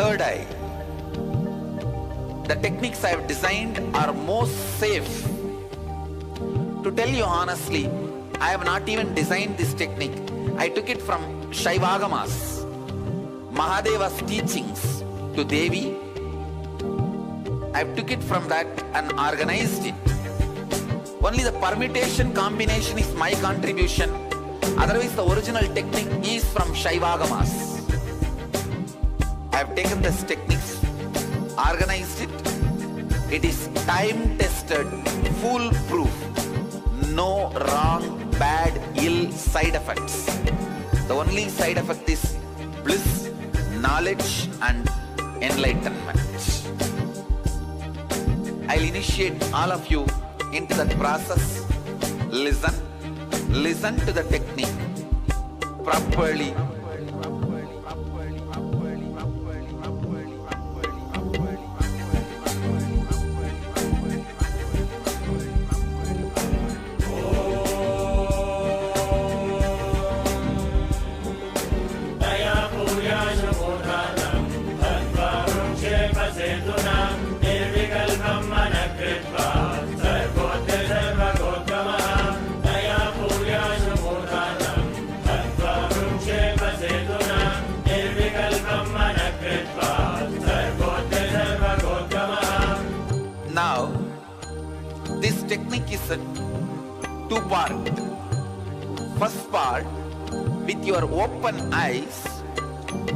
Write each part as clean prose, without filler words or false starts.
third eye. The techniques I have designed are most safe. To tell you honestly, I have not even designed this technique. I took it from Shaivagamas, Mahadeva's teachings to Devi. I took it from that and organized it. Only the permutation combination is my contribution. Otherwise, the original technique is from Shaivagamas. I have taken this techniques, organized it. It is time-tested, foolproof. No wrong, bad, ill side effects. The only side effect is bliss, knowledge and enlightenment. I'll initiate all of you into that process. Listen to the technique properly. Now, this technique is a two-part. First part, with your open eyes,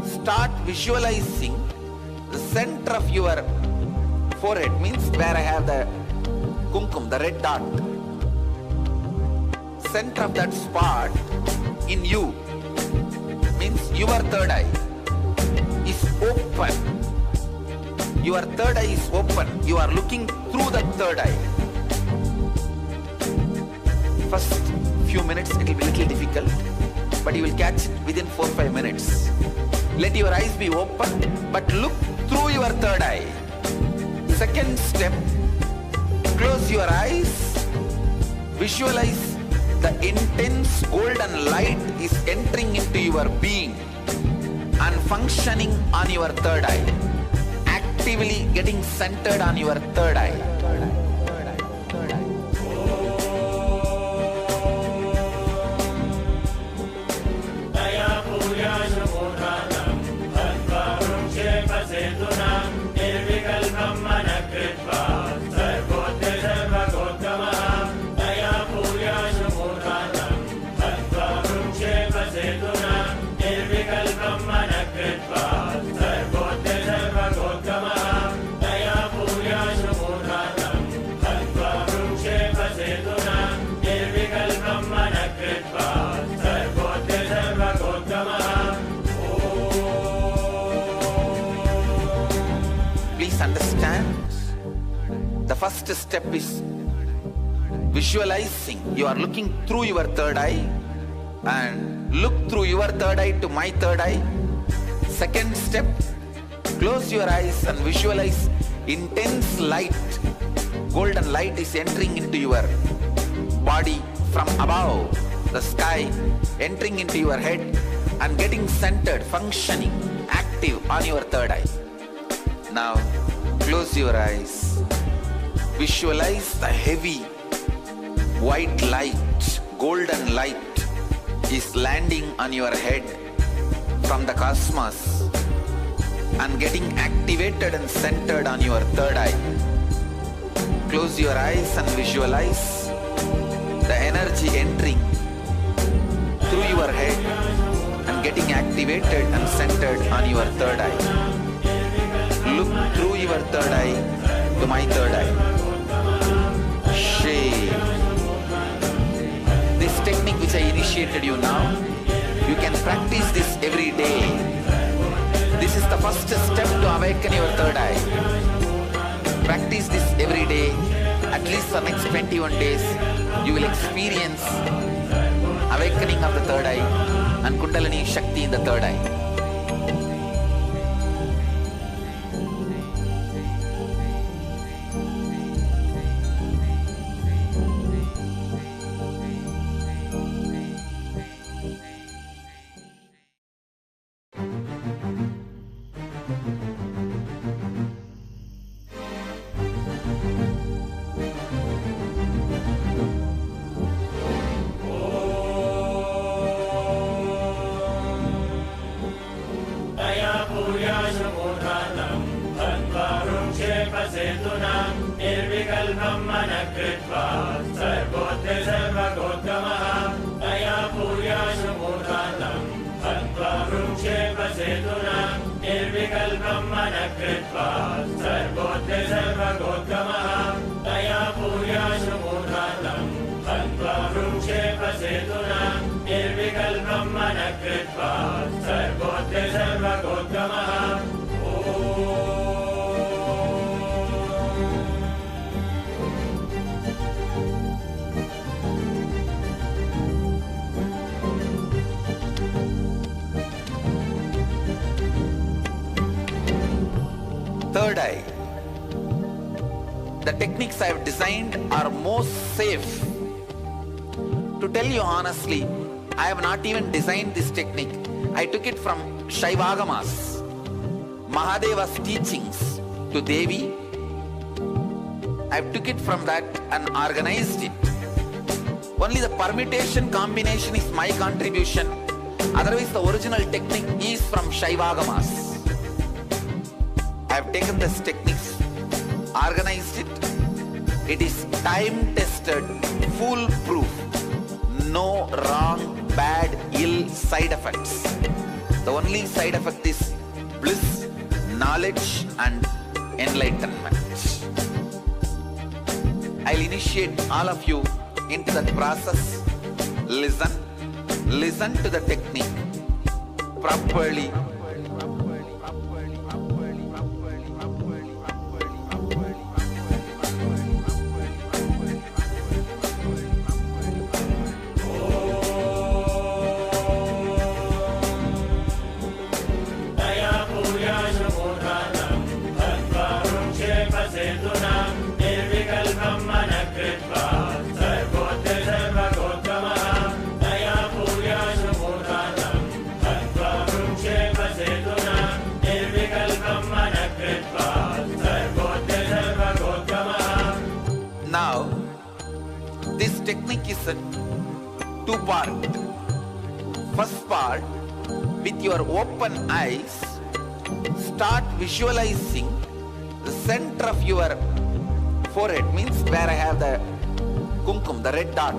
start visualizing the center of your forehead, means where I have the kumkum, the red dot. Center of that spot in you, means your third eye is open. Your third eye is open. You are looking through the third eye. First few minutes it will be a little difficult, but you will catch it within 4-5 minutes. Let your eyes be open, but look through your third eye. Second step, close your eyes. Visualize the intense golden light is entering into your being and functioning on your third eye. Actively getting centered on your third eye. The first step is visualizing. You are looking through your third eye and look through your third eye to my third eye. Second step, close your eyes and visualize intense light. Golden light is entering into your body from above, the sky, entering into your head and getting centered, functioning, active on your third eye. Now, close your eyes. Visualize the heavy white light, golden light is landing on your head from the cosmos and getting activated and centered on your third eye. Close your eyes and visualize the energy entering through your head and getting activated and centered on your third eye. Look through your third eye to my third eye. This technique which I initiated you now, you can practice this every day. This is the first step to awaken your third eye. Practice this every day, at least for next 21 days. You will experience awakening of the third eye and Kundalini Shakti in the third eye. कृत्वा सर्वोत्य सर्वगोत्तमः तया पूयाशु मूर्धातं हत्वा वृक्षेपसेतुना निर्विकल्पं मनः कृत्वा सर्वोत्य सर्वगोत्तमः Third eye. The techniques I have designed are most safe. To tell you honestly, I have not even designed this technique. I took it from Shaivagamas, Mahadeva's teachings to Devi. I took it from that and organized it. Only the permutation combination is my contribution. Otherwise, the original technique is from Shaivagamas. I have taken this techniques, organized it. It is time-tested, foolproof. No wrong, bad, ill side effects. The only side effect is bliss, knowledge and enlightenment. I'll initiate all of you into that process. Listen to the technique properly. Technique is a two-part. First part, with your open eyes, start visualizing the center of your forehead, means where I have the kumkum, the red dot.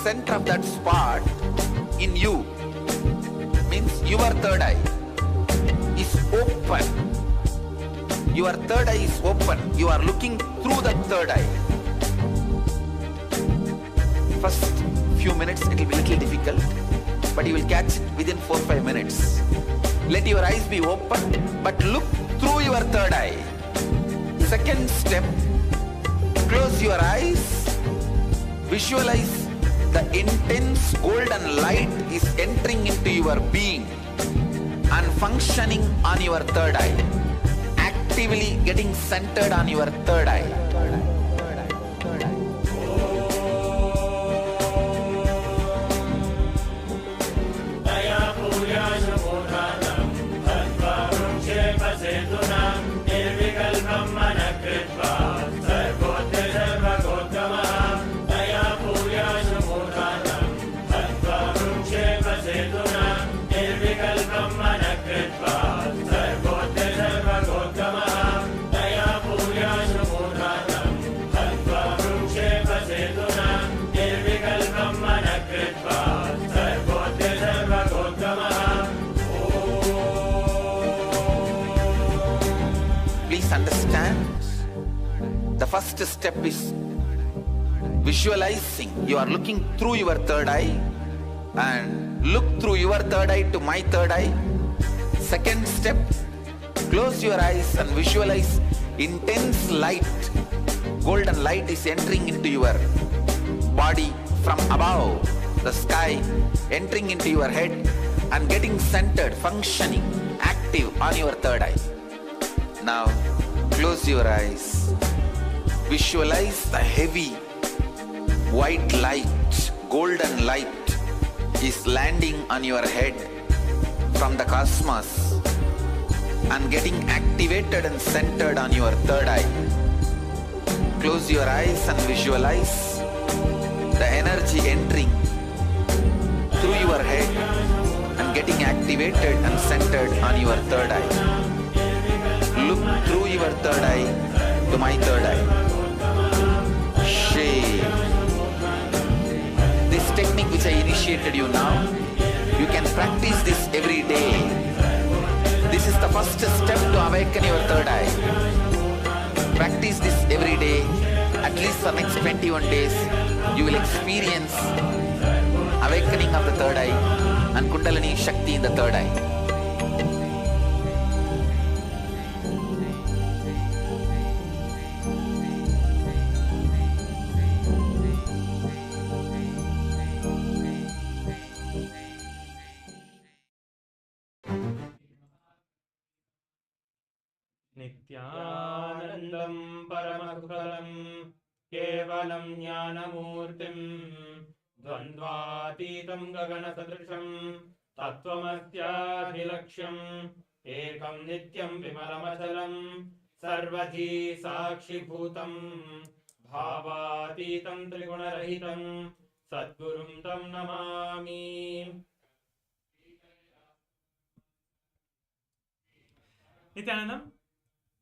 Center of that spot in you, means your third eye is open. Your third eye is open. You are looking through the third eye. First few minutes it will be a little difficult, but you will catch it within 4-5 minutes. Let your eyes be open, but look through your third eye. Second step, close your eyes, visualize the intense golden light is entering into your being and functioning on your third eye, actively getting centered on your third eye. The first step is visualizing. You are looking through your third eye and look through your third eye to my third eye. Second step, close your eyes and visualize intense light. Golden light is entering into your body from above, the sky, entering into your head and getting centered, functioning, active on your third eye. Now, close your eyes. Visualize the heavy white light, golden light is landing on your head from the cosmos and getting activated and centered on your third eye. Close your eyes and visualize the energy entering through your head and getting activated and centered on your third eye. Look through your third eye to my third eye. This technique which I initiated you now, you can practice this every day. This is the first step to awaken your third eye. Practice this every day, at least for next 21 days. You will experience awakening of the third eye and Kundalini Shakti in the third eye. नित्यानन्दं परमसुखदं केवलं ज्ञानमूर्तिं द्वन्द्वातीतं गगनसदृशं तत्त्वमस्याधिलक्ष्यम् एकं नित्यं विमलमचलं सर्वधी साक्षिभूतं भावातीतं त्रिगुणरहितं सद्गुरुं तं Namami. Nityanandam,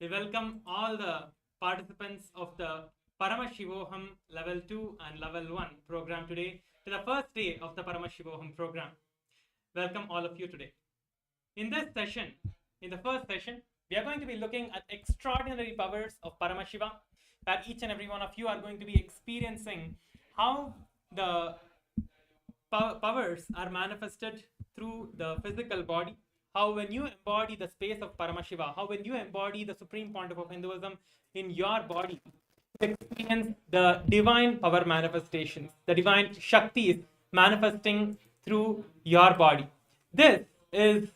we welcome all the participants of the Paramashivoham Level-2 and Level-1 program today to the first day of the Paramashivoham program. Welcome all of you today. In this session, in the first session, we are going to be looking at extraordinary powers of Paramashiva, where each and every one of you are going to be experiencing how the powers are manifested through the physical body. How when you embody the space of Paramashiva, how when you embody the Supreme Pontiff of Hinduism in your body, you experience the divine power manifestations, the divine Shaktis manifesting through your body. This is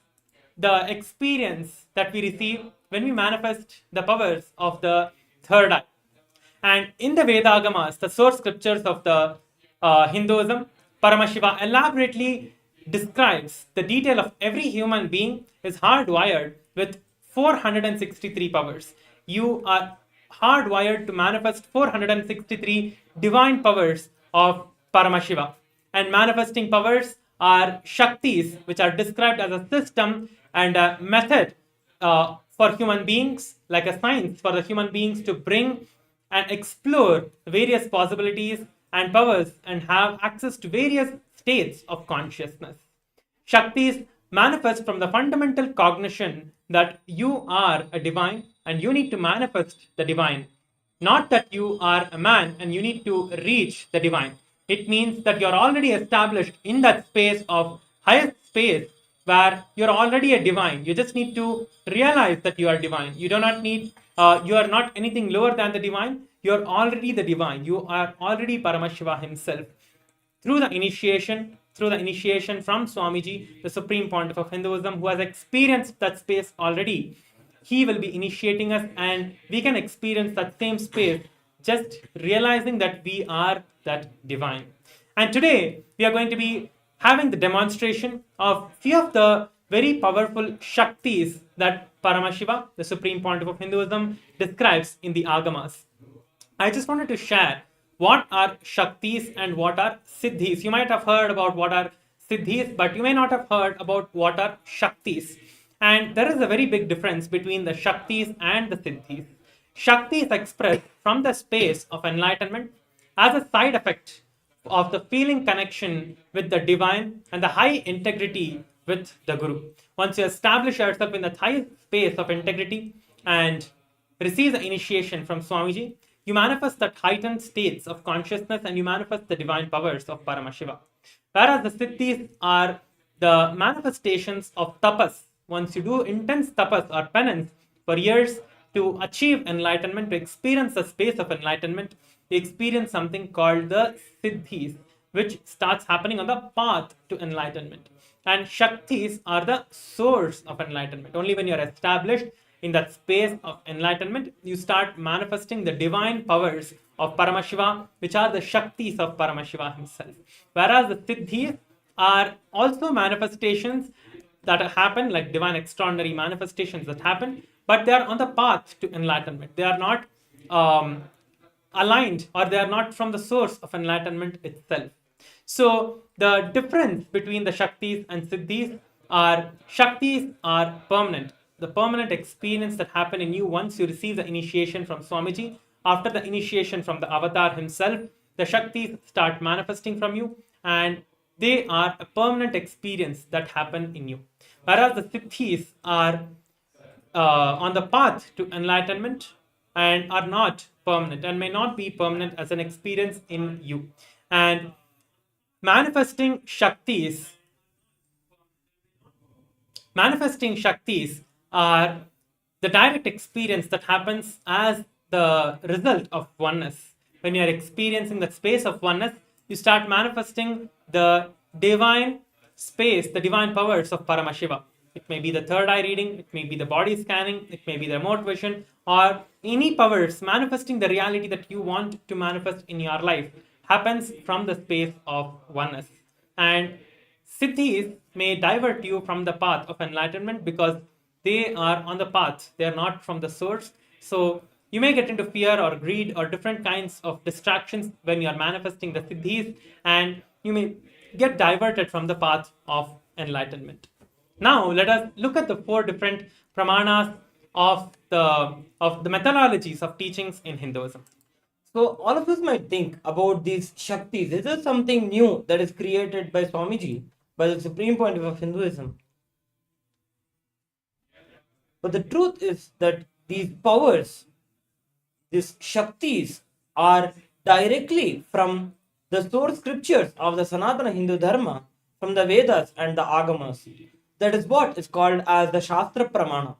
the experience that we receive when we manifest the powers of the third eye. And in the Vedagamas, the source scriptures of the Hinduism, Paramashiva elaborately describes the detail of every human being is hardwired with 463 powers. You are hardwired to manifest 463 divine powers of Paramashiva. And manifesting powers are Shaktis, which are described as a system and a method for human beings, like a science for the human beings to bring and explore various possibilities and powers and have access to various states of consciousness. Shaktis manifest from the fundamental cognition that you are a divine and you need to manifest the divine. Not that you are a man and you need to reach the divine. It means that you're already established in that space of highest space where you're already a divine. You just need to realize that you are divine. You do not need, you are not anything lower than the divine. You're already the divine. You are already Paramashiva himself. Through the initiation from Swamiji, the Supreme Pontiff of Hinduism, who has experienced that space already, he will be initiating us and we can experience that same space just realizing that we are that divine. And today, we are going to be having the demonstration of few of the very powerful Shaktis that Paramashiva, the Supreme Pontiff of Hinduism, describes in the Agamas. I just wanted to share what are Shaktis and what are Siddhis. You might have heard about what are Siddhis, but you may not have heard about what are Shaktis. And there is a very big difference between the Shaktis and the Siddhis. Shakti is expressed from the space of enlightenment as a side effect of the feeling connection with the divine and the high integrity with the Guru. Once you establish yourself in that high space of integrity and receive the initiation from Swamiji, you manifest that heightened states of consciousness and you manifest the divine powers of Paramashiva. Whereas the Siddhis are the manifestations of tapas. Once you do intense tapas or penance for years to achieve enlightenment, to experience the space of enlightenment, you experience something called the Siddhis, which starts happening on the path to enlightenment. And Shaktis are the source of enlightenment. Only when you are established in that space of enlightenment, you start manifesting the divine powers of Paramashiva, which are the Shaktis of Paramashiva himself. Whereas the Siddhis are also manifestations that happen, like divine extraordinary manifestations that happen, but they are on the path to enlightenment. They are not aligned, or they are not from the source of enlightenment itself. So the difference between the Shaktis and Siddhis are, Shaktis are permanent. The permanent experience that happen in you once you receive the initiation from Swamiji. After the initiation from the avatar himself, the Shaktis start manifesting from you and they are a permanent experience that happen in you. Whereas the Siddhis are on the path to enlightenment and are not permanent and may not be permanent as an experience in you. And manifesting Shaktis are the direct experience that happens as the result of oneness. When you are experiencing the space of oneness, you start manifesting the divine space, the divine powers of Paramashiva. It may be the third eye reading, it may be the body scanning, it may be the remote vision, or any powers manifesting the reality that you want to manifest in your life happens from the space of oneness. And Siddhis may divert you from the path of enlightenment because they are on the path, they are not from the source. So you may get into fear or greed or different kinds of distractions when you are manifesting the Siddhis, and you may get diverted from the path of enlightenment. Now let us look at the four different pramanas of the methodologies of teachings in Hinduism. So all of us might think about these Shaktis. Is this something new that is created by Swamiji, by the Supreme Pontiff of Hinduism? But the truth is that these powers, these Shaktis, are directly from the source scriptures of the Sanatana Hindu Dharma, from the Vedas and the Agamas. That is what is called as the Shastra Pramana.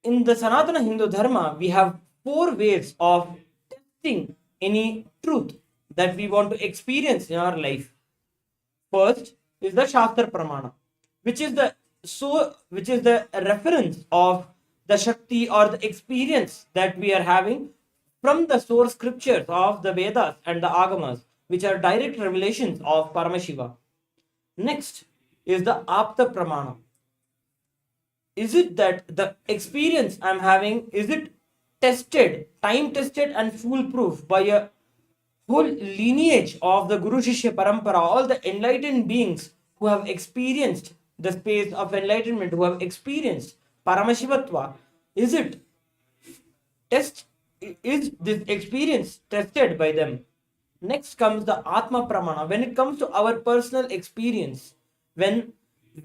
In the Sanatana Hindu Dharma, we have four ways of testing any truth that we want to experience in our life. First is the Shastra Pramana, which is the reference of the Shakti or the experience that we are having from the source scriptures of the Vedas and the Agamas, which are direct revelations of Paramashiva. Next is the Apta Pramana. Is it that the experience I'm having, is it tested, time tested and foolproof by a whole lineage of the Guru Shishya Parampara, all the enlightened beings who have experienced the space of enlightenment, who have experienced Paramashivatva? Is this experience tested by them? Next comes the Atma Pramana. When it comes to our personal experience, when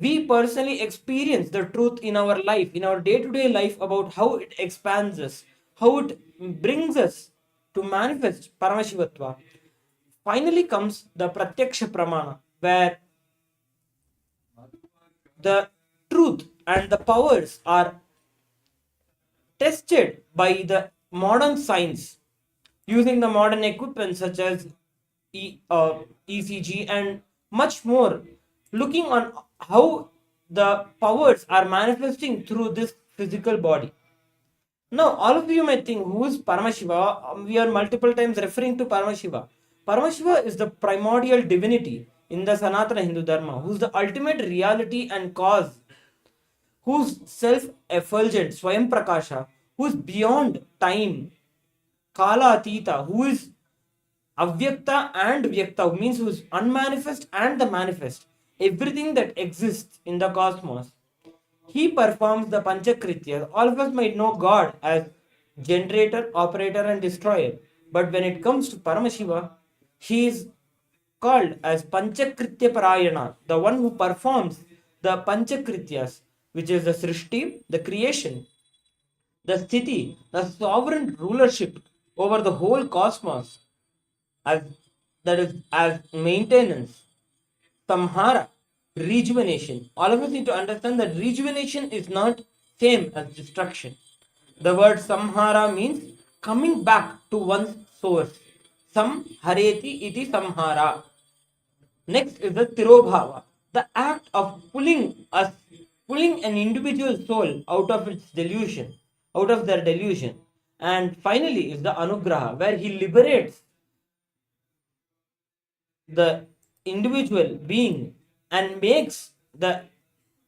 we personally experience the truth in our life, in our day-to-day life, about how it expands us, how it brings us to manifest Paramashivatva. Finally comes the Pratyaksha Pramana, where the truth and the powers are tested by the modern science using the modern equipment such as ECG and much more, looking on how the powers are manifesting through this physical body. Now, all of you might think, who is Paramashiva? We are multiple times referring to Paramashiva. Paramashiva is the primordial divinity in the Sanatana Hindu Dharma, who is the ultimate reality and cause, who's self-effulgent, Swayam Prakasha, who is beyond time, Kala Atita, who is Avyakta and Vyakta, means who is unmanifest and the manifest, everything that exists in the cosmos. He performs the Panchakritya. All of us might know God as generator, operator and destroyer. But when it comes to Paramashiva, he is called as Panchakritya Parayana, the one who performs the Panchakrityas, which is the Srishti, the creation, the Sthiti, the sovereign rulership over the whole cosmos, as maintenance, Samhara, rejuvenation. All of us need to understand that rejuvenation is not same as destruction. The word Samhara means coming back to one's source. Samhareti iti Samhara. Next is the Tirobhava, the act of pulling an individual soul out of its delusion, out of their delusion. And finally is the Anugraha, where he liberates the individual being and makes the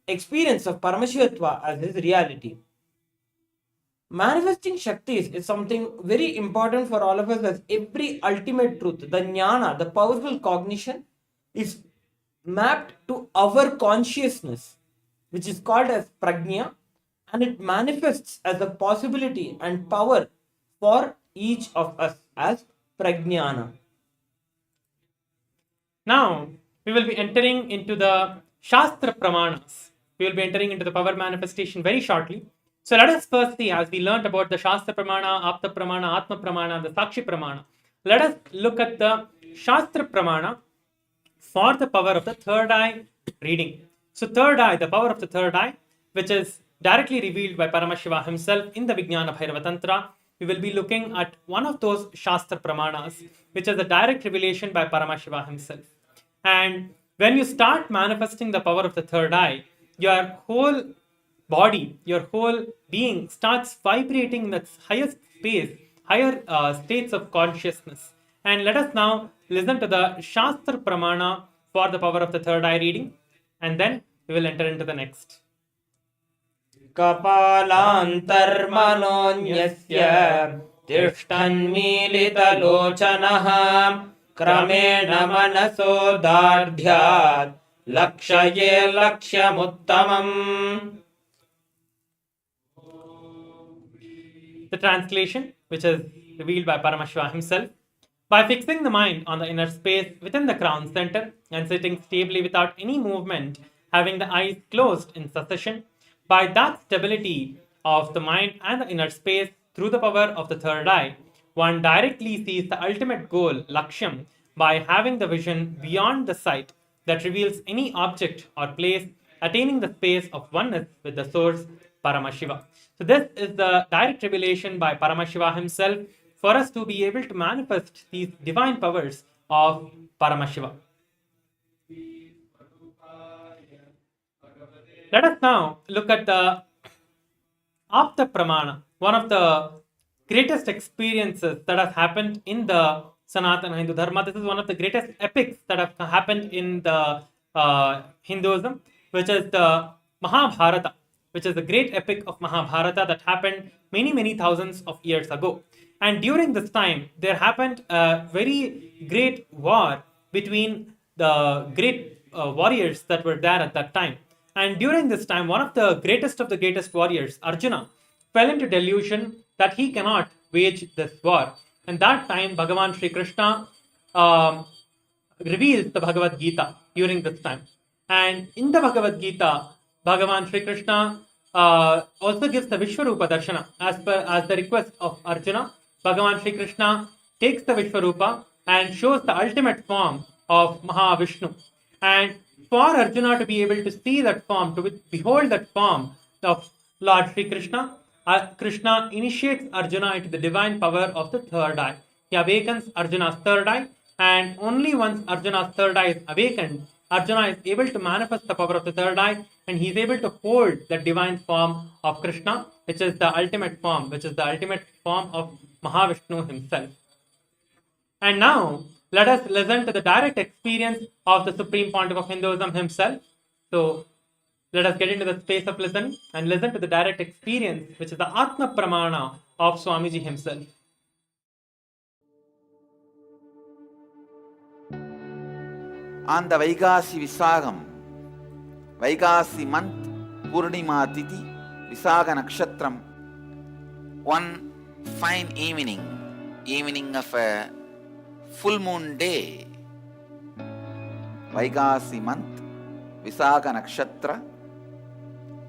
experience of Paramashivatva as his reality. Manifesting Shaktis is something very important for all of us, as every ultimate truth, the Jnana, the powerful cognition, is mapped to our consciousness, which is called as Prajna, and it manifests as a possibility and power for each of us as Prajnana. Now, we will be entering into the Shastra Pramanas. We will be entering into the power manifestation very shortly. So let us first see, as we learnt about the Shastra Pramana, Apta Pramana, Atma Pramana, and the Sakshi Pramana, let us look at the Shastra Pramana for the power of the third eye reading. So third eye, the power of the third eye, which is directly revealed by Paramashiva himself in the Vijnana Bhairava Tantra, we will be looking at one of those Shastra Pramanas, which is a direct revelation by Paramashiva himself. And when you start manifesting the power of the third eye, your whole body, your whole being starts vibrating in that highest space, higher states of consciousness. And let us now listen to the Shastra Pramana for the power of the third eye reading, and then we will enter into the next. Kapalantarmanonyasya tishthanmilitalochanaha kramena manaso dardhyat lakshaye lakshyamuttamam. The translation, which is revealed by Paramashiva himself. By fixing the mind on the inner space within the crown center and sitting stably without any movement, having the eyes closed in succession, by that stability of the mind and the inner space through the power of the third eye, one directly sees the ultimate goal, Lakshyam, by having the vision beyond the sight that reveals any object or place, attaining the space of oneness with the source, Paramashiva. So this is the direct revelation by Paramashiva himself for us to be able to manifest these divine powers of Paramashiva. Let us now look at the Apta Pramana, one of the greatest experiences that has happened in the Sanatana Hindu Dharma. This is one of the greatest epics that have happened in the Hinduism, which is the Mahabharata, which is the great epic of Mahabharata that happened many, many thousands of years ago. And during this time, there happened a very great war between the great warriors that were there at that time. And during this time, one of the greatest warriors, Arjuna, fell into delusion that he cannot wage this war. And that time, Bhagavan Sri Krishna reveals the Bhagavad Gita during this time. And in the Bhagavad Gita, Bhagavan Sri Krishna also gives the Vishwarupa Darshana as the request of Arjuna. Bhagavan Sri Krishna takes the Vishwarupa and shows the ultimate form of Mahavishnu. And for Arjuna to be able to see that form, to behold that form of Lord Sri Krishna, Krishna initiates Arjuna into the divine power of the third eye. He awakens Arjuna's third eye, and only once Arjuna's third eye is awakened, Arjuna is able to manifest the power of the third eye, and he is able to hold the divine form of Krishna, which is the ultimate form of Mahavishnu himself. And now, let us listen to the direct experience of the Supreme Pontiff of Hinduism himself. So, let us get into the space of listening and listen to the direct experience, which is the Atma Pramana of Swamiji himself. On the Vaigasi Visagam, Vaigasi month, Purnima Tithi, Visaga Nakshatram, one fine evening of a full moon day, Vaigasi month, Visaga Nakshatra,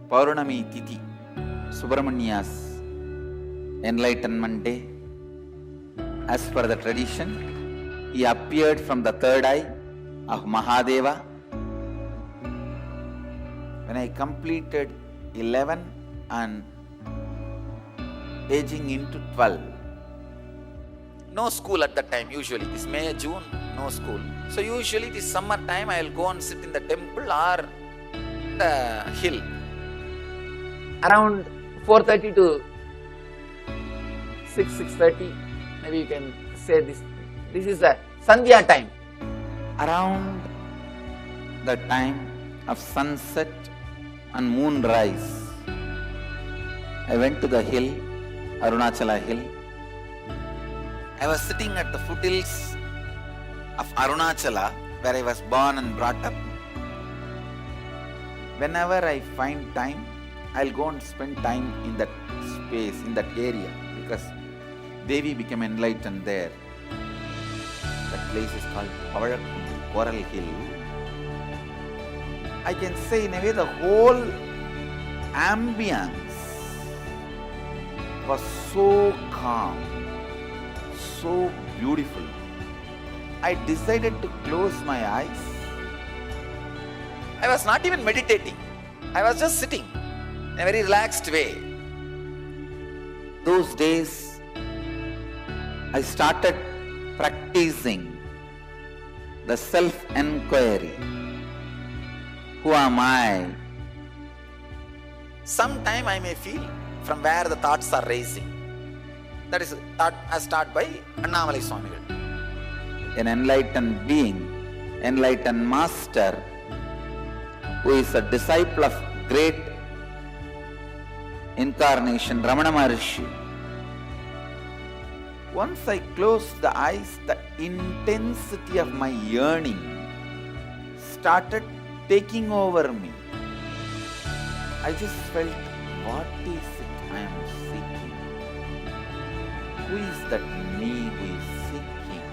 Paurnami Tithi, Subramania's enlightenment day. As per the tradition, he appeared from the third eye of Mahadeva. When I completed 11 and aging into 12, no school at that time. Usually this May, June, no school. So usually this summer time I will go and sit in the temple or the hill. Around 4:30 to 6:30, maybe you can say this is the Sandhya time. Around the time of sunset and moonrise, I went to the hill, Arunachala hill. I was sitting at the foothills of Arunachala, where I was born and brought up. Whenever I find time, I'll go and spend time in that space, in that area, because Devi became enlightened there. That place is called Coral Hill. I can say in a way, the whole ambience was so calm, so beautiful. I decided to close my eyes. I was not even meditating. I was just sitting in a very relaxed way. Those days, I started practicing the self-enquiry. Who am I? Sometime I may feel from where the thoughts are raising. That is thought as taught by Annamalai Swami. An enlightened being, enlightened master, who is a disciple of great Incarnation, Ramana Maharshi. Once I closed the eyes, the intensity of my yearning started taking over me. I just felt, what is it I am seeking? Who is that me who is seeking?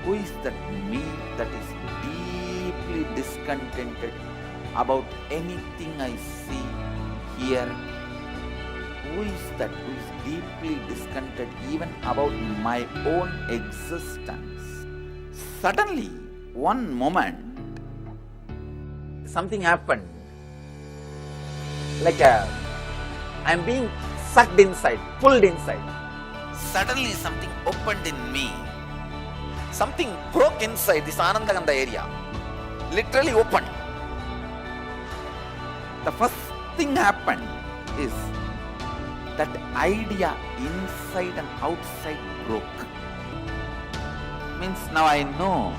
Who is that me that is deeply discontented about anything I see here? Who is that who is deeply discontented even about my own existence? Suddenly, one moment, something happened. Like I'm being sucked inside, pulled inside. Suddenly something opened in me. Something broke inside this Anandaganda area. Literally opened. The first thing happened is that idea inside and outside broke. Means now I know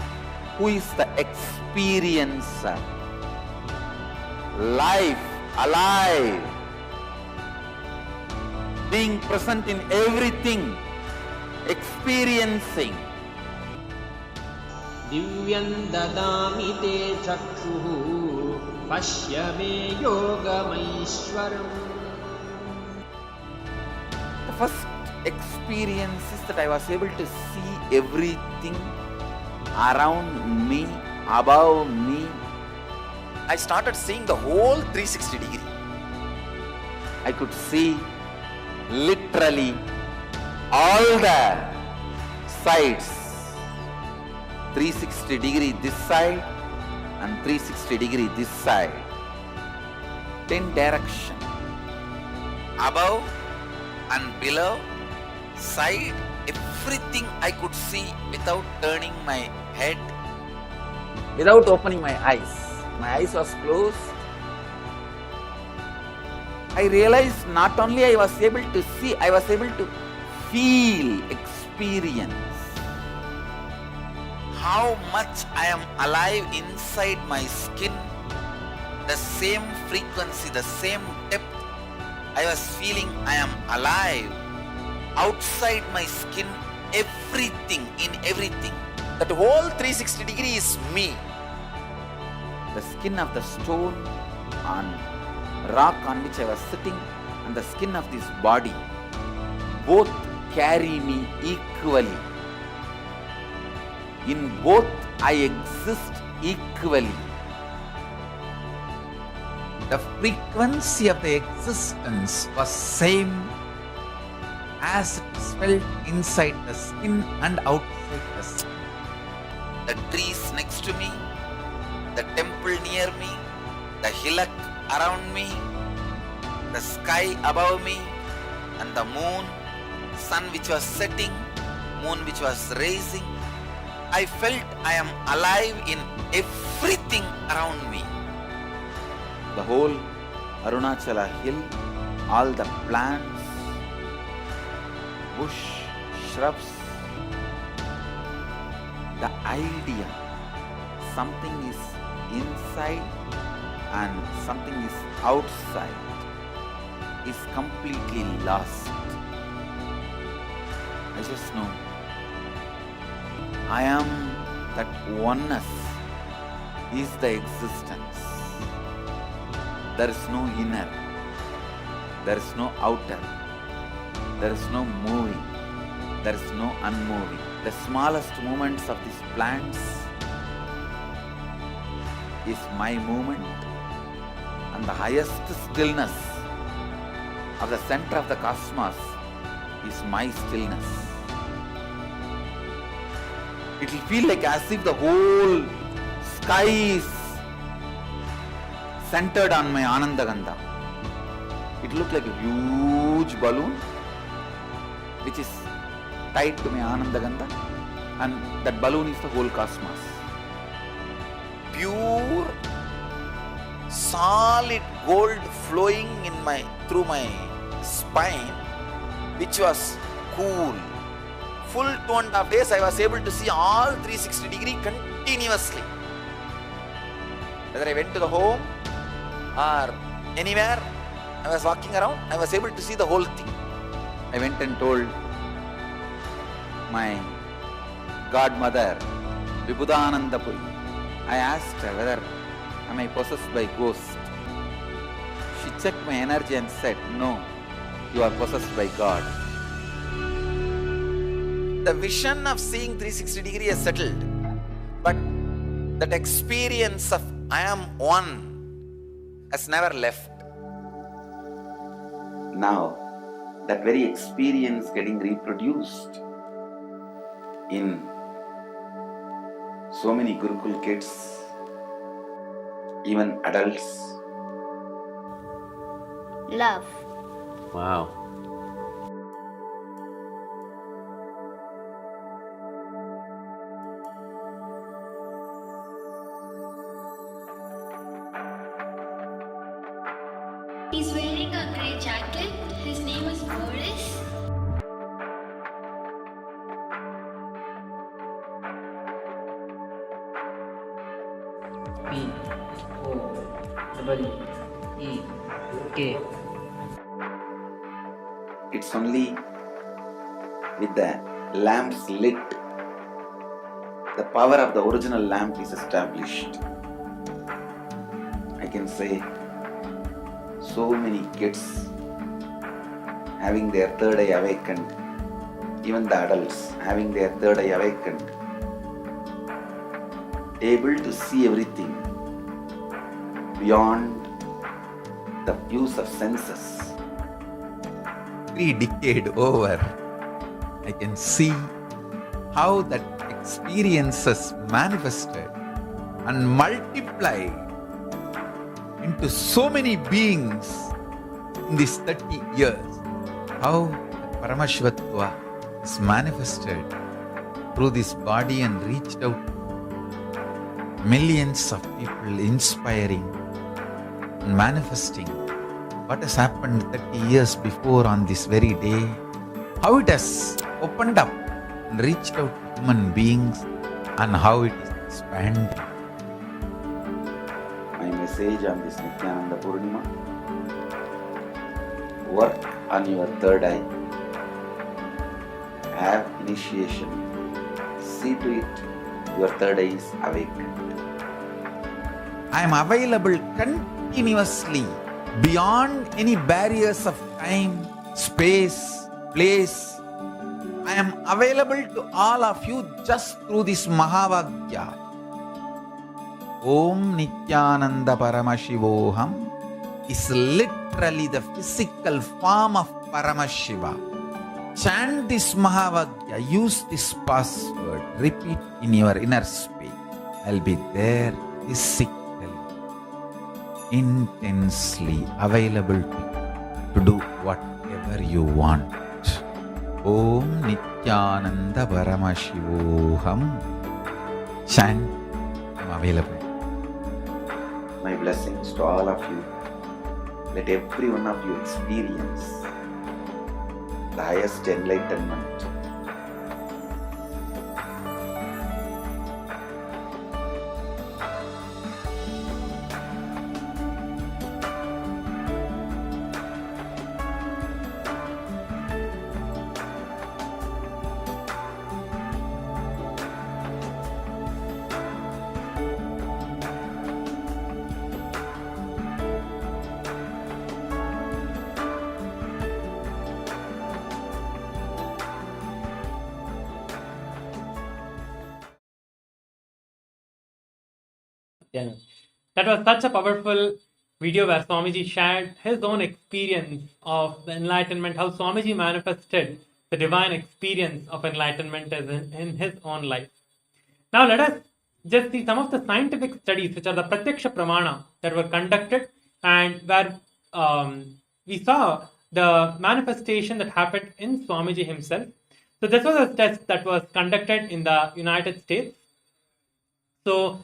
who is the experiencer. Life, alive, being present in everything, experiencing. दिव्यं ददामि ते चक्षुः पश्य मे योगमैश्वरम्. The first experience is that I was able to see everything around me, above me. I started seeing the whole 360 degree. I could see literally all the sides. 360 degree this side and 360 degree this side. 10 direction. Above and below, side, everything I could see without turning my head, without opening my eyes. My eyes was closed. I realized not only I was able to see, I was able to feel, experience how much I am alive inside my skin, the same frequency, the same depth. I was feeling I am alive outside my skin, everything, in everything. That whole 360 degree is me. The skin of the stone on rock on which I was sitting and the skin of this body both carry me equally. In both I exist equally. The frequency of the existence was same as it felt inside the skin and outside the skin. The trees next to me, the temple near me, the hillock around me, the sky above me, and the moon, sun which was setting, moon which was rising. I felt I am alive in everything around me. The whole Arunachala hill, all the plants, bush, shrubs, the idea something is inside and something is outside is completely lost. I just know I am that oneness is the existence. There is no inner, there is no outer, there is no moving, there is no unmoving. The smallest movements of these plants, is my movement, and the highest stillness of the center of the cosmos is my stillness. It will feel like as if the whole sky is centered on my Anandagandha. It looked like a huge balloon which is tied to my Anandagandha, and that balloon is the whole cosmos. Pure, solid gold flowing through my spine, which was cool. Full 2.5 days I was able to see all 360 degree continuously. Whether I went to the home or anywhere I was walking around, I was able to see the whole thing. I went and told my godmother, Vibhudanandapuri. I asked her whether am I possessed by ghost. She checked my energy and said, no, you are possessed by God. The vision of seeing 360 degree is settled, but that experience of I am one has never left. Now, that very experience getting reproduced in so many Gurukul kids, even adults. Love. Wow. He's wearing a grey jacket. His name is Boris. P-O-E-E-K. It's only with the lamps lit, the power of the original lamp is established. I can say so many kids having their third eye awakened, even the adults having their third eye awakened, able to see everything beyond the use of senses. 3 decades over, I can see how that experiences manifested and multiplied into so many beings in these 30 years. How Paramashivatva is manifested through this body and reached out to millions of people, inspiring and manifesting what has happened 30 years before on this very day. How it has opened up and reached out to human beings, and how it is expanded. My message on this Nityananda Purnima: work on your third eye. Have initiation. See to it your third eye is awakened. I am available continuously beyond any barriers of time, space, place. I am available to all of you just through this Mahavagya. Om Nityananda Paramashivoham is literally the physical form of Paramashiva. Chant this Mahavagya, use this password, repeat in your inner space. I'll be there physically, intensely available to do whatever you want. Om Nityananda Paramashivoham. Chant, I'm available. My blessings to all of you. Let every one of you experience the highest enlightenment. Yeah. That was such a powerful video where Swamiji shared his own experience of the enlightenment, how Swamiji manifested the divine experience of enlightenment as in his own life. Now let us just see some of the scientific studies which are the Pratyaksha Pramana that were conducted and where we saw the manifestation that happened in Swamiji himself. So this was a test that was conducted in the United States. So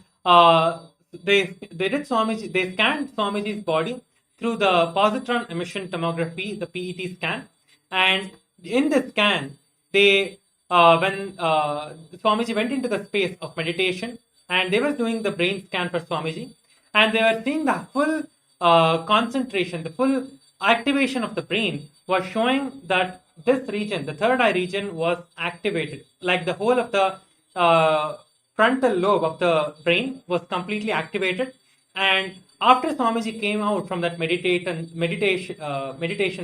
they did Swamiji, they scanned Swamiji's body through the positron emission tomography, the PET scan, and in the scan, they when Swamiji went into the space of meditation, and they were doing the brain scan for Swamiji, and they were seeing the full concentration, the full activation of the brain was showing that this region, the third eye region, was activated, like the whole of the frontal lobe of the brain was completely activated. And after Swamiji came out from that meditation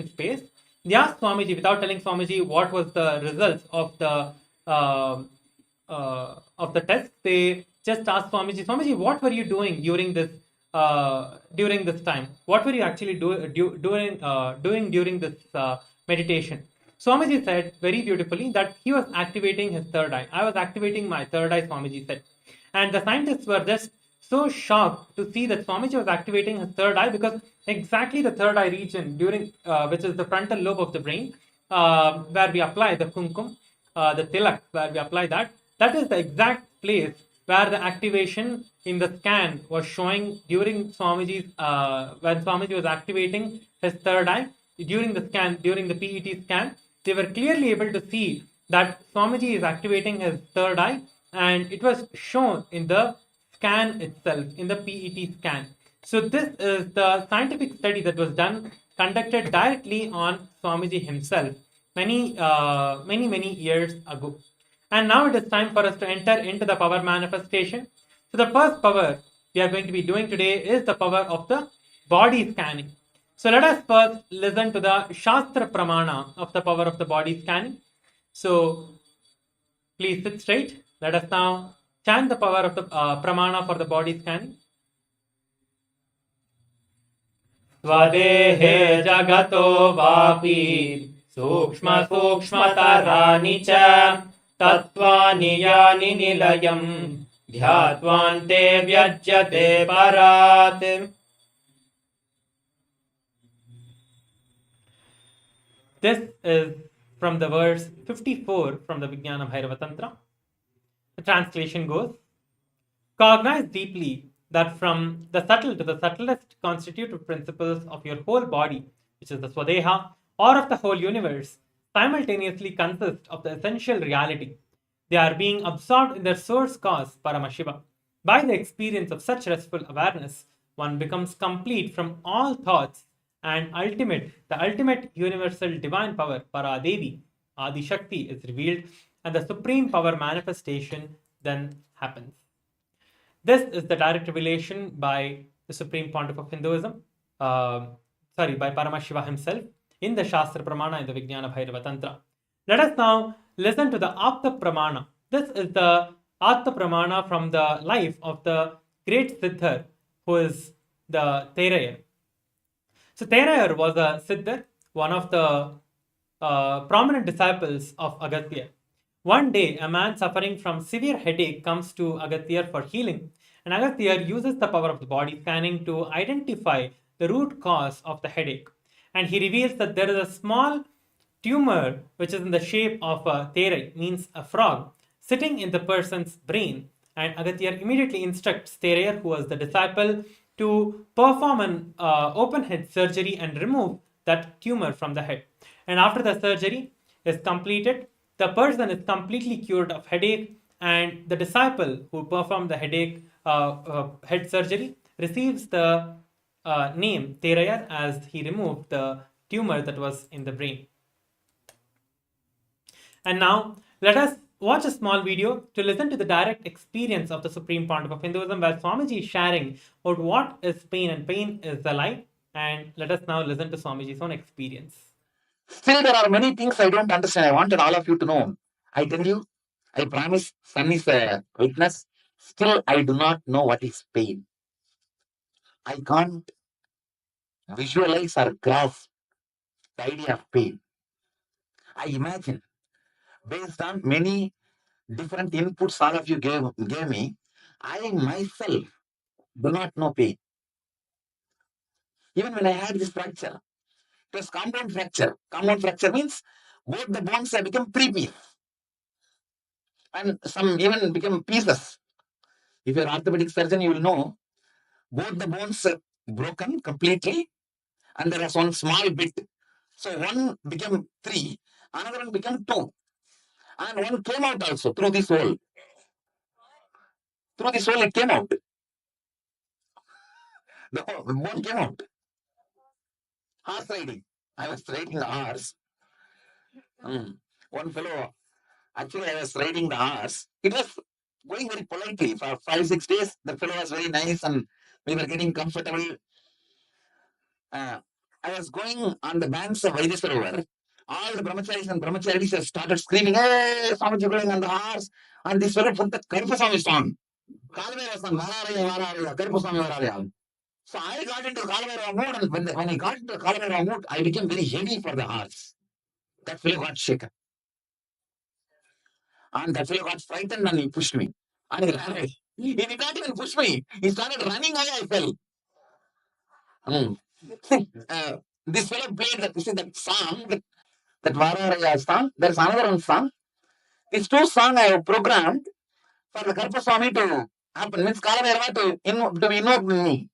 space, they asked Swamiji, without telling Swamiji what was the results of the test, they just asked Swamiji, Swamiji, what were you doing during this time? What were you actually doing during this meditation? Swamiji said very beautifully that he was activating his third eye. I was activating my third eye, Swamiji said. And the scientists were just so shocked to see that Swamiji was activating his third eye, because exactly the third eye region, during which is the frontal lobe of the brain, where we apply the kumkum, the tilak, where we apply that is the exact place where the activation in the scan was showing during Swamiji's, when Swamiji was activating his third eye, during the scan, during the PET scan, they were clearly able to see that Swamiji is activating his third eye, and it was shown in the scan itself, in the PET scan. So this is the scientific study that was conducted directly on Swamiji himself many years ago. And now it is time for us to enter into the power manifestation. So the first power we are going to be doing today is the power of the body scanning. So let us first listen to the Shastra Pramana of the power of the body scanning. So please sit straight. Let us now chant the power of the Pramana for the body scanning. Swadehe jagato vapi sukshma sukshmatarani cha tatvani yani nilayam dhyatvante vyajyate parat. This is from the verse 54 from the Vijnana Bhairava Tantra. The translation goes, cognize deeply that from the subtle to the subtlest constitutive principles of your whole body, which is the Swadeha, or of the whole universe, simultaneously consist of the essential reality. They are being absorbed in their source cause, Paramashiva. By the experience of such restful awareness, one becomes complete from all thoughts, and the ultimate universal divine power, Paradevi, Adi Shakti, is revealed, and the supreme power manifestation then happens. This is the direct revelation by the Supreme Pontiff of Hinduism, by Paramashiva himself, in the Shastra Pramana in the Vijnana Bhairava Tantra. Let us now listen to the Apta Pramana. This is the Apta Pramana from the life of the great Siddhar, who is the Terayar. So Terayar was a Siddhar, one of the prominent disciples of Agastya. One day, a man suffering from severe headache comes to Agastya for healing, and Agastya uses the power of the body scanning to identify the root cause of the headache. And he reveals that there is a small tumor which is in the shape of a terai, means a frog, sitting in the person's brain. And Agastya immediately instructs Terayar, who was the disciple, to perform an open head surgery and remove that tumor from the head. And after the surgery is completed, the person is completely cured of headache, and the disciple who performed the head surgery receives the name Terayar, as he removed the tumor that was in the brain. And now let us watch a small video to listen to the direct experience of the Supreme Pontiff of Hinduism, where Swamiji is sharing about what is pain, and pain is the light. And let us now listen to Swamiji's own experience. Still, there are many things I don't understand. I wanted all of you to know. I tell you, I promise, Sun is a witness. Still, I do not know what is pain. I can't visualize or grasp the idea of pain. I imagine, based on many different inputs all of you gave me, I myself do not know pain. Even when I had this fracture, it was compound fracture. Compound fracture means both the bones have become three-piece and some even become pieces. If you're an orthopedic surgeon, you will know both the bones are broken completely and there was one small bit. So one became three, another one became two. And one came out also through this hole. Through this hole it came out. The bone came out. Horse riding. I was riding the horse. One fellow, actually I was riding the horse. It was going very politely for 5-6 days. The fellow was very nice and we were getting comfortable. I was going on the banks of Vaidiswarar. All the brahmacharis and brahmacharis started screaming, "Hey, Swamiji going on the horse!" And this fellow put the Karpa Swami song. Kalvera song, Vararaya, Vararaya, Karpa Swami Vararaya. So I got into Kalvera mood, and when I got into Kalvera mood, I became very heavy for the horse. That fellow got shaken. And that fellow got frightened and he pushed me. And he ran away. He did not even push me. He started running away, I fell. This fellow played that song, that Vararaya song. There's another one song. These two songs I have programmed for the Karpa Swami to happen. Means Kalaverva to be invoked in me.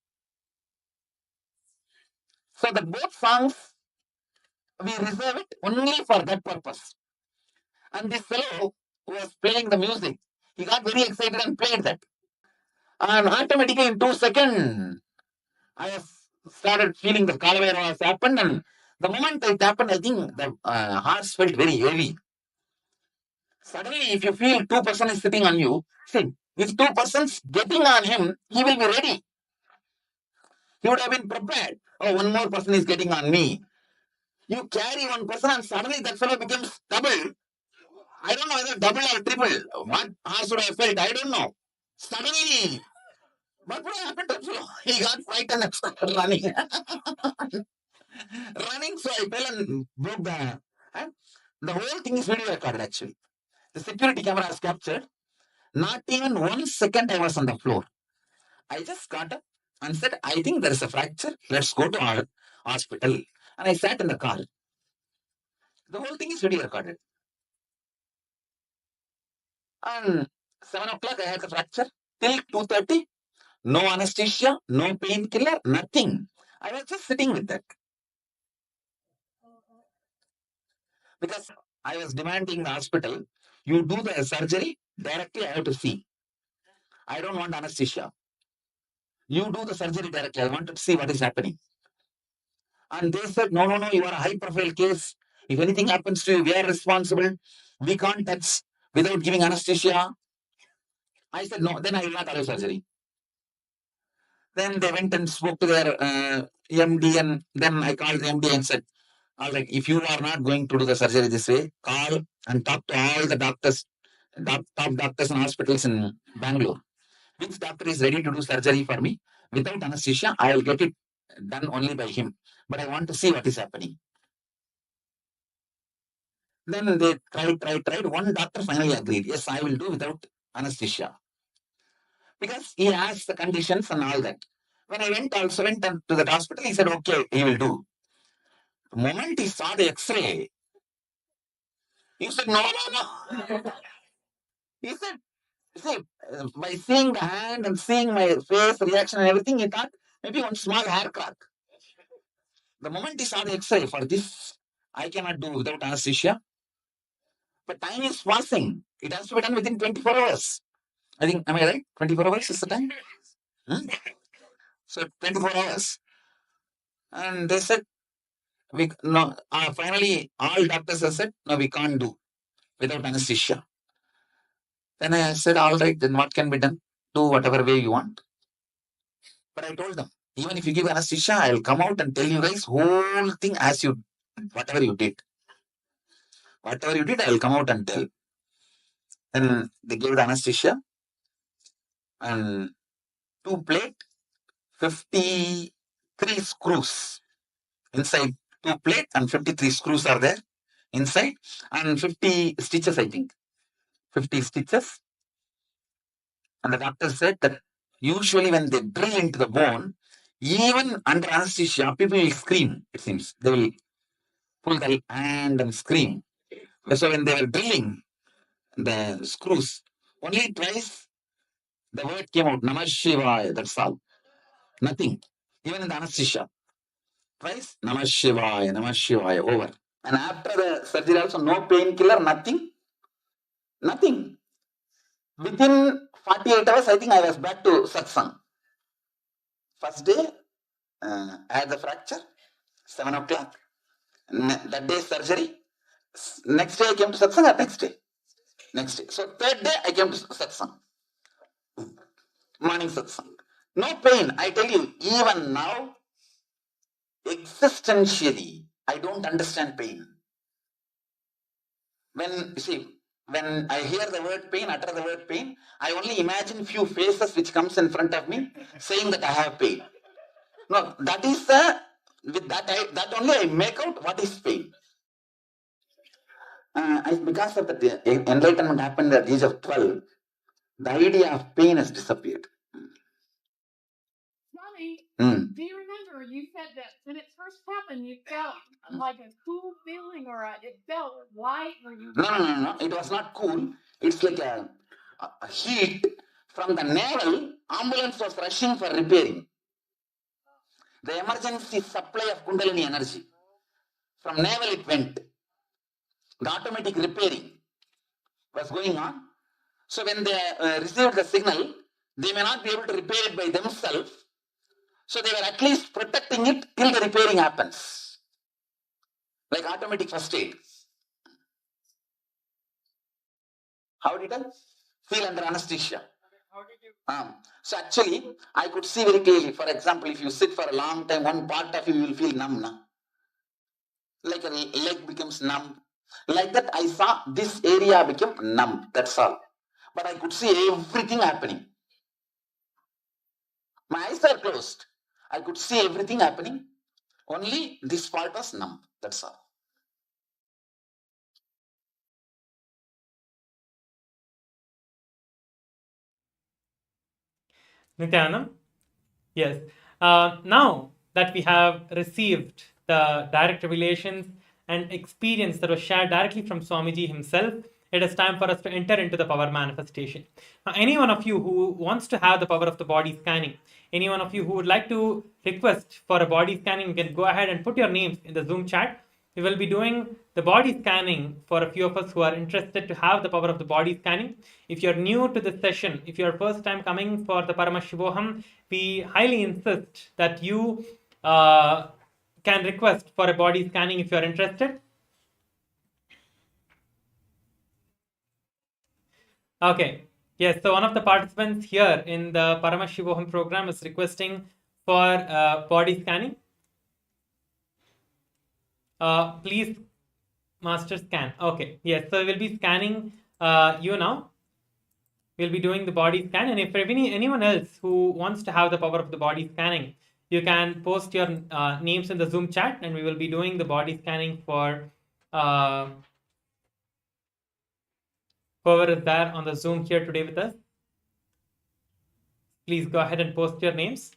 So that both songs, we reserve it only for that purpose. And this fellow who was playing the music, he got very excited and played that. And automatically in 2 seconds, I started feeling the Kalavera has happened. And the moment it happened, I think the hearts felt very heavy. Suddenly, if you feel 2 persons is sitting on you, see, if 2 persons getting on him, he will be ready. He would have been prepared. Oh, one more person is getting on me. You carry one person and suddenly that fellow becomes double. I don't know whether double or triple. What horse would have felt? I don't know. Suddenly, what would have happened to that fellow? He got frightened and started running. Running, so I fell and broke the. The whole thing is video recorded actually. The security camera has captured. Not even 1 second I was on the floor. I just got up and said, I think there is a fracture. Let's go to our hospital. And I sat in the car. The whole thing is video recorded. And 7 o'clock I had the fracture. Till 2:30, no anesthesia, no painkiller, nothing. I was just sitting with that. Because I was demanding the hospital, you do the surgery, directly I have to see. I don't want anesthesia. You do the surgery directly. I want to see what is happening. And they said, no, you are a high profile case. If anything happens to you, we are responsible. We can't touch without giving anesthesia. I said, no, then I will not allow surgery. Then they went and spoke to their MD, and then I called the MD and said, all right, if you are not going to do the surgery this way, call and talk to all the doctors, top doctors and hospitals in Bangalore. Which doctor is ready to do surgery for me without anesthesia? I will get it done only by him. But I want to see what is happening. Then they tried. One doctor finally agreed. Yes, I will do without anesthesia. Because he asked the conditions and all that. When I went to the hospital, he said, okay, he will do. The moment he saw the X-ray, he said, no. He said, see, by seeing the hand and seeing my face reaction and everything, he thought maybe one small hair crack. The moment he saw the X-ray, for this, I cannot do without anesthesia. But time is passing. It has to be done within 24 hours. I think, am I right? 24 hours is the time? So 24 hours. And they said, finally, all doctors have said, no, we can't do without anesthesia. Then I said, all right, then what can be done? Do whatever way you want. But I told them, even if you give anesthesia, I'll come out and tell you guys whole thing as you, whatever you did. Whatever you did, I'll come out and tell. Then they gave the anesthesia and 2 plate 53 screws inside 2 plates, and 53 screws are there inside, and 50 stitches, I think. 50 stitches. And the doctor said that usually when they drill into the bone, even under anesthesia, people will scream, it seems. They will pull the hand and scream. So when they were drilling the screws, only twice the word came out, Namah Shivaya, that's all. Nothing. Even in the anesthesia. Twice, Namah Shivaya, over. And after the surgery also, no painkiller, nothing. Nothing. Within 48 hours, I think I was back to satsang. First day, I had the fracture, 7 o'clock. That day, surgery. Next day, I came to satsang, or next day? Next day. So, third day, I came to satsang. Morning satsang. No pain. I tell you, even now, existentially, I don't understand pain. When I hear the word pain, utter the word pain, I only imagine few faces which comes in front of me saying that I have pain. No, that is with that only I make out what is pain. Because of the enlightenment happened at the age of 12, the idea of pain has disappeared. Swami, do you remember you said that when it first happened, you felt like a cool feeling, or it felt light? No. It was not cool. It's like a heat from the navel. Ambulance was rushing for repairing. The emergency supply of Kundalini energy. From navel it went. The automatic repairing was going on. So when they received the signal, they may not be able to repair it by themselves. So they were at least protecting it till the repairing happens. Like automatic first aid. How did I feel under anesthesia? So actually, I could see very clearly. For example, if you sit for a long time, one part of you will feel numb. Na? Like a leg becomes numb. Like that, I saw this area become numb. That's all. But I could see everything happening. My eyes are closed. I could see everything happening. Only this part was numb. That's all. Nityanam? Yes. Now that we have received the direct revelations and experience that was shared directly from Swamiji himself, it is time for us to enter into the power manifestation. Now, any one of you who wants to have the power of the body scanning, any one of you who would like to request for a body scanning, you can go ahead and put your names in the Zoom chat. We will be doing the body scanning for a few of us who are interested to have the power of the body scanning. If you're new to this session, if you're first time coming for the Paramashivoham, we highly insist that you can request for a body scanning if you're interested. Okay. Yes, so one of the participants here in the Paramashivoham program is requesting for body scanning. Please, master scan. Okay. Yes, so we'll be scanning you now. We'll be doing the body scan. And if anyone else who wants to have the power of the body scanning, you can post your names in the Zoom chat, and we will be doing the body scanning for whoever is there on the Zoom here today with us. Please go ahead and post your names.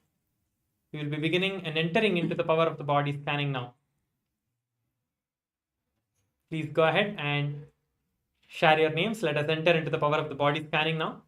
We will be beginning and entering into the power of the body scanning now. Please go ahead and share your names. Let us enter into the power of the body scanning now.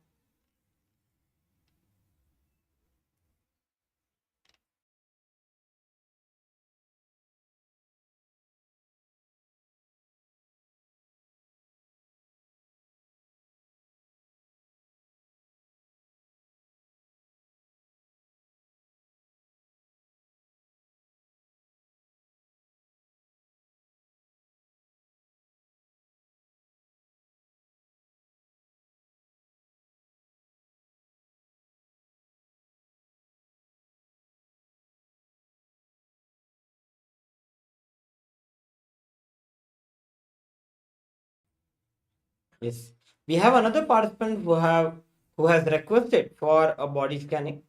Yes. We have another participant who has requested for a body scanning.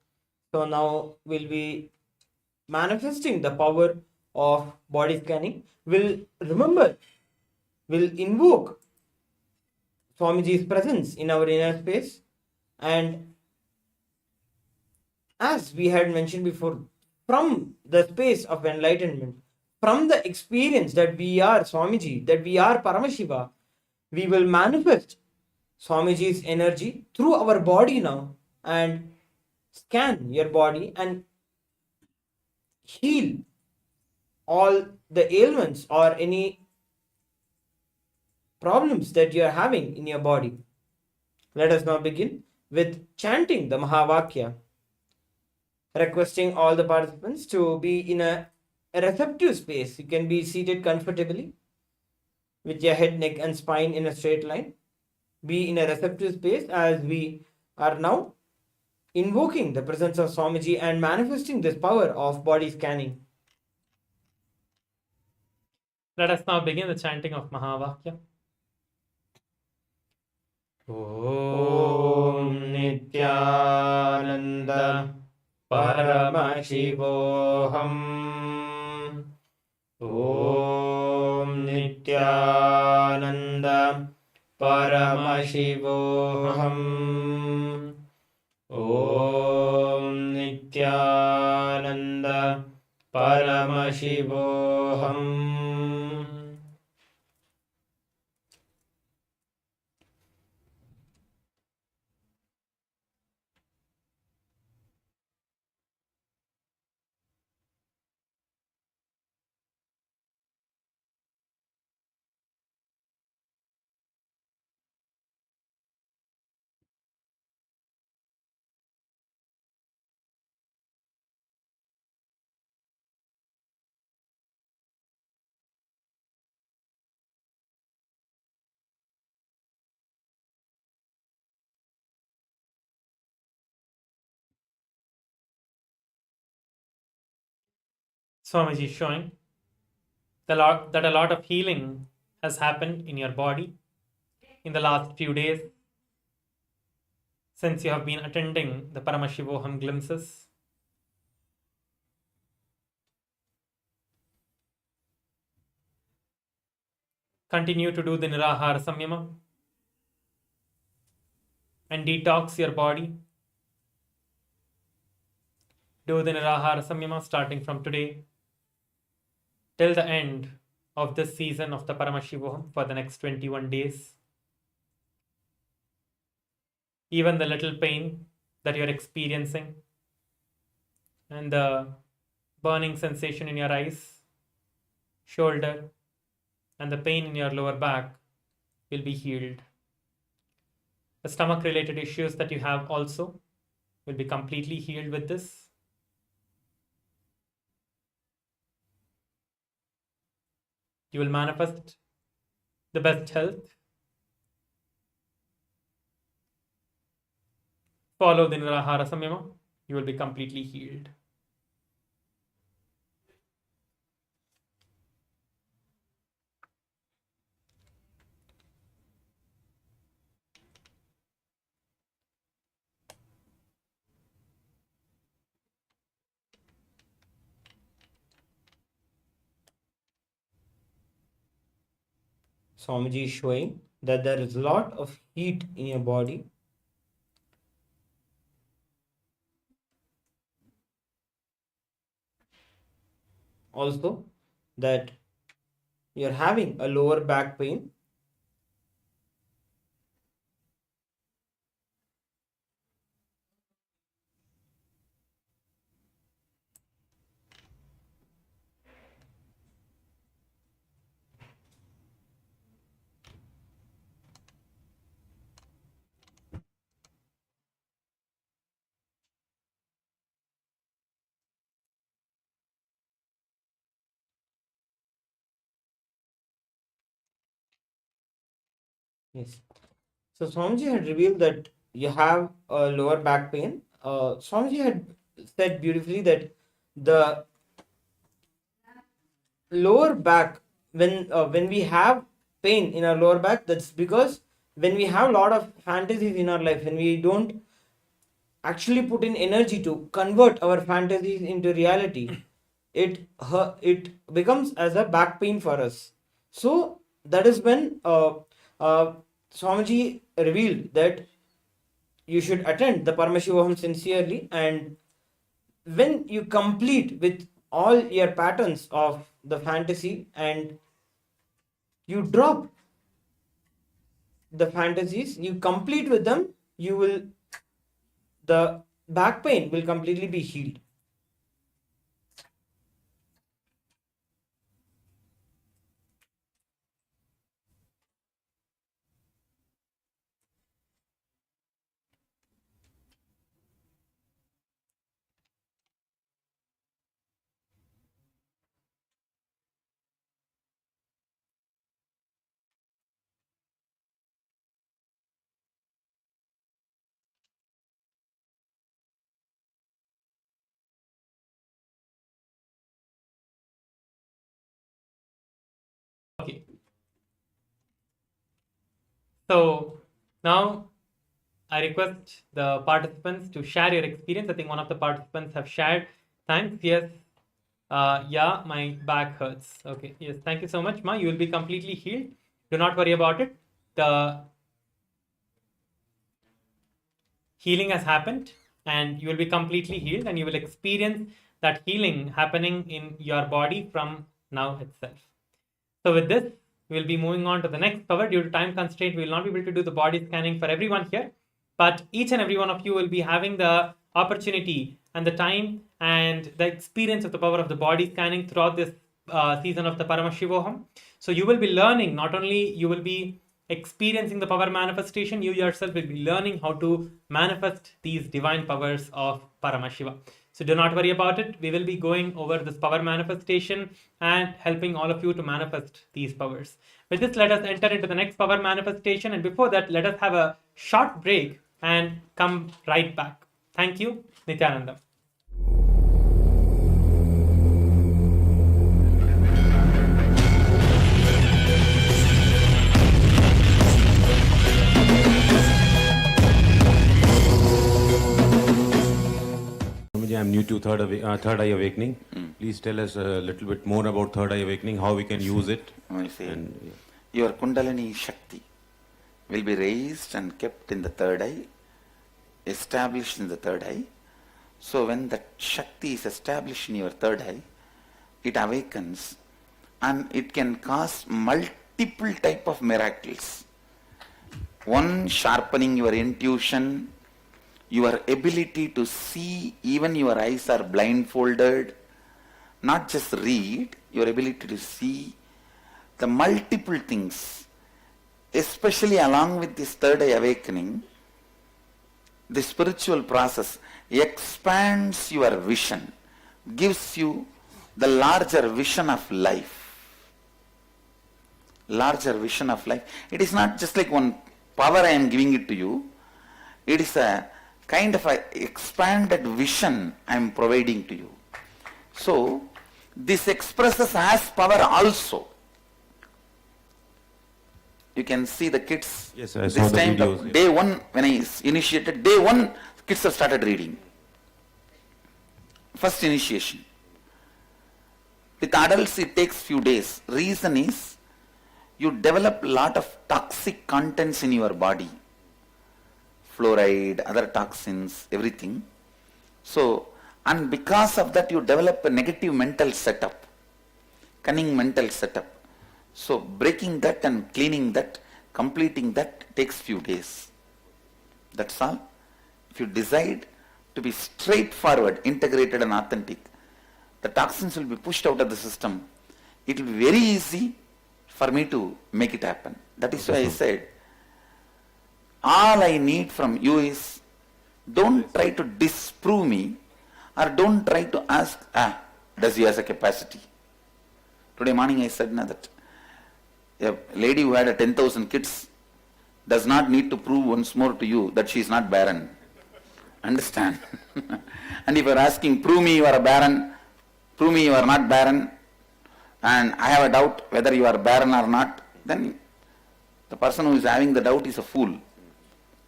So now we'll be manifesting the power of body scanning. We'll invoke Swamiji's presence in our inner space, and as we had mentioned before, from the space of enlightenment, from the experience that we are Swamiji, that we are Paramashiva, we will manifest Swamiji's energy through our body now and scan your body and heal all the ailments or any problems that you are having in your body. Let us now begin with chanting the Mahavakya, requesting all the participants to be in a receptive space. You can be seated comfortably with your head, neck, and spine in a straight line. Be in a receptive space as we are now invoking the presence of Swamiji and manifesting this power of body scanning. Let us now begin the chanting of Mahavakya. Om Nityananda Paramashivoham. Om Nityananda Paramashivoham. Om Nityananda Paramashivoham. Swamiji is showing that a lot of healing has happened in your body in the last few days since you have been attending the Paramashivoham glimpses. Continue to do the Nirahara Samyama and detox your body. Do the Nirahara Samyama starting from today till the end of this season of the Paramashivoham for the next 21 days. Even the little pain that you're experiencing and the burning sensation in your eyes, shoulder, and the pain in your lower back will be healed. The stomach related issues that you have also will be completely healed with this. You will manifest the best health. Follow the Nirahara Samyama. You will be completely healed. Swamiji is showing that there is a lot of heat in your body. Also, that you're having a lower back pain. Yes. So Swamiji had revealed that you have a lower back pain. Swamiji had said beautifully that the lower back, when we have pain in our lower back, that's because when we have a lot of fantasies in our life, when we don't actually put in energy to convert our fantasies into reality, it becomes as a back pain for us. So that is when Swamiji revealed that you should attend the Paramashivoham sincerely, and when you complete with all your patterns of the fantasy and you drop the fantasies, you complete with them, you will, the back pain will completely be healed. Okay. So now I request the participants to share your experience. I think one of the participants have shared. Thanks. Yes. Yeah, my back hurts. Okay. Yes. Thank you so much, Ma. You will be completely healed. Do not worry about it. The healing has happened and you will be completely healed, and you will experience that healing happening in your body from now itself. So with this, we will be moving on to the next power. Due to time constraint, we will not be able to do the body scanning for everyone here, but each and every one of you will be having the opportunity and the time and the experience of the power of the body scanning throughout this season of the Paramashivoham. So you will be learning, not only you will be experiencing the power manifestation, you yourself will be learning how to manifest these divine powers of Paramashiva. So do not worry about it. We will be going over this power manifestation and helping all of you to manifest these powers. With this, let us enter into the next power manifestation. And before that, let us have a short break and come right back. Thank you. Nityananda. I'm new to third eye awakening. Please tell us a little bit more about third eye awakening, how we can use it. I see. Your Kundalini Shakti will be raised and kept in the third eye, established in the third eye. So when that Shakti is established in your third eye, it awakens and it can cause multiple type of miracles. One, sharpening your intuition, your ability to see, even your eyes are blindfolded, not just read, your ability to see the multiple things, especially along with this third eye awakening. The spiritual process expands your vision, gives you the larger vision of life. Larger vision of life. It is not just like one power I am giving it to you. It is a kind of a expanded vision I am providing to you. So this expresses as power also. You can see the kids. Yes, I saw the time videos, day one, when I initiated, day one, kids have started reading. First initiation. With adults it takes few days. Reason is you develop a lot of toxic contents in your body. Fluoride, other toxins, everything. So, and because of that you develop a negative mental setup, cunning mental setup. So breaking that and cleaning that, completing that takes few days. That's all. If you decide to be straightforward, integrated and authentic, the toxins will be pushed out of the system. It will be very easy for me to make it happen. That is why I said, all I need from you is, don't try to disprove me, or don't try to ask, does he has a capacity? Today morning I said that a lady who had 10,000 kids does not need to prove once more to you that she is not barren. Understand? And if you are asking, prove me you are a barren, prove me you are not barren, and I have a doubt whether you are barren or not, then the person who is having the doubt is a fool.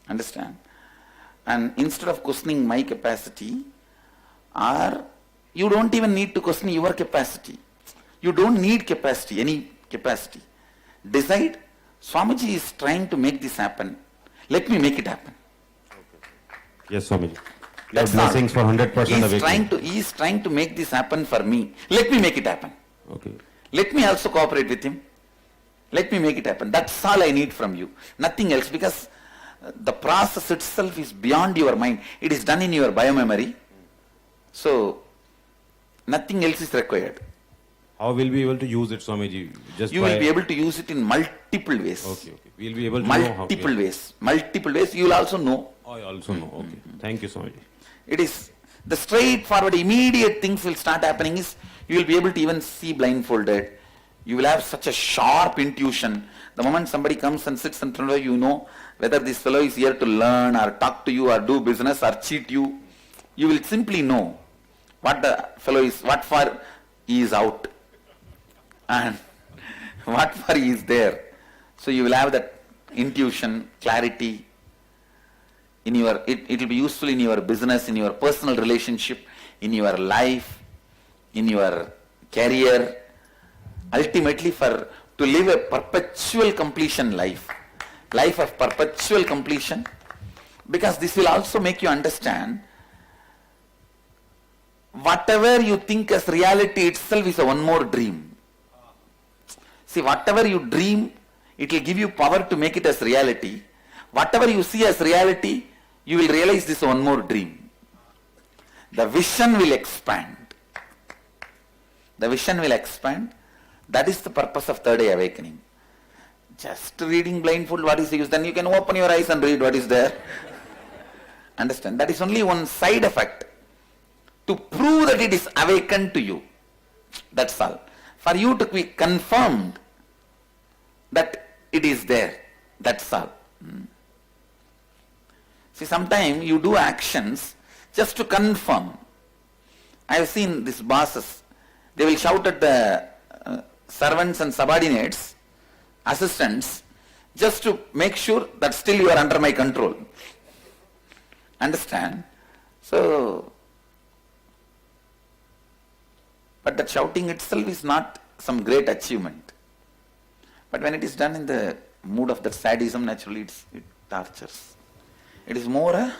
Understand? And instead of questioning my capacity, or you don't even need to question your capacity. You don't need capacity, any capacity. Decide, Swamiji is trying to make this happen. Let me make it happen. Yes, Swamiji. That's blessings all. for 100% awakening. He is trying to make this happen for me. Let me make it happen. Okay. Let me also cooperate with him. Let me make it happen. That's all I need from you. Nothing else, because the process itself is beyond your mind. It is done in your biomemory. So, nothing else is required. How will we be able to use it, Swamiji? You will be able to use it in multiple ways. Okay. We'll be able to multiple ways. Multiple ways. You will also know. I also know. Okay. Thank you, Swamiji. It is the straightforward, immediate things will start happening is you will be able to even see blindfolded. You will have such a sharp intuition. The moment somebody comes and sits in front of you, you know whether this fellow is here to learn or talk to you or do business or cheat you. You will simply know what the fellow is, what for he is out and what for he is there. So you will have that intuition, clarity. It will be useful in your business, in your personal relationship, in your life, in your career, ultimately to live a perpetual completion life of perpetual completion, because this will also make you understand whatever you think as reality itself is a one more dream. See, whatever you dream, it will give you power to make it as reality. Whatever you see as reality, you will realize this one more dream. The vision will expand. The vision will expand. That is the purpose of third eye awakening. Just reading blindfold, what is the use? Then you can open your eyes and read what is there. Understand? That is only one side effect to prove that it is awakened to you. That's all. For you to be confirmed that it is there. That's all. See, sometimes you do actions just to confirm. I have seen these bosses. They will shout at the servants and subordinates, assistants, just to make sure that still you are under my control. Understand? So, but that shouting itself is not some great achievement. But when it is done in the mood of that sadism, naturally it tortures. It is more a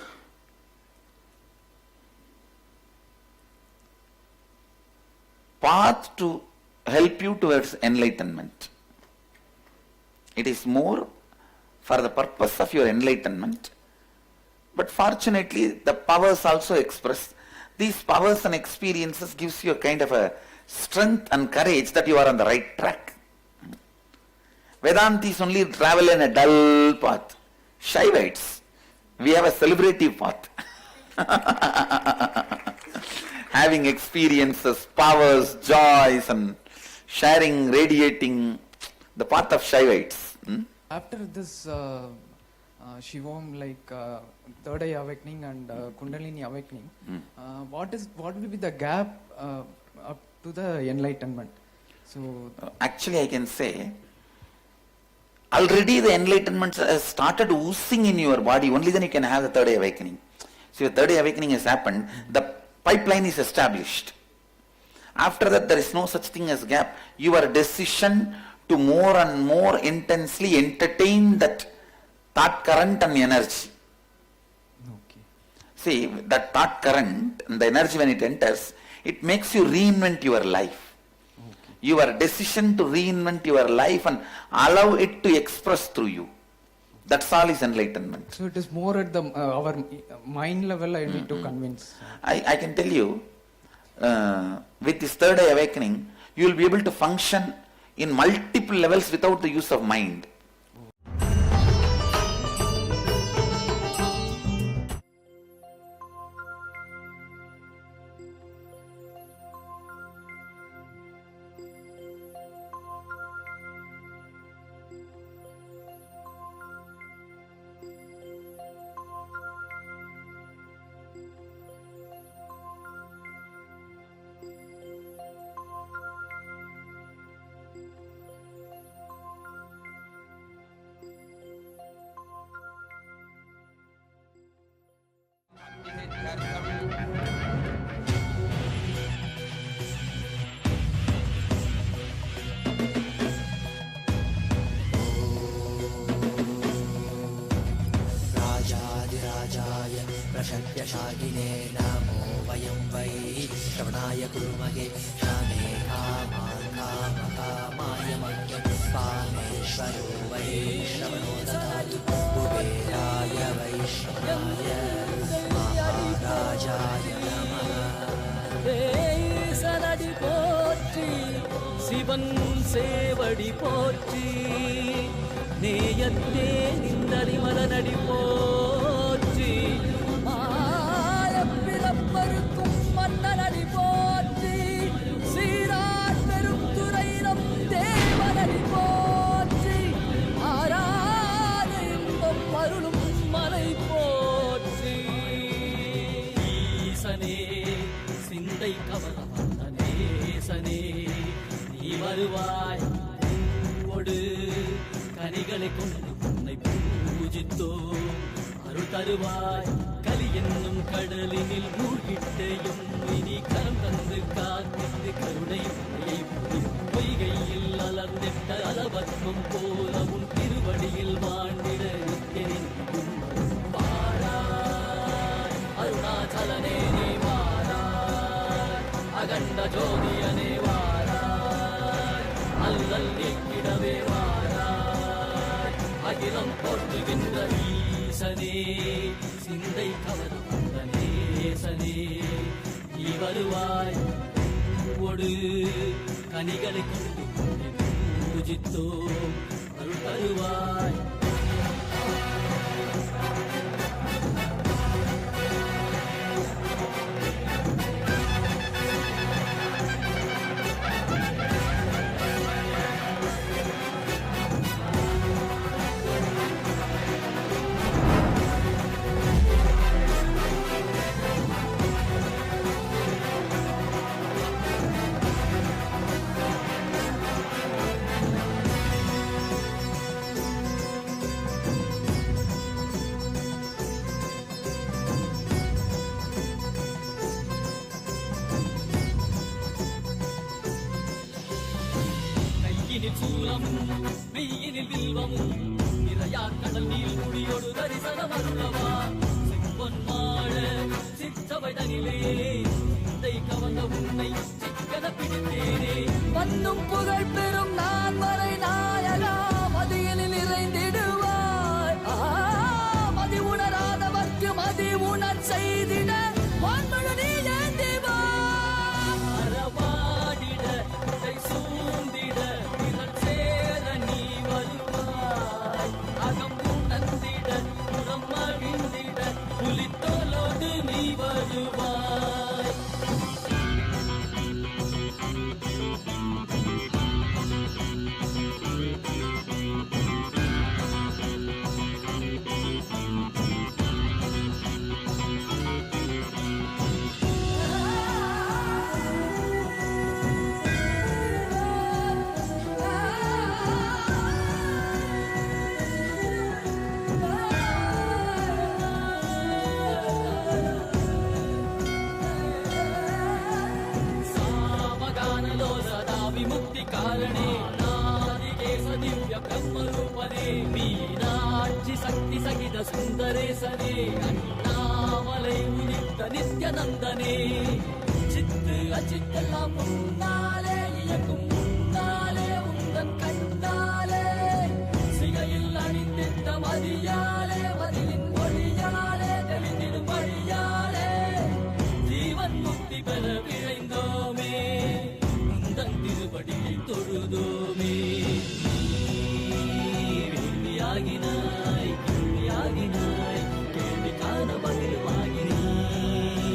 path to help you towards enlightenment. It is more for the purpose of your enlightenment. But fortunately, the powers also express. These powers and experiences gives you a kind of a strength and courage that you are on the right track. Vedantis only travel in a dull path. Shaivites, we have a celebrative path. Having experiences, powers, joys, and sharing, radiating, the path of Shaivites. After this Shivam, like third eye awakening and Kundalini awakening, what will be the gap up to the enlightenment? So actually, I can say, already the enlightenment has started oozing in your body. Only then you can have the third eye awakening. So your third eye awakening has happened. The pipeline is established. After that, there is no such thing as gap. Your decision to more and more intensely entertain that thought current and energy. okay. See, that thought current and the energy when it enters, it makes you reinvent your life. Okay. Your decision to reinvent your life and allow it to express through you. That's all is enlightenment. So it is more at the our mind level I need to convince. I can tell you, with this third eye awakening, you will be able to function in multiple levels without the use of mind. श्रवणाय कुर्महे कामे कामान् कामकामाय मह्यं कामेश्वरो वै श्रवणो ददातु कुबेराय वैश्रवणाय महाराजाय नमः சனடி போற்றி சிவன் சேவடி போற்றி நேயத்தே நின்றடி மலனடி போற்றி ஆயப்பிறப்பருக்கும் மன்னனடி போற்றி சீரார் பெரும் துறையிடம் தேவனடி போற்றி ஆராத இன்பம் அருளும் மலை போற்றி ஈசனே சிந்தை கவலம் நேசனே நீ வருவாய் பூவோடு கனிகளை கொண்டு உன்னை பூஜித்தோ அருள் தருவாய் கலி என்னும் கடலினில் மூழ்கிட்டையும் இனி கரம் தந்து காத்திட்டு கருணை பொய்கையில் அலர்ந்திட்ட அலவத்மம் போல உன் திருவடியில் வாழ்ந்திட நிற்கிறேன் வாராய் அருணாச்சலனே நீ வாராய் அகண்ட ஜோதியனே வாராய் அல்லல் நீக்கிடவே வாராய் அகிலம் போற்றுகின்ற ஈசனே சிந்தை கவர்ந்த நேசனே நீ வருவாய் பூவோடு கனிகளை கொண்டு உன்னை பூஜித்தோ அருள் தருவாய் மெய்யினில் வில்வமும் நிறையா கடல் நீர் முடியோடு தரிசனம் அருளவா செம்பொன் மாழ சிற்றவைதனிலே சிந்தை கவர்ந்த உன்னை சிக்கன பிடித்தேனே வந்தும் புகழ் பெறும் நான் வரை நாயகா மதியினில் நிறைந்திடுவாய் மதி உணராதவர்க்கு மதி உணர் செய்திட வான்மழு நீ ஏந்திவாய் அறவாடிட இதை சூழ்ந்திட புலித்தோலோடு நீ வருவாய் विमुक्ति कारणे नादिकेश दिव्य ब्रह्म रूपने मीनाक्षि शक्ति सहित सुंदरेशने अन्नामलै उदित नित्यानंदने चित्त अचित्तெல்லாம் முன்னாலே இயக்கும் முன்னாலே உந்தன் கண்ணாலே சிகையில் அணிந்திட்ட மதியாலே மதியின் மொழியாலே தெளிந்திடும் வழியாலே ஜீவன் முக்தி பெற விழைந்தோமே திருபடியை தொழுதோமே வேள்வியாகினாய் கேள்வியாகினாய் கேள்வி காண பதிலுமாகினாய்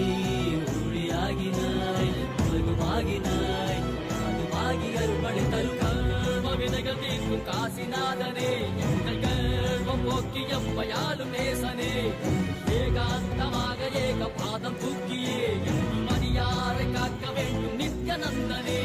ஊழியாகினாய் உலகுமாகினாய் அதுமாகி அருள்மழை தரும் கர்ம வினைகள் தீர்க்கும் காசிநாதனே எங்கள் கர்மம் போக்கி எம்மையாலும் நேசனே ஏகாந்தமாக ஏக பாதம் தூக்கியே மணியாரை காக்க வேண்டும் நித்யானந்தனே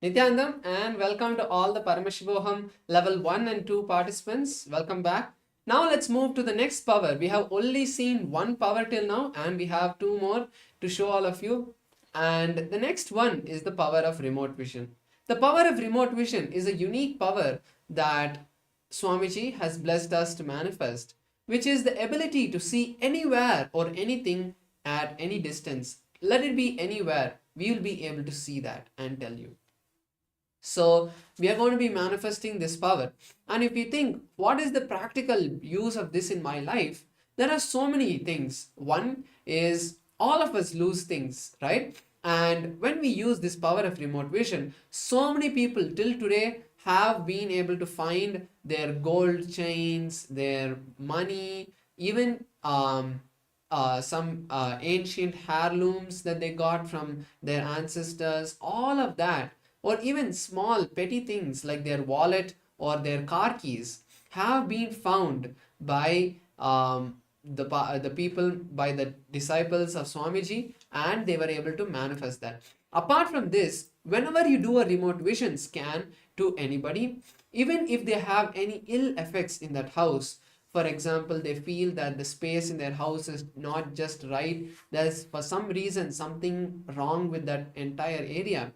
Nityanandam, and welcome to all the Paramashivoham Level 1 and 2 participants. Welcome back. Now let's move to the next power. We have only seen one power till now, and we have two more to show all of you. And the next one is the power of remote vision. The power of remote vision is a unique power that Swamiji has blessed us to manifest, which is the ability to see anywhere or anything at any distance. Let it be anywhere, we will be able to see that and tell you. So we are going to be manifesting this power. And if you think, what is the practical use of this in my life? There are so many things. One is all of us lose things, right? And when we use this power of remote vision, so many people till today have been able to find their gold chains, their money, even some ancient heirlooms that they got from their ancestors, all of that, or even small petty things like their wallet or their car keys have been found by the people, by the disciples of Swamiji, and they were able to manifest that. Apart from this, whenever you do a remote vision scan to anybody, even if they have any ill effects in that house, for example, they feel that the space in their house is not just right, there's for some reason something wrong with that entire area.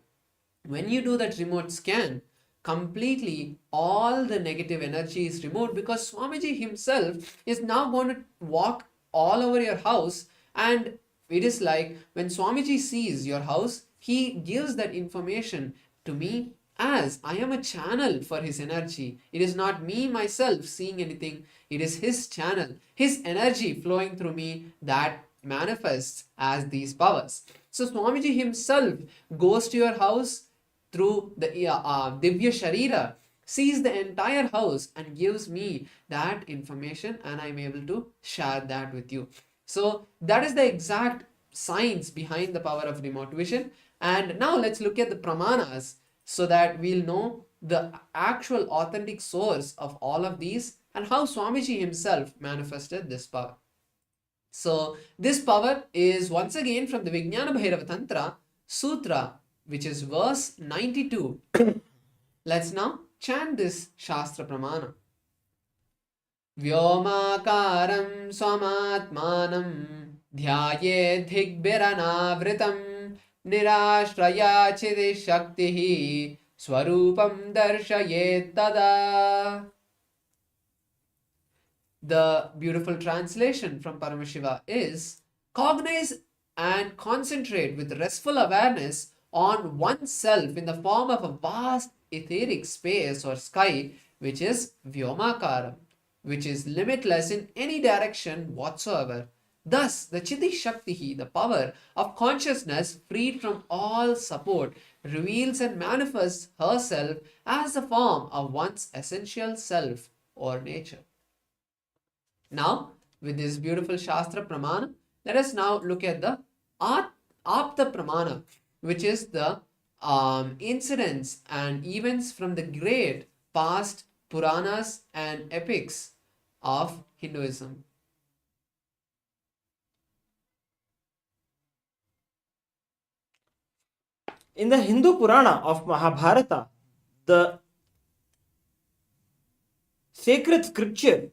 When you do that remote scan, completely all the negative energy is removed, because Swamiji himself is now going to walk all over your house, and it is like when Swamiji sees your house, he gives that information to me as I am a channel for his energy. It is not me myself seeing anything, it is his channel, his energy flowing through me that manifests as these powers. So Swamiji himself goes to your house through the Divya Sharira, sees the entire house and gives me that information, and I'm able to share that with you. So that is the exact science behind the power of remote vision. And now let's look at the pramanas so that we'll know the actual authentic source of all of these and how Swamiji himself manifested this power. So this power is once again from the Vijnana Bhairava Tantra Sutra, which is verse 92. Let's now chant this Shastra Pramana. Vyomakaram swamatmanam dhyayed dhigbhiranavritam nirashraya chidis shaktihi swarupam darshayet tada. The beautiful translation from Paramashiva is: cognize and concentrate with restful awareness on oneself in the form of a vast etheric space or sky, which is Vyomakaram, which is limitless in any direction whatsoever. Thus, the Chiti Shaktihi, the power of consciousness freed from all support, reveals and manifests herself as the form of one's essential self or nature. Now, with this beautiful Shastra Pramana, let us now look at the Apta Pramana, which is the incidents and events from the great past Puranas and epics of Hinduism. In the Hindu Purana of Mahabharata, the sacred scripture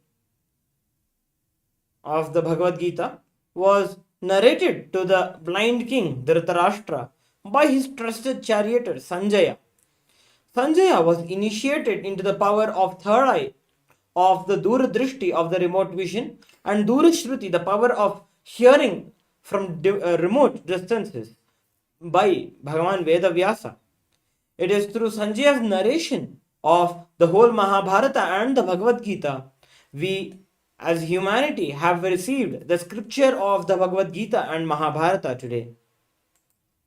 of the Bhagavad Gita was narrated to the blind king Dhritarashtra by his trusted charioteer Sanjaya. Sanjaya was initiated into the power of third eye, of the Duradrishti of the remote vision, and Durashruti, the power of hearing from remote distances, by Bhagavan Vedavyasa. It is through Sanjaya's narration of the whole Mahabharata and the Bhagavad Gita we as humanity have received the scripture of the Bhagavad Gita and Mahabharata today.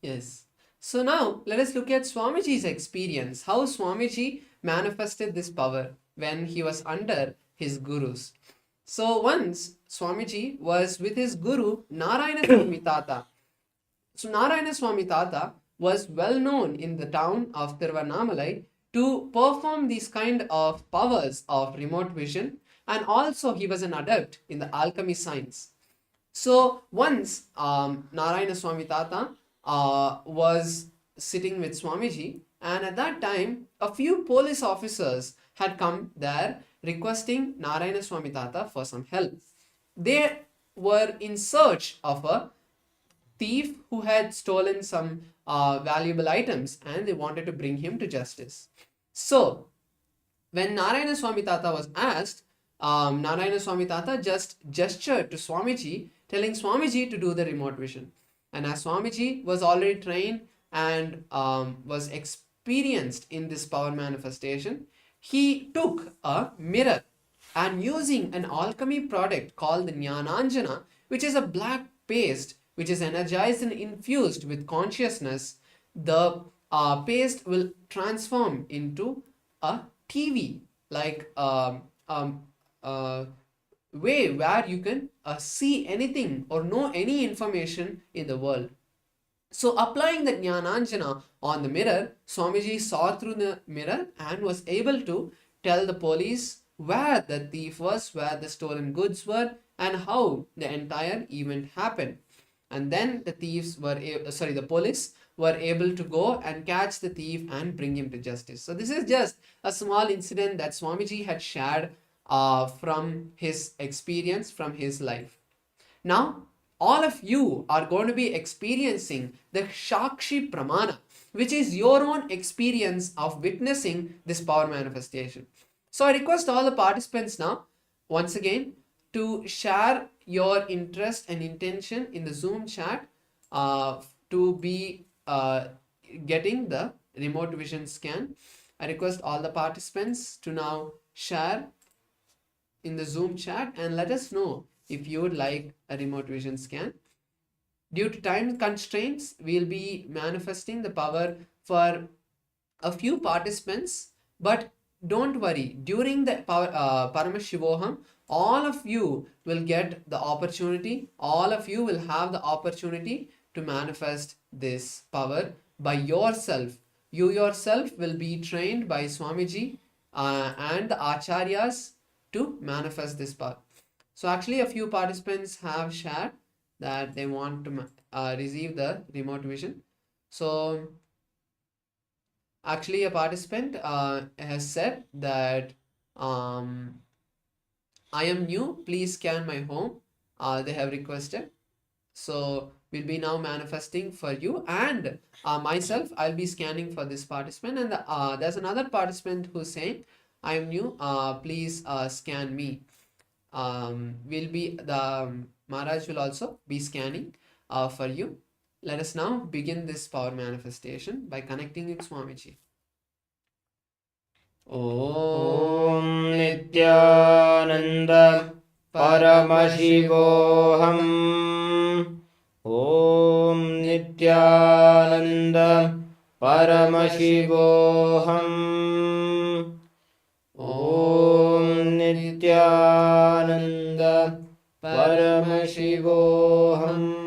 Yes. So now let us look at Swamiji's experience, how Swamiji manifested this power when he was under his gurus. So once Swamiji was with his guru Narayana Swami Tata. So Narayana Swami Tata was well known in the town of Tiruvannamalai to perform these kind of powers of remote vision, and also he was an adept in the alchemy science. So once Narayana Swami Tata was sitting with Swamiji, and at that time a few police officers had come there requesting Narayana Swami Tata for some help. They were in search of a thief who had stolen some valuable items, and they wanted to bring him to justice. So, when Narayana Swami Tata was asked, Narayana Swami Tata just gestured to Swamiji, telling Swamiji to do the remote vision. And as Swamiji was already trained and was experienced in this power manifestation, he took a mirror and using an alchemy product called the Jnananjana, which is a black paste which is energized and infused with consciousness, the paste will transform into a TV, like way where you can see anything or know any information in the world. So applying the Jnananjana on the mirror, Swamiji saw through the mirror and was able to tell the police where the thief was, where the stolen goods were, and how the entire event happened. And then the the police were able to go and catch the thief and bring him to justice. So this is just a small incident that Swamiji had shared from his experience, from his life. Now, all of you are going to be experiencing the Shakshi Pramana, which is your own experience of witnessing this power manifestation. So I request all the participants now, once again, to share your interest and intention in the Zoom chat to be getting the remote vision scan. I request all the participants to now share in the Zoom chat and let us know if you would like a remote vision scan. Due to time constraints, we'll be manifesting the power for a few participants, but don't worry, during the Paramashivoham, all of you will get the opportunity, all of you will have the opportunity to manifest this power by yourself. You yourself will be trained by Swamiji and the Acharyas to manifest this power. So actually a few participants have shared that they want to receive the remote vision. So actually a participant has said that I am new, please scan my home. They have requested. So we'll be now manifesting for you, and myself, I'll be scanning for this participant. And there's another participant who's saying, I am new, please scan me. Maharaj will also be scanning for you. Let us now begin this power manifestation by connecting with Swamiji. Om Nityananda Paramashivoham. Om Nityananda Paramashivoham. Om Nityananda Paramashivoham.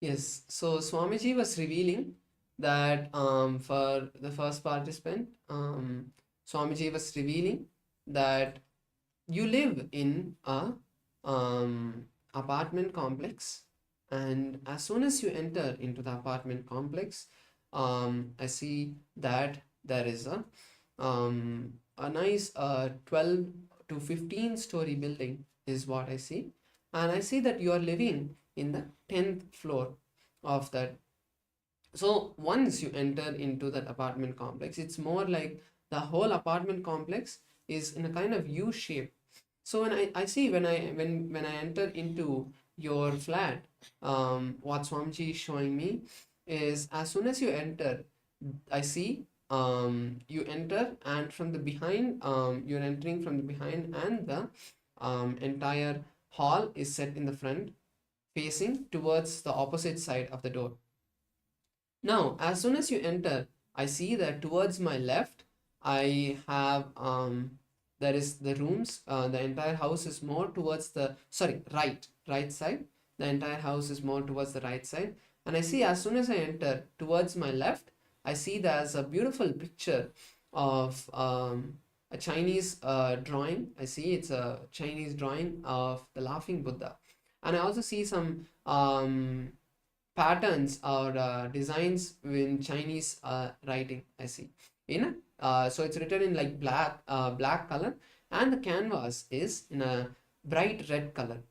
Yes, so Swamiji was revealing that for the first participant, Swamiji was revealing that you live in a apartment complex, and as soon as you enter into the apartment complex, I see that there is a nice 12 to 15 story building is what I see, and I see that you are living in the 10th floor of that. So once you enter into that apartment complex, it's more like the whole apartment complex is in a kind of U shape. So when I see when I enter into your flat, what Swamiji is showing me is as soon as you enter, I see you enter, and from the behind, you're entering from the behind, and the entire hall is set in the front, facing towards the opposite side of the door. Now, as soon as you enter, I see that towards my left, I have there is the rooms. The entire house is more towards the right side. The entire house is more towards the right side, and I see as soon as I enter towards my left, I see there's a beautiful picture of a Chinese drawing. I see it's a Chinese drawing of the laughing Buddha, and I also see some patterns or designs in Chinese writing. I see so it's written in like black color, and the canvas is in a bright red color,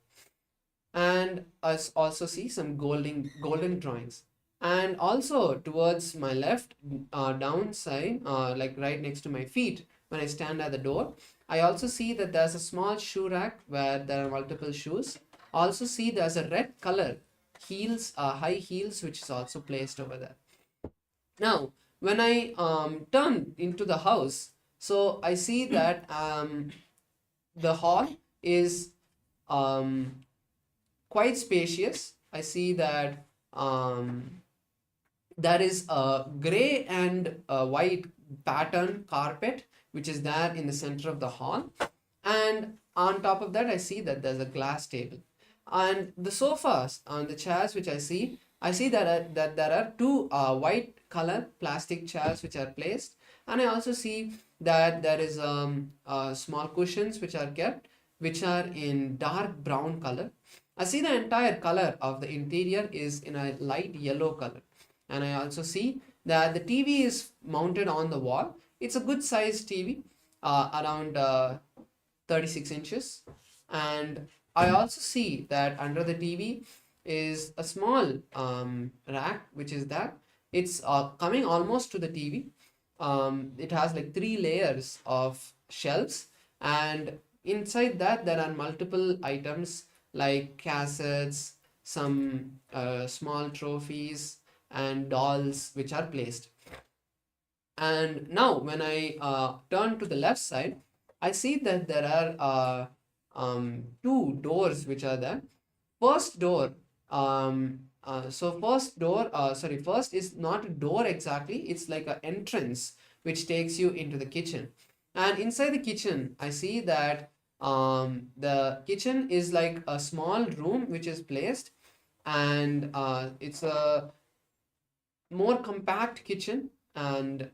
and I also see some golden drawings. And also towards my left, downside, like right next to my feet, when I stand at the door, I also see that there's a small shoe rack where there are multiple shoes. Also see there's a red color heels, high heels, which is also placed over there. Now, when I turn into the house, so I see that the hall is quite spacious. I see that there is a gray and white pattern carpet which is there in the center of the hall, and on top of that I see that there's a glass table, and the sofas and the chairs which I see that there are two white color plastic chairs which are placed, and I also see that there is small cushions which are kept, which are in dark brown color. I see the entire color of the interior is in a light yellow color, and I also see that the TV is mounted on the wall. It's a good sized TV, around 36 inches, and I also see that under the TV is a small rack which is that it's coming almost to the TV. It has like 3 layers of shelves, and inside that there are multiple items like cassettes, some small trophies and dolls which are placed. And now when I turn to the left side, I see that there are 2 doors which are there. First door, first is not a door exactly, it's like an entrance which takes you into the kitchen. And inside the kitchen, I see that the kitchen is like a small room which is placed, and it's a more compact kitchen, and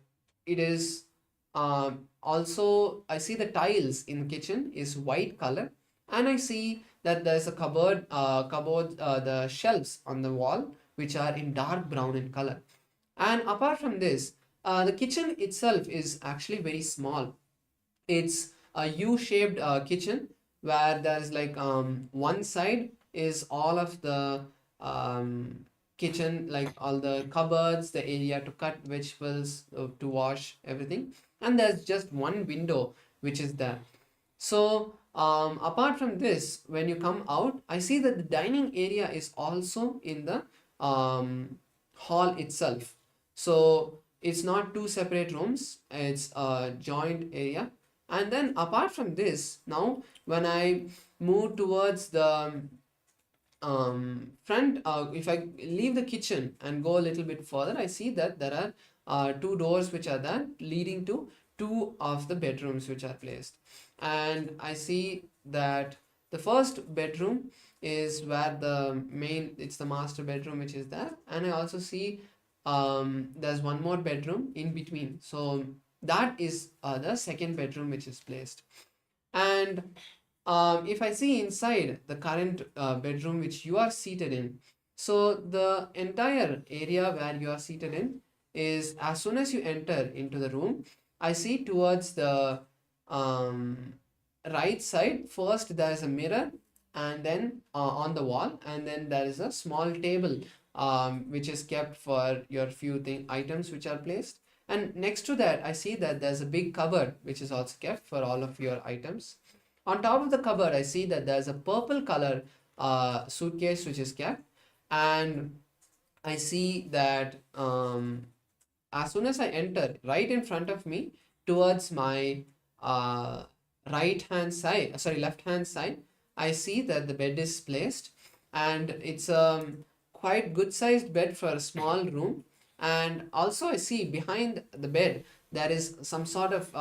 it is also, I see the tiles in the kitchen is white color, and I see that there's a cupboard, the shelves on the wall which are in dark brown in color. And apart from this, the kitchen itself is actually very small. It's a U-shaped kitchen where there's like one side is all of the kitchen, like all the cupboards, the area to cut vegetables, to wash everything, and there's just one window which is there. So apart from this, when you come out, I see that the dining area is also in the hall itself. So it's not 2 separate rooms, it's a joint area. And then apart from this, now when I move towards the front, if I leave the kitchen and go a little bit further, I see that there are 2 doors which are there leading to 2 of the bedrooms which are placed. And I see that the first bedroom is where it's the master bedroom which is there, and I also see there's one more bedroom in between. So that is the second bedroom which is placed. And if I see inside the current bedroom which you are seated in, so the entire area where you are seated in is, as soon as you enter into the room, I see towards the right side, first there is a mirror, and then on the wall, and then there is a small table which is kept for your few items which are placed. And next to that, I see that there's a big cupboard which is also kept for all of your items. On top of the cupboard, I see that there's a purple color suitcase which is kept, and I see that as soon as I enter, right in front of me, towards my left hand side, I see that the bed is placed, and it's a quite good sized bed for a small room. And also I see behind the bed there is some sort of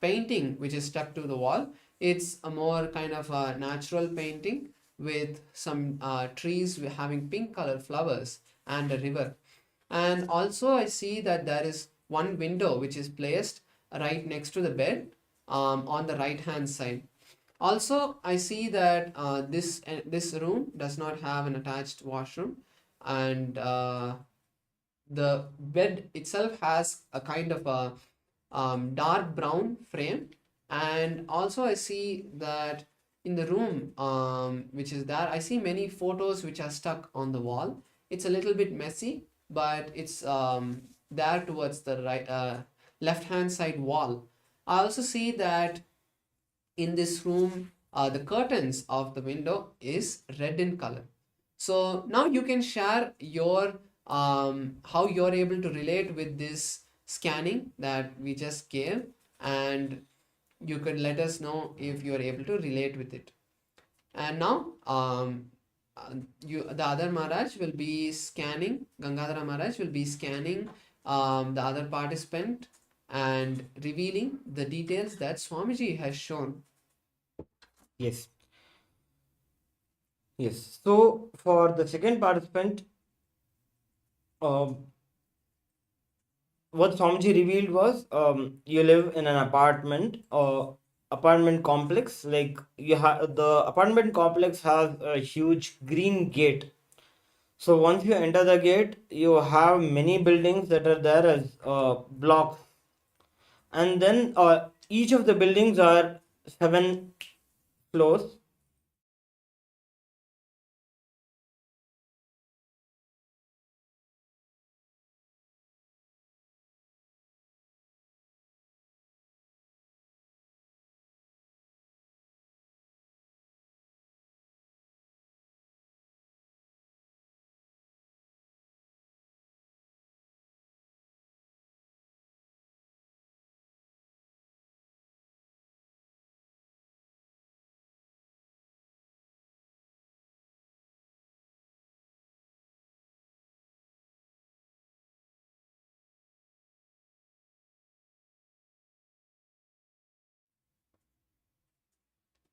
painting which is stuck to the wall. It's a more kind of a natural painting with some trees having pink color flowers and a river. And also I see that there is one window which is placed right next to the bed on the right hand side. Also I see that this room does not have an attached washroom, and the bed itself has a kind of a dark brown frame. And also I see that in the room which is there, I see many photos which are stuck on the wall. It's a little bit messy, but it's there towards the right left hand side wall. I also see that in this room the curtains of the window is red in color. So now you can share your how you're able to relate with this scanning that we just gave, and you could let us know if you are able to relate with it. And now the other Maharaj will be scanning, Gangadhara Maharaj will be scanning the other participant and revealing the details that Swamiji has shown. Yes. Yes. So for the second participant, what Swamiji revealed was you live in an apartment complex. Like you have the apartment complex has a huge green gate. So once you enter the gate, you have many buildings that are there as blocks, and then each of the buildings are 7 floors.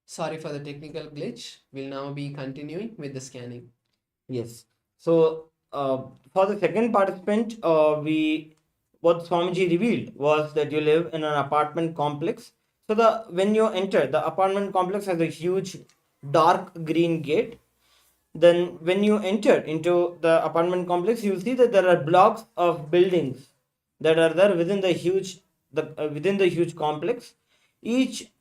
Sorry for the technical glitch. We'll now be continuing with the scanning. Yes. So for the second participant, what Swamiji revealed was that you live in an apartment complex. So when you enter, the apartment complex has a huge dark green gate. Then when you enter into the apartment complex, you'll see that there are blocks of buildings that are there within the huge complex. Each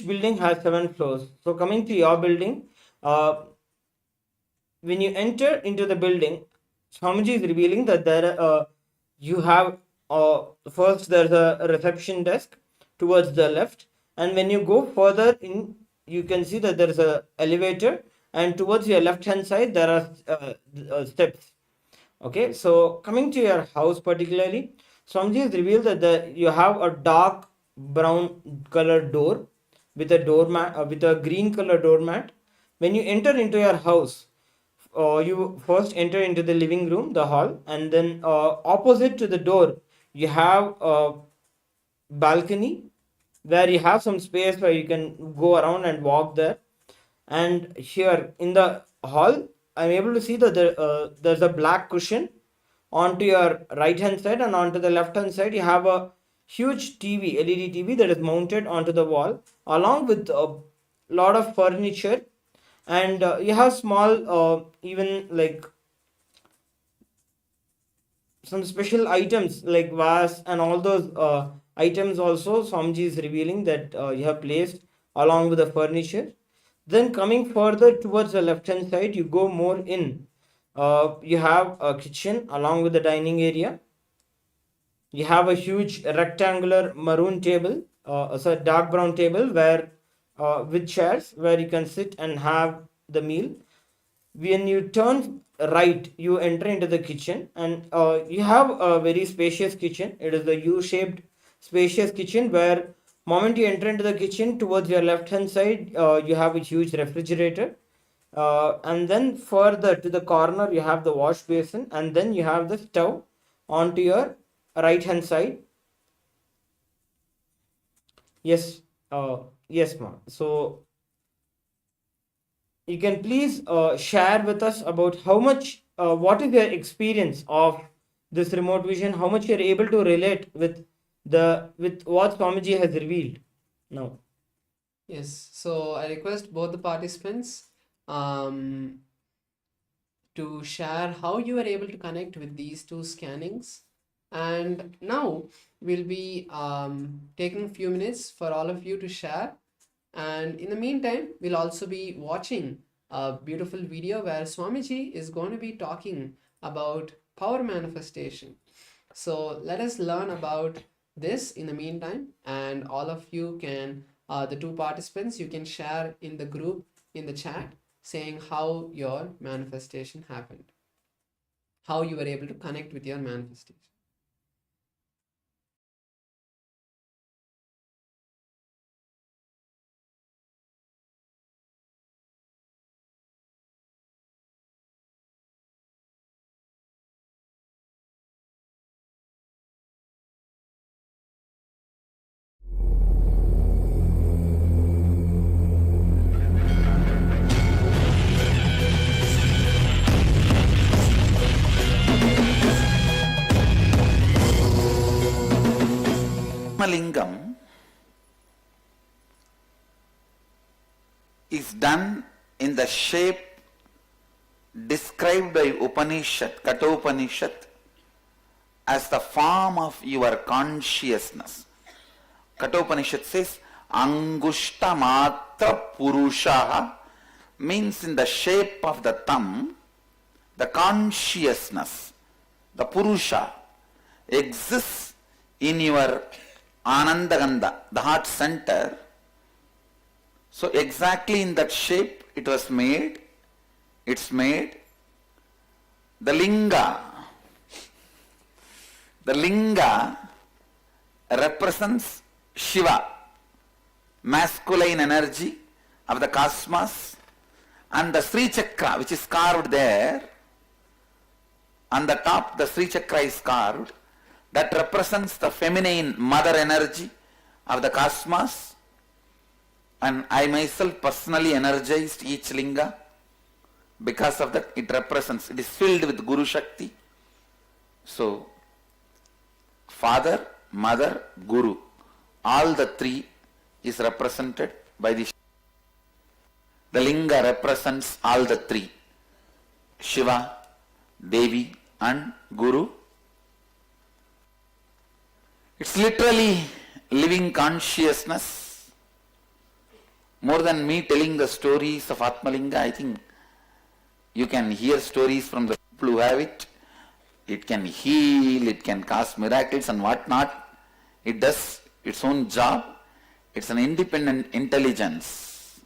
building has 7 floors. So coming to your building, when you enter into the building, Swamiji is revealing that you have first there's a reception desk towards the left, and when you go further in, you can see that there is a elevator, and towards your left hand side there are steps. Okay, so coming to your house particularly, Swamiji has revealed that you have a dark brown colored door with a green color doormat. When you enter into your house, you first enter into the living room, the hall, and then opposite to the door, you have a balcony where you have some space where you can go around and walk there. And here in the hall, I'm able to see that there's a black cushion onto your right hand side, and onto the left hand side you have a huge TV, LED TV, that is mounted onto the wall, along with a lot of furniture, and you have small even like some special items like vase and all those items also Swamiji is revealing that you have placed along with the furniture. Then coming further towards the left hand side, you go more in. You have a kitchen along with the dining area. You have a huge rectangular maroon table, sorry, dark brown table where with chairs where you can sit and have the meal. When you turn right, you enter into the kitchen, and you have a very spacious kitchen. It is a U-shaped spacious kitchen where moment you enter into the kitchen, towards your left hand side you have a huge refrigerator, and then further to the corner you have the wash basin, and then you have the stove onto your right hand side. Yes, yes ma'am. So you can please share with us about how much what is your experience of this remote vision, how much you're able to relate with what Swamiji has revealed now. Yes, so I request both the participants to share how you were able to connect with these two scannings. And now we'll be taking a few minutes for all of you to share. And in the meantime, we'll also be watching a beautiful video where Swamiji is going to be talking about power manifestation. So let us learn about this in the meantime, and all of you can, the two participants, you can share in the group, in the chat, saying how your manifestation happened, how you were able to connect with your manifestation. Lingam is done in the shape described by Upanishad, Kathopanishad, as the form of your consciousness. Kathopanishad says, Angushta Matra Purushaha, means in the shape of the thumb, the consciousness, the Purusha, exists in your Anandagandha, the heart center. So exactly in that shape it was made. It's made. The Linga represents Shiva, masculine energy of the cosmos, and the Sri Chakra, which is carved there, on the top the Sri Chakra is carved, that represents the feminine mother energy of the cosmos. And I myself personally energized each linga because of that. It represents, it is filled with Guru Shakti. So father, mother, Guru, all the three is represented by the linga represents all the three, Shiva, Devi and Guru. It's literally living consciousness. More than me telling the stories of Atmalinga, I think you can hear stories from the people who have it. It can heal, it can cause miracles and whatnot. It does its own job. It's an independent intelligence.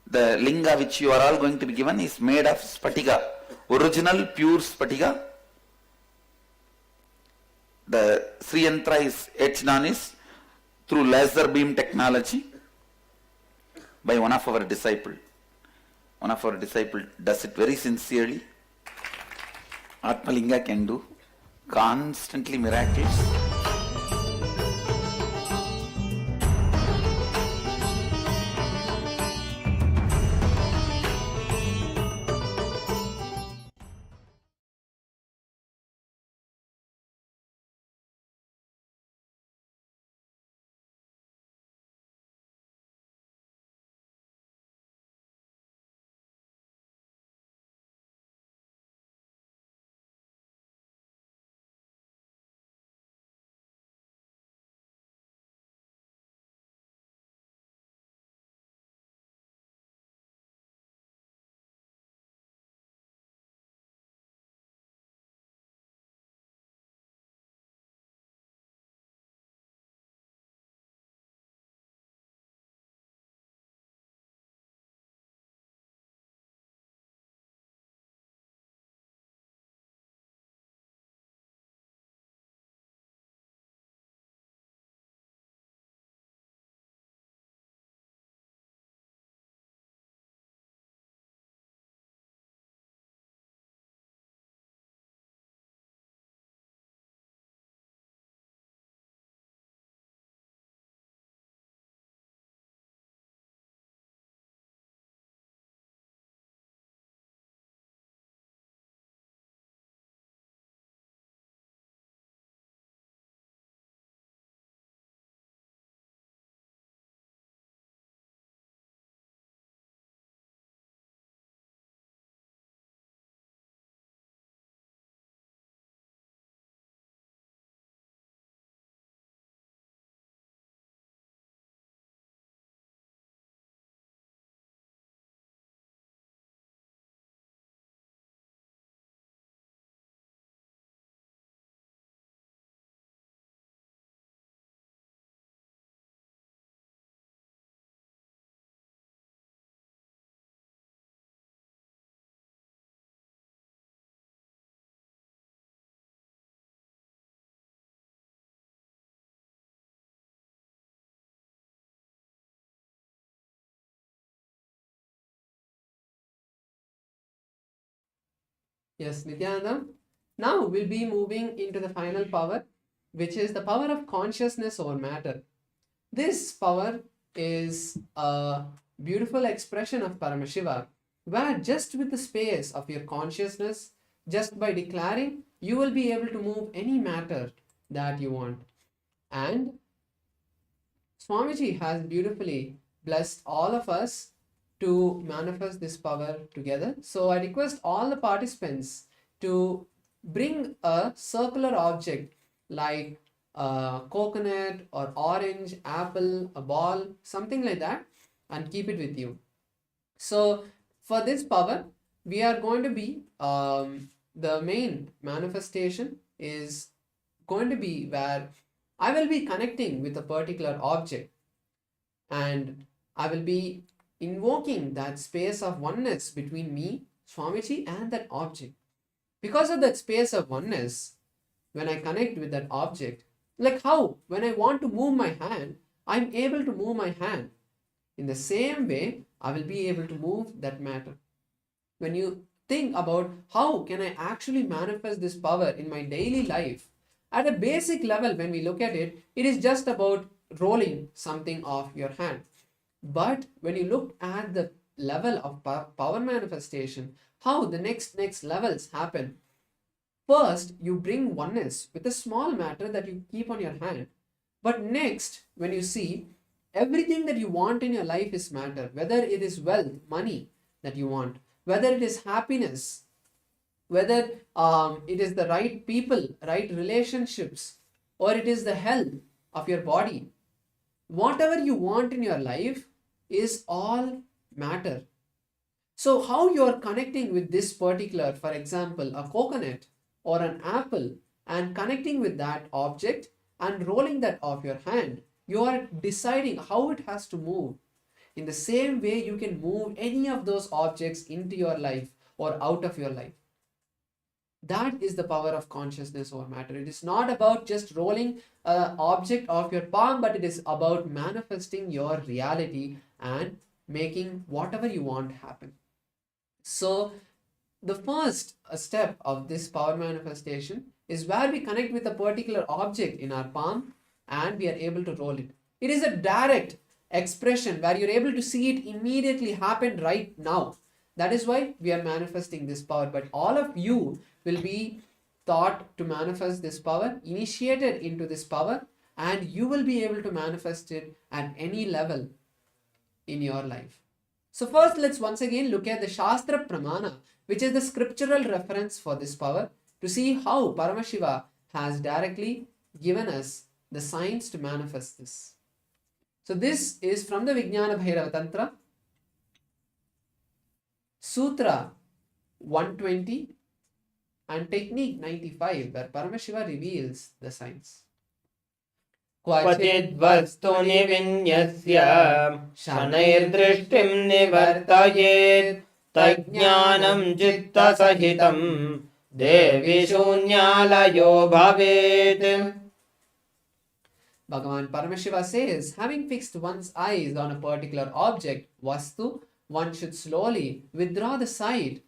The linga which you are all going to be given is made of spatika, original pure spatika. The Sri Yantra is etched on is through laser beam technology by one of our disciples. One of our disciples does it very sincerely. Atmalinga can do constantly miracles. Yes, Nityanandam. Now we'll be moving into the final power, which is the power of consciousness over matter. This power is a beautiful expression of Paramashiva, where just with the space of your consciousness, just by declaring, you will be able to move any matter that you want. And Swamiji has beautifully blessed all of us to manifest this power together. So I request all the participants to bring a circular object like a coconut or orange, apple, a ball, something like that, and keep it with you. So for this power, we are going to be, the main manifestation is going to be where I will be connecting with a particular object and I will be invoking that space of oneness between me, Swamiji, and that object. Because of that space of oneness, when I connect with that object, like how when I want to move my hand, I'm able to move my hand. In the same way, I will be able to move that matter. When you think about how can I actually manifest this power in my daily life, at a basic level, when we look at it, it is just about rolling something off your hand. But when you look at the level of power manifestation, how the next levels happen. First, you bring oneness with a small matter that you keep on your hand. But next, when you see everything that you want in your life is matter, whether it is wealth, money that you want, whether it is happiness, whether it is the right people, right relationships, or it is the health of your body. Whatever you want in your life is all matter. So how you are connecting with this particular, for example, a coconut or an apple, and connecting with that object and rolling that off your hand, you are deciding how it has to move. In the same way, you can move any of those objects into your life or out of your life. That is the power of consciousness over matter. It is not about just rolling an object off your palm, but it is about manifesting your reality and making whatever you want happen. So the first step of this power manifestation is where we connect with a particular object in our palm and we are able to roll it. It is a direct expression where you're able to see it immediately happen right now. That is why we are manifesting this power. But all of you will be taught to manifest this power, initiated into this power, and you will be able to manifest it at any level in your life. So first, let's once again look at the Shastra Pramana, which is the scriptural reference for this power, to see how Paramashiva has directly given us the signs to manifest this. So this is from the Vijnana Bhairava Tantra, Sutra 120 and Technique 95, where Paramashiva reveals the signs. क्वचिद्वस्तुनि विन्यस्य शनैर्दृष्टिं निवर्तयेत् तज्ज्ञानं चित्तसहितं देवि शून्यालयो भवेत्. Bhagavan Paramashiva says, having fixed one's eyes on a particular object, Vastu, one should slowly withdraw the sight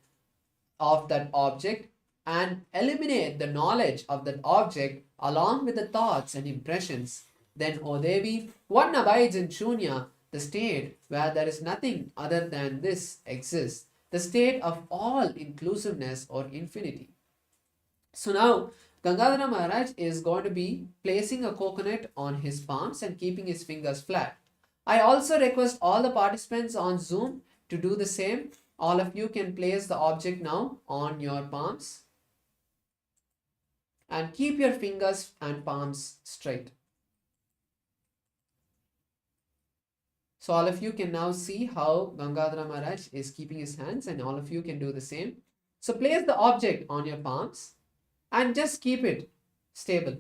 of that object and eliminate the knowledge of that object along with the thoughts and impressions. Then, O Devi, one abides in Shunya, the state where there is nothing other than this exists, the state of all inclusiveness or infinity. So now, Gangadhara Maharaj is going to be placing a coconut on his palms and keeping his fingers flat. I also request all the participants on Zoom to do the same. All of you can place the object now on your palms and keep your fingers and palms straight. So all of you can now see how Gangadhara Maharaj is keeping his hands, and all of you can do the same. So place the object on your palms and just keep it stable.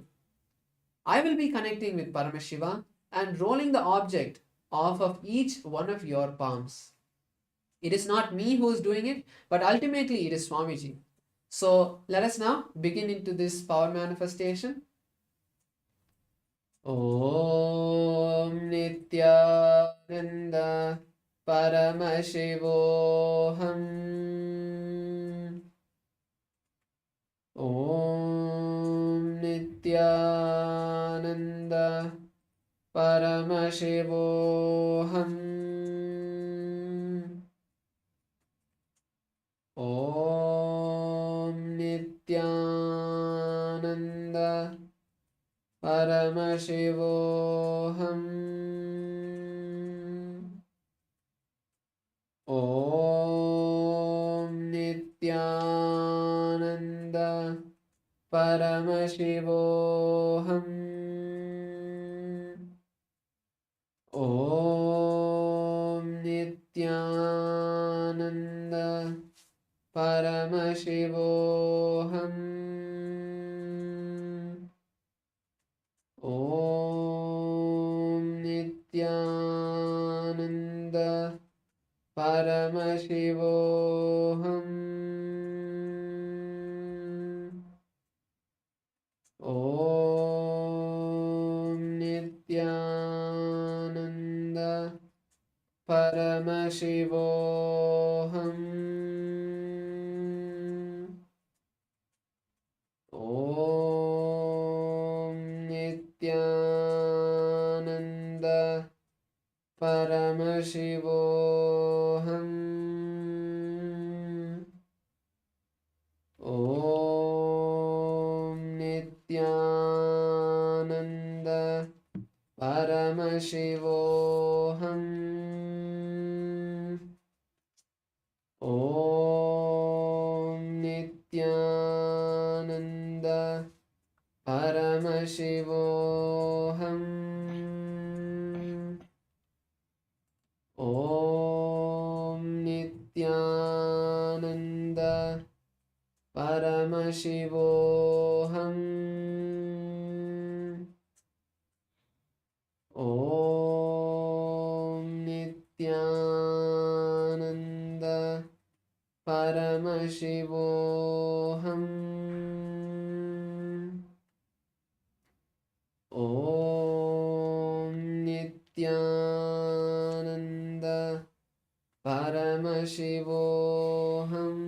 I will be connecting with Paramashiva and rolling the object off of each one of your palms. It is not me who is doing it, but ultimately it is Swamiji. So let us now begin into this power manifestation. Om Nityananda Paramashivoham Om Nityananda Paramashivoham. Om Nityananda Paramashivoham. Om Nityananda Paramashivoham. Om Nityananda Paramashivoham. Om Nityananda Paramashivoham. Om Nityananda Paramashivoham. Om Nityananda Paramashivoham. Om Nityananda Paramashivoham. Om Nityananda Paramashivoham. Om Nityananda Paramashivoham. Om Nityananda Paramashivoham. Om Nityananda Paramashivoham.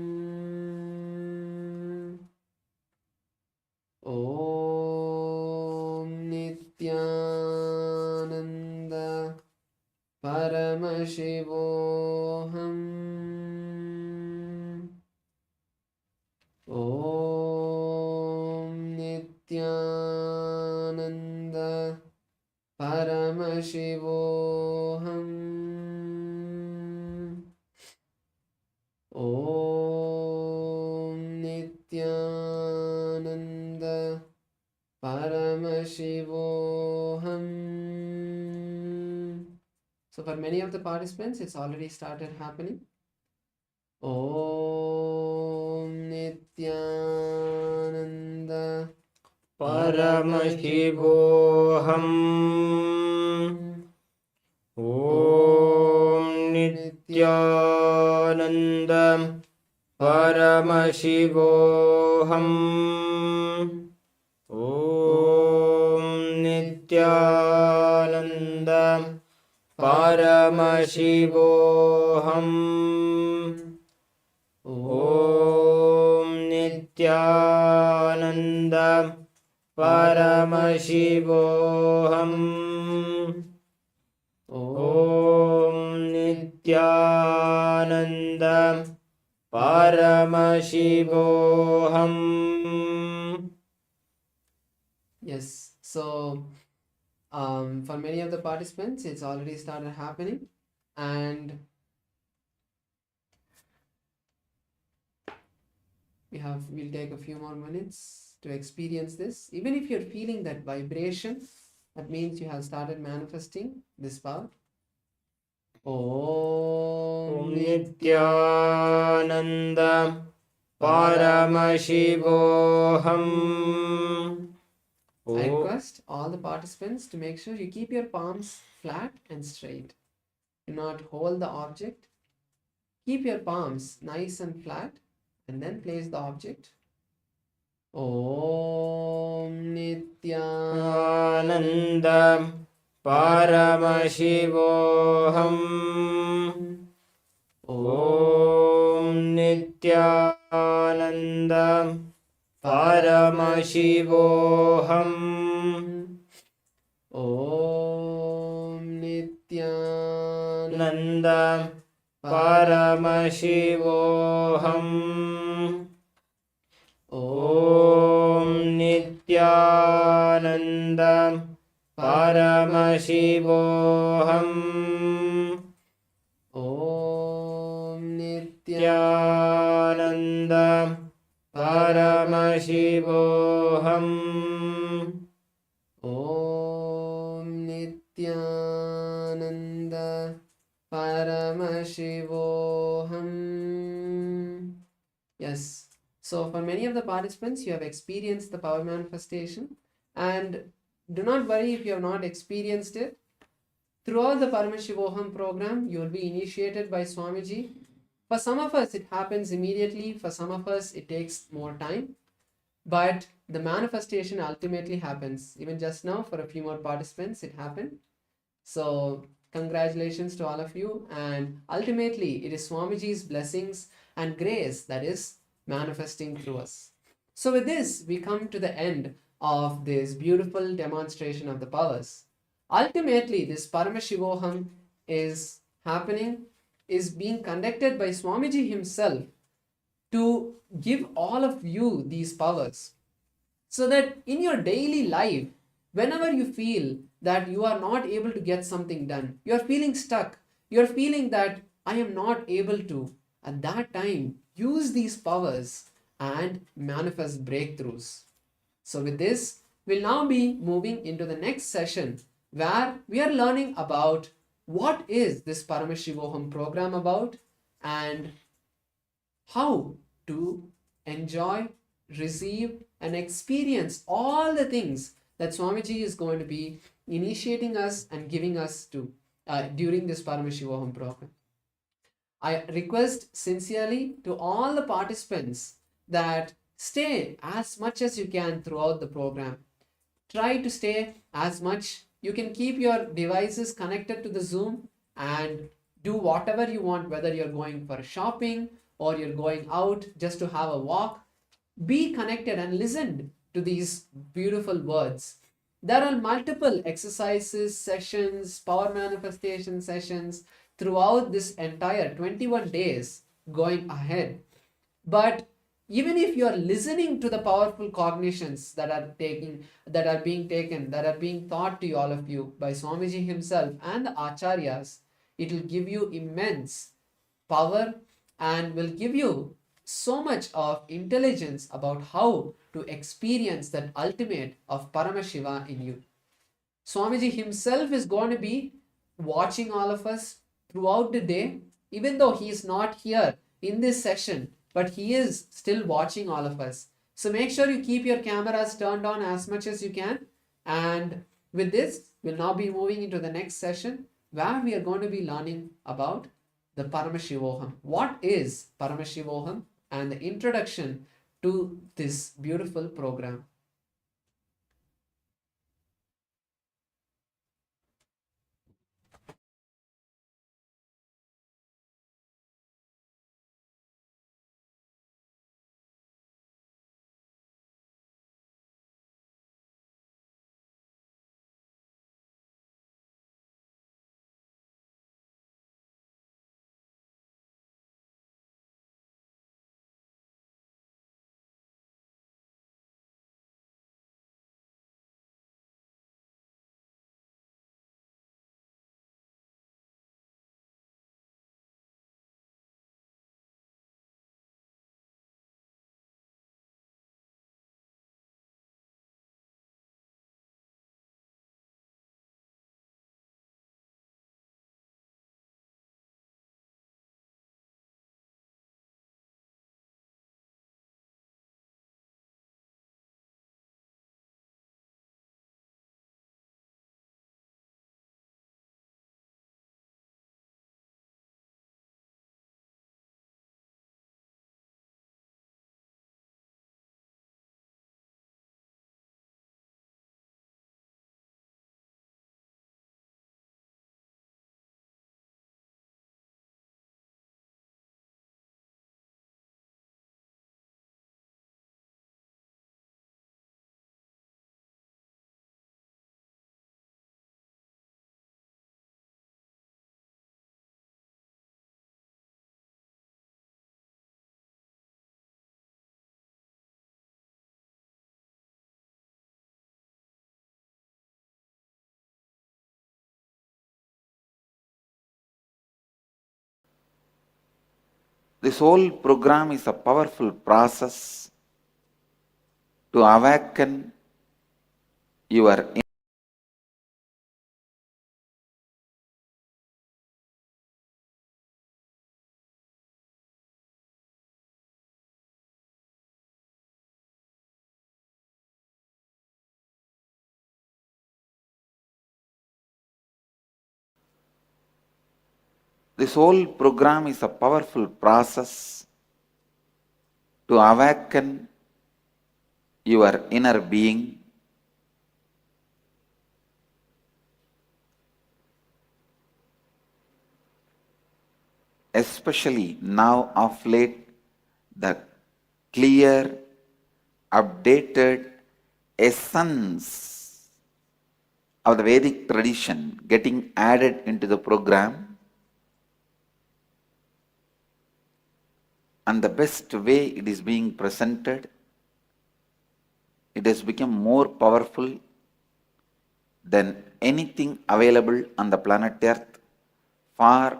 Om Nityananda Paramashivoham. Om Nityananda Paramashivoham. Om Nityananda Paramashivoham. So for many of the participants, it's already started happening. Om Nityananda Paramashivoham. Om Nityananda Paramashivoham. Om Nityananda Paramashivoham. Om Nityananda Paramashivoham. Om Nityananda Paramashivoham. Yes, so for many of the participants, it's already started happening, and we'll take a few more minutes to experience this. Even if you're feeling that vibration, that means you have started manifesting this power. Om Nityananda Paramashivoham. I request all the participants to make sure you keep your palms flat and straight. Do not hold the object. Keep your palms nice and flat and then place the object. Om Nityananda Paramashivoham. Om Nityananda Paramashivoham. Om Nanda Paramashivoham. Om Nityananda Paramashivoham. Om Nityananda Paramashivoham. Om Nityananda Paramashivoham. Yes. So for many of the participants, you have experienced the power manifestation, and do not worry if you have not experienced it. Throughout the Paramashivoham program, you will be initiated by Swamiji. For some of us, it happens immediately. For some of us, it takes more time. But the manifestation ultimately happens. Even just now, for a few more participants, it happened. So congratulations to all of you. And ultimately, it is Swamiji's blessings and grace that is manifesting through us. So with this, we come to the end of this beautiful demonstration of the powers. Ultimately, this Paramashivoham is happening, is being conducted by Swamiji himself to give all of you these powers, so that in your daily life, whenever you feel that you are not able to get something done, you are feeling stuck, you are feeling that I am not able to, at that time, use these powers and manifest breakthroughs. So with this, we'll now be moving into the next session where we are learning about what is this Paramashivoham program about and how to enjoy, receive, and experience all the things that Swamiji is going to be initiating us and giving us to during this Paramashivoham program. I request sincerely to all the participants that stay as much as you can throughout the program. Try to stay as much. You can keep your devices connected to the Zoom and do whatever you want, whether you're going for shopping or you're going out just to have a walk. Be connected and listen to these beautiful words. There are multiple exercises, sessions, power manifestation sessions throughout this entire 21 days going ahead. But even if you are listening to the powerful cognitions that are being taught to you, all of you, by Swamiji himself and the Acharyas, it will give you immense power and will give you so much of intelligence about how to experience that ultimate of Paramashiva in you. Swamiji himself is going to be watching all of us throughout the day, even though he is not here in this session, but he is still watching all of us. So make sure you keep your cameras turned on as much as you can. And with this, we'll now be moving into the next session where we are going to be learning about the Paramashivoham. What is Paramashivoham and the introduction to this beautiful program. This whole program is a powerful process to awaken your This whole program is a powerful process to awaken your inner being, especially now of late, the clear, updated essence of the Vedic tradition getting added into the program. And the best way it is being presented, it has become more powerful than anything available on the planet Earth for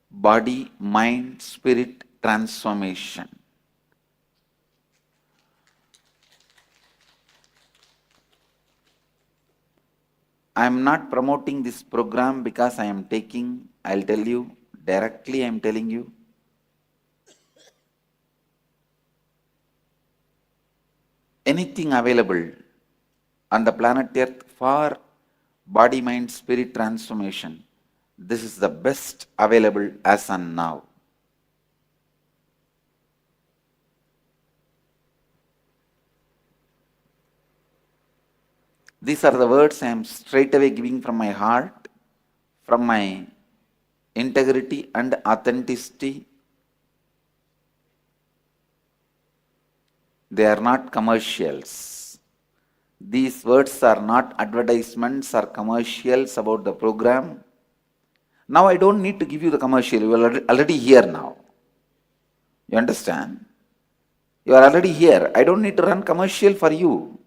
body, mind, spirit transformation. I am not promoting this program because I am taking, I'll tell you directly, I am telling you, anything available on the planet Earth for body, mind, spirit transformation, this is the best available as on now. These are the words I am straight away giving from my heart, from my integrity and authenticity. They are not commercials. These words are not advertisements or commercials about the program. Now I don't need to give you the commercial. You are already here now. You understand? You are already here. I don't need to run commercial for you.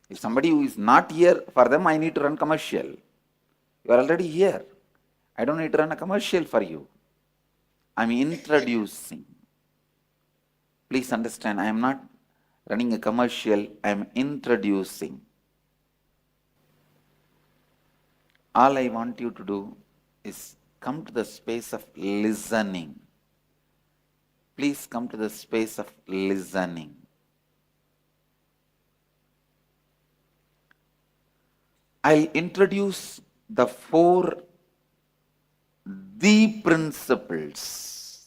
If somebody who is not here, for them I need to run commercial. You are already here. I don't need to run a commercial for you. I am introducing. Please understand, I am not running a commercial, I am introducing. All I want you to do is come to the space of listening. Please come to the space of listening. I'll introduce the four principles.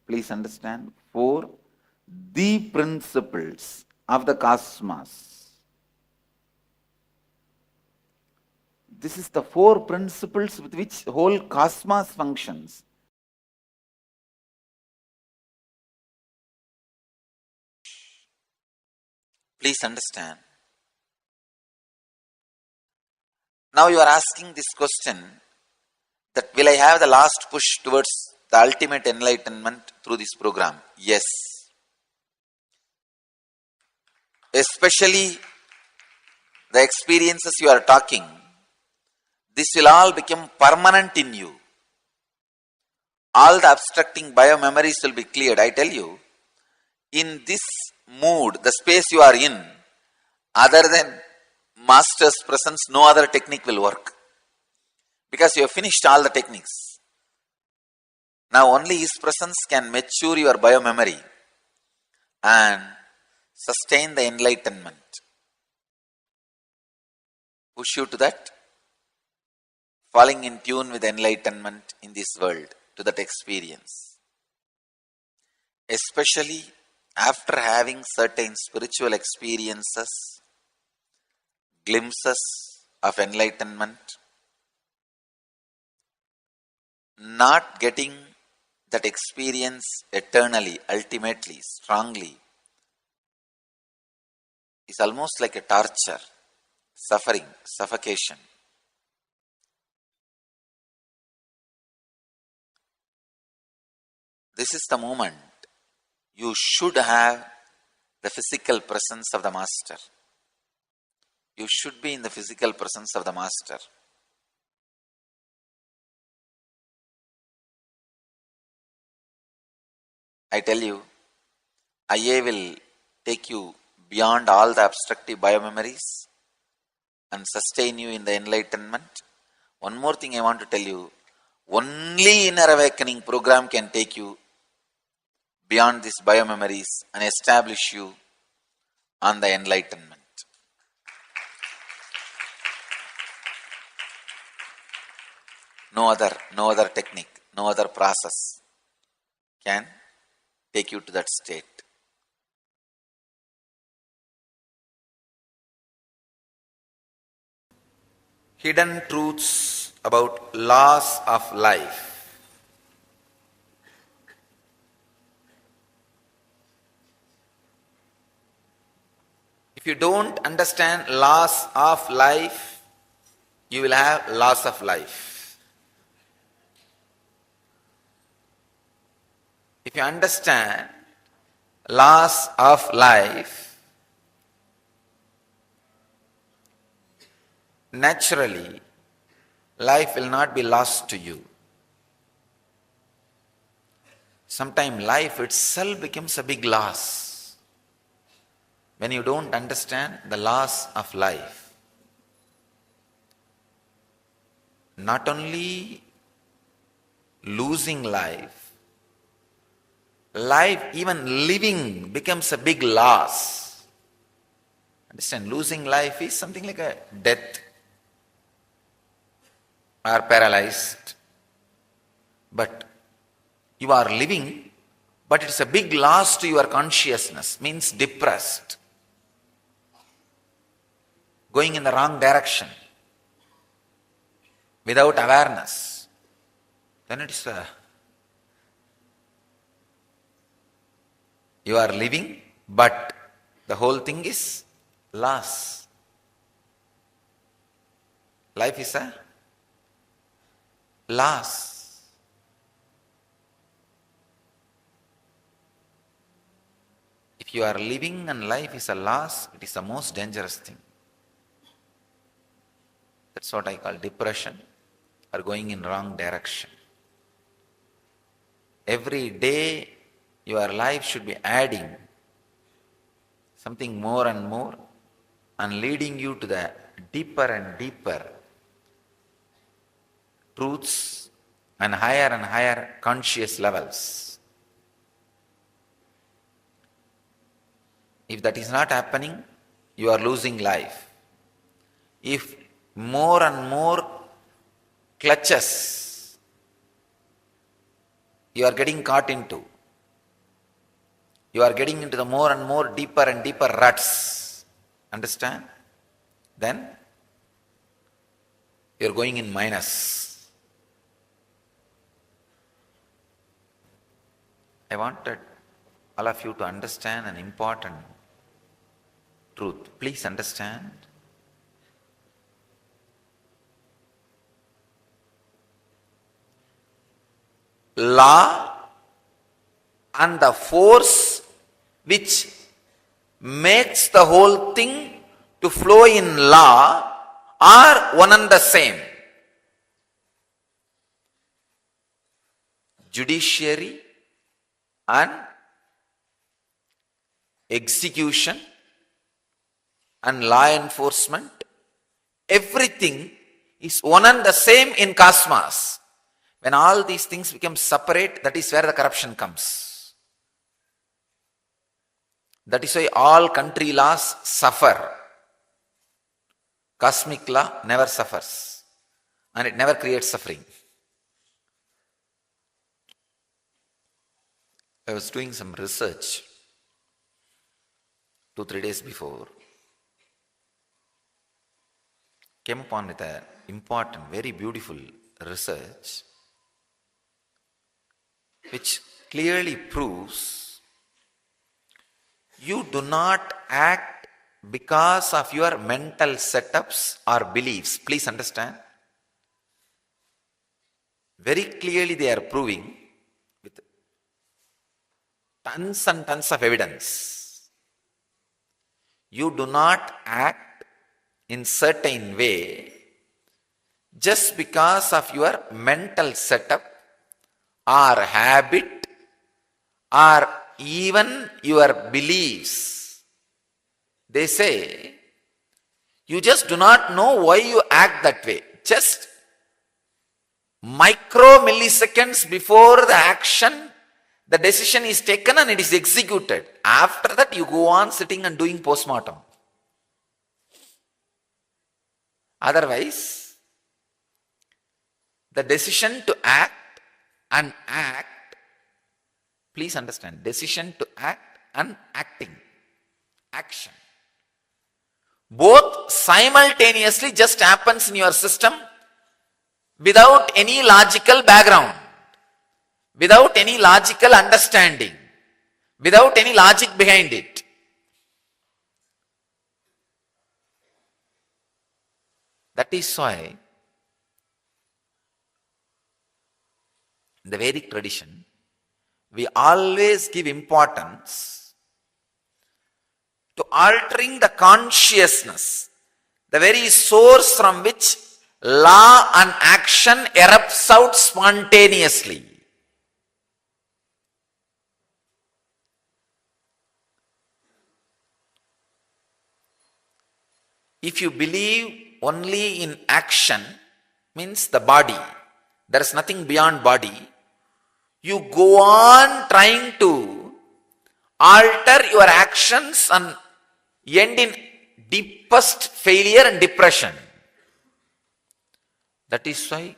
Please understand, four principles of the cosmos. This is the four principles with which whole cosmos functions. Please understand. Now you are asking this question that will I have the last push towards the ultimate enlightenment through this program? Yes. Especially the experiences you are talking, this will all become permanent in you. All the obstructing biomemories will be cleared. I tell you, in this mood, the space you are in, other than Master's presence, no other technique will work. Because you have finished all the techniques. Now only His presence can mature your biomemory and sustain the enlightenment. Push you to that, falling in tune with enlightenment in this world, to that experience. Especially after having certain spiritual experiences, glimpses of enlightenment, not getting that experience eternally, ultimately, strongly, is almost like a torture, suffering, suffocation. This is the moment you should have the physical presence of the Master. You should be in the physical presence of the Master. I tell you, IA will take you beyond all the obstructive biomemories and sustain you in the enlightenment. One more thing I want to tell you, only inner awakening program can take you beyond these biomemories and establish you on the enlightenment. No other technique, no other process can take you to that state. Hidden truths about laws of life. If you don't understand laws of life, you will have loss of life. If you understand laws of life, naturally, life will not be lost to you. Sometimes life itself becomes a big loss when you don't understand the laws of life. Not only losing life, even living becomes a big loss. Understand, losing life is something like a death or paralyzed. But you are living, but it's a big loss to your consciousness, means depressed, going in the wrong direction, without awareness. Then it's you are living, but the whole thing is loss. Life is a loss. If you are living and life is a loss, it is the most dangerous thing. That's what I call depression or going in wrong direction. Every day your life should be adding something more and more and leading you to the deeper and deeper truths and higher conscious levels. If that is not happening, you are losing life. If more and more clutches you are getting caught into, you are getting into the more and more deeper and deeper ruts, understand? Then you are going in minus. I wanted all of you to understand an important truth. Please understand. Law and the force which makes the whole thing to flow in law are one and the same. Judiciary and execution and law enforcement, everything is one and the same in cosmos. When all these things become separate, that is where the corruption comes. That is why all country laws suffer. Cosmic law never suffers and it never creates suffering. I was doing some research 2-3 days before. Came upon with an important, very beautiful research which clearly proves you do not act because of your mental setups or beliefs. Please understand. Very clearly they are proving with tons and tons of evidence. You do not act in certain way just because of your mental setup or habit or even your beliefs, they say, you just do not know why you act that way. Just micro milliseconds before the action, the decision is taken and it is executed. After that, you go on sitting and doing postmortem. Otherwise, the decision to act and act, please understand, decision to act and acting, action, both simultaneously just happens in your system without any logical background, without any logical understanding, without any logic behind it. That is why in the Vedic tradition, we always give importance to altering the consciousness, the very source from which law and action erupts out spontaneously. If you believe only in action, means the body, there is nothing beyond body, you go on trying to alter your actions and end in deepest failure and depression. That is why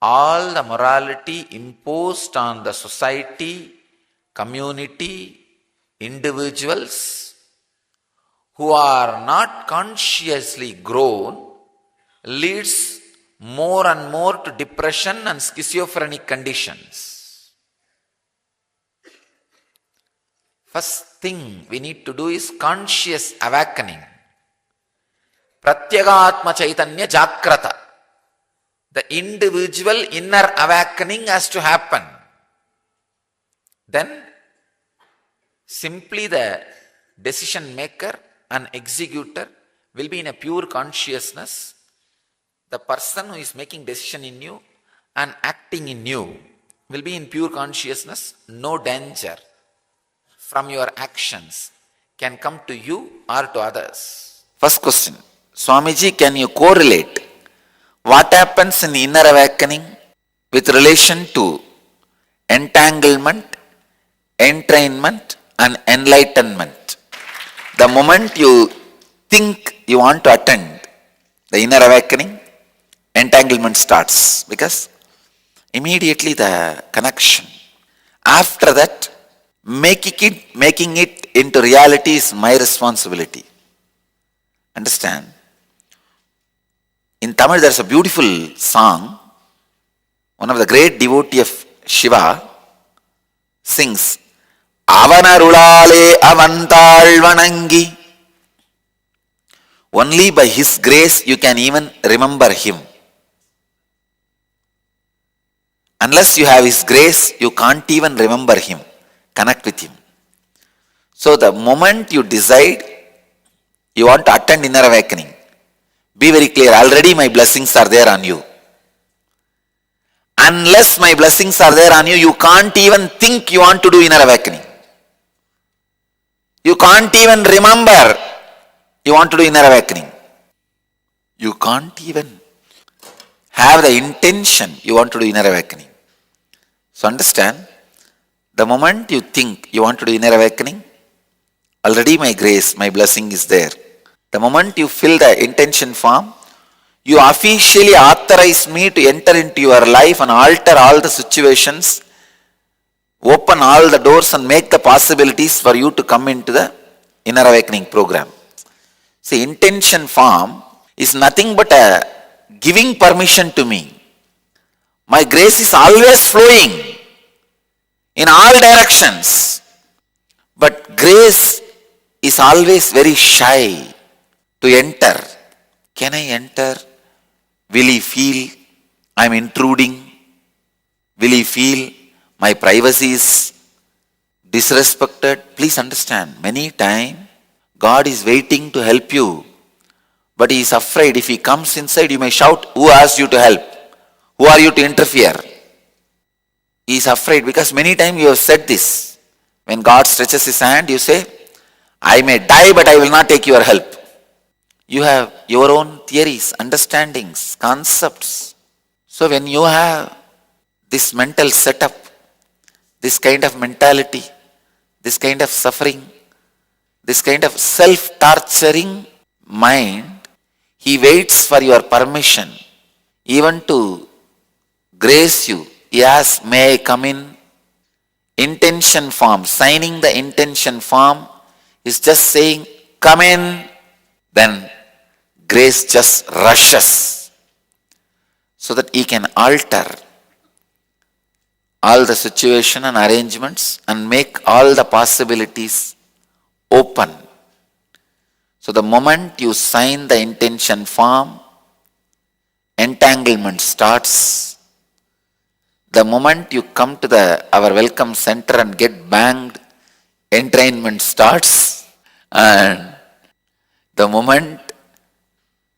all the morality imposed on the society, community, individuals who are not consciously grown leads more and more to depression and schizophrenic conditions. First thing we need to do is conscious awakening. Pratyagatma Chaitanya Jakrata. The individual inner awakening has to happen. Then simply the decision maker and executor will be in a pure consciousness. The person who is making decision in you and acting in you will be in pure consciousness. No danger from your actions can come to you or to others. First question, Swamiji, can you correlate what happens in inner awakening with relation to entanglement, entrainment and enlightenment? The moment you think you want to attend the inner awakening, entanglement starts, because immediately the connection. After that, making it into reality is my responsibility. Understand? In Tamil there is a beautiful song. One of the great devotee of Shiva sings, Avanarulale avantalvanangi. Only by his grace you can even remember him. Unless you have his grace, you can't even remember him, connect with him. So the moment you decide you want to attend inner awakening, be very clear, already my blessings are there on you. Unless my blessings are there on you, you can't even think you want to do inner awakening. You can't even remember you want to do inner awakening. You can't even have the intention you want to do inner awakening. So understand, the moment you think you want to do inner awakening, already my grace, my blessing is there. The moment you fill the intention form, you officially authorize me to enter into your life and alter all the situations, open all the doors and make the possibilities for you to come into the inner awakening program. See, intention form is nothing but a giving permission to me. My grace is always flowing in all directions. But grace is always very shy to enter. Can I enter? Will he feel I am intruding? Will he feel my privacy is disrespected? Please understand, many times God is waiting to help you, but he is afraid if he comes inside, you may shout, who asked you to help? Who are you to interfere? He is afraid because many times you have said this. When God stretches his hand, you say, I may die, but I will not take your help. You have your own theories, understandings, concepts. So when you have this mental setup, this kind of mentality, this kind of suffering, this kind of self-torturing mind, he waits for your permission, even to grace you. He asks, may I come in? Intention form, signing the intention form is just saying, come in. Then grace just rushes so that he can alter all the situation and arrangements and make all the possibilities open. So the moment you sign the intention form, entanglement starts. The moment you come to our welcome center and get banged, entrainment starts. And the moment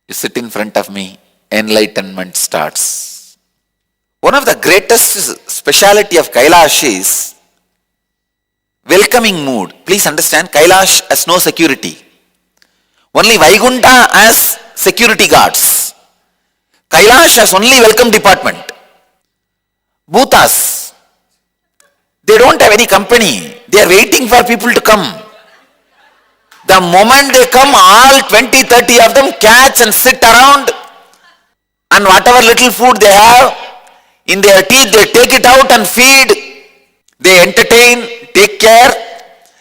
you sit in front of me, enlightenment starts. One of the greatest speciality of Kailash is welcoming mood. Please understand, Kailash has no security. Only Vaikunta has security guards. Kailash has only welcome department. Bhutas, they don't have any company. They are waiting for people to come. The moment they come, all 20, 30 of them catch and sit around, and whatever little food they have in their teeth, they take it out and feed. They entertain, take care.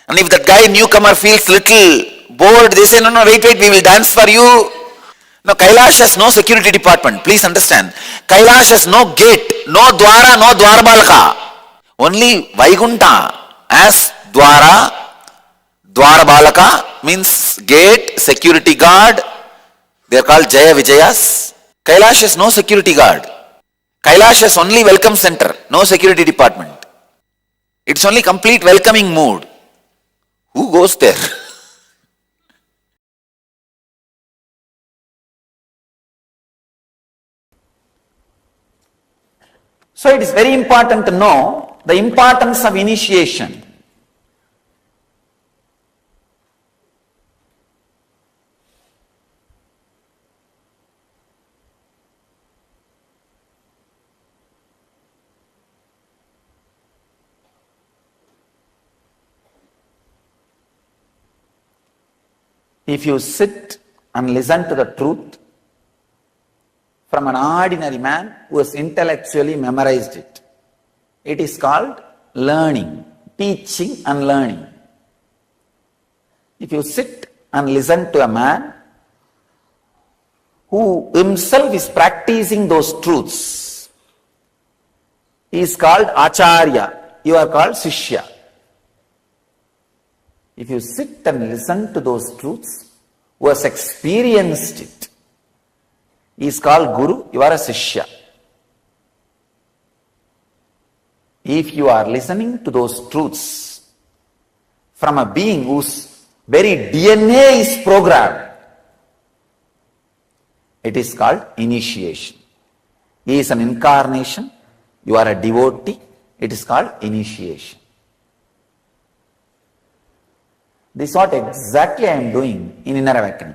And if that guy newcomer feels little bored, they say, no, wait, we will dance for you. Now Kailash has no security department. Please understand. Kailash has no gate, no dwara, no dwarbalaka. Only Vaikunta has dwara, dwarabalaka means gate, security guard. They are called Jaya Vijayas. Kailash has no security guard. Kailash has only welcome center, no security department. It's only complete welcoming mood. Who goes there? So it is very important to know the importance of initiation. If you sit and listen to the truth from an ordinary man who has intellectually memorized it, it is called learning, teaching and learning. If you sit and listen to a man who himself is practicing those truths, he is called Acharya, you are called Sishya. If you sit and listen to those truths, who has experienced it, he is called Guru, you are a Sishya. If you are listening to those truths from a being whose very DNA is programmed, it is called initiation. He is an incarnation, you are a devotee, it is called initiation. This is what exactly I am doing in Inner Awakening.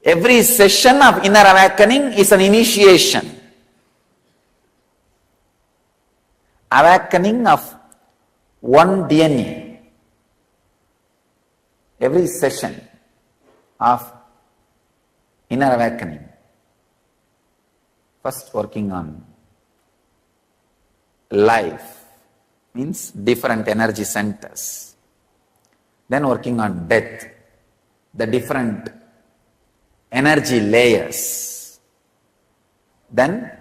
Every session of Inner Awakening is an initiation. Awakening of one DNA. Every session of Inner Awakening. First working on life, means different energy centers. Then working on death, the different energy layers. Then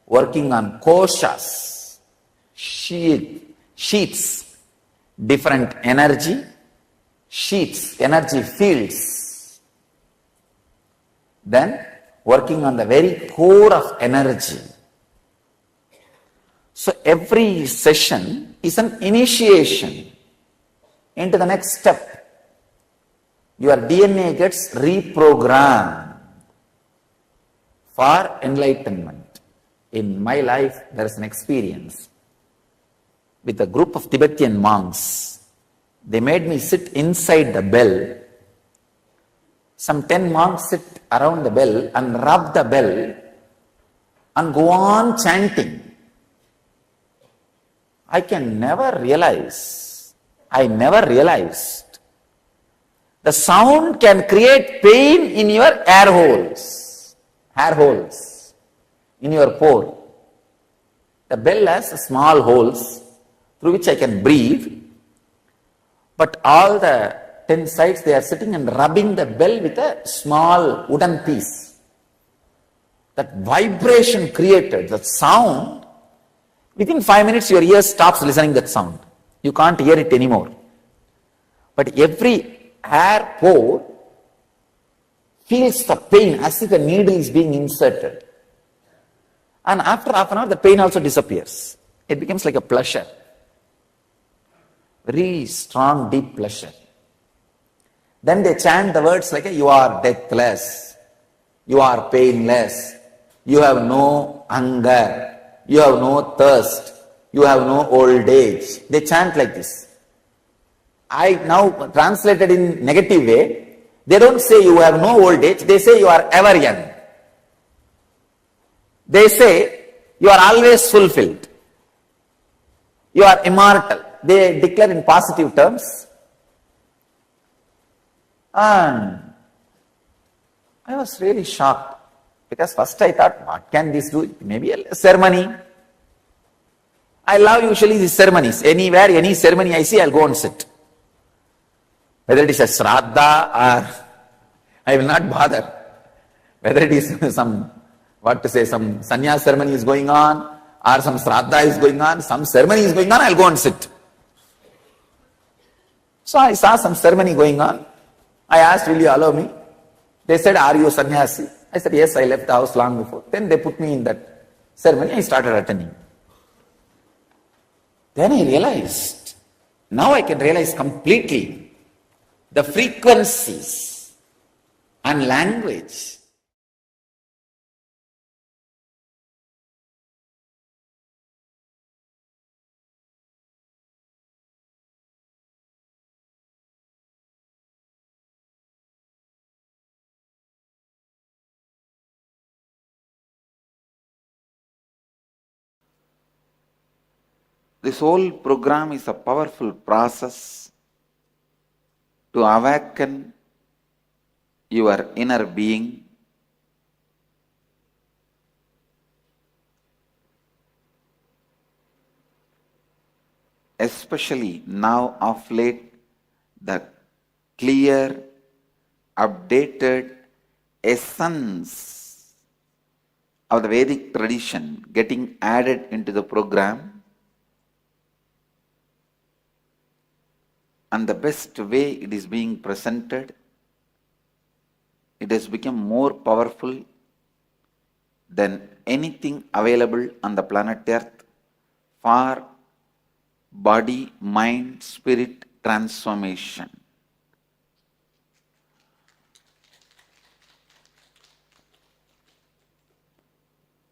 working on koshas, sheets, different energy sheets, energy fields. Then working on the very core of energy. So every session is an initiation into the next step. Your DNA gets reprogrammed for enlightenment. In my life, there is an experience. with a group of Tibetan monks. They made me sit inside the bell. Some 10 monks sit around the bell and rub the bell and go on chanting. I never realized the sound can create pain in your hair holes, in your pore. The bell has small holes through which I can breathe, but all the 10 sides they are sitting and rubbing the bell with a small wooden piece. That vibration created, that sound, within 5 minutes your ear stops listening that sound. You can't hear it anymore. But every hair pore feels the pain as if a needle is being inserted. And after half an hour, the pain also disappears. It becomes like a pleasure. Very strong, deep pleasure. Then they chant the words like, you are deathless, you are painless, you have no hunger, you have no thirst, you have no old age. They chant like this. I now translated in negative way. They don't say you have no old age, they say you are ever young. They say you are always fulfilled. You are immortal. They declare in positive terms. And I was really shocked because first I thought, what can this do? Maybe a ceremony. I love usually these ceremonies. Anywhere, any ceremony I see, I'll go and sit. Whether it is a shraddha or I will not bother. Whether it is some sannyas ceremony is going on or some shraddha is going on, some ceremony is going on, I'll go and sit. So I saw some ceremony going on. I asked, will you allow me? They said, are you a sannyasi? I said, yes, I left the house long before. Then they put me in that ceremony. I started attending. Then I realized, now I can realize completely the frequencies and language. This whole program is a powerful process to awaken your inner being, especially now of late, the clear, updated essence of the Vedic tradition getting added into the program. And the best way it is being presented, it has become more powerful than anything available on the planet Earth for body, mind, spirit transformation.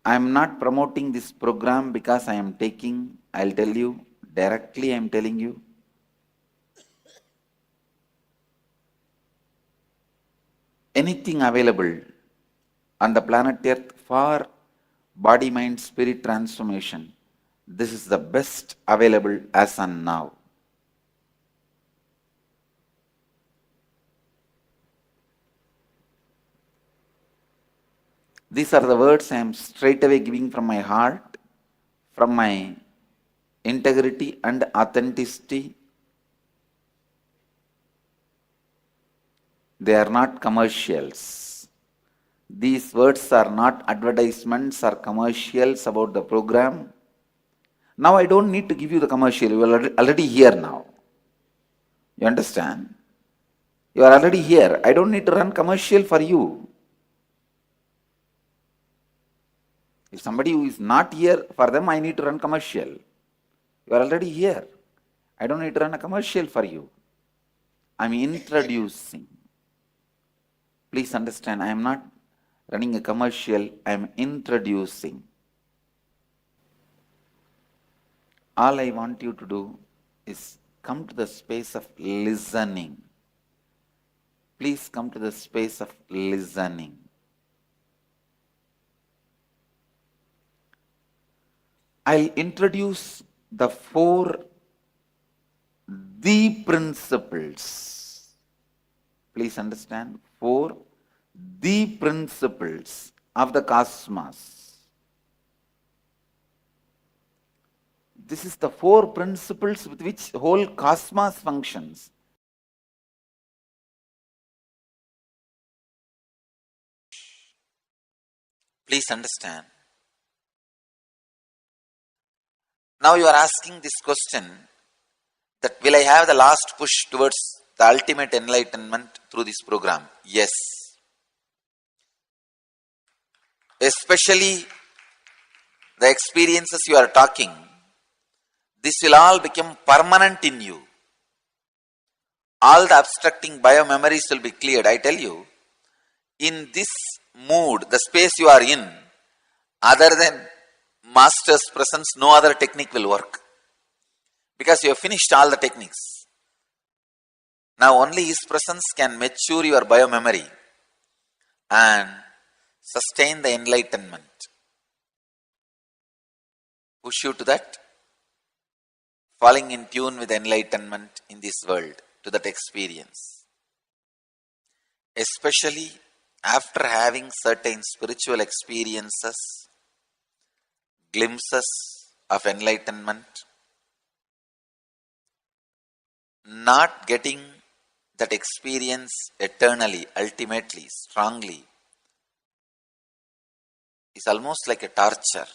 I am not promoting this program because I am taking, I'll tell you directly, I am telling you, anything available on the planet Earth for body, mind, spirit transformation, this is the best available as on now. These are the words I am straight away giving from my heart, from my integrity and authenticity. They are not commercials. These words are not advertisements or commercials about the program. Now I don't need to give you the commercial. You are already here now. You understand? You are already here. I don't need to run commercial for you. If somebody who is not here, for them I need to run commercial. You are already here. I don't need to run a commercial for you. I am introducing. Please understand, I am not running a commercial, I am introducing. All I want you to do is come to the space of listening. Please come to the space of listening. I'll introduce the four the principles. Please understand, four the principles of the cosmos. This is the four principles with which the whole cosmos functions. Please understand. Now you are asking this question that will I have the last push towards the ultimate enlightenment through this program? Yes. Especially the experiences you are talking, this will all become permanent in you. All the obstructing biomemories will be cleared. I tell you, in this mood, the space you are in, other than Master's presence, no other technique will work. Because you have finished all the techniques. Now only His presence can mature your biomemory and sustain the enlightenment. Push you to that, falling in tune with enlightenment in this world, to that experience. Especially after having certain spiritual experiences, glimpses of enlightenment, not getting that experience eternally, ultimately, strongly, is almost like a torture,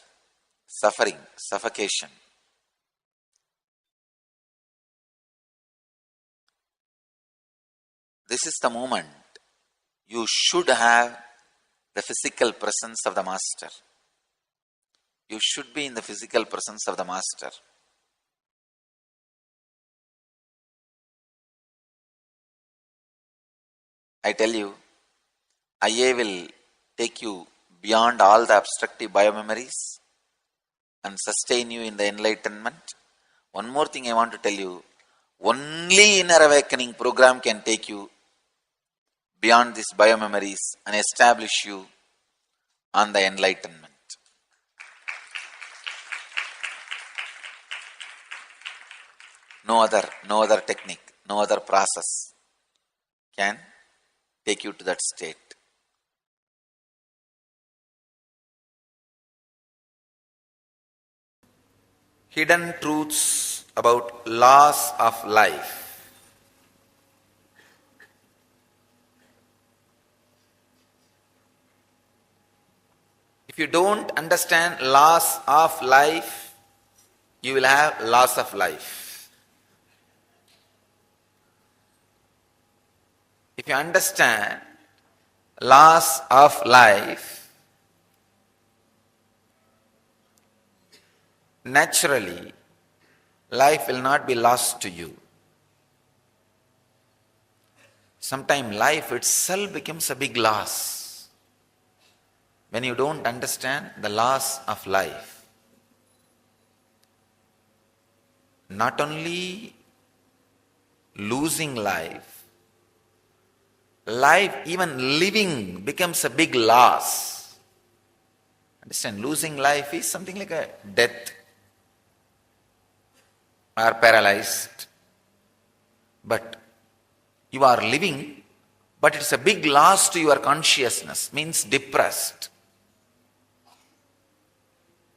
suffering, suffocation. This is the moment you should have the physical presence of the Master. You should be in the physical presence of the Master. I tell you, IA will take you beyond all the obstructive biomemories and sustain you in the enlightenment. One more thing I want to tell you, only Inner Awakening program can take you beyond these biomemories and establish you on the enlightenment. No other technique, no other process can take you to that state. Hidden truths about laws of life. If you don't understand laws of life, you will have loss of life. If you understand laws of life, naturally, life will not be lost to you. Sometimes life itself becomes a big loss when you don't understand the laws of life. Not only losing life, even living becomes a big loss. Understand, losing life is something like a death or paralyzed. But you are living, but it's a big loss to your consciousness, means depressed,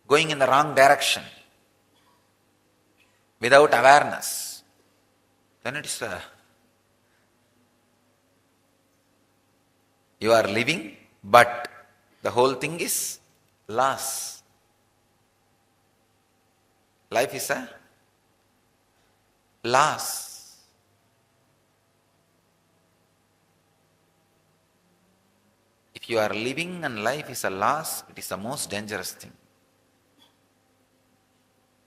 going in the wrong direction, without awareness. Then it is you are living, but the whole thing is loss. Life is a loss. If you are living and life is a loss, it is the most dangerous thing.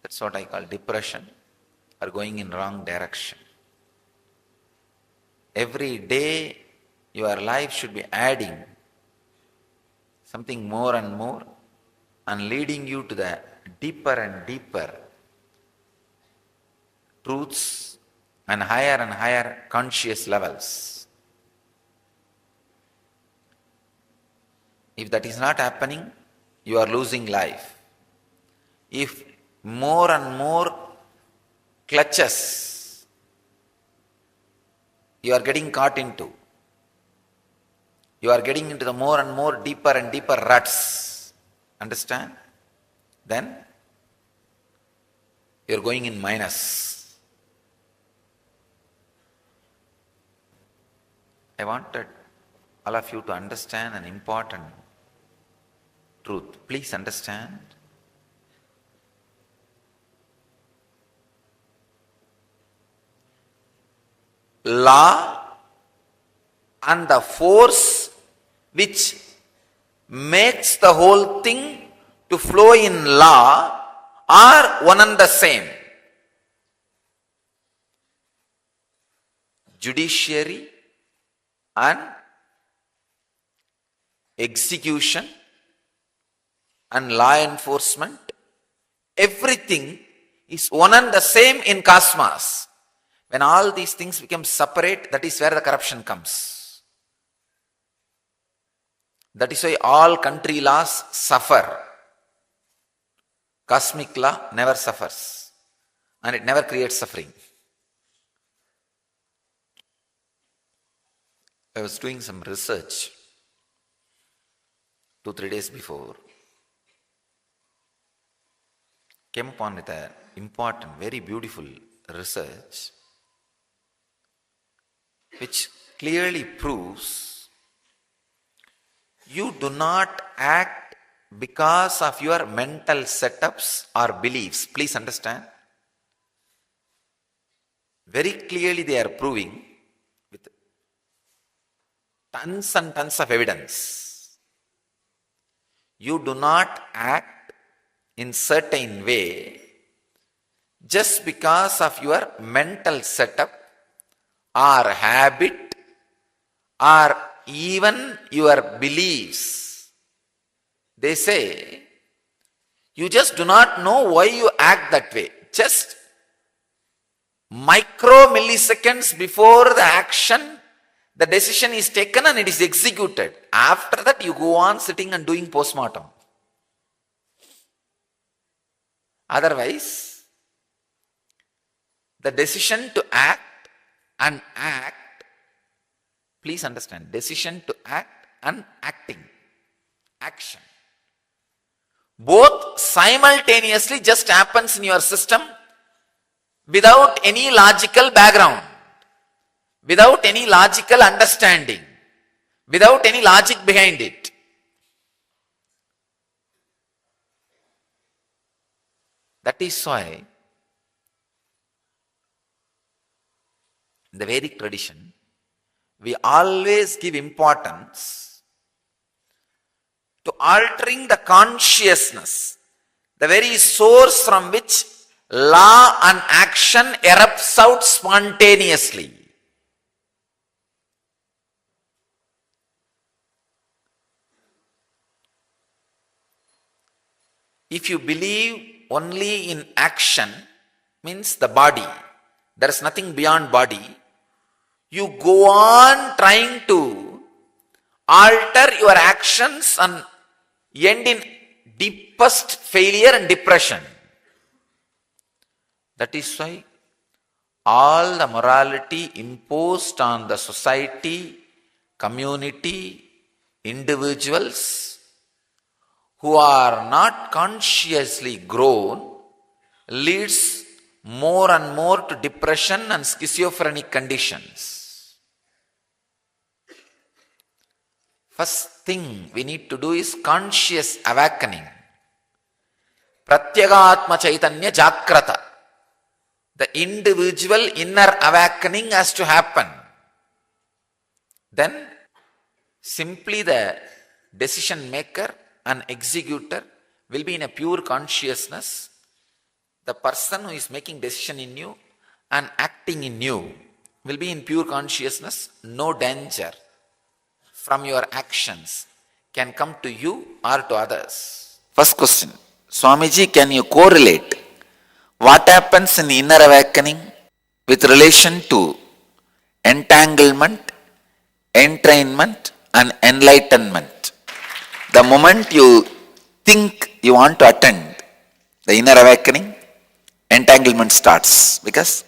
That's what I call depression or going in wrong direction. Every day your life should be adding something more and more and leading you to the deeper and deeper truths and higher conscious levels. If that is not happening, you are losing life. If more and more clutches you are getting caught into, you are getting into the more and more deeper and deeper ruts, understand? Then you are going in minus. I wanted all of you to understand an important truth. Please understand. Law and the force which makes the whole thing to flow in law are one and the same. Judiciary and execution and law enforcement, everything is one and the same in cosmos. When all these things become separate, that is where the corruption comes. That is why all country laws suffer. Cosmic law never suffers and it never creates suffering. I was doing some research 2-3 days before. Came upon with an important, very beautiful research which clearly proves you do not act because of your mental setups or beliefs. Please understand. Very clearly they are proving with tons and tons of evidence. You do not act in certain way just because of your mental setup or habit or even your beliefs. They say you just do not know why you act that way. Just micro milliseconds before the action, the decision is taken and it is executed. After that you go on sitting and doing postmortem. Otherwise, the decision to act and act, please understand, decision to act and acting, action, both simultaneously just happens in your system without any logical background, without any logical understanding, without any logic behind it. That is why in the Vedic tradition, we always give importance to altering the consciousness, the very source from which law and action erupts out spontaneously. If you believe only in action, means the body, there is nothing beyond body, you go on trying to alter your actions and end in deepest failure and depression. That is why all the morality imposed on the society, community, individuals who are not consciously grown leads more and more to depression and schizophrenic conditions. First thing we need to do is conscious awakening. Pratyagatma Chaitanya Jakrata. The individual inner awakening has to happen. Then simply the decision maker and executor will be in a pure consciousness. The person who is making decision in you and acting in you will be in pure consciousness. No danger from your actions can come to you or to others. First question, Swamiji, can you correlate what happens in inner awakening with relation to entanglement, entrainment and enlightenment. The moment you think you want to attend the inner awakening, entanglement starts, because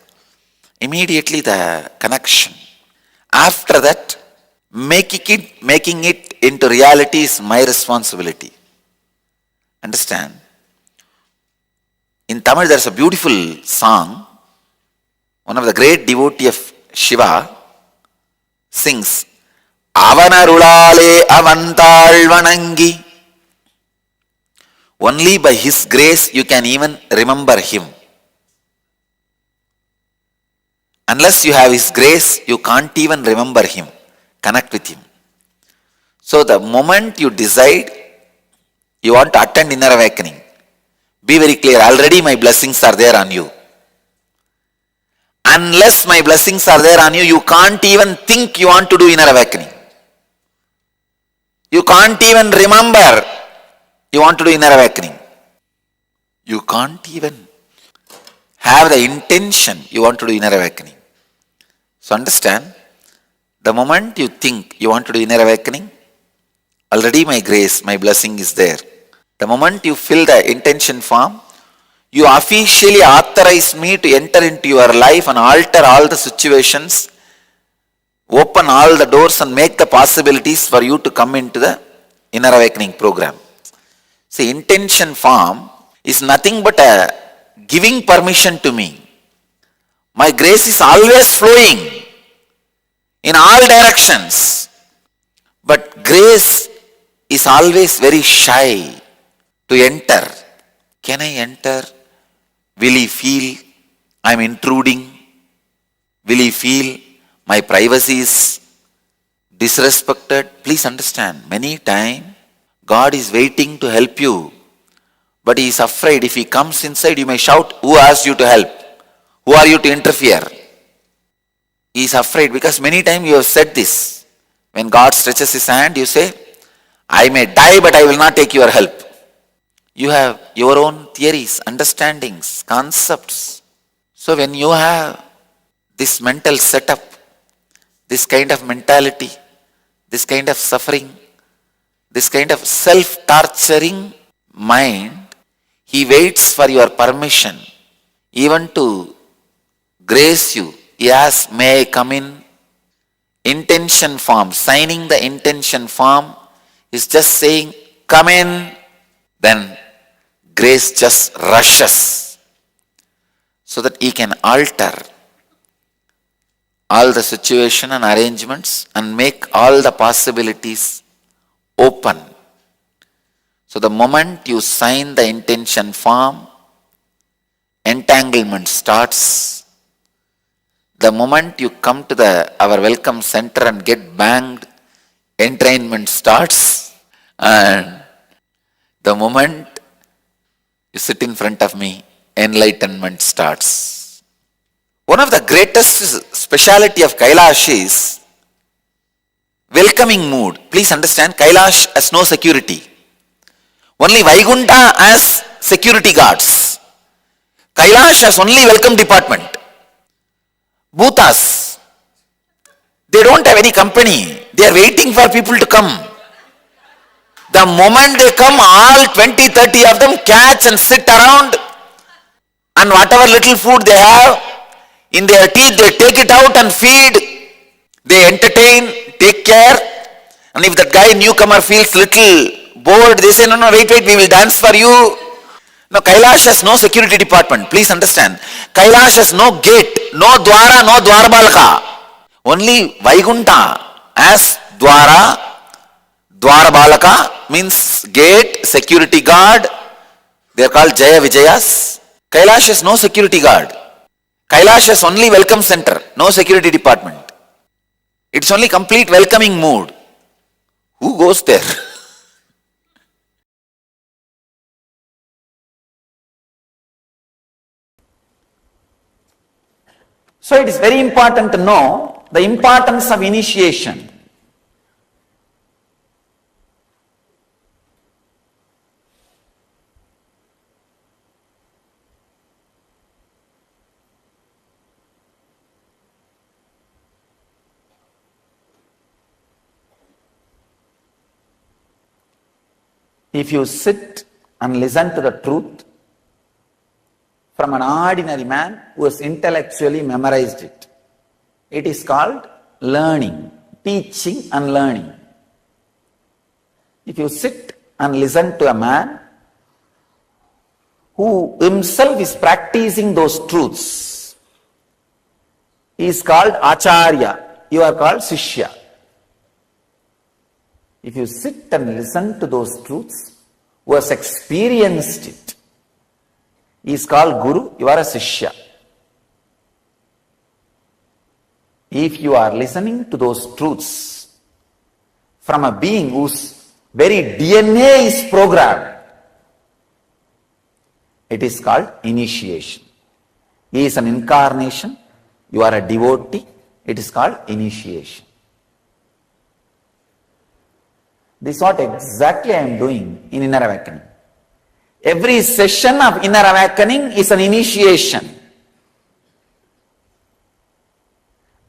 immediately the connection. After that, making it into reality is my responsibility. Understand? In Tamil there's a beautiful song. One of the great devotee of Shiva sings, Avanarulale avantal vanangi. Only by his grace you can even remember him. Unless you have his grace, you can't even remember him, connect with him. So the moment you decide you want to attend inner awakening, be very clear, already my blessings are there on you. Unless my blessings are there on you, you can't even think you want to do inner awakening. You can't even remember you want to do inner awakening. You can't even have the intention you want to do inner awakening. So understand, the moment you think you want to do inner awakening, already my grace, my blessing is there. The moment you fill the intention form, you officially authorize me to enter into your life and alter all the situations, open all the doors and make the possibilities for you to come into the inner awakening program. See, intention form is nothing but a giving permission to me. My grace is always flowing in all directions, but grace is always very shy to enter. Can I enter? Will he feel I am intruding? Will he feel my privacy is disrespected? Please understand, many times God is waiting to help you, but he is afraid if he comes inside, you may shout, who asked you to help? Who are you to interfere? He is afraid because many times you have said this. When God stretches his hand, you say, I may die, but I will not take your help. You have your own theories, understandings, concepts. So when you have this mental setup, this kind of mentality, this kind of suffering, this kind of self-torturing mind, he waits for your permission, even to grace you. He asks, may I come in? Intention form, signing the intention form is just saying, come in. Then grace just rushes so that he can alter all the situation and arrangements and make all the possibilities open. So the moment you sign the intention form, entanglement starts. The moment you come to our welcome center and get banged, entrainment starts. And the moment you sit in front of me, enlightenment starts. One of the greatest speciality of Kailash is welcoming mood. Please understand, Kailash has no security. Only Vaikunta has security guards. Kailash has only welcome department. Bhutas, they don't have any company. They are waiting for people to come. The moment they come, all 20, 30 of them catch and sit around, and whatever little food they have in their teeth, they take it out and feed. They entertain, take care. And if that guy newcomer feels little bored, they say, no, wait, we will dance for you. No, Kailash has no security department. Please understand. Kailash has no gate, no dwara, no dwarbalaka. Only Vaikunta as dwara, dwarbalaka means gate, security guard. They are called Jaya Vijayas. Kailash has no security guard. Kailash has only welcome center, no security department. It's only complete welcoming mood. Who goes there? So it is very important to know the importance of initiation. If you sit and listen to the truth from an ordinary man who has intellectually memorized it, it is called learning, teaching and learning. If you sit and listen to a man who himself is practicing those truths, he is called Acharya, you are called Shishya. If you sit and listen to those truths, who has experienced it, he is called Guru, you are a Shishya. If you are listening to those truths from a being whose very DNA is programmed, it is called initiation. He is an incarnation, you are a devotee, it is called initiation. This is what exactly I am doing in Inner Awakening. Every session of Inner Awakening is an initiation.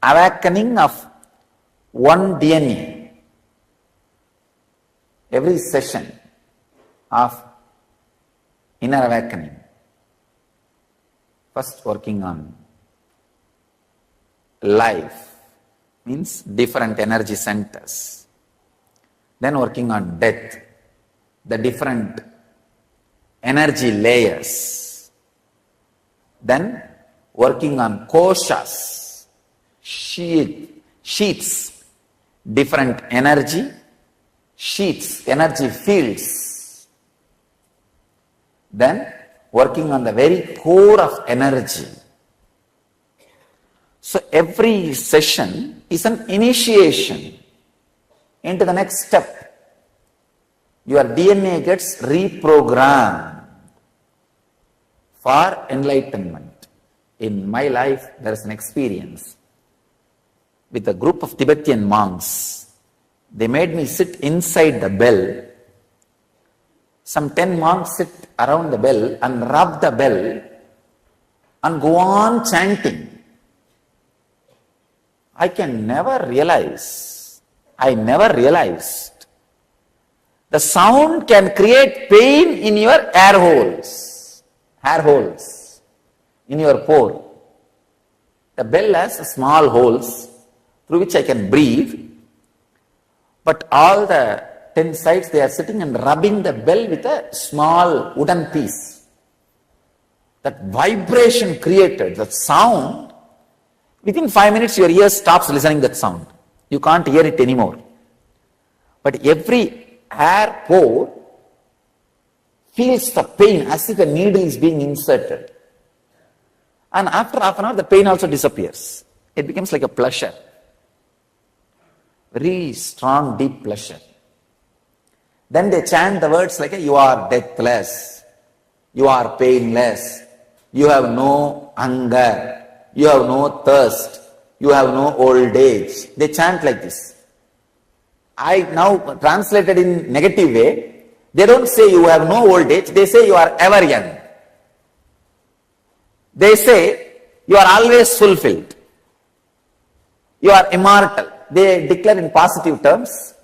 Awakening of one DNA. Every session of Inner Awakening. First working on life, means different energy centers. Then working on death, the different energy layers. Then working on koshas, sheets, different energy sheets, energy fields. Then working on the very core of energy. So every session is an initiation into the next step. Your DNA gets reprogrammed for enlightenment. In my life, there is an experience with a group of Tibetan monks. They made me sit inside the bell. Some 10 monks sit around the bell and rub the bell and go on chanting. I never realized the sound can create pain in your air holes, in your pore. The bell has small holes through which I can breathe, but all the 10 sides they are sitting and rubbing the bell with a small wooden piece. That vibration created, that sound, within 5 minutes your ear stops listening to that sound. You can't hear it anymore. But every air pore feels the pain as if a needle is being inserted. And after half an hour the pain also disappears. It becomes like a pleasure. Very strong, deep pleasure. Then they chant the words like, you are deathless, you are painless, you have no hunger, you have no thirst, you have no old age. They chant like this. I now translated in negative way. They don't say you have no old age, they say you are ever young. They say you are always fulfilled. You are immortal. They declare in positive terms.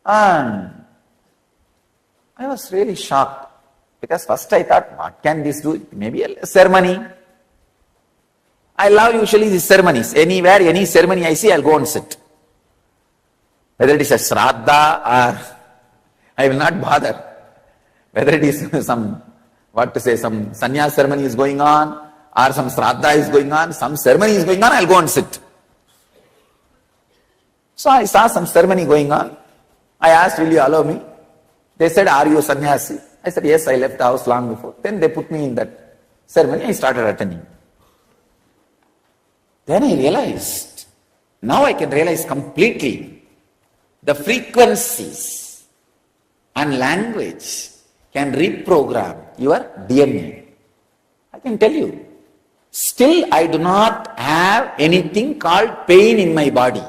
And I was really shocked, because first I thought, what can this do? Maybe a ceremony. I love usually these ceremonies. Anywhere, any ceremony I see, I'll go and sit. Whether it is a shraddha or I will not bother. Whether it is some sannyas ceremony is going on, or some shraddha is going on, some ceremony is going on, I'll go and sit. So I saw some ceremony going on. I asked, will you allow me? They said, are you a sannyasi? I said, yes, I left the house long before. Then they put me in that ceremony. I started attending. Then I realized, now I can realize completely, the frequencies and language can reprogram your DNA. I can tell you, still I do not have anything called pain in my body.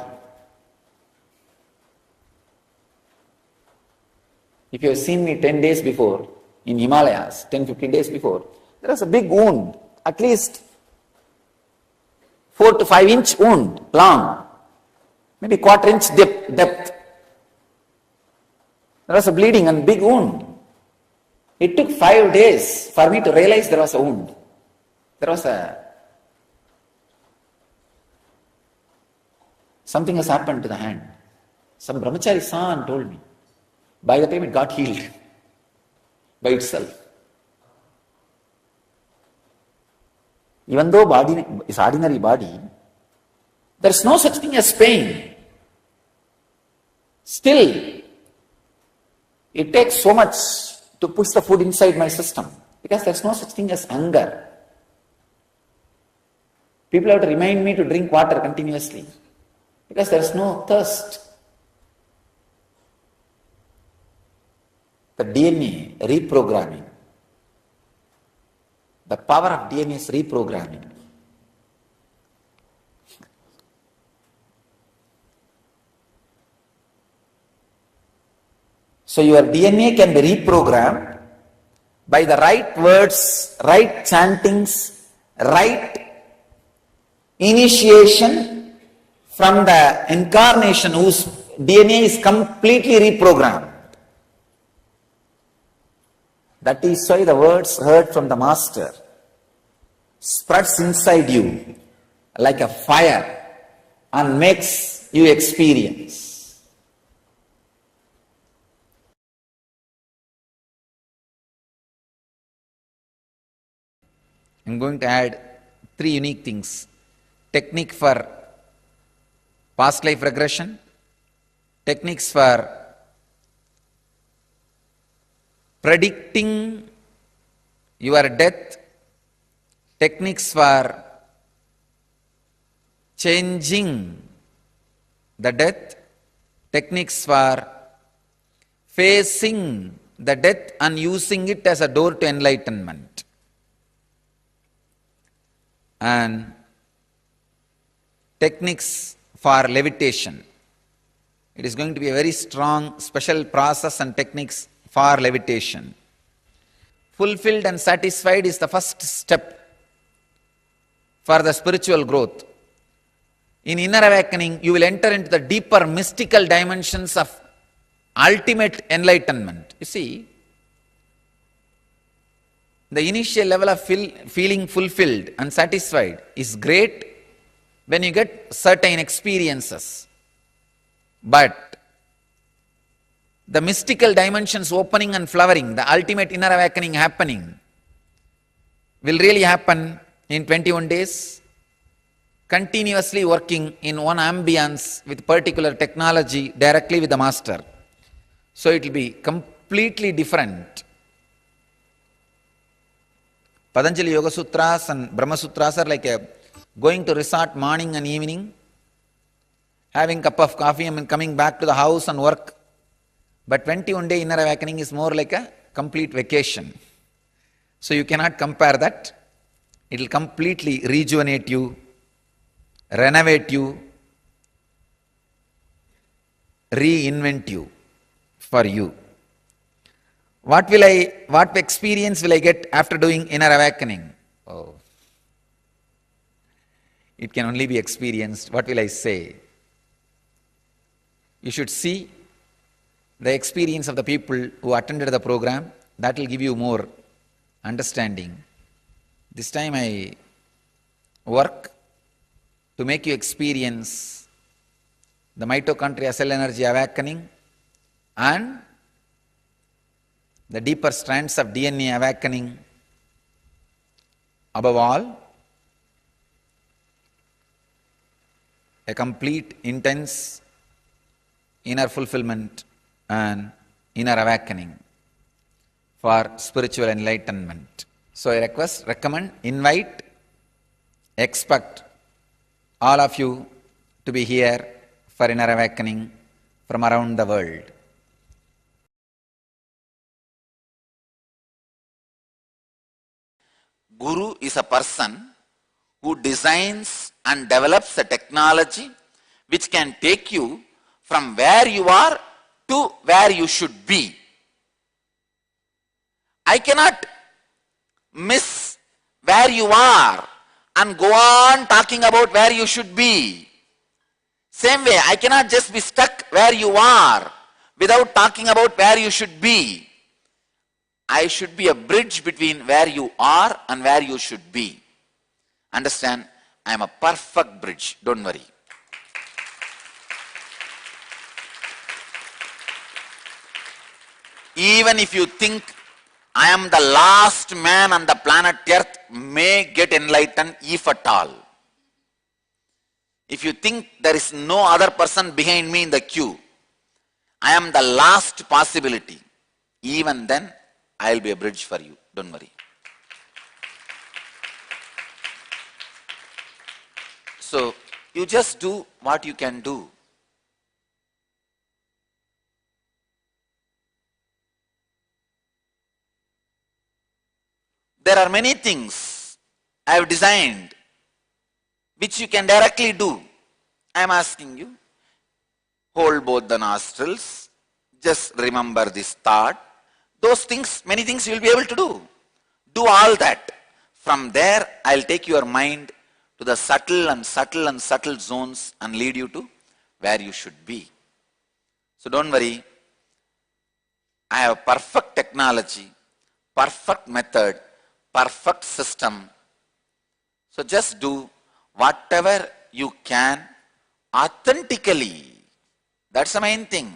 If you have seen me 10 days before, in Himalayas, 10-15 days before, there was a big wound, at least 4 to 5 inch wound, long, maybe 1/4 inch depth. There was a bleeding and big wound. It took 5 days for me to realize there was a wound. Something has happened to the hand. Some brahmachari saw and told me. By the time it got healed by itself. Even though body is ordinary body, there is no such thing as pain. Still, it takes so much to push the food inside my system because there is no such thing as hunger. People have to remind me to drink water continuously because there is no thirst. The DNA reprogramming. The power of DNA is reprogramming. So your DNA can be reprogrammed by the right words, right chantings, right initiation from the Incarnation whose DNA is completely reprogrammed. That is why the words heard from the Master spreads inside you like a fire and makes you experience. I'm going to add 3 unique things. Technique for past life regression, techniques for predicting your death, techniques for changing the death, techniques for facing the death and using it as a door to enlightenment. And techniques for levitation. It is going to be a very strong special process and techniques for levitation. Fulfilled and satisfied is the first step for the spiritual growth. In inner awakening, you will enter into the deeper mystical dimensions of ultimate enlightenment. You see, the initial level of feeling fulfilled and satisfied is great when you get certain experiences. But the mystical dimensions opening and flowering, the ultimate inner awakening happening, will really happen in 21 days, continuously working in one ambience with particular technology directly with the Master. So it will be completely different. Patanjali Yoga Sutras and Brahma Sutras are like going to resort morning and evening, having a cup of coffee and coming back to the house and work. But 21-day inner awakening is more like a complete vacation. So you cannot compare that. It will completely rejuvenate you, renovate you, reinvent you for you. What experience will I get after doing inner awakening? Oh, it can only be experienced. What will I say? You should see the experience of the people who attended the program. That will give you more understanding. This time I work to make you experience the mitochondria cell energy awakening and the deeper strands of DNA awakening. Above all, a complete, intense inner fulfillment and inner awakening for spiritual enlightenment. So I recommend, invite, expect all of you to be here for inner awakening from around the world. Guru is a person who designs and develops a technology which can take you from where you are to where you should be. I cannot miss where you are and go on talking about where you should be. Same way, I cannot just be stuck where you are Without talking about where you should be, I should be a bridge between where you are and where you should be. Understand? I am a perfect bridge. Don't worry. Even if you think I am the last man on the planet Earth may get enlightened, if at all. If you think there is no other person behind me in the queue, I am the last possibility. Even then, I will be a bridge for you. Don't worry. So, you just do what you can do. There are many things I have designed which you can directly do. I am asking you, hold both the nostrils, just remember this thought. Those things, many things you will be able to do. Do all that. From there, I will take your mind to the subtle and subtle and subtle zones and lead you to where you should be. So don't worry. I have perfect technology, perfect method, perfect system. So just do whatever you can authentically. That's the main thing.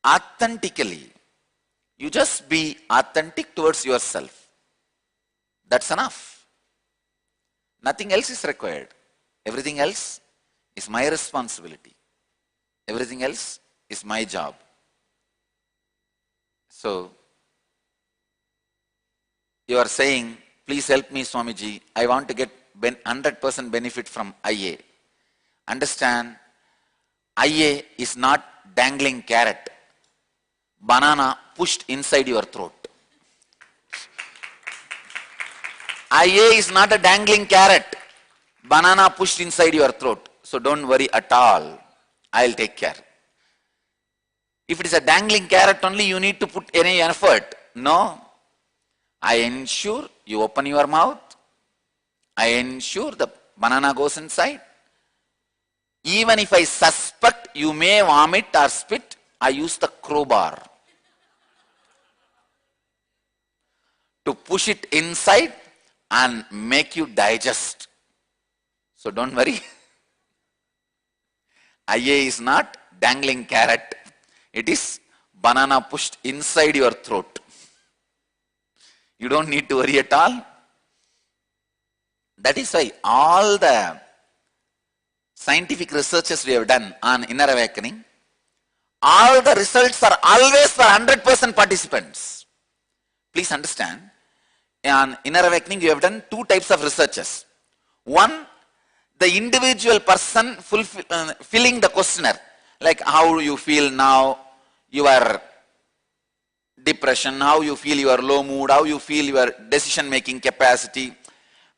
Authentically. You just be authentic towards yourself. That's enough. Nothing else is required. Everything else is my responsibility. Everything else is my job. So, you are saying, please help me, Swamiji. I want to get 100% benefit from IA. Understand, IA is not dangling carrot. Banana pushed inside your throat. IA is not a dangling carrot. Banana pushed inside your throat. So don't worry at all. I'll take care. If it is a dangling carrot only, you need to put any effort. No. I ensure you open your mouth. I ensure the banana goes inside. Even if I suspect you may vomit or spit, I use the crowbar to push it inside and make you digest. So don't worry. IA is not dangling carrot. It is banana pushed inside your throat. You don't need to worry at all. That is why all the scientific researches we have done on inner awakening, all the results are always for 100% participants. Please understand, on inner awakening you have done two types of researches. One, the individual person filling the questionnaire, like how you feel now, your depression, how you feel your low mood, how you feel your decision making capacity.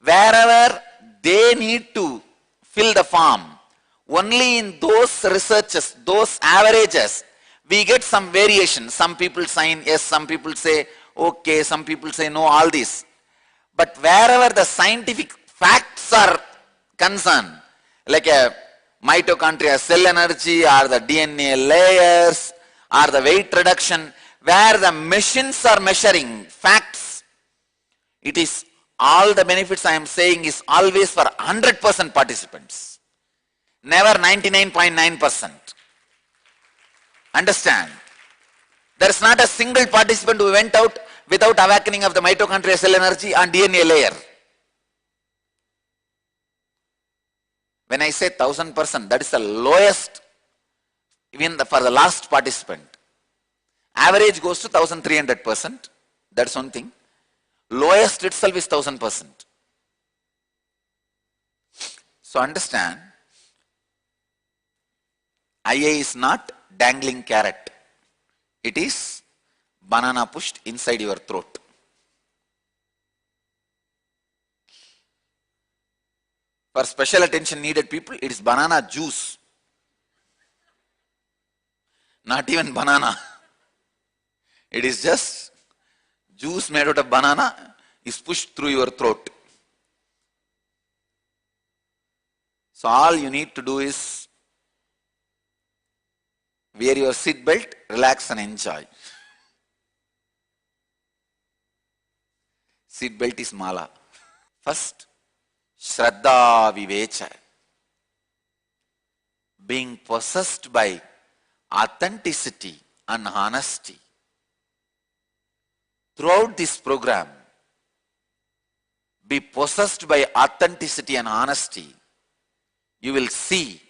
Wherever they need to fill the form, only in those researches, those averages, we get some variation. Some people sign yes, some people say okay, some people say no, all this. But wherever the scientific facts are concerned, like a mitochondria cell energy or the DNA layers or the weight reduction, where the machines are measuring facts, it is all the benefits I am saying is always for 100% participants. Never 99.9%. Understand? There is not a single participant who went out without awakening of the mitochondria cell energy and DNA layer. When I say 1000%, that is the lowest even for the last participant. Average goes to 1300%. That's one thing. Lowest itself is 1000%. So understand, IA is not dangling carrot. It is banana pushed inside your throat. For special attention needed people, it is banana juice. Not even banana. It is just juice made out of banana is pushed through your throat. So all you need to do is, Wear your seat belt, relax and enjoy. Seat belt is mala. First, Shraddha Vivecha. Being possessed by authenticity and honesty. Throughout this program, be possessed by authenticity and honesty. You will see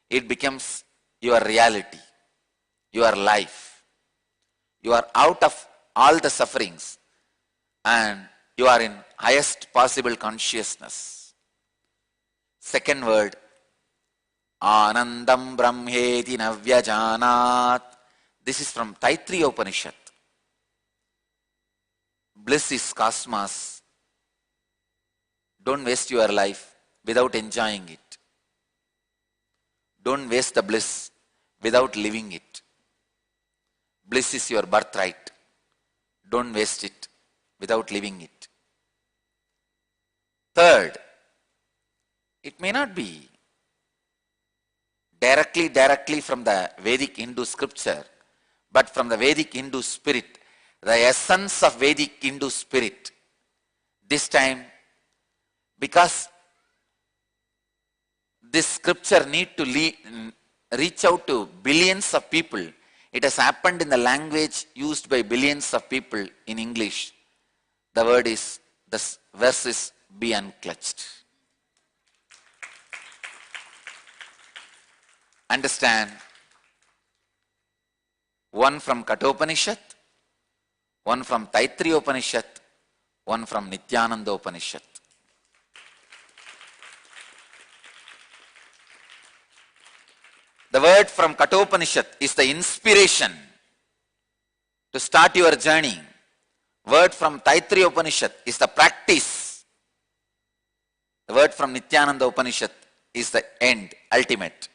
it becomes your reality, your life. You are out of all the sufferings and you are in highest possible consciousness. Second word, Anandam Brahmeti Navyajanat. This is from Taittiriya Upanishad. Bliss is cosmos. Don't waste your life without enjoying it. Don't waste the bliss without living it. Bliss is your birthright. Don't waste it without living it. Third, it may not be directly from the Vedic Hindu scripture, but from the Vedic Hindu spirit, the essence of Vedic Hindu spirit. This time, because this scripture need to reach out to billions of people, it has happened in the language used by billions of people in English. The word is, the verse is, be unclutched. Understand, one from Kathopanishad, one from Taittiriya Upanishad, one from Nityananda Upanishad. The word from Kathopanishad is the inspiration to start your journey. Word from Taittiriya Upanishad is the practice. The word from Nityananda Upanishad is the end, ultimate.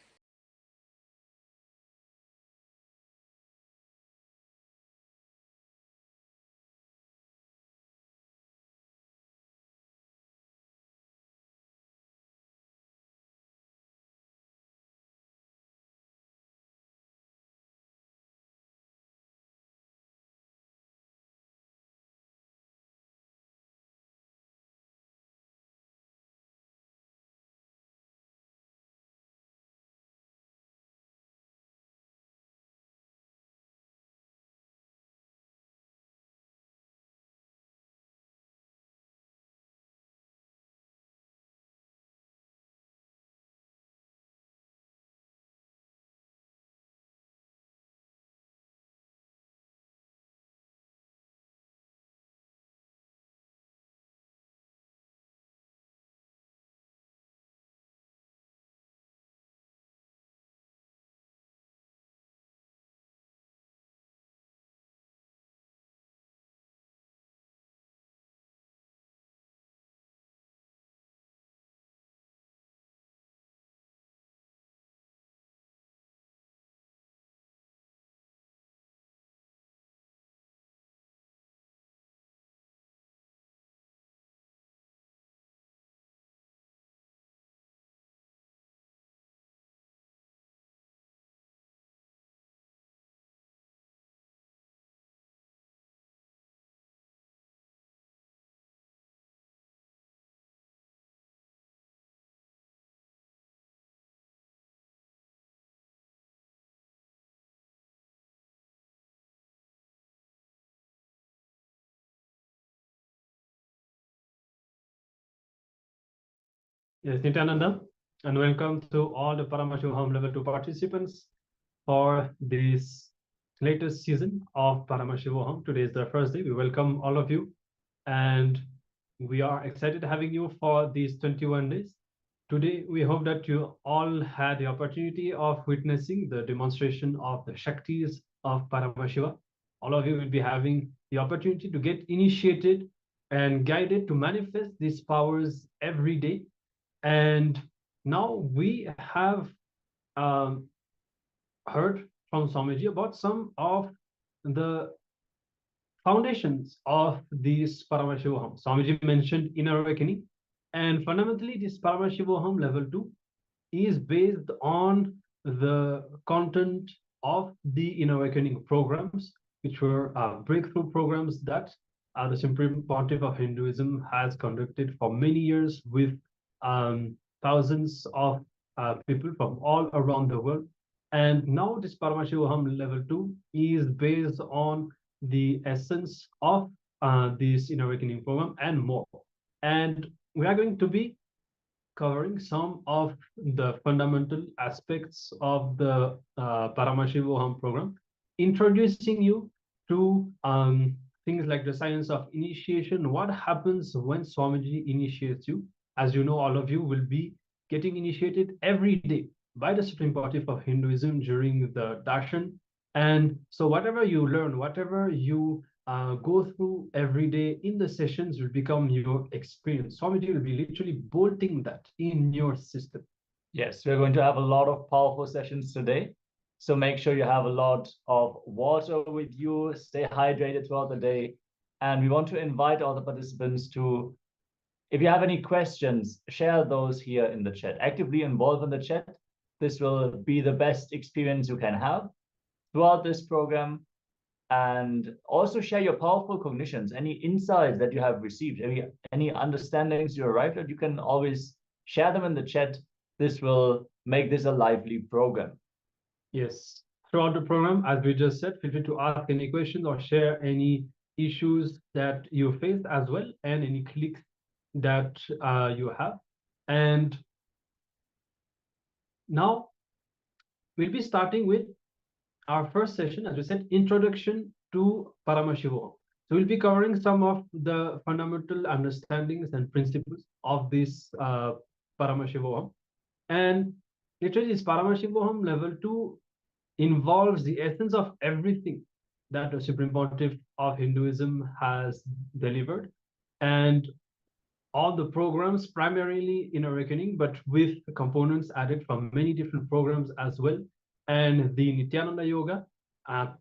Yes, Nityananda, and welcome to all the Paramashivoham Level 2 participants for this latest season of Paramashivoham. Today is the first day. We welcome all of you, and we are excited having you for these 21 days. Today, we hope that you all had the opportunity of witnessing the demonstration of the Shaktis of Paramashiva. All of you will be having the opportunity to get initiated and guided to manifest these powers every day. And now we have heard from Swamiji about some of the foundations of this Paramashivoham. Swamiji mentioned inner awakening, and fundamentally this Paramashivoham level 2 is based on the content of the Inner Awakening programs, which were breakthrough programs that the Supreme Pontiff of Hinduism has conducted for many years with thousands of people from all around the world. And now this Paramashivoham Level 2 is based on the essence of this Inner Awakening program and more. And we are going to be covering some of the fundamental aspects of the Paramashivoham program, introducing you to things like the science of initiation, what happens when Swamiji initiates you. As you know, all of you will be getting initiated every day by the Supreme Pontiff of Hinduism during the darshan. And so whatever you learn, whatever you go through every day in the sessions will become your experience. Swamiji will be literally bolting that in your system. Yes, we're going to have a lot of powerful sessions today. So make sure you have a lot of water with you, stay hydrated throughout the day. And we want to invite all the participants to, if you have any questions, share those here in the chat. Actively involve in the chat. This will be the best experience you can have throughout this program. And also share your powerful cognitions, any insights that you have received, any understandings you arrived at, you can always share them in the chat. This will make this a lively program. Yes. Throughout the program, as we just said, feel free to ask any questions or share any issues that you faced as well, and any clicks that you have. And now we'll be starting with our first session, as we said, Introduction to Paramashivoham. So we'll be covering some of the fundamental understandings and principles of this Paramashivoham. And literally, this Paramashivoham Level 2 involves the essence of everything that the Supreme Pontiff of Hinduism has delivered. And all the programs, primarily in Awakening, but with components added from many different programs as well. And the Nityananda Yoga.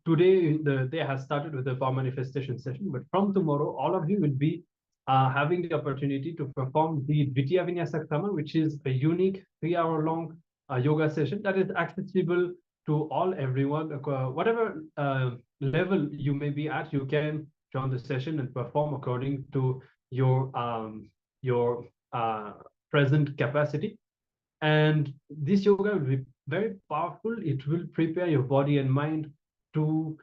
Today, the day has started with the power manifestation session, but from tomorrow, all of you will be having the opportunity to perform the Dvitiya Vinyasa Krama, which is a unique 3-hour-long yoga session that is accessible to everyone. Whatever level you may be at, you can join the session and perform according to your present capacity. And this yoga will be very powerful. It will prepare your body and mind to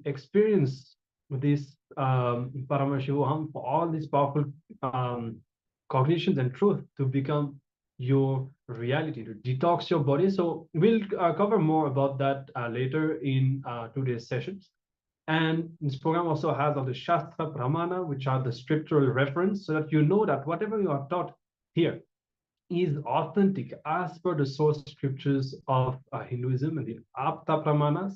experience this Paramashivoham, for all these powerful cognitions and truth to become your reality, to detox your body. So we'll cover more about that later in today's sessions. And this program also has all the Shastra Pramana, which are the scriptural reference, so that you know that whatever you are taught here is authentic as per the source scriptures of Hinduism, and the Apta Pramanas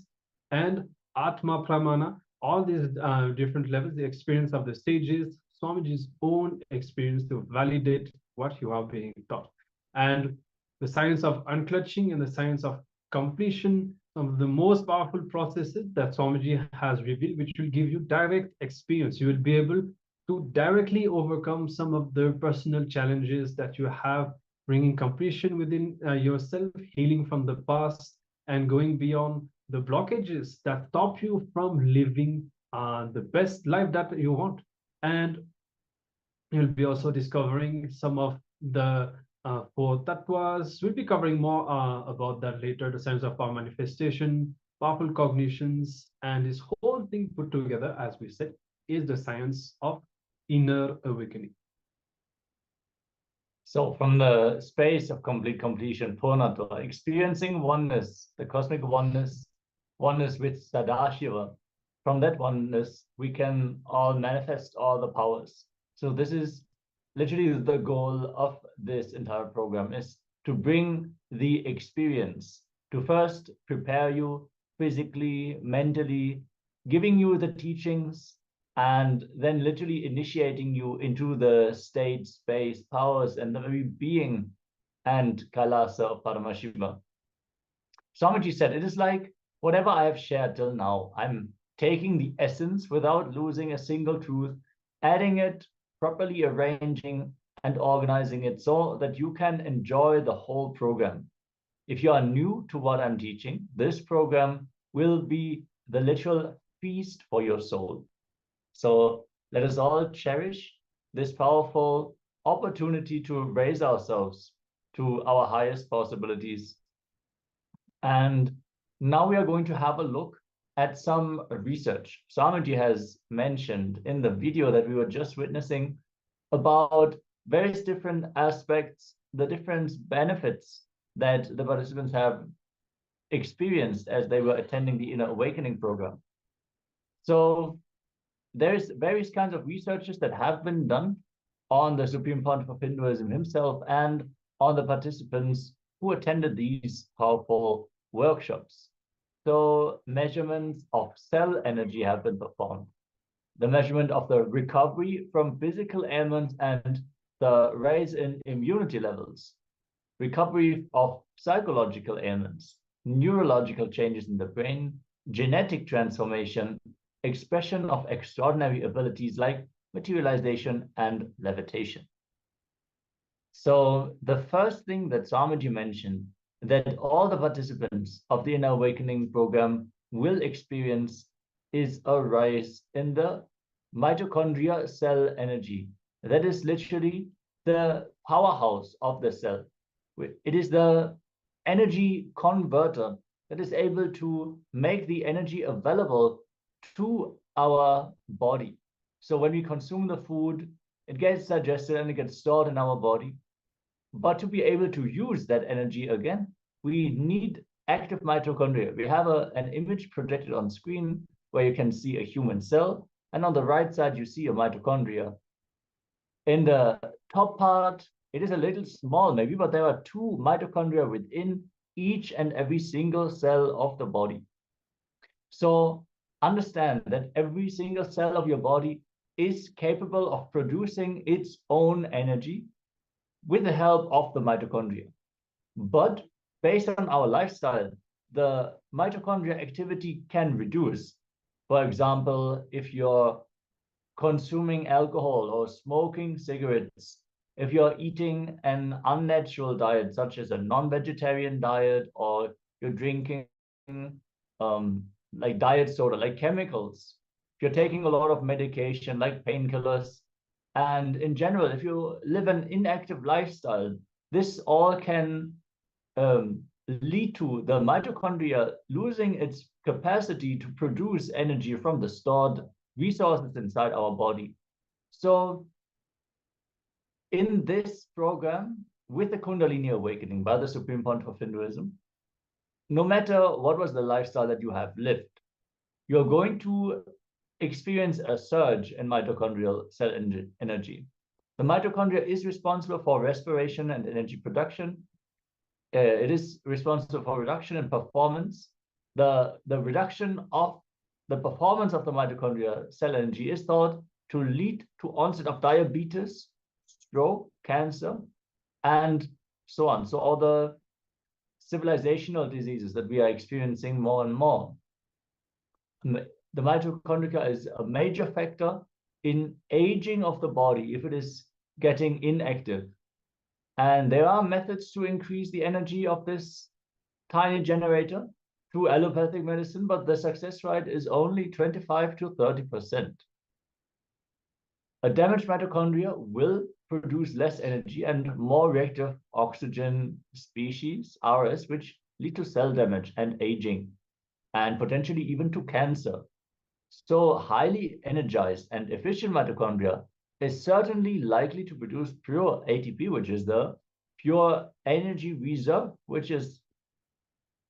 and Atma Pramana, all these different levels, the experience of the sages, Swamiji's own experience to validate what you are being taught. And the science of unclutching and the science of completion, some of the most powerful processes that Swamiji has revealed, which will give you direct experience. You will be able to directly overcome some of the personal challenges that you have, bringing completion within yourself, healing from the past, and going beyond the blockages that stop you from living the best life that you want. And you'll be also discovering some of the 4 tattvas. We'll be covering more about that later, the science of power manifestation, powerful cognitions, and this whole thing put together, as we said, is the science of inner awakening. So from the space of complete completion, Purnatva, experiencing oneness, the cosmic oneness with Sadashiva, from that oneness, we can all manifest all the powers. So this is literally the goal of this entire program, is to bring the experience, to first prepare you physically, mentally, giving you the teachings, and then literally initiating you into the state, space, powers, and the very being and Kailasa of Paramashiva. Swamiji said, it is like whatever I have shared till now, I'm taking the essence without losing a single truth, adding it, properly arranging and organizing it so that you can enjoy the whole program. if you are new to what I'm teaching, this program will be the literal feast for your soul. So let us all cherish this powerful opportunity to raise ourselves to our highest possibilities. And now we are going to have a look at some research. Swamiji has mentioned in the video that we were just witnessing about various different aspects, the different benefits that the participants have experienced as they were attending the Inner Awakening program. So there's various kinds of researches that have been done on the Supreme Pontiff of Hinduism himself and on the participants who attended these powerful workshops. So measurements of cell energy have been performed. The measurement of the recovery from physical ailments and the rise in immunity levels, recovery of psychological ailments, neurological changes in the brain, genetic transformation, expression of extraordinary abilities like materialization and levitation. So the first thing that Swamiji mentioned, that all the participants of the Inner Awakening program will experience, is a rise in the mitochondria cell energy. That is literally the powerhouse of the cell. It is the energy converter that is able to make the energy available to our body. So when we consume the food, it gets digested and it gets stored in our body. But to be able to use that energy again, we need active mitochondria. We have an image projected on screen where you can see a human cell, and on the right side, you see a mitochondria. In the top part, it is a little small maybe, but there are 2 mitochondria within each and every single cell of the body. So understand that every single cell of your body is capable of producing its own energy with the help of the mitochondria. But based on our lifestyle, the mitochondria activity can reduce. For example, if you're consuming alcohol or smoking cigarettes, if you're eating an unnatural diet, such as a non-vegetarian diet, or you're drinking like diet soda, like chemicals, if you're taking a lot of medication like painkillers, and in general, if you live an inactive lifestyle, this all can lead to the mitochondria losing its capacity to produce energy from the stored resources inside our body. So in this program, with the Kundalini Awakening by the Supreme Pontiff of Hinduism, no matter what was the lifestyle that you have lived, you're going to experience a surge in mitochondrial cell energy. The mitochondria is responsible for respiration and energy production. It is responsible for reduction in performance. The reduction of the performance of the mitochondria cell energy is thought to lead to onset of diabetes, stroke, cancer, and so on. So all the civilizational diseases that we are experiencing more and more. The mitochondria is a major factor in aging of the body if it is getting inactive. And there are methods to increase the energy of this tiny generator through allopathic medicine, but the success rate is only 25 to 30%. A damaged mitochondria will produce less energy and more reactive oxygen species, RS, which lead to cell damage and aging, and potentially even to cancer. So highly energized and efficient mitochondria is certainly likely to produce pure ATP, which is the pure energy reserve, which is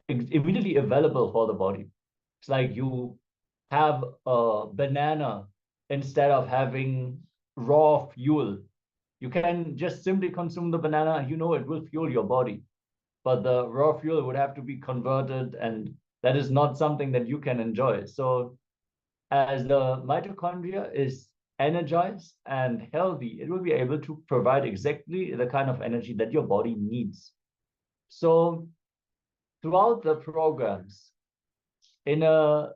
immediately available for the body. It's like you have a banana instead of having raw fuel. You can just simply consume the banana and you know it will fuel your body. But the raw fuel would have to be converted, and that is not something that you can enjoy. So as the mitochondria is energized and healthy, it will be able to provide exactly the kind of energy that your body needs. So throughout the programs, in a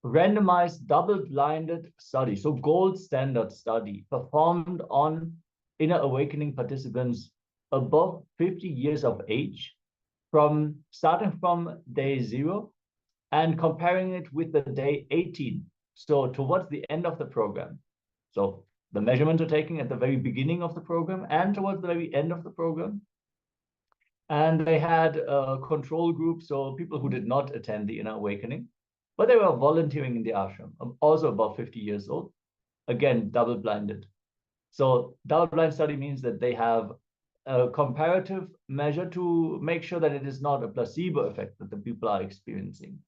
randomized double-blinded study, so gold standard study, performed on Inner Awakening participants above 50 years of age, from starting from day 0 and comparing it with the day 18. So towards the end of the program. So the measurements are taken at the very beginning of the program and towards the very end of the program. And they had a control group, so people who did not attend the inner awakening, but they were volunteering in the ashram, also above 50 years old, again, double-blinded. So double-blind study means that they have a comparative measure to make sure that it is not a placebo effect that the people are experiencing.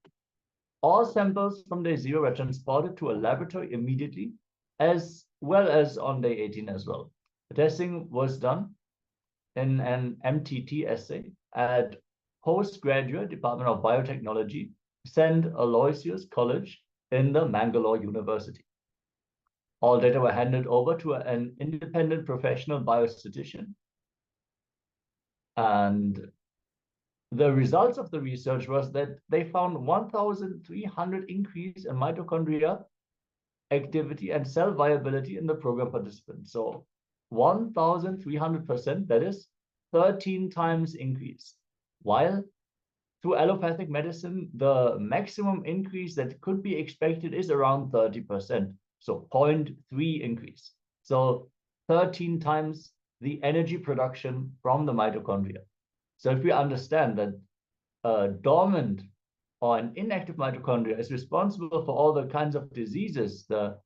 All samples from day 0 were transported to a laboratory immediately, as well as on day 18 as well. The testing was done in an MTT essay at Postgraduate Department of Biotechnology, St. Aloysius College in the Mangalore University. All data were handed over to an independent professional biostatistician. And the results of the research was that they found 1,300 increase in mitochondria activity and cell viability in the program participants. So 1,300%, that is 13 times increase. While through allopathic medicine, the maximum increase that could be expected is around 30%. So 0.3 increase. So 13 times the energy production from the mitochondria. So if we understand that dormant or an inactive mitochondria is responsible for all the kinds of diseases, the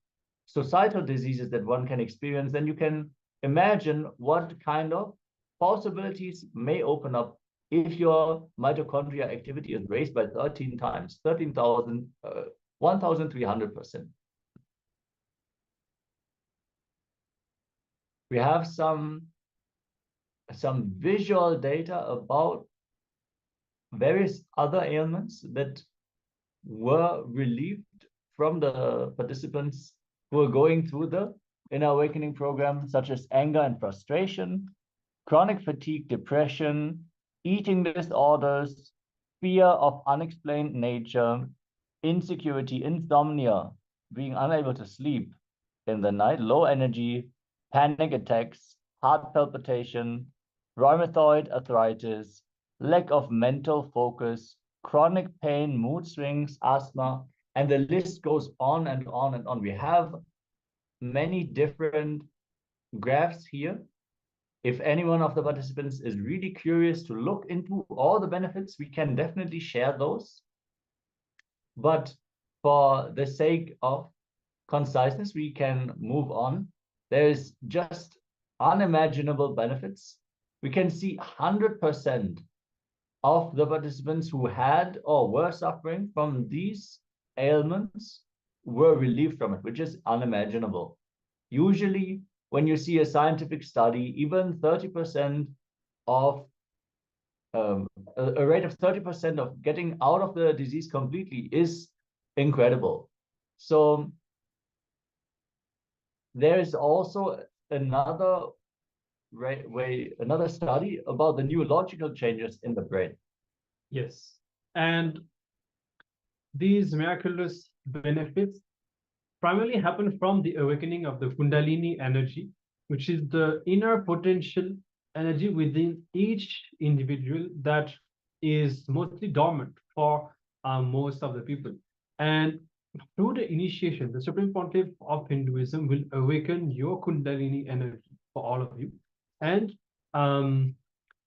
societal diseases that one can experience, then you can imagine what kind of possibilities may open up if your mitochondria activity is raised by 13 times, 1,300%. We have some visual data about various other ailments that were relieved from the participants who are going through the inner awakening program, such as anger and frustration, chronic fatigue, depression, eating disorders, fear of unexplained nature, insecurity, insomnia, being unable to sleep in the night, low energy, panic attacks, heart palpitation, rheumatoid arthritis, lack of mental focus, chronic pain, mood swings, asthma, and the list goes on and on and on. We have many different graphs here. If any one of the participants is really curious to look into all the benefits, we can definitely share those. But for the sake of conciseness, we can move on. There's just unimaginable benefits. We can see 100% of the participants who had or were suffering from these ailments were relieved from it, which is unimaginable. Usually, when you see a scientific study, even 30% of a rate of 30% of getting out of the disease completely is incredible. So there is also another study about the neurological changes in the brain. Yes, and these miraculous benefits primarily happen from the awakening of the Kundalini energy, which is the inner potential energy within each individual that is mostly dormant for most of the people. And through the initiation, the Supreme Pontiff of Hinduism will awaken your Kundalini energy for all of you. And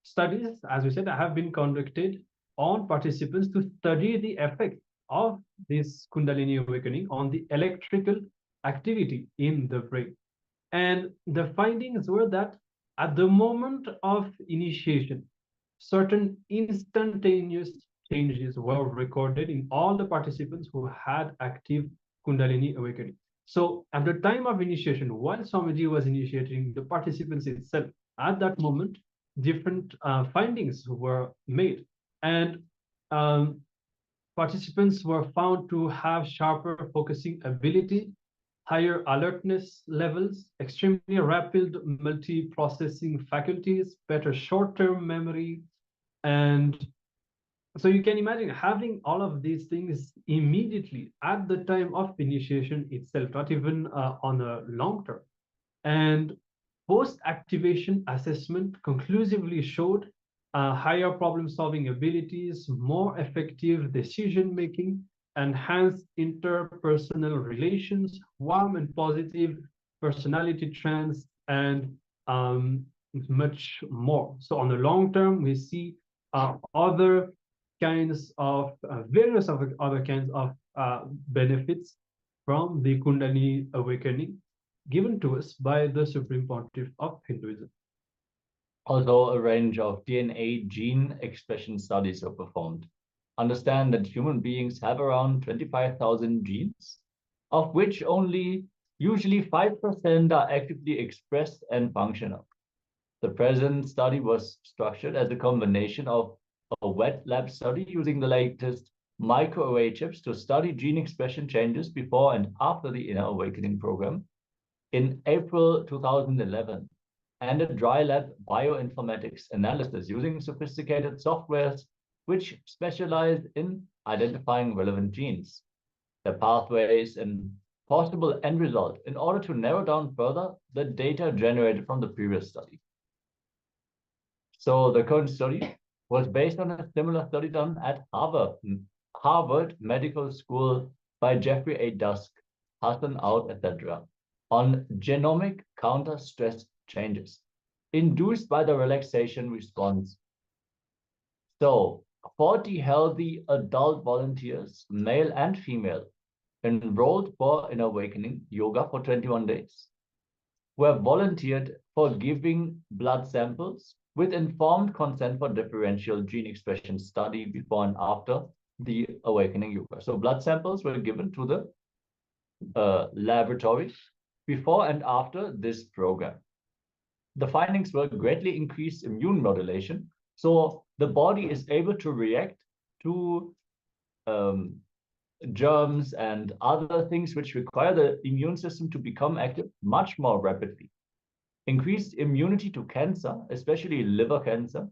studies, as we said, have been conducted on participants to study the effect of this Kundalini awakening on the electrical activity in the brain. And the findings were that at the moment of initiation, certain instantaneous changes were recorded in all the participants who had active Kundalini awakening. So at the time of initiation, while Swamiji was initiating the participants itself, at that moment, different findings were made. And participants were found to have sharper focusing ability, higher alertness levels, extremely rapid multi-processing faculties, better short-term memory. And so you can imagine having all of these things immediately at the time of initiation itself, not even on a long term. And post-activation assessment conclusively showed higher problem-solving abilities, more effective decision-making, enhanced interpersonal relations, warm and positive personality traits, and much more. So on the long term, we see other kinds of various other kinds of benefits from the Kundalini awakening given to us by the Supreme Pontiff of Hinduism. Also, a range of DNA gene expression studies were performed. Understand that human beings have around 25,000 genes, of which only usually 5% are actively expressed and functional. The present study was structured as a combination of a wet lab study using the latest microarray chips to study gene expression changes before and after the inner awakening program in April 2011, and a dry lab bioinformatics analysis using sophisticated softwares which specialize in identifying relevant genes, their pathways, and possible end result in order to narrow down further the data generated from the previous study. So the current study was based on a similar study done at Harvard Medical School by Jeffrey A. Dusk, Hassan Out, etc., on genomic counter-stress changes induced by the relaxation response. So 40 healthy adult volunteers, male and female, enrolled for an awakening yoga for 21 days, were volunteered for giving blood samples with informed consent for differential gene expression study before and after the awakening yoga. So blood samples were given to the laboratory before and after this program. The findings were greatly increased immune modulation. So the body is able to react to germs and other things which require the immune system to become active much more rapidly. Increased immunity to cancer, especially liver cancer,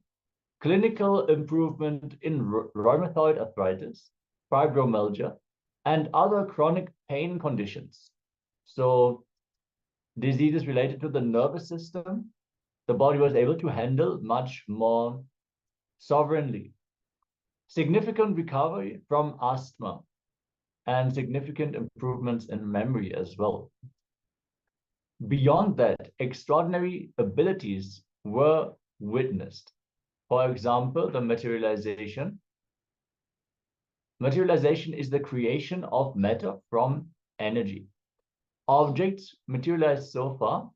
clinical improvement in rheumatoid arthritis, fibromyalgia, and other chronic pain conditions. So diseases related to the nervous system, the body was able to handle much more sovereignly. Significant recovery from asthma and significant improvements in memory as well. Beyond that, extraordinary abilities were witnessed. For example, the materialization. Materialization is the creation of matter from energy. Objects materialized so far,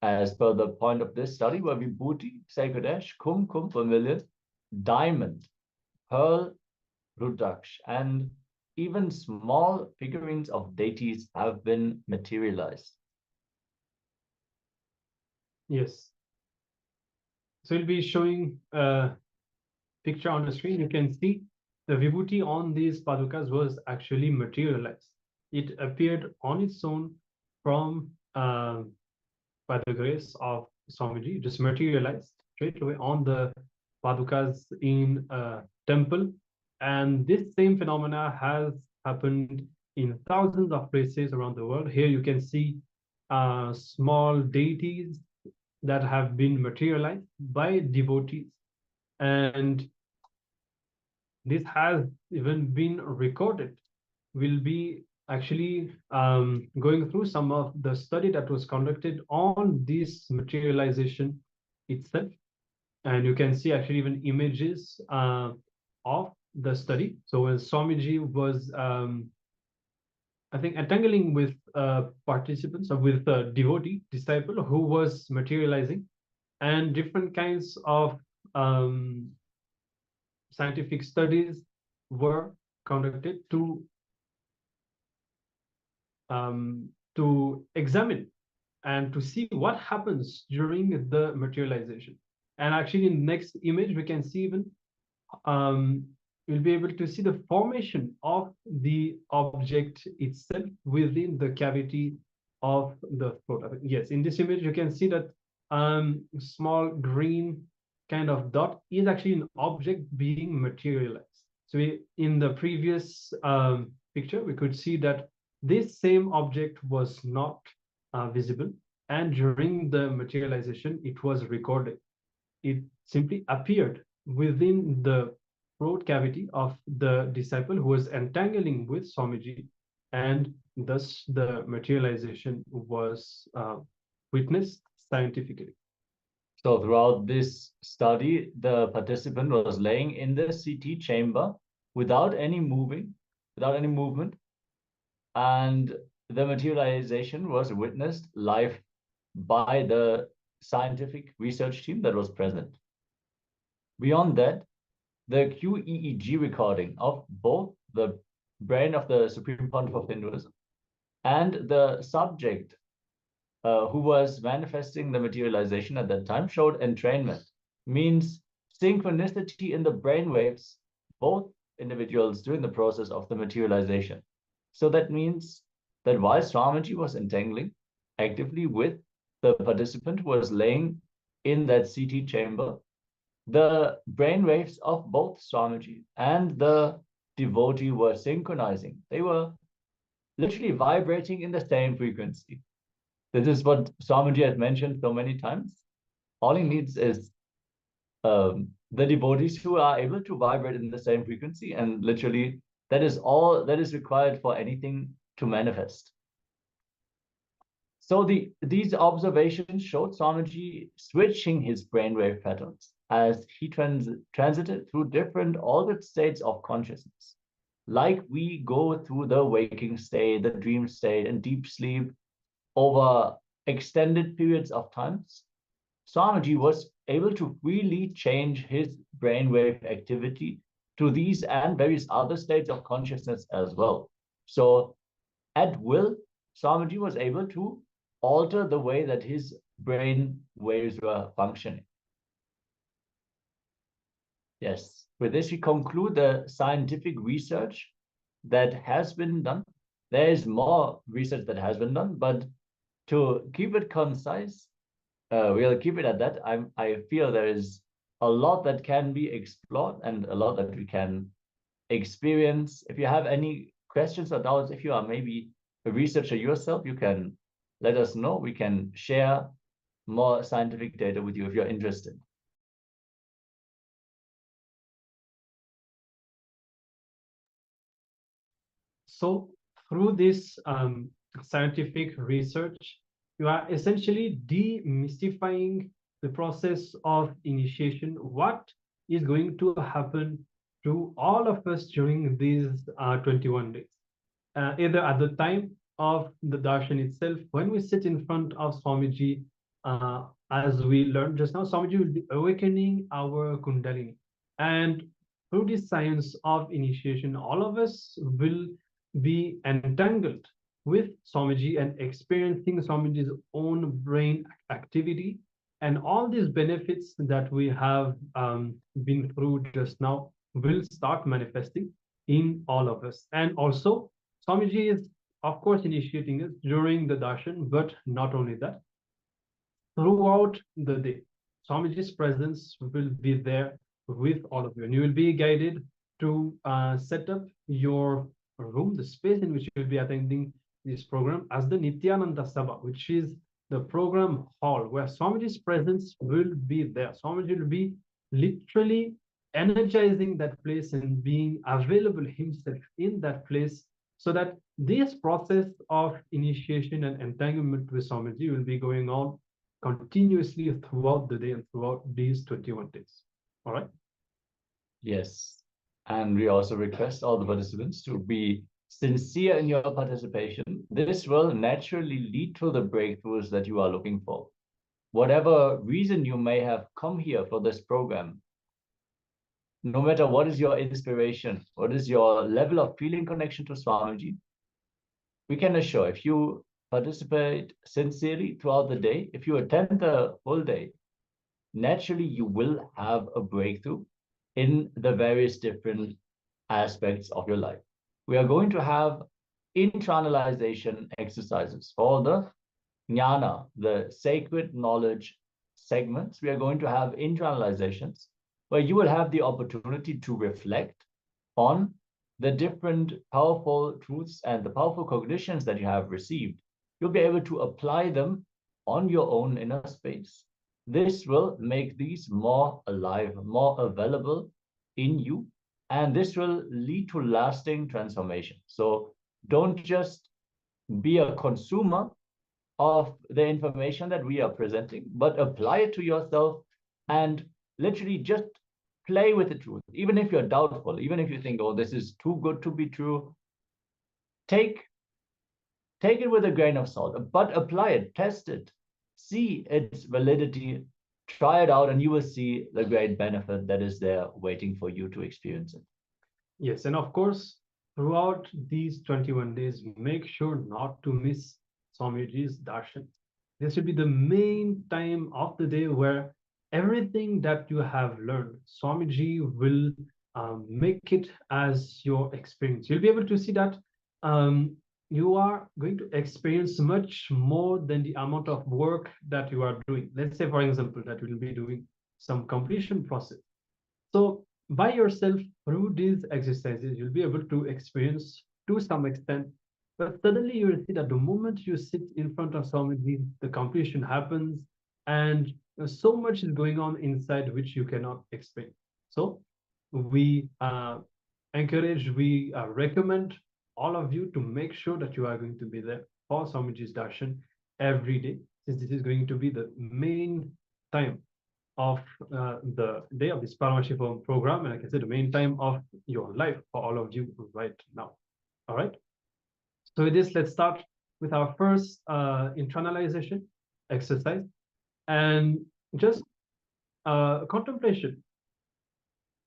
as per the point of this study, were vibhuti, sacred ash, kumkum, vermilion, diamond, pearl, rudraksh, and even small figurines of deities have been materialized. Yes. So we'll be showing a picture on the screen. You can see the vibhuti on these padukas was actually materialized. It appeared on its own from by the grace of Swamiji, just materialized straight away on the padukas in a temple. And this same phenomena has happened in thousands of places around the world. Here you can see small deities that have been materialized by devotees. And this has even been recorded. We'll be actually going through some of the study that was conducted on this materialization itself. And you can see actually even images of the study. So when Swamiji was, I think, entangling with participants or with a devotee, disciple who was materializing, and different kinds of scientific studies were conducted to examine and to see what happens during the materialization. And actually in the next image, we can see even, we'll be able to see the formation of the object itself within the cavity of the throat. Yes, in this image, you can see that small green kind of dot is actually an object being materialized. So in the previous picture, we could see that this same object was not visible. and during the materialization, it was recorded. It simply appeared within the throat cavity of the disciple who was entangling with Swamiji, and thus the materialization was witnessed scientifically. So throughout this study, the participant was laying in the CT chamber without any movement, and the materialization was witnessed live by the scientific research team that was present. Beyond that, the QEEG recording of both the brain of the Supreme Pontiff of Hinduism and the subject who was manifesting the materialization at that time showed entrainment, means synchronicity in the brain waves, both individuals during the process of the materialization. So that means that while Swamiji was entangling actively with the participant who was laying in that CT chamber, the brain waves of both Swamiji and the devotee were synchronizing. They were literally vibrating in the same frequency. This is what Swamiji has mentioned so many times. All he needs is the devotees who are able to vibrate in the same frequency, and literally that is all that is required for anything to manifest. So these observations showed Swamiji switching his brainwave patterns as he transited through different altered states of consciousness. Like we go through the waking state, the dream state, and deep sleep over extended periods of times, Swamiji was able to freely change his brainwave activity to these and various other states of consciousness as well. So at will, Swamiji was able to alter the way that his brain waves were functioning. Yes, with this we conclude the scientific research that has been done. There is more research that has been done, but to keep it concise, we'll keep it at that. I feel there is a lot that can be explored and a lot that we can experience. If you have any questions or doubts, if you are maybe a researcher yourself, you can let us know. We can share more scientific data with you if you're interested. So through this scientific research, you are essentially demystifying the process of initiation, what is going to happen to all of us during these 21 days. Either at the time of the darshan itself, when we sit in front of Swamiji, as we learned just now, Swamiji will be awakening our Kundalini. And through this science of initiation, all of us will be entangled with Swamiji and experiencing Swamiji's own brain activity, and all these benefits that we have been through just now will start manifesting in all of us. And also, Swamiji is, of course, initiating us during the darshan, but not only that, throughout the day, Swamiji's presence will be there with all of you, and you will be guided to set up your room, the space in which you will be attending this program, as the Nityananda Sabha, which is the program hall where Swamiji's presence will be there. Swamiji will be literally energizing that place and being available himself in that place, so that this process of initiation and entanglement with Swamiji will be going on continuously throughout the day and throughout these 21 days. All right? Yes. And we also request all the participants to be sincere in your participation. This will naturally lead to the breakthroughs that you are looking for. Whatever reason you may have come here for this program, no matter what is your inspiration, what is your level of feeling connection to Swamiji, we can assure if you participate sincerely throughout the day, if you attend the whole day, naturally you will have a breakthrough in the various different aspects of your life. We are going to have internalization exercises for the jnana, the sacred knowledge segments. We are going to have internalizations where you will have the opportunity to reflect on the different powerful truths and the powerful cognitions that you have received. You'll be able to apply them on your own inner space, this will make these more alive, more available in you, and this will lead to lasting transformation. So don't just be a consumer of the information that we are presenting, but apply it to yourself and literally just play with the truth. Even if you're doubtful, even if you think, oh, this is too good to be true, take it with a grain of salt, but apply it, test it, see its validity, try it out, and you will see the great benefit that is there waiting for you to experience it. Yes, and of course, throughout these 21 days, make sure not to miss Swamiji's darshan. This should be the main time of the day where everything that you have learned, Swamiji will make it as your experience. You'll be able to see that you are going to experience much more than the amount of work that you are doing. Let's say, for example, that you will be doing some completion process. So by yourself through these exercises, you'll be able to experience to some extent, but suddenly you will see that the moment you sit in front of Swamiji, the completion happens, and so much is going on inside which you cannot explain. So we encourage, we recommend all of you to make sure that you are going to be there for Swamiji's darshan every day, since this is going to be the main time of the day of this Paramashivoham program, and like I said, the main time of your life for all of you right now. All right. So with this, let's start with our first internalization exercise, and just contemplation,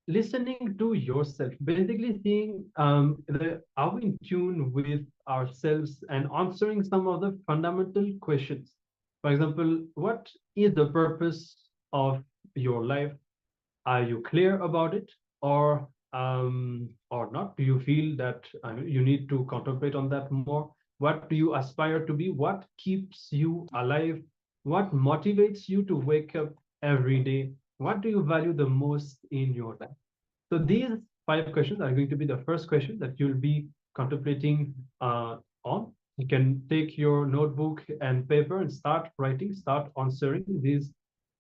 listening to yourself, basically seeing are we in tune with ourselves and answering some of the fundamental questions. For example, what is the purpose of your life? Are you clear about it, or not? Do you feel that you need to contemplate on that more? What do you aspire to be? What keeps you alive? What motivates you to wake up every day? What do you value the most in your life? So these 5 questions are going to be the first question that you'll be contemplating on. You can take your notebook and paper and start writing, start answering these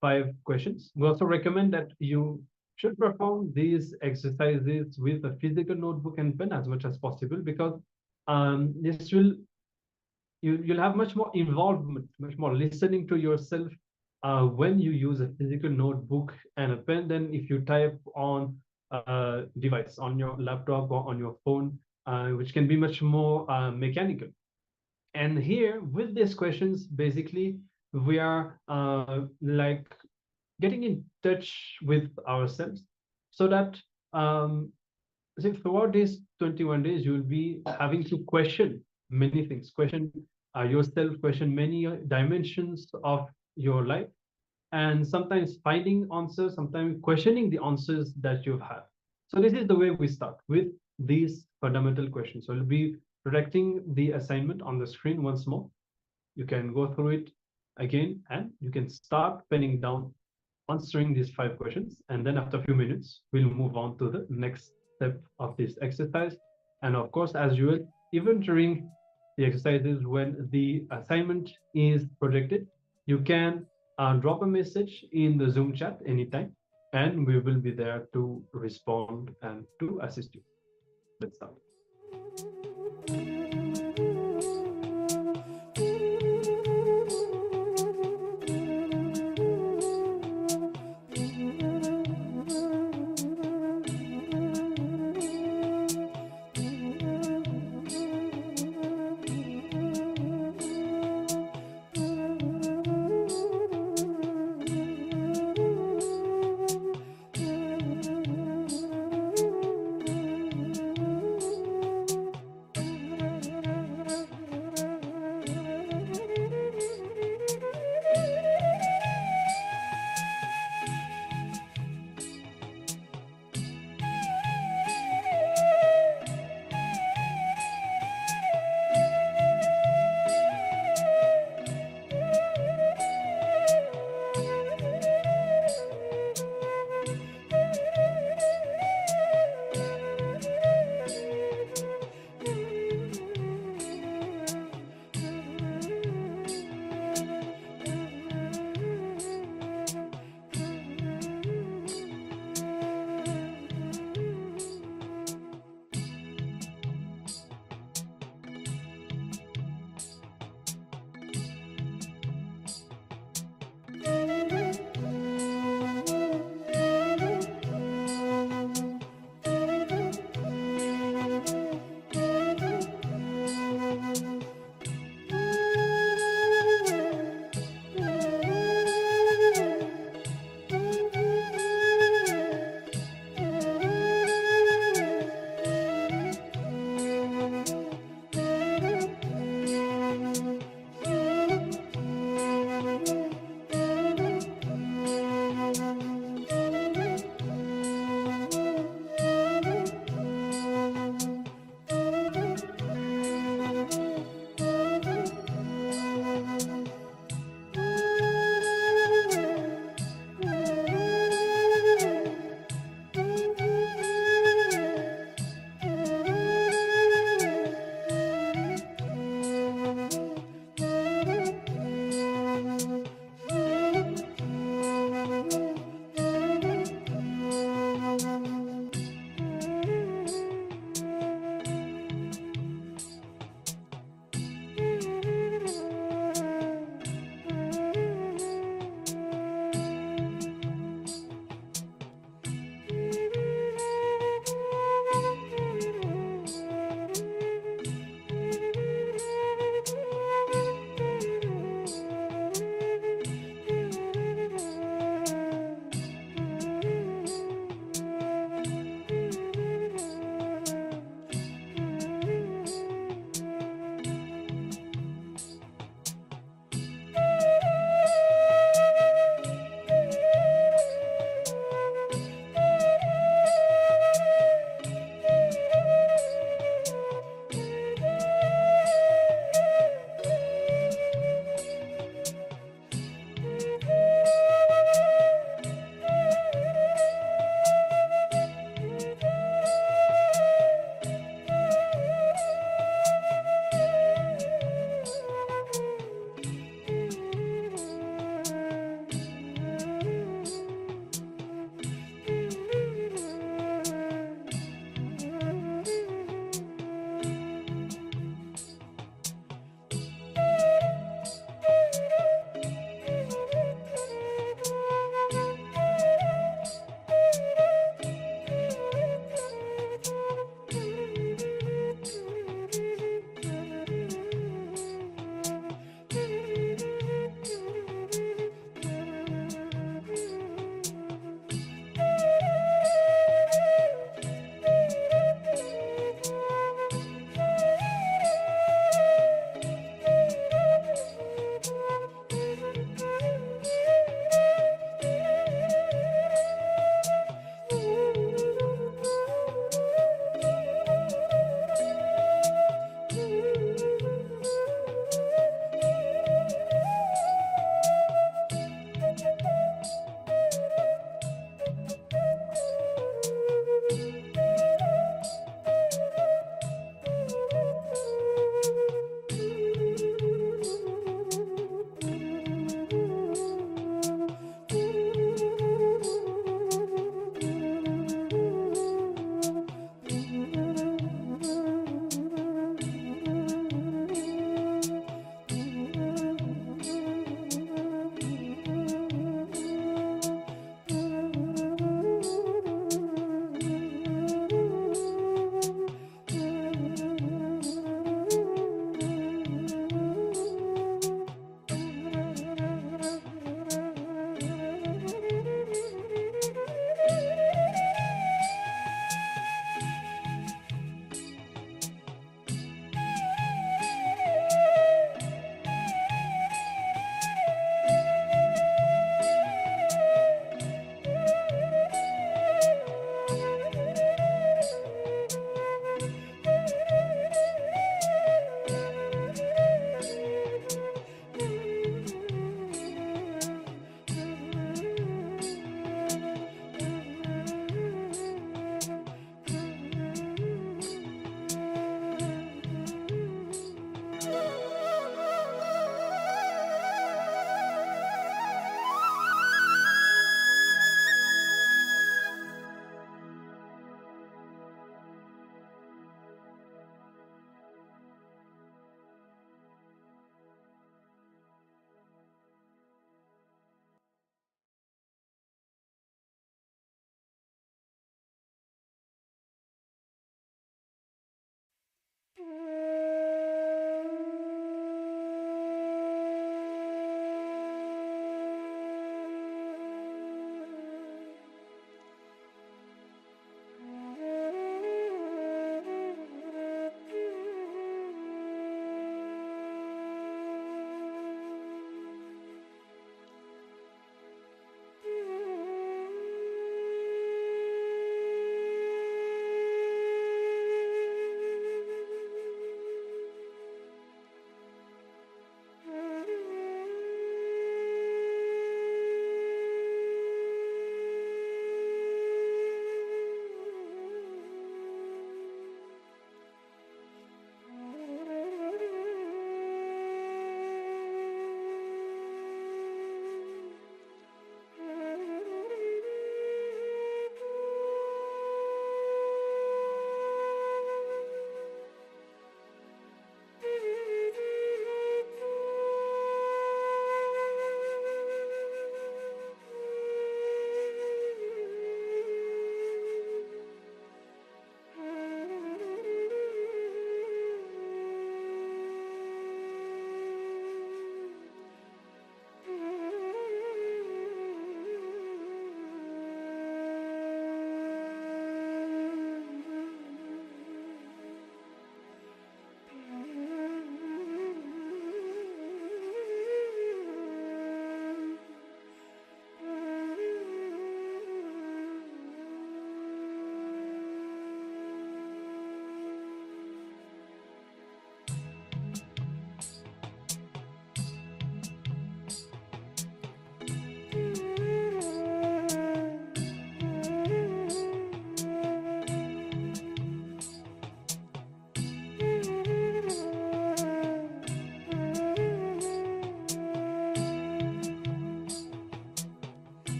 5 questions. We also recommend that you should perform these exercises with a physical notebook and pen as much as possible, because this will you'll have much more involvement, much more listening to yourself when you use a physical notebook and a pen than if you type on a device, on your laptop or on your phone, which can be much more mechanical. And here, with these questions, basically, we are like getting in touch with ourselves, so that throughout these 21 days, you will be having to question many things, question yourself, question many dimensions of your life, and sometimes finding answers, sometimes questioning the answers that you've had. So this is the way we start with these fundamental questions. So we'll be projecting the assignment on the screen once more. You can go through it again, and you can start penning down, answering these 5 questions. And then after a few minutes, we'll move on to the next step of this exercise. And of course, as usual, even during the exercises when the assignment is projected, you can drop a message in the Zoom chat anytime, and we will be there to respond and to assist you. Let's start.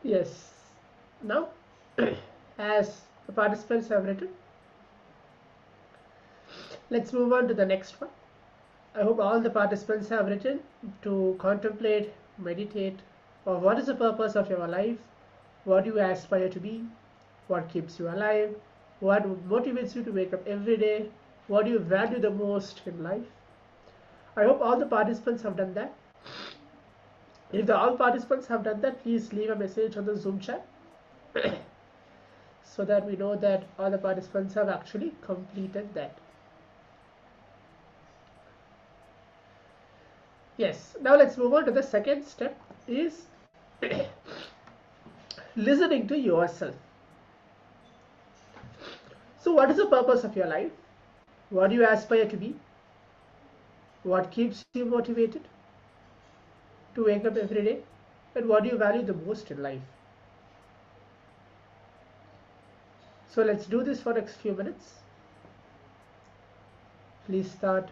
Yes. Now, as the participants have written, let's move on to the next one. I hope all the participants have written to contemplate, meditate, or what is the purpose of your life, what do you aspire to be, what keeps you alive, what motivates you to wake up every day, what do you value the most in life. I hope all the participants have done that. If all participants have done that, please leave a message on the Zoom chat so that we know that all the participants have actually completed that. Yes, now let's move on to the second step, is listening to yourself. So what is the purpose of your life? What do you aspire to be? What keeps you motivated to wake up every day? And what do you value the most in life? So let's do this for the next few minutes. Please start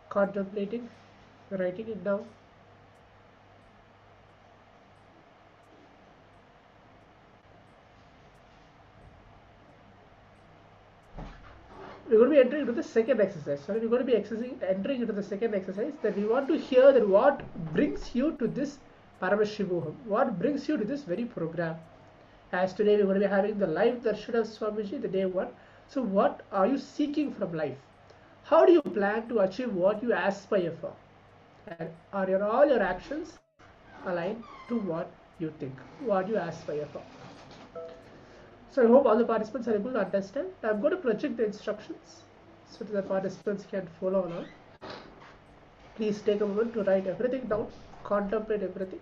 contemplating, writing it down. We're going to be entering into the second exercise. Sorry, we're going to be entering into the second exercise, that we want to hear that what brings you to this Paramashivoham, what brings you to this very program. As today we're going to be having the live darshan of Swamiji, the day one. So what are you seeking from life? How do you plan to achieve what you aspire for? And are all your actions aligned to what you think, what you aspire for? So I hope all the participants are able to understand. I'm going to project the instructions so that the participants can follow along. Please take a moment to write everything down, contemplate everything.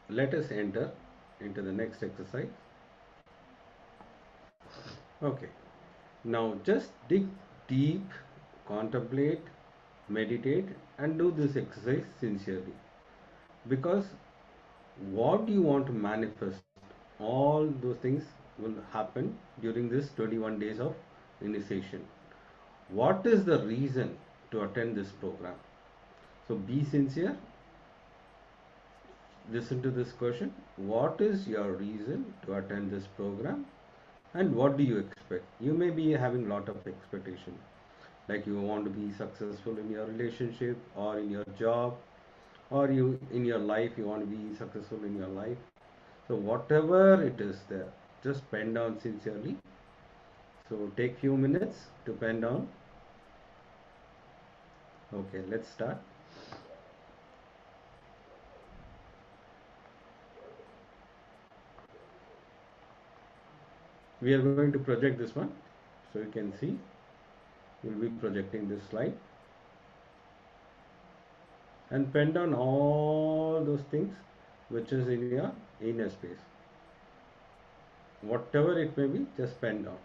Let us enter into the next exercise. Okay, now just dig deep, contemplate, meditate, and do this exercise sincerely, because what you want to manifest, all those things will happen during this 21 days of initiation. What is the reason to attend this program? So be sincere. Listen to this question: what is your reason to attend this program, and what do you expect? You may be having lot of expectation, like you want to be successful in your relationship or in your job, or you in your life you want to be successful in your life. So whatever it is there, just pen down sincerely. So take few minutes to pen down. Okay, let's start. We are going to project this one, so you can see we'll be projecting this slide, and pen down all those things which is in your inner space, whatever it may be, just pen down.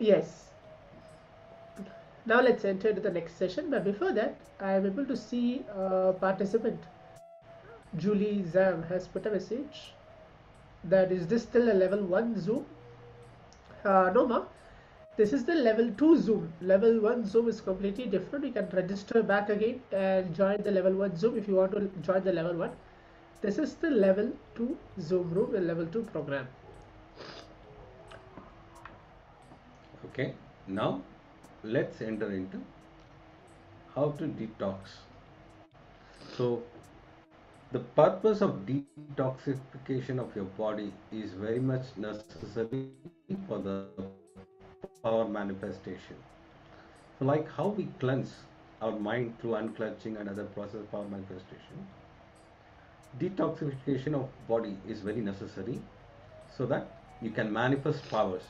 Yes. Now let's enter into the next session. But before that, I am able to see a participant. Julie Zhang has put a message that is this still a level 1 Zoom? No, ma. This is the level 2 Zoom. Level 1 Zoom is completely different. You can register back again and join the level 1 Zoom if you want to join the level 1. This is the level 2 Zoom room, the level 2 program. Okay, now let's enter into how to detox. So the purpose of detoxification of your body is very much necessary for the power manifestation. So like how we cleanse our mind through unclenching and other process of power manifestation, detoxification of body is very necessary so that you can manifest powers.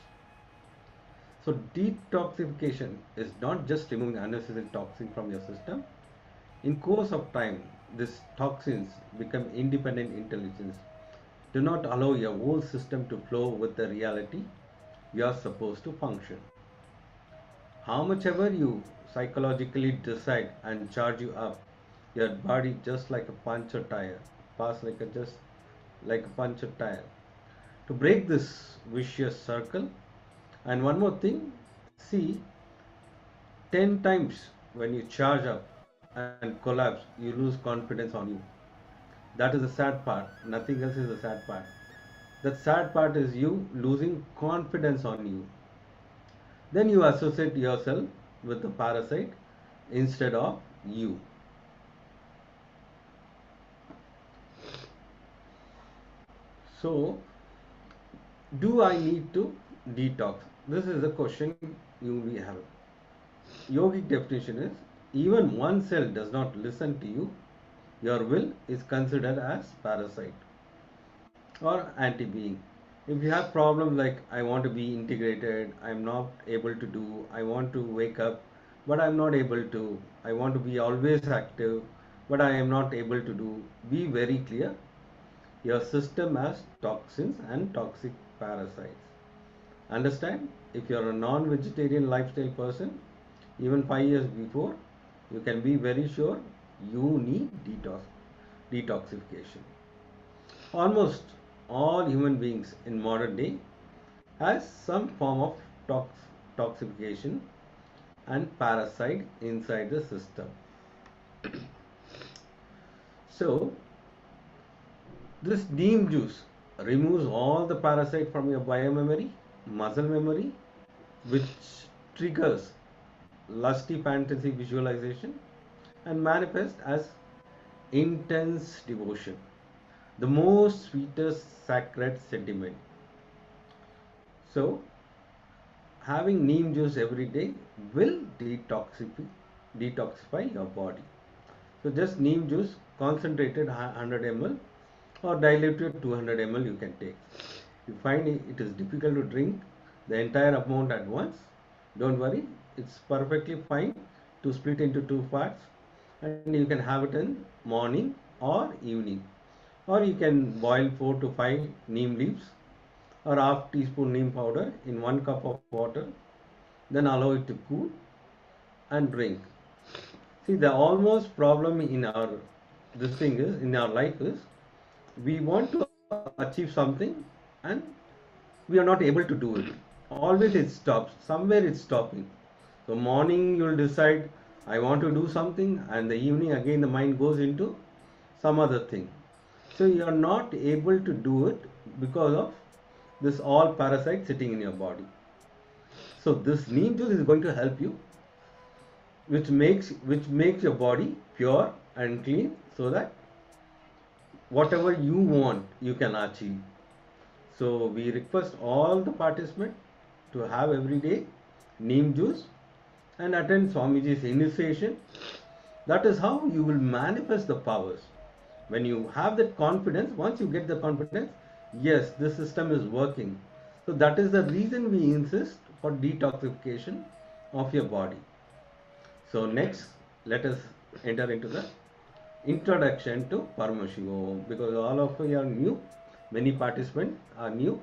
So detoxification is not just removing unnecessary toxin from your system. In course of time, these toxins become independent intelligence. Do not allow your whole system to flow with the reality you are supposed to function. How much ever you psychologically decide and charge you up, your body just like a puncture tire, pass just like a puncture tire. To break this vicious circle, and one more thing, see, 10 times when you charge up and collapse, you lose confidence on you. That is the sad part. Nothing else is the sad part. The sad part is you losing confidence on you. Then you associate yourself with the parasite instead of you. So, do I need to detox? This is the question you will have. Yogic definition is, even one cell does not listen to you, your will is considered as parasite or anti-being. If you have problems like I want to be integrated, I am not able to do, I want to wake up, but I am not able to, I want to be always active, but I am not able to do, be very clear. Your system has toxins and toxic parasites. Understand? If you are a non-vegetarian lifestyle person, even 5 years before, you can be very sure you need detoxification. Almost all human beings in modern day has some form of toxification and parasite inside the system. So this Neem juice removes all the parasite from your biomemory, muscle memory, which triggers lusty fantasy visualization and manifest as intense devotion, the most sweetest sacred sentiment. So having neem juice every day will detoxify your body. So just neem juice concentrated 100 ml or diluted 200 ml you can take. If you find it is difficult to drink the entire amount at once, don't worry, it's perfectly fine to split into 2 parts, and you can have it in morning or evening, or you can boil 4 to 5 neem leaves or half teaspoon neem powder in 1 cup of water, then allow it to cool and drink. See, the almost problem in our life is we want to achieve something and we are not able to do it. Always it stops, somewhere it's stopping. So morning you'll decide I want to do something, and the evening again the mind goes into some other thing. So you are not able to do it because of this all parasite sitting in your body. So this neem juice is going to help you, which makes your body pure and clean, so that whatever you want you can achieve. So we request all the participants to have every day neem juice and attend Swamiji's initiation. That is how you will manifest the powers. When you have that confidence, once you get the confidence, yes, this system is working. So that is the reason we insist for detoxification of your body. So next, let us enter into the introduction to Paramashivoham, because all of you are new, many participants are new.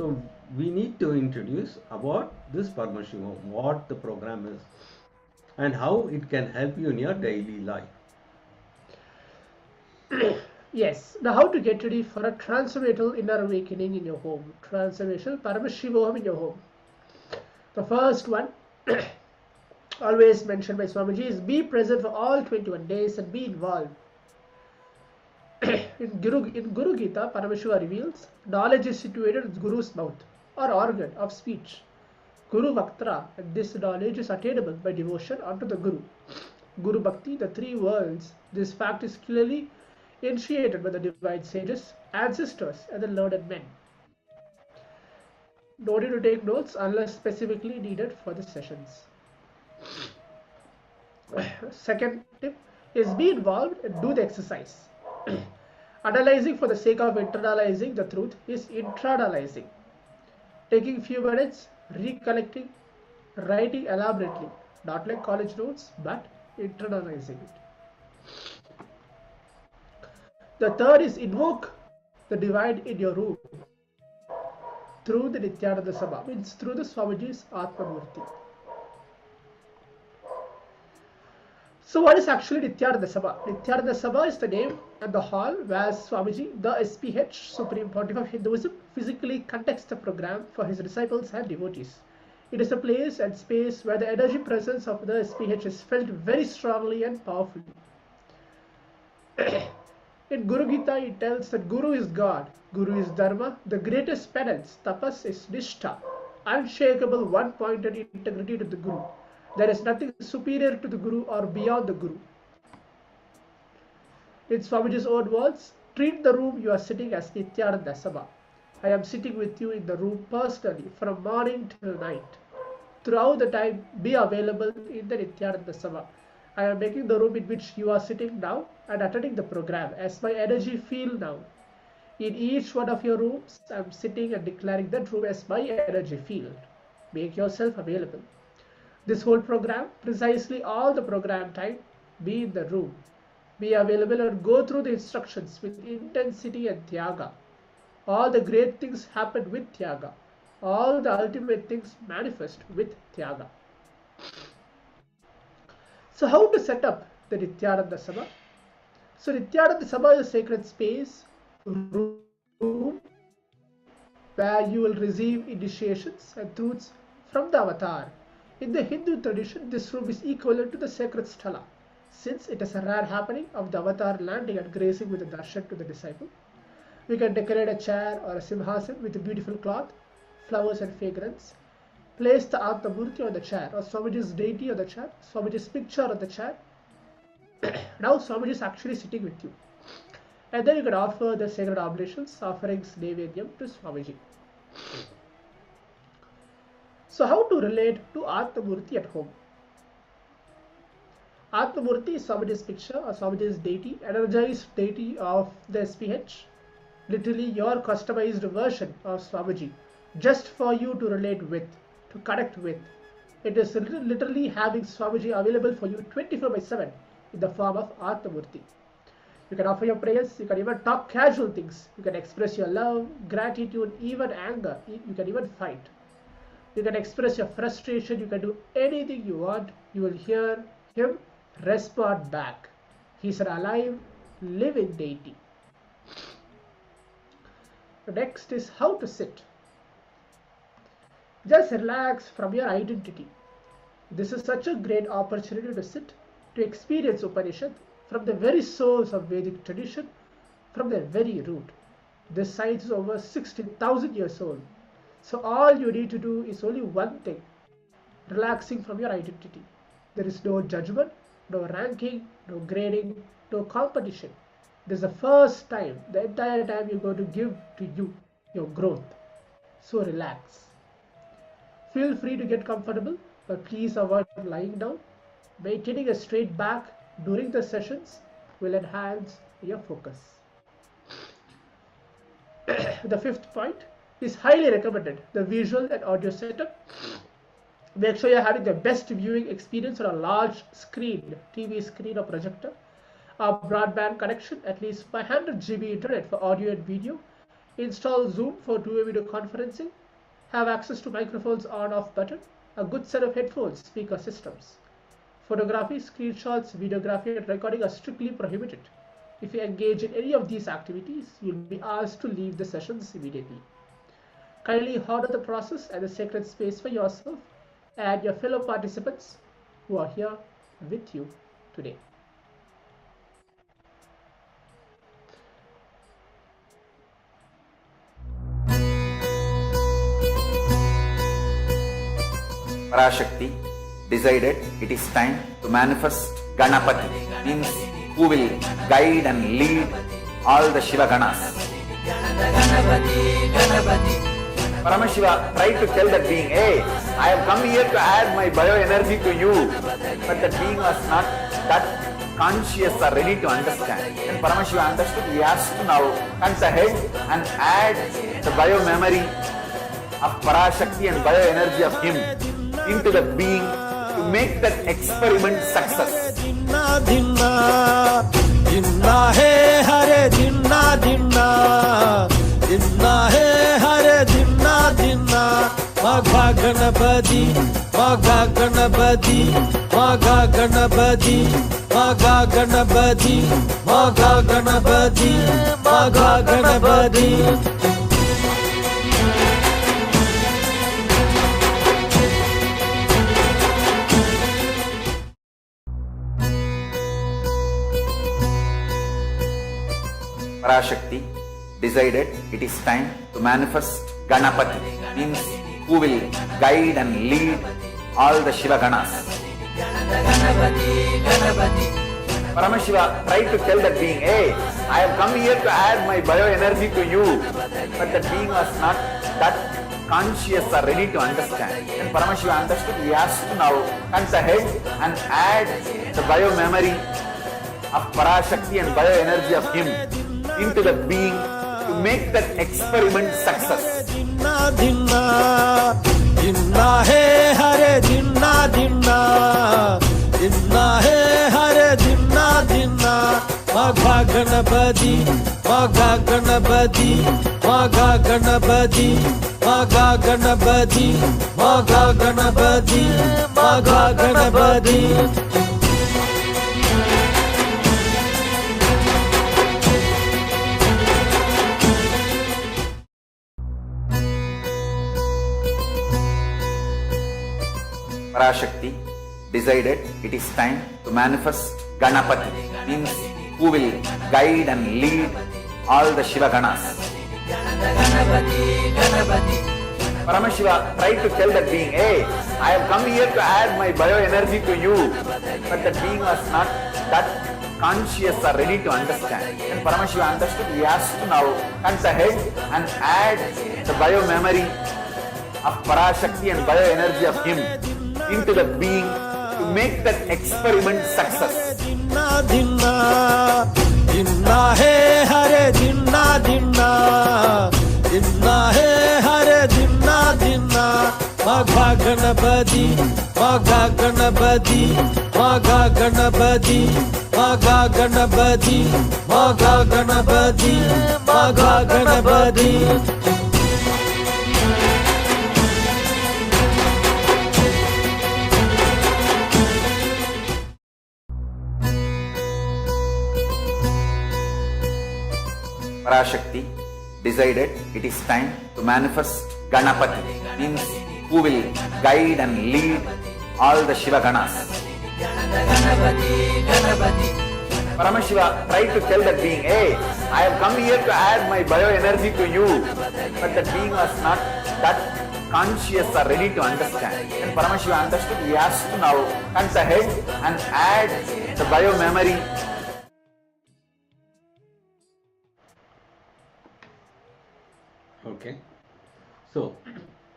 So we need to introduce about this Paramashivoham, what the program is and how it can help you in your daily life. Yes. Now, how to get ready for a transformative inner awakening in your home? Transformational Paramashivoham in your home. The first one, always mentioned by Swamiji, is be present for all 21 days and be involved. in Guru Gita, Paramashiva reveals, knowledge is situated in Guru's mouth or organ of speech. Guru Vaktra, and this knowledge is attainable by devotion unto the Guru. Guru Bhakti, the three worlds. This fact is clearly initiated by the divine sages, ancestors, and the learned men. No need to take notes unless specifically needed for the sessions. Second tip is be involved and do the exercise. Analyzing for the sake of internalizing the truth is internalizing. Taking few minutes, recollecting, writing elaborately, not like college notes, but internalizing it. The third is invoke the divine in your room through the Nityananda Sabha, means through the Swamiji's Atma Murti. So what is actually Nityananda Sabha? Nityananda Sabha is the name and the hall where Swamiji, the SPH, Supreme Pontiff of Hinduism, physically conducts the program for his disciples and devotees. It is a place and space where the energy presence of the SPH is felt very strongly and powerfully. In Guru Gita, it tells that Guru is God, Guru is Dharma, the greatest penance, tapas is Nishtha, unshakable one-pointed integrity to the Guru. There is nothing superior to the Guru or beyond the Guru. In Swamiji's own words, treat the room you are sitting as Nityananda Sabha. I am sitting with you in the room personally from morning till night. Throughout the time, be available in the Nityananda Sabha. I am making the room in which you are sitting now and attending the program as my energy field now. In each one of your rooms, I am sitting and declaring that room as my energy field. Make yourself available. This whole program, precisely all the program time, be in the room. Be available and go through the instructions with intensity and Tyaga. All the great things happen with Tyaga. All the ultimate things manifest with Tyaga. So how to set up the Nityananda Sabha? So Nityananda Sabha is a sacred space, room, where you will receive initiations and truths from the avatar. In the Hindu tradition, this room is equivalent to the sacred sthala, since it is a rare happening of the avatar landing and gracing with a darshan to the disciple. We can decorate a chair or a simhasan with a beautiful cloth, flowers and fragrance. Place the Atma Murti on the chair or Swamiji's deity on the chair, Swamiji's picture on the chair. Now Swamiji is actually sitting with you. And then you can offer the sacred oblations, offerings, Nevedyam to Swamiji. So how to relate to Atma Murti at home? Atma Murti is Swamiji's picture or Swamiji's deity, energized deity of the SPH. Literally your customized version of Swamiji, just for you to relate with, to connect with. It is literally having Swamiji available for you 24/7 in the form of Atma Murti. You can offer your prayers, you can even talk casual things, you can express your love, gratitude, even anger, you can even fight. You can express your frustration, you can do anything you want, you will hear him respond back. He's an alive, living deity. The next is how to sit. Just relax from your identity. This is such a great opportunity to sit, to experience Upanishad from the very source of Vedic tradition, from the very root. This science is over 16,000 years old. So all you need to do is only one thing, relaxing from your identity. There is no judgment, no ranking, no grading, no competition. This is the first time, the entire time you're going to give to you your growth. So relax. Feel free to get comfortable, but please avoid lying down. Maintaining a straight back during the sessions will enhance your focus. The fifth point is highly recommended, the visual and audio setup. Make sure you're having the best viewing experience on a large screen, TV screen or projector. A broadband connection, at least 500 GB internet for audio and video. install Zoom for two-way video conferencing, have access to microphones on-off button, a good set of headphones, speaker systems. Photography, screenshots, videography, and recording are strictly prohibited. If you engage in any of these activities, you'll be asked to leave the sessions immediately. Kindly honor the process and the sacred space for yourself and your fellow participants who are here with you today. Parashakti decided it is time to manifest Ganapati, means who will guide and lead all the Shiva Ganas. Paramashiva tried to tell that being, hey, I have come here to add my bioenergy to you. But that being was not that conscious or ready to understand. When Paramashiva understood, he has to now come ahead and add the biomemory of Parashakti and bioenergy of him into the being to make that experiment success. Dinna dinna, dinna hai hare dinna dinna, dinna hai hare dinna dinna. Magha Ganapati, Magha Ganapati, Magha Ganapati, Magha Ganapati, Magha Ganapati, Magha Ganapati. Parashakti decided it is time to manifest Ganapati, means who will guide and lead all the Shiva Ganas. Paramashiva tried to tell that being, hey, I have come here to add my bioenergy to you. But that being was not that conscious or ready to understand. When Paramashiva understood, he has to now come ahead and add the biomemory of Parashakti and bioenergy of him into the being to make that experiment success. Dinna dinna, dinna hai hare dinna dinna, dinna hai hare dinna dinna. Magha Ganapati, Magha Ganapati, Magha Ganapati, Magha Ganapati, Magha Ganapati, Magha Ganapati. Parashakti decided it is time to manifest Ganapati, means who will guide and lead all the Shiva Ganas. Paramashiva tried to tell that being, hey, I have come here to add my bioenergy to you. But that being was not that conscious or ready to understand. When Paramashiva understood, he has to now come ahead and add the biomemory of Parashakti and bioenergy of him into the being to make that experiment success. Dinna dinna, dinna hai hare dinna dinna, dinna hai hare dinna dinna. Magha Ganapati, Magha Ganapati, Magha Ganapati, Magha Ganapati, Magha Ganapati, Magha Ganapati. Parashakti decided it is time to manifest Ganapati, means who will guide and lead all the Shiva Ganas. Paramashiva tried to tell that being, hey, I have come here to add my bioenergy to you. But that being was not that conscious or ready to understand. When Paramashiva understood, he has to now come ahead and add the biomemory. Okay, so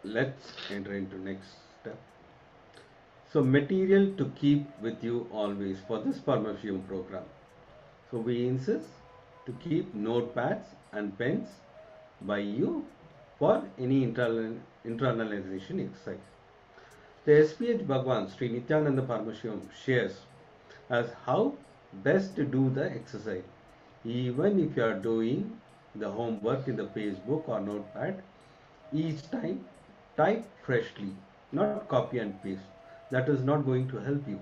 let's enter into next step. So material to keep with you always for this Paramashivoham program. So we insist to keep notepads and pens by you for any internalization exercise. The SPH Bhagwan Sri Nityananda Paramashivoham shares as how best to do the exercise, even if you are doing the homework in the Facebook or notepad. Each time, type freshly, not copy and paste. That is not going to help you.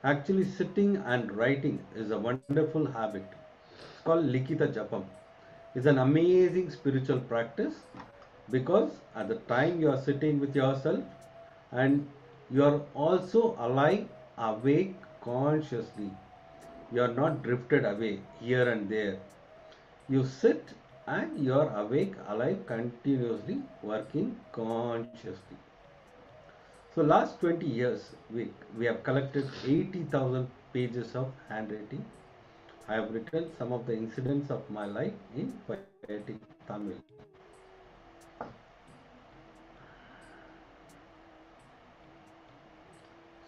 Actually, sitting and writing is a wonderful habit. It's called Likita Japam. It's an amazing spiritual practice because at the time you are sitting with yourself and you are also alive, awake consciously. You are not drifted away here and there. You sit and you are awake, alive, continuously working consciously. So last 20 years, we have collected 80,000 pages of handwriting. I have written some of the incidents of my life in poetic Tamil.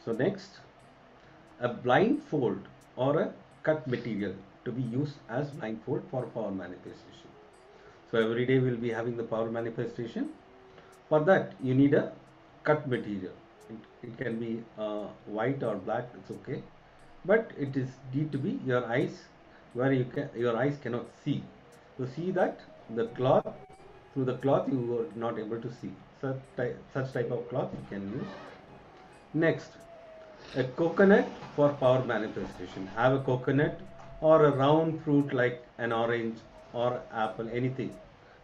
So next, a blindfold or a cut material to be used as blindfold for power manifestation. So every day we'll be having the power manifestation. For that you need a cut material. It can be white or black, it's okay. But it is need to be your eyes where your eyes cannot see. So see that the cloth, through the cloth you are not able to see. Such type of cloth you can use. Next, a coconut for power manifestation. Have a coconut or a round fruit like an orange or apple, anything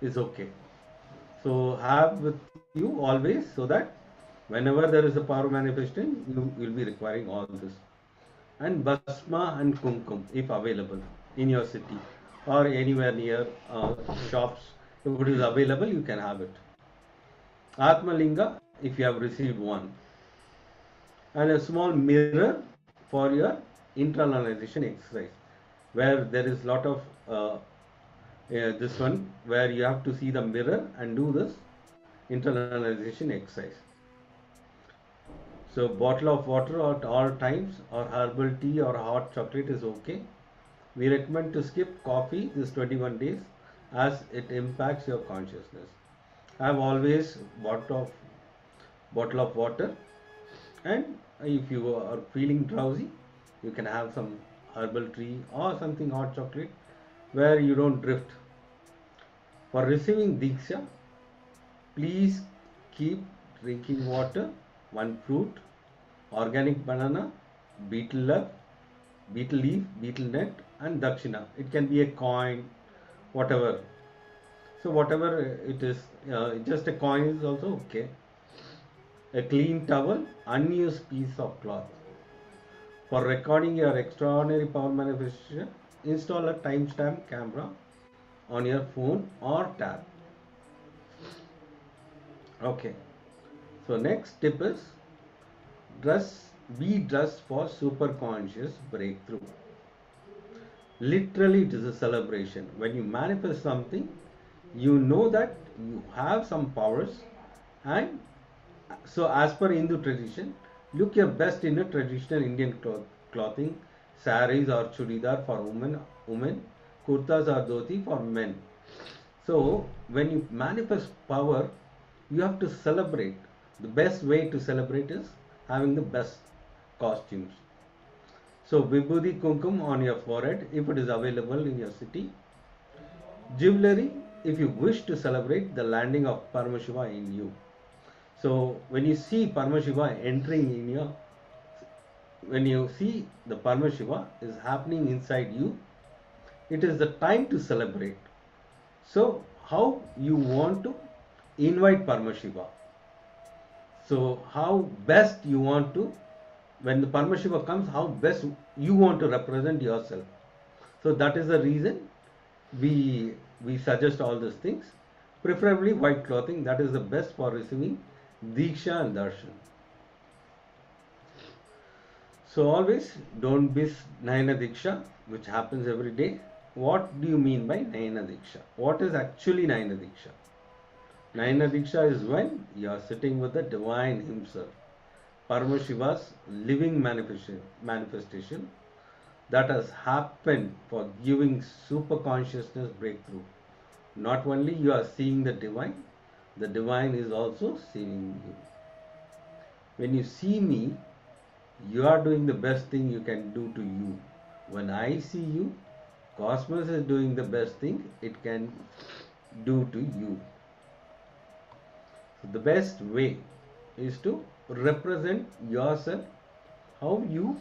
is okay. So have with you always, so that whenever there is a power manifestation, you will be requiring all this. And Basma and Kumkum, if available in your city or anywhere near shops, if it is available, you can have it. Atma Linga, if you have received one. And a small mirror for your internalization exercise, where there is lot of this one where you have to see the mirror and do this internalization exercise. So bottle of water at all times or herbal tea or hot chocolate is okay. We recommend to skip coffee this 21 days as it impacts your consciousness. Have always bottle of water, and if you are feeling drowsy, you can have some herbal tea or something hot chocolate where you don't drift. For receiving Diksha, please keep drinking water, one fruit, organic banana, beetle leaf, beetle nut, and dakshina. It can be a coin, whatever. So whatever it is, just a coin is also okay. A clean towel, unused piece of cloth. For recording your extraordinary power manifestation, install a timestamp camera on your phone or tab. Okay. So next tip is be dressed for super conscious breakthrough. Literally, it is a celebration. When you manifest something, you know that you have some powers, and so as per Hindu tradition, look your best in a traditional Indian clothing, saris or chudidar for women, kurtas or dhoti for men. So when you manifest power, you have to celebrate. The best way to celebrate is having the best costumes. So vibhuti kumkum on your forehead if it is available in your city. Jewelry if you wish to celebrate the landing of Paramashiva in you. So when you see Paramashiva entering in your, when you see the Paramashiva is happening inside you, it is the time to celebrate. So how you want to invite Paramashiva? So how best you want to, when the Paramashiva comes, how best you want to represent yourself. So that is the reason we suggest all these things. Preferably white clothing, that is the best for receiving Diksha and Darshan. So always don't miss Nayana Diksha, which happens every day. What do you mean by Nayana Diksha? What is actually Nayana Diksha? Nayana Diksha is when you are sitting with the divine himself, Paramashiva's living manifestation that has happened for giving super consciousness breakthrough. Not only you are seeing the divine is also seeing you. When you see me, you are doing the best thing you can do to you. When I see you, Cosmos is doing the best thing it can do to you. So the best way is to represent yourself, how you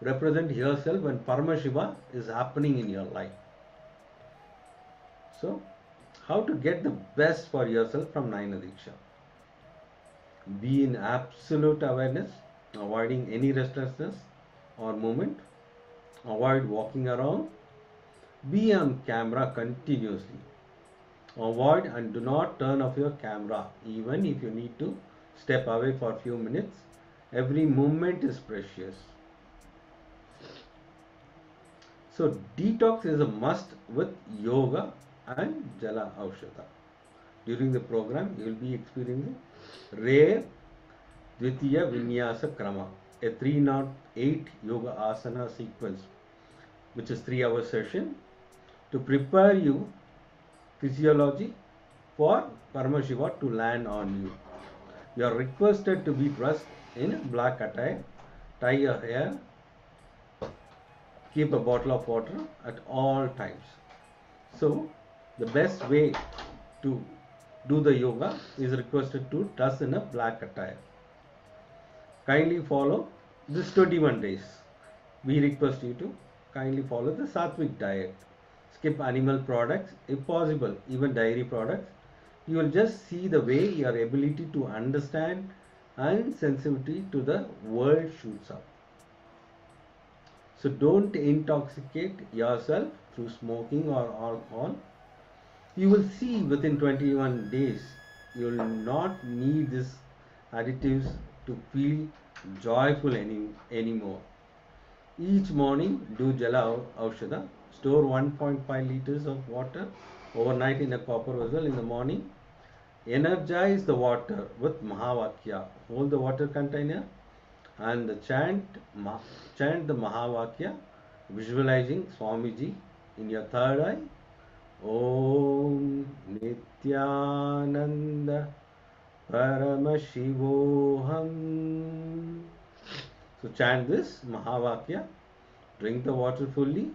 represent yourself when Paramashiva is happening in your life. So, how to get the best for yourself from Nayana Diksha? Be in absolute awareness, avoiding any restlessness or movement. Avoid walking around. Be on camera continuously. Avoid and do not turn off your camera even if you need to step away for a few minutes. Every moment is precious. So detox is a must with yoga and jala aushadha. During the program you will be experiencing rare Dvitiya Vinyasa Krama, a 308 yoga asana sequence, which is 3-hour session to prepare you physiology for Paramashiva to land on you. You are requested to be dressed in black attire, tie your hair, keep a bottle of water at all times. So the best way to do the yoga is requested to dress in a black attire. Kindly follow this 21 days. We request you to kindly follow the Sattvic diet. Skip animal products if possible, even dairy products. You will just see the way your ability to understand and sensitivity to the world shoots up. So don't intoxicate yourself through smoking or alcohol. You will see within 21 days you will not need these additives to feel joyful anymore. Each morning do jala aushadha. Store 1.5 liters of water overnight in a copper vessel in the morning. Energize the water with Mahavakya. Hold the water container and chant the Mahavakya, visualizing Swamiji in your third eye. Om Nityananda Paramashivoham. So chant this Mahavakya. Drink the water fully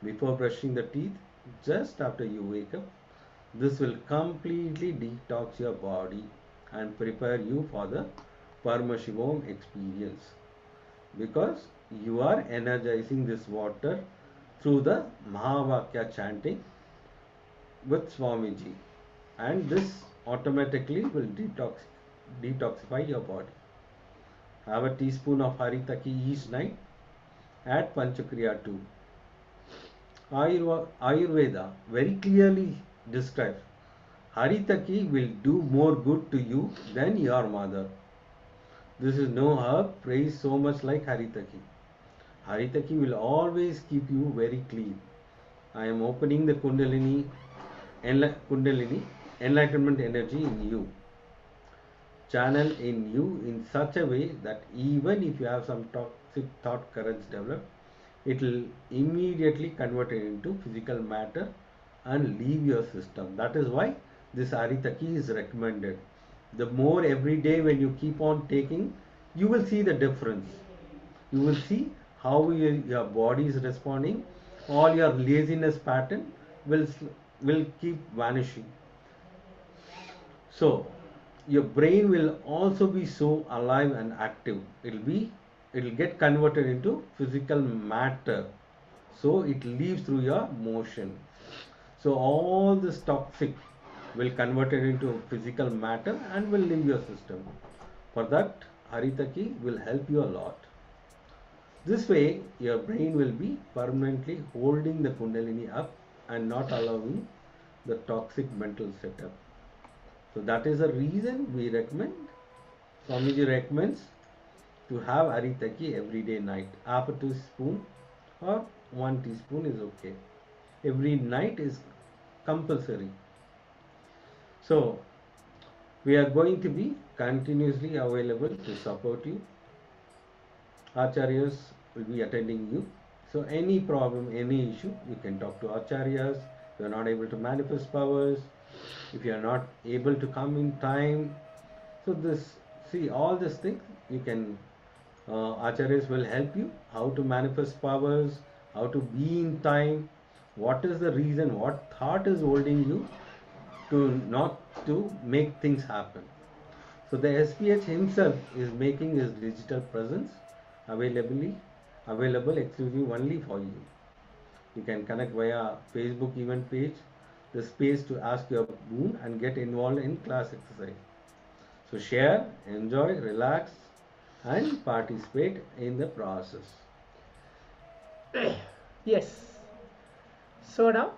before brushing the teeth just after you wake up. This will completely detox your body and prepare you for the Paramashivoham experience, because you are energizing this water through the Mahavakya chanting with Swamiji, and this automatically will detoxify your body. Have a teaspoon of haritaki each night. Add Panchakriya too. Ayurveda very clearly describes haritaki will do more good to you than your mother. This is no herb praised so much like haritaki. Haritaki will always keep you very clean. I am opening the Kundalini enlightenment energy in you. Channel in you in such a way that even if you have some toxic thought currents develop, it will immediately convert it into physical matter and leave your system. That is why this haritaki is recommended. The more every day when you keep on taking, you will see the difference. You will see how your body is responding. All your laziness pattern will keep vanishing. So your brain will also be so alive and active. It will get converted into physical matter. So it leaves through your motion. So all this toxic will convert it into physical matter and will leave your system. For that, haritaki will help you a lot. This way, your brain will be permanently holding the Kundalini up and not allowing the toxic mental setup. So that is the reason we recommend, Swamiji recommends to have haritaki every day night. Half a teaspoon or 1 teaspoon is okay. Every night is compulsory. So we are going to be continuously available to support you. Acharyas will be attending you. So any problem, any issue, you can talk to Acharyas. If you are not able to manifest powers, if you are not able to come in time, so all these things you can, Acharyas will help you how to manifest powers, how to be in time, What is the reason? What thought is holding you to not to make things happen? So the SPH himself is making his digital presence available exclusively only for you. You can connect via Facebook event page, the space to ask your boon and get involved in class exercise. So share, enjoy, relax and participate in the process. Yes. So now,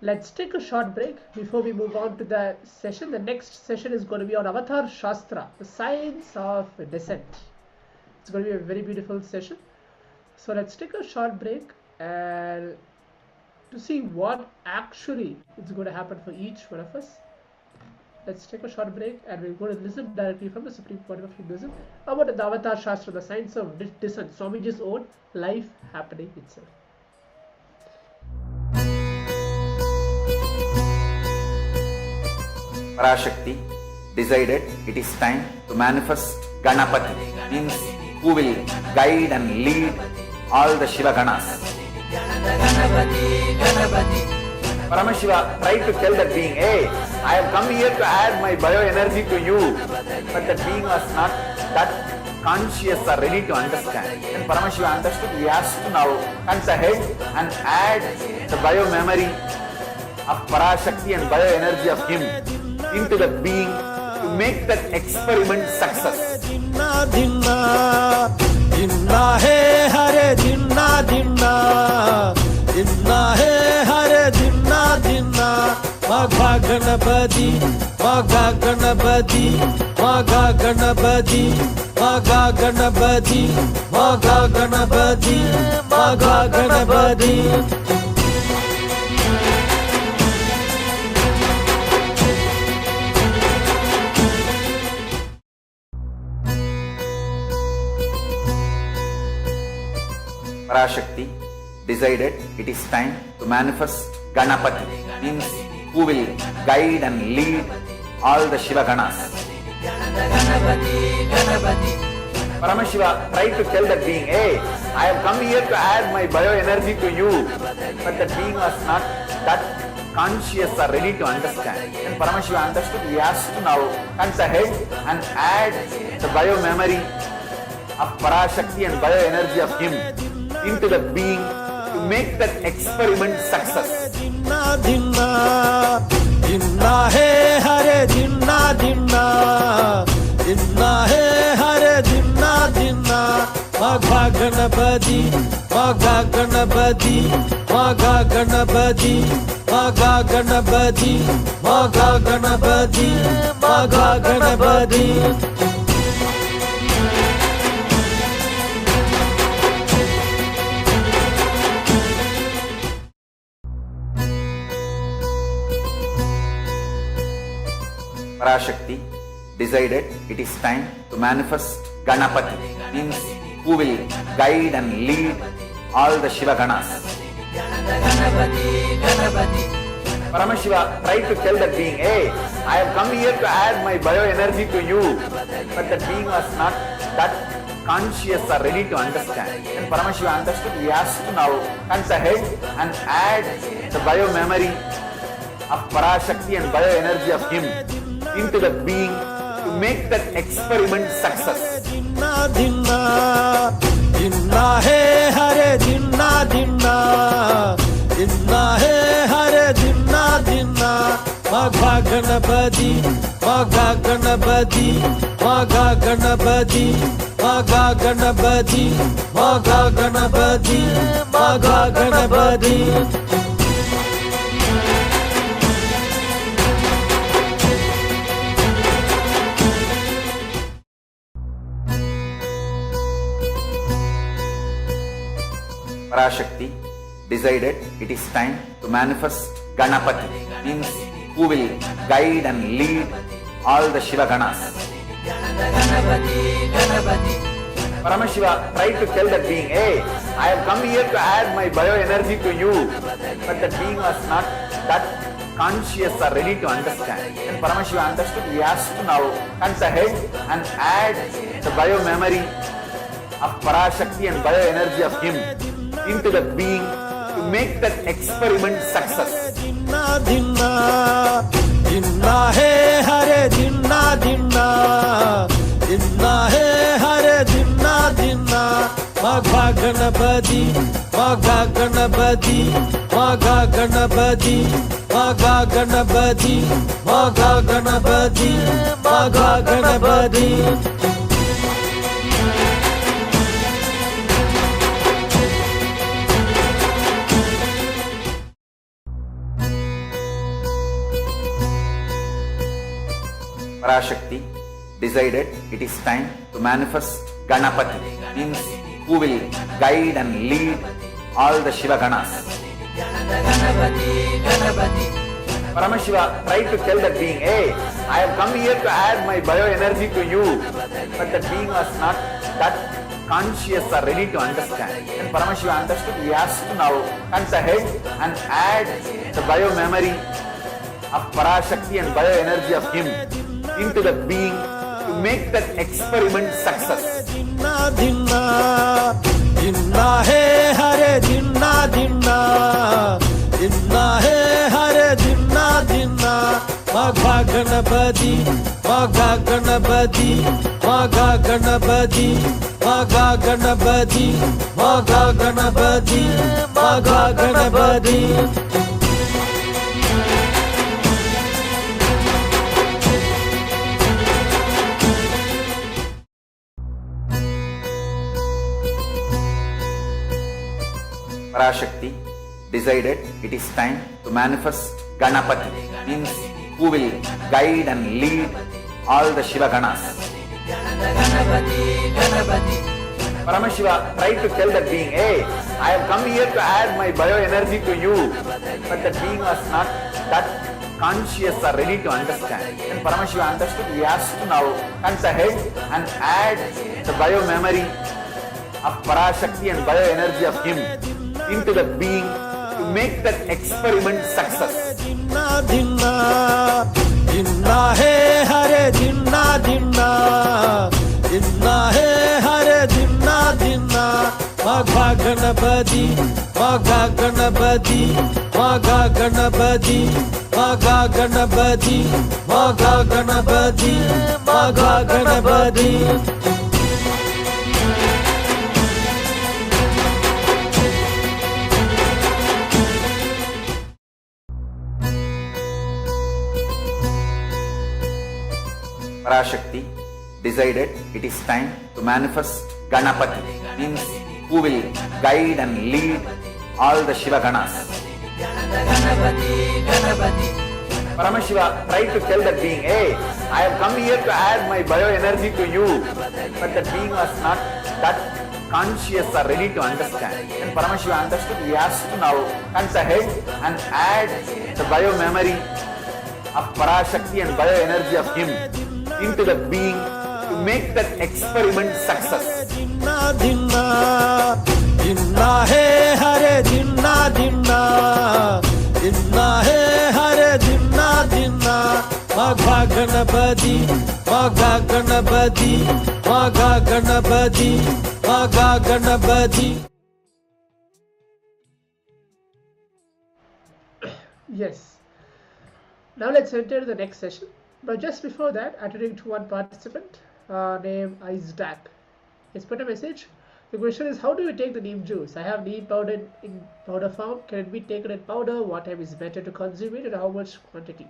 let's take a short break before we move on to the session. The next session is going to be on Avatar Shastra, the science of descent. It's going to be a very beautiful session. So let's take a short break and to see what actually is going to happen for each one of us. Let's take a short break and we're going to listen directly from the Supreme Pontiff of Hinduism about the Avatar Shastra, the science of descent, Swamiji's own life happening itself. Parashakti decided it is time to manifest Ganapati, means who will guide and lead all the Shiva Ganas. Paramashiva tried to tell that being, hey, I have come here to add my bioenergy to you. But that being was not that conscious or ready to understand. When Paramashiva understood, he has to now come ahead and add the bio-memory of Parashakti and bioenergy of him into the being to make that experiment success. Dinna hai hare dinna dinna, dinna hai hare dinna dinna. Magha Ganapati, Magha Ganapati, Magha Ganapati, Magha Ganapati, Magha Ganapati, Magha Ganapati. Parashakti decided it is time to manifest Ganapati, means who will guide and lead all the Shiva Ganas. Paramashiva tried to tell that being, hey, I have come here to add my bioenergy to you. But that being was not that conscious or ready to understand. When Paramashiva understood, he has to now come ahead and add the bio-memory of Parashakti and bioenergy of him into the being to make that experiment success. Dinna dinna, dinna hai hare dinna dinna, dinna hai hare dinna dinna. Magha Ganapati, Magha Ganapati, Magha Ganapati, Magha Ganapati, Magha Ganapati, Magha Ganapati. Parashakti decided it is time to manifest Ganapati, means who will guide and lead all the Shiva Ganas. Paramashiva tried to tell that being, hey, I have come here to add my bioenergy to you. But that being was not that conscious or ready to understand. When Paramashiva understood, he has to now come ahead and add the bio-memory of Parashakti and bioenergy of him into the being to make that experiment success. Dinna dinna, dinna hai hare dinna dinna, dinna hai hare dinna dinna. Magha Ganapati, Magha Ganapati, Magha Ganapati, Magha Ganapati, Magha Ganapati, Magha Ganapati. Parashakti decided it is time to manifest Ganapati, means who will guide and lead all the Shiva Ganas. Paramashiva tried to tell that being, hey, I have come here to add my bioenergy to you. But that being was not that conscious or ready to understand. When Paramashiva understood, he has to now come ahead and add the bio-memory of Parashakti and bioenergy of him into the being to make that experiment success. Dinna dinna, dinna hai hare dinna dinna, dinna hai hare dinna dinna. Magha Ganapati, Magha Ganapati, Magha Ganapati, Magha Ganapati, Magha Ganapati, Magha Ganapati. Parashakti decided it is time to manifest Ganapati, means who will guide and lead all the Shiva Ganas. Paramashiva tried to tell that being, hey, I have come here to add my bioenergy to you. But that being was not that conscious or ready to understand. When Paramashiva understood, he has to now cut ahead and add the biomemory of Parashakti and bioenergy of him into the being to make that experiment success. Dinna dinna, dinna hai hare dinna dinna, dinna hai hare dinna dinna. Magha Ganapati, Magha Ganapati, Magha Ganapati, Magha Ganapati, Magha Ganapati, Magha Ganapati. Parashakti decided it is time to manifest Ganapati, means who will guide and lead all the Shiva Ganas. Paramashiva tried to tell that being, hey, I have come here to add my bioenergy to you. But that being was not that conscious or ready to understand. When Paramashiva understood, he has to now cut ahead and add the biomemory of Parashakti and bioenergy of him into the being to make that experiment success. Dinna dinna, dinna hai hare dinna dinna, dinna hai hare dinna dinna. Magha Ganapati, Magha Ganapati, Magha Ganapati, Magha Ganapati, Magha Ganapati, Magha Ganapati. Parashakti decided it is time to manifest Ganapati, means who will guide and lead all the Shiva Ganas. Paramashiva tried to tell that being, hey, I have come here to add my bioenergy to you. But that being was not that conscious or ready to understand. When Paramashiva understood, he has to now cut ahead and add the biomemory of Parashakti and bioenergy of him into the being to make that experiment success. Dinna dinna, dinna hai hare dinna dinna, dinna hai hare dinna dinna. Magha Ganapati, Magha Ganapati, Magha Ganapati, Magha Ganapati. Yes. Now let's enter the next session. But just before that, attending to one participant named Isaac. He's put a message. The question is, how do you take the neem juice? I have neem powder in powder form. Can it be taken in powder? What time is better to consume it and how much quantity?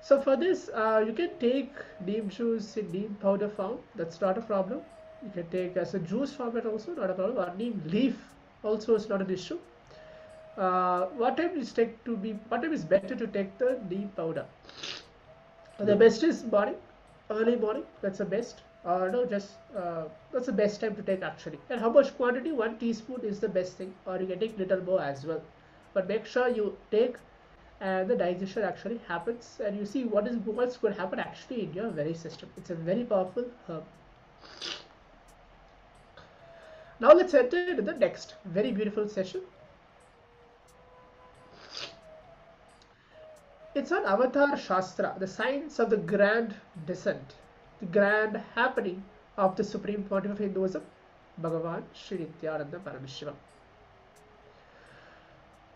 So for this, you can take neem juice in neem powder form. That's not a problem. You can take as a juice format also, not a problem. Or neem leaf also is not an issue. What time is better to take the neem powder? The best is morning, early morning. That's the best. No, just that's the best time to take actually. And how much quantity? 1 teaspoon is the best thing, or you can take little more as well. But make sure you take, and the digestion actually happens, and you see what's going to happen actually in your very system. It's a very powerful herb. Now let's enter into the next very beautiful session. It's on Avatar Shastra, the science of the grand descent, the grand happening of the Supreme Pontiff of Hinduism, Bhagavan Sri Nityananda Paramashiva.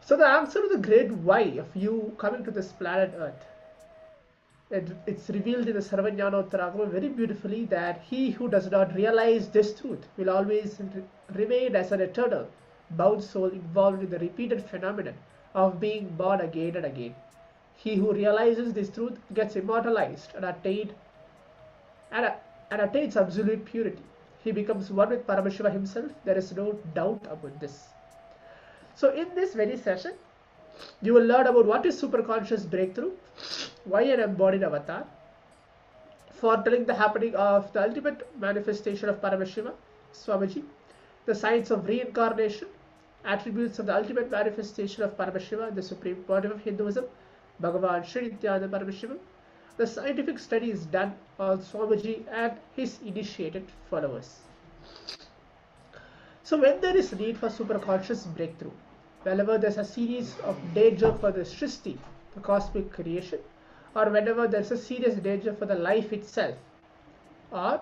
So the answer to the great why of you coming to this planet Earth, it's revealed in the Sarvajnana Uttaragama very beautifully that he who does not realize this truth will always remain as an eternal, bound soul involved in the repeated phenomenon of being born again and again. He who realizes this truth gets immortalized and attains absolute purity. He becomes one with Paramashiva himself. There is no doubt about this. So in this very session, you will learn about what is superconscious breakthrough, why an embodied avatar, foretelling the happening of the ultimate manifestation of Paramashiva, Swamiji, the science of reincarnation, attributes of the ultimate manifestation of Paramashiva, the Supreme Pontiff of Hinduism, Bhagavan Sri Nityananda Paramashiva, the scientific studies done on Swamiji and his initiated followers. So when there is need for superconscious breakthrough, whenever there's a series of danger for the Shristi, the cosmic creation, or whenever there's a serious danger for the life itself, or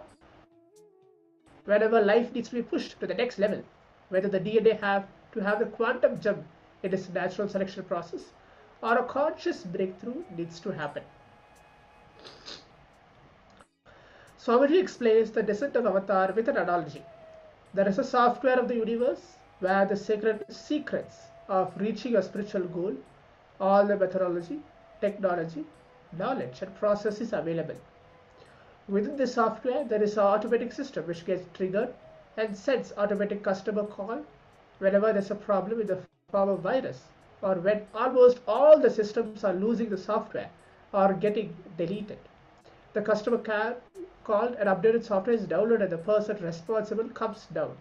whenever life needs to be pushed to the next level, whether the DNA have to have the quantum jump in its natural selection process, or a conscious breakthrough needs to happen. Swamiji explains the descent of Avatar with an analogy. There is a software of the universe where the sacred secrets of reaching a spiritual goal, all the methodology, technology, knowledge and process is available. Within the software, there is an automatic system which gets triggered and sends automatic customer call whenever there's a problem in the form of virus, or when almost all the systems are losing the software or getting deleted. The customer care called and updated software is downloaded and the person responsible comes down.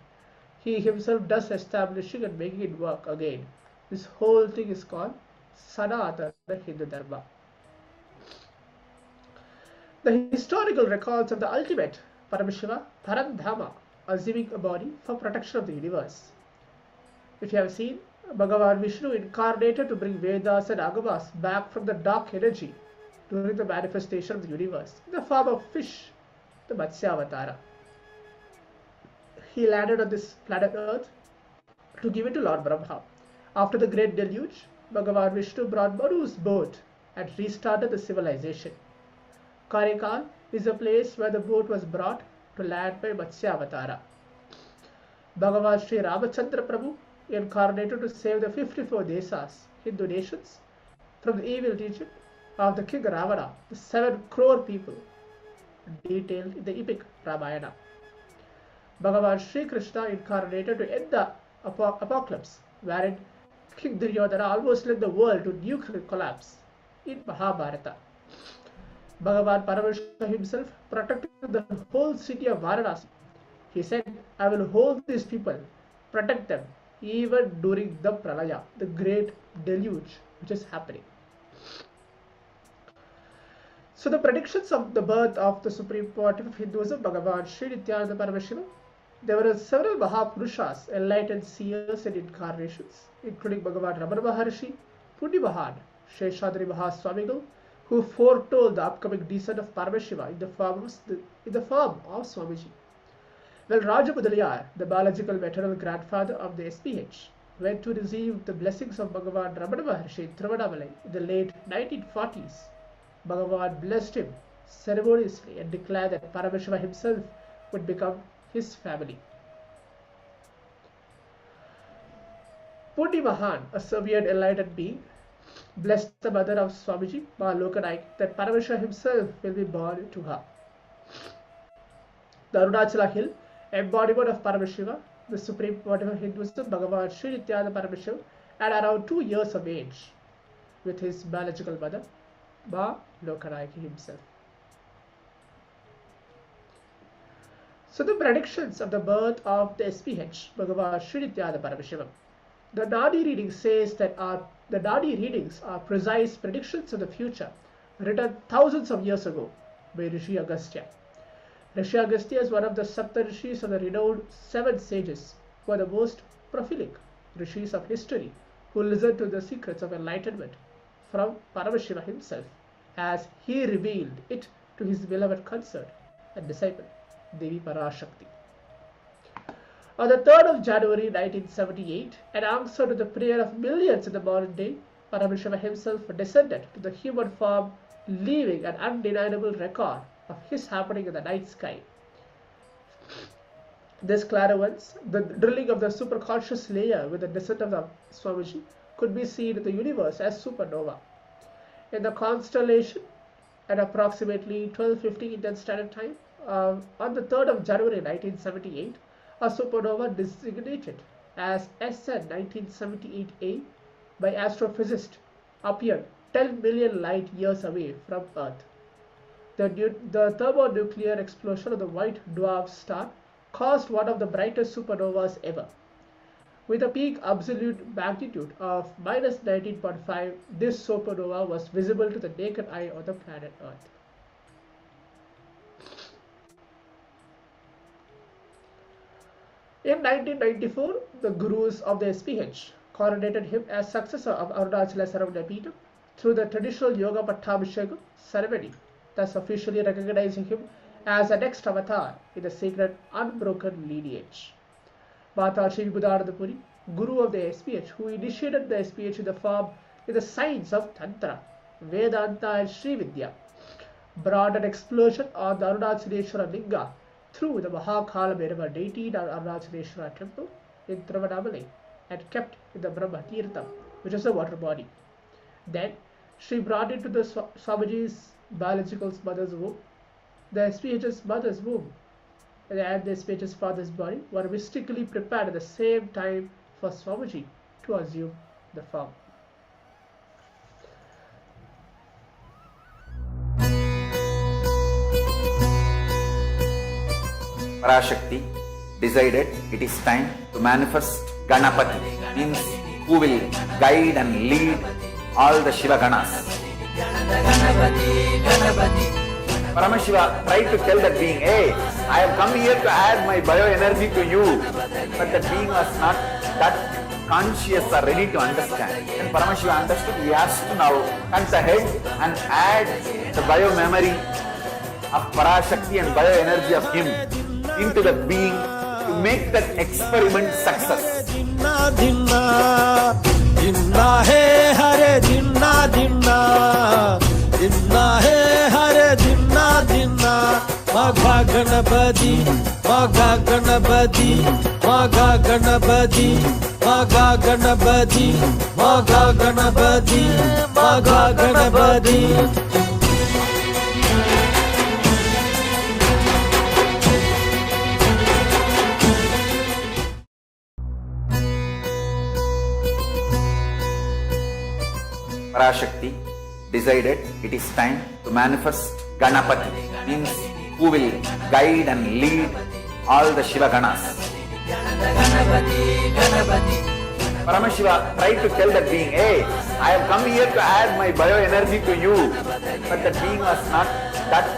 He himself does establishing and making it work again. This whole thing is called Sanatana Hindu Dharma. The historical records of the ultimate Paramashiva, Parandhama, assuming a body for protection of the universe. If you have seen, Bhagavan Vishnu incarnated to bring Vedas and Agamas back from the dark energy during the manifestation of the universe in the form of fish, the Matsya Avatara. He landed on this planet Earth to give it to Lord Brahma. After the great deluge, Bhagavan Vishnu brought Manu's boat and restarted the civilization. Karikal is a place where the boat was brought to land by Matsya Avatara. Bhagavan Sri Ramachandra Prabhu incarnated to save the 54 desas, Hindu nations, from the evil region of the king Ravana, the 7 crore people, detailed in the epic Ramayana. Bhagavan Sri Krishna incarnated to end the apocalypse, wherein King Duryodhana almost led the world to nuclear collapse in Mahabharata. Bhagavan Paramashiva himself protected the whole city of Varanasi. He said, I will hold these people, protect them, even during the Pralaya, the great deluge which is happening. So the predictions of the birth of the Supreme Pontiff of Hinduism, Bhagavan Sri Nityananda Paramashiva, there were several Mahapurushas, enlightened seers and incarnations, including Bhagavan Ramana Maharshi, Punnimahan, Sheshadri Mahaswamigal, who foretold the upcoming descent of Paramashiva in the form of Swamiji. Well, Raja Mudaliyar, the biological maternal grandfather of the SPH, went to receive the blessings of Bhagavan Ramana Maharshi in Tiruvannamalai in the late 1940s. Bhagavan blessed him ceremoniously and declared that Paramashiva himself would become his family. Punnimahan, a Serbian enlightened being, blessed the mother of Swamiji, Ma Lokanayake, that Paramashiva himself will be born to her. The Arunachala Hill, embodiment of Paramashiva, the Supreme Pontiff of Hinduism, Bhagavan Sri Nityananda Paramashiva, at around 2 years of age, with his biological mother, Ma Lokanayake himself. So the predictions of the birth of the SPH, Bhagavan Sri Nityananda Paramashiva. The Nadi reading says that the Nadi readings are precise predictions of the future, written thousands of years ago by Rishi Agastya. Rishi Agastya is one of the Saptarishis of the renowned 7 sages, who are the most prolific rishis of history, who listened to the secrets of enlightenment from Paramashiva himself, as he revealed it to his beloved consort and disciple, Devi Parashakti. On the 3rd of January 1978, in answer to the prayer of millions in the modern day, Paramashiva himself descended to the human form, leaving an undeniable record of his happening in the night sky. This clairvoyance, the drilling of the superconscious layer with the descent of the Swamiji, could be seen in the universe as supernova. In the constellation, at approximately 12:50 Indian Standard Time, on the 3rd of January 1978, a supernova designated as SN 1978A by astrophysicists appeared 10 million light years away from Earth. The thermonuclear explosion of the white dwarf star caused one of the brightest supernovas ever. With a peak absolute magnitude of minus 19.5, this supernova was visible to the naked eye on the planet Earth. In 1994, the gurus of the SPH coronated him as successor of Arunachala Saravana through the traditional Yoga Pattabhishekam ceremony, thus officially recognizing him as a next avatar in the sacred unbroken lineage. Mataji Vibhudanandapuri, guru of the SPH, who initiated the SPH in the science of Tantra, Vedanta and Sri Vidya, brought an explosion on the Arunachaleshwara Linga through the Mahakala Bhairava deity in Arunachaleshwara temple in Tiruvannamalai and kept in the Brahma Tirtham, which is a water body. Then she brought it to the Swamiji's biological mother's womb. The SPH's mother's womb and the SPH's father's body were mystically prepared at the same time for Swamiji to assume the form. Parashakti decided it is time to manifest Ganapati, means who will guide and lead all the Shiva Ganas. Paramashiva tried to tell that being, hey, I have come here to add my bioenergy to you. But that being was not that conscious or ready to understand. When Paramashiva understood, he has to now come ahead and add the biomemory of Parashakti and bioenergy of him into the being to make that experiment success. Dinna hai hare dinna dinna dinna hai hare dinna dinna Magha Ganapati Magha Ganapati Magha Ganapati Magha Ganapati Magha Ganapati Magha Ganapati Parashakti decided it is time to manifest Ganapati, means who will guide and lead all the Shiva Ganas. Paramashiva tried to tell that being, hey, I have come here to add my bioenergy to you. But that being was not that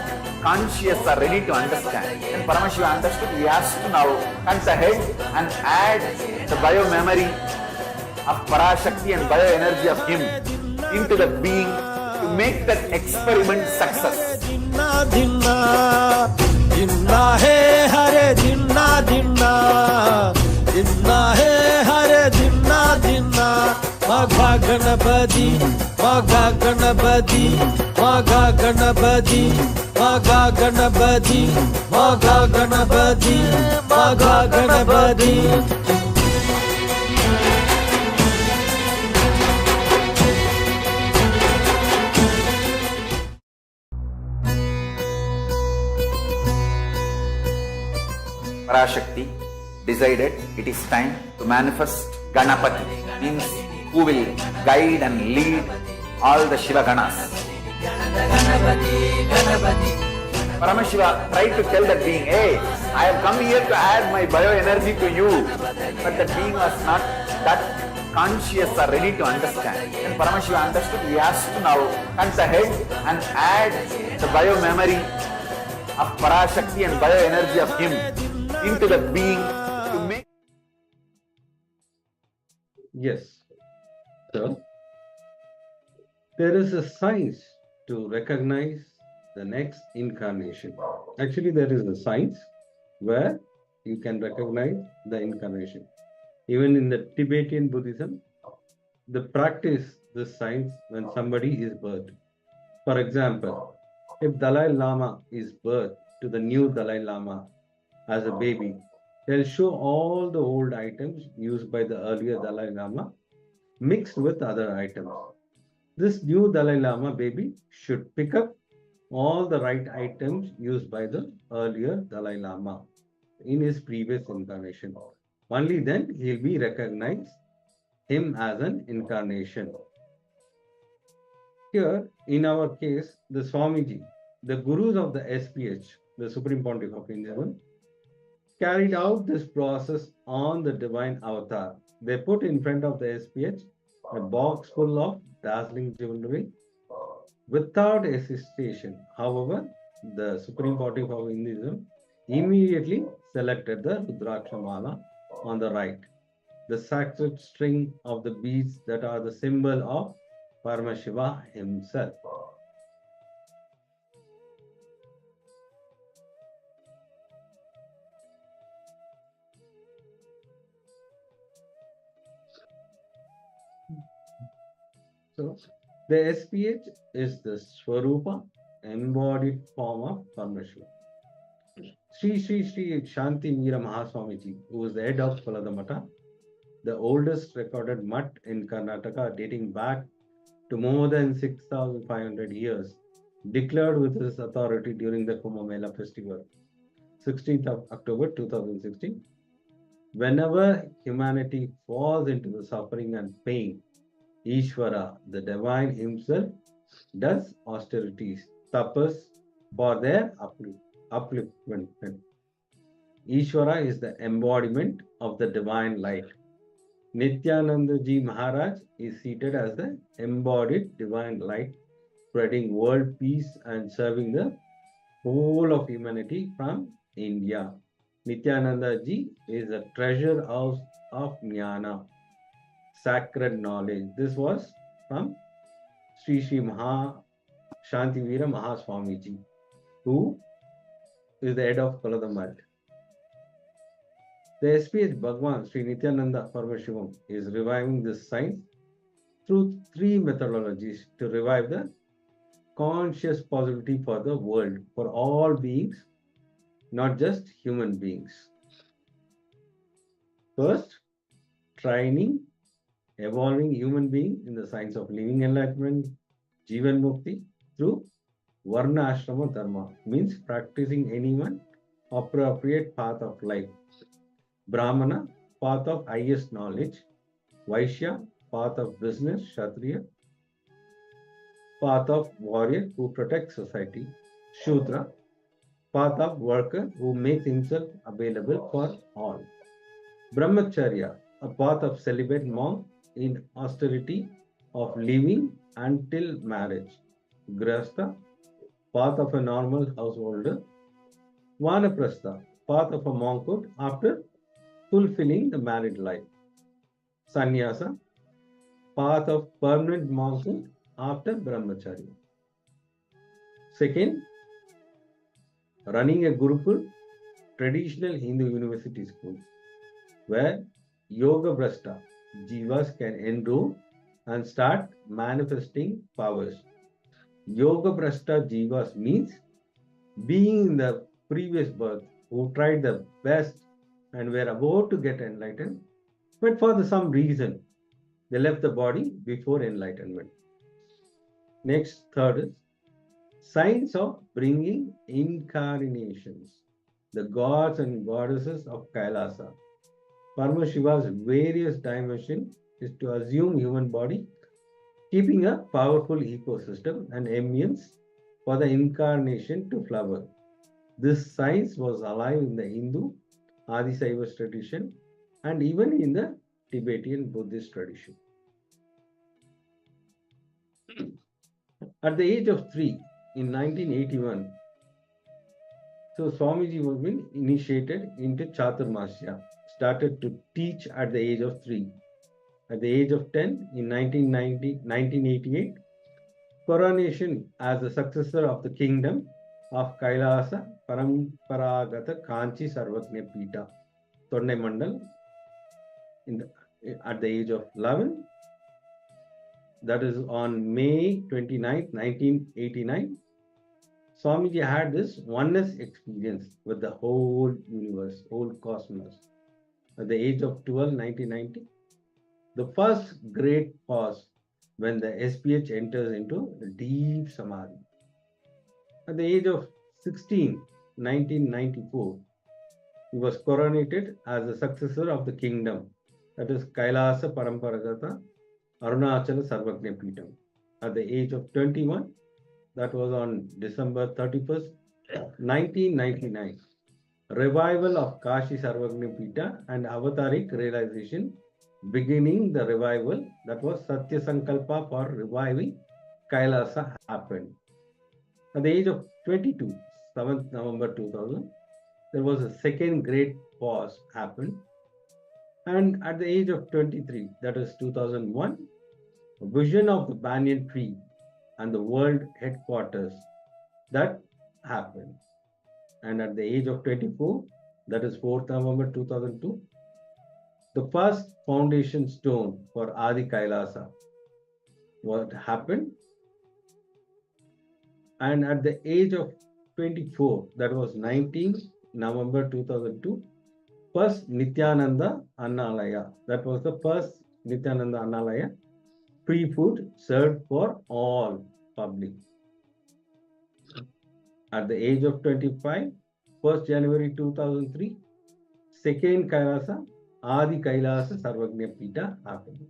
conscious or ready to understand. When Paramashiva understood, he has to now come ahead and add the biomemory of Parashakti and bioenergy of him into the being to make that experiment success. Dinna dinna dinna hai hare dinna dinna dinna hai hare dinna dinna Magha Ganapati Magha Ganapati Magha Ganapati Magha Ganapati Magha Ganapati Magha Ganapati Parashakti decided it is time to manifest Ganapati, means who will guide and lead all the Shiva Ganas. Paramashiva tried to tell that being, hey, I have come here to add my bioenergy to you. But that being was not that conscious or ready to understand. When Paramashiva understood, he has to now come ahead and add the biomemory of Parashakti and bioenergy of him into the being to make. Yes. So, there is a science to recognize the next incarnation. Actually, there is a science where you can recognize the incarnation. Even in the Tibetan Buddhism, the practice this science when somebody is birthed. For example, if Dalai Lama is birthed to the new Dalai Lama as a baby, they'll show all the old items used by the earlier Dalai Lama mixed with other items. This new Dalai Lama baby should pick up all the right items used by the earlier Dalai Lama in his previous incarnation. Only then he'll be recognized him as an incarnation. Here, in our case, the Swamiji, the gurus of the SPH, the Supreme Pontiff of Hinduism, carried out this process on the divine avatar. They put in front of the SPH a box full of dazzling jewelry without hesitation. However, the Supreme Pontiff of Hinduism immediately selected the Rudraksha Mala on the right, the sacred string of the beads that are the symbol of Paramashiva himself. So, the SPH is the Swarupa, embodied form of Paramashiva. Sri Shanti Veera Mahaswamiji, who is the head of Koladamata, the oldest recorded mutt in Karnataka dating back to more than 6,500 years, declared with his authority during the Kumbh Mela festival, 16th of October 2016. Whenever humanity falls into the suffering and pain, Ishvara, the divine himself, does austerities, tapas, for their upliftment. Ishvara is the embodiment of the divine light. Nityananda Ji Maharaj is seated as the embodied divine light, spreading world peace and serving the whole of humanity from India. Nityananda Ji is a treasure house of Jnana, sacred knowledge. This was from Sri Shanti Veera Mahaswamiji, who is the head of Koladamata. The SPH Bhagwan Sri Nityananda Paramashivam is reviving this science through three methodologies to revive the conscious possibility for the world, for all beings, not just human beings. First, training evolving human being in the science of living enlightenment, Jivan Mukti, through Varna Ashrama Dharma, means practicing anyone appropriate path of life. Brahmana, path of highest knowledge. Vaishya, path of business. Kshatriya, path of warrior who protects society. Shudra, path of worker who makes himself available for all. Brahmacharya, a path of celibate monk in austerity of living until marriage. Grihastha, path of a normal householder. Vanaprastha, path of a monkhood after fulfilling the married life. Sannyasa, path of permanent monkhood after brahmacharya. Second, running a Gurukul, traditional Hindu university schools, where Yoga Brashta Jivas can enroll and start manifesting powers. Yoga Brashta Jivas means being in the previous birth who tried the best and were about to get enlightened, but for some reason they left the body before enlightenment. Next, third is signs of bringing incarnations, the gods and goddesses of Kailasa. Paramashiva's various dimensions is to assume human body, keeping a powerful ecosystem and ambience for the incarnation to flower. This science was alive in the Hindu Adisaiva tradition and even in the Tibetan Buddhist tradition. At the age of 3, in 1981, so Swamiji was been initiated into Chaturmasya, started to teach at the age of 3. At the age of 10, in 1988, coronation as the successor of the kingdom of Kailasa Paramparagata Kanchi Sarvagnya Pita, Tondai Mandal, at the age of 11. That is on May 29th, 1989. Swamiji had this oneness experience with the whole universe, whole cosmos. At the age of 12, 1990, the first great pause when the SPH enters into deep samadhi. At the age of 16, 1994, he was coronated as the successor of the kingdom, that is Kailasa Paramparagata Arunachala Sarvagnya Peetam. At the age of 21, that was on December 31st, 1999, revival of Kashi Sarvagnya Pita and Avataric realization, beginning the revival, that was Satya Sankalpa for reviving Kailasa, happened. At the age of 22, 7th November 2000, there was a second great pause happened. And at the age of 23, that is 2001, a vision of the banyan tree and the world headquarters, that happened. And at the age of 24, that is 4th November 2002, the first foundation stone for Adi Kailasa, what happened. And at the age of 24, that was 19th November 2002, first Nityananda Annalaya, that was the first Nityananda Annalaya, free food served for all public. At the age of 25, 1st January 2003, second Kailasa, Adi Kailasa Sarvagnya Pita happened.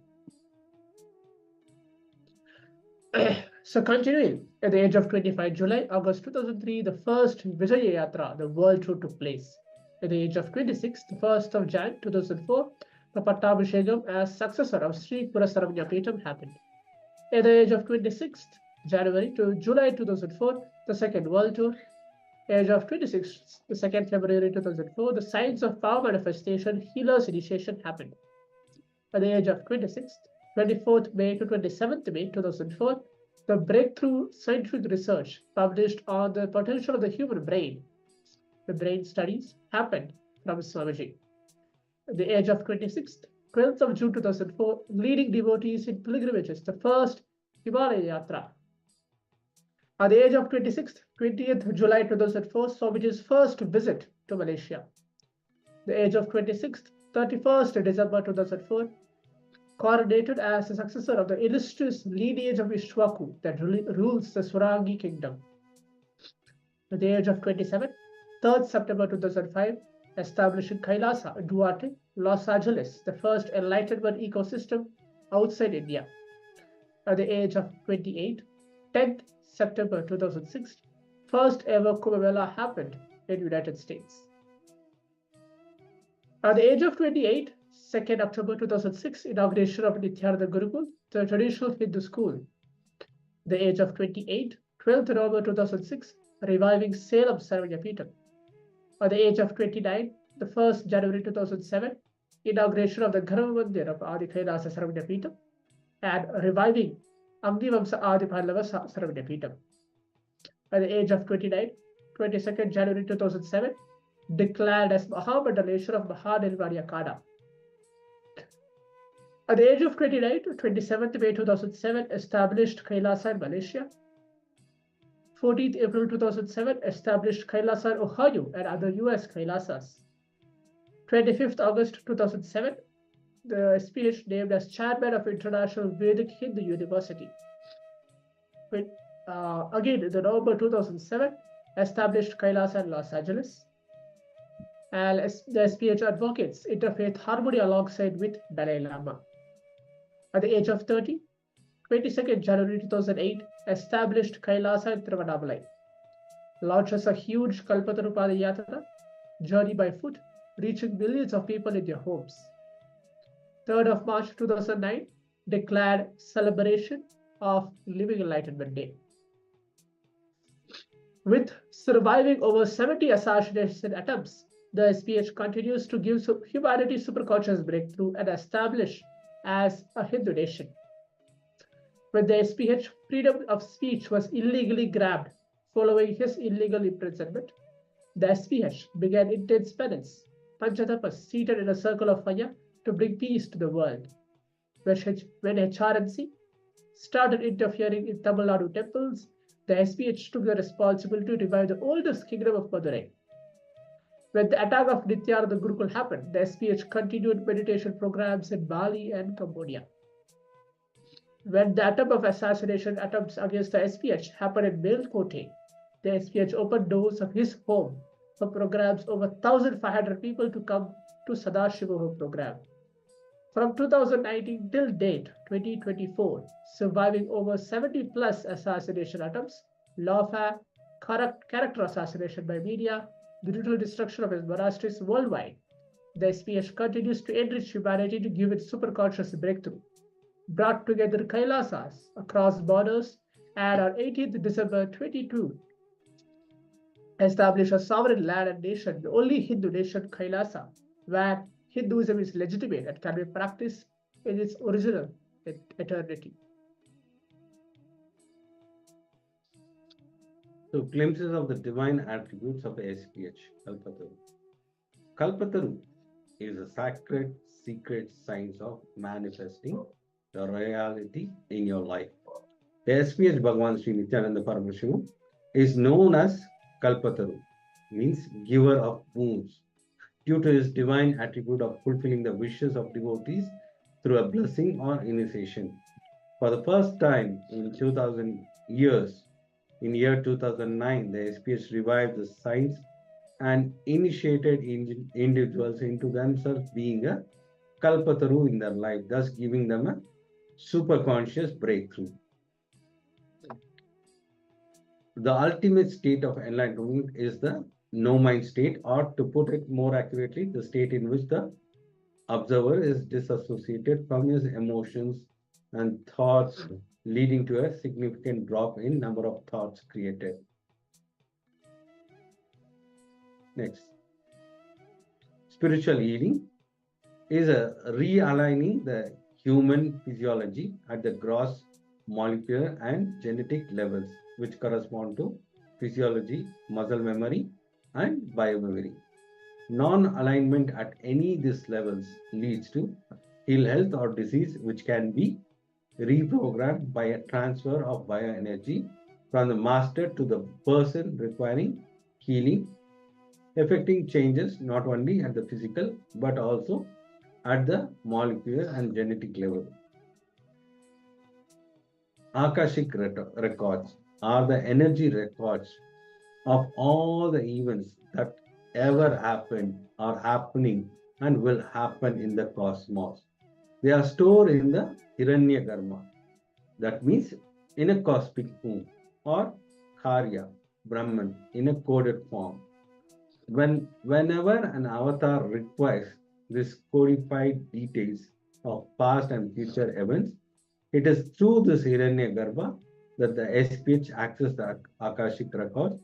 So continuing, at the age of 25 July, August 2003, the first Vijaya Yatra, the world tour, took place. At the age of 26, the 1st of Jan 2004, the Pattabhishekam as successor of Sri Pura Sarvagnya Peetam happened. At the age of 26th January to July 2004, the second world tour. Age of 26, the 2nd February 2004, the Science of Power Manifestation Healer's Initiation happened. At the age of 26th, 24th May to 27th May 2004, the breakthrough scientific research published on the potential of the human brain, the brain studies, happened from Swamiji. At the age of 26th, 12th of June 2004, leading devotees in pilgrimages, the first Himalaya Yatra. At the age of 26th, 20th July 2004, Swamiji's first visit to Malaysia. The age of 26th, 31st December 2004, coronated as the successor of the illustrious lineage of Ishwaku that rules the Swarangi kingdom. At the age of 27, 3rd September 2005, establishing Kailasa, Duarte, Los Angeles, the first enlightenment ecosystem outside India. At the age of 28, 10th September 2006, first ever Kumbh Mela happened in United States. At the age of 28, 2nd October 2006, inauguration of Nityananda Gurukul, the traditional Hindu school. The age of 28, 12th November 2006, reviving Salem Sarvagnya Peetam. At the age of 29, the 1st January 2007, inauguration of the Garbha Mandir of Adi Kailasa Sarvagnya Peetam and reviving Agnivamsa Adi Pallava Sarvagnya Peetam. At the age of 29, 22nd January 2007, declared as Mahamandaleshwar of Mahanirvaniya Kada. At the age of 29, 27th May 2007, established Kailasa in Malaysia. 14th April 2007, established Kailasa in Ohio and other US Kailasas. 25th August 2007, the SPH named as chairman of International Vedic Hindu University. Again, in November 2007, established Kailasa in Los Angeles. And the SPH advocates interfaith harmony alongside with Dalai Lama. At the age of 30, 22nd January 2008, established Kailasa in Tiruvannamalai. Launches a huge Kalpatarupada Yatra, journey by foot, reaching millions of people in their homes. 3rd of March 2009, declared celebration of Living Enlightenment Day. With surviving over 70 assassination attempts, the SPH continues to give humanity superconscious breakthrough and establish as a Hindu nation. When the SPH freedom of speech was illegally grabbed following his illegal imprisonment, The SPH began intense penance, Panchatapas, seated in a circle of fire to bring peace to the world. When HRNC started interfering in Tamil Nadu temples, the SPH took the responsibility to revive the oldest kingdom of Madurai. When the attack of Nityananda Gurukul happened, the SPH continued meditation programs in Bali and Cambodia. When the attempt of assassination attempts against the SPH happened in Melkote, the SPH opened doors of his home for programs over 1,500 people to come to Sadashivoham program. From 2019 till date, 2024, surviving over 70 plus assassination attempts, lawfare, character assassination by media, brutal destruction of his monasteries worldwide, the SPH continues to enrich humanity to give its superconscious breakthrough. Brought together Kailasas across borders, and on 18th December 22, established a sovereign land and nation, the only Hindu nation, Kailasa, where Hinduism is legitimate and can be practiced in its original eternity. So, glimpses of the divine attributes of the SPH, Kalpataru. Kalpataru is a sacred, secret science of manifesting the reality in your life. The SPH Bhagavan Sri Nityananda Paramashiva is known as Kalpataru, means giver of boons, due to his divine attribute of fulfilling the wishes of devotees through a blessing or initiation. For the first time in 2000 years, in year 2009, the SPH revived the science and initiated individuals into themselves being a Kalpataru in their life, thus giving them a superconscious breakthrough. The ultimate state of enlightenment is the no-mind state, or to put it more accurately, the state in which the observer is disassociated from his emotions and thoughts, leading to a significant drop in number of thoughts created. Next. Spiritual healing is a realigning the human physiology at the gross molecular and genetic levels, which correspond to physiology, muscle memory, and biomemory. Non-alignment at any these levels leads to ill health or disease, which can be reprogrammed by a transfer of bioenergy from the master to the person requiring healing, affecting changes not only at the physical but also at the molecular and genetic level. Akashic records are the energy records of all the events that ever happened, are happening, and will happen in the cosmos. They are stored in the Hiranyagarbha, that means in a cosmic womb, or Karya, Brahman, in a coded form. Whenever an avatar requires these codified details of past and future events, it is through this Hiranyagarbha that the SPH accesses the Akashic records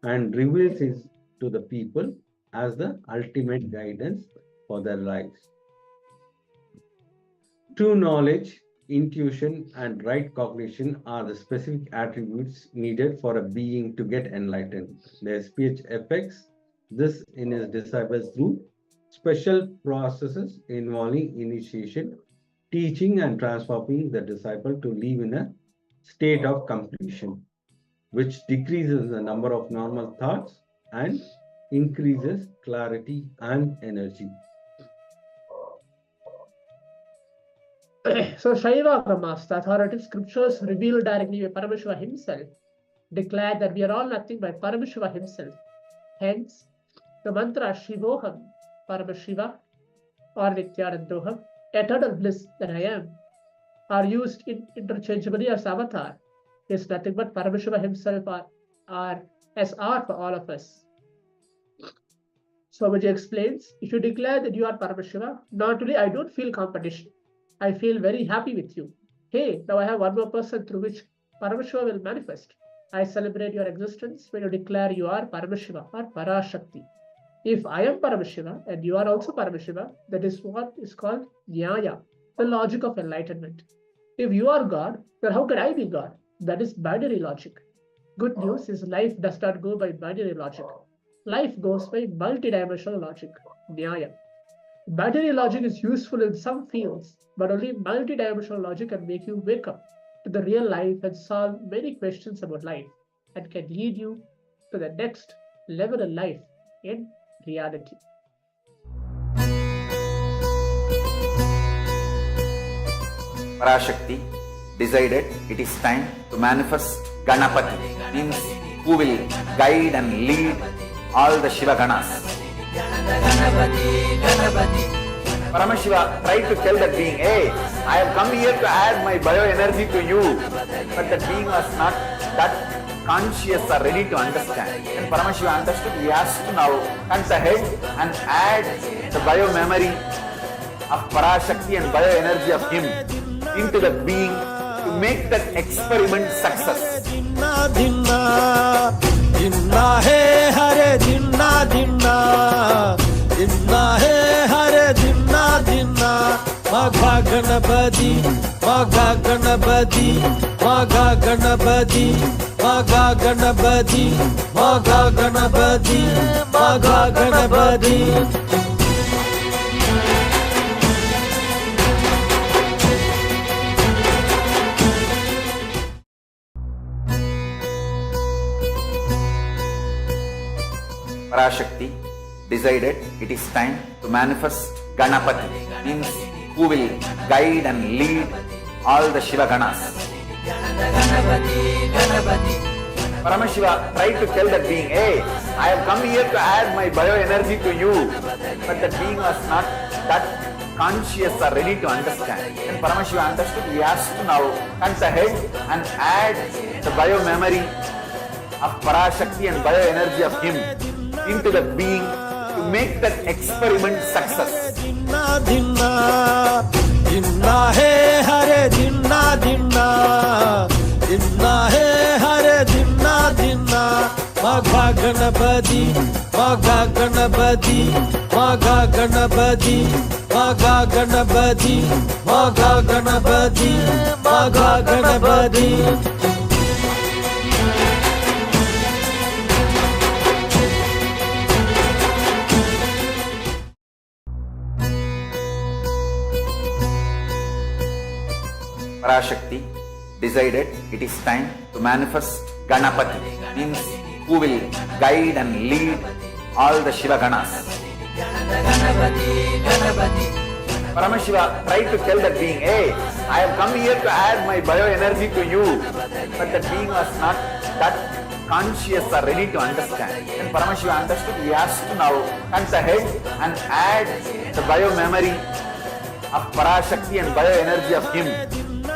and reveals it to the people as the ultimate guidance for their lives. True knowledge, intuition, and right cognition are the specific attributes needed for a being to get enlightened. The SPH affects this in his disciples through special processes involving initiation, teaching, and transforming the disciple to live in a state of completion, which decreases the number of normal thoughts and increases clarity and energy. So Shaiva Brahmas, the authoritative scriptures revealed directly by Paramashiva himself, declare that we are all nothing by Paramashiva himself. Hence, the mantra Shivoham, Paramashiva, or Nityanandoham, eternal bliss that I am, are used interchangeably as avatar, is nothing but Paramashiva himself or SR for all of us. Swamiji explains, if you declare that you are Paramashiva, not only I don't feel competition, I feel very happy with you. Hey, now I have one more person through which Paramashiva will manifest. I celebrate your existence when you declare you are Paramashiva or Parashakti. If I am Paramashiva and you are also Paramashiva, that is what is called Nyaya, the logic of enlightenment. If you are God, then how can I be God? That is binary logic. Good news is life does not go by binary logic. Life goes by multidimensional logic, Nyaya. Binary logic is useful in some fields, but only multidimensional logic can make you wake up to the real life and solve many questions about life and can lead you to the next level in life in reality. Parashakti decided it is time to manifest Ganapati, means who will guide and lead all the Shiva Ganas. Paramashiva tried to tell that being, hey, I have come here to add my bioenergy to you, but the being was not that conscious or ready to understand. When Paramashiva understood, he has to now cut ahead and add the bio-memory of Parashakti and bioenergy of him into the being to make that experiment success. Dinna dinna, dinna hai hare dinna dinna, dinna hai hare dinna dinna. Magha Ganapati, Magha Ganapati, Magha Ganapati, Magha Ganapati, Magha Ganapati, Magha Ganapati. Parashakti decided it is time to manifest Ganapati, means who will guide and lead all the Shiva Ganas. Paramashiva tried to tell that being, hey, I have come here to add my bioenergy to you, but the being was not that conscious or ready to understand. When Paramashiva understood, he has to now cut ahead and add the bio-memory of Parashakti and bioenergy of him into the being to make that experiment success. Dinna dinna, dinna hai hare dinna dinna, dinna hai hare dinna dinna. Magha Ganapati, Magha Ganapati, Magha Ganapati, Magha Ganapati, Magha Ganapati, Magha Ganapati. Parashakti decided it is time to manifest Ganapati, means who will guide and lead all the Shiva Ganas. Paramashiva tried to tell that being, hey, I have come here to add my bioenergy to you, but the being was not that conscious or ready to understand. When Paramashiva understood, he has to now cut ahead and add the bio-memory of Parashakti and bioenergy of him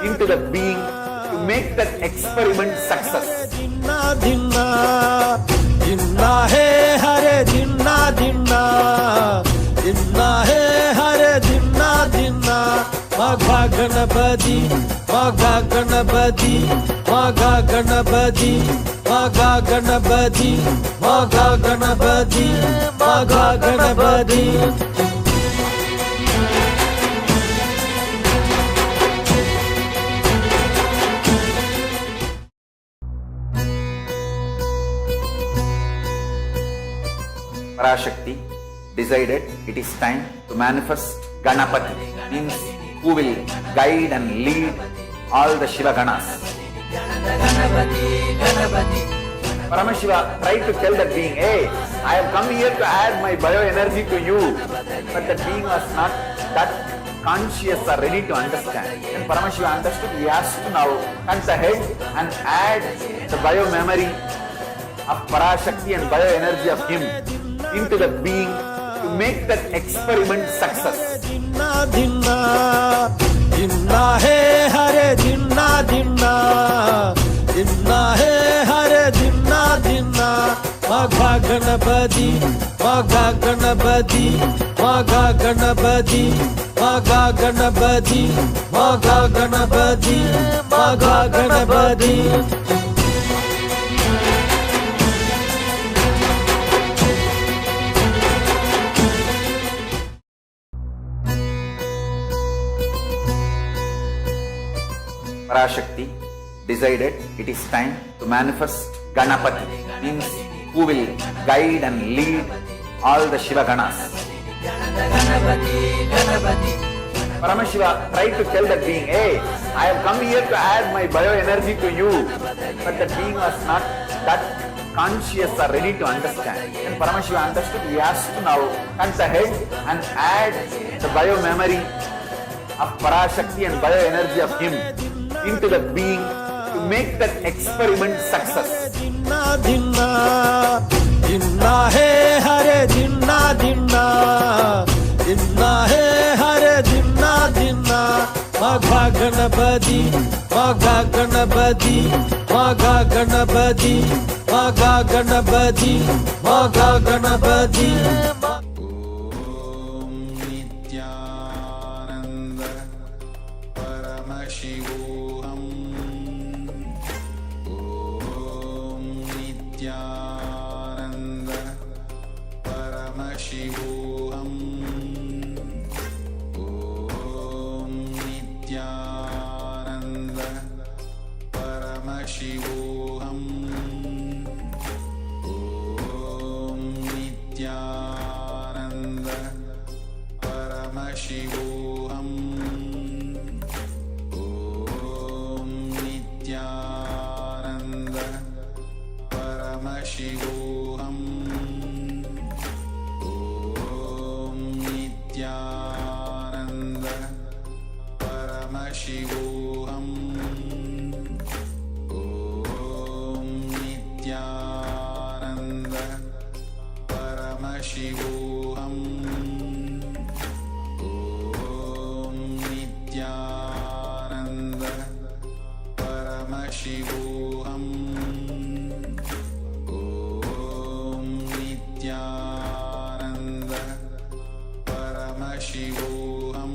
into the being to make that experiment success. Dinna dinna, dinna hai hare dinna dinna, dinna hai hare dinna dinna. Magha Ganapati, Magha Ganapati, Magha Ganapati, Magha Ganapati, Magha Ganapati, Magha Ganapati. Parashakti decided it is time to manifest Ganapati, means who will guide and lead all the Shiva Ganas. Paramashiva tried to tell that being, hey, I have come here to add my bioenergy to you, but the being was not that conscious or ready to understand. When Paramashiva understood, he has to now cut ahead and add the bio-memory of Parashakti and bioenergy of him into the being to make that experiment success. Dinna dinna, dinna hai hare dinna dinna, dinna hai hare dinna dinna. Magha Ganapati, Magha Ganapati, Magha Ganapati, Magha Ganapati, Magha Ganapati, Magha Ganapati. Parashakti decided it is time to manifest Ganapati, means who who will guide and lead all the Shiva Ganas. Paramashiva tried to tell that being, hey, I have come here to add my bioenergy to you. But that being was not that conscious or ready to understand. When Paramashiva understood, he has to now cut ahead and add the bio-memory of Parashakti and bioenergy of him into the being to make that experiment success. Dinna dinna, dinna hai hare dinna dinna, dinna hai hare dinna dinna. Magha Ganapati, Magha Ganapati, Magha Ganapati, Magha Ganapati, Magha Ganapati. Nityananda Paramashivoham. Om Nityananda Paramashivoham. Om Nityananda Paramashivoham. Om Nityananda Paramashivoham. Om Nityananda Paramashivoham. Om Nityananda Paramashivoham. Om Nityananda Paramashivoham. Om Nityananda Paramashivoham. Om Nityananda Paramashivoham.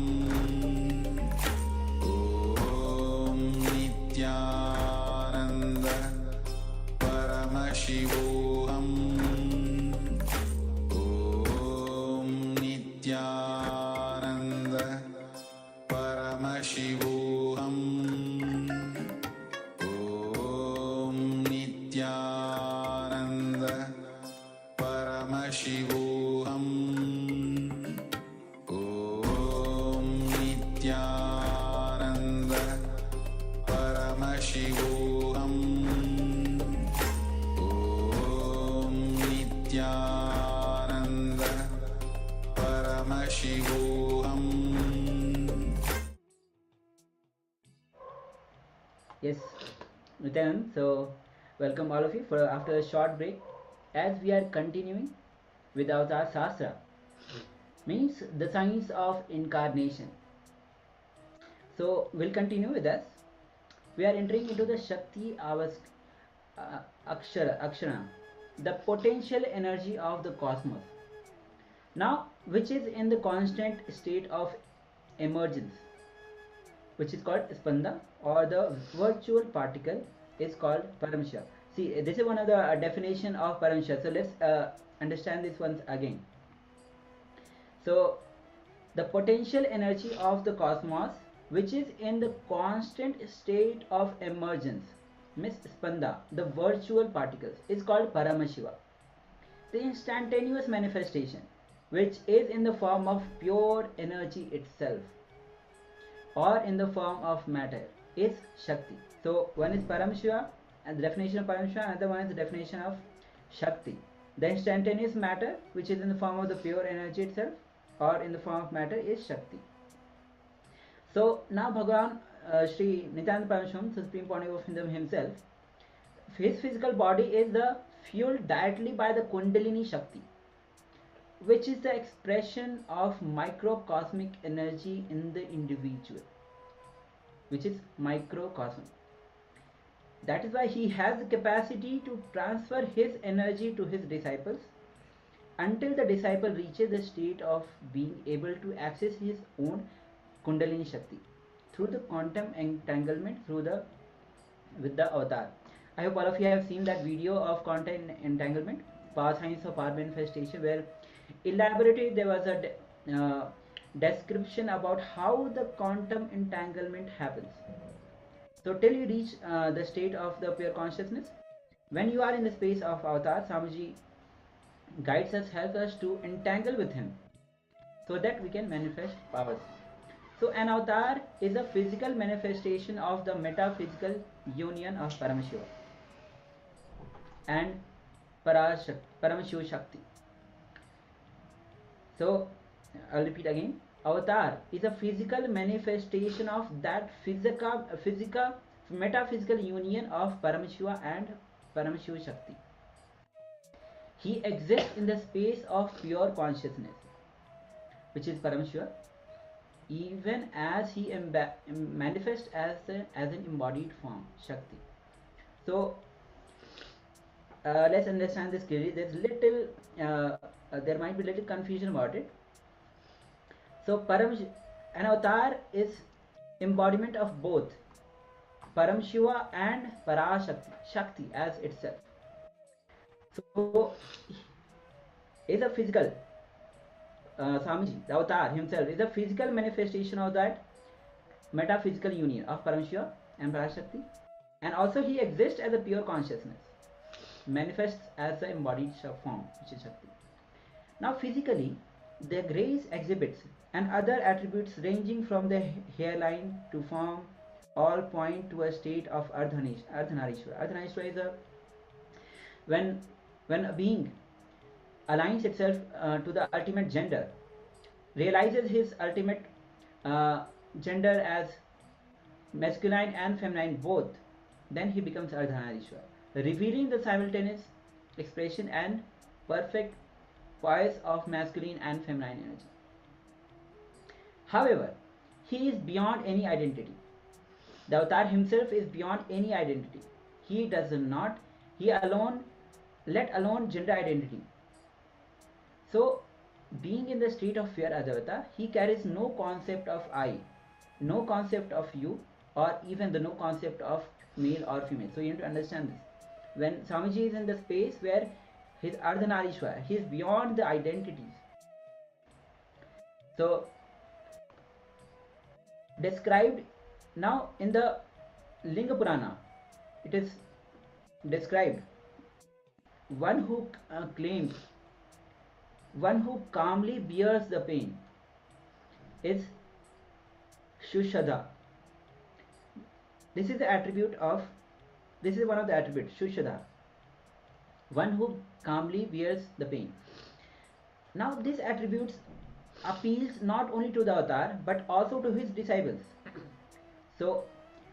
Om Nityananda Paramashivoham. Om Nityananda Paramashivoham. Om Nityananda Paramashivoham. Om Nityananda Paramashivoham. Om Nityananda Paramashivoham. Yes, Nityan, so welcome all of you for after a short break as we are continuing with our Shastra, means the science of incarnation. So we'll continue with us. We are entering into the Shakti Akshara, the potential energy of the cosmos. Now, which is in the constant state of emergence, which is called spanda, or the virtual particle is called Paramashiva. See, this is one of the definition of Paramashiva. So let's understand this once again. So the potential energy of the cosmos, which is in the constant state of emergence, Miss Spanda, the virtual particles, is called Paramashiva. The instantaneous manifestation, which is in the form of pure energy itself, or in the form of matter, is Shakti. So one is Paramashiva, and the definition of Paramashiva, another one is the definition of Shakti. The instantaneous matter, which is in the form of the pure energy itself, or in the form of matter, is Shakti. So now Bhagavan Sri Nityananda Paramashivoham, Supreme Pontiff of Hinduism himself, his physical body is the fueled directly by the Kundalini Shakti, which is the expression of microcosmic energy in the individual, which is microcosm. That is why he has the capacity to transfer his energy to his disciples until the disciple reaches the state of being able to access his own Kundalini Shakti through the quantum entanglement with the avatar. I hope all of you have seen that video of quantum entanglement, power science of power manifestation, where elaborately there was a description about how the quantum entanglement happens. So till you reach the state of the pure consciousness, when you are in the space of avatar, Swamiji guides us, helps us to entangle with him so that we can manifest powers. So an avatar is a physical manifestation of the metaphysical union of Paramashiva and Paramashiva Shakti. So I'll repeat again. Avatar is a physical manifestation of that metaphysical union of Paramashiva and Paramashiva Shakti. He exists in the space of pure consciousness, which is Paramashiva, even as he manifests as an embodied form, Shakti. So let's understand this clearly. There might be little confusion about it. So an avatar is embodiment of both Paramashiva and Parashakti, Shakti as itself. So is a physical Swamiji, the avatar himself, is a physical manifestation of that metaphysical union of Paramashiva and Parashakti, and also he exists as a pure consciousness, manifests as the embodied form, which is Shakti. Now physically, the grace exhibits and other attributes ranging from the hairline to form all point to a state of Ardhanarishwara. Ardhanarishwara is when a being aligns itself to the ultimate gender, realizes his ultimate gender as masculine and feminine both, then he becomes Ardhanarishwara, revealing the simultaneous expression and perfect poise of masculine and feminine energy. However, he is beyond any identity. The avatar himself is beyond any identity. He does not, let alone gender identity. So, being in the state of pure Advaita, he carries no concept of I, no concept of you, or even no concept of male or female. So, you need to understand this. When Swamiji is in the space where his Ardhanarishwara, he is beyond the identities. So, described now in the Linga Purana, it is described one who calmly bears the pain is Shushada. This is one of the attributes, Shushada, one who calmly bears the pain. Now this attribute appeals not only to the avatar but also to his disciples. So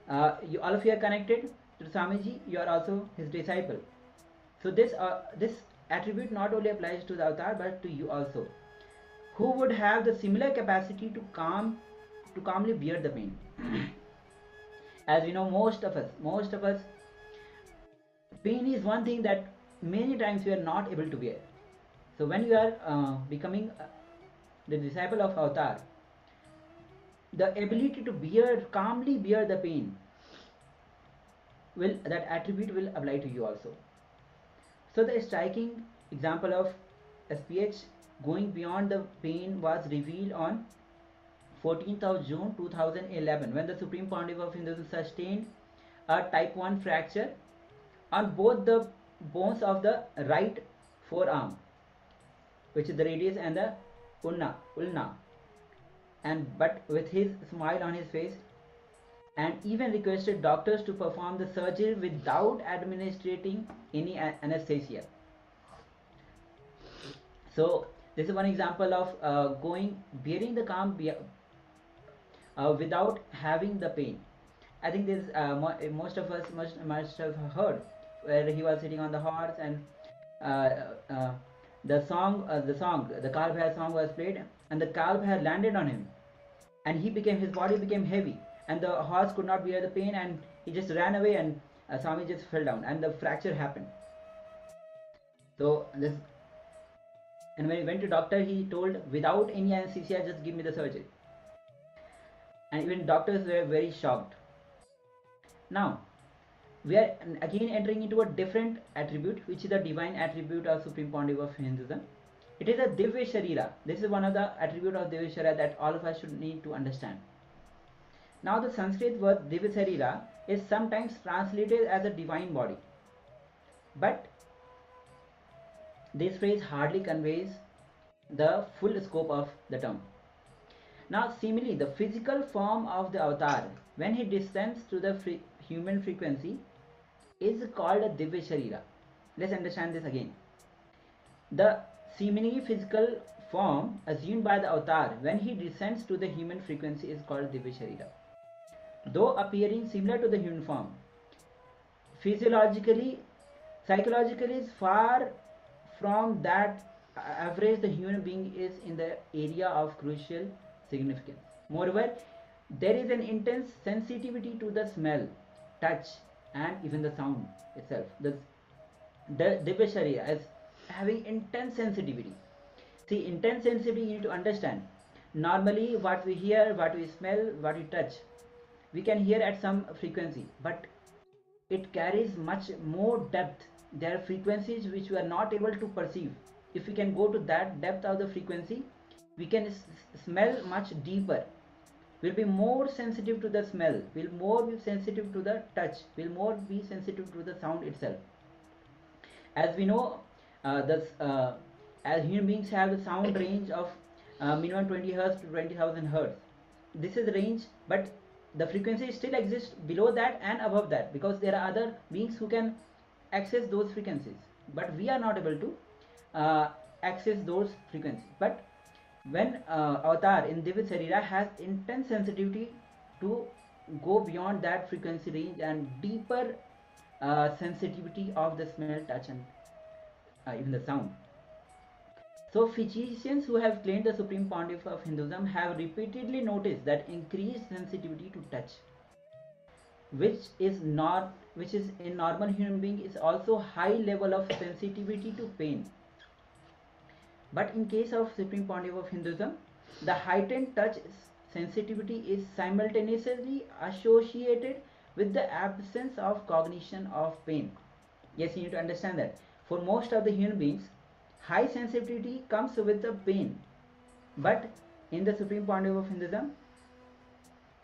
all of you are connected to Swamiji, you are also his disciple. So this attribute not only applies to the avatar but to you also, who would have the similar capacity to calmly bear the pain. As we know, most of us, pain is one thing that many times we are not able to bear. So when you are becoming the disciple of avatar, the ability to calmly bear the pain, that attribute will apply to you also. So the striking example of SPH going beyond the pain was revealed on 14th of June 2011 when the Supreme Pontiff of Hinduism sustained a type 1 fracture on both the bones of the right forearm, which is the radius and the ulna, but with his smile on his face, and even requested doctors to perform the surgery without administering any anesthesia. So this is one example of bearing the calm without having the pain. I think this most of us must have heard, where he was sitting on the horse and the Kalbhaya song was played, and the Kalbhaya landed on him, and his body became heavy, and the horse could not bear the pain, and he just ran away, and Swami just fell down, and the fracture happened. So and when he went to doctor, he told, without any anesthesia, just give me the surgery. And even doctors were very shocked. Now, we are again entering into a different attribute, which is the divine attribute of Supreme Pontiff of Hinduism. It is a Divya Sharira. This is one of the attributes of Divya Sharira that all of us should need to understand. Now, the Sanskrit word Divya Sharira is sometimes translated as a divine body. But this phrase hardly conveys the full scope of the term. Now, similarly, the physical form of the avatar, when he descends to the human frequency, is called a Divya Sharira. Let's understand this again. The seemingly physical form assumed by the avatar when he descends to the human frequency is called Divya Sharira. Though appearing similar to the human form, physiologically, psychologically is far from that average the human being is in the area of crucial significance. Moreover, there is an intense sensitivity to the smell, touch, and even the sound itself. The Divya Sharira is having intense sensitivity. See, intense sensitivity you need to understand. Normally, what we hear, what we smell, what we touch, we can hear at some frequency, but it carries much more depth. There are frequencies which we are not able to perceive. If we can go to that depth of the frequency, we can smell much deeper. We'll be more sensitive to the smell, we'll more be sensitive to the touch, we'll more be sensitive to the sound itself. As we know, as human beings have the sound range of minimum 20 hertz to 20,000 hertz. This is the range, but the frequency still exists below that and above that, because there are other beings who can access those frequencies, but we are not able to access those frequencies. But when avatar in Divya Sharira has intense sensitivity to go beyond that frequency range and deeper sensitivity of the smell, touch, and even the sound. So physicians who have claimed the Supreme Pontiff of Hinduism have repeatedly noticed that increased sensitivity to touch, which is in normal human being, is also high level of sensitivity to pain. But in case of Supreme Pontiff of Hinduism, the heightened touch sensitivity is simultaneously associated with the absence of cognition of pain. Yes, you need to understand that. For most of the human beings, high sensitivity comes with the pain. But in the Supreme Pontiff of Hinduism,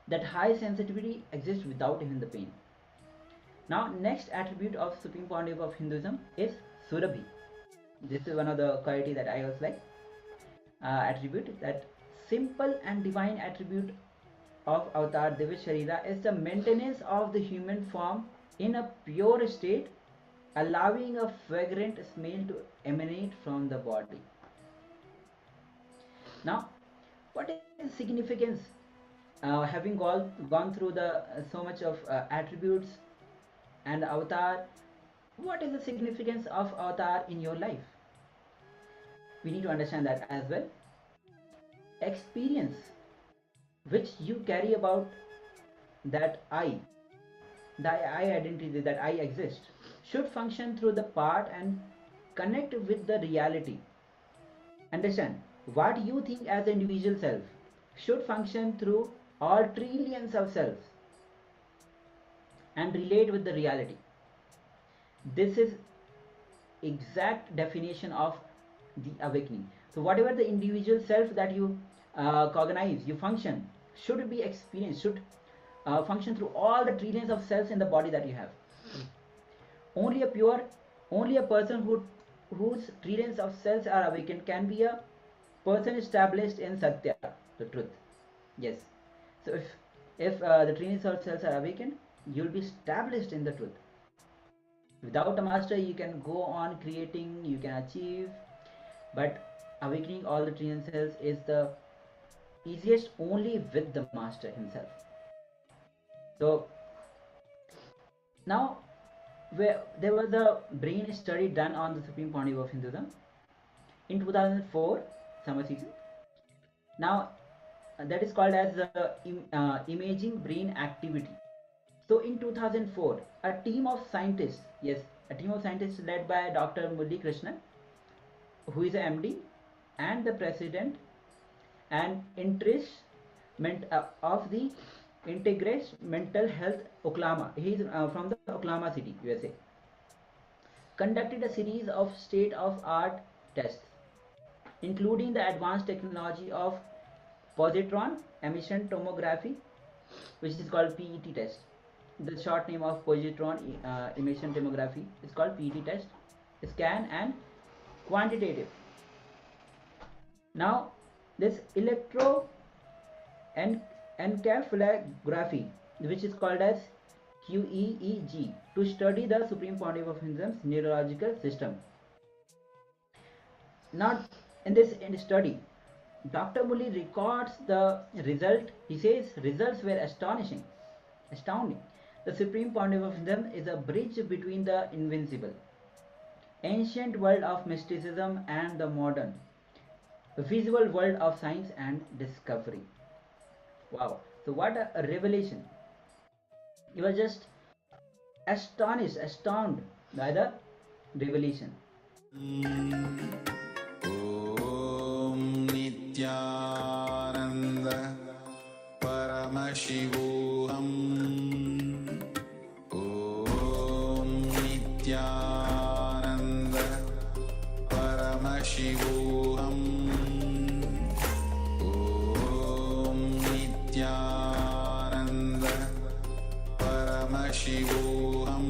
that high sensitivity exists without even the pain. Now, next attribute of Supreme Pontiff of Hinduism is Surabhi. This is one of the quality that I also like. Attribute, that simple and divine attribute of Avatar Divya Sharira is the maintenance of the human form in a pure state, allowing a fragrant smell to emanate from the body. Now, what is the significance? Having gone through the so much of attributes and avatar, what is the significance of avatar in your life? We need to understand that as well. Experience which you carry about that I, the I identity, that I exist, should function through the part and connect with the reality. Understand, what you think as an individual self should function through all trillions of selves and relate with the reality. This is exact definition of the awakening. So whatever the individual self that you cognize, you function, should be experienced, should function through all the trillions of cells in the body that you have. Only a person whose trillions of cells are awakened can be a person established in Satya, the truth. Yes. So if the trillions of cells are awakened, you will be established in the truth. Without a master, you can go on creating, you can achieve, but awakening all the trillion cells is the easiest only with the master himself. So now, there was a brain study done on the Supreme Pontiff of Hinduism in 2004 summer season. Now that is called as the imaging brain activity. So in 2004, a team of scientists led by Dr. Murli Krishnan, who is a MD and the president and entrainment of the Integrated Mental Health Oklahoma. He is from the Oklahoma City, USA. Conducted a series of state-of-art tests, including the advanced technology of positron emission tomography, which is called PET test, the short name of positron emission tomography is called PT test, scan, and quantitative. Now this encephalography, which is called as QEEG, to study the Supreme Pontiff of Hinduism's neurological system. Now in this study, Dr. Bully records the result. He says results were astounding. The Supreme Pontiff of Hinduism is a bridge between the invincible, ancient world of mysticism and the modern, visual world of science and discovery. Wow! So what a revelation! He was just astounded by the revelation. Nityananda Paramashivoham Om Nityananda Paramashivoham Om Nityananda Paramashivoham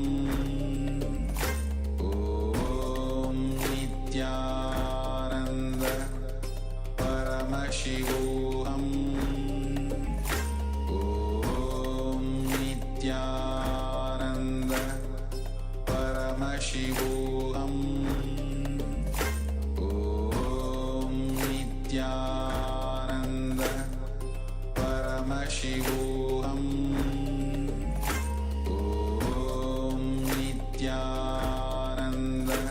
Om Nityananda Paramashivoham Om Nityananda Paramashivoham Om Nityananda Paramashivoham Om Nityananda Paramashivoham Nityananda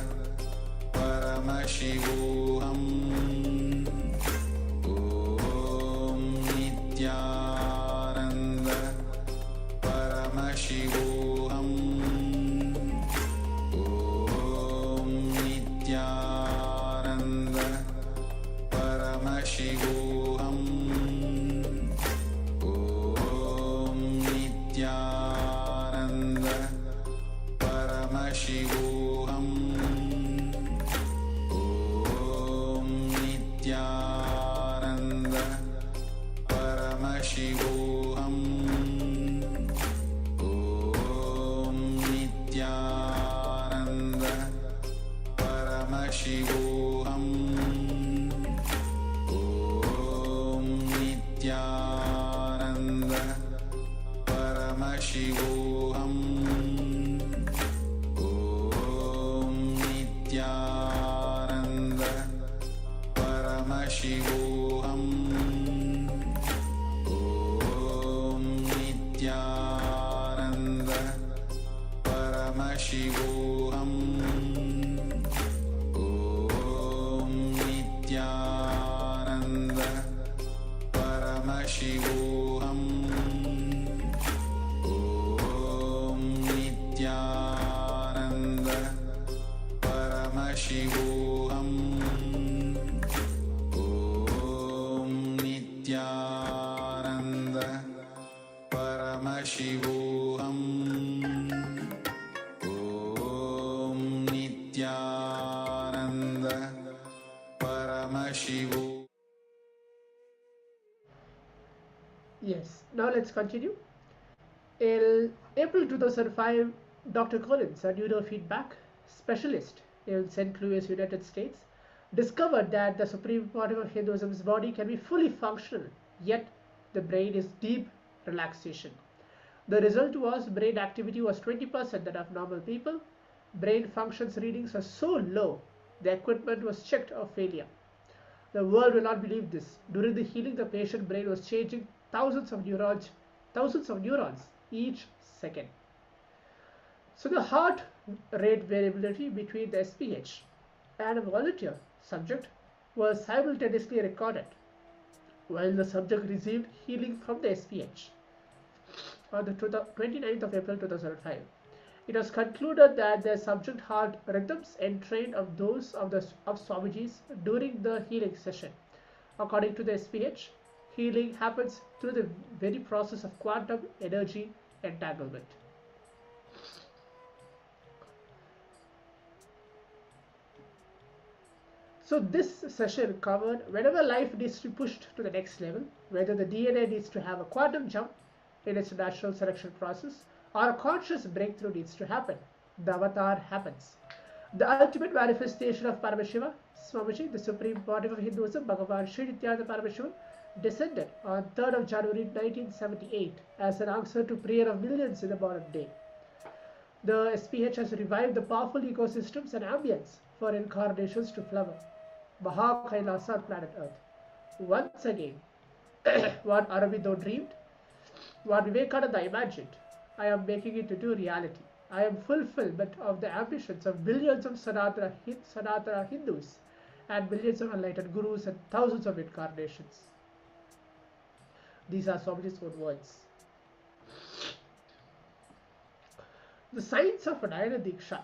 Paramashivoham Om Nityananda Paramashivoham Om Nityananda Paramashivoham Om Nityananda Paramashivoham Om Nityananda Paramashivoham Om Nityananda Paramashivoham Om Nityananda Paramashivoham Om Nityananda Paramashivoham Om Nityananda Paramashivoham Om Nityananda Paramashivoham Om Nityananda Paramashivoham Om Nityananda Paramashivoham. Yes, now let's continue. In April 2005, Dr. Collins, a neurofeedback specialist in St. Louis, United States, discovered that the Supreme Pontiff of Hinduism's body can be fully functional, yet the brain is deep relaxation. The result was brain activity was 20% that of normal people. Brain functions readings are so low, the equipment was checked of failure. The world will not believe this. During the healing, the patient brain was changing thousands of neurons each second. So the heart rate variability between the SPH and a volunteer subject was simultaneously recorded while the subject received healing from the SPH on the 29th of April 2005. It was concluded that the subject heart rhythms entrained of those of Swamiji's during the healing session. According to the SPH, healing happens through the very process of quantum energy entanglement. So this session covered whenever life needs to be pushed to the next level, whether the DNA needs to have a quantum jump in its natural selection process, or a conscious breakthrough needs to happen, the avatar happens. The ultimate manifestation of Paramashiva, Swamiji, the Supreme Pontiff of Hinduism, Bhagavan Sri Nityananda Paramashiva, descended on 3rd of January 1978 as an answer to prayer of millions in the modern day. The SPH has revived the powerful ecosystems and ambience for incarnations to flower. Maha Kailasa on planet Earth. Once again, what Aurobindo dreamed, what Vivekananda imagined, I am making it into reality. I am fulfillment of the ambitions of billions of Sanatana Hindus and millions of enlightened gurus and thousands of incarnations. These are Swamiji's own words. The signs of Nayana Diksha.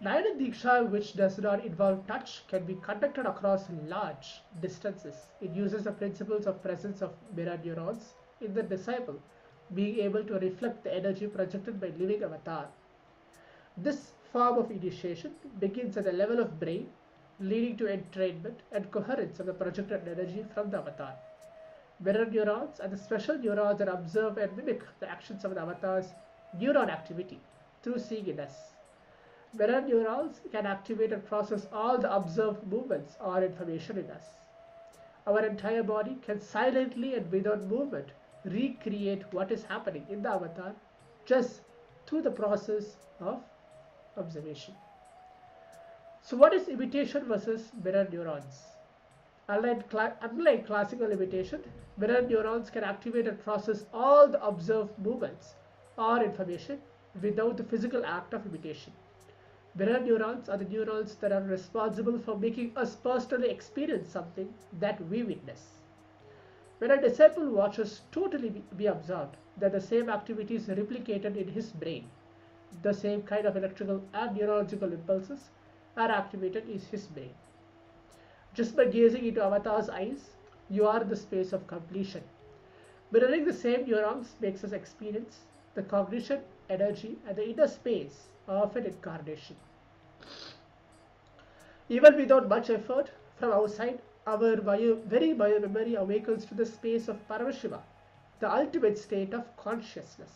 Nayana Diksha, which does not involve touch, can be conducted across large distances. It uses the principles of presence of mirror neurons in the disciple, being able to reflect the energy projected by living avatar. This form of initiation begins at the level of brain, leading to entrainment and coherence of the projected energy from the avatar. Mirror neurons are the special neurons that observe and mimic the actions of the avatar's neuron activity through seeing in us. Mirror neurons can activate and process all the observed movements or information in us. Our entire body can silently and without movement recreate what is happening in the avatar just through the process of observation. So what is imitation versus mirror neurons? Unlike classical imitation, mirror neurons can activate and process all the observed movements or information without the physical act of imitation. Mirror neurons are the neurons that are responsible for making us personally experience something that we witness. When a disciple watches totally be observed, that the same activity is replicated in his brain. The same kind of electrical and neurological impulses are activated in his brain. Just by gazing into avatar's eyes, you are in the space of completion. Mirroring the same neurons makes us experience the cognition, energy, and the inner space of an incarnation. Even without much effort from outside, our very bio-memory awakens to the space of Paramashiva, the ultimate state of consciousness.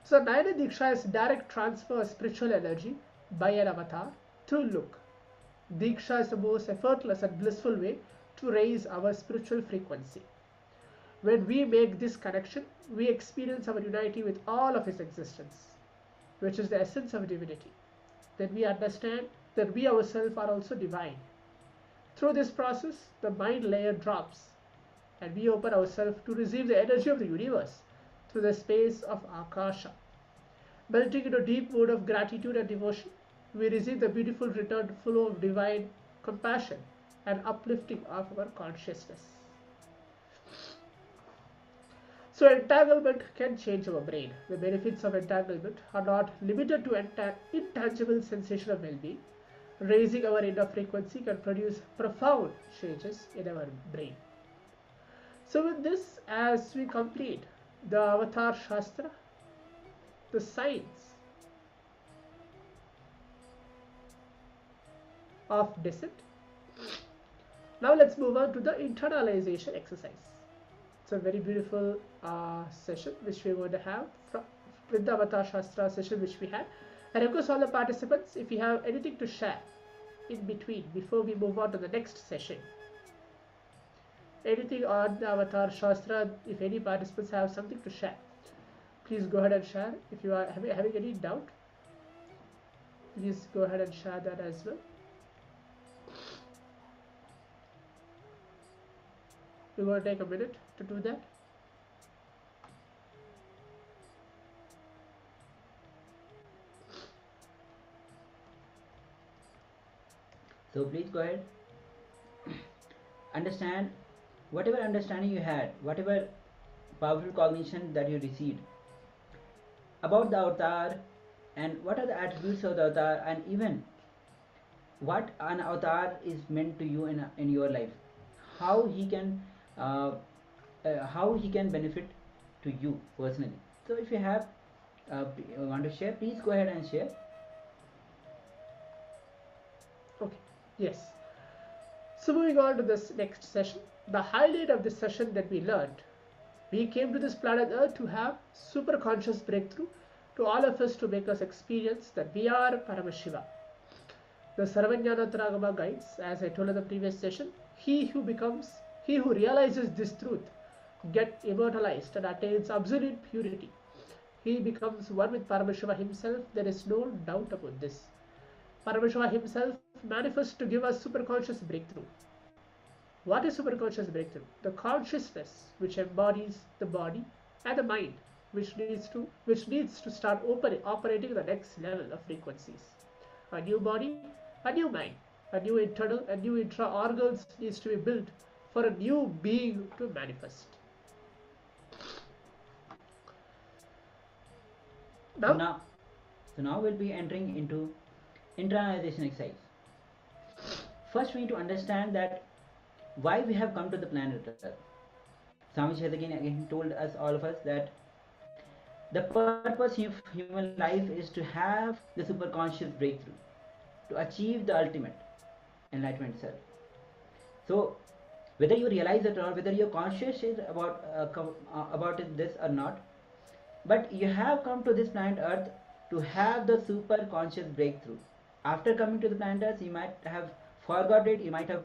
So Nayana Diksha is direct transfer of spiritual energy by an avatar through look. Diksha is the most effortless and blissful way to raise our spiritual frequency. When we make this connection, we experience our unity with all of His existence, which is the essence of divinity. Then we understand that we ourselves are also divine. Through this process, the mind layer drops, and we open ourselves to receive the energy of the universe through the space of Akasha. Melting into a deep mood of gratitude and devotion, we receive the beautiful return flow of divine compassion and uplifting of our consciousness. So entanglement can change our brain. The benefits of entanglement are not limited to intangible sensation of well-being. Raising our inner frequency can produce profound changes in our brain. So with this, as we complete the Avatar Shastra, the science of descent, now let's move on to the internalization exercise. It's a very beautiful session which we're going to have with the Avatar Shastra session which we had. I request all the participants, if you have anything to share in between before we move on to the next session. Anything on the Avatar Shastra, if any participants have something to share, please go ahead and share. If you are having any doubt, please go ahead and share that as well. We're going to take a minute to do that. So please go ahead. Understand whatever understanding you had, whatever powerful cognition that you received about the avatar, and what are the attributes of the avatar, and even what an avatar is meant to you in your life, how he can benefit to you personally. So if you have want to share, please go ahead and share. Okay. Yes. So moving on to this next session, the highlight of this session that we learned, we came to this planet Earth to have super conscious breakthrough, to all of us to make us experience that we are Paramashiva. The Sarvajnana Tragama guides, as I told in the previous session, he who realizes this truth, get immortalized and attains absolute purity. He becomes one with Paramashiva himself. There is no doubt about this. Paramashiva himself manifests to give us superconscious breakthrough. What is superconscious breakthrough? The consciousness which embodies the body and the mind, which needs to start operating the next level of frequencies. A new body, a new mind, a new internal and new intra organs needs to be built for a new being to manifest. So now we'll be entering into internalization exercise. First, we need to understand that why we have come to the planet Earth. Swami has again told us, all of us, that the purpose of human life is to have the superconscious breakthrough, to achieve the ultimate enlightenment self. So, whether you realize it or not, whether you're conscious about this or not, but you have come to this planet Earth to have the super conscious breakthrough. After coming to the planet Earth, you might have forgot it, you might have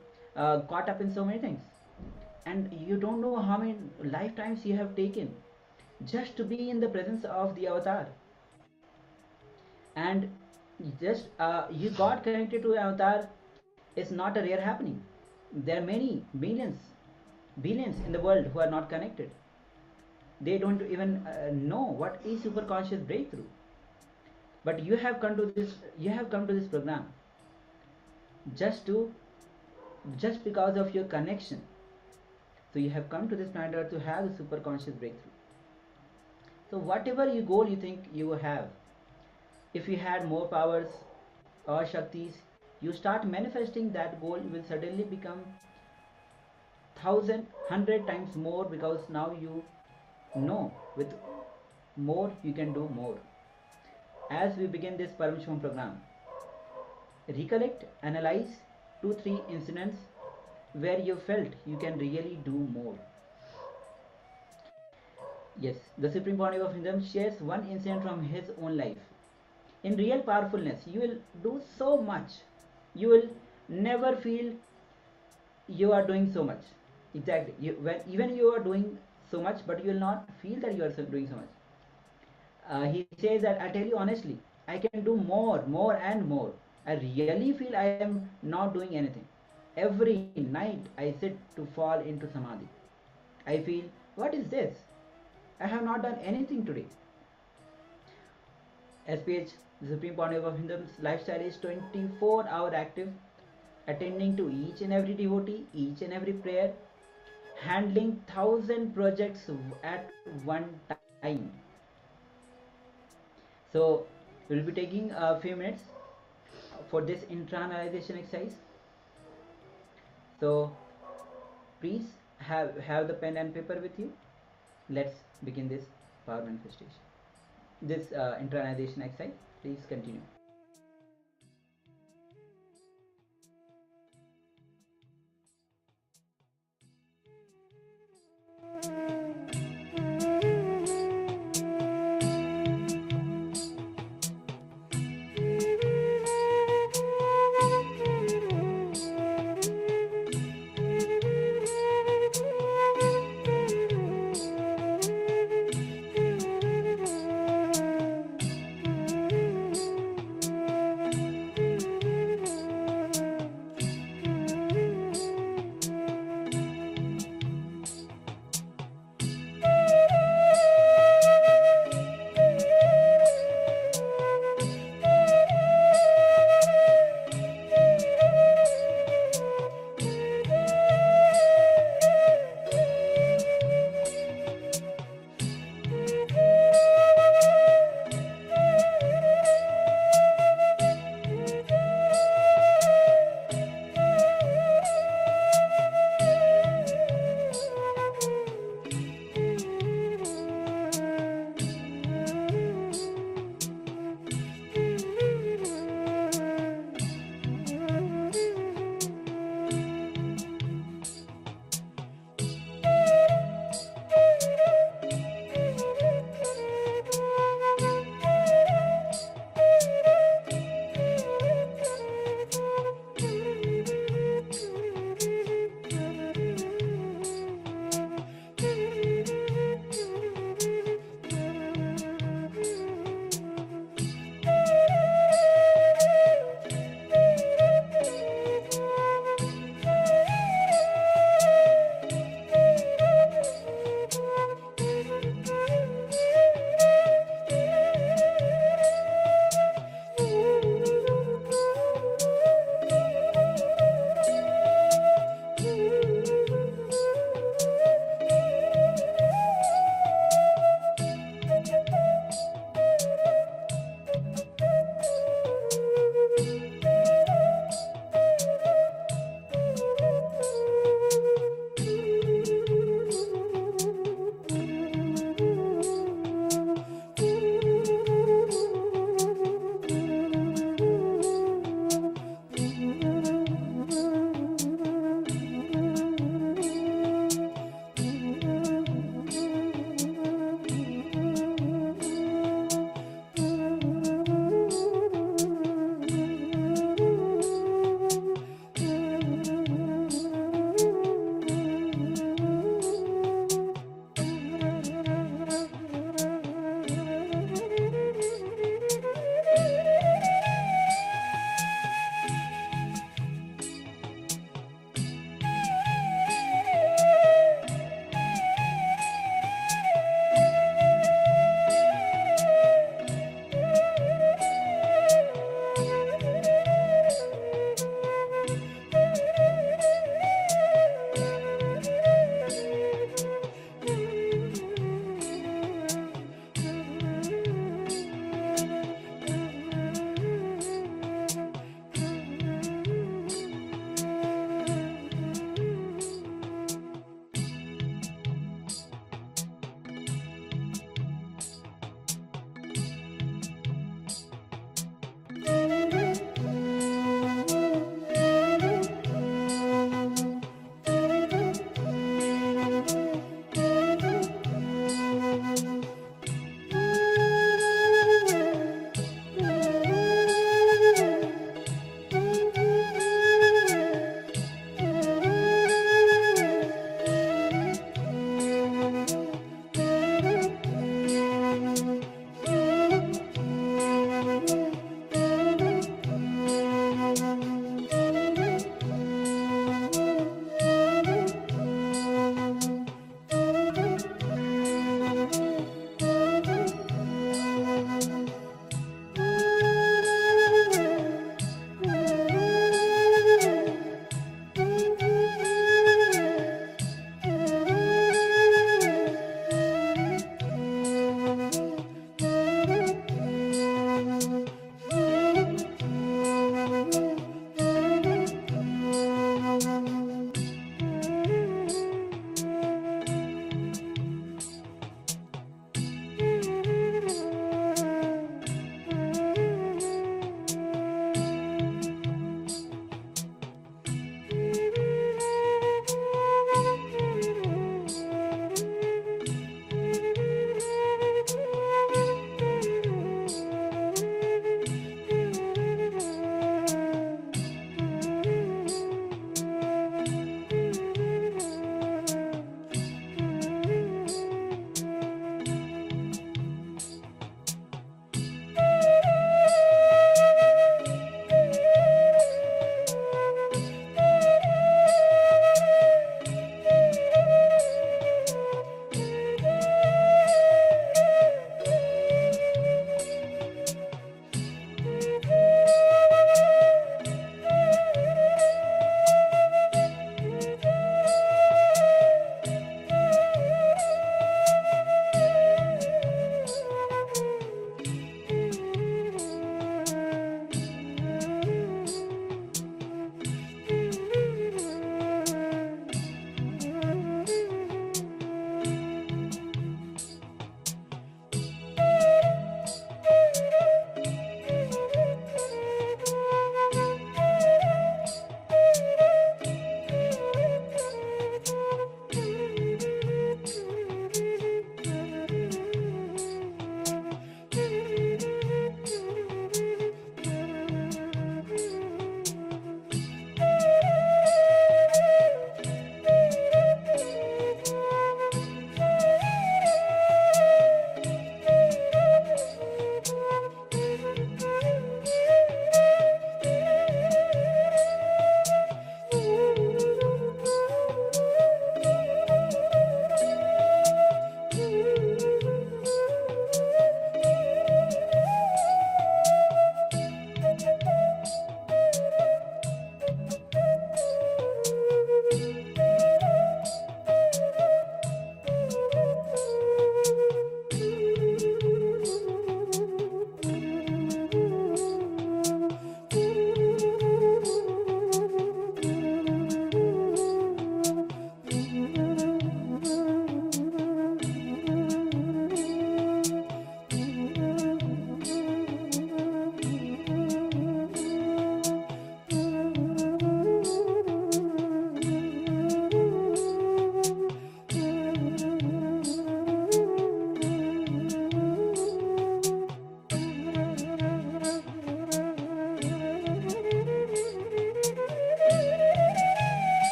caught up in so many things, and you don't know how many lifetimes you have taken just to be in the presence of the avatar, and just you got connected to the avatar is not a rare happening. There are many billions in the world who are not connected. They don't even know what is superconscious breakthrough. But you have come to this program just because of your connection. So you have come to this planet Earth to have the superconscious breakthrough. So whatever goal you think you have, if you had more powers or Shaktis, you start manifesting that goal, will suddenly become 1,000, 100 times more, because now you know with more you can do more. As we begin this Paramashivoham program, recollect, analyze 2-3 incidents where you felt you can really do more. Yes, the Supreme Pontiff of Hinduism shares one incident from his own life. In real powerfulness, you will do so much. You will never feel you are doing so much. Exactly. Even you are doing so much, but you will not feel that you are doing so much. He says that, I tell you honestly, I can do more and more. I really feel I am not doing anything. Every night I sit to fall into samadhi. I feel, what is this? I have not done anything today. SPH, the Supreme Pontiff of Hinduism's lifestyle is 24-hour active, attending to each and every devotee, each and every prayer, handling 1,000 projects at one time. So we'll be taking a few minutes for this internalization exercise. So please have the pen and paper with you. Let's begin this power manifestation, this internalization exercise. Please continue.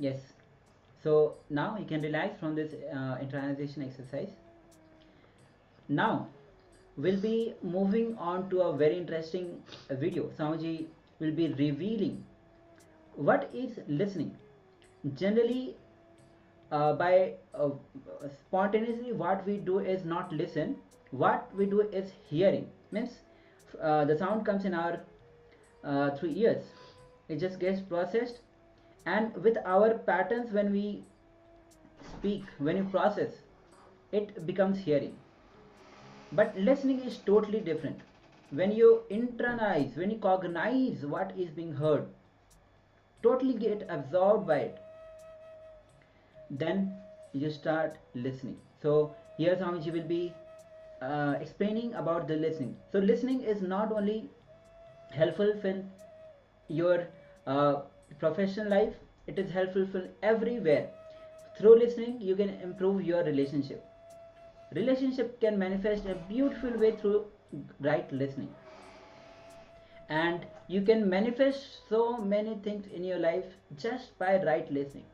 Yes. So now you can relax from this internalization exercise. Now we'll be moving on to a very interesting video. Swamiji will be revealing what is listening. Generally, by spontaneously, what we do is not listen. What we do is hearing. Means the sound comes in our through ears. It just gets processed, and with our patterns, when we speak, when you process, it becomes hearing. But listening is totally different. When you internalize, when you cognize what is being heard, totally get absorbed by it, then you start listening. So here Swamiji will be explaining about the listening. So listening is not only helpful for your professional life, it is helpful for everywhere. Through listening, you can improve your relationship. Relationship can manifest a beautiful way through right listening, and you can manifest so many things in your life just by right listening.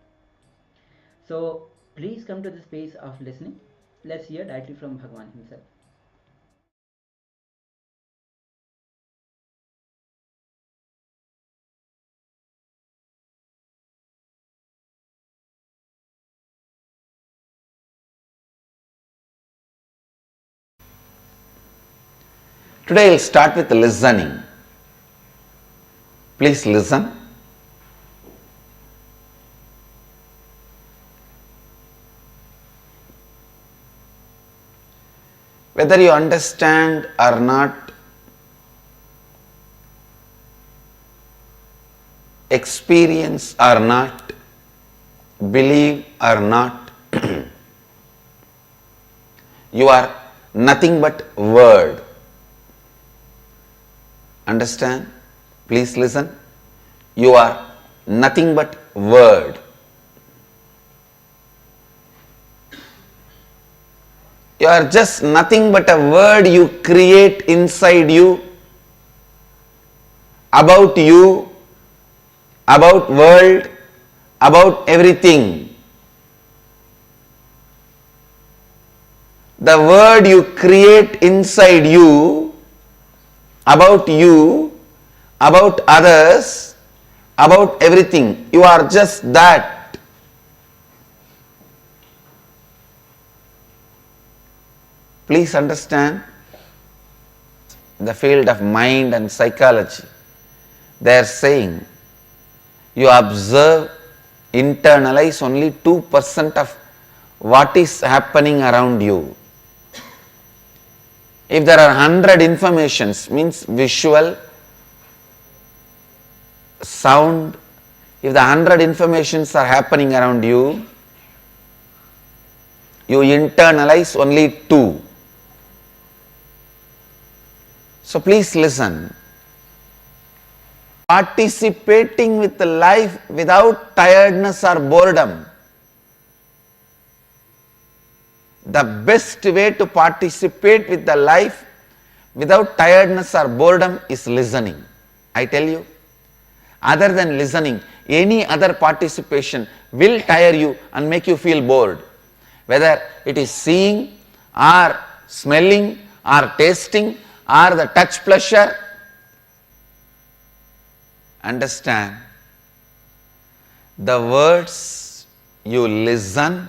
So please come to the space of listening. Let's hear directly from Bhagwan himself. Today I'll start with listening. Please listen. Whether you understand or not, experience or not, believe or not, you are nothing but word. Understand? Please listen. You are nothing but word. You are just nothing but a word you create inside you, about world, about everything. The word you create inside you, about others, about everything. You are just that. Please understand the field of mind and psychology. They are saying you observe, internalize only 2% of what is happening around you. If there are 100 informations, means visual, sound, if the 100 informations are happening around you, you internalize only 2. So please listen. Participating with the life without tiredness or boredom. The best way to participate with the life without tiredness or boredom is listening. I tell you, other than listening, any other participation will tire you and make you feel bored. Whether it is seeing or smelling or tasting or the touch pleasure. Understand, the words you listen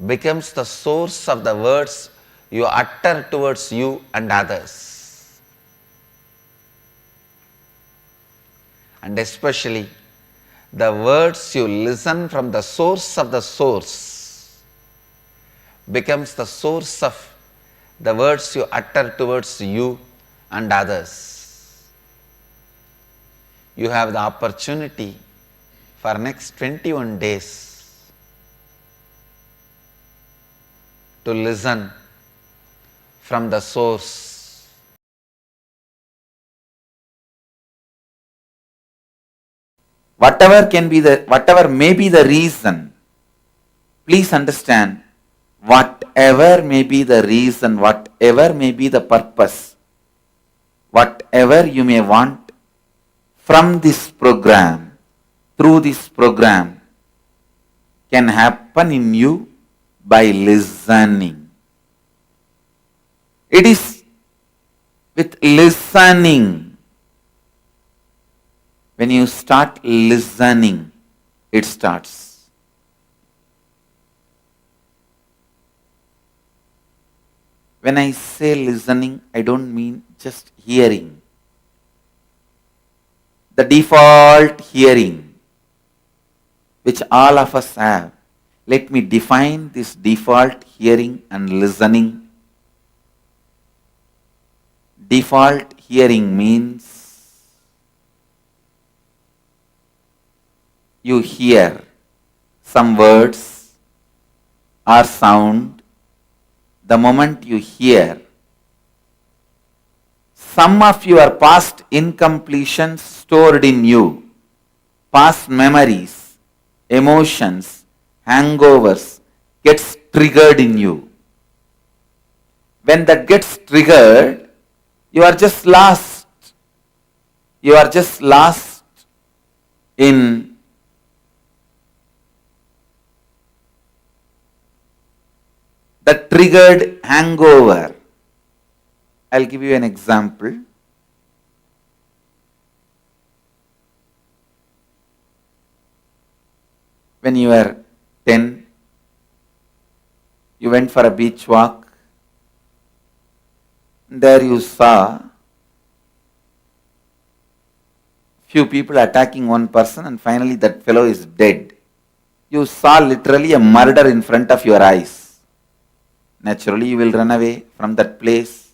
becomes the source of the words you utter towards you and others. And especially the words you listen from the source of the source becomes the source of the words you utter towards you and others. You have the opportunity for next 21 days to listen from the source. Whatever may be the reason, please understand, whatever may be the reason, whatever may be the purpose, whatever you may want from this program, through this program, can happen in you by listening. It is with listening. When you start listening, it starts. When I say listening, I don't mean just hearing. The default hearing, which all of us have. Let me define this default hearing and listening. Default hearing means you hear some words or sound. The moment you hear, some of your past incompletions stored in you, past memories, emotions, hangovers gets triggered in you. When that gets triggered, you are just lost. You are just lost in the triggered hangover. I'll give you an example. When you were 10, you went for a beach walk. There you saw few people attacking one person and finally that fellow is dead. You saw literally a murder in front of your eyes. Naturally, you will run away from that place.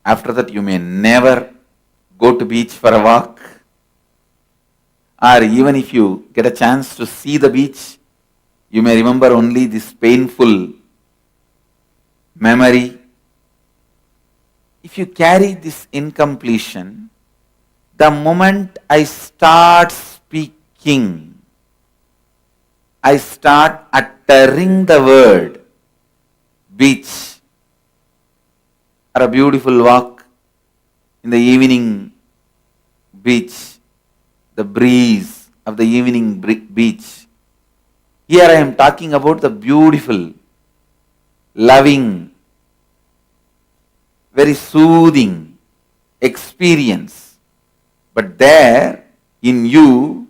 After that, you may never go to beach for a walk. Or even if you get a chance to see the beach, you may remember only this painful memory. If you carry this incompletion, the moment I start speaking, I start uttering the word beach or a beautiful walk in the evening beach, the breeze of the evening beach. Here I am talking about the beautiful, loving, very soothing experience. But there in you,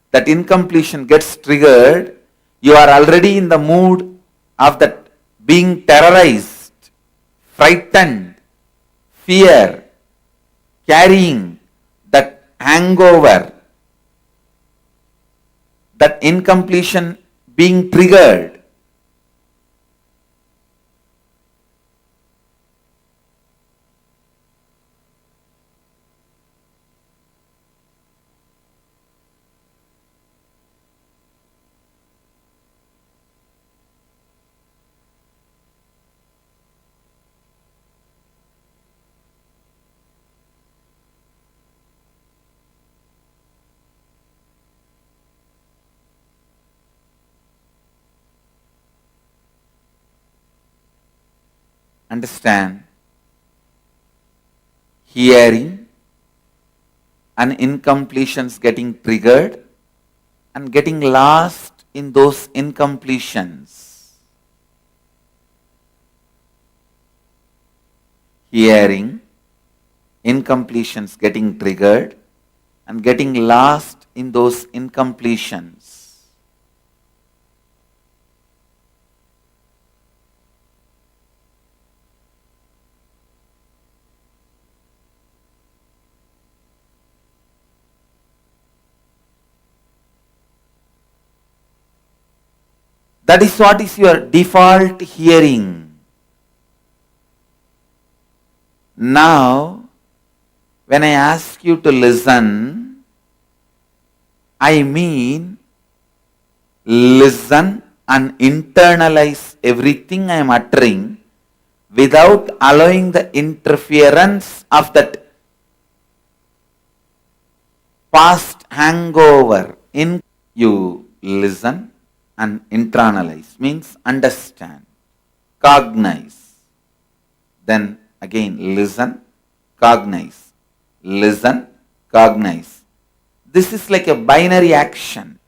that incompletion gets triggered, you are already in the mood of that being terrorized, frightened, fear, carrying that hangover, that incompletion being triggered. Understand, hearing and incompletions getting triggered and getting lost in those incompletions. Hearing, incompletions getting triggered and getting lost in those incompletions. That is what is your default hearing. Now, when I ask you to listen, I mean listen and internalize everything I am uttering without allowing the interference of that past hangover. In you listen and internalize means understand, cognize. Then again listen, cognize, listen, cognize. This is like a binary action.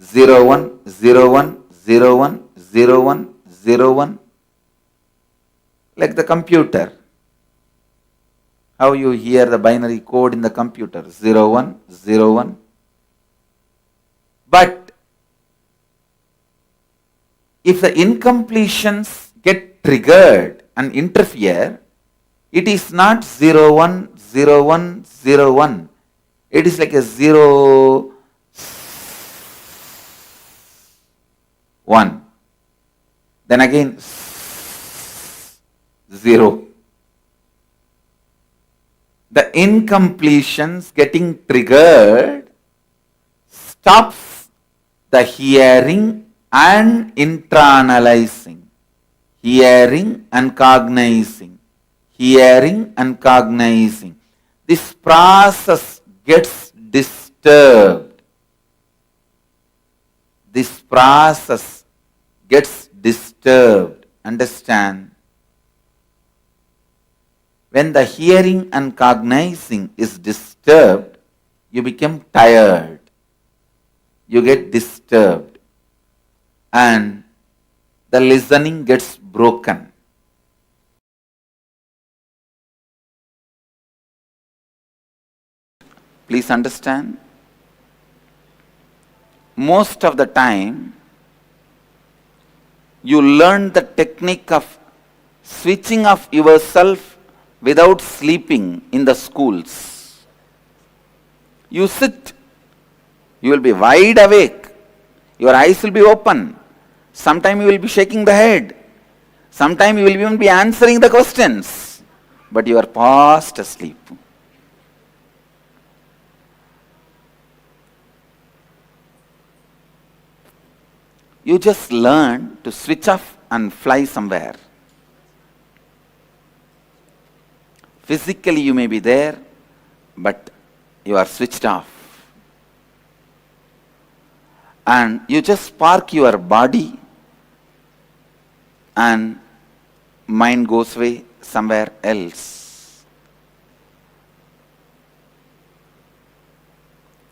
0, 1, 0, 1, 0, 1, 0, 1, 0, 1. Like the computer. How you hear the binary code in the computer. 0, 1, 0, 1. But if the incompletions get triggered and interfere, it is not 0, 1, 0, 1, 0, 1. It is like a 0, 1. Then again 0. The incompletions getting triggered stops the hearing and internalizing. Hearing and cognizing. Hearing and cognizing. This process gets disturbed. This process gets disturbed. Understand? When the hearing and cognizing is disturbed, you become tired. You get disturbed. And the listening gets broken. Please understand. Most of the time, you learn the technique of switching off yourself without sleeping in the schools. You sit, you will be wide awake, your eyes will be open, sometime you will be shaking the head, sometime you will even be answering the questions, but you are fast asleep. You just learn to switch off and fly somewhere. Physically you may be there, but you are switched off. And you just park your body and mind goes away somewhere else.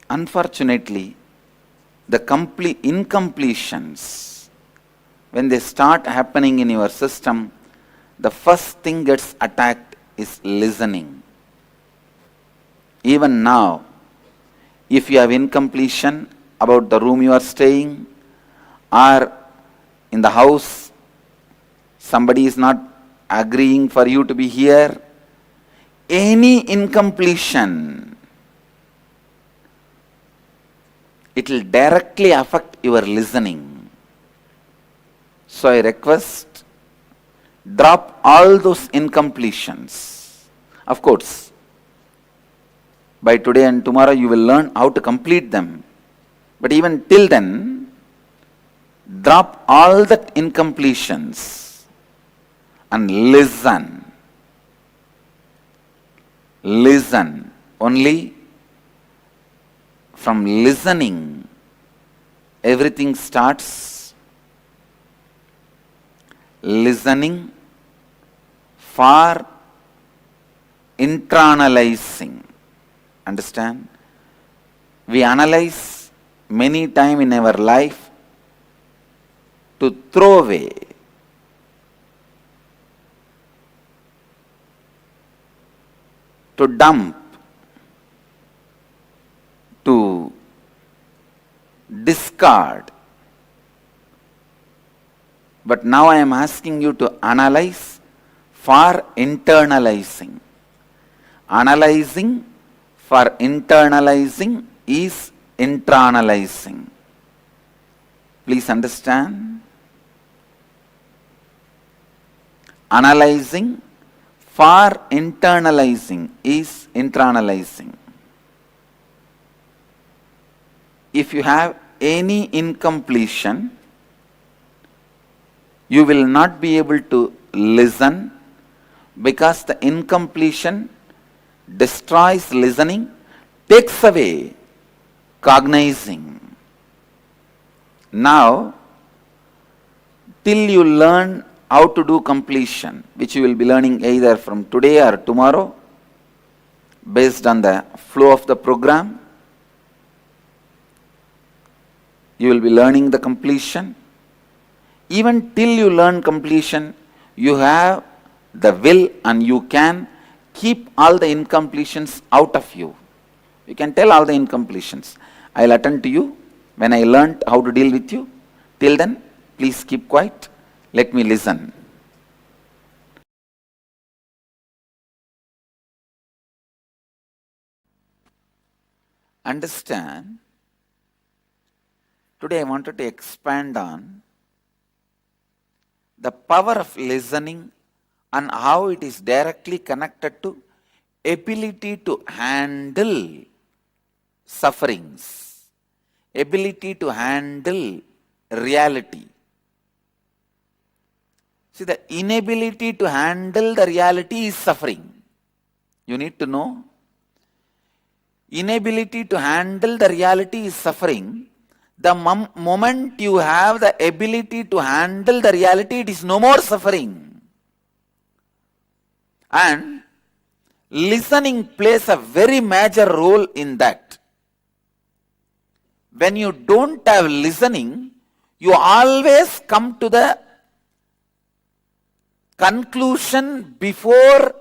Unfortunately, the incompletions, when they start happening in your system, the first thing gets attacked is listening. Even now, if you have incompletion about the room you are staying, or in the house, somebody is not agreeing for you to be here, any incompletion, it will directly affect your listening. So I request, drop all those incompletions. Of course, by today and tomorrow you will learn how to complete them. But even till then, drop all that incompletions and listen. Listen. Only from listening, everything starts. Listening for internalizing. Understand? We analyze many times in our life to throw away. To dump. To discard. But now I am asking you to analyze for internalizing. Analyzing for internalizing is internalizing. Please understand. Analyzing for internalizing is internalizing. If you have any incompletion, you will not be able to listen because the incompletion destroys listening, takes away cognizing. Now, till you learn how to do completion, which you will be learning either from today or tomorrow, based on the flow of the program, you will be learning the completion. Even till you learn completion, you have the will and you can keep all the incompletions out of you. You can tell all the incompletions. I'll attend to you when I learnt how to deal with you. Till then, please keep quiet. Let me listen. Understand, today I wanted to expand on the power of listening and how it is directly connected to ability to handle sufferings, ability to handle reality. See, the inability to handle the reality is suffering. You need to know. Inability to handle the reality is suffering. The moment you have the ability to handle the reality, it is no more suffering. And listening plays a very major role in that. When you don't have listening, you always come to the conclusion before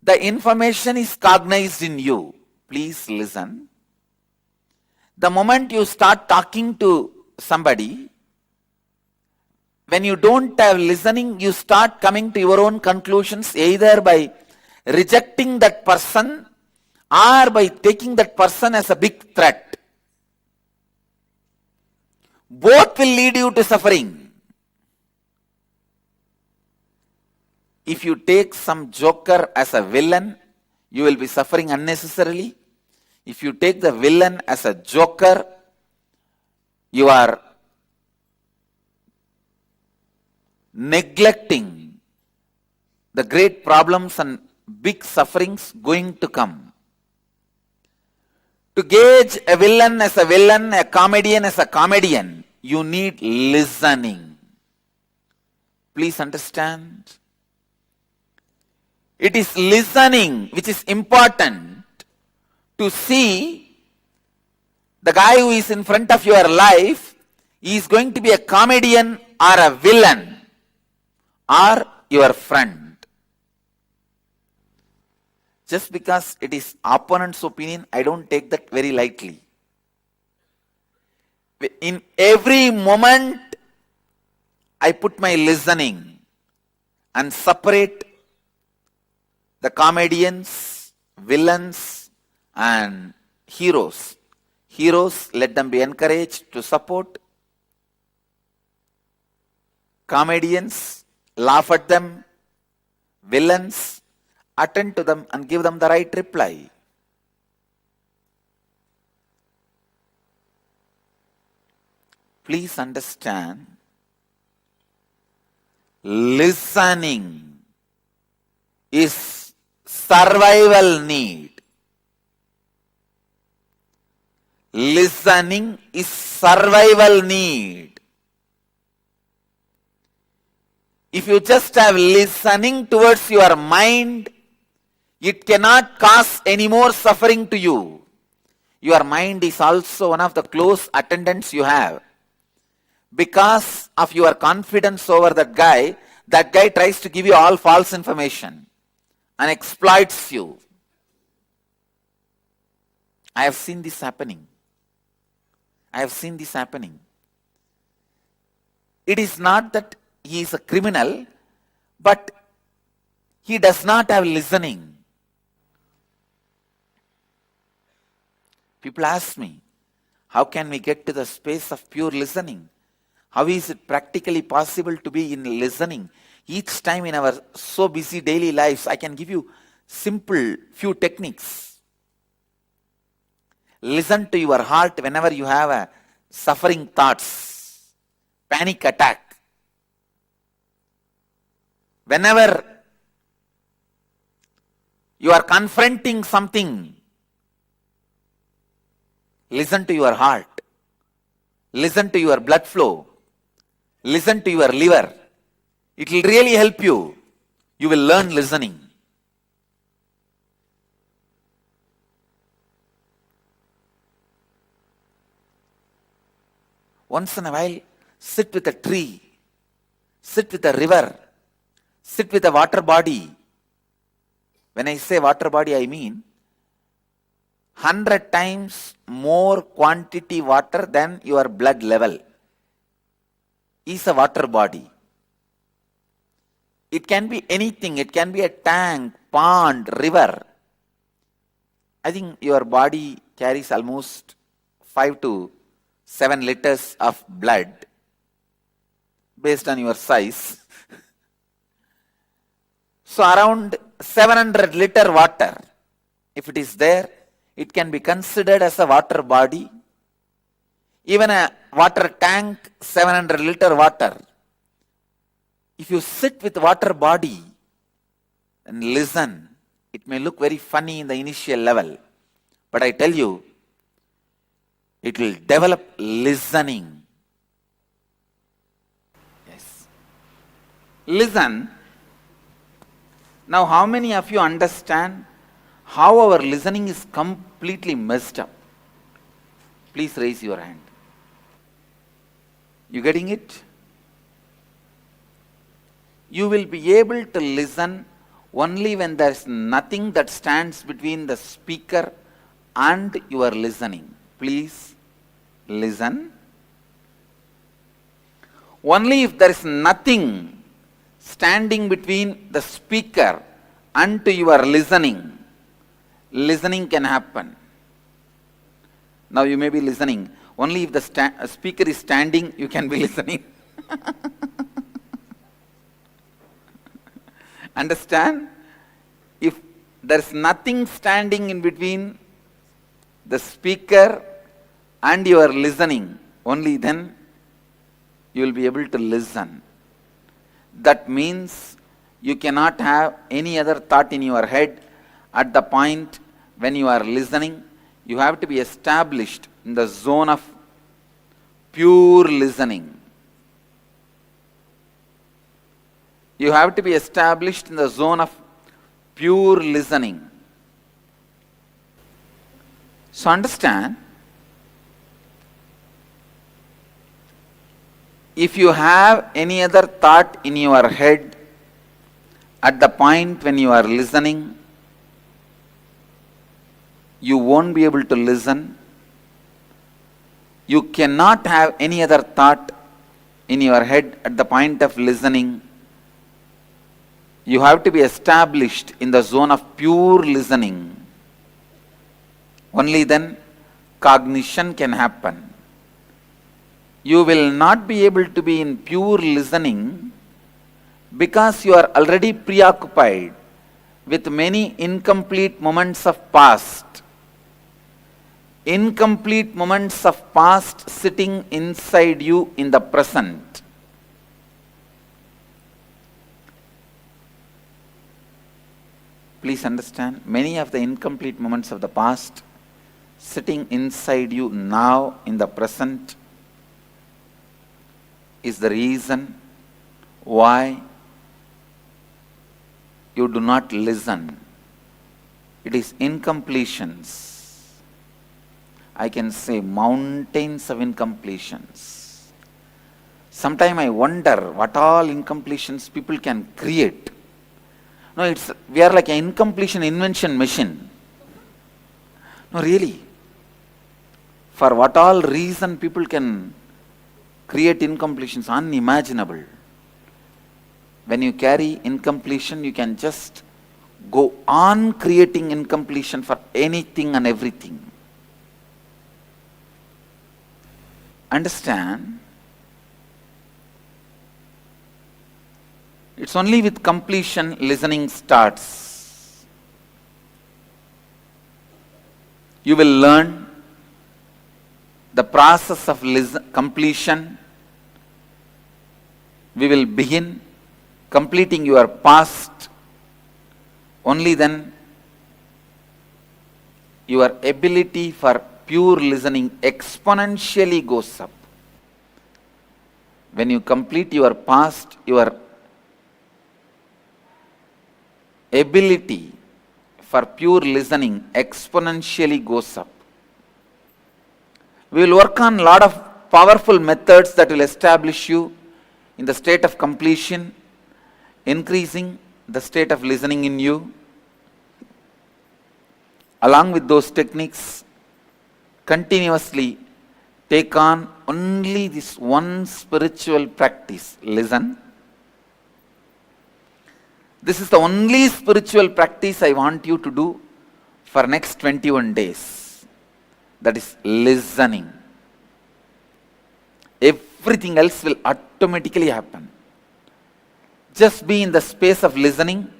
the information is cognized in you. Please listen. The moment you start talking to somebody, when you don't have listening, you start coming to your own conclusions either by rejecting that person or by taking that person as a big threat. Both will lead you to suffering. If you take some joker as a villain, you will be suffering unnecessarily. If you take the villain as a joker, you are neglecting the great problems and big sufferings going to come. To gauge a villain as a villain, a comedian as a comedian, you need listening. Please understand. It is listening which is important to see the guy who is in front of your life is going to be a comedian or a villain or your friend. Just because it is opponent's opinion, I don't take that very lightly. In every moment, I put my listening and separate the comedians, villains, and heroes. Heroes, let them be encouraged to support. Comedians, laugh at them. Villains, attend to them and give them the right reply. Please understand, listening is survival need. Listening is survival need. If you just have listening towards your mind, it cannot cause any more suffering to you. Your mind is also one of the close attendants you have. Because of your confidence over that guy tries to give you all false information and exploits you. I have seen this happening. It is not that he is a criminal, but he does not have listening. People ask me, how can we get to the space of pure listening? How is it practically possible to be in listening? Each time in our so busy daily lives, I can give you simple few techniques. Listen to your heart whenever you have a suffering thoughts, panic attack. Whenever you are confronting something, listen to your heart. Listen to your blood flow. Listen to your liver. It will really help you. You will learn listening. Once in a while, sit with a tree, sit with a river, sit with a water body. When I say water body, I mean 100 times more quantity water than your blood level is a water body. It can be anything. It can be a tank, pond, river. I think your body carries almost 5 to 7 liters of blood based on your size. So around 700 liter water, if it is there, it can be considered as a water body. Even a water tank, 700 liter water. If you sit with water body and listen, it may look very funny in the initial level, but I tell you, it will develop listening. Yes. Listen. Now, how many of you understand how our listening is completely messed up? Please raise your hand. You getting it? You will be able to listen only when there is nothing that stands between the speaker and your listening. Please listen. Only if there is nothing standing between the speaker and to your listening, listening can happen. Now you may be listening. Only if the speaker is standing, you can be listening. Understand? If there is nothing standing in between the speaker and your listening, only then you will be able to listen. That means you cannot have any other thought in your head at the point when you are listening. You have to be established in the zone of pure listening. You have to be established in the zone of pure listening. So understand, if you have any other thought in your head at the point when you are listening, you won't be able to listen. You cannot have any other thought in your head at the point of listening. You have to be established in the zone of pure listening. Only then cognition can happen. You will not be able to be in pure listening because you are already preoccupied with many incomplete moments of past. Incomplete moments of past sitting inside you in the present. Please understand, many of the incomplete moments of the past sitting inside you now in the present is the reason why you do not listen. It is incompletions. I can say mountains of incompletions. Sometimes I wonder what all incompletions people can create. No, we are like an incompletion invention machine. No, really. For what all reason people can create incompletions, unimaginable. When you carry incompletion, you can just go on creating incompletion for anything and everything. Understand? It's only with completion listening starts. You will learn the process of completion. We will begin completing your past. Only then your ability for pure listening exponentially goes up. When you complete your past, your ability for pure listening exponentially goes up. We will work on a lot of powerful methods that will establish you in the state of completion, increasing the state of listening in you. Along with those techniques, continuously take on only this one spiritual practice, listen. This is the only spiritual practice I want you to do for next 21 days. That is listening. Everything else will automatically happen. Just be in the space of listening.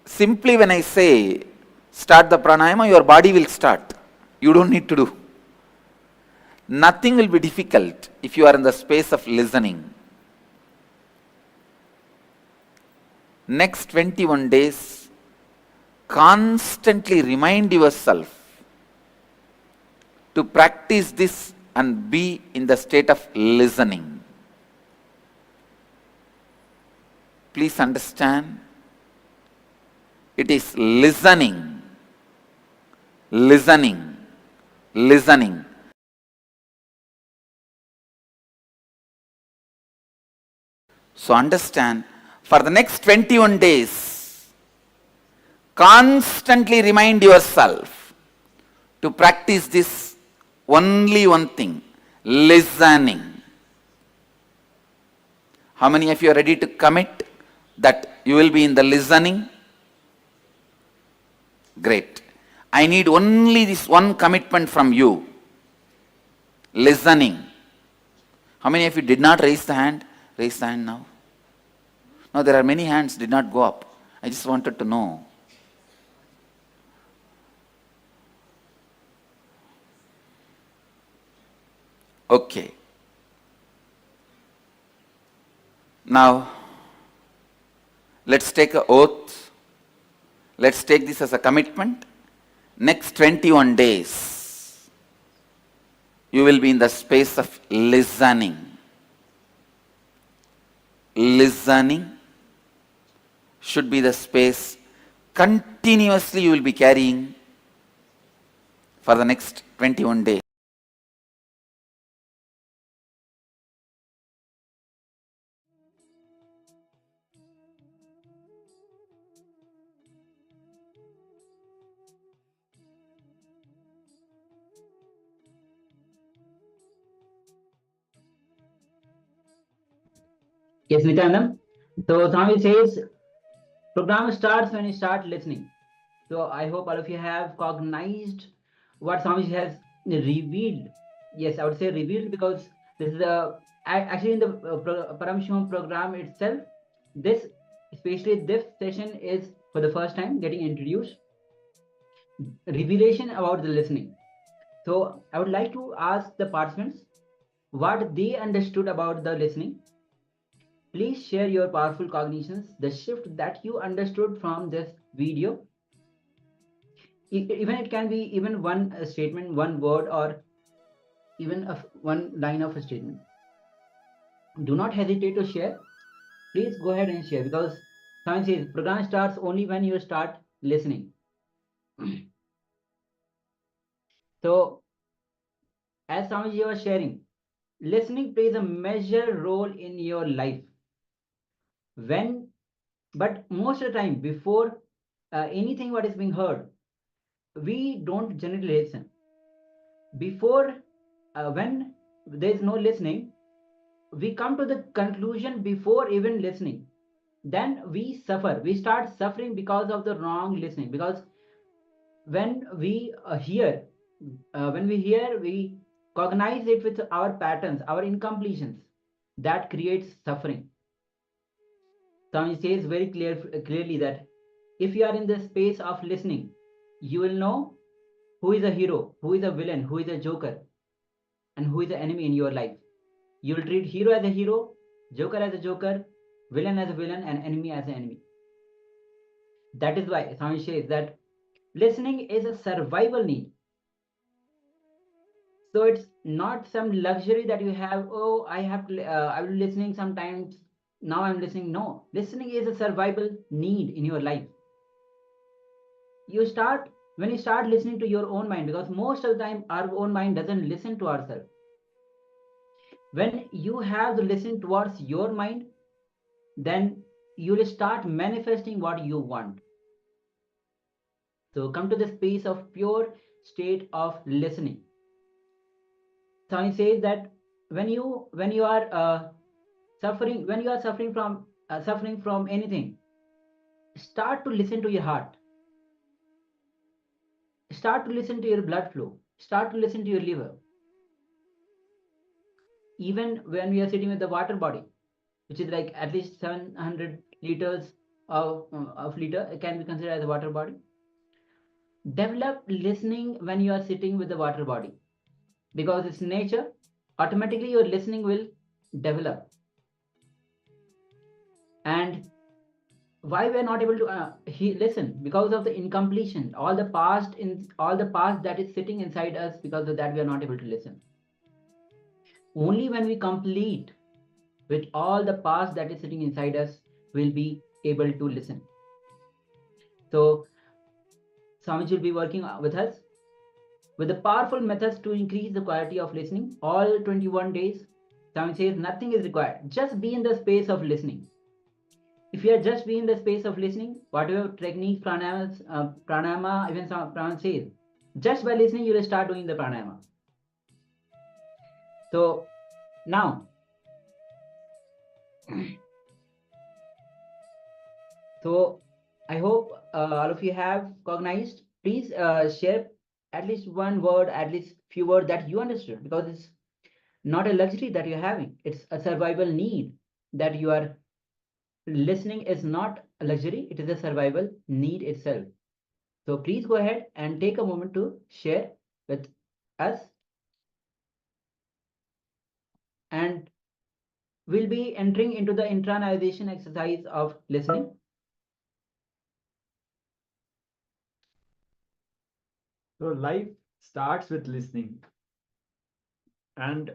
Simply when I say start the pranayama, your body will start. You don't need to do. Nothing will be difficult if you are in the space of listening. Next 21 days, constantly remind yourself to practice this and be in the state of listening. Please understand, it is listening, listening, listening. So understand, for the next 21 days, constantly remind yourself to practice this only one thing, listening. How many of you are ready to commit that you will be in the listening? Great. I need only this one commitment from you. Listening. How many of you did not raise the hand? Raise the hand now. No, there are many hands did not go up. I just wanted to know. Okay. Now, let's take an oath. Let's take this as a commitment. Next 21 days, you will be in the space of listening. Listening should be the space continuously you will be carrying for the next 21 days. Yes, Nityanam. So Swami says, program starts when you start listening. So I hope all of you have cognized what Swami has revealed. Yes, I would say revealed because this is actually in the Paramashivoham program itself. This, especially this session, is for the first time getting introduced. Revelation about the listening. So I would like to ask the participants what they understood about the listening. Please share your powerful cognitions, the shift that you understood from this video. Even it can be even one statement, one word, or even one line of a statement. Do not hesitate to share. Please go ahead and share, because Swami says program starts only when you start listening. So, as Swamiji was sharing, listening plays a major role in your life. But most of the time, before anything what is being heard, we don't generally listen. Before, when there is no listening, we come to the conclusion before even listening. Then we suffer. We start suffering because of the wrong listening. Because when we hear, we cognize it with our patterns, our incompletions. That creates suffering. Swami says very clearly that if you are in the space of listening, you will know who is a hero, who is a villain, who is a joker, and who is the enemy in your life. You will treat hero as a hero, joker as a joker, villain as a villain, and enemy as an enemy. That is why Swami says that listening is a survival need. So it's not some luxury that you have. Oh, I will be listening sometimes. Now I'm listening. No, listening is a survival need in your life. When you start listening to your own mind, because most of the time our own mind doesn't listen to ourselves. When you have to listen towards your mind, then you will start manifesting what you want. So come to the space of pure state of listening. Swami says that when you are suffering, when you are suffering from anything, start to listen to your heart. Start to listen to your blood flow. Start to listen to your liver. Even when we are sitting with the water body, which is like at least 700 liters of liter, it can be considered as a water body. Develop listening when you are sitting with the water body, because it's nature. Automatically your listening will develop. And why we're not able to listen? Because of the incompletion, all the past that is sitting inside us. Because of that we are not able to listen. Only when we complete with all the past that is sitting inside us, will be able to listen. So Swamiji will be working with us with the powerful methods to increase the quality of listening. All 21 days, Swami says nothing is required. Just be in the space of listening. If you are just be in the space of listening, whatever techniques, pranayama, even Pranayama says, just by listening, you will start doing the pranayama. So now, so I hope all of you have cognized. Please share at least one word, at least few words that you understood, because it's not a luxury that you're having. It's a survival need that you are listening is not a luxury. It is a survival need itself. So please go ahead and take a moment to share with us. And we'll be entering into the internalization exercise of listening. So life starts with listening. And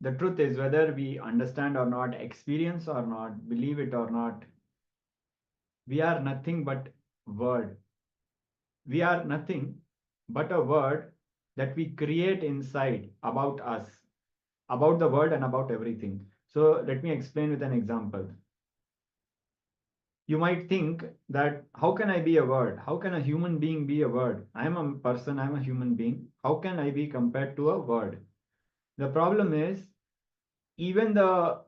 the truth is, whether we understand or not, experience or not, believe it or not, we are nothing but word. We are nothing but a word that we create inside about us, about the world and about everything. So let me explain with an example. You might think that, how can I be a word? How can a human being be a word? I am a person, I am a human being. How can I be compared to a word? The problem is, even the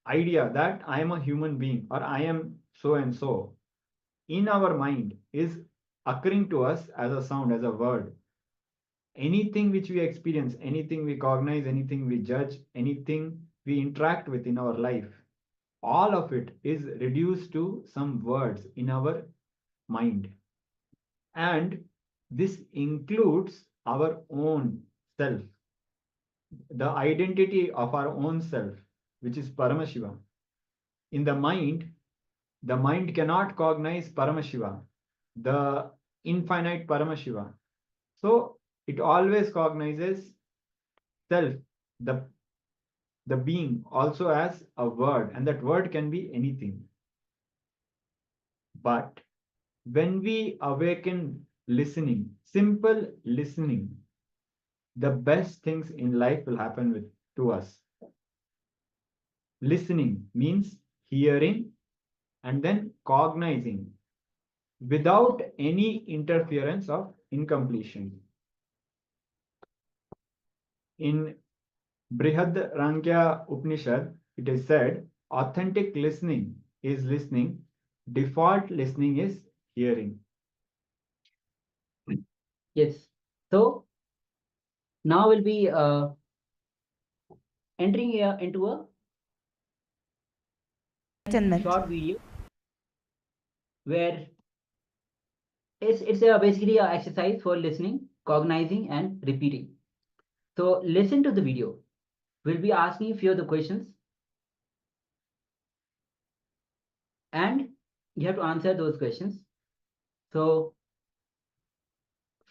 idea that I am a human being or I am so and so in our mind is occurring to us as a sound, as a word. Anything which we experience, anything we cognize, anything we judge, anything we interact with in our life, all of it is reduced to some words in our mind. And this includes our own self, the identity of our own self, which is Paramashiva. In the mind cannot cognize Paramashiva, the infinite Paramashiva. So it always cognizes self, the being, also as a word, and that word can be anything. But when we awaken listening, simple listening, the best things in life will happen to us. Listening means hearing and then cognizing without any interference of incompletion. In Brihadaranyaka Upanishad, it is said, authentic listening is listening, default listening is hearing. Yes. So now we'll be entering into a short video where it's basically an exercise for listening, cognizing, and repeating. So listen to the video. We'll be asking a few of the questions, and you have to answer those questions. So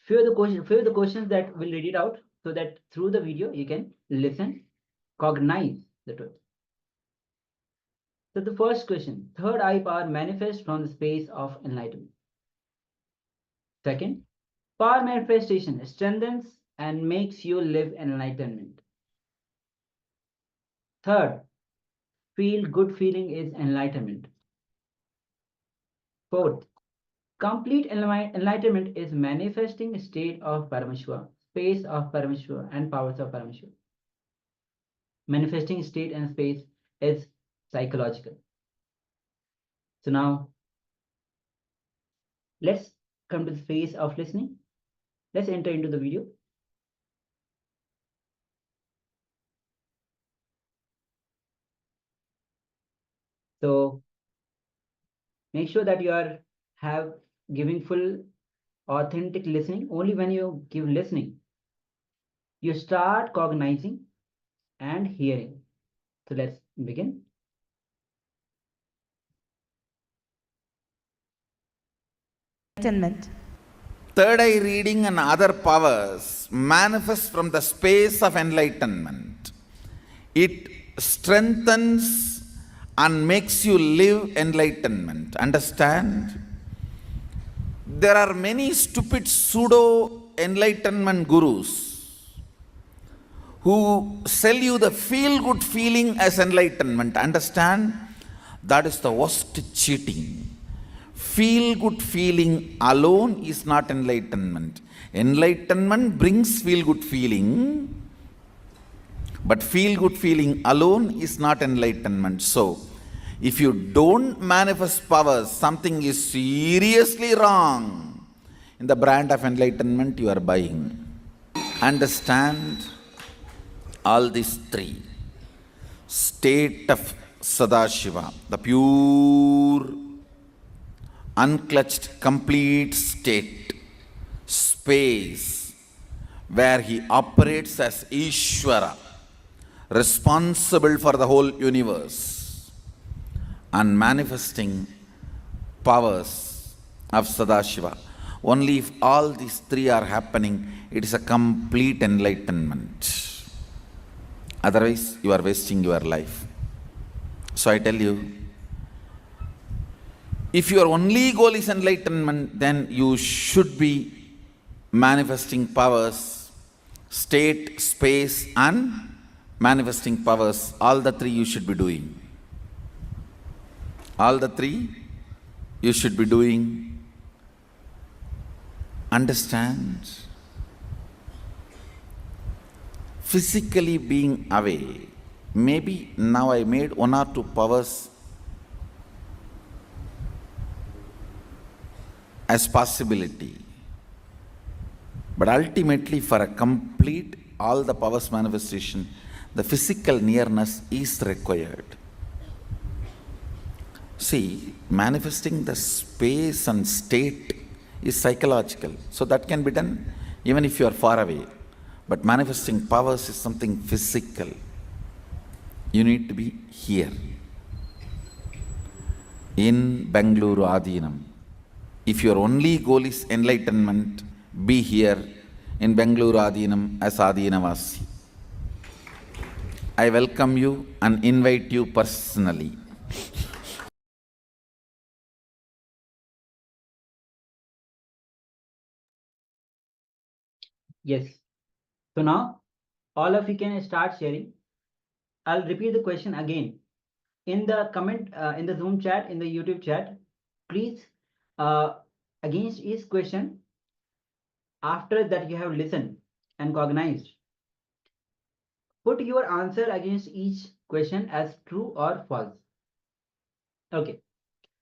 few of the questions that we'll read it out, so that through the video you can listen, cognize the truth. So the first question: third eye power manifests from the space of enlightenment. Second, power manifestation strengthens and makes you live in enlightenment. Third, feel good feeling is enlightenment. Fourth, complete enlightenment is manifesting state of Paramashiva, space of Paramashiva, and powers of Paramashiva. Manifesting state and space is psychological. So now, let's come to the phase of listening. Let's enter into the video. So make sure that you are giving full authentic listening. Only when you give listening, you start cognizing and hearing. So let's begin. Enlightenment. Third eye reading and other powers manifest from the space of enlightenment. It strengthens and makes you live enlightenment. Understand? There are many stupid pseudo enlightenment gurus who sell you the feel good feeling as enlightenment. Understand? That is the worst cheating. Feel good feeling alone is not enlightenment. Enlightenment brings feel good feeling, but feel good feeling alone is not enlightenment. So, if you don't manifest powers, something is seriously wrong in the brand of enlightenment you are buying. Understand all these three. State of Sadashiva, the pure, unclutched, complete state, space, where he operates as Ishvara, responsible for the whole universe, and manifesting powers of Sadashiva. Only if all these three are happening, it is a complete enlightenment. Otherwise, you are wasting your life. So I tell you, if your only goal is enlightenment, then you should be manifesting powers, state, space, and manifesting powers. All the three you should be doing. All the three you should be doing. Understand? Physically being away. Maybe now I made one or two powers as possibility. But ultimately, for a complete all the powers manifestation, the physical nearness is required. See, manifesting the space and state is psychological. So that can be done even if you are far away. But manifesting powers is something physical. You need to be here. In Bengaluru Adinam. If your only goal is enlightenment, be here in Bengaluru Adinam as Adinavasi. I welcome you and invite you personally. Yes. So now, all of you can start sharing. I'll repeat the question again. In the comment, in the Zoom chat, in the YouTube chat, please, against each question, after that you have listened and cognized, put your answer against each question as true or false. Okay.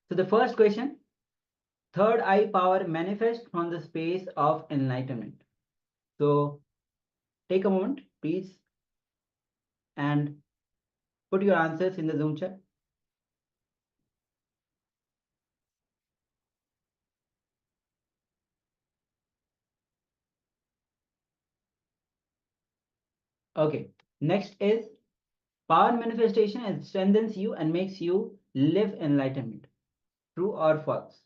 So the first question, third eye power manifests from the space of enlightenment. So take a moment, please, and put your answers in the Zoom chat. Okay. Next is power manifestation and strengthens you and makes you live enlightenment. True or false?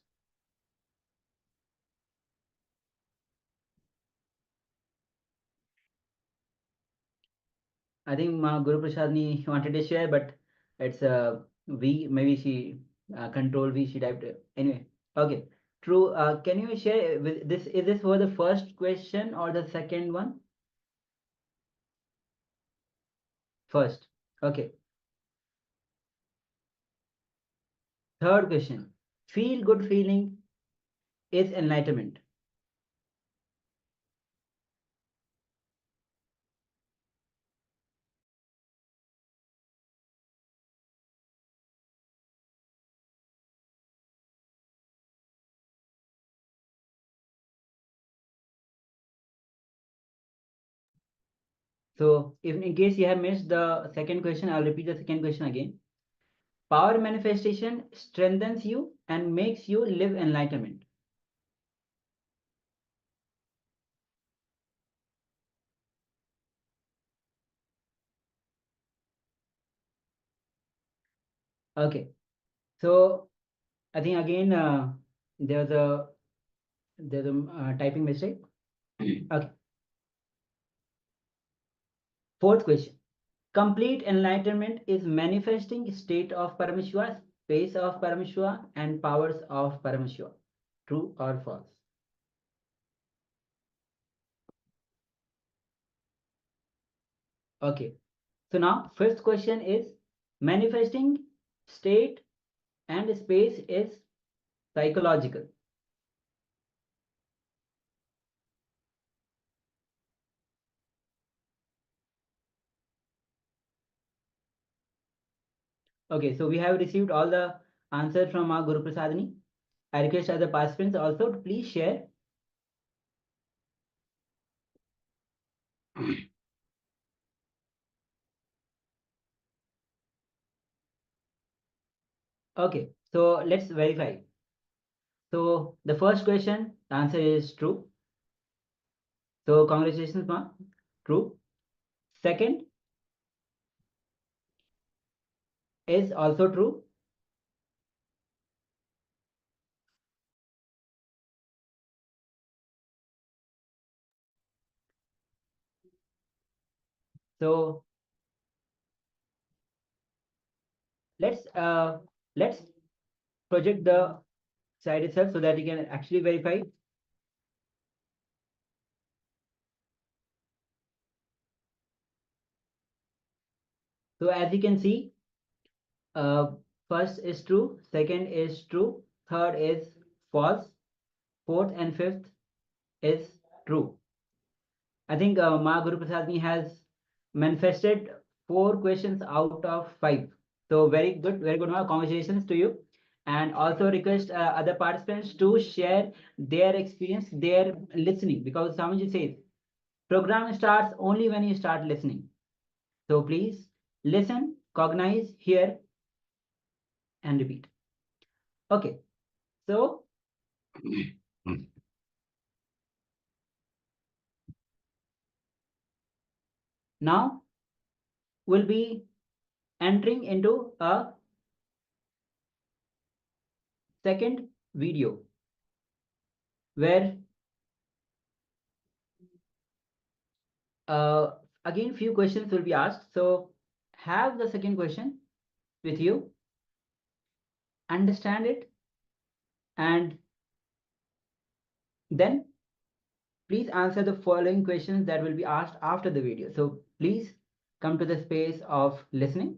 I think Guru Prasadni wanted to share, but it's V. Maybe she control V. She typed it. Anyway, okay. True. Can you share with this? Is this for the first question or the second one? First. Okay. Third question. Feel good feeling is enlightenment. So if in case you have missed the second question, I'll repeat the second question again. Power manifestation strengthens you and makes you live enlightenment. Okay. So I think again there's a typing mistake. Okay. Fourth question. Complete enlightenment is manifesting state of Paramashiva, space of Paramashiva, and powers of Paramashiva. True or false? Okay. So now first question is manifesting state and space is psychological. Okay, so we have received all the answers from our Guru Prasadini. I request other participants also to please share. Okay, so let's verify. So the first question, the answer is true. So congratulations, Ma. True. Second is also true. So let's project the slide itself so that you can actually verify. So as you can see, first is true, second is true, third is false, fourth and fifth is true. I think Ma Guru Prasadni has manifested 4 questions out of 5. So very good, Ma. Congratulations to you. And also request other participants to share their experience, their listening, because Swamiji says, program starts only when you start listening. So please listen, cognize, hear, and repeat. Okay, so now we'll be entering into a second video where again few questions will be asked. So have the second question with you, understand it, and then please answer the following questions that will be asked after the video. So please come to the space of listening.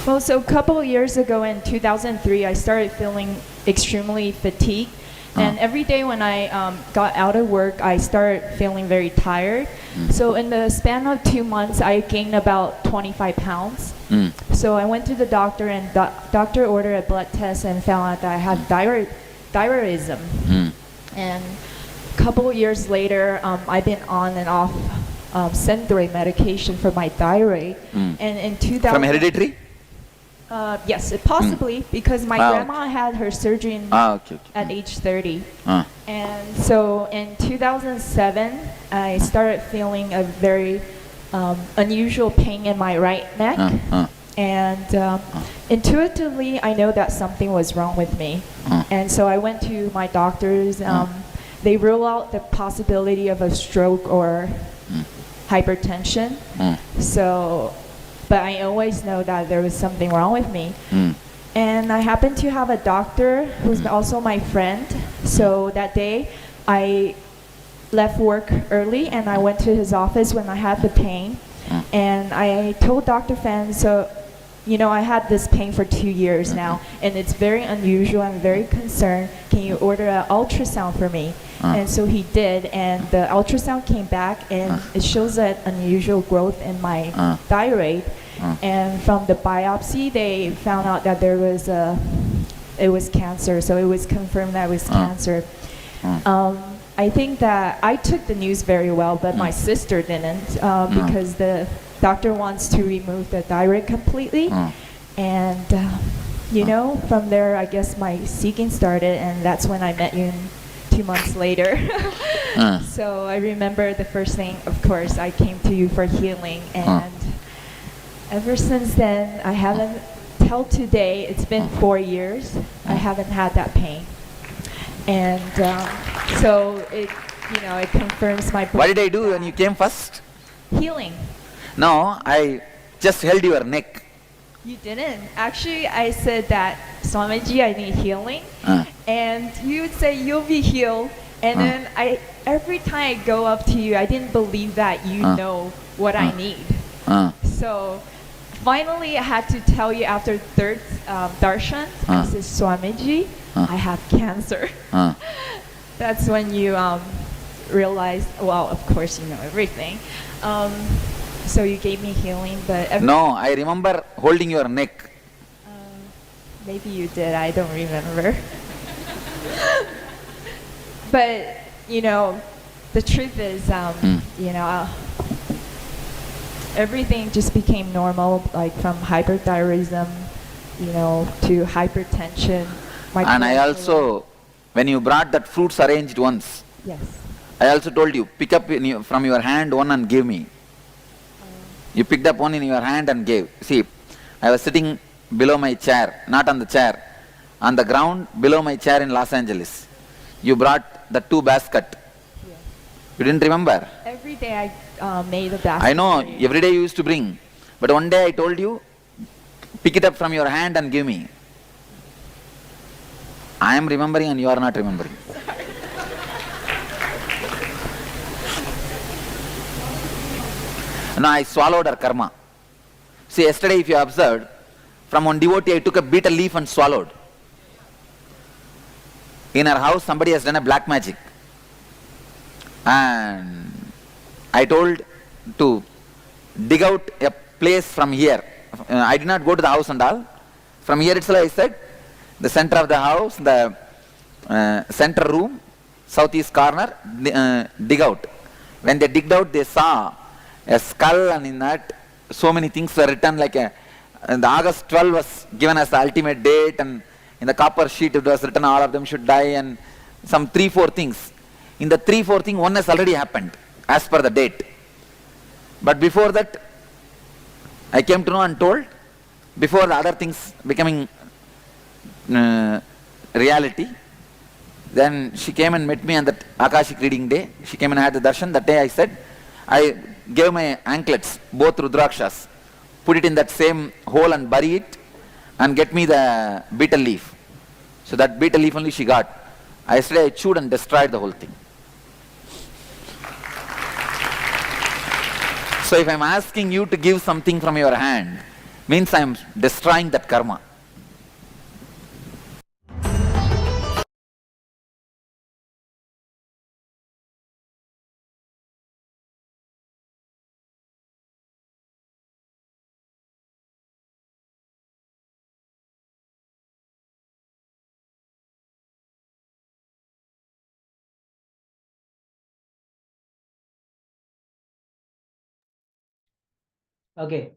Well, so a couple of years ago in 2003, I started feeling extremely fatigued. And every day when I got out of work, I started feeling very tired. So in the span of 2 months, I gained about 25 pounds. So I went to the doctor, and the doctor ordered a blood test and found out that I had thyroidism. And a couple of years later, I've been on and off Synthroid medication for my thyroid. And in 2000, from hereditary? Yes, possibly, because my grandma had her surgery at age 30. And so in 2007, I started feeling a very unusual pain in my right neck. And intuitively, I know that something was wrong with me. And so I went to my doctors. They rule out the possibility of a stroke or hypertension. So, but I always know that there was something wrong with me. And I happened to have a doctor who's also my friend. So that day, I left work early and I went to his office when I had the pain. And I told Dr. Fan, so, you know, I had this pain for 2 years now, and it's very unusual. I'm very concerned. Can you order an ultrasound for me? And so he did, and the ultrasound came back, and it shows an unusual growth in my thyroid. And from the biopsy, they found out that it was cancer. So it was confirmed that it was cancer. I think that I took the news very well, but my sister didn't, because the doctor wants to remove the thyroid completely. And, you know, from there, I guess my seeking started, and that's when I met you 2 months later. So I remember the first thing, of course, I came to you for healing, and ever since then, I haven't, till today, it's been 4 years, I haven't had that pain. And so it, you know, it confirms my. What did I do when you came first? Healing. No, I just held your neck. You didn't. Actually, I said that, Swamiji, I need healing. And you would say, you'll be healed. And then every time I go up to you, I didn't believe that you know what I need. So finally, I had to tell you after third darshan, I said, Swamiji, I have cancer. That's when you realized, well, of course you know everything. So you gave me healing, but... No, I remember holding your neck. Maybe you did, I don't remember. But, you know, the truth is, you know, everything just became normal, like from hyperthyroidism, you know, to hypertension. And I also, when you brought that fruits arranged once, yes, I also told you, pick up from your hand one and give me. You picked up one in your hand and gave. See, I was sitting below my chair, not on the chair, on the ground below my chair in Los Angeles. You brought the 2 baskets. Yes. You didn't remember? Every day I made a basket. I know, every day you used to bring. But one day I told you, pick it up from your hand and give me. I am remembering and you are not remembering. No, I swallowed her karma. See, yesterday if you observed, from one devotee I took a betel leaf and swallowed. In her house somebody has done a black magic. And I told to dig out a place from here. I did not go to the house and all. From here itself I said, the center of the house, the center room, southeast corner, dig out. When they digged out, they saw a skull, and in that so many things were written, like the August 12 was given as the ultimate date, and in the copper sheet it was written all of them should die, and some 3-4 things. In the 3-4 thing, one has already happened as per the date. But before that, I came to know and told, before the other things becoming reality, then she came and met me on that Akashic reading day. She came and had the darshan. That day I said, I gave my anklets, both Rudrakshas, put it in that same hole and bury it and get me the betel leaf. So that betel leaf only she got. Yesterday I chewed and destroyed the whole thing. So if I am asking you to give something from your hand, means I am destroying that karma. Okay,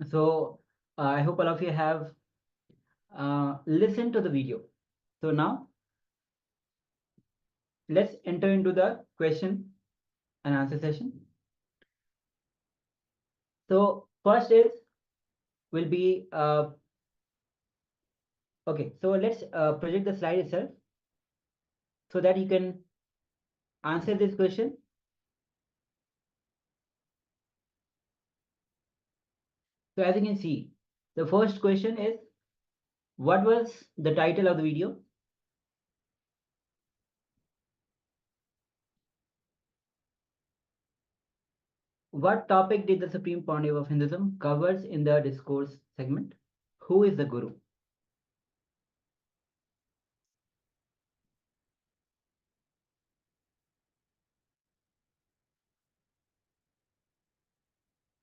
so I hope all of you have listened to the video. So now let's enter into the question and answer session. So first will be okay. So let's project the slide itself so that you can answer this question. So as you can see, the first question is, what was the title of the video? What topic did the Supreme Pontiff of Hinduism covers in the discourse segment? Who is the Guru?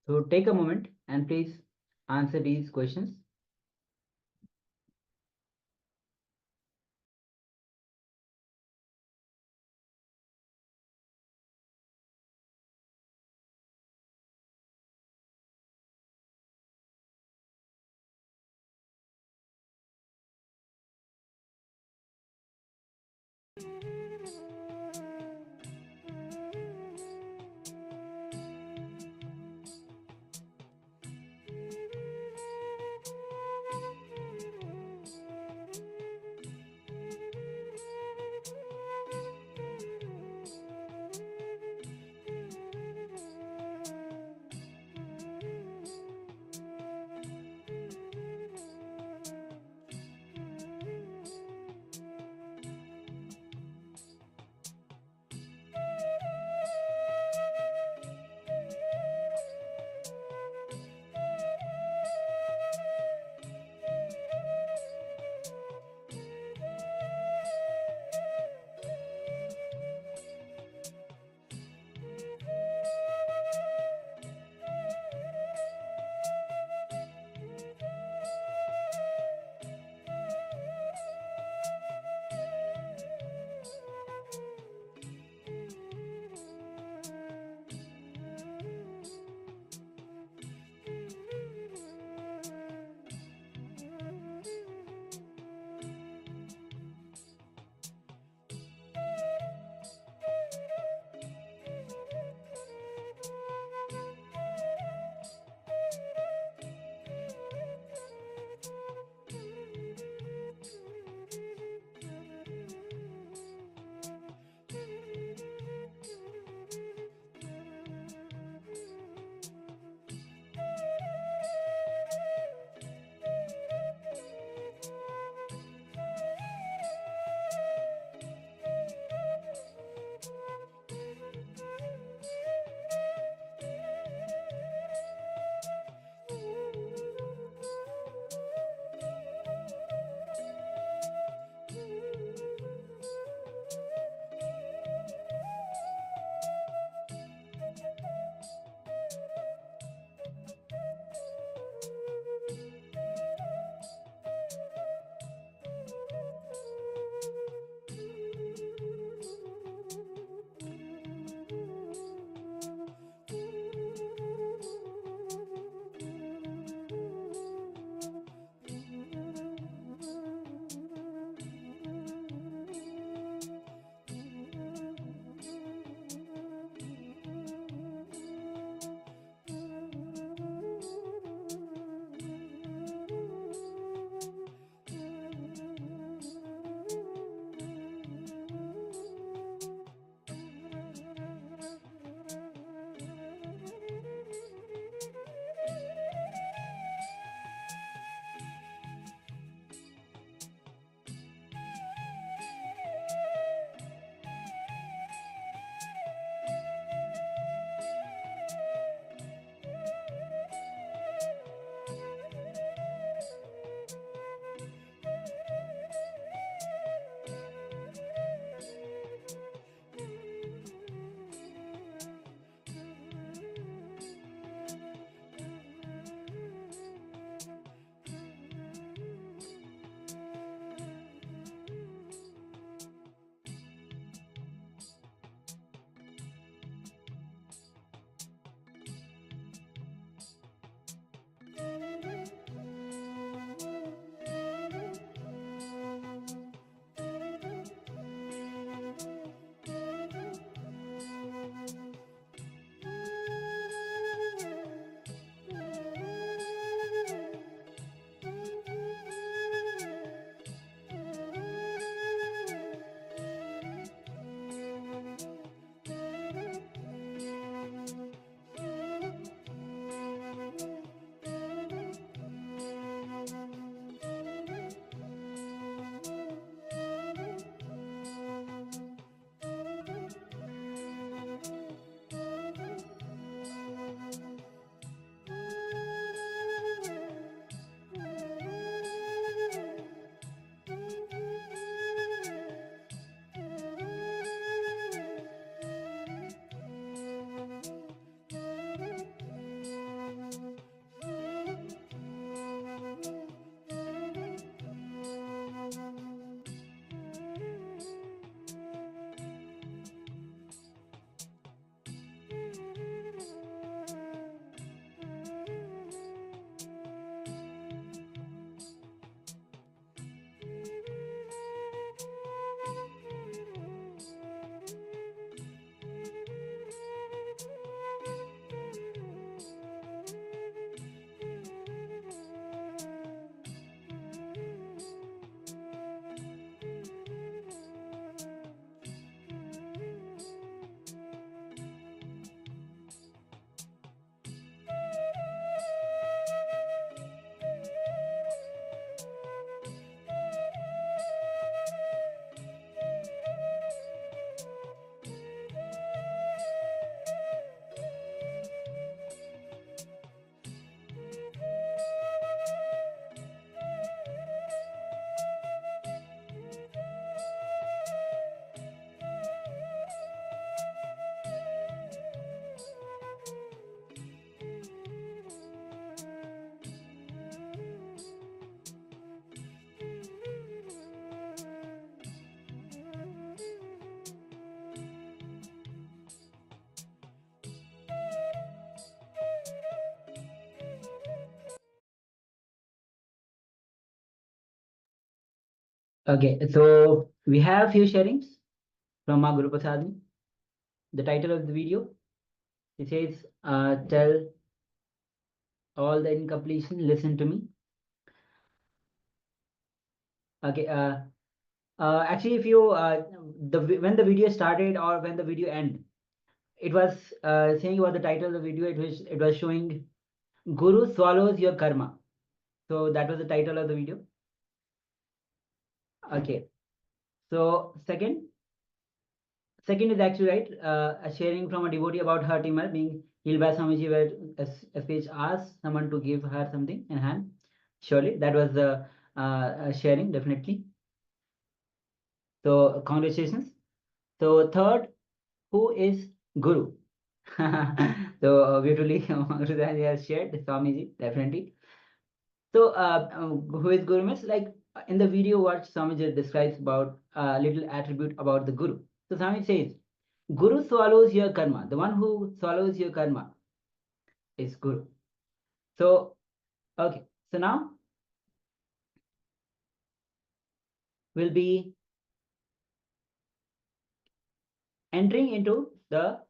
So take a moment and please answer these questions. Okay, so we have few sharings from our Guru Prasad. The title of the video, it says, tell all the incompletion, listen to me. Okay, actually, if you when the video started or when the video end, it was saying about the title of the video. It was showing Guru swallows your karma. So that was the title of the video. Okay, so second is actually right. A sharing from a devotee about her tumor being healed by Swamiji, where SPH asked someone to give her something in hand. Surely that was the sharing, definitely. So congratulations. So third, who is Guru? So beautifully Hridaya has shared Swamiji, definitely. So who is Guru means, like in the video what Swamiji describes about a little attribute about the Guru. So Swamiji says, Guru swallows your karma. The one who swallows your karma is Guru. So okay, so now we'll be entering into the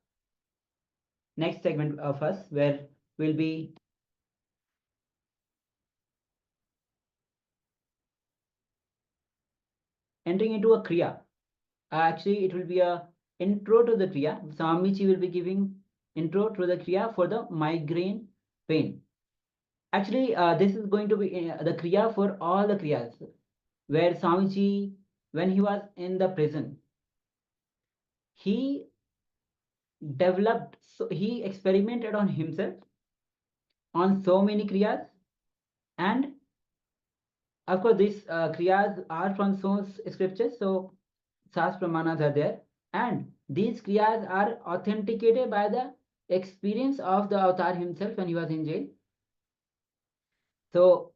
next segment of us, where we'll be entering into a kriya. Actually, it will be a intro to the kriya. Swamiji will be giving intro to the kriya for the migraine pain. Actually, this is going to be the kriya for all the kriyas, where Swamiji, when he was in the prison, he developed, so he experimented on himself on so many kriyas, and of course these kriyas are from so scriptures, so sas pramanas are there, and these kriyas are authenticated by the experience of the avatar himself when he was in jail. So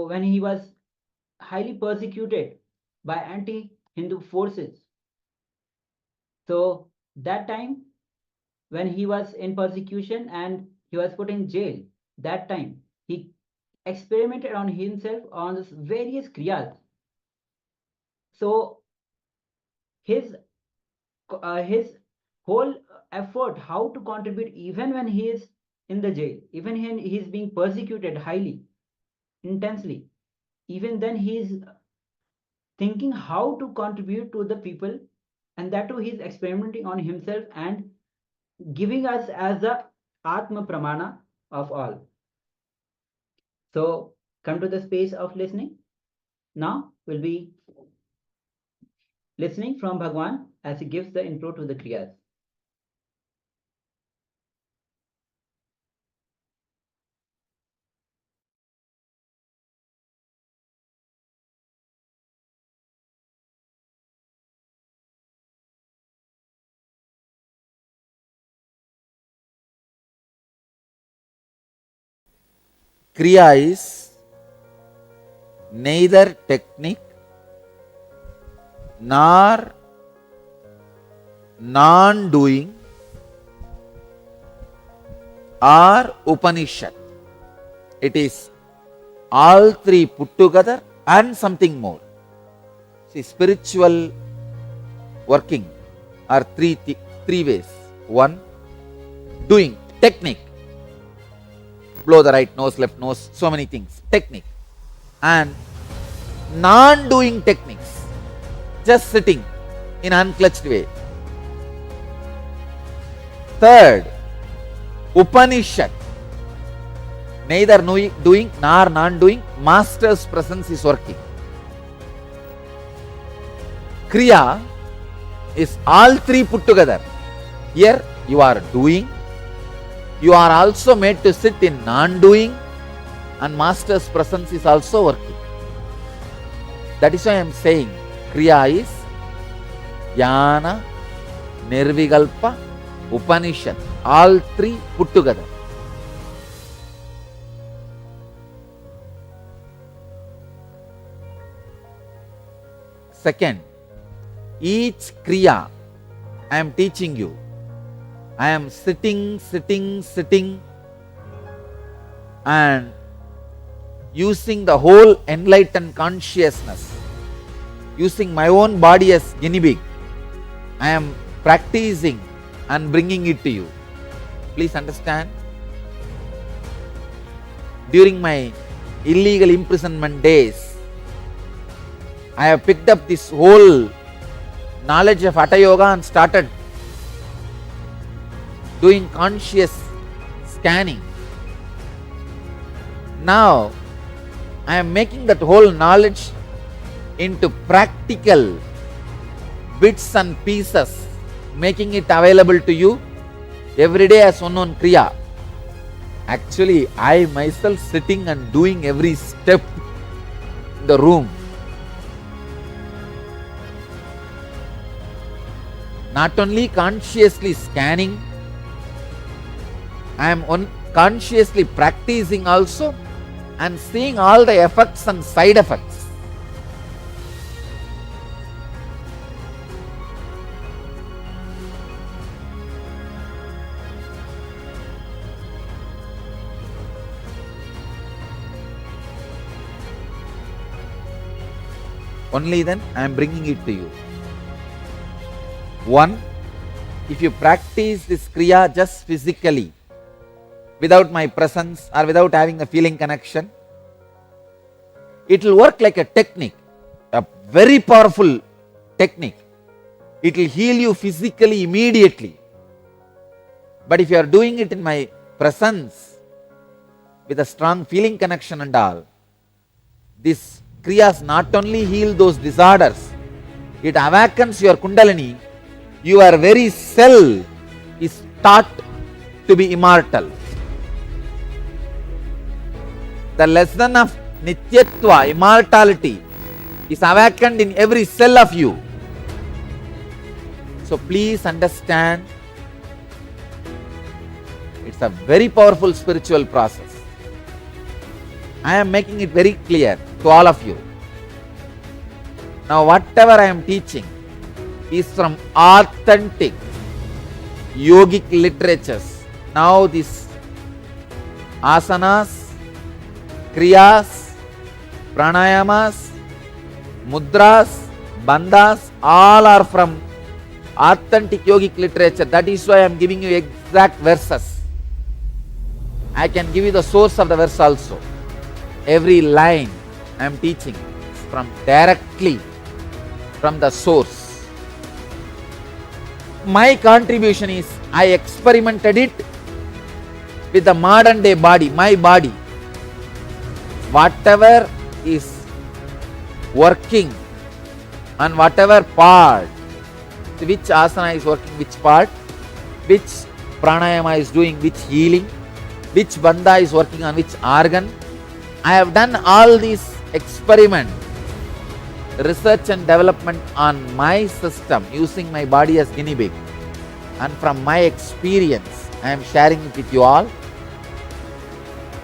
when he was highly persecuted by anti-Hindu forces, so that time when he was in persecution and he was put in jail, that time he experimented on himself on this various kriyas. So his whole effort how to contribute, even when he is in the jail, even when he is being persecuted highly, intensely, even then he is thinking how to contribute to the people, and that too he is experimenting on himself and giving us as the Atma Pramana of all. So come to the space of listening. Now we'll be listening from Bhagwan as he gives the intro to the Kriyas. Kriya is neither technique nor non-doing or Upanishad. It is all three put together and something more. See, spiritual working are three ways. One, doing, technique. Blow the right nose, left nose, so many things, technique. And non-doing techniques, just sitting in unclutched way. Third, Upanishad, neither doing nor non-doing, master's presence is working. Kriya is all three put together. Here you are doing, you are also made to sit in non-doing, and master's presence is also working. That is why I am saying Kriya is Jnana, Nirvikalpa, Upanishad, all three put together. Second, each Kriya I am teaching you. I am sitting, and using the whole enlightened consciousness, using my own body as guinea pig. I am practicing and bringing it to you. Please understand. During my illegal imprisonment days, I have picked up this whole knowledge of Hatha Yoga and started doing conscious scanning. Now, I am making that whole knowledge into practical bits and pieces, making it available to you every day as unknown Kriya. Actually, I myself sitting and doing every step in the room. Not only consciously scanning, I am consciously practicing also and seeing all the effects and side effects. Only then I am bringing it to you. One, if you practice this Kriya just physically, without my presence or without having a feeling connection, it will work like a technique, a very powerful technique. It will heal you physically immediately. But if you are doing it in my presence, with a strong feeling connection and all, this Kriyas not only heal those disorders, it awakens your Kundalini. Your very cell is taught to be immortal. The lesson of Nityatva, immortality, is awakened in every cell of you. So please understand, it's a very powerful spiritual process. I am making it very clear to all of you. Now whatever I am teaching is from authentic yogic literatures. Now these asanas, kriyas, pranayamas, mudras, bandhas, all are from authentic yogic literature. That is why I am giving you exact verses. I can give you the source of the verse also. Every line I am teaching is from directly from the source. My contribution is I experimented it with the modern day body, my body. Whatever is working on whatever part, which asana is working which part, which pranayama is doing which healing, which bandha is working on which organ. I have done all these experiment, research and development on my system using my body as guinea pig, and from my experience I am sharing it with you all.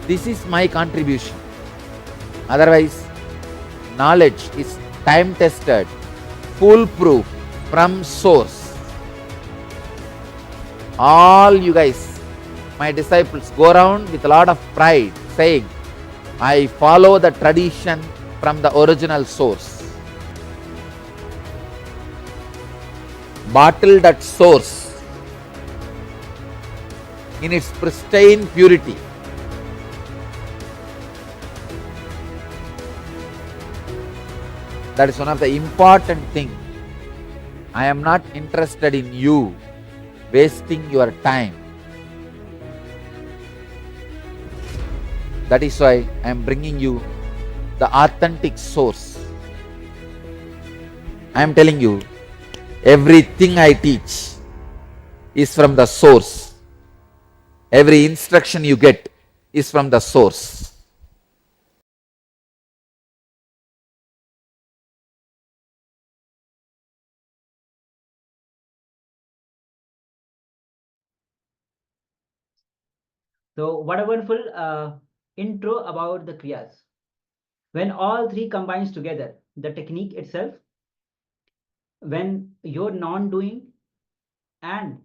This is my contribution. Otherwise, knowledge is time tested, foolproof, from source. All you guys, my disciples, go around with a lot of pride saying, I follow the tradition from the original source. Bottled at source in its pristine purity. That is one of the important things. I am not interested in you wasting your time. That is why I am bringing you the authentic source. I am telling you, everything I teach is from the source. Every instruction you get is from the source. So what a wonderful intro about the Kriyas. When all three combines together, the technique itself, when your non-doing and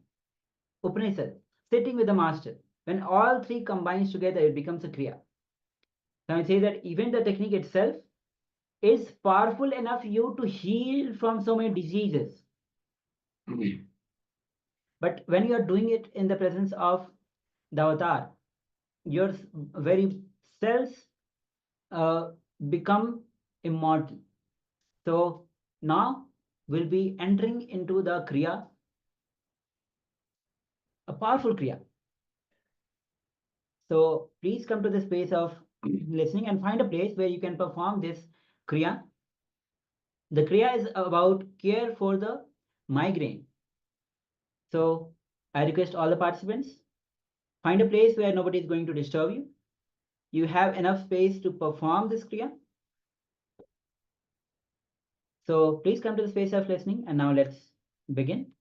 Upanishad, sitting with the master. When all three combines together, it becomes a Kriya. So I say that even the technique itself is powerful enough you to heal from so many diseases. But when you are doing it in the presence of the avatar, your very cells uh, become immortal. So now we'll be entering into the Kriya, a powerful Kriya. So please come to the space of listening and find a place where you can perform this Kriya. The Kriya is about care for the migraine. So I request all the participants, find a place where nobody is going to disturb you. You have enough space to perform this Kriya. So please come to the space of listening, and now let's begin.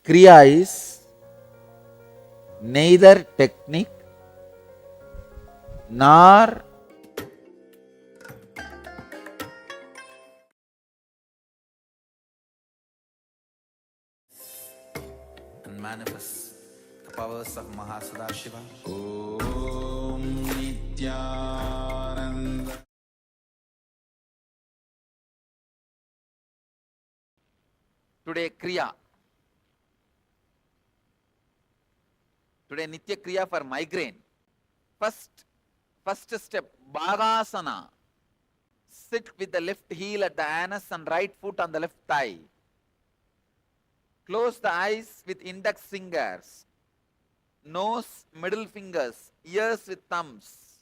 Kriya is neither technique nor and manifest the powers of Mahasadashiva. Om Nityananda. Today Kriya. Today Nitya Kriya for migraine. First step, Bhagasana. Sit with the left heel at the anus and right foot on the left thigh. Close the eyes with index fingers, nose, middle fingers, ears with thumbs.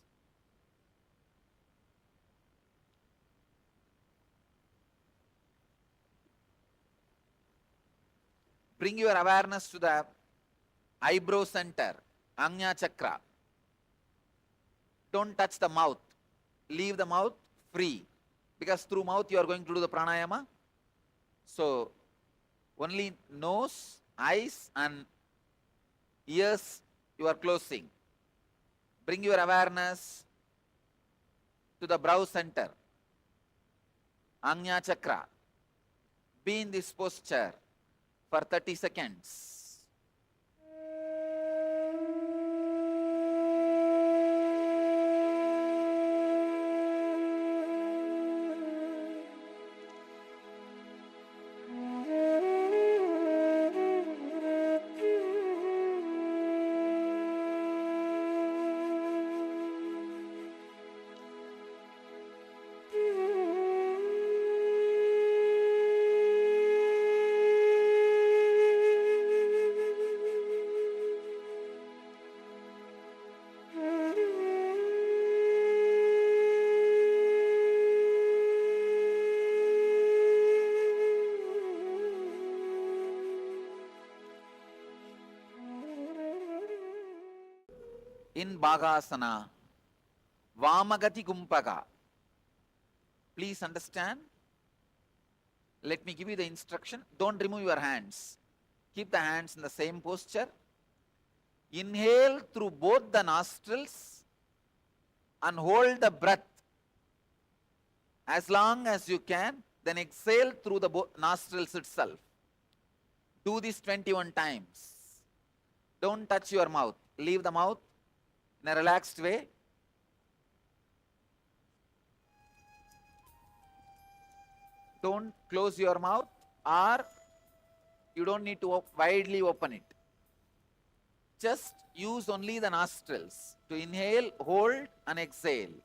Bring your awareness to the eyebrow center, Ajna Chakra. Don't touch the mouth. Leave the mouth free. Because through mouth you are going to do the pranayama. So, only nose, eyes and ears you are closing. Bring your awareness to the brow center, Ajna Chakra. Be in this posture for 30 seconds. In Bhagasana, Vamagati Kumpaga. Please understand. Let me give you the instruction. Don't remove your hands. Keep the hands in the same posture. Inhale through both the nostrils and hold the breath as long as you can. Then exhale through the nostrils itself. Do this 21 times. Don't touch your mouth. Leave the mouth in a relaxed way. Don't close your mouth, or you don't need to widely open it. Just use only the nostrils to inhale, hold and exhale.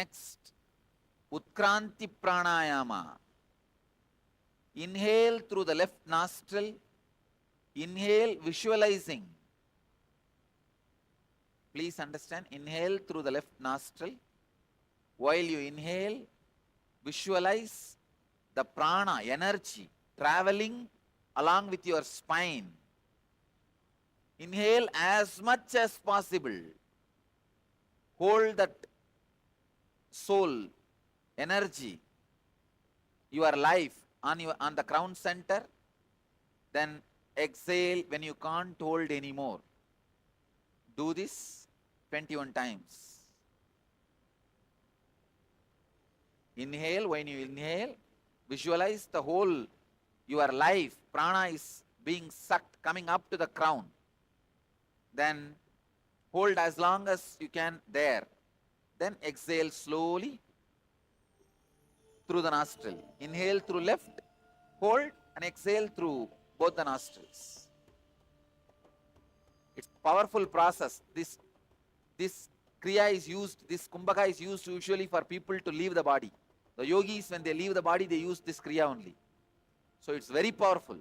next Utkranti Pranayama. Inhale through the left nostril. Inhale visualizing. Please understand, inhale through the left nostril. While you inhale, visualize the prana, energy, traveling along with your spine. Inhale as much as possible. Hold that soul, energy, your life on the crown center. Then exhale when you can't hold anymore. Do this 21 times. Inhale, when you inhale, visualize the whole, your life, prana is being sucked, coming up to the crown. Then hold as long as you can there. Then exhale slowly through the nostril. Inhale through left, hold and exhale through both the nostrils. It's a powerful process. This kriya is used, this kumbhaka is used usually for people to leave the body. The yogis, when they leave the body, they use this kriya only. So it's very powerful.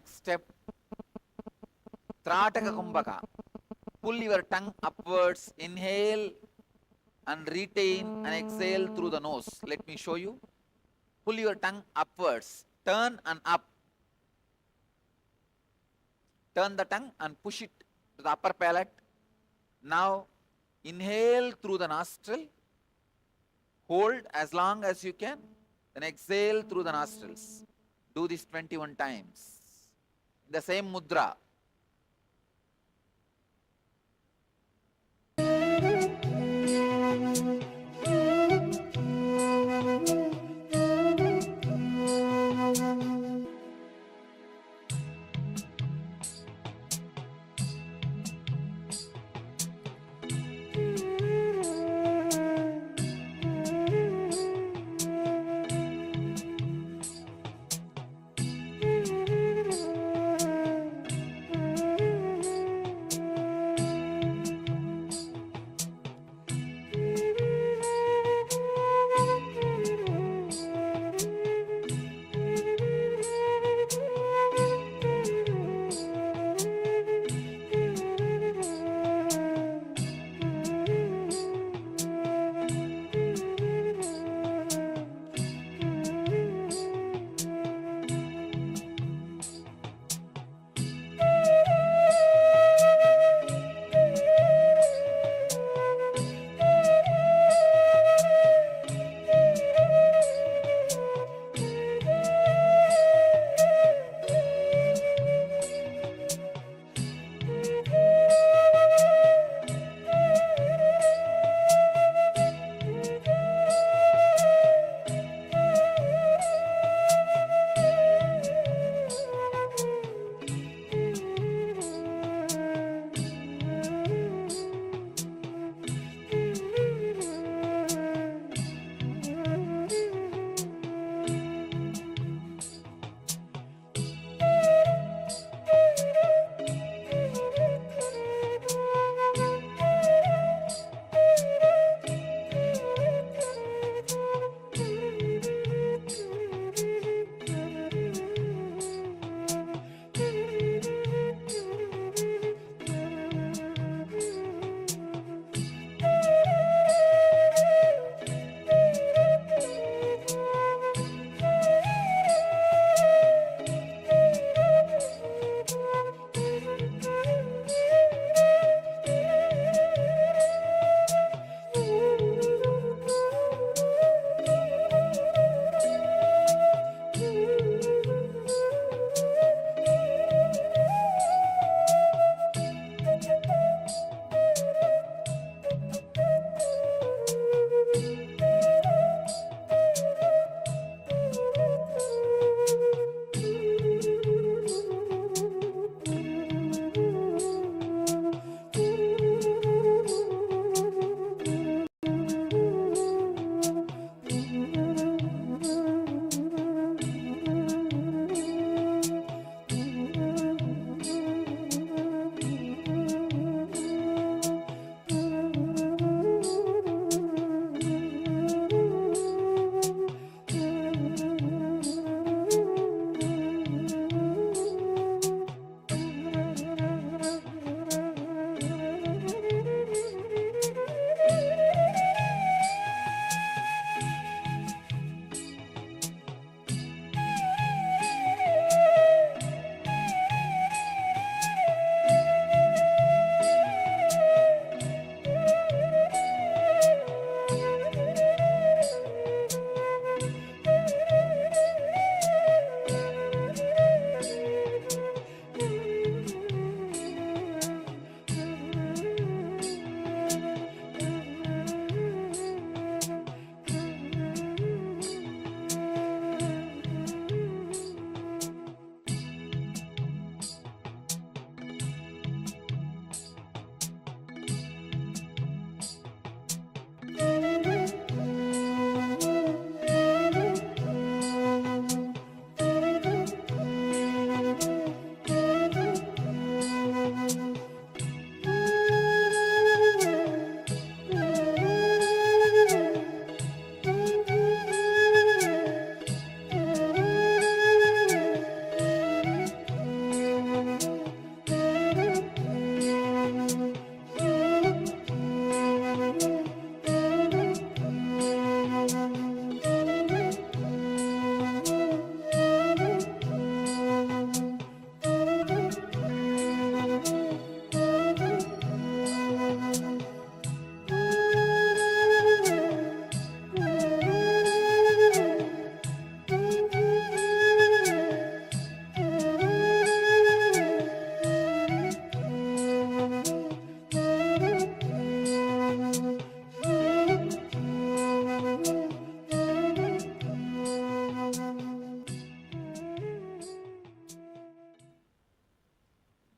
Next step, Trataka Kumbhaka. Pull your tongue upwards, inhale and retain and exhale through the nose. Let me show you. Pull your tongue upwards, turn and up. Turn the tongue and push it to the upper palate. Now inhale through the nostril, hold as long as you can, then exhale through the nostrils. Do this 21 times. In the same mudra.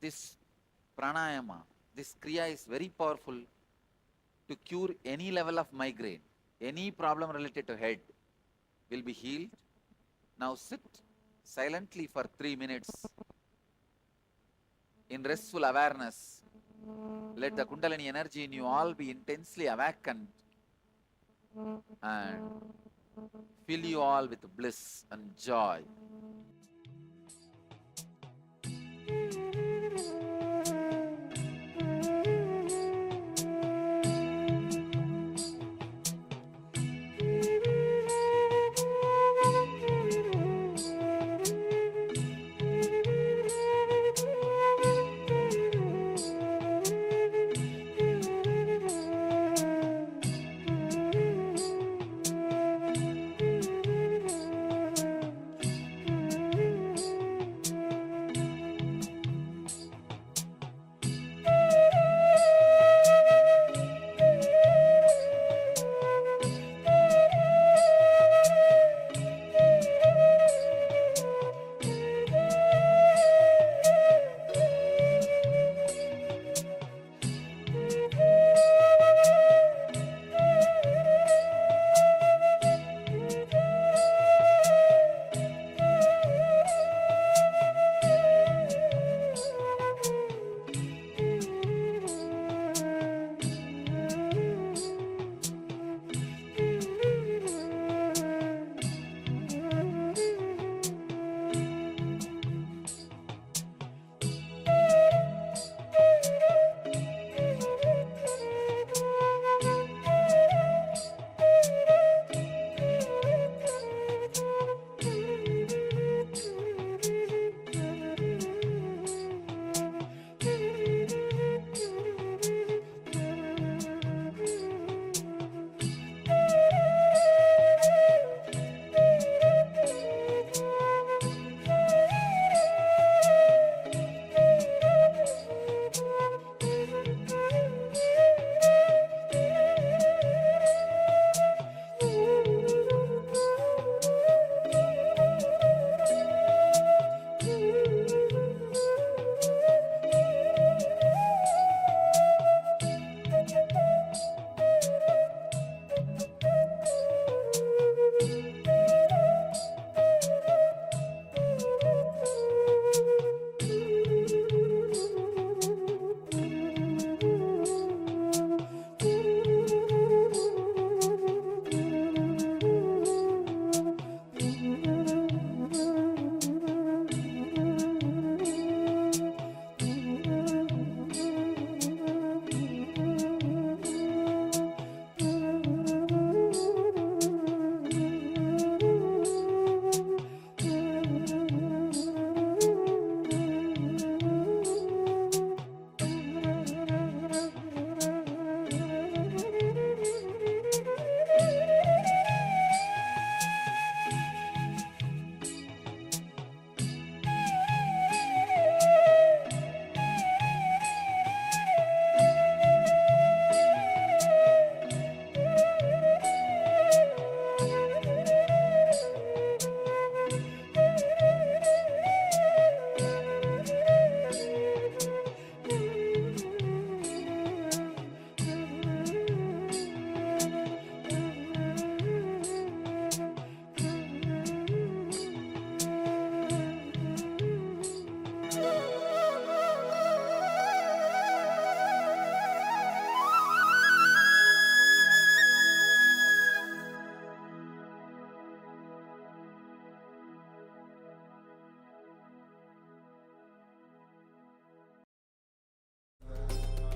this pranayama, this kriya is very powerful to cure any level of migraine. Any problem related to head will be healed. Now sit silently for 3 minutes in restful awareness. Let the Kundalini energy in you all be intensely awakened and fill you all with bliss and joy.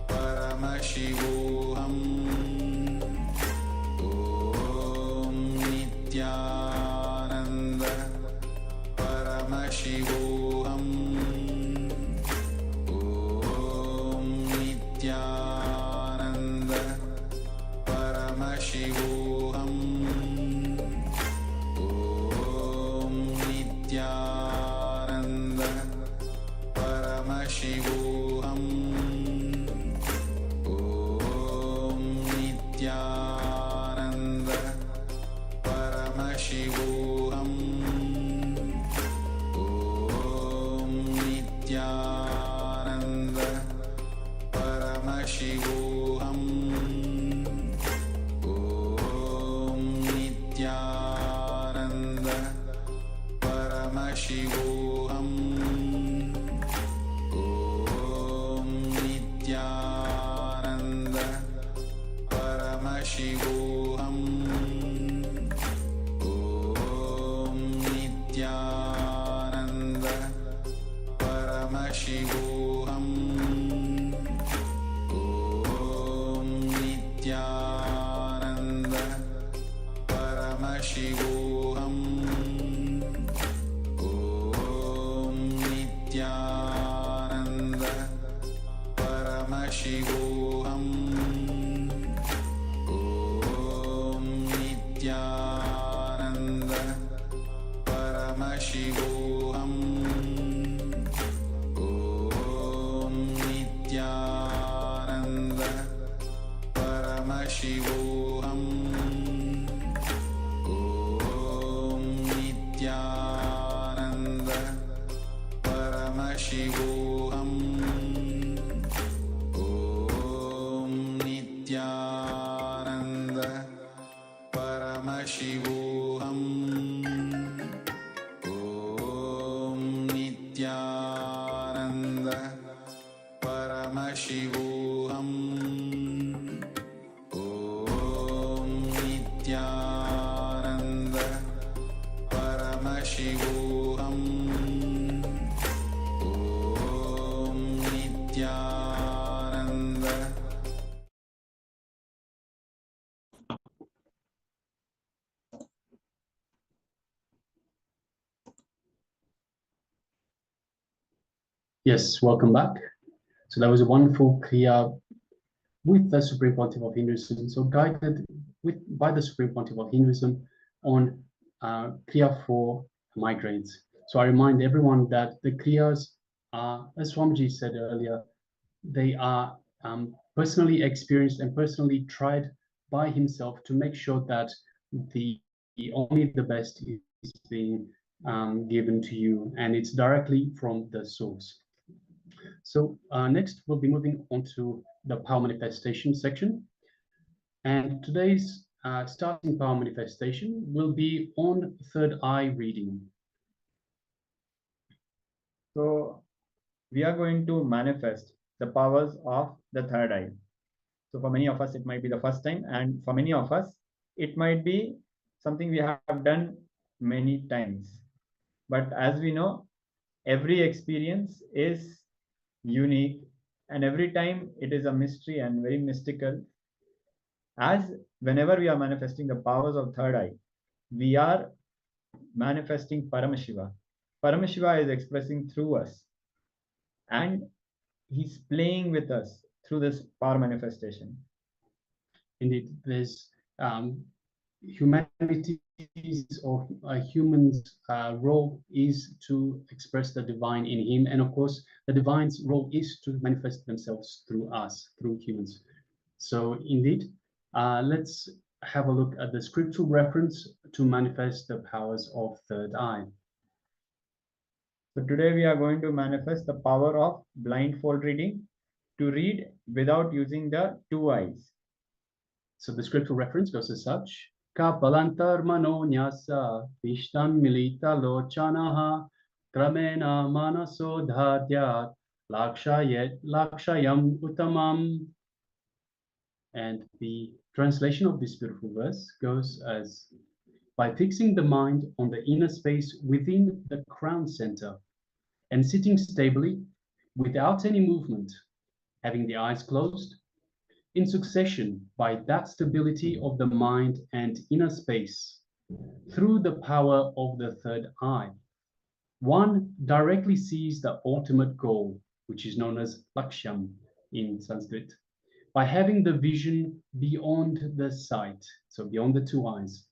Paramashivoham Om Nityananda Paramashivoham Om Nityananda Paramashivoham Om Nityananda Paramashivoham Nityananda Paramashivoham Om Nityananda Paramashivoham Om Nityananda Paramashivoham Om Nityananda Paramashivoham Om Nityananda Paramashivoham Om Nityananda Paramashivoham Om Nityananda Paramashivoham Om Nityananda Paramashivoham Om Nityananda Paramashivoham Om Nityananda Paramashivoham Om Nityananda. Yes, welcome back. So that was a wonderful Kriya with the Supreme Pontiff of Hinduism, so guided by the Supreme Pontiff of Hinduism on Kriya for migraines. So I remind everyone that the Kriyas are, as Swamiji said earlier, they are personally experienced and personally tried by himself to make sure that only the best is being given to you, and it's directly from the source. So next, we'll be moving on to the power manifestation section. And today's starting power manifestation will be on third eye reading. So we are going to manifest the powers of the third eye. So for many of us, it might be the first time, and for many of us, it might be something we have done many times. But as we know, every experience is unique, and every time it is a mystery and very mystical. As whenever we are manifesting the powers of third eye, we are manifesting Paramashiva. Paramashiva is expressing through us, and he's playing with us through this power manifestation. Indeed, there's humanity's or a human's role is to express the divine in him, and of course the divine's role is to manifest themselves through us, through humans. So indeed, let's have a look at the scriptural reference to manifest the powers of third eye. So today we are going to manifest the power of blindfold reading, to read without using the two eyes. So the scriptural reference goes as such: Kapalantar manonyasa vishtam milita lochanaha kramena manaso dhadyat lakshayam uttamam. And the translation of this beautiful verse goes as: by fixing the mind on the inner space within the crown center and sitting stably without any movement, having the eyes closed, in succession by that stability of the mind and inner space, through the power of the third eye, one directly sees the ultimate goal, which is known as Lakshyam in Sanskrit, by having the vision beyond the sight, so beyond the two eyes,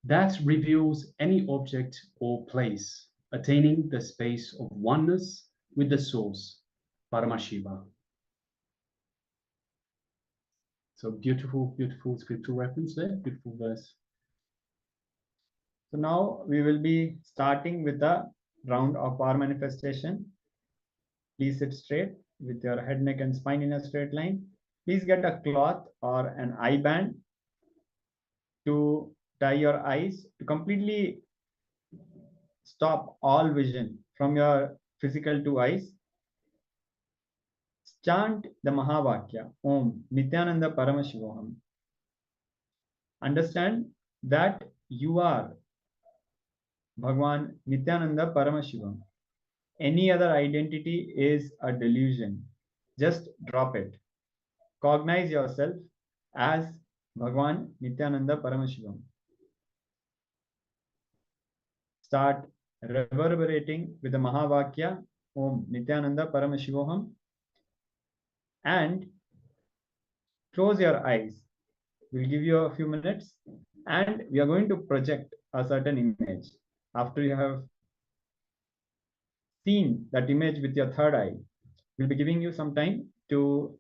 that reveals any object or place, attaining the space of oneness with the source, Paramashiva. So beautiful, beautiful scriptural reference there, beautiful verse. So now we will be starting with the round of power manifestation. Please sit straight with your head, neck, and spine in a straight line. Please get a cloth or an eye band to tie your eyes, to completely stop all vision from your physical two eyes. Chant the Mahavakya, Om Nityananda Paramashivoham. Understand that you are Bhagwan Nityananda Paramashivam. Any other identity is a delusion. Just drop it. Cognize yourself as Bhagwan Nityananda Paramashivam. Start reverberating with the Mahavakya Om Nityananda Paramashivoham and close your eyes. We'll give you a few minutes and we are going to project a certain image. After you have seen that image with your third eye, we'll be giving you some time to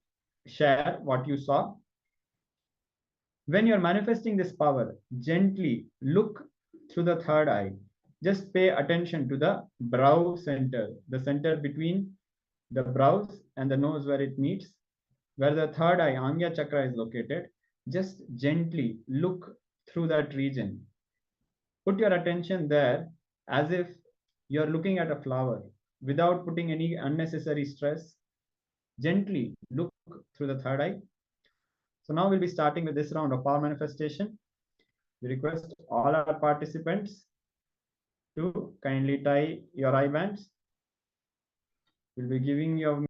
share what you saw. When you're manifesting this power, gently look through the third eye. Just pay attention to the brow center, the center between the brows and the nose where it meets, where the third eye, Anya chakra, is located. Just gently look through that region. Put your attention there as if you're looking at a flower without putting any unnecessary stress. Gently look through the third eye. So now we'll be starting with this round of power manifestation. We request all our participants to kindly tie your eye bands. We'll be giving you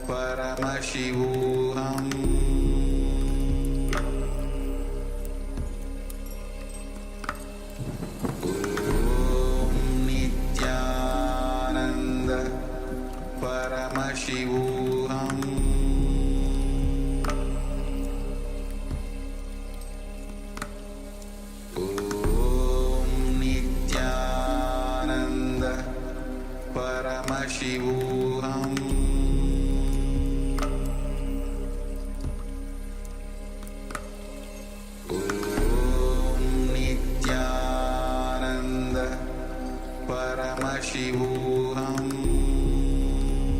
Paramashivoham Om Nityananda Paramashivoham Om Nityananda Paramashivoham Paramashivoham.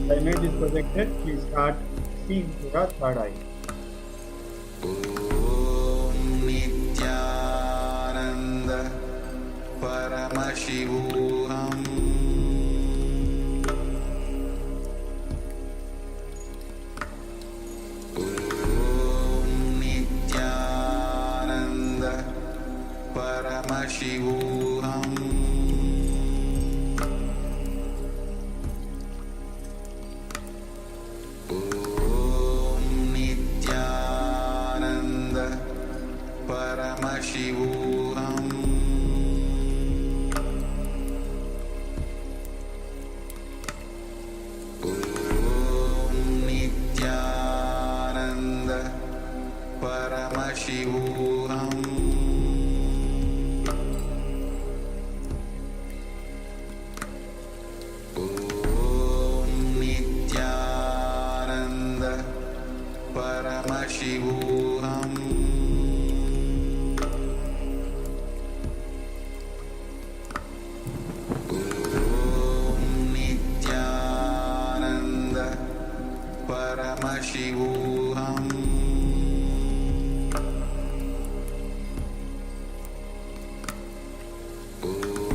The image is projected. Please start seeing through the third eye. Om Nityananda Paramashivoham. Om Nityananda Paramashivoham. Paramashivoham. Om Nityananda Paramashivoham. Om Nityananda Paramashivoham. Paramashivoham.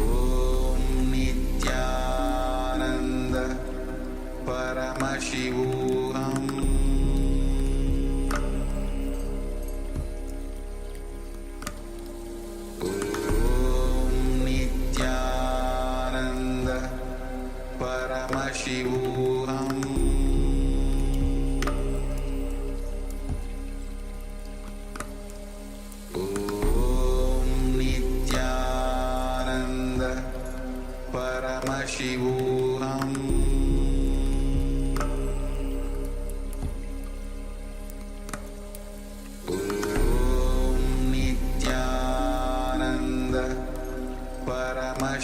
Om Nityananda Paramashivoham. Om Nityananda Paramashivoham. Paramashivoham. Om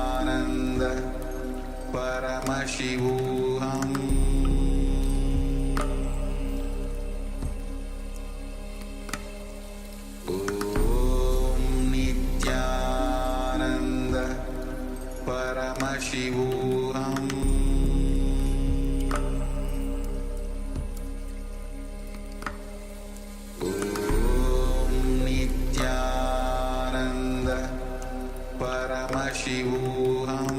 Nityananda Paramashivoham Nityananda Paramashivoham Nityananda Paramashivoham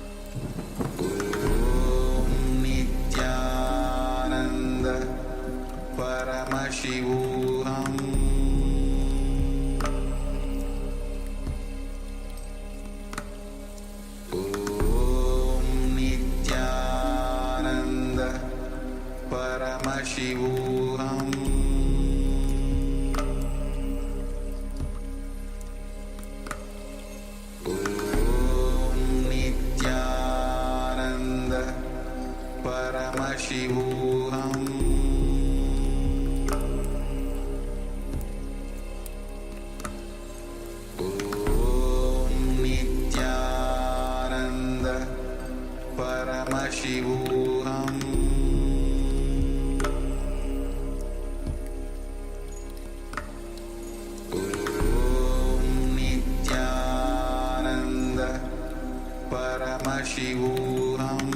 Paramashivoham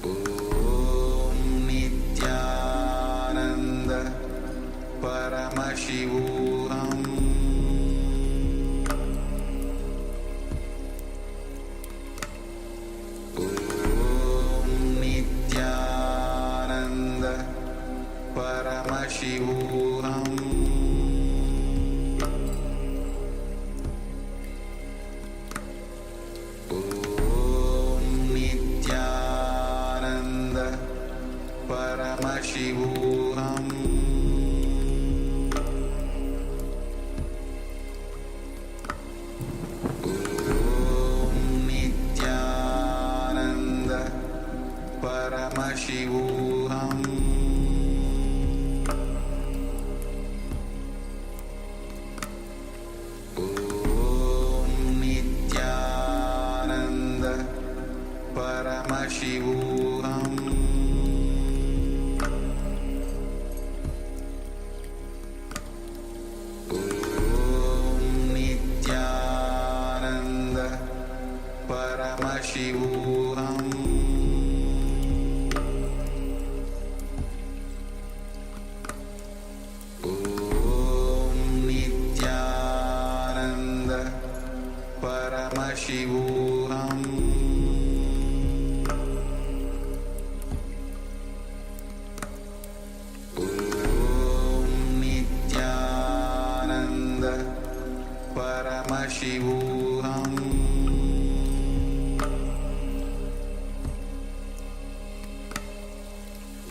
Om Nityananda Paramashivoham Om Nityananda Paramashivoham Om Nityananda Paramashivoham Om Nityananda Paramashivoham Om Nityananda Paramashivoham Om Nityananda Paramashivoham Om Nityananda Paramashivoham Om Nityananda Paramashivoham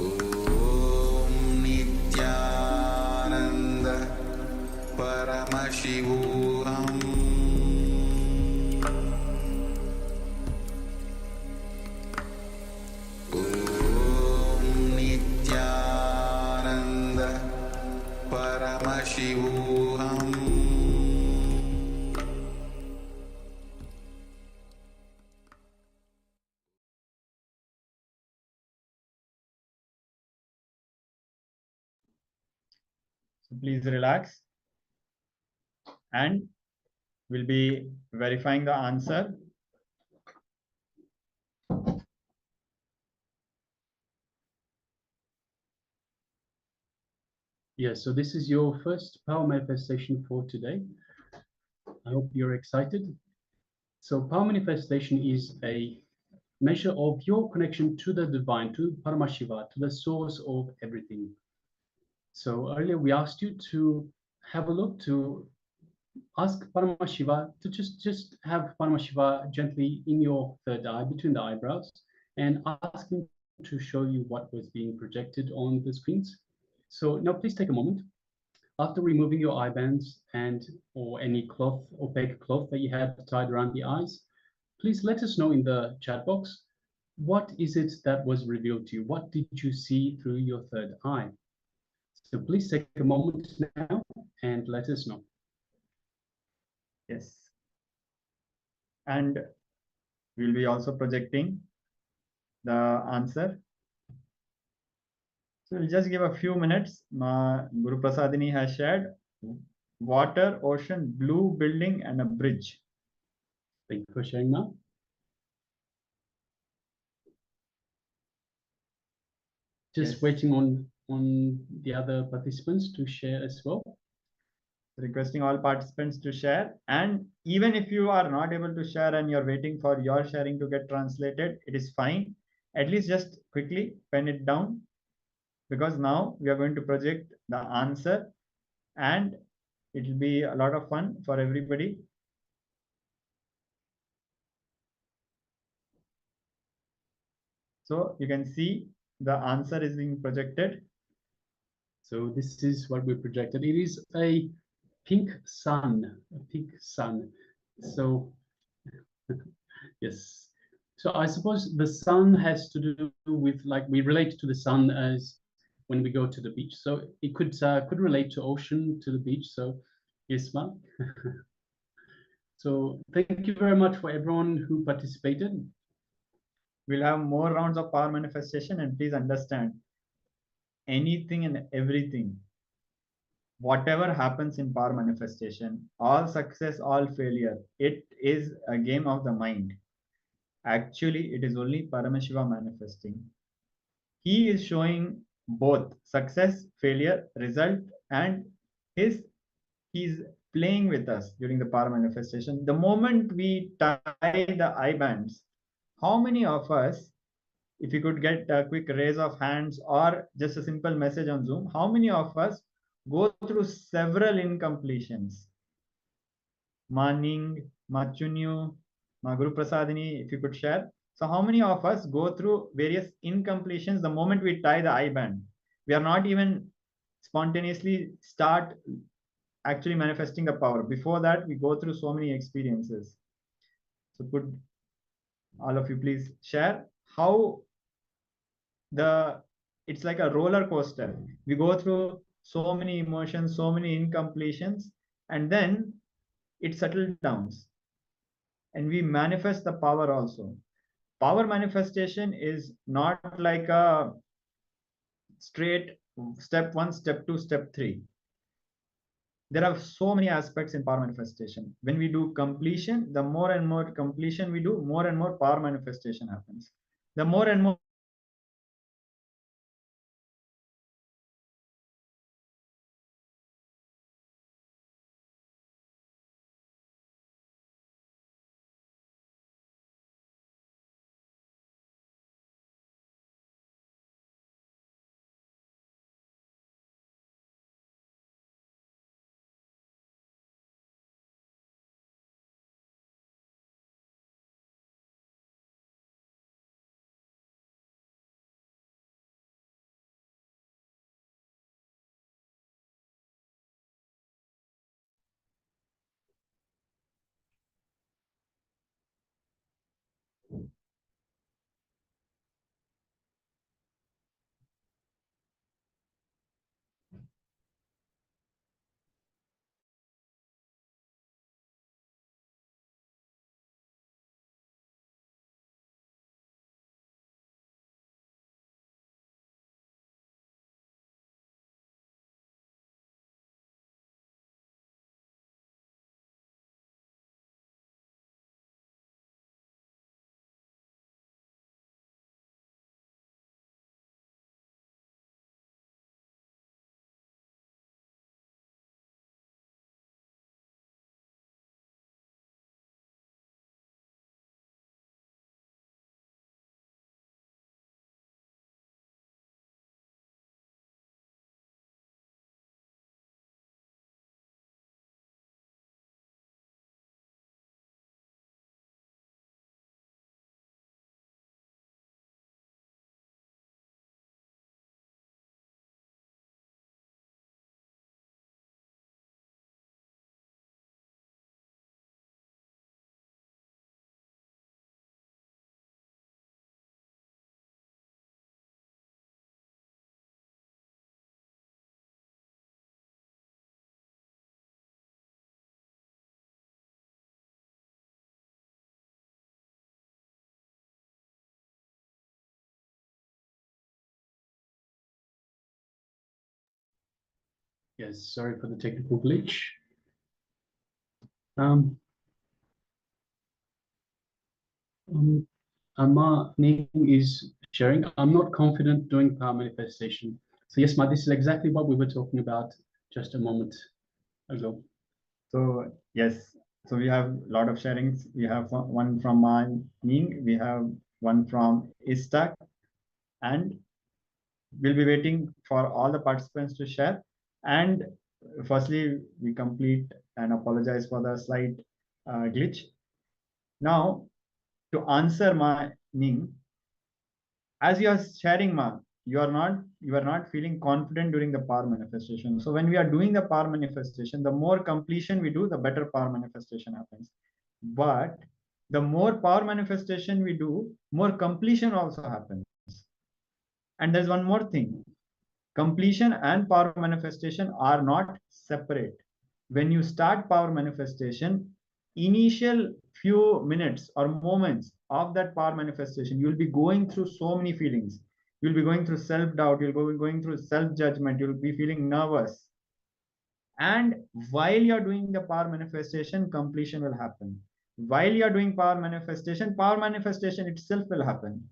Om Nityananda Paramashivoham Om Nityananda Paramashivoham So please relax, and we'll be verifying the answer. Yes, so this is your first power manifestation for today. I hope you're excited. So power manifestation is a measure of your connection to the divine, to Paramashiva, to the source of everything. So earlier we asked you to have a look, to ask Paramashiva to just have Paramashiva gently in your third eye, between the eyebrows, and ask him to show you what was being projected on the screens. So now please take a moment. After removing your eye bands and or any cloth, opaque cloth that you had tied around the eyes, please let us know in the chat box, what is it that was revealed to you? What did you see through your third eye? So please take a moment now and let us know. Yes. And we'll be also projecting the answer. So we'll just give a few minutes. Guru Prasadini has shared water, ocean, blue building, and a bridge. Thank you for sharing that. Just Yes. waiting on the other participants to share as well. Requesting all participants to share, and even if you are not able to share and you're waiting for your sharing to get translated, it is fine. At least just quickly pen it down, because now we are going to project the answer and it will be a lot of fun for everybody. So you can see the answer is being projected. So this is what we projected. It is a pink sun, a pink sun. So yes. So I suppose the sun has to do with, like, we relate to the sun as when we go to the beach. So it could relate to ocean, to the beach. So yes, Mark. So thank you very much for everyone who participated. We'll have more rounds of power manifestation, and please understand, anything and everything whatever happens in power manifestation, all success, all failure, it is a game of the mind. Actually, it is only Paramashiva manifesting. He is showing both success, failure, result, and he's playing with us during the power manifestation. The moment we tie the eye bands, how many of us, if you could get a quick raise of hands or just a simple message on Zoom, how many of us go through several incompletions? Maning, Machunyu, Maguru Prasadini, if you could share. So how many of us go through various incompletions the moment we tie the eye band? We are not even spontaneously start actually manifesting the power. Before that, we go through so many experiences. So could all of you please share how it's like a roller coaster. We go through so many emotions, so many incompletions, and then it settles down. And we manifest the power also. Power manifestation is not like a straight step 1, step 2, step 3. There are so many aspects in power manifestation. When we do completion, the more and more completion we do, more and more power manifestation happens. The more and more Yes, sorry for the technical glitch. Ma Neem is sharing, I'm not confident doing power manifestation. So yes, Ma, this is exactly what we were talking about just a moment ago. So yes, so we have a lot of sharings. We have one from Ning, we have one from Istak, and we'll be waiting for all the participants to share. And firstly, we complete and apologize for the slight glitch. Now, to answer my Ning, as you are sharing, Ma, you are not feeling confident during the power manifestation. So when we are doing the power manifestation, the more completion we do, the better power manifestation happens. But the more power manifestation we do, more completion also happens. And there's one more thing. Completion and power manifestation are not separate. When you start power manifestation, initial few minutes or moments of that power manifestation, you'll be going through so many feelings. You'll be going through self-doubt, you'll be going through self-judgment, you'll be feeling nervous. And while you're doing the power manifestation, completion will happen. While you're doing power manifestation itself will happen.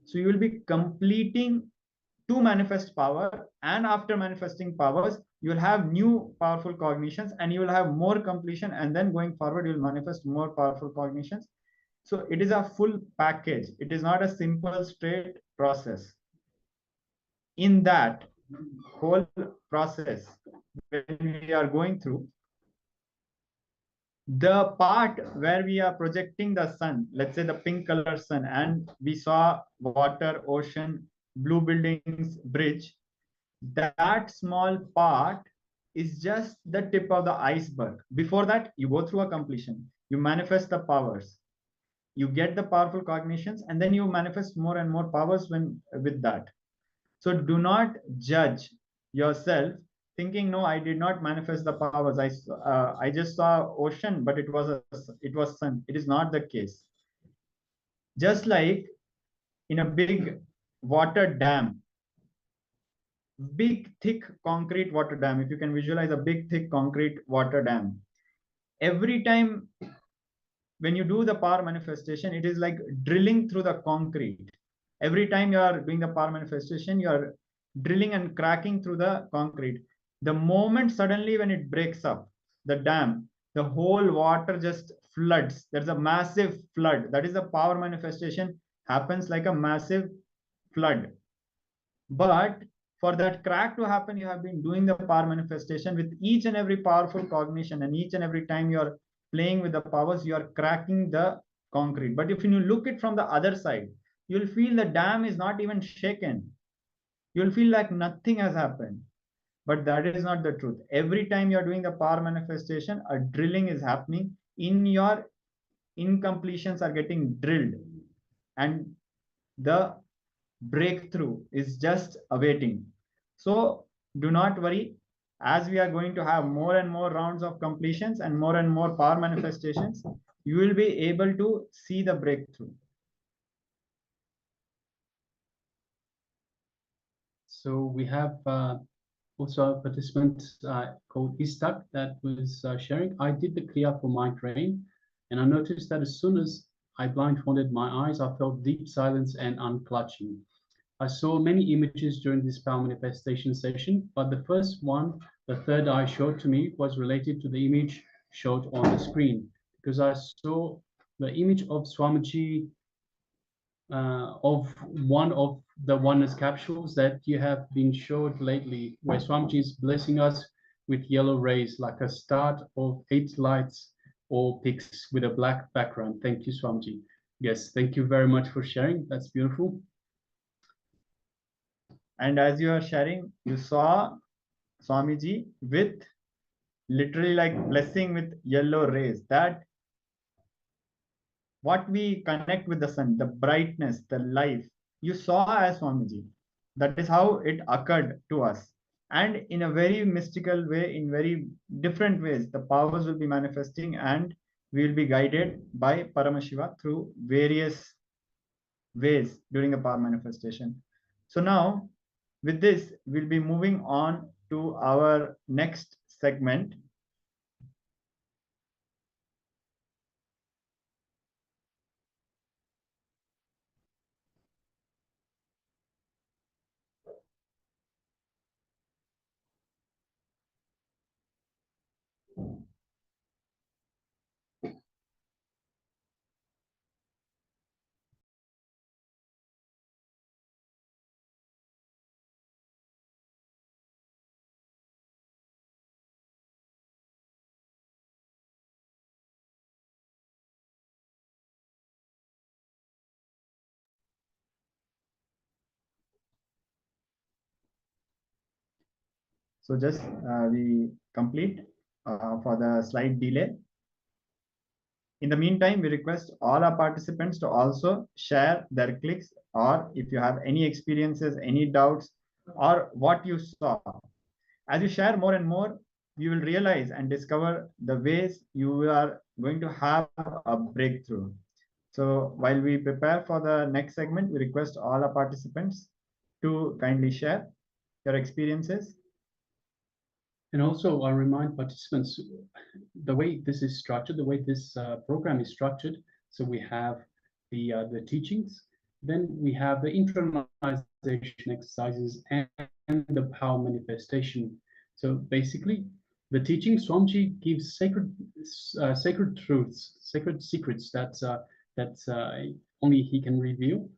So you will be completing to manifest power, and after manifesting powers, you will have new powerful cognitions, and you will have more completion, and then going forward, you will manifest more powerful cognitions. So it is a full package. It is not a simple straight process. In that whole process, when we are going through, the part where we are projecting the sun, let's say the pink color sun, and we saw water, ocean, blue buildings, bridge, that small part is just the tip of the iceberg. Before that, you go through a completion, you manifest the powers, you get the powerful cognitions, and then you manifest more and more powers when with that. So do not judge yourself thinking, no, I did not manifest the powers. I just saw ocean, but it was sun. It is not the case. Just like in a big water dam, big thick concrete water dam, if you can visualize a big thick concrete water dam, every time when you do the power manifestation, it is like drilling through the concrete. Every time you are doing the power manifestation, you are drilling and cracking through the concrete. The moment suddenly when it breaks up, the dam, the whole water just floods. There's a massive flood. That is the power manifestation happens like a massive flood. But for that crack to happen, you have been doing the power manifestation with each and every powerful cognition, and each and every time you are playing with the powers, you are cracking the concrete. But if you look it from the other side, you'll feel the dam is not even shaken. You'll feel like nothing has happened. But that is not the truth. Every time you're doing the power manifestation, a drilling is happening. In your incompletions are getting drilled, and the breakthrough is just awaiting. So do not worry, as we are going to have more and more rounds of completions and more power manifestations, you will be able to see the breakthrough. So we have also a participant called Istak that was sharing. I did the Kriya for migraine, and I noticed that as soon as I blindfolded my eyes, I felt deep silence and unclutching. I saw many images during this power manifestation session, but the first one, the third eye showed to me, was related to the image showed on the screen, because I saw the image of Swamiji of one of the oneness capsules that you have been showed lately, where Swamiji is blessing us with yellow rays, like a start of 8 lights or picks with a black background. Thank you, Swamiji. Yes, thank you very much for sharing. That's beautiful. And as you are sharing, you saw Swamiji with literally like blessing with yellow rays. That what we connect with the sun, the brightness, the life, you saw as Swamiji. That is how it occurred to us. And in a very mystical way, in very different ways, the powers will be manifesting, and we will be guided by Paramashiva through various ways during the power manifestation. So now, with this, we'll be moving on to our next segment. So just we complete for the slight delay. In the meantime, we request all our participants to also share their clicks, or if you have any experiences, any doubts, or what you saw. As you share more and more, you will realize and discover the ways you are going to have a breakthrough. So while we prepare for the next segment, we request all our participants to kindly share your experiences. And also, I remind participants the way this is structured, the way this program is structured. So we have the teachings, then we have the internalization exercises and the power manifestation. So basically, the teaching, Swamiji gives sacred truths, sacred secrets that only he can reveal.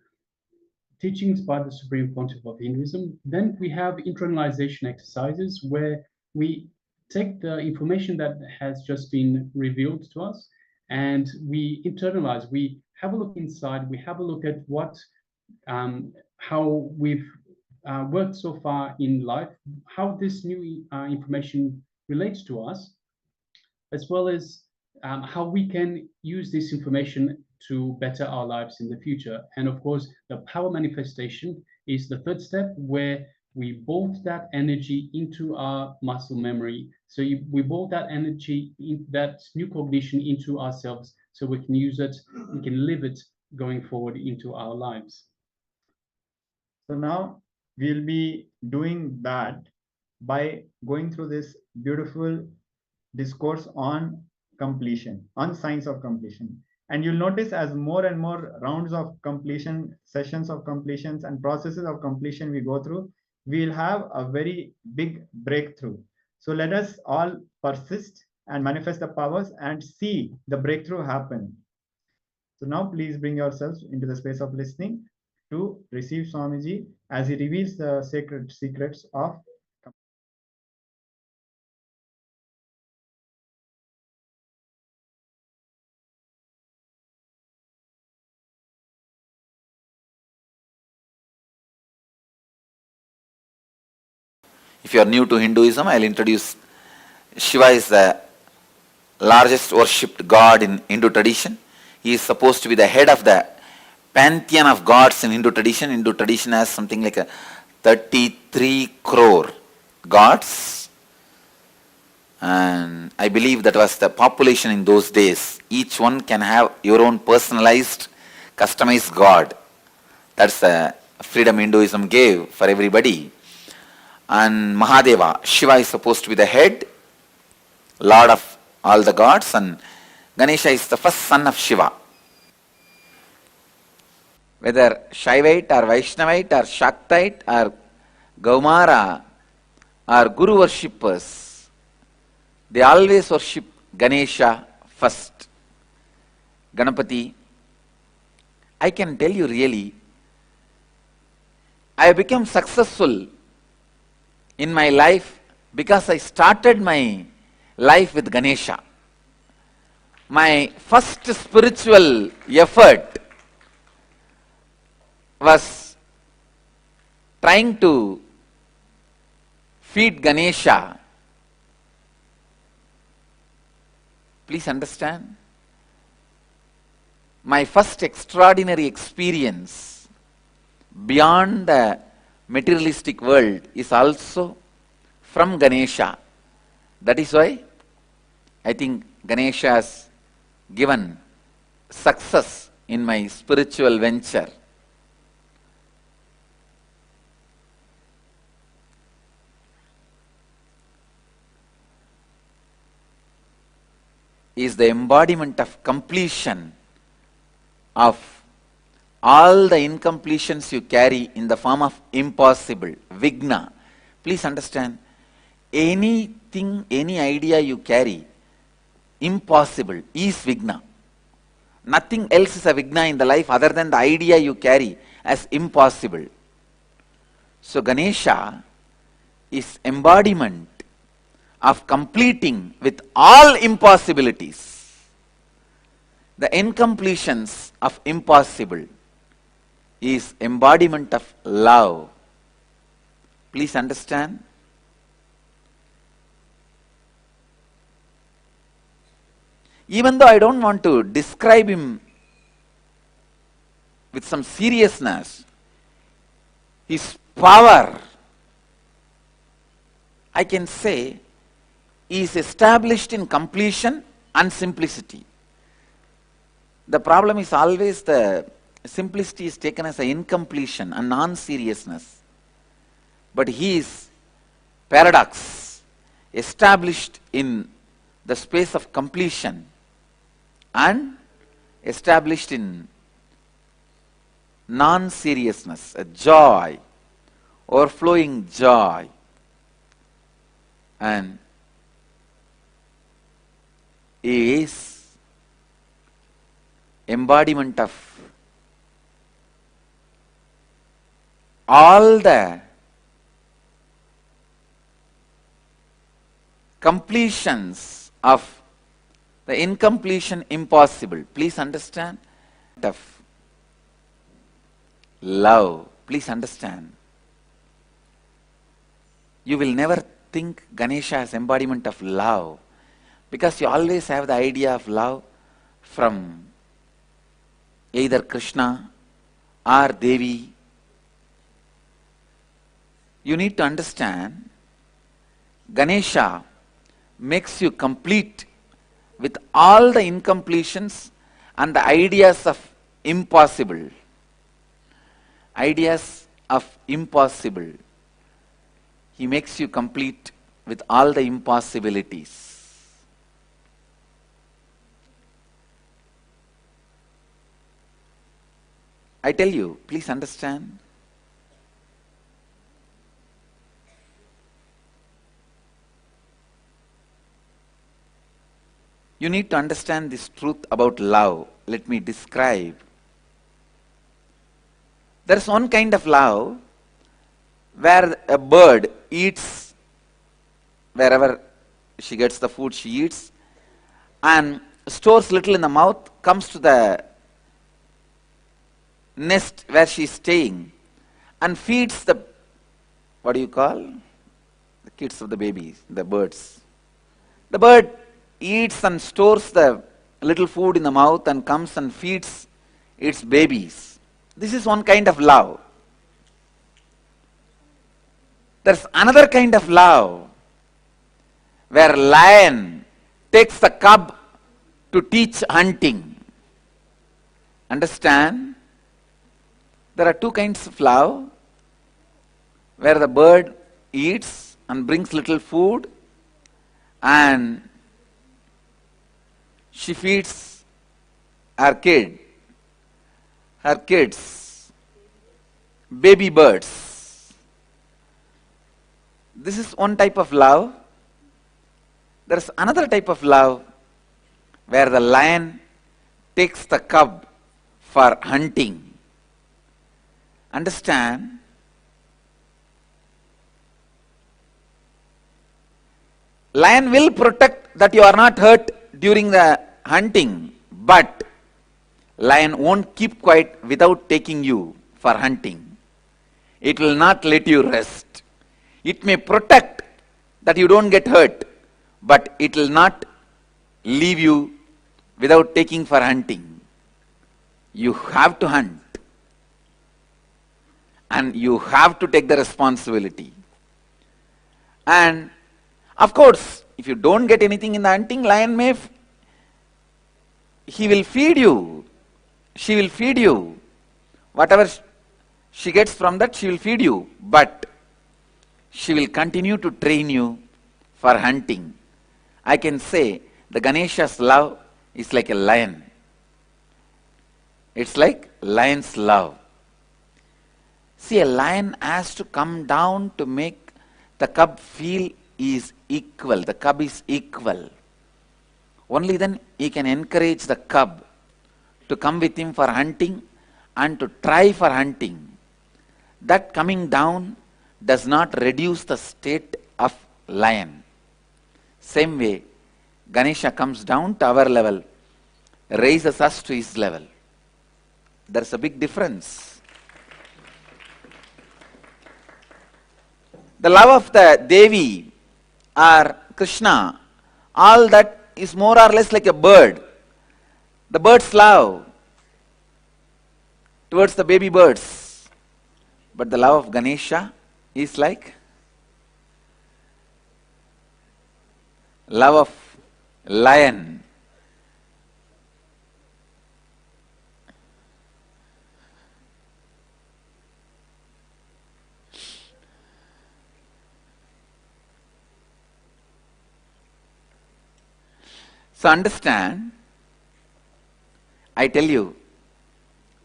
Teachings by the Supreme Pontiff of Hinduism. Then we have internalization exercises where we take the information that has just been revealed to us and we internalize. We have a look inside. We have a look at how we've worked so far in life, how this new information relates to us, as well as how we can use this information to better our lives in the future. And of course, the power manifestation is the third step, where we bolt that energy into our muscle memory. So we bolt that energy, that new cognition into ourselves, so we can use it, we can live it going forward into our lives. So now we'll be doing that by going through this beautiful discourse on completion, on science of completion. And you'll notice as more and more rounds of completion, sessions of completions and processes of completion we go through, we'll have a very big breakthrough. So let us all persist and manifest the powers and see the breakthrough happen. So now please bring yourselves into the space of listening to receive Swamiji as he reveals the sacred secrets of If you are new to Hinduism, I'll introduce Shiva is the largest worshipped god in Hindu tradition. He is supposed to be the head of the pantheon of gods in Hindu tradition. Hindu tradition has something like a 33 crore gods. And I believe that was the population in those days. Each one can have your own personalized, customized god. That's the freedom Hinduism gave for everybody. And Mahadeva, Shiva is supposed to be the head, lord of all the gods, and Ganesha is the first son of Shiva. Whether Shaivite or Vaishnavite or Shaktite or Gaumara or Guru worshippers, they always worship Ganesha first. Ganapati, I can tell you really, I have become successful in my life because I started my life with Ganesha. My first spiritual effort was trying to feed Ganesha. Please understand, my first extraordinary experience beyond the materialistic world is also from Ganesha. That is why I think Ganesha has given success in my spiritual venture. Is the embodiment of completion of all the incompletions you carry in the form of impossible, vigna. Please understand, anything, any idea you carry, impossible is vigna. Nothing else is a vigna in the life other than the idea you carry as impossible. So Ganesha is embodiment of completing with all impossibilities. The incompletions of impossible is embodiment of love. Please understand. Even though I don't want to describe him with some seriousness, his power, I can say, is established in completion and simplicity. The problem is always the simplicity is taken as an incompletion and non-seriousness. But he is paradox. established in the space of completion and established in non-seriousness, a joy, overflowing joy. And is embodiment of all the completions of the incompletion impossible. Please understand. Of love. Please understand. You will never think Ganesha as embodiment of love, because you always have the idea of love from either Krishna or Devi. You need to understand, Ganesha makes you complete with all the incompletions and the ideas of impossible. Ideas of impossible. He makes you complete with all the impossibilities. I tell you, please understand. You need to understand this truth about love. Let me describe. There is one kind of love where a bird eats wherever she gets the food she eats and stores little in the mouth, comes to the nest where she is staying and feeds the, what do you call? The kids of the babies, the birds. The bird eats and stores the little food in the mouth and comes and feeds its babies. This is one kind of love. There's another kind of love where lion takes the cub to teach hunting. Understand? There are two kinds of love, where the bird eats and brings little food and she feeds her kids, baby birds. This is one type of love. There is another type of love where the lion takes the cub for hunting. Understand? Lion will protect that you are not hurt during the hunting, but lion won't keep quiet without taking you for hunting. It will not let you rest. It may protect that you don't get hurt, but it will not leave you without taking for hunting. You have to hunt. And you have to take the responsibility. And of course, if you don't get anything in the hunting, lion may, he will feed you. She will feed you. Whatever she gets from that, she will feed you. But she will continue to train you for hunting. I can say the Ganesha's love is like a lion. It's like lion's love. See, a lion has to come down to make the cub feel he is equal. The cub is equal. Only then he can encourage the cub to come with him for hunting and to try for hunting. That coming down does not reduce the state of lion. Same way, Ganesha comes down to our level, raises us to his level. There's a big difference. The love of the Devi or Krishna, all that is more or less like a bird. The bird's love towards the baby birds. But the love of Ganesha is like love of lion. So understand, I tell you,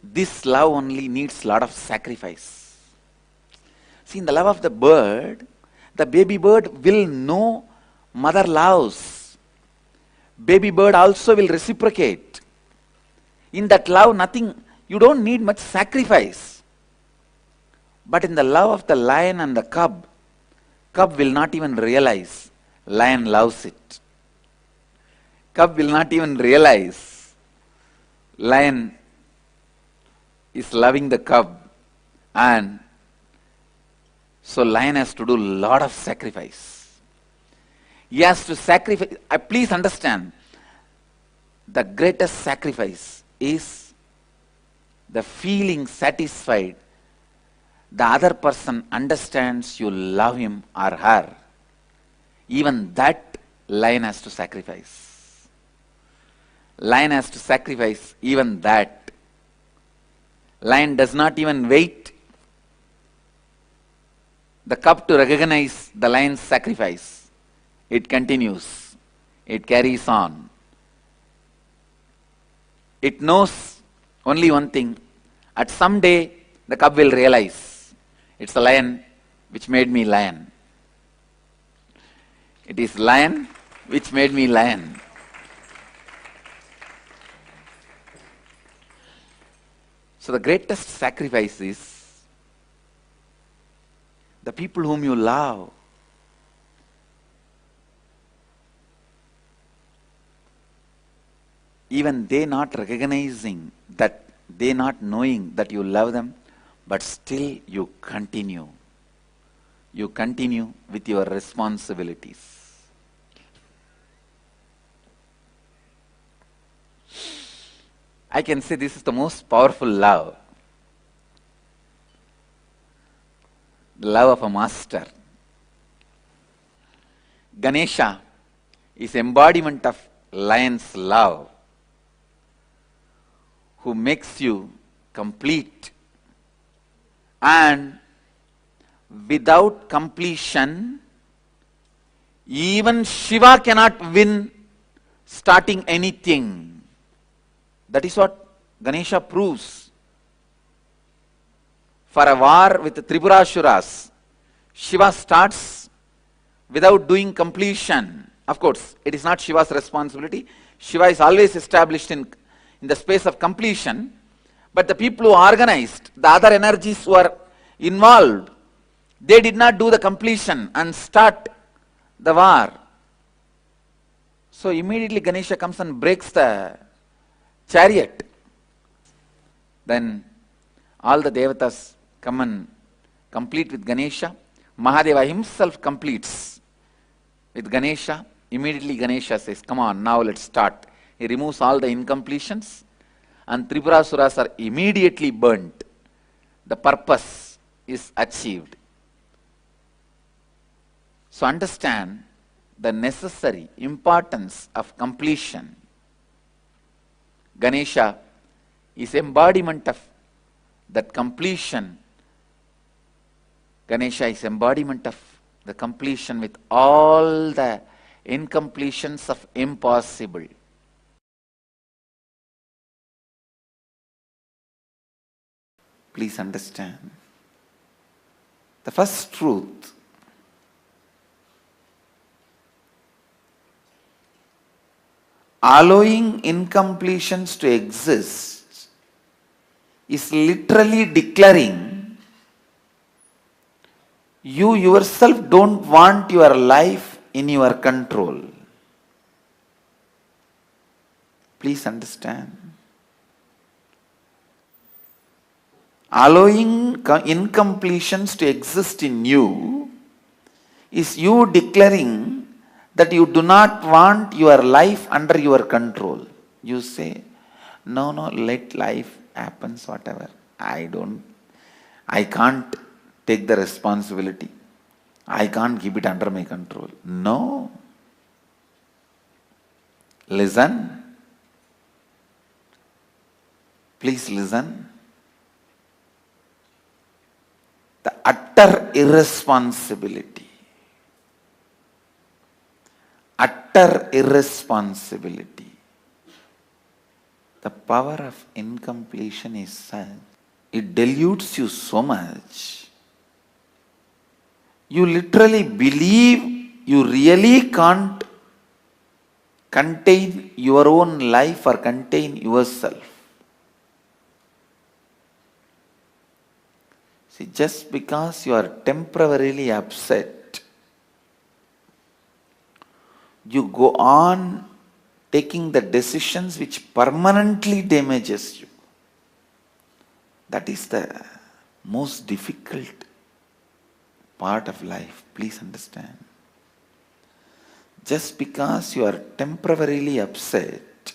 this love only needs lot of sacrifice. See, in the love of the bird, the baby bird will know mother loves. Baby bird also will reciprocate. In that love, nothing, you don't need much sacrifice. But in the love of the lion and the cub, cub will not even realize lion loves it. Cub will not even realize lion is loving the cub, and so lion has to do a lot of sacrifice. He has to sacrifice. Please understand, the greatest sacrifice is the feeling satisfied. The other person understands you love him or her. Even that lion has to sacrifice. Lion has to sacrifice even that. Lion does not even wait the cub to recognize the lion's sacrifice. It continues. It carries on. It knows only one thing. At some day, the cub will realize it's the lion which made me lion. It is lion which made me lion. So the greatest sacrifice is the people whom you love. Even they not recognizing that, they not knowing that you love them, but still you continue. You continue with your responsibilities. I can say this is the most powerful love. The love of a master. Ganesha is embodiment of lion's love, who makes you complete. And without completion, even Shiva cannot win starting anything. That is what Ganesha proves. For a war with the Tripurasuras, Shiva starts without doing completion. Of course, it is not Shiva's responsibility. Shiva is always established in the space of completion. But the people who organized, the other energies who are involved, they did not do the completion and start the war. So immediately Ganesha comes and breaks the chariot. Then all the devatas come and complete with Ganesha. Mahadeva himself completes with Ganesha. Immediately Ganesha says, come on, now let's start. He removes all the incompletions and Tripurasuras are immediately burnt. The purpose is achieved. So understand the necessary importance of completion. Ganesha is embodiment of that completion. Ganesha is embodiment of the completion with all the incompletions of impossible. Please understand. The first truth, allowing incompletions to exist, is literally declaring you yourself don't want your life in your control. Please understand. Allowing incompletions to exist in you is you declaring that you do not want your life under your control. You say, no, let life happen, whatever. I can't take the responsibility. I can't keep it under my control. No. Listen. Please listen. The utter irresponsibility utter irresponsibility. The power of incompletion is such, it dilutes you so much. You literally believe you really can't contain your own life or contain yourself. See, just because you are temporarily upset, you go on taking the decisions which permanently damages you. That is the most difficult part of life. Please understand. Just because you are temporarily upset,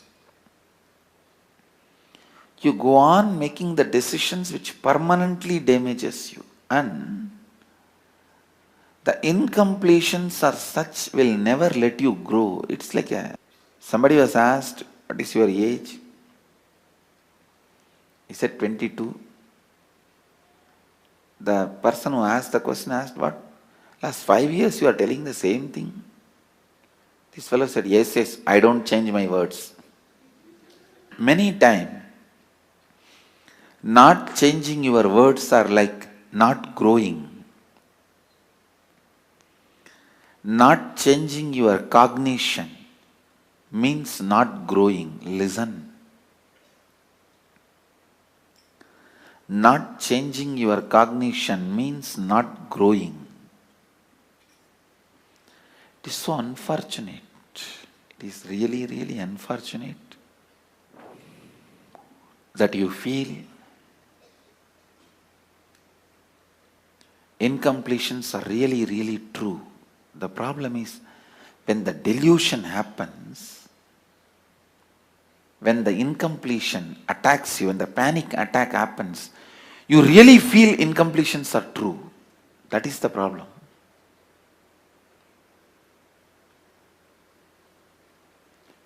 you go on making the decisions which permanently damages you, and the incompletions are such will never let you grow. It's like somebody was asked, what is your age? He said 22. The person who asked the question asked, what? Last 5 years you are telling the same thing? This fellow said, yes, I don't change my words. Many times, not changing your words are like not growing. Not changing your cognition means not growing. Listen. Not changing your cognition means not growing. It is so unfortunate. It is really, really unfortunate that you feel incompletions are really, really true. The problem is when the delusion happens, when the incompletion attacks you, when the panic attack happens, you really feel incompletions are true. That is the problem.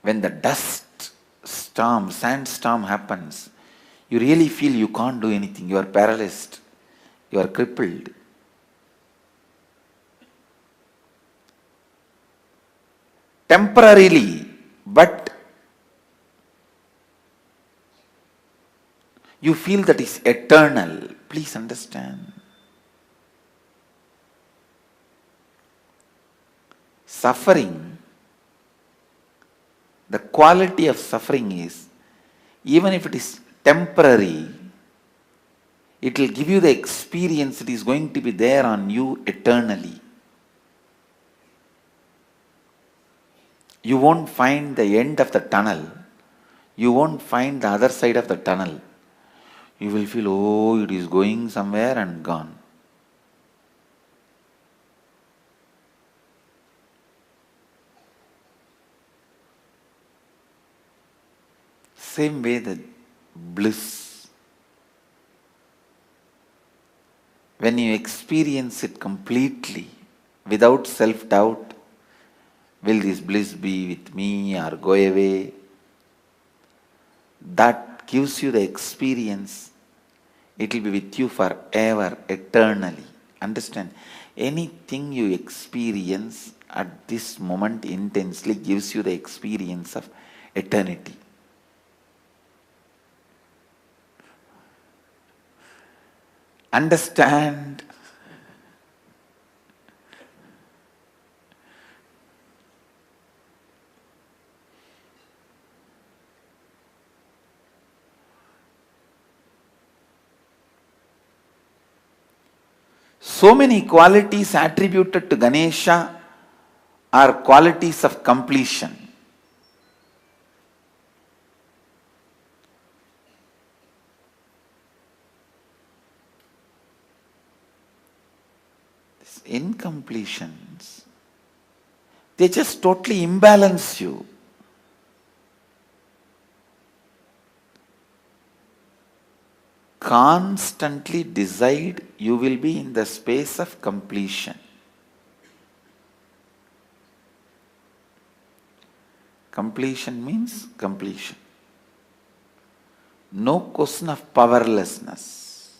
When the dust storm, sandstorm happens, you really feel you can't do anything. You are paralyzed. You are crippled. Temporarily, but you feel that is eternal. Please understand. Suffering, the quality of suffering is, even if it is temporary, it will give you the experience that is going to be there on you eternally. You won't find the end of the tunnel. You won't find the other side of the tunnel. You will feel, oh, it is going somewhere and gone. Same way the bliss. When you experience it completely, without self-doubt, will this bliss be with me or go away? That gives you the experience. It will be with you forever, eternally. Understand? Anything you experience at this moment intensely gives you the experience of eternity. Understand? So many qualities attributed to Ganesha are qualities of completion. These incompletions, they just totally imbalance you. Constantly decide you will be in the space of completion. Completion means completion. No question of powerlessness.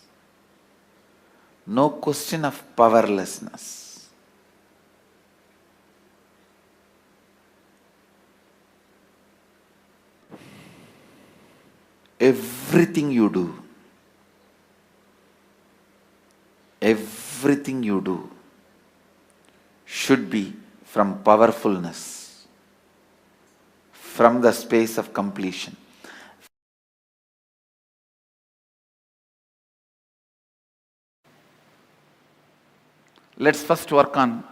No question of powerlessness. everything you do, should be from powerfulness, from the space of completion. Let's first work on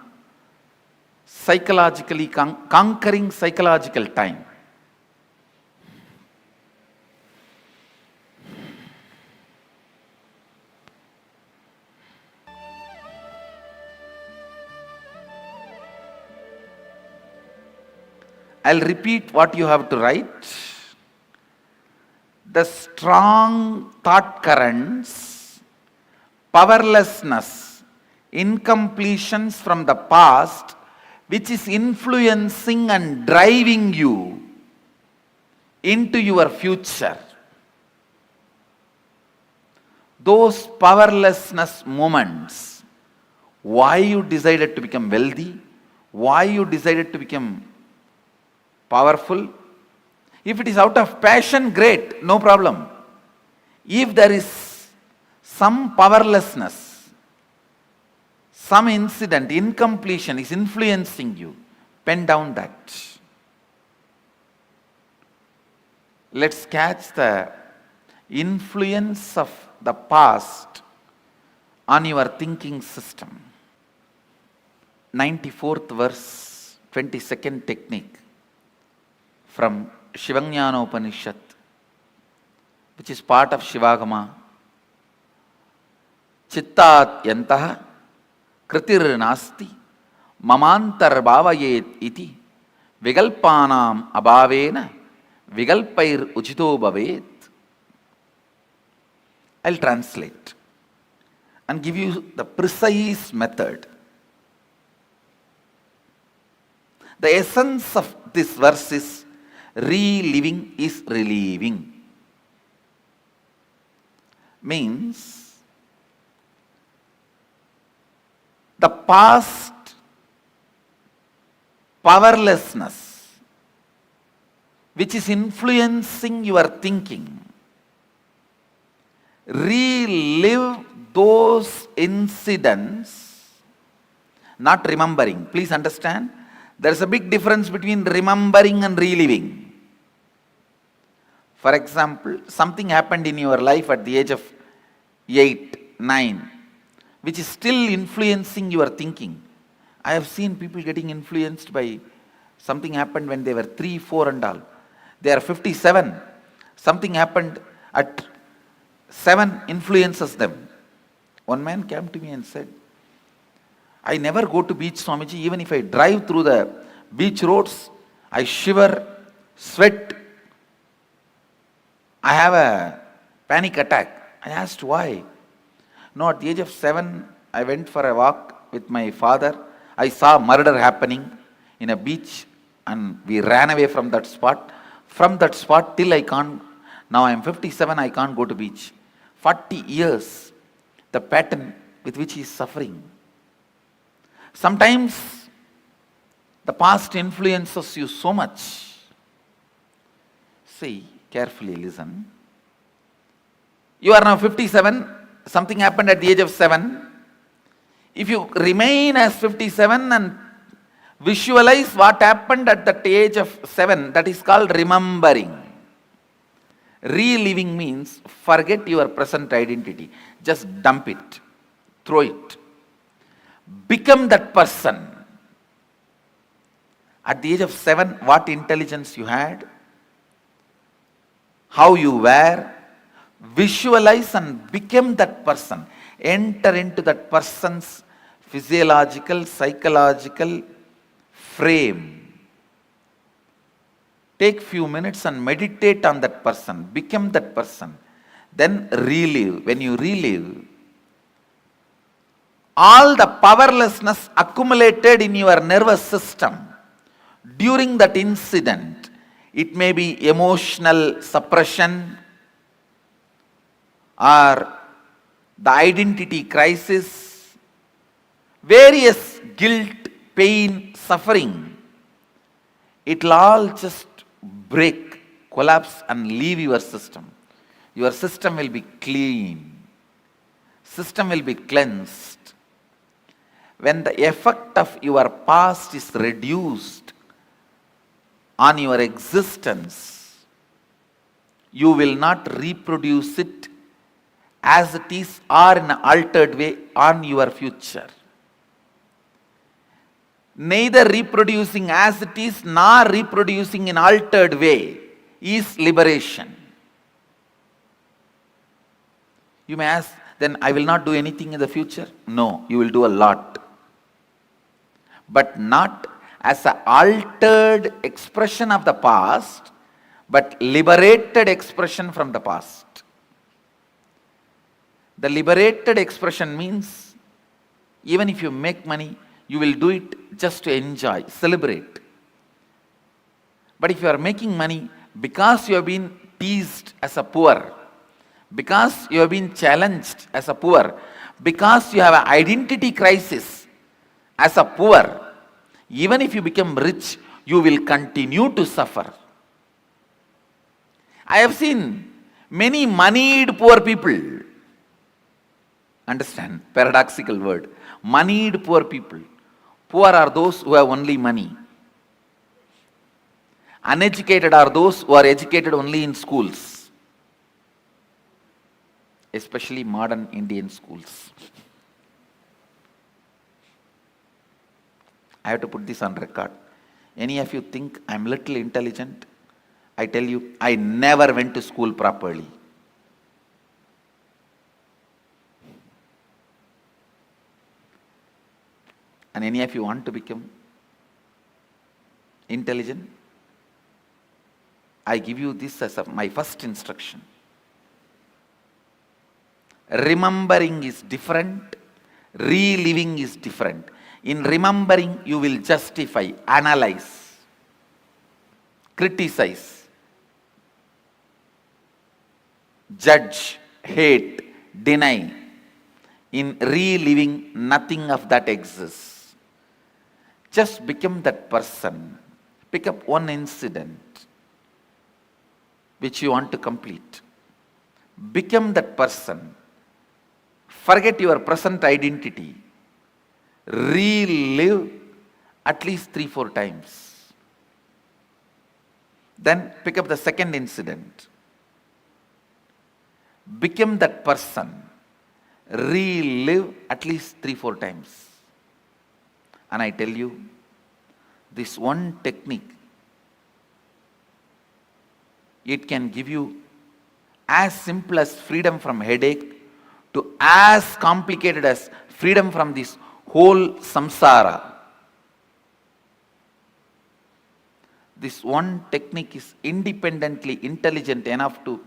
psychologically conquering psychological time. I'll repeat what you have to write. The strong thought currents, powerlessness, incompletions from the past, which is influencing and driving you into your future. Those powerlessness moments, why you decided to become wealthy, why you decided to become powerful. If it is out of passion, great, no problem. If there is some powerlessness, some incident, incompletion is influencing you, pen down that. Let's catch the influence of the past on your thinking system. 94th verse, 22nd technique from Shivajnana Upanishad, which is part of Shivagama. Chittat yantaha kritir nasti mamantar bhavayet iti vigalpanam abhavena vigalpair uchito bhavet. I'll translate and give you the precise method. The essence of this verse is reliving is relieving. Means the past powerlessness which is influencing your thinking, relive those incidents, not remembering. Please understand, there is a big difference between remembering and reliving. For example, something happened in your life at the age of 8, 9, which is still influencing your thinking. I have seen people getting influenced by something happened when they were 3, 4 and all. They are 57. Something happened at 7 influences them. One man came to me and said, I never go to beach, Swamiji. Even if I drive through the beach roads, I shiver, sweat. I have a panic attack. I asked why. No, at the age of 7, I went for a walk with my father. I saw murder happening in a beach and we ran away from that spot. From that spot till I can't, now I am 57, I can't go to beach. 40 years, the pattern with which he is suffering. Sometimes the past influences you so much. See, carefully listen. You are now 57, something happened at the age of 7. If you remain as 57 and visualize what happened at that age of 7, that is called remembering. Reliving means forget your present identity. Just dump it, throw it. Become that person. At the age of 7, what intelligence you had, how you were, visualize and become that person. Enter into that person's physiological, psychological frame. Take few minutes and meditate on that person. Become that person. Then relive. When you relive, all the powerlessness accumulated in your nervous system during that incident, it may be emotional suppression or the identity crisis, various guilt, pain, suffering, it will all just break, collapse and leave your system. Your system will be clean. System will be cleansed. When the effect of your past is reduced on your existence, you will not reproduce it as it is or in an altered way on your future. Neither reproducing as it is nor reproducing in altered way is liberation. You may ask, then I will not do anything in the future? No, you will do a lot. But not as an altered expression of the past, but liberated expression from the past. The liberated expression means even if you make money, you will do it just to enjoy, celebrate. But if you are making money because you have been teased as a poor, because you have been challenged as a poor, because you have an identity crisis as a poor, even if you become rich, you will continue to suffer. I have seen many moneyed poor people. Understand, paradoxical word. Moneyed poor people. Poor are those who have only money. Uneducated are those who are educated only in schools, especially modern Indian schools. I have to put this on record. Any of you think I'm little intelligent? I tell you, I never went to school properly. And any of you want to become intelligent? I give you this as my first instruction. Remembering is different, reliving is different. In remembering, you will justify, analyze, criticize, judge, hate, deny. In reliving, nothing of that exists. Just become that person. Pick up one incident which you want to complete. Become that person. Forget your present identity. Relive at least 3-4 times. Then pick up the second incident. Become that person. Relive at least 3-4 times. And I tell you, this one technique, it can give you as simple as freedom from headache to as complicated as freedom from this whole samsara. This one technique is independently intelligent enough to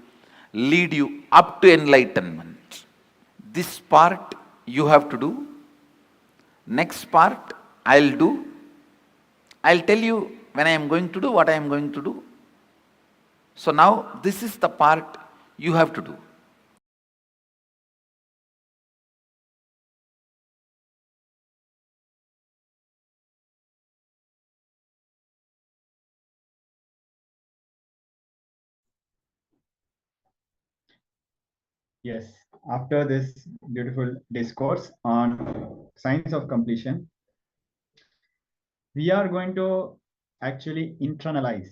lead you up to enlightenment. This part you have to do. Next part I'll do. I'll tell you when I am going to do what I am going to do. So now this is the part you have to do. Yes, after this beautiful discourse on science of completion, we are going to actually internalize.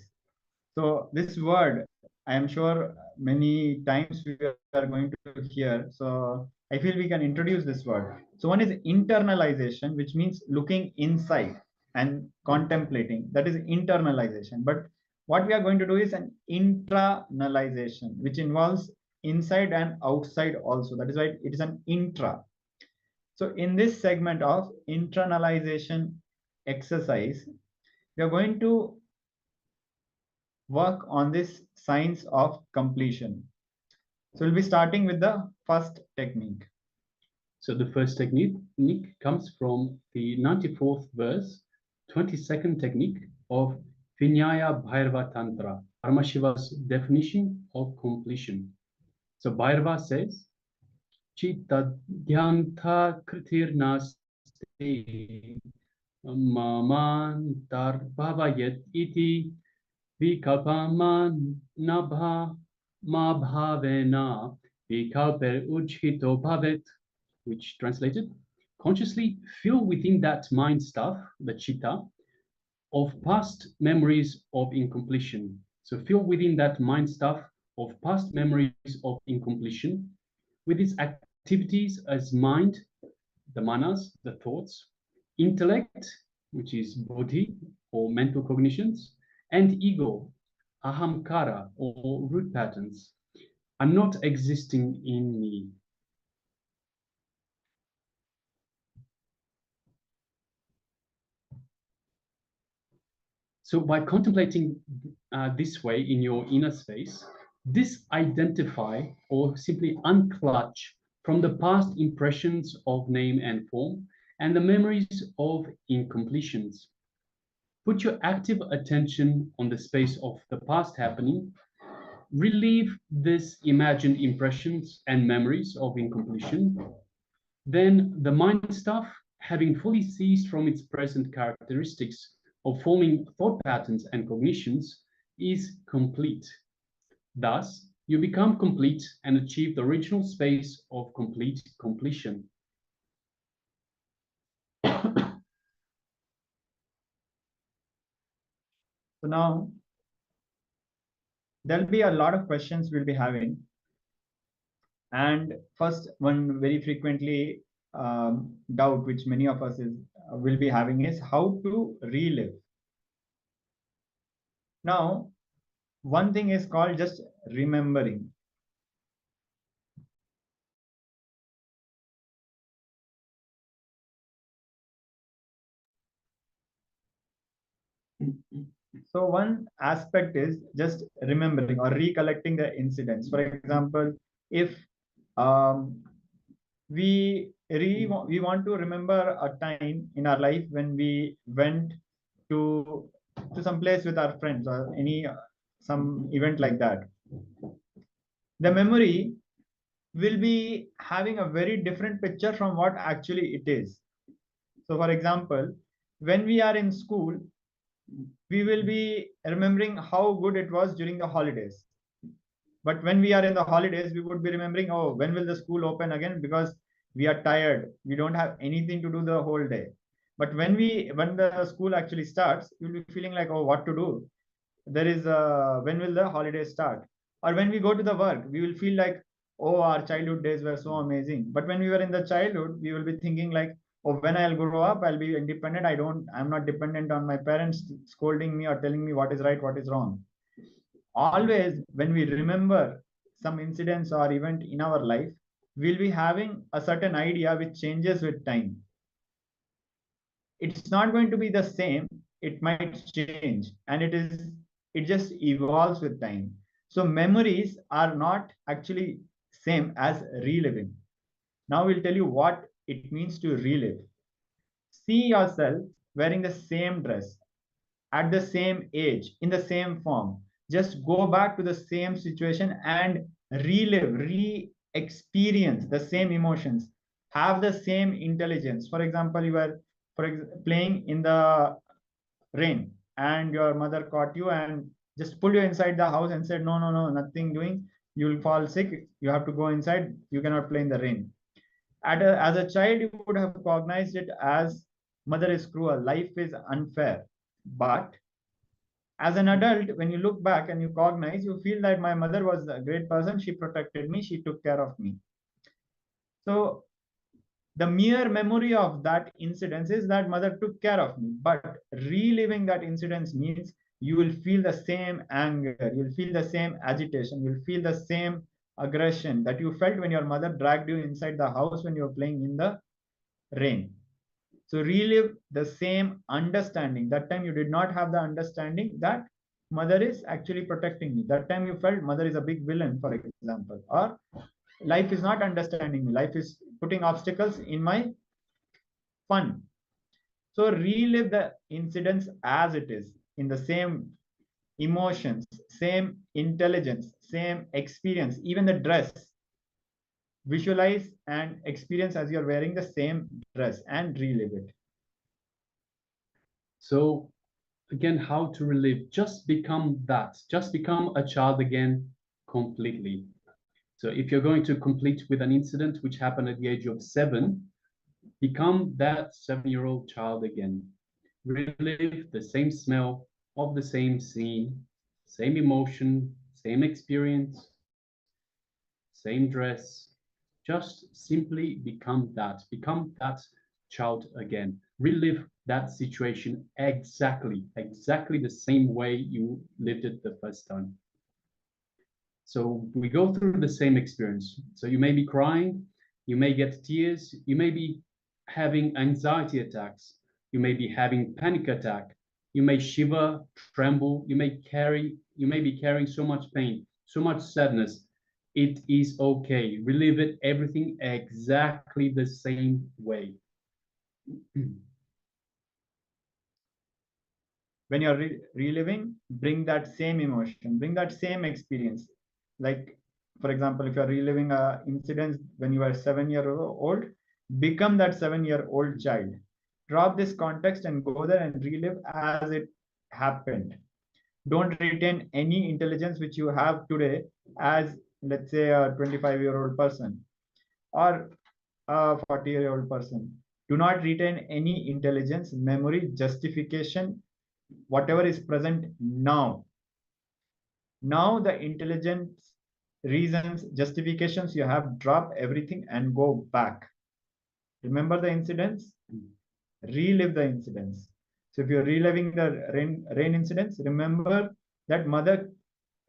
So this word, I am sure many times we are going to hear. So I feel we can introduce this word. So one is internalization, which means looking inside and contemplating. That is internalization. But what we are going to do is an internalization, which involves inside and outside also. That is why it is an intra. So in this segment of internalization exercise, we are going to work on this science of completion. So we'll be starting with the first technique. So the first technique comes from the 94th verse, 22nd technique of Vinaya Bhairava Tantra, Paramashiva's definition of completion. So Bhairava says, Chitta Dhyanta Kritir Nasti Maman Tarbhavayat Iti Vikalpaman Nabha ma bhavena vikalper ujhito bhavet, which translated, consciously feel within that mind stuff, the chitta, of past memories of incompletion. So feel within that mind stuff of past memories of incompletion with its activities as mind, the manas, the thoughts, intellect, which is buddhi or mental cognitions, and ego, ahamkara or root patterns, are not existing in me. So by contemplating this way in your inner space, disidentify or simply unclutch from the past impressions of name and form and the memories of incompletions. Put your active attention on the space of the past happening. Relieve these imagined impressions and memories of incompletion. Then the mind stuff, having fully ceased from its present characteristics of forming thought patterns and cognitions, is complete. Thus, you become complete and achieve the original space of complete completion. So now there'll be a lot of questions we'll be having. And first one very frequently doubt which many of us will be having is how to relive. Now, one thing is called just remembering. So one aspect is just remembering or recollecting the incidents. For example, if we want to remember a time in our life when we went to some place with our friends or some event like that, the memory will be having a very different picture from what actually it is. So for example, when we are in school, we will be remembering how good it was during the holidays. But when we are in the holidays, we would be remembering, oh, when will the school open again? Because we are tired. We don't have anything to do the whole day. But when the school actually starts, you'll be feeling like, oh, what to do? There is when will the holidays start? Or when we go to the work, we will feel like, oh, our childhood days were so amazing. But when we were in the childhood, we will be thinking like, oh, when I'll grow up, I'll be independent. I'm not dependent on my parents scolding me or telling me what is right, what is wrong. Always when we remember some incidents or event in our life, we'll be having a certain idea which changes with time. It's not going to be the same. It might change, and it just evolves with time. So memories are not actually same as reliving. Now we'll tell you what it means to relive. See yourself wearing the same dress at the same age in the same form. Just go back to the same situation and relive, re-experience the same emotions, have the same intelligence. For example, you were playing in the rain and your mother caught you and just pulled you inside the house and said, no, no, no, nothing doing, you'll fall sick, you have to go inside, you cannot play in the rain. As a child, you would have cognized it as mother is cruel, life is unfair. But as an adult, when you look back and you cognize, you feel that my mother was a great person. She protected me. She took care of me. So the mere memory of that incident is that mother took care of me. But reliving that incident means you will feel the same anger. You'll feel the same agitation. You'll feel the same aggression that you felt when your mother dragged you inside the house when you were playing in the rain. So relive the same understanding. That time you did not have the understanding that mother is actually protecting me. That time you felt mother is a big villain, for example, or life is not understanding me. Life is putting obstacles in my fun. So relive the incidents as it is, in the same emotions, same intelligence, same experience, even the dress. Visualize and experience as you're wearing the same dress and relive it. So again, how to relive? Just become that. Just become a child again, completely. So if you're going to complete with an incident which happened at the age of 7, become that 7-year-old child again. Relive the same smell of the same scene, same emotion, same experience, same dress. Just simply become that child again. Relive that situation exactly the same way you lived it the first time. So we go through the same experience. So you may be crying, you may get tears, you may be having anxiety attacks, you may be having panic attack, you may shiver, tremble, you may be carrying so much pain, so much sadness. It is okay. Relive it, everything exactly the same way. When you're reliving, bring that same emotion, bring that same experience. Like, for example, if you're reliving a incident when you were 7-year old, become that 7-year-old child. Drop this context and go there and relive as it happened. Don't retain any intelligence which you have today as, let's say, a 25-year-old person or a 40-year-old person. Do not retain any intelligence, memory, justification, whatever is present now. Now the intelligence, reasons, justifications you have, drop everything and go back. Remember the incidents, relive the incidents. So if you're reliving the rain incidents, remember that mother,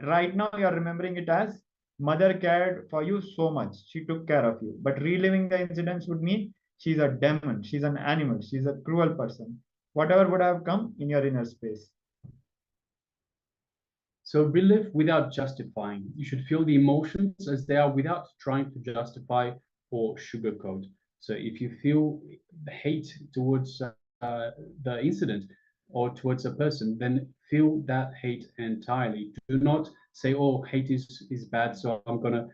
right now you're remembering it as mother cared for you so much, she took care of you. But reliving the incidents would mean she's a demon, she's an animal, she's a cruel person, whatever would have come in your inner space. So relive without justifying. You should feel the emotions as they are without trying to justify or sugarcoat. So if you feel hate towards the incident or towards a person, then feel that hate entirely. Do not say, oh, hate is bad, so I'm gonna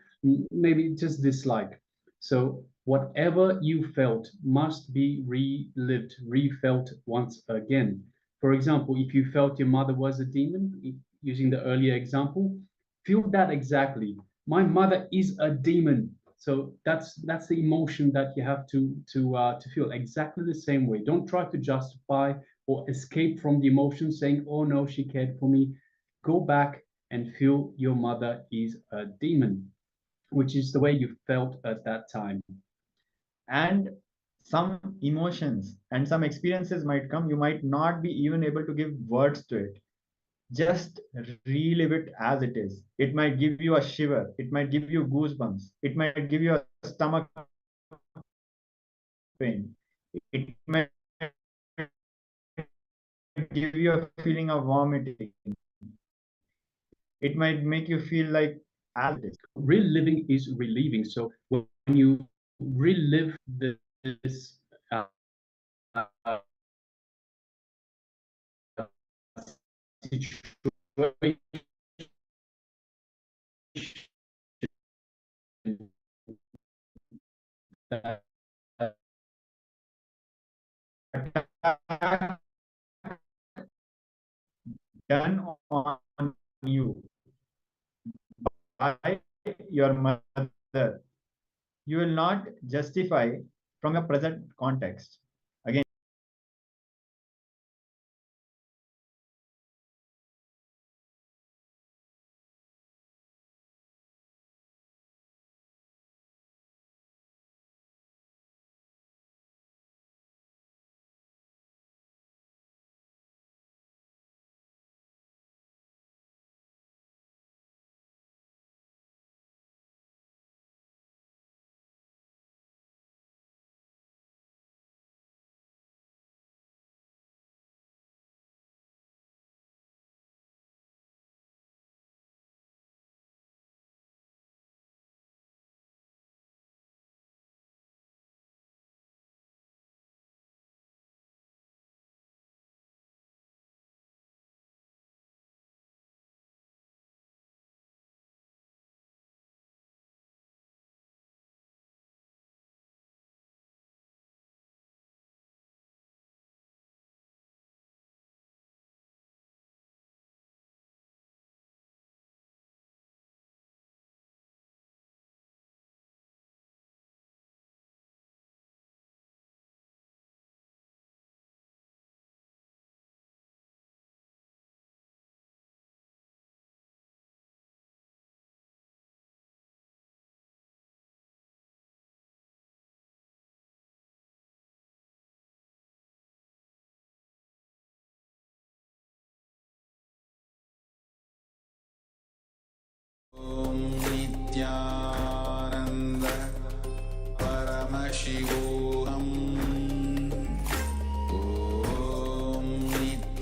maybe just dislike. So whatever you felt must be relived, refelt once again. For example, if you felt your mother was a demon, using the earlier example, feel that exactly. My mother is a demon. So that's the emotion that you have to feel exactly the same way. Don't try to justify or escape from the emotion saying, oh no, she cared for me. Go back and feel your mother is a demon, which is the way you felt at that time. And some emotions and some experiences might come, you might not be even able to give words to it. Just relive it as it is. It might give you a shiver, it might give you goosebumps, it might give you a stomach pain, it might give you a feeling of vomiting, it might make you feel like as it is. Reliving is relieving. So when you relive this situation, done on you by your mother, you will not justify from your present context. Again,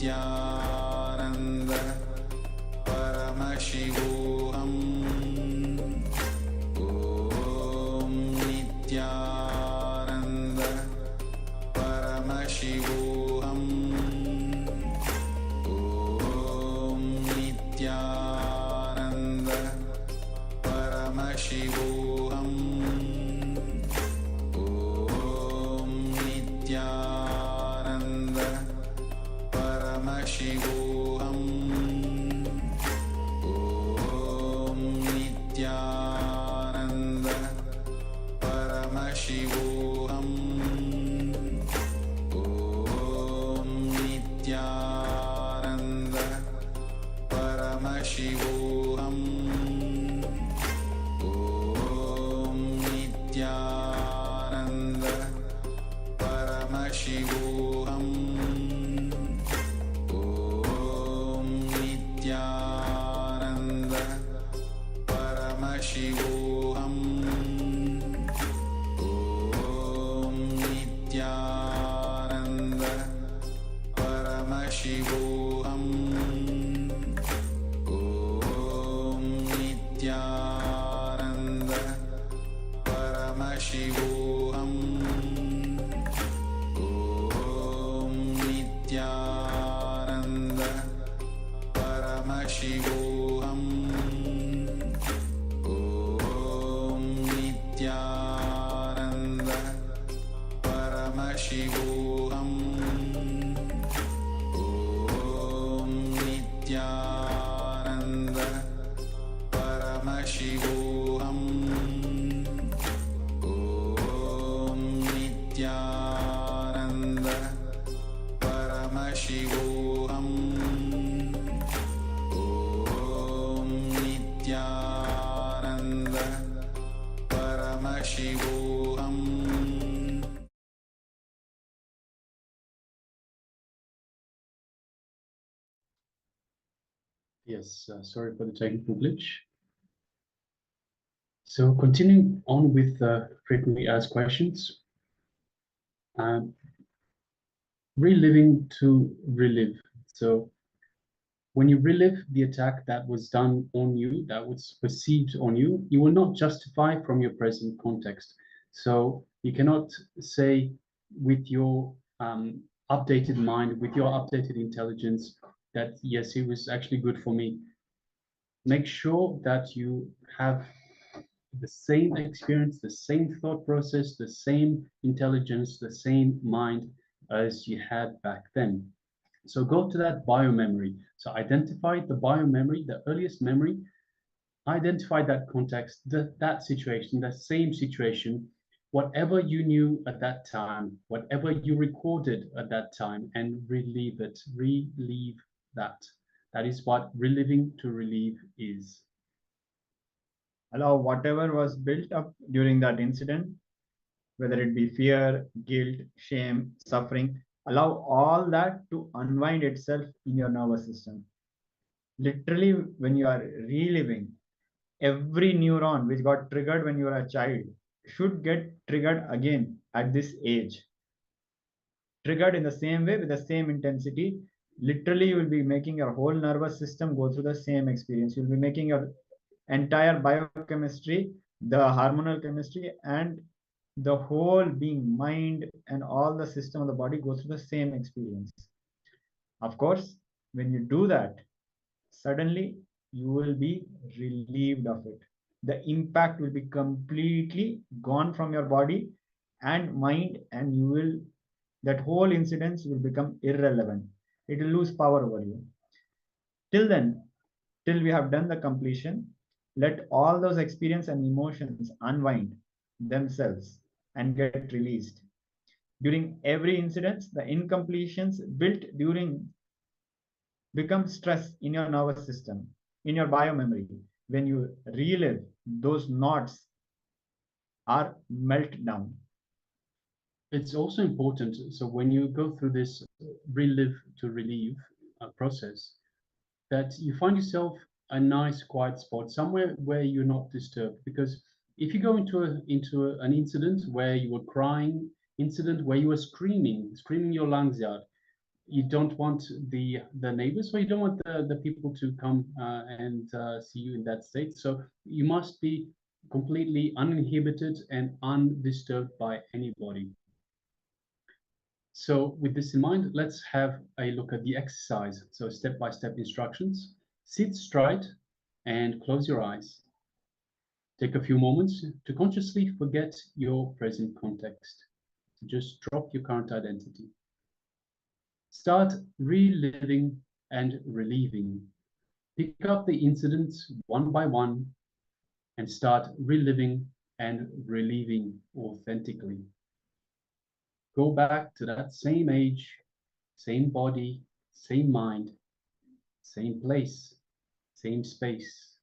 Nityananda Paramashivoham Om Nityananda Paramashivoham Om Nityananda Paramashivoham Om Nityananda Paramashivoham Om Nityananda Paramashivoham Om Nityananda Paramashivoham Om Nityananda Paramashivoham Om Nityananda Paramashivoham Om Nityananda Paramashivoham Om Nityananda Paramashivoham Om Nityananda Paramashivoham Om Nityananda Paramashivoham Om Nityananda Paramashivoham Om Nityananda Paramashivoham Om Nityananda Paramashivoham. Yes, sorry for the technical glitch. So continuing on with frequently asked questions, reliving to relive. So when you relive the attack that was done on you, that was perceived on you, you will not justify from your present context. So you cannot say with your updated mind, with your updated intelligence, that yes, it was actually good for me. Make sure that you have the same experience, the same thought process, the same intelligence, the same mind as you had back then. So go to that biomemory. So identify the biomemory, the earliest memory, identify that context, that situation, that same situation, whatever you knew at that time, whatever you recorded at that time, and relive it, relive that. That is what reliving to relieve is. Allow whatever was built up during that incident, whether it be fear, guilt, shame, suffering, allow all that to unwind itself in your nervous system. Literally, when you are reliving, every neuron which got triggered when you were a child should get triggered again at this age. Triggered in the same way with the same intensity. Literally, you will be making your whole nervous system go through the same experience. You'll be making your entire biochemistry, the hormonal chemistry, and the whole being, mind, and all the system of the body go through the same experience. Of course, when you do that, suddenly you will be relieved of it. The impact will be completely gone from your body and mind, and you will, that whole incidence will become irrelevant. It will lose power over you. Till then, till we have done the completion, let all those experience and emotions unwind themselves and get released. During every incident, the incompletions built during become stress in your nervous system, in your biomemory. When you relive, those knots are melt down. It's also important, so when you go through this relive to relieve process, that you find yourself a nice quiet spot, somewhere where you're not disturbed. Because if you go into an incident where you were crying, incident where you were screaming your lungs out, you don't want the neighbors, or you don't want the people to come and see you in that state. So you must be completely uninhibited and undisturbed by anybody. So with this in mind, let's have a look at the exercise. So step-by-step instructions. Sit straight and close your eyes. Take a few moments to consciously forget your present context. To just drop your current identity. Start reliving and relieving. Pick up the incidents one by one and start reliving and relieving authentically. Go back to that same age, same body, same mind, same place, same space,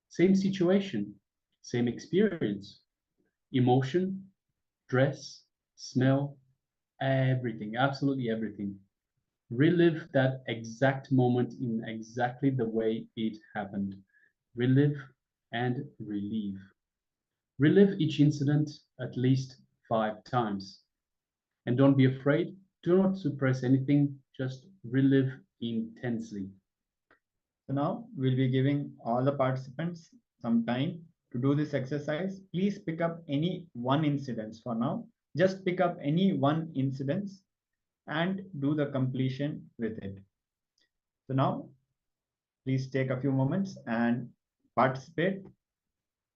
same situation, same experience, emotion, dress, smell, everything, absolutely everything. Relive that exact moment in exactly the way it happened. Relive and relieve. Relive each incident at least 5 times. And don't be afraid. Do not suppress anything. Just relive intensely. So now we'll be giving all the participants some time to do this exercise. Please pick up any one incident for now. Just pick up any one incident and do the completion with it. So now, please take a few moments and participate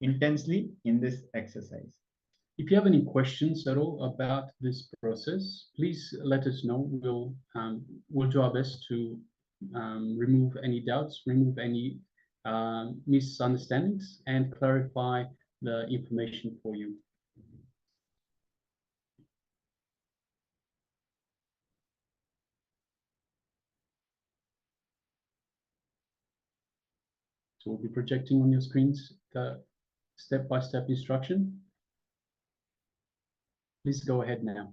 intensely in this exercise. If you have any questions at all about this process, please let us know. We'll do our best to remove any doubts, remove any misunderstandings, and clarify the information for you. So we'll be projecting on your screens the step-by-step instruction. Please go ahead now.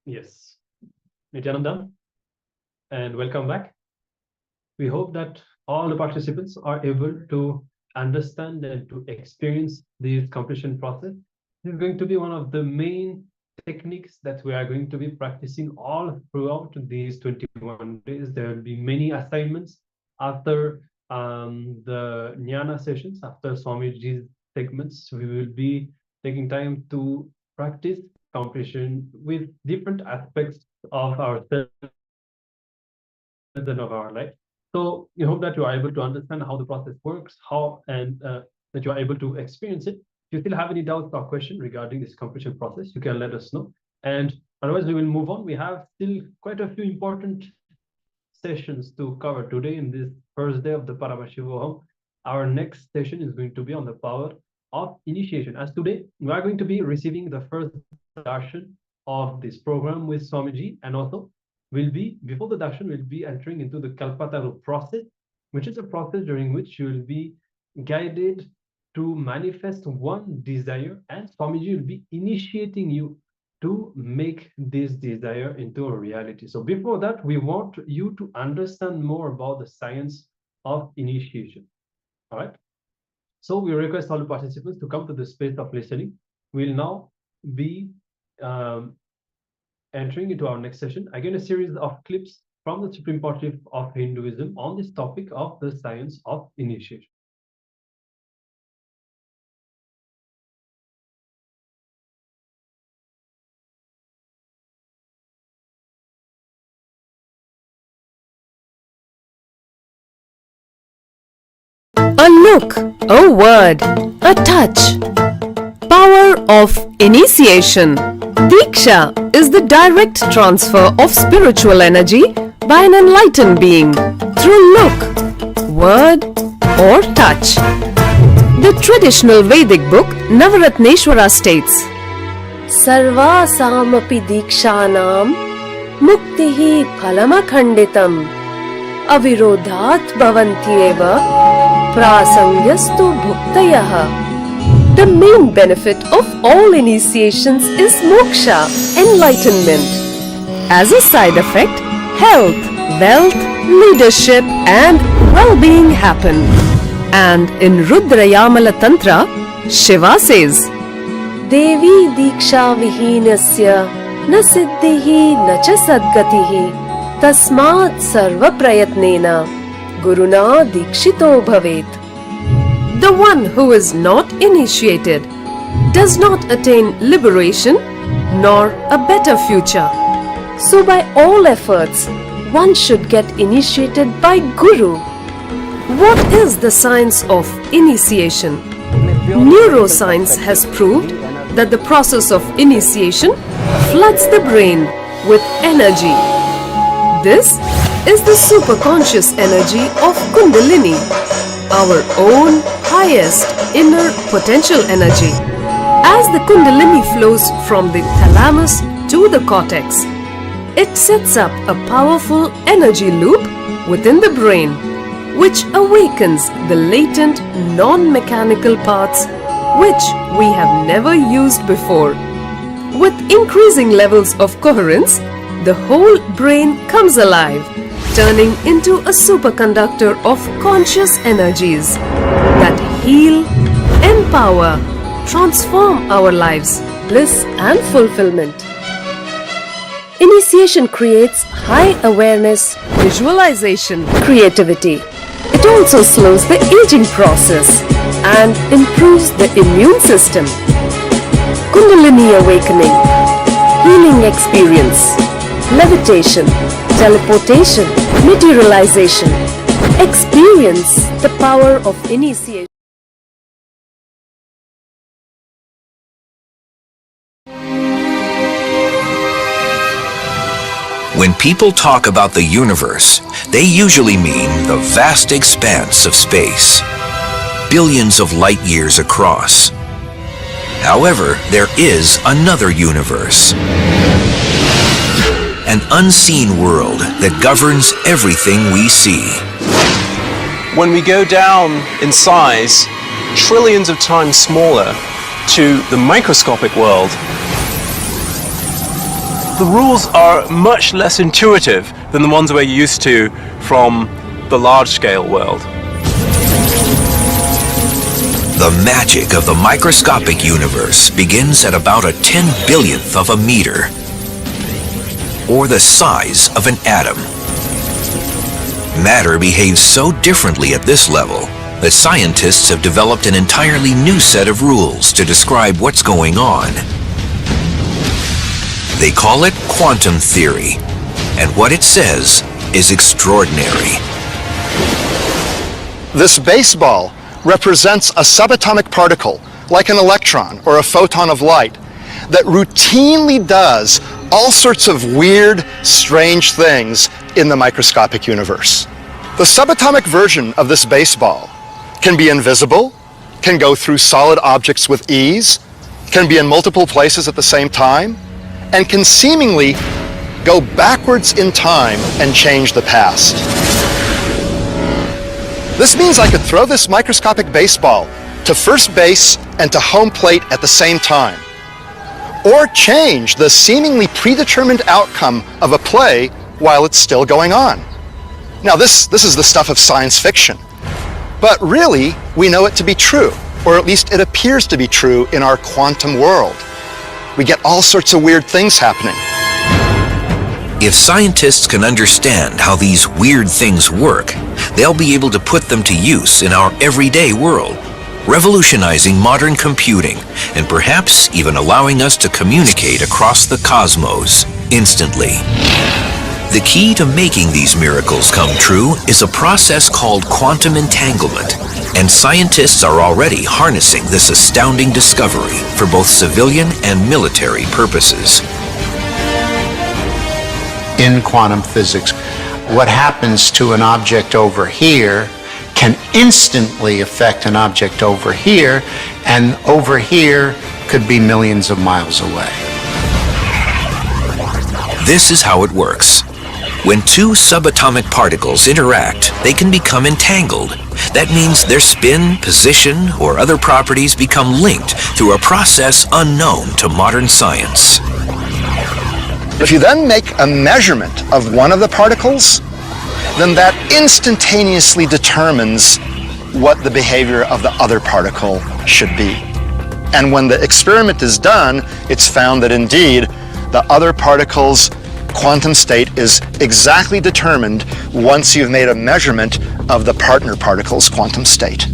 Yes. Nityananda, and welcome back. We hope that all the participants are able to understand and to experience this completion process. This is going to be one of the main techniques that we are going to be practicing all throughout these 21 days. There will be many assignments after the Jnana sessions, after Swamiji's segments. We will be taking time to practice completion with different aspects of ourselves and of our life. So we hope that you are able to understand how the process works, that you are able to experience it. If you still have any doubts or questions regarding this completion process, you can let us know. And otherwise, we will move on. We have still quite a few important sessions to cover today in this first day of the Paramashivoham. Our next session is going to be on the power of initiation. As today, we are going to be receiving the first darshan of this program with Swamiji, and also before the darshan, we'll be entering into the Kalpataru process, which is a process during which you will be guided to manifest one desire, and Swamiji will be initiating you to make this desire into a reality. So before that, we want you to understand more about the science of initiation. All right. So we request all the participants to come to the space of listening. We'll now be entering into our next session. Again, a series of clips from the Supreme Pontiff of Hinduism on this topic of the science of initiation. A look, a word, a touch. Power of initiation. Diksha is the direct transfer of spiritual energy by an enlightened being through look, word, or touch. The traditional Vedic book Navaratneshwara states, Sarva samapi dikshanam muktihi phalamakhanditam avirodhat bhavantyeva prasangyastu bhuktayah. The main benefit of all initiations is moksha, enlightenment. As a side effect, health, wealth, leadership and well-being happen. And in Rudrayamala Tantra, Shiva says, Devi diksha vihinasya na siddhihi na cha sadgatihi tasmat sarva prayatnena guruna dikshito bhavet. The one who is not initiated does not attain liberation nor a better future. So by all efforts, one should get initiated by Guru. What is the science of initiation? Neuroscience has proved that the process of initiation floods the brain with energy. This is the superconscious energy of Kundalini, our own highest inner potential energy. As the Kundalini flows from the thalamus to the cortex, it sets up a powerful energy loop within the brain, which awakens the latent non-mechanical parts which we have never used before. With increasing levels of coherence, the whole brain comes alive, turning into a superconductor of conscious energies that heal, empower, transform our lives, bliss and fulfillment. Initiation creates high awareness, visualization, creativity. It also slows the aging process and improves the immune system. Kundalini awakening, healing experience, levitation, teleportation, materialization. Experience the power of initiation. When people talk about the universe, they usually mean the vast expanse of space, billions of light years across. However, there is another universe, an unseen world that governs everything we see. When we go down in size, trillions of times smaller, to the microscopic world, the rules are much less intuitive than the ones we're used to from the large-scale world. The magic of the microscopic universe begins at about a 10/1000th of a meter, or the size of an atom. Matter behaves so differently at this level that scientists have developed an entirely new set of rules to describe what's going on. They call it quantum theory, and what it says is extraordinary. This baseball represents a subatomic particle, like an electron or a photon of light, that routinely does all sorts of weird, strange things in the microscopic universe. The subatomic version of this baseball can be invisible, can go through solid objects with ease, can be in multiple places at the same time, and can seemingly go backwards in time and change the past. This means I could throw this microscopic baseball to first base and to home plate at the same time, or change the seemingly predetermined outcome of a play while it's still going on. Now this is the stuff of science fiction, but really we know it to be true, or at least it appears to be true in our quantum world. We get all sorts of weird things happening. If scientists can understand how these weird things work, they'll be able to put them to use in our everyday world, revolutionizing modern computing and perhaps even allowing us to communicate across the cosmos instantly. The key to making these miracles come true is a process called quantum entanglement, and scientists are already harnessing this astounding discovery for both civilian and military purposes. In quantum physics, what happens to an object over here can instantly affect an object over here, and over here could be millions of miles away. This is how it works. When two subatomic particles interact, they can become entangled. That means their spin, position, or other properties become linked through a process unknown to modern science. If you then make a measurement of one of the particles, then that instantaneously determines what the behavior of the other particle should be. And when the experiment is done, it's found that indeed the other particle's quantum state is exactly determined once you've made a measurement of the partner particle's quantum state.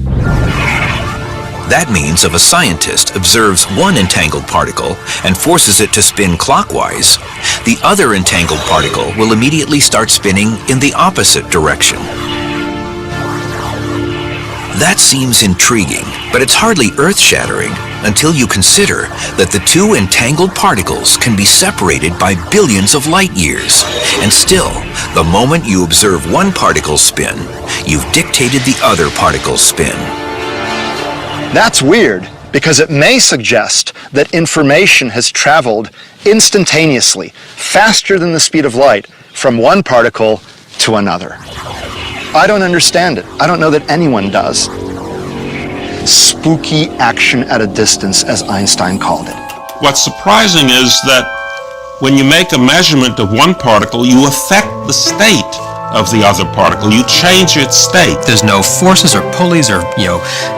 That means if a scientist observes one entangled particle and forces it to spin clockwise, the other entangled particle will immediately start spinning in the opposite direction. That seems intriguing, but it's hardly earth-shattering until you consider that the two entangled particles can be separated by billions of light years. And still, the moment you observe one particle spin, you've dictated the other particle's spin. That's weird, because it may suggest that information has traveled instantaneously, faster than the speed of light, from one particle to another. I don't understand it. I don't know that anyone does. Spooky action at a distance, as Einstein called it. What's surprising is that when you make a measurement of one particle, you affect the state of the other particle. You change its state. There's no forces or pulleys or,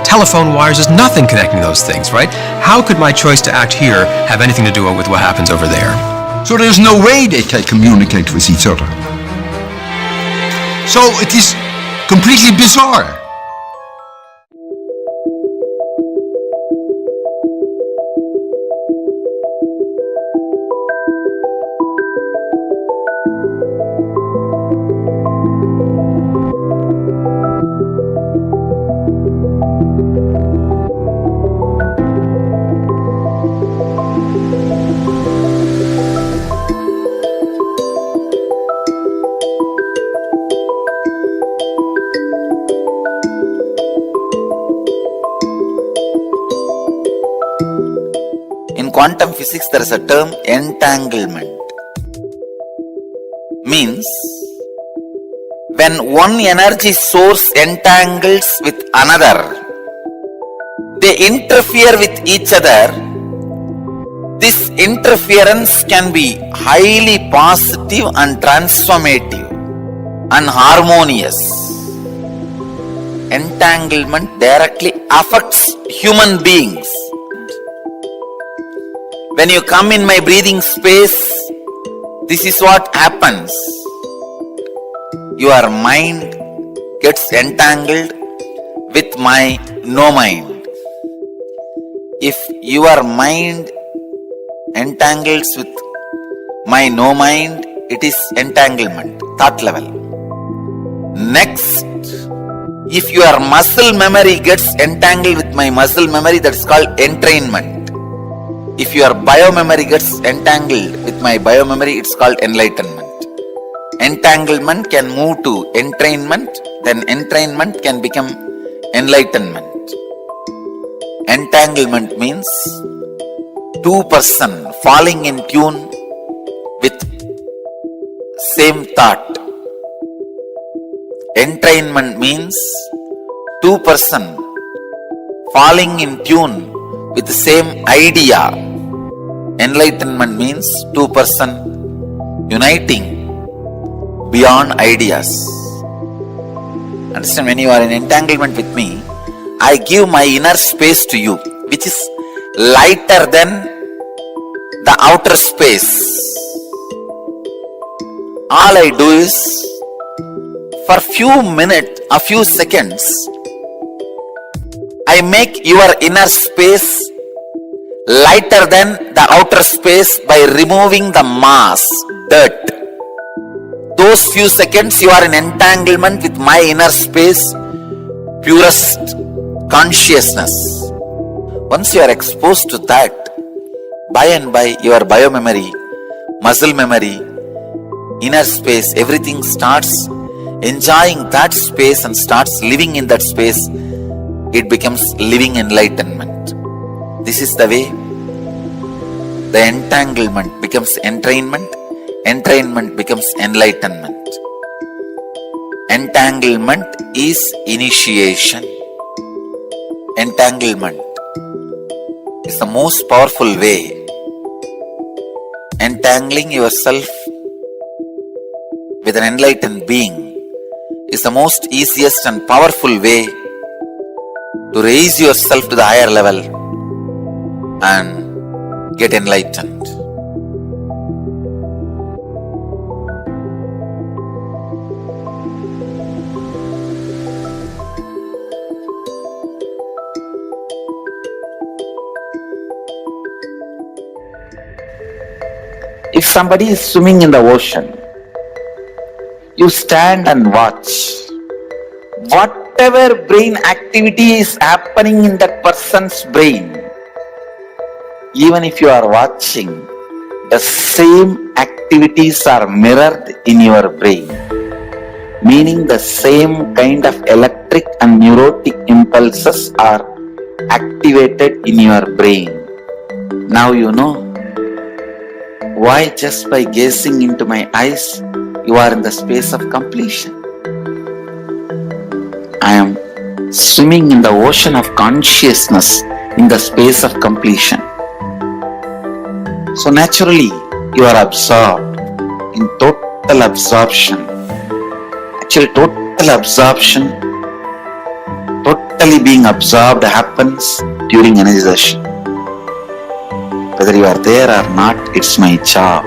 telephone wires. There's nothing connecting those things, right? How could my choice to act here have anything to do with what happens over there? So there's no way they can communicate with each other. So it is completely bizarre. Quantum physics, there is a term entanglement. Means when one energy source entangles with another, they interfere with each other, This interference can be highly positive and transformative and harmonious. Entanglement directly affects human beings. When you come in my breathing space, this is what happens. Your mind gets entangled with my no mind. If your mind entangles with my no mind, it is entanglement, thought level. Next, if your muscle memory gets entangled with my muscle memory, that is called entrainment. If your biomemory gets entangled with my biomemory, it's called enlightenment. Entanglement can move to entrainment, then entrainment can become enlightenment. Entanglement means two persons falling in tune with same thought. Entrainment means two persons falling in tune with the same idea. Enlightenment means two persons uniting beyond ideas. Understand, when you are in entanglement with me, I give my inner space to you, which is lighter than the outer space. All I do is, for few minutes, a few seconds, I make your inner space lighter than the outer space by removing the mass, dirt. Those few seconds you are in entanglement with my inner space, purest consciousness. Once you are exposed to that, by and by your biomemory, muscle memory, inner space, everything starts enjoying that space and starts living in that space. It becomes living enlightenment. This is the way the entanglement becomes entrainment, entrainment becomes enlightenment. Entanglement is initiation. Entanglement is the most powerful way. Entangling yourself with an enlightened being is the most easiest and powerful way to raise yourself to the higher level and get enlightened. If somebody is swimming in the ocean, you stand and watch. Whatever brain activity is happening in that person's brain, even if you are watching, the same activities are mirrored in your brain. Meaning the same kind of electric and neurotic impulses are activated in your brain. Now you know why just by gazing into my eyes, you are in the space of completion. I am swimming in the ocean of consciousness in the space of completion. So naturally, you are absorbed in total absorption. Actually, total absorption, totally being absorbed happens during energization. Whether you are there or not, it's my job.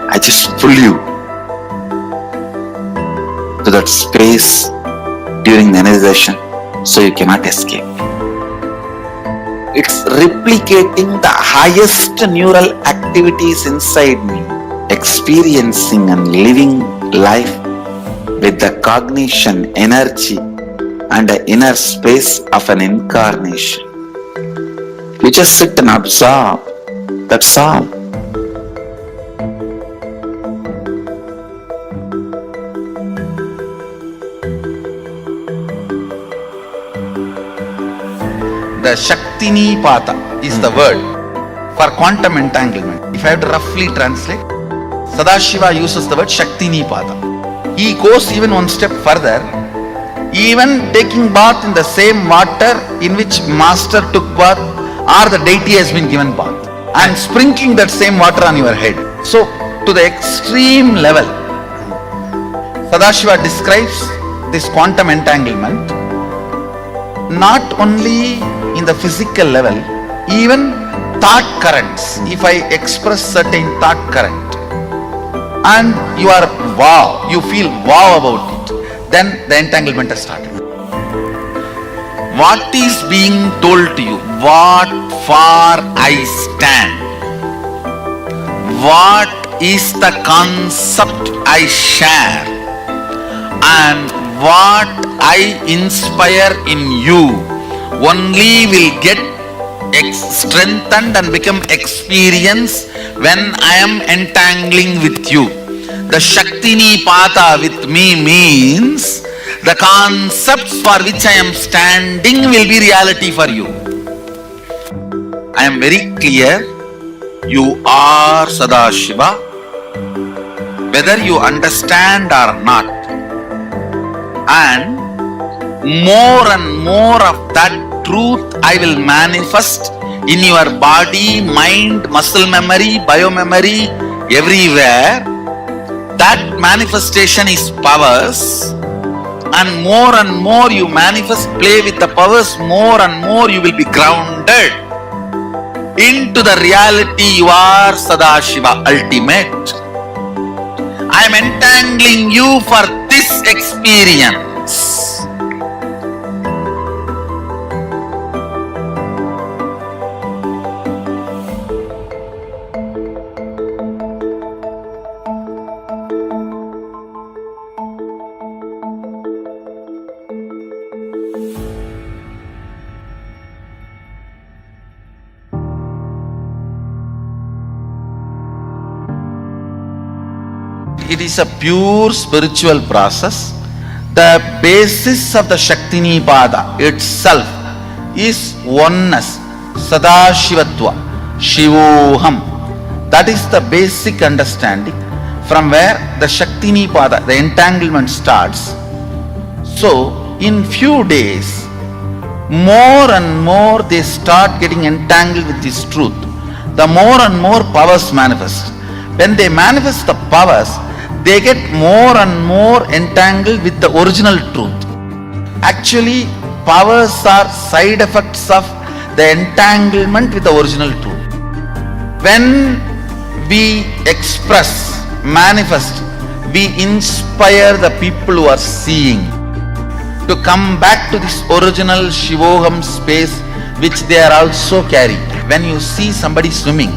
I just pull you to that space during the energization, so you cannot escape. It's replicating the highest neural activities inside me, experiencing and living life with the cognition, energy, and the inner space of an incarnation. You just sit and absorb. That's all. The Shaktinipata is the word for quantum entanglement. If I have to roughly translate, Sadashiva uses the word Shaktinipata. He goes even one step further, even taking bath in the same water in which master took bath or the deity has been given bath. and sprinkling that same water on your head. So, to the extreme level, Sadashiva describes this quantum entanglement not only in the physical level, even thought currents. If I express certain thought current and you are wow, you feel wow about it, then the entanglement has started. What is being told to you? What for I stand? What is the concept I share? And what I inspire in you only will get strengthened and become experience when I am entangling with you. The Shaktini Pata with me means the concepts for which I am standing will be reality for you. I am very clear, you are Sadashiva, whether you understand or not. And more of that truth I will manifest in your body, mind, muscle memory, biomemory, everywhere. That manifestation is powers, and more you manifest, play with the powers, more and more you will be grounded into the reality you are Sadashiva, ultimate. I am entangling you for this experience. It is a pure spiritual process. The basis of the Shaktini Pada itself is oneness, Sadashivatva, Shivoham. That is the basic understanding from where the Shaktini Pada, the entanglement starts. So, in few days, more and more they start getting entangled with this truth. The more and more powers manifest. When they manifest the powers, they get more and more entangled with the original truth. Actually, powers are side effects of the entanglement with the original truth. When we express, manifest, we inspire the people who are seeing to come back to this original Shivoham space which they are also carrying. When you see somebody swimming,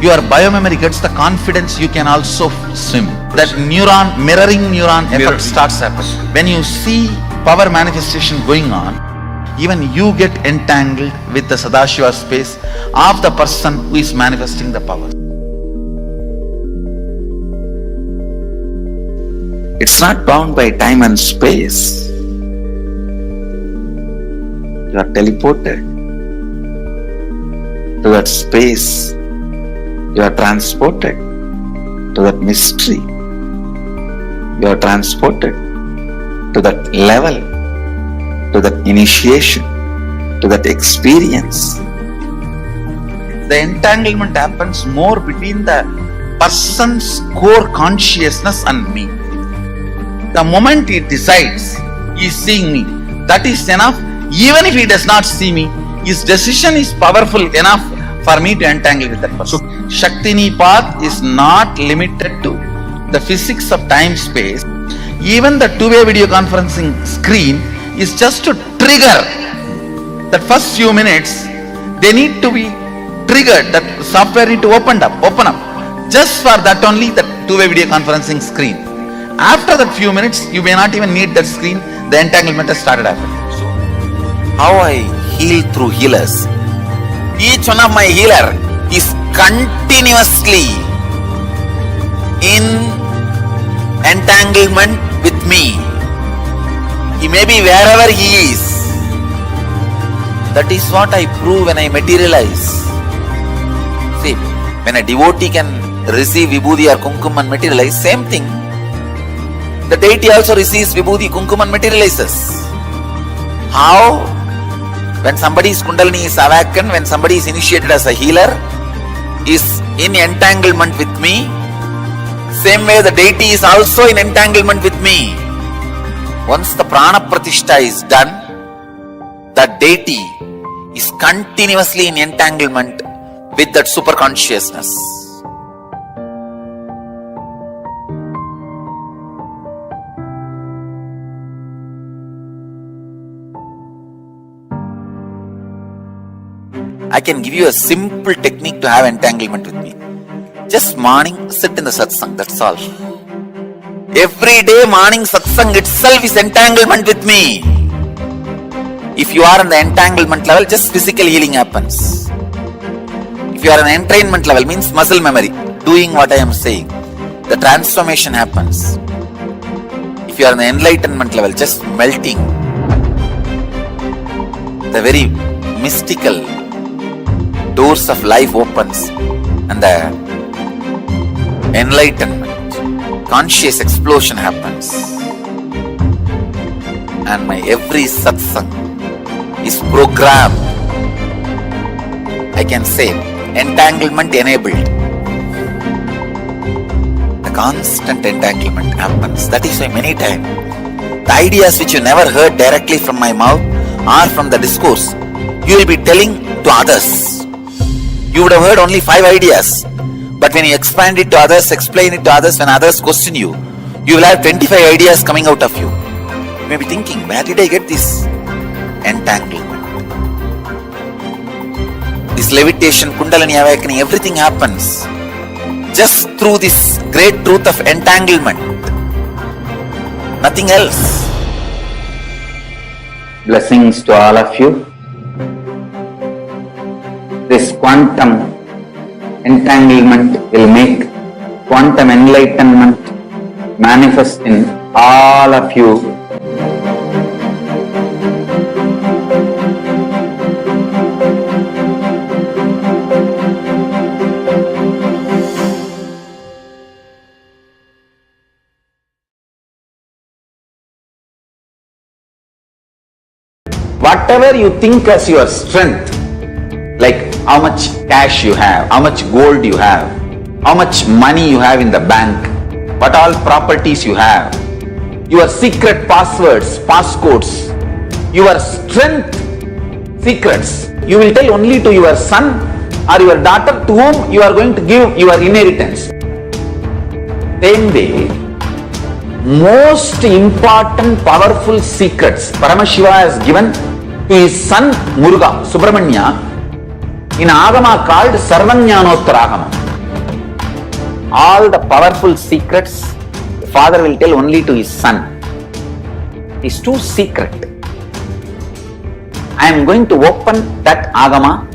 your biomemory gets the confidence you can also swim. That neuron, mirroring neuron effect starts happening. When you see power manifestation going on, even you get entangled with the Sadashiva space of the person who is manifesting the power. It's not bound by time and space. You are teleported to that space. You are transported to that mystery. You are transported to that level, to that initiation, to that experience. The entanglement happens more between the person's core consciousness and me. The moment he decides he is seeing me, that is enough. Even if he does not see me, his decision is powerful enough for me to entangle with that person. Shaktini path is not limited to the physics of time-space. Even the two-way video conferencing screen is just to trigger that first few minutes. They need to be triggered, that software need to open up. Just for that only, that two-way video conferencing screen. After that few minutes, you may not even need that screen. The entanglement has started happening. How I heal through healers. Each one of my healer is continuously in entanglement with me. He may be wherever he is. That is what I prove when I materialize. See, when a devotee can receive vibhuti or kumkum and materialize, same thing. The deity also receives vibhuti, kumkum and materializes. How? When somebody's kundalini is awakened, when somebody is initiated as a healer, is in entanglement with me, same way the deity is also in entanglement with me. Once the prana pratishtha is done, the deity is continuously in entanglement with that super consciousness. I can give you a simple technique to have entanglement with me. Just morning, sit in the satsang, that's all. Every day morning satsang itself is entanglement with me. If you are in the entanglement level, just physical healing happens. If you are in entrainment level, means muscle memory, doing what I am saying, the transformation happens. If you are in the enlightenment level, just melting. The very mystical doors of life opens and the enlightenment, conscious explosion happens. And my every satsang is programmed. I can say entanglement enabled. The constant entanglement happens. That is why many times the ideas which you never heard directly from my mouth or from the discourse, you will be telling to others. You would have heard only 5 ideas, but when you expand it to others, explain it to others, when others question you, you will have 25 ideas coming out of you. You may be thinking, where did I get this entanglement? This levitation, kundalini awakening, everything happens just through this great truth of entanglement. Nothing else. Blessings to all of you. This quantum entanglement will make quantum enlightenment manifest in all of you. Whatever you think as your strength, like how much cash you have, how much gold you have, how much money you have in the bank, what all properties you have, your secret passwords, passcodes, your strength secrets, you will tell only to your son or your daughter to whom you are going to give your inheritance. Same way, most important powerful secrets Paramashiva has given to his son Muruga, Subramanya, in Agama called Sarvanyanottara. All the powerful secrets the father will tell only to his son. It is too secret. I am going to open that Agama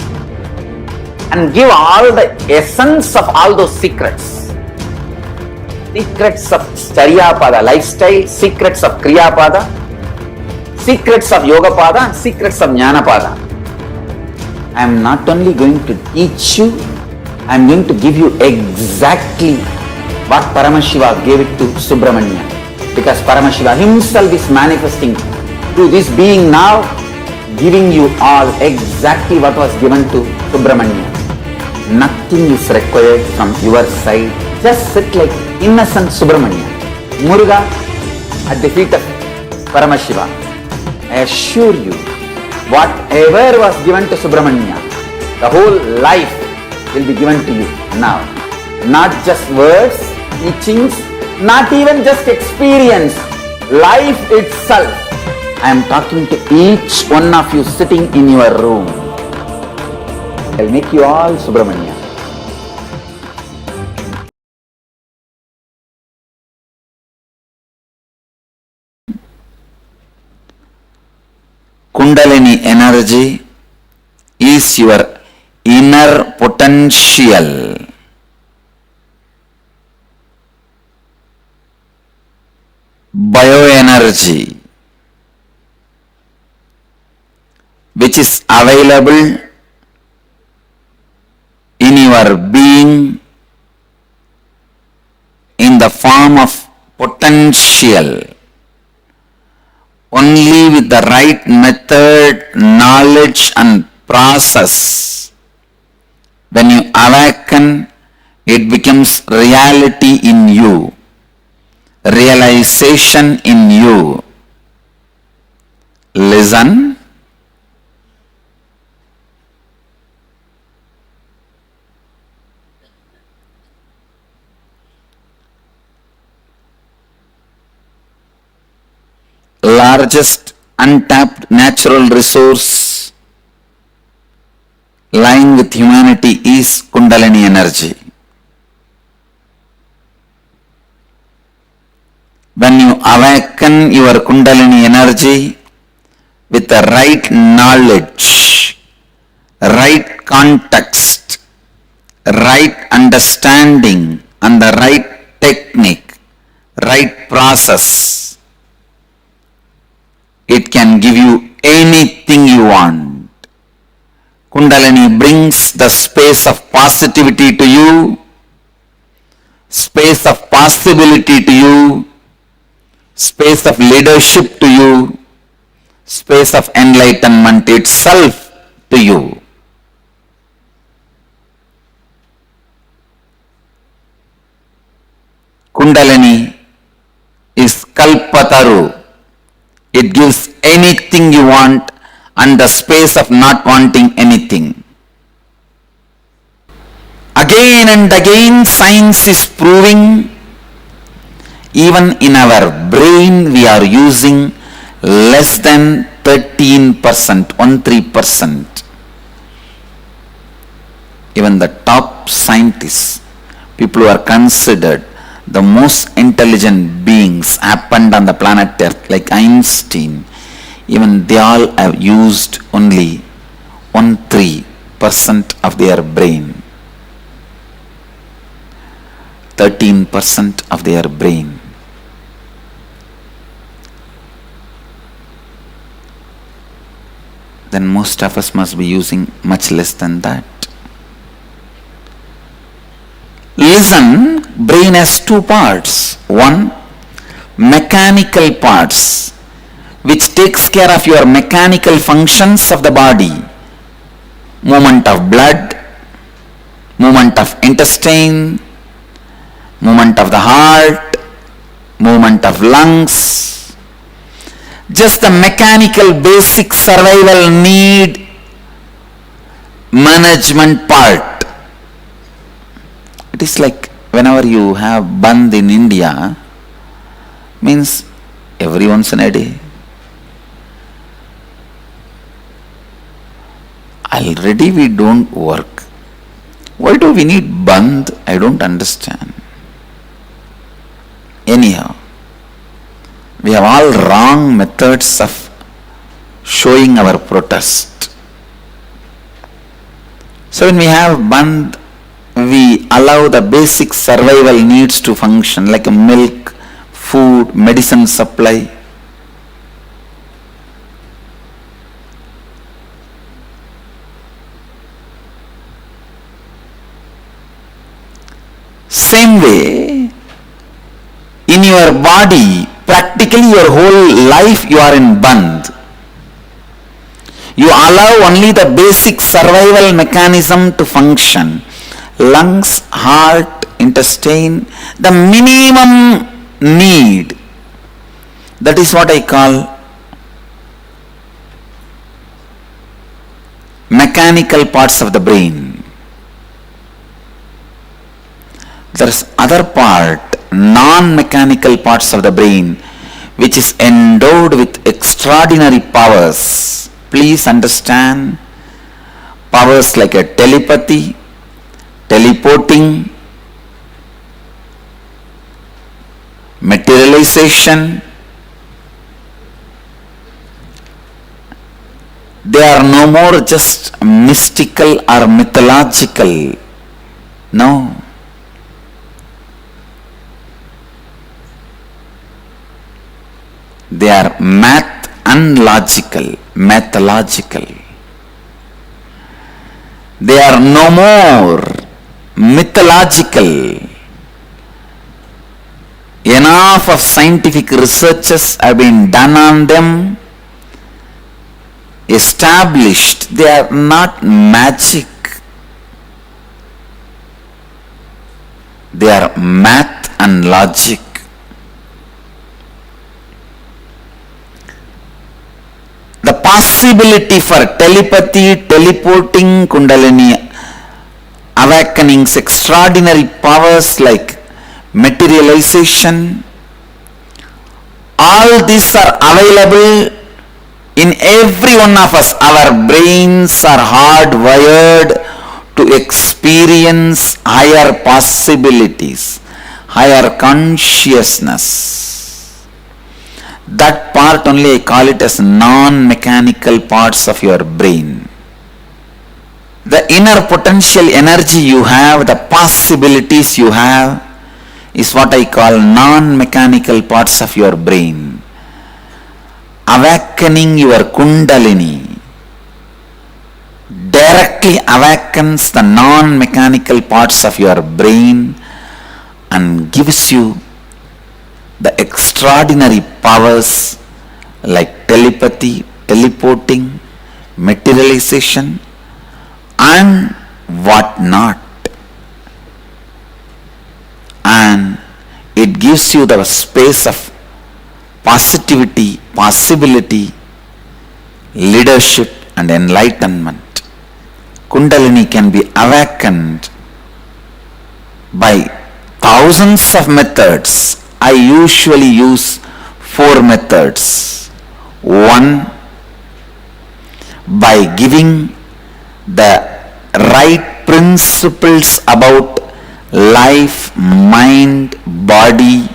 and give all the essence of all those secrets. Secrets of Charyapada lifestyle, secrets of Kriyapada, secrets of Yogapada, secrets of Jnanapada. I am not only going to teach you, I am going to give you exactly what Paramashiva gave it to Subramanya. Because Paramashiva himself is manifesting through this being now, giving you all exactly what was given to Subramanya. Nothing is required from your side. Just sit like innocent Subramanya, Muruga at the feet of Paramashiva. I assure you, whatever was given to Subramanya, the whole life will be given to you now. Not just words, teachings, not even just experience, life itself. I am talking to each one of you sitting in your room. I will make you all Subramanya. Kundalini energy is your inner potential. Bioenergy, which is available in your being in the form of potential. Only with the right method, knowledge and process, when you awaken it becomes reality in you, realization in you. Listen. Largest untapped natural resource lying with humanity is Kundalini energy. When you awaken your Kundalini energy with the right knowledge, right context, right understanding and the right technique, right process, it can give you anything you want. Kundalini brings the space of positivity to you, space of possibility to you, space of leadership to you, space of enlightenment itself to you. Kundalini is Kalpataru. It gives anything you want and the space of not wanting anything. Again and again science is proving even in our brain we are using less than 13%, 13%. Even the top scientists, people who are considered the most intelligent beings happened on the planet Earth, like Einstein, even they all have used only 13% of their brain. 13% of their brain. Then most of us must be using much less than that. Listen, brain has two parts. One, mechanical parts, which takes care of your mechanical functions of the body. Movement of blood, movement of intestine, movement of the heart, movement of lungs. Just the mechanical basic survival need management part. It is like whenever you have bandh in India, means every once in a day. Already we don't work. Why do we need bandh? I don't understand. Anyhow, we have all wrong methods of showing our protest. So when we have bandh, we allow the basic survival needs to function, like milk, food, medicine supply. Same way, in your body, practically your whole life you are in bandh. You allow only the basic survival mechanism to function. Lungs, heart, intestine, the minimum need. That is what I call mechanical parts of the brain. There is other part, non-mechanical parts of the brain, which is endowed with extraordinary powers. Please understand, powers like a telepathy, teleporting, materialization. They are no more just mystical or mythological. No. They are mathological. They are no more mythological. Enough of scientific researches have been done on them, established. They are not magic. They are math and logic. The possibility for telepathy, teleporting, kundalini, awakenings, extraordinary powers like materialization, all these are available in every one of us. Our brains are hardwired to experience higher possibilities, higher consciousness. That part only I call it as non-mechanical parts of your brain. The inner potential energy you have, the possibilities you have, is what I call non-mechanical parts of your brain. Awakening your kundalini directly awakens the non-mechanical parts of your brain and gives you the extraordinary powers like telepathy, teleporting, materialization, and what not. And it gives you the space of positivity, possibility, leadership, and enlightenment. Kundalini can be awakened by thousands of methods. I usually use 4 methods. 1, by giving the right principles about life, mind, body.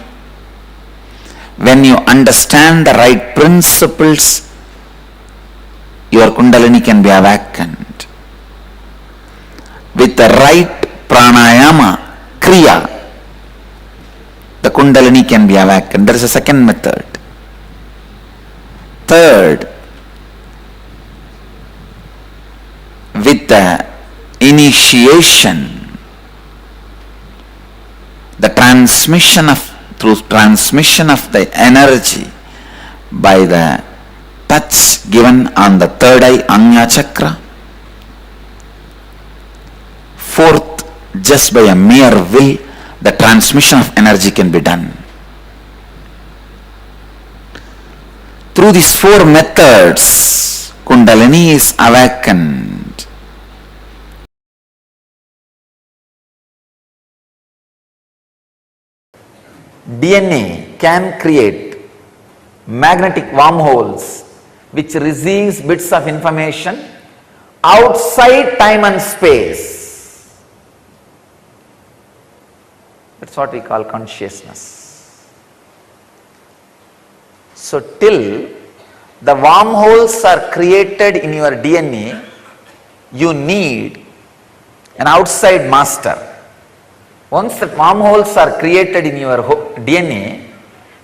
When you understand the right principles, your kundalini can be awakened. With the right pranayama, kriya, the kundalini can be awakened. There is a second method. Third, with the initiation, the transmission of, through transmission of the energy by the touch given on the third eye, Anya chakra. Fourth, just by a mere will, the transmission of energy can be done. Through these 4 methods, kundalini is awakened. DNA can create magnetic wormholes which receives bits of information outside time and space. That's what we call consciousness. So till the wormholes are created in your DNA, you need an outside master. Once the wormholes are created in your DNA,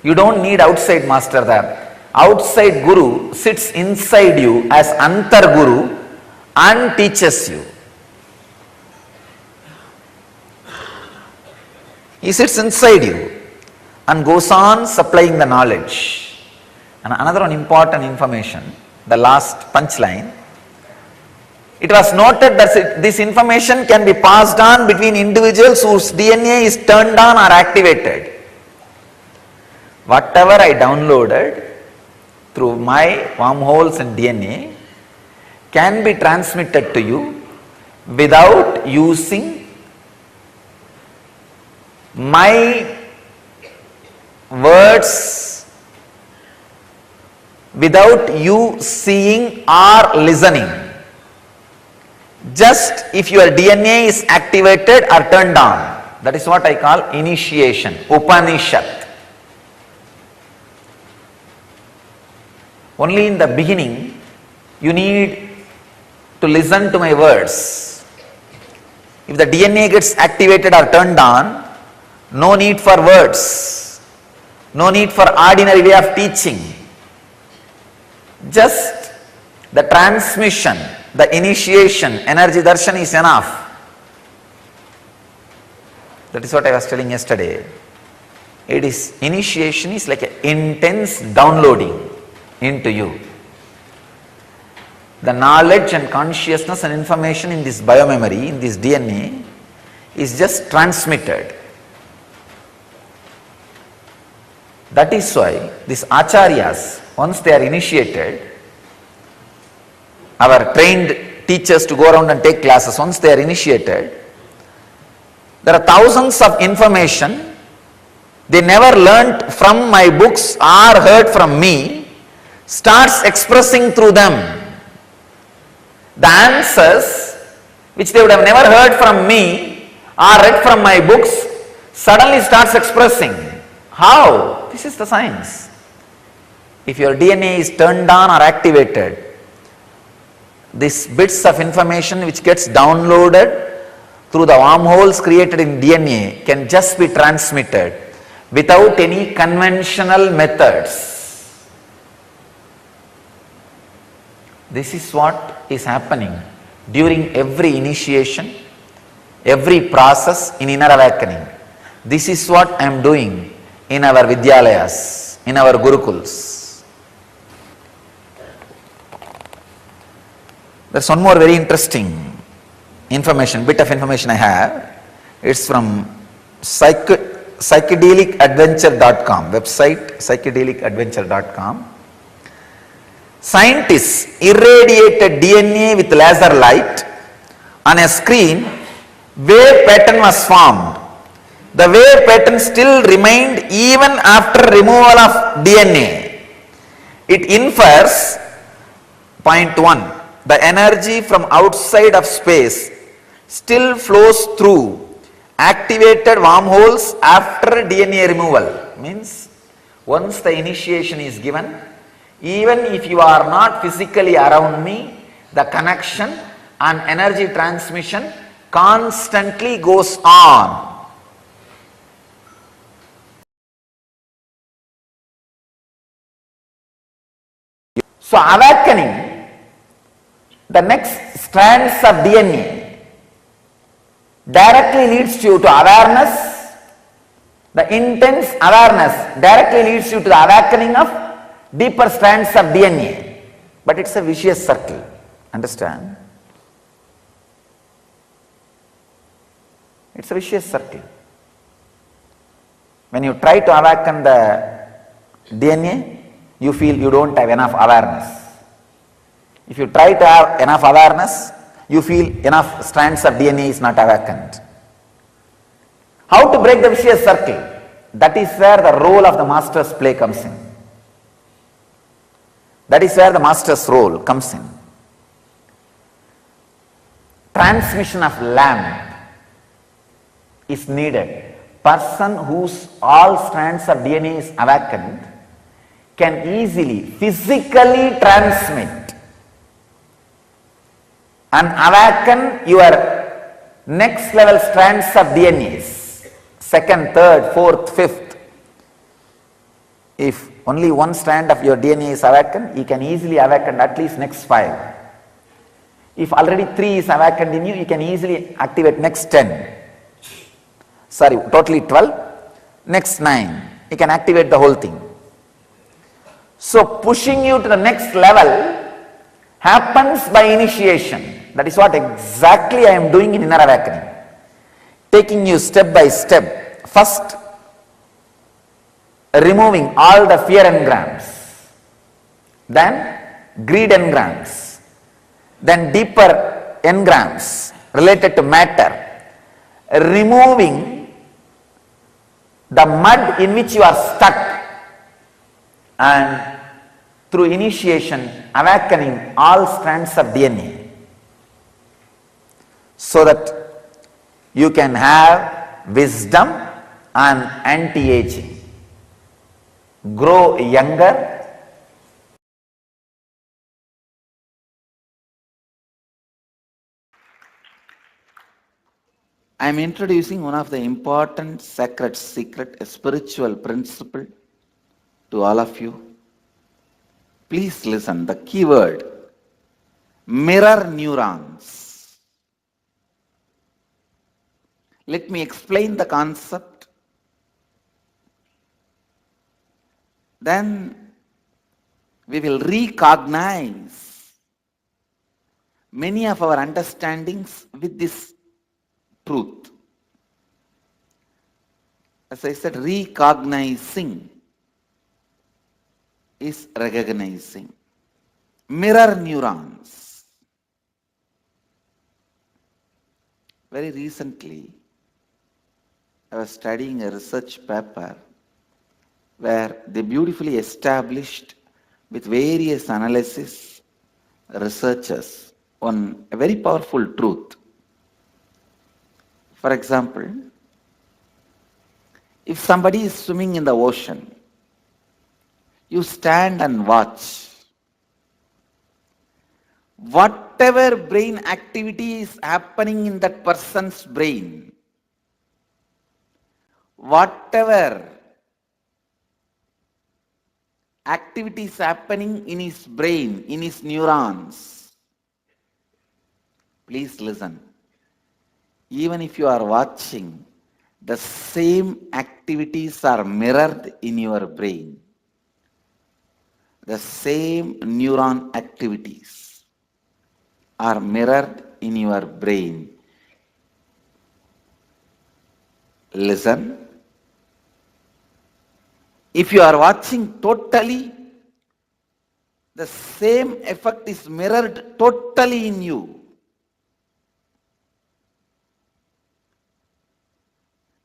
you don't need outside master there. Outside guru sits inside you as antar guru and teaches you. He sits inside you and goes on supplying the knowledge. And another one important information, the last punchline. It was noted that this information can be passed on between individuals whose DNA is turned on or activated. Whatever I downloaded through my wormholes and DNA can be transmitted to you without using my words, without you seeing or listening. Just if your DNA is activated or turned on. That is what I call initiation, Upanishad. Only in the beginning you need to listen to my words. If the DNA gets activated or turned on, no need for words, no need for ordinary way of teaching. Just the transmission, the initiation, energy darshan is enough. That is what I was telling yesterday. It is, initiation is like an intense downloading into you. The knowledge and consciousness and information in this biomemory, in this DNA, is just transmitted. That is why these acharyas, once they are initiated, our trained teachers to go around and take classes, once they are initiated, there are thousands of information they never learnt from my books or heard from me, starts expressing through them. The answers which they would have never heard from me or read from my books suddenly starts expressing. How? This is the science. If your DNA is turned on or activated, these bits of information which gets downloaded through the wormholes created in DNA can just be transmitted without any conventional methods. This is what is happening during every initiation, every process in inner awakening. This is what I am doing in our Vidyalayas, in our Gurukuls. There is one more very interesting bit of information I have. It's from psychedelicadventure.com, website psychedelicadventure.com. Scientists irradiated DNA with laser light. On a screen, wave pattern was formed. The wave pattern still remained even after removal of DNA. It infers, point 1, the energy from outside of space still flows through activated wormholes after DNA removal. Means once the initiation is given, even if you are not physically around me, the connection and energy transmission constantly goes on. So awakening, the next strands of DNA directly leads you to awareness. The intense awareness directly leads you to the awakening of deeper strands of DNA. But it's a vicious circle. Understand? It's a vicious circle. When you try to awaken the DNA, you feel you don't have enough awareness. If you try to have enough awareness, you feel enough strands of DNA is not awakened. How to break the vicious circle? That is where the role of the master's play comes in. That is where the master's role comes in. Transmission of lamp is needed. Person whose all strands of DNA is awakened can easily, physically transmit and awaken your next level strands of DNAs, second, third, fourth, fifth. If only one strand of your DNA is awakened, you can easily awaken at least next 5. If already 3 is awakened in you, you can easily activate next 10. Sorry, totally 12. Next 9. You can activate the whole thing. So pushing you to the next level happens by initiation. That is what exactly I am doing in inner awakening. Taking you step by step. First, removing all the fear engrams. Then greed engrams. Then deeper engrams related to matter. Removing the mud in which you are stuck, and through initiation awakening all strands of DNA, so that you can have wisdom and anti-aging, grow younger. I am introducing one of the important sacred secret, a spiritual principle to all of you. Please listen, the key word, mirror neurons. Let me explain the concept. Then we will recognize many of our understandings with this truth. As I said, recognizing is recognizing. Mirror neurons. Very recently, I was studying a research paper where they beautifully established with various analysis researchers on a very powerful truth. For example, if somebody is swimming in the ocean, you stand and watch. Whatever brain activity is happening in that person's brain, whatever activity is happening in his brain, in his neurons, please listen. Even if you are watching, the same activities are mirrored in your brain. The same neuron activities are mirrored in your brain. Listen. If you are watching totally, the same effect is mirrored totally in you.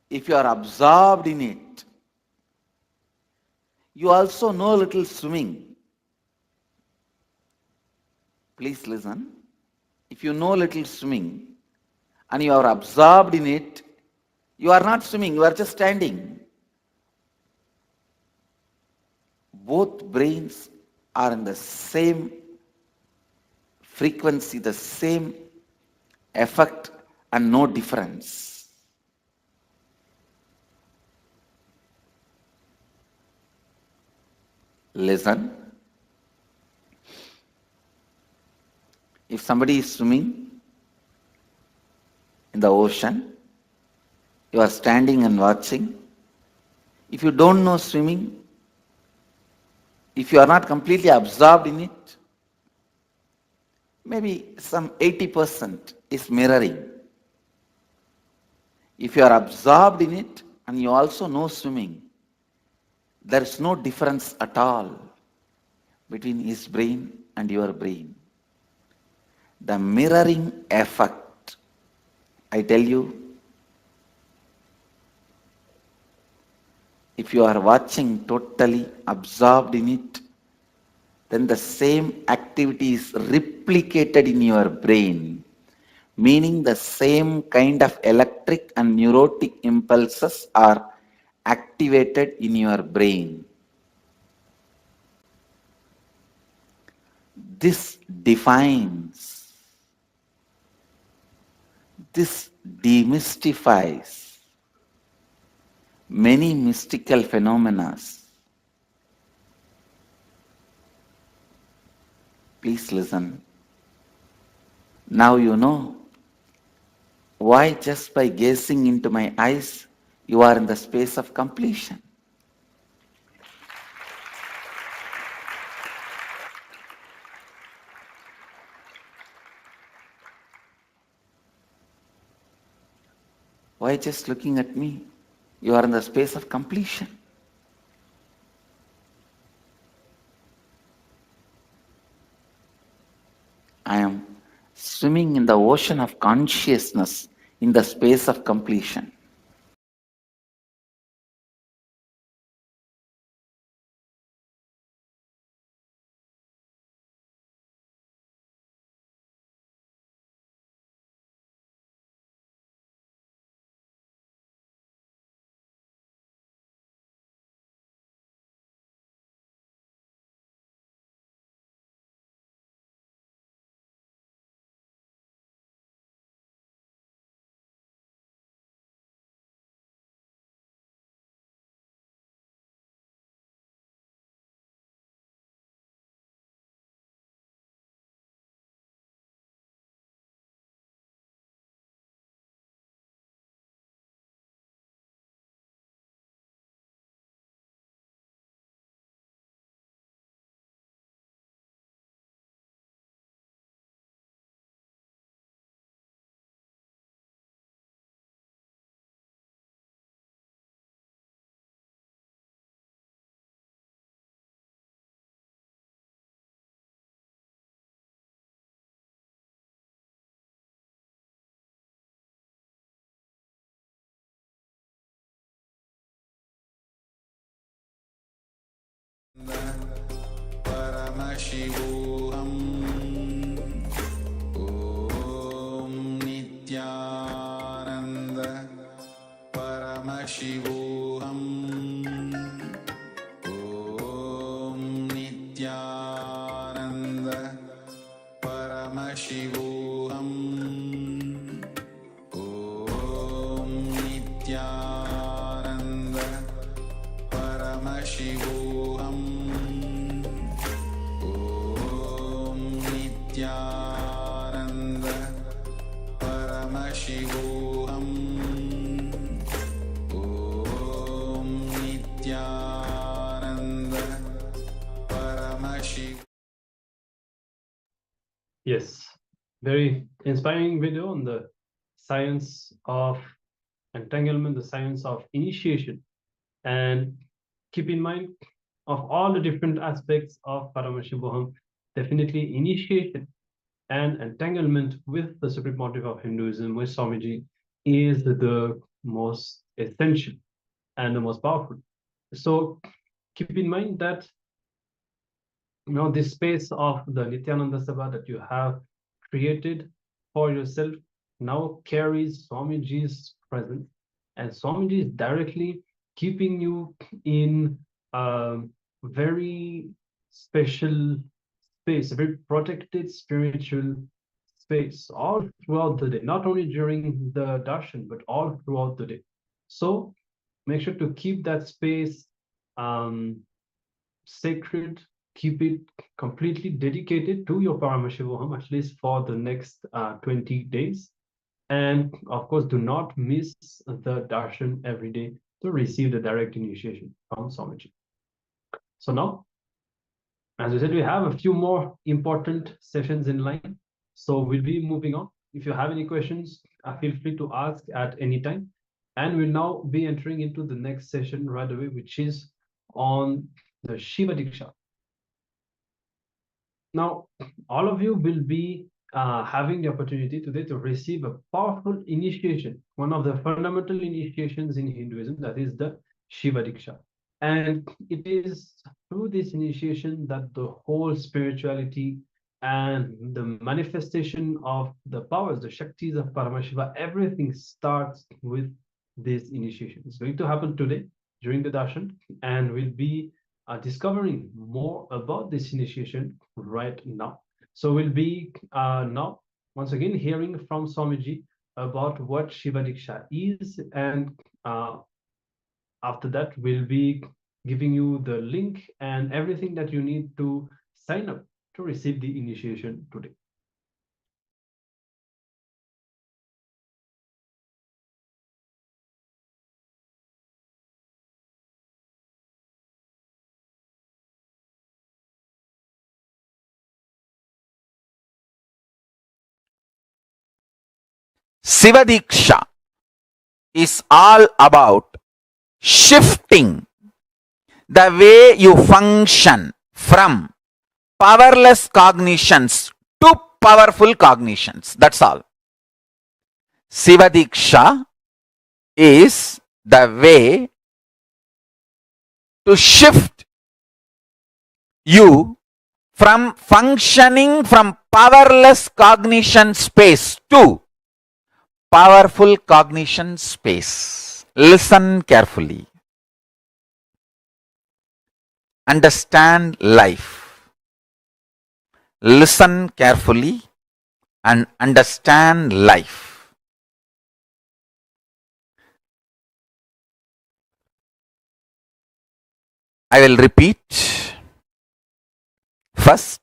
If you are absorbed in it, you also know a little swimming. Please listen. If you know a little swimming and you are absorbed in it, you are not swimming, you are just standing. Both brains are in the same frequency, the same effect, and no difference. Listen. If somebody is swimming in the ocean, you are standing and watching. If you don't know swimming, if you are not completely absorbed in it, maybe some 80% is mirroring. If you are absorbed in it and you also know swimming, there is no difference at all between his brain and your brain. The mirroring effect, I tell you, if you are watching totally absorbed in it, then the same activity is replicated in your brain, meaning the same kind of electric and neurotic impulses are activated in your brain. This defines, this demystifies many mystical phenomena. Please listen. Now you know why just by gazing into my eyes, you are in the space of completion. Why just looking at me, you are in the space of completion. I am swimming in the ocean of consciousness in the space of completion. Paramashivoham Om Nityananda Paramashivoham Om Nityananda Paramashivoham Om Nityananda Paramashivoham Om Nityananda Paramashivoham Om Nityananda Paramashivoham. Yes, very inspiring video on the science of entanglement, the science of initiation. And keep in mind, of all the different aspects of Paramashivoham, definitely initiation and entanglement with the Supreme Pontiff of Hinduism, with Swamiji, is the most essential and the most powerful. So keep in mind that this space of the Nityananda Sabha that you have created for yourself now carries Swamiji's presence, and Swamiji is directly keeping you in a very special space, a very protected spiritual space all throughout the day, not only during the darshan, but all throughout the day. So make sure to keep that space sacred, keep it completely dedicated to your Paramashivoham, at least for the next 20 days. And of course, do not miss the darshan every day to receive the direct initiation from Swamiji. So now, as we said, we have a few more important sessions in line. So we'll be moving on. If you have any questions, feel free to ask at any time. And we'll now be entering into the next session right away, which is on the Shiva Diksha. Now, all of you will be having the opportunity today to receive a powerful initiation, one of the fundamental initiations in Hinduism, that is the Shiva Diksha. And it is through this initiation that the whole spirituality and the manifestation of the powers, the Shaktis of Paramashiva, everything starts with this initiation. It's going to happen today during the darshan, and we'll be discovering more about this initiation right now. So we'll be now once again hearing from Swamiji about what Shiva Diksha is, and after that we'll be giving you the link and everything that you need to sign up to receive the initiation today. Shiva Diksha is all about shifting the way you function from powerless cognitions to powerful cognitions. That's all. Shiva Diksha is the way to shift you from functioning from powerless cognition space to powerful cognition space. Listen carefully. Understand life. Listen carefully and understand life. I will repeat. First,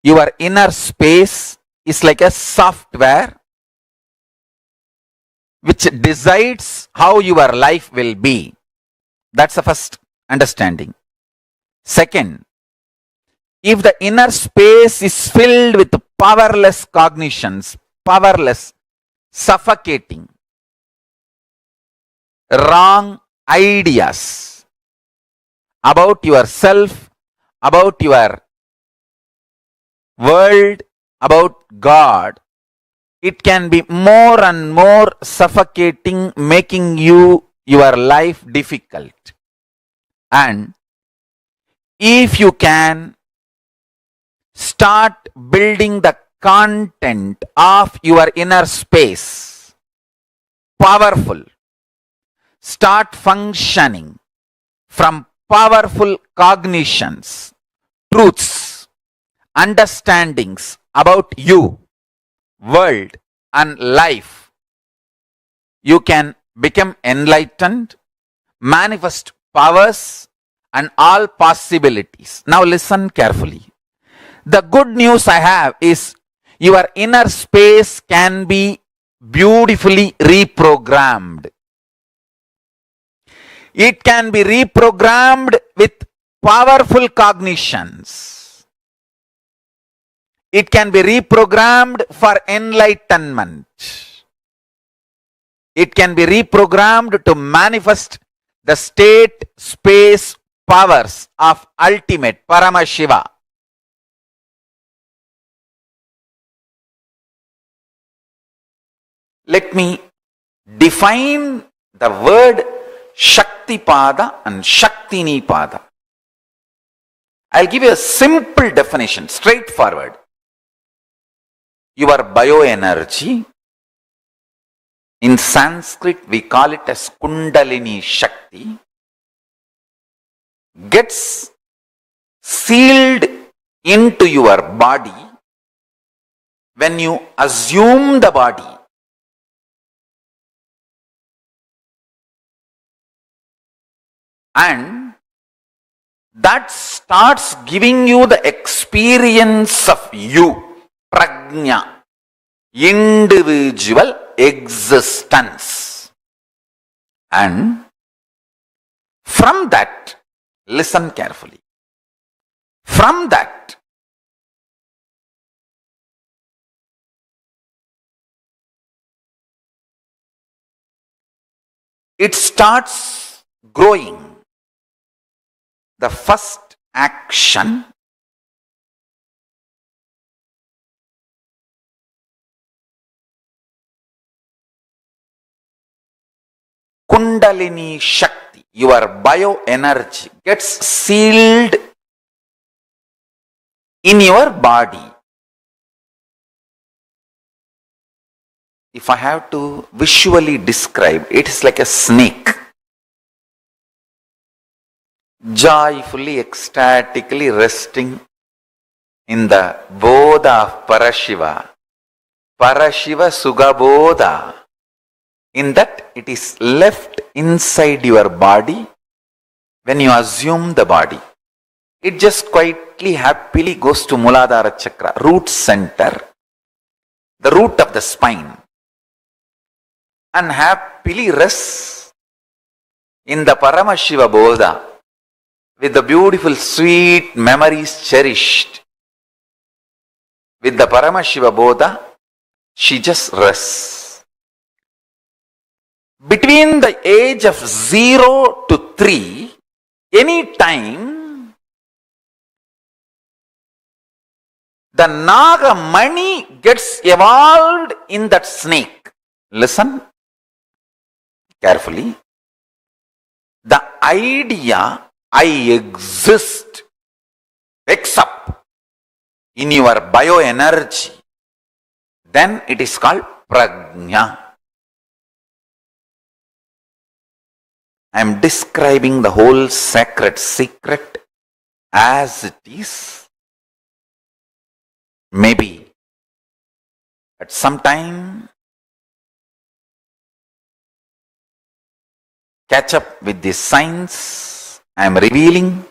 your inner space is like a software which decides how your life will be. That's the first understanding. Second, if the inner space is filled with powerless cognitions, powerless, suffocating, wrong ideas about yourself, about your world, about God, it can be more and more suffocating, making you your life difficult. And if you can start building the content of your inner space, powerful, start functioning from powerful cognitions, truths, understandings about you, world, and life, you can become enlightened, manifest powers and all possibilities. Now listen carefully. The good news I have is your inner space can be beautifully reprogrammed. It can be reprogrammed with powerful cognitions. It can be reprogrammed for enlightenment. It can be reprogrammed to manifest the state, space, powers of ultimate Paramashiva. Let me define the word Shaktipada and Shaktinipada. I'll give you a simple definition, straightforward. Your bioenergy, in Sanskrit we call it as Kundalini Shakti, gets sealed into your body when you assume the body. And that starts giving you the experience of you, prajna, individual existence. And from that, listen carefully, from that, it starts growing. The first action Kundalini Shakti, your bioenergy, gets sealed in your body. If I have to visually describe, it is like a snake, joyfully, ecstatically resting in the Bodha of Parashiva, Parashiva Sugabodha. In that, it is left inside your body when you assume the body. It just quietly, happily goes to Muladhara Chakra, root center, the root of the spine, and happily rests in the Paramashiva Bodha with the beautiful sweet memories cherished. With the Paramashiva Bodha, she just rests. Between the age of 0 to 3, any time the Nagamani gets evolved in that snake. Listen carefully. The idea I exist wakes up in your bioenergy. Then it is called prajna. I am describing the whole sacred secret as it is. Maybe at some time catch up with the science I am revealing.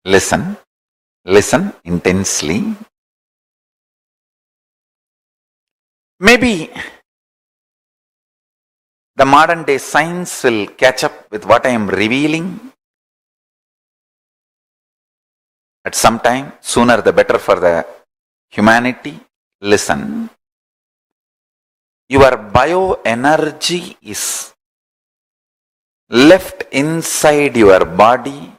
Listen, listen intensely. Maybe the modern day science will catch up with what I am revealing at some time, sooner the better for the humanity. Listen, your bioenergy is left inside your body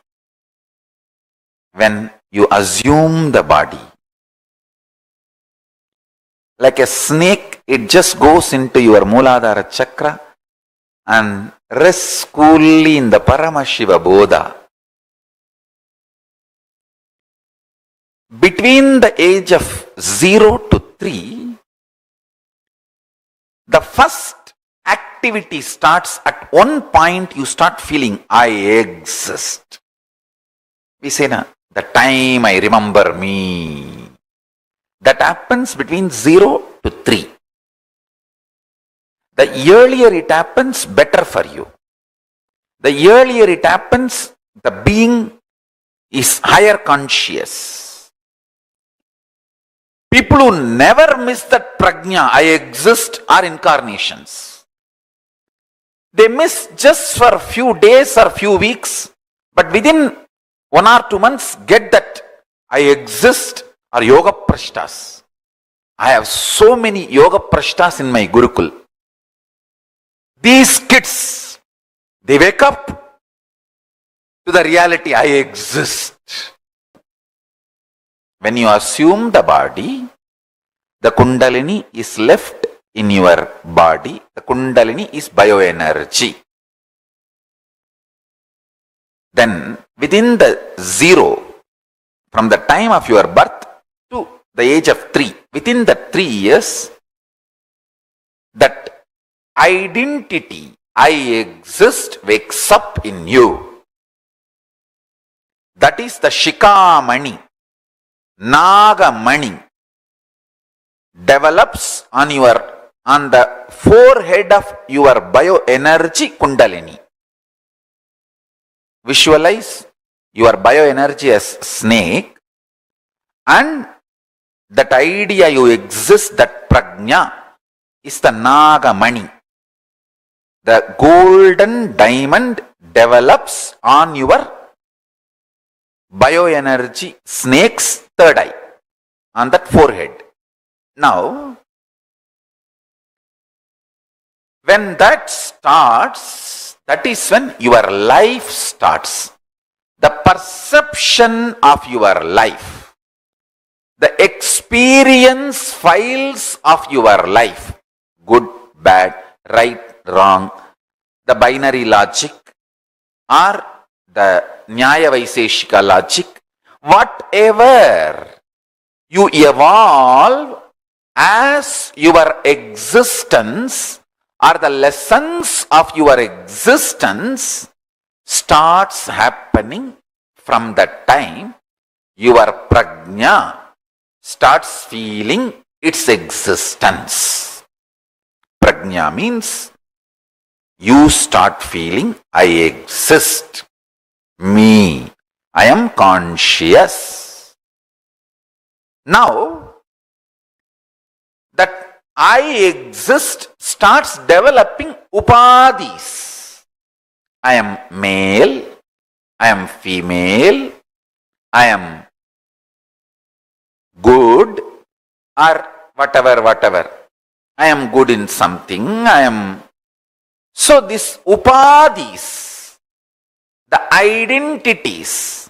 when you assume the body. like a snake, it just goes into your Mooladhara chakra and rests coolly in the Paramashiva Bodha. Between the age of 0 to 3, the first activity starts at one point. You start feeling, I exist. We say, na, the time I remember me. That happens between 0 to 3. The earlier it happens, better for you. The earlier it happens, the being is higher conscious. People who never miss that prajna, I exist, are incarnations. They miss just for a few days or few weeks, but within 1 or 2 months, get that I exist, are yoga prashtas. I have so many yoga prashtas in my Gurukul. These kids, they wake up to the reality, I exist. When you assume the body, the Kundalini is left in your body. The Kundalini is bioenergy. Then within the 0, from the time of your birth to the age of 3, within the 3 years, that identity, I exist, wakes up in you. That is the Shikamani, Nagamani, develops on the forehead of your bioenergy Kundalini. Visualize your bioenergy as snake, and that idea you exist, that prajna, is the Nagamani. The golden diamond develops on your bioenergy snake's third eye, on that forehead. Now, when that starts, that is when your life starts. The perception of your life, the experience files of your life, good, bad, right, wrong, the binary logic or the Nyaya Vaiseshika logic, whatever you evolve as your existence or the lessons of your existence starts happening from that time your prajna starts feeling its existence. Prajna means you start feeling I exist, me, I am conscious. Now, that I exist starts developing upadhis. I am male, I am female, I am good, or whatever. I am good in something, I am. So this upadhis, the identities,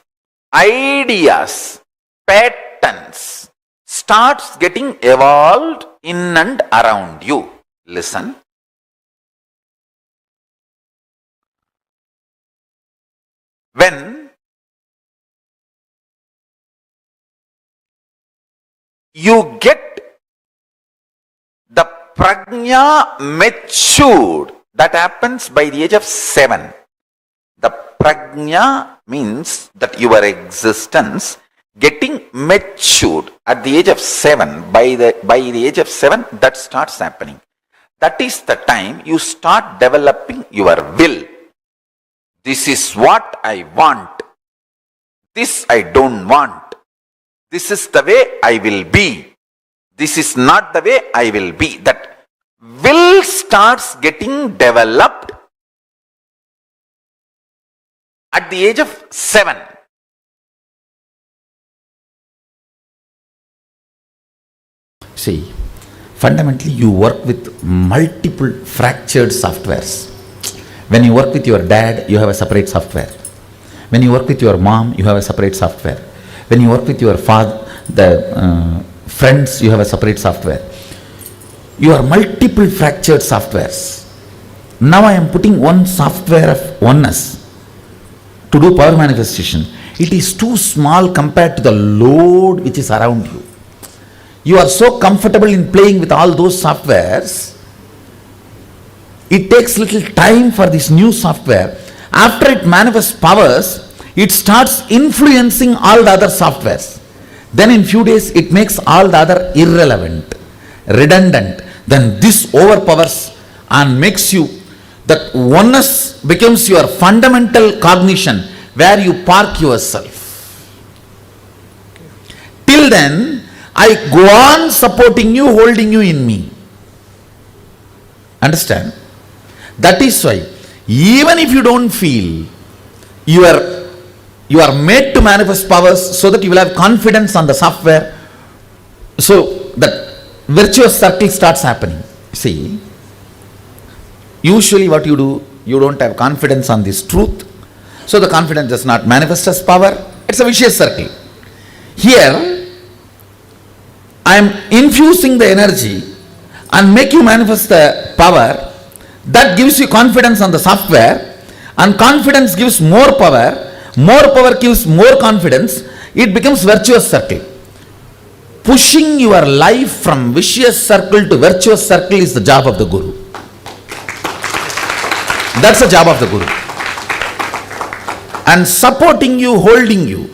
ideas, patterns, starts getting evolved in and around you. Listen. When you get the prajna matured, that happens by the age of 7. The prajna means that your existence getting matured at the age of 7. By the age of 7, that starts happening. That is the time you start developing your will. This is what I want. This I don't want. This is the way I will be. This is not the way I will be. That will starts getting developed at the age of 7. See, fundamentally you work with multiple fractured softwares. When you work with your dad, you have a separate software. When you work with your mom, you have a separate software. When you work with your father, the friends, you have a separate software. your multiple fractured softwares. Now I am putting one software of oneness to do power manifestation. It is too small compared to the load which is around you. You are so comfortable in playing with all those softwares. It takes little time for this new software. After it manifests powers, it starts influencing all the other softwares. Then in few days it makes all the other irrelevant, redundant. Then this overpowers and makes you, that oneness becomes your fundamental cognition where you park yourself. Till then, I go on supporting you, holding you in me. Understand? That is why, even if you don't feel, you are made to manifest powers so that you will have confidence on the software. So that virtuous circle starts happening. See, usually what you do, you don't have confidence on this truth. So the confidence does not manifest as power. It's a vicious circle. Here, I am infusing the energy and make you manifest the power. That gives you confidence on the software, and confidence gives more power gives more confidence. It becomes virtuous circle. Pushing your life from vicious circle to virtuous circle is the job of the Guru. That's the job of the Guru. And supporting you, holding you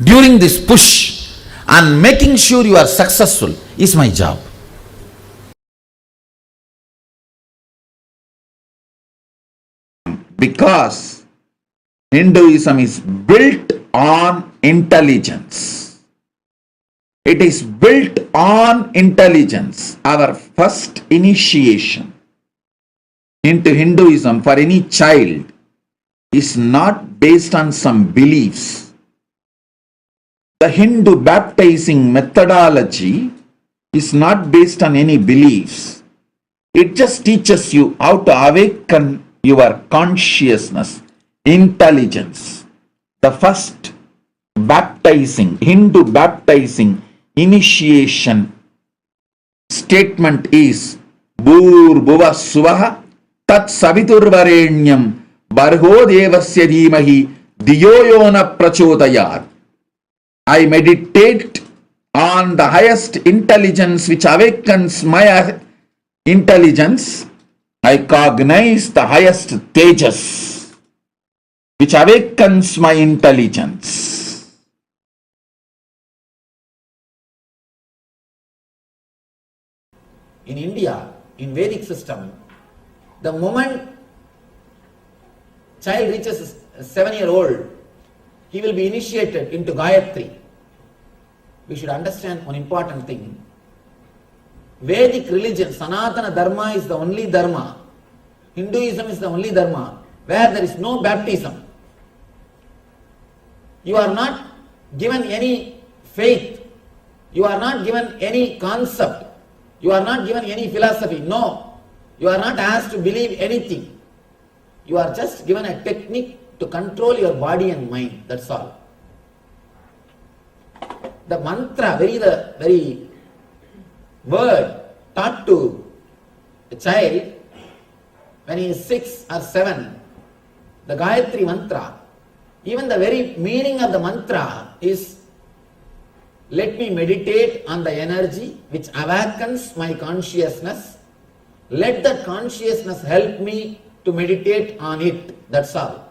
during this push and making sure you are successful is my job. Because Hinduism is built on intelligence. It is built on intelligence. Our first initiation into Hinduism for any child is not based on some beliefs. The Hindu baptizing methodology is not based on any beliefs. It just teaches you how to awaken your consciousness, intelligence. The first baptizing, Hindu baptizing initiation statement is Bhur Bhuva Suvaha Tat Saviturvarenyam Barho Devasya Dhimahi Diyoyona Prachodayat. I meditate on the highest intelligence which awakens my intelligence. I cognize the highest tejas which awakens my intelligence. In India, in Vedic system, the moment child reaches 7-year-old, he will be initiated into Gayatri. We should understand one important thing. Vedic religion, Sanatana Dharma is the only Dharma. Hinduism is the only Dharma where there is no baptism. You are not given any faith. You are not given any concept. You are not given any philosophy. No. You are not asked to believe anything. You are just given a technique to control your body and mind. That's all. The mantra, very word taught to a child when he is 6 or 7, the Gayatri mantra, even the very meaning of the mantra is, let me meditate on the energy which awakens my consciousness. Let that consciousness help me to meditate on it. That's all.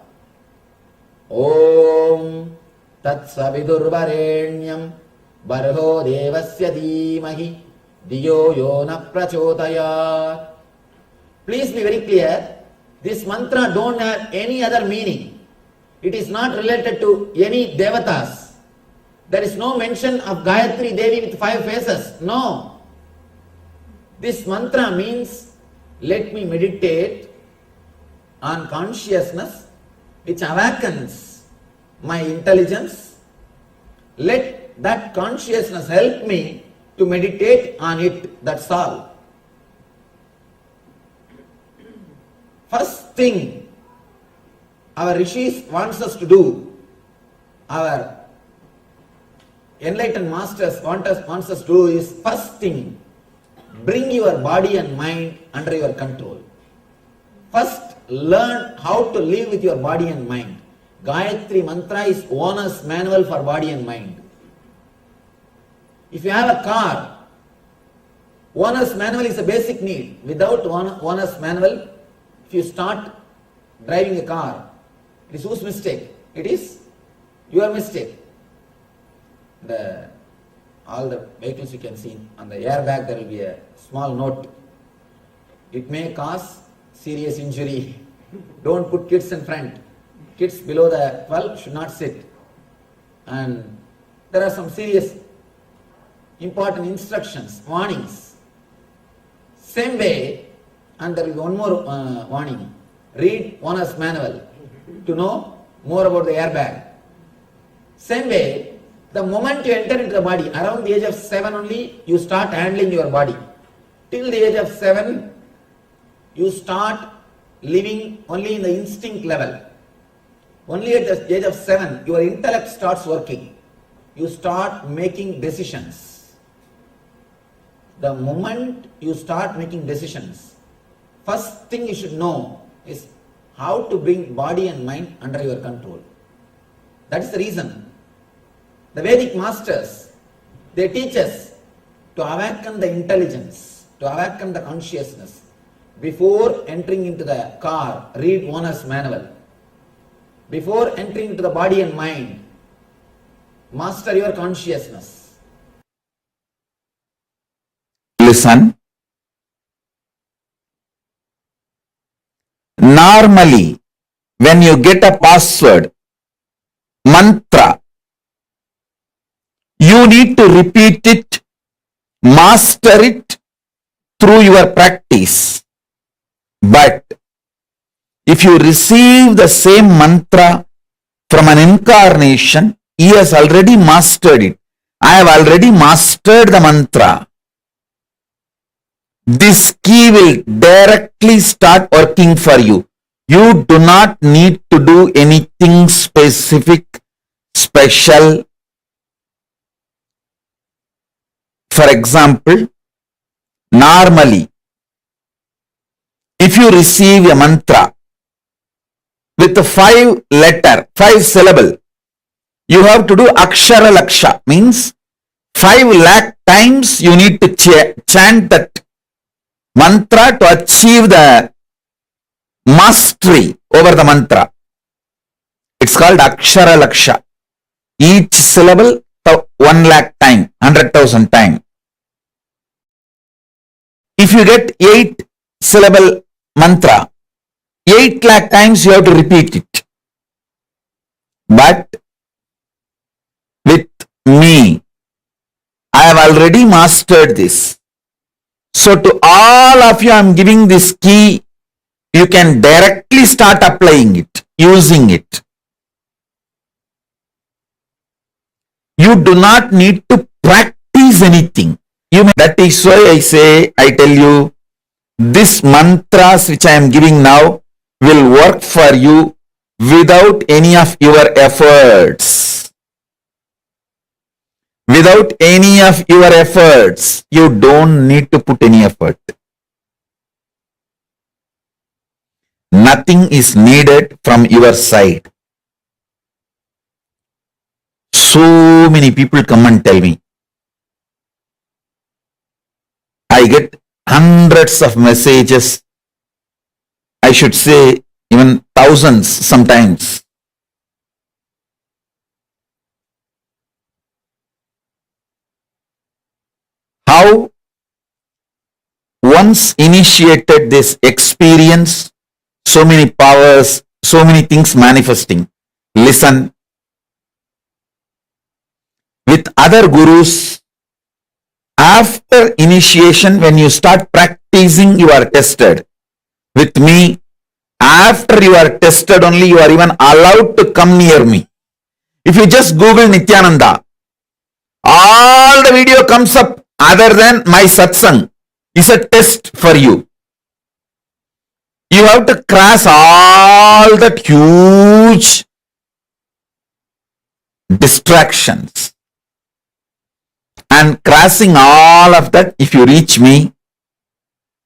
Om Tat Savidurvarenyam Barho Devasya Dhimahi Diyo Yona Prachodayat. Please be very clear. This mantra don't have any other meaning. It is not related to any devatas. There is no mention of Gayatri Devi with 5 faces. No. This mantra means, let me meditate on consciousness which awakens my intelligence. Let that consciousness help me to meditate on it. That's all. First thing our rishis wants us to do, our enlightened masters wants us to do is, first thing, bring your body and mind under your control. First, learn how to live with your body and mind. Gayatri Mantra is owner's manual for body and mind. If you have a car, owner's manual is a basic need. Without owner's manual, if you start driving a car, it is whose mistake? It is your mistake. All the vehicles you can see on the airbag, there will be a small note. It may cause serious injury. Don't put kids in front. Kids below the 12 should not sit. And there are some serious important instructions, warnings. Same way, and there will be one more warning. Read owner's manual to know more about the airbag. Same way, the moment you enter into the body, around the age of 7 only, you start handling your body. Till the age of 7, you start living only in the instinct level. Only at the age of 7, your intellect starts working. You start making decisions. The moment you start making decisions, first thing you should know is how to bring body and mind under your control. That is the reason the Vedic masters, they teach us to awaken the intelligence, to awaken the consciousness. Before entering into the car, read owner's manual. Before entering into the body and mind, master your consciousness. Listen. Normally, when you get a password, mantra, you need to repeat it, master it through your practice. But if you receive the same mantra from an incarnation, he has already mastered it. I have already mastered the mantra. This key will directly start working for you. You do not need to do anything specific, special. For example, normally, if you receive a mantra with a 5 syllable, you have to do akshara laksha, means 5 lakh times you need to chant that mantra to achieve the mastery over the mantra. It's called akshara laksha. Each syllable 1 lakh time, 100,000 time. If you get 8 syllable mantra, 8 lakh times you have to repeat it. But with me, I have already mastered this. So to all of you, I am giving this key. You can directly start applying it, using it. You do not need to practice anything. That is why I tell you, this mantras which I am giving now will work for you without any of your efforts. Without any of your efforts, you don't need to put any effort. Nothing is needed from your side. So many people come and tell me. I get hundreds of messages. I should say even thousands sometimes. How once initiated this experience, so many powers, so many things manifesting. Listen. With other gurus, after initiation, when you start practicing, you are tested. With me, after you are tested only, you are even allowed to come near me. If you just Google Nityananda, all the video comes up other than my satsang is a test for you. You have to cross all that huge distractions. And crossing all of that, if you reach me,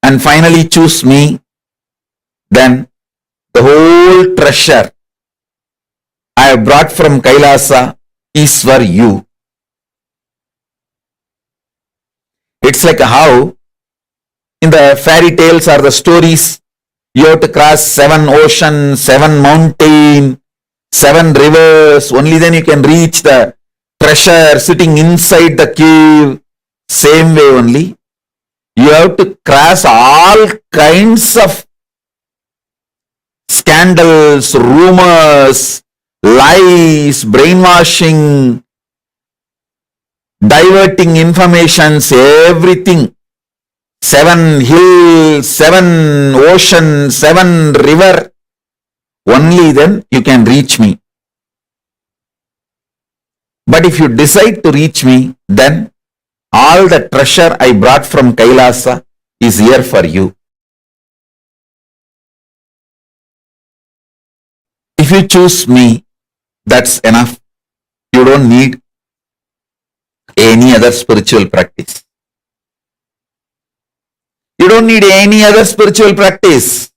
and finally choose me, then the whole treasure I have brought from Kailasa is for you. It's like how in the fairy tales or the stories, you have to cross 7 oceans, 7 mountains, 7 rivers, only then you can reach the treasure sitting inside the cave. Same way only, you have to cross all kinds of scandals, rumors, lies, brainwashing, diverting informations, everything. 7 hills, 7 oceans, 7 river. Only then you can reach me. But if you decide to reach me, then all the treasure I brought from Kailasa is here for you. If you choose me, that's enough. You don't need any other spiritual practice. You don't need any other spiritual practice.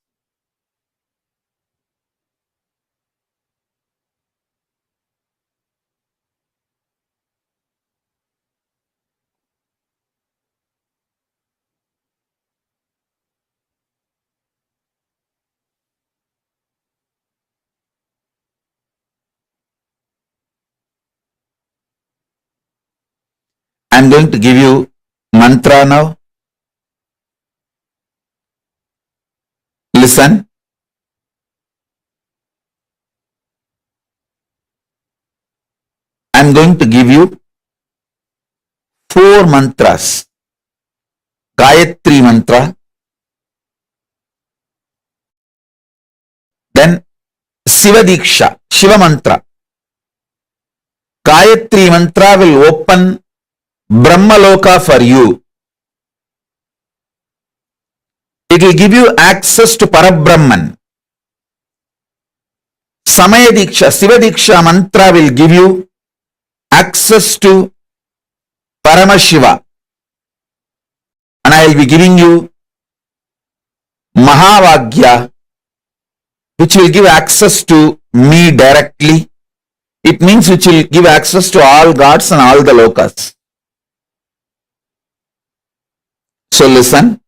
I'm going to give you mantra now. Listen. I'm going to give you 4 mantras. Gayatri mantra, then Shiva Diksha, Shiva mantra. Gayatri mantra will open Brahmaloka for you. It will give you access to Parabrahman. Samaya Diksha, Shiva Diksha mantra will give you access to Paramashiva. And I will be giving you Mahavagya, which will give access to me directly. It means which will give access to all gods and all the lokas. So listen.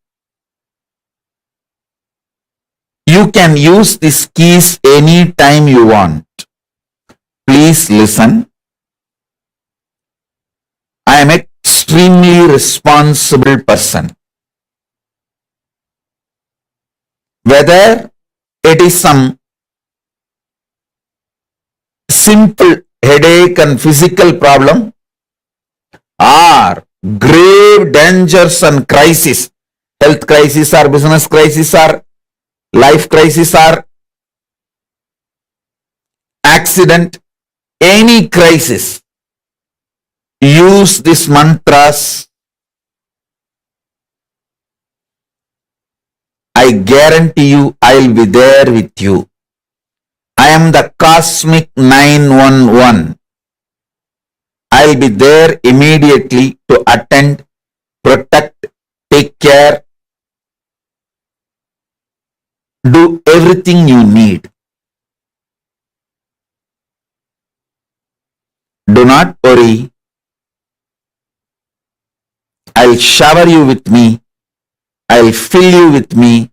You can use these keys any time you want. Please listen. I am extremely responsible person. Whether it is some simple headache and physical problem or grave dangers and crisis, health crisis or business crisis or life crisis or accident, any crisis, use these mantras. I guarantee you I will be there with you. I am the cosmic 911. I will be there immediately to attend, protect, take care, do everything you need. Do not worry. I'll shower you with me. I'll fill you with me.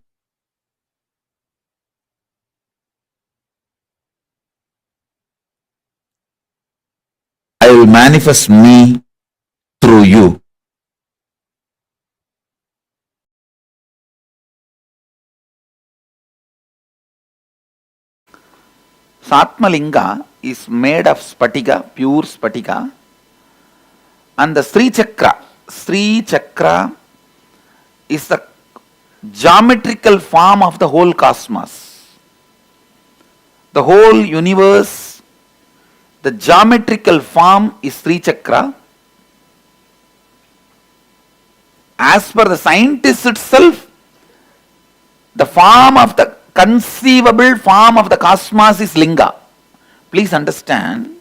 I will manifest me through you. Satmalinga is made of spatika, pure spatika, and the Sri Chakra is the geometrical form of the whole cosmos. The whole universe, the geometrical form is Sri Chakra. As per the scientist itself, the form of the conceivable form of the cosmos is Linga. Please understand,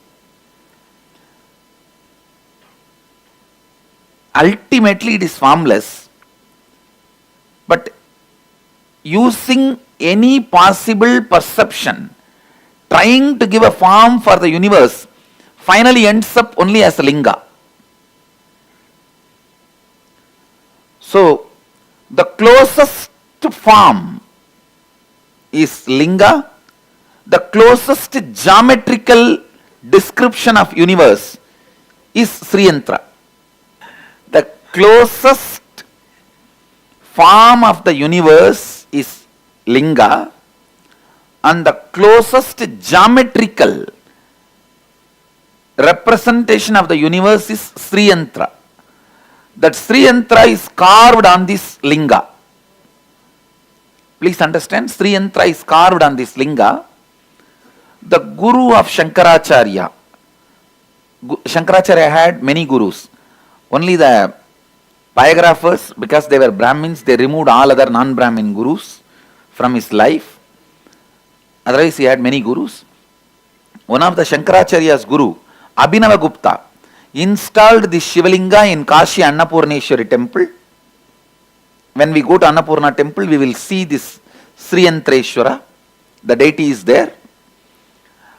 ultimately it is formless, but using any possible perception, trying to give a form for the universe, finally ends up only as a linga. So, the closest form is linga. The closest geometrical description of universe is Sriyantra. The closest form of the universe is linga, and the closest geometrical representation of the universe is Sriyantra. That Sriyantra is carved on this linga. Please understand, Sriyantra is carved on this linga. The guru of Shankaracharya had many gurus. Only the biographers, because they were Brahmins, they removed all other non-Brahmin gurus from his life. Otherwise, he had many gurus. One of the Shankaracharya's guru, Abhinavagupta, installed the Shivalinga in Kashi Annapurneshwari temple. When we go to Annapurna temple, we will see this Sriyantreshwara. The deity is there.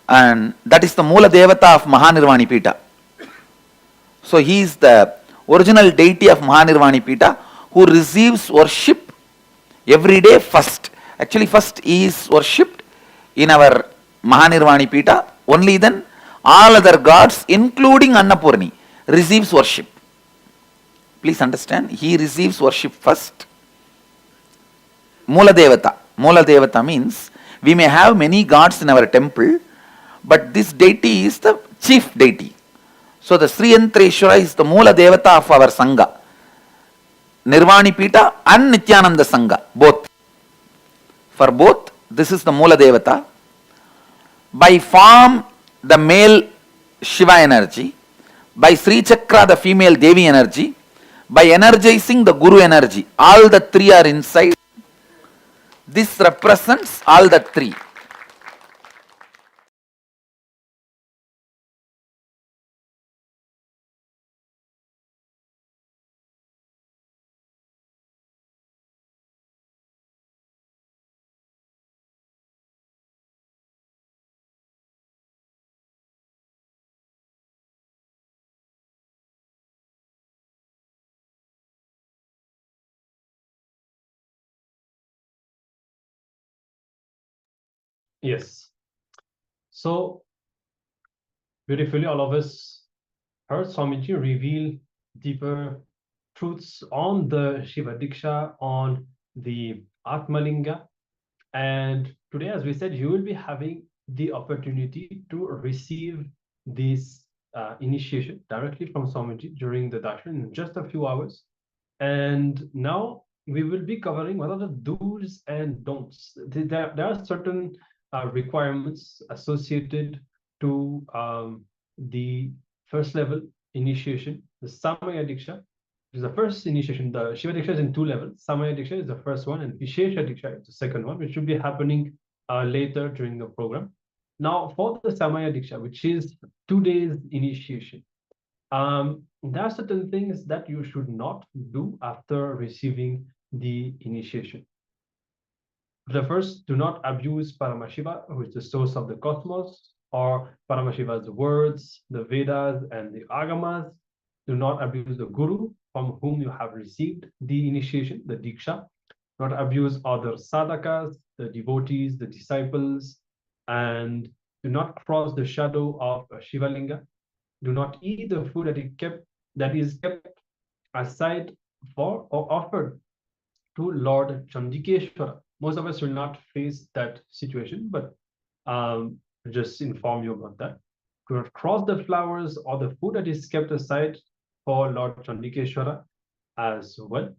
And that is the Mula Devata of Mahanirvani Pita. So he is the original deity of Mahanirvani Pita who receives worship every day first. Actually, first he is worshipped in our Mahanirvani Pita. Only then all other gods, including Annapurni, receives worship. Please understand, he receives worship first. Mula Devata. Mula Devata means we may have many gods in our temple, but this deity is the chief deity. So the Sriyantreshwara is the Mula Devata of our Sangha. Nirvani Pita and Nityananda Sangha, both. For both, this is the Mula Devata. By form, the male Shiva energy. By Sri Chakra, the female Devi energy. By energizing the Guru energy. All the three are inside. This represents all the three. Yes. So beautifully, all of us heard Swamiji reveal deeper truths on the Shiva Diksha, on the Atmalinga. And today, as we said, you will be having the opportunity to receive this initiation directly from Swamiji during the darshan in just a few hours. And now we will be covering what are the do's and don'ts. There are certain requirements associated to the first level initiation, the Samaya Diksha, which is the first initiation. The Shiva Diksha is in two levels. Samaya Diksha is the first one, and Vishesha Diksha is the second one, which should be happening later during the program. Now, for the Samaya Diksha, which is 2 days initiation, there are certain things that you should not do after receiving the initiation. The first, do not abuse Paramashiva, who is the source of the cosmos, or Paramashiva's words, the Vedas, and the Agamas. Do not abuse the Guru from whom you have received the initiation, the Diksha. Do not abuse other sadhakas, the devotees, the disciples, and do not cross the shadow of Shivalinga. Do not eat the food that is kept aside for or offered to Lord Chandikeshwara. Most of us will not face that situation, but just inform you about that. Do not cross the flowers or the food that is kept aside for Lord Chandikeshwara as well,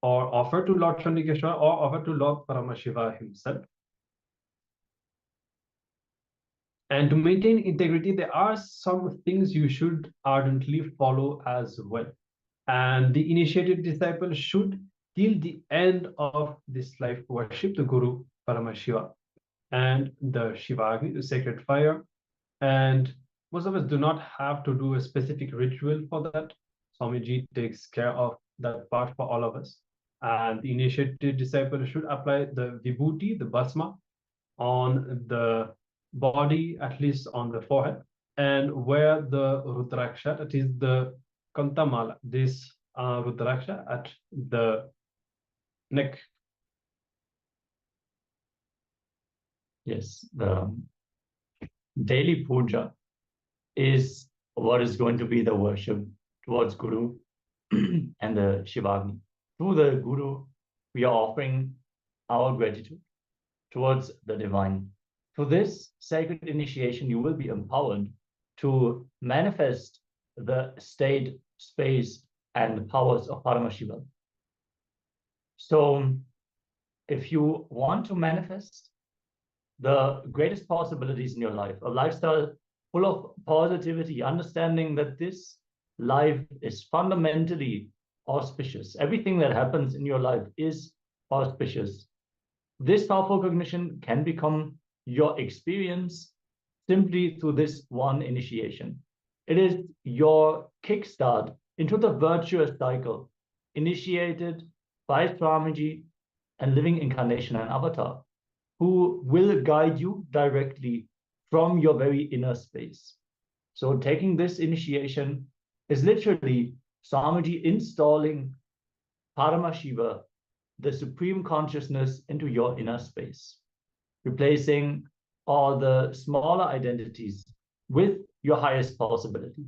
or offer to Lord Chandikeshwara, or offer to Lord Paramashiva himself. And to maintain integrity, there are some things you should ardently follow as well. And the initiated disciple should, till the end of this life, worship the Guru Paramashiva and the Shivagni, the sacred fire. And most of us do not have to do a specific ritual for that. Swamiji takes care of that part for all of us. And the initiated disciple should apply the vibhuti, the bhasma, on the body, at least on the forehead, and wear the rudraksha, that is the kantamala, this rudraksha at the neck. Yes, the daily puja is what is going to be the worship towards Guru and the Shivagni. Through the Guru, we are offering our gratitude towards the divine. Through this sacred initiation, you will be empowered to manifest the state, space, and powers of Paramashiva. So, if you want to manifest the greatest possibilities in your life, a lifestyle full of positivity, understanding that this life is fundamentally auspicious. Everything that happens in your life is auspicious. This powerful cognition can become your experience simply through this one initiation. It is your kickstart into the virtuous cycle initiated by Swamiji and living incarnation and avatar, who will guide you directly from your very inner space. So taking this initiation is literally Swamiji installing Paramashiva, the supreme consciousness, into your inner space, replacing all the smaller identities with your highest possibility.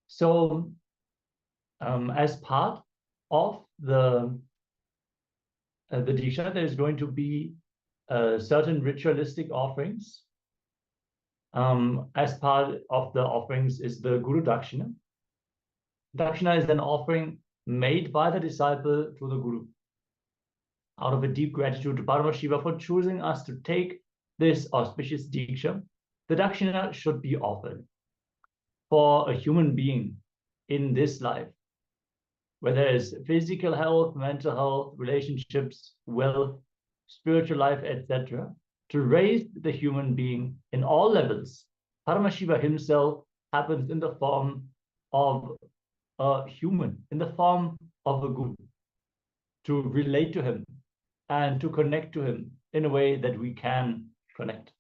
So as part of the Diksha, there's going to be certain ritualistic offerings. As part of the offerings is the Guru Dakshina. Dakshina is an offering made by the disciple to the Guru, out of a deep gratitude to Paramashiva for choosing us to take this auspicious Diksha. The Dakshina should be offered for a human being in this life, whether it's physical health, mental health, relationships, wealth, spiritual life, etc., to raise the human being in all levels. Paramashiva himself happens in the form of a human, in the form of a guru, to relate to him and to connect to him in a way that we can connect.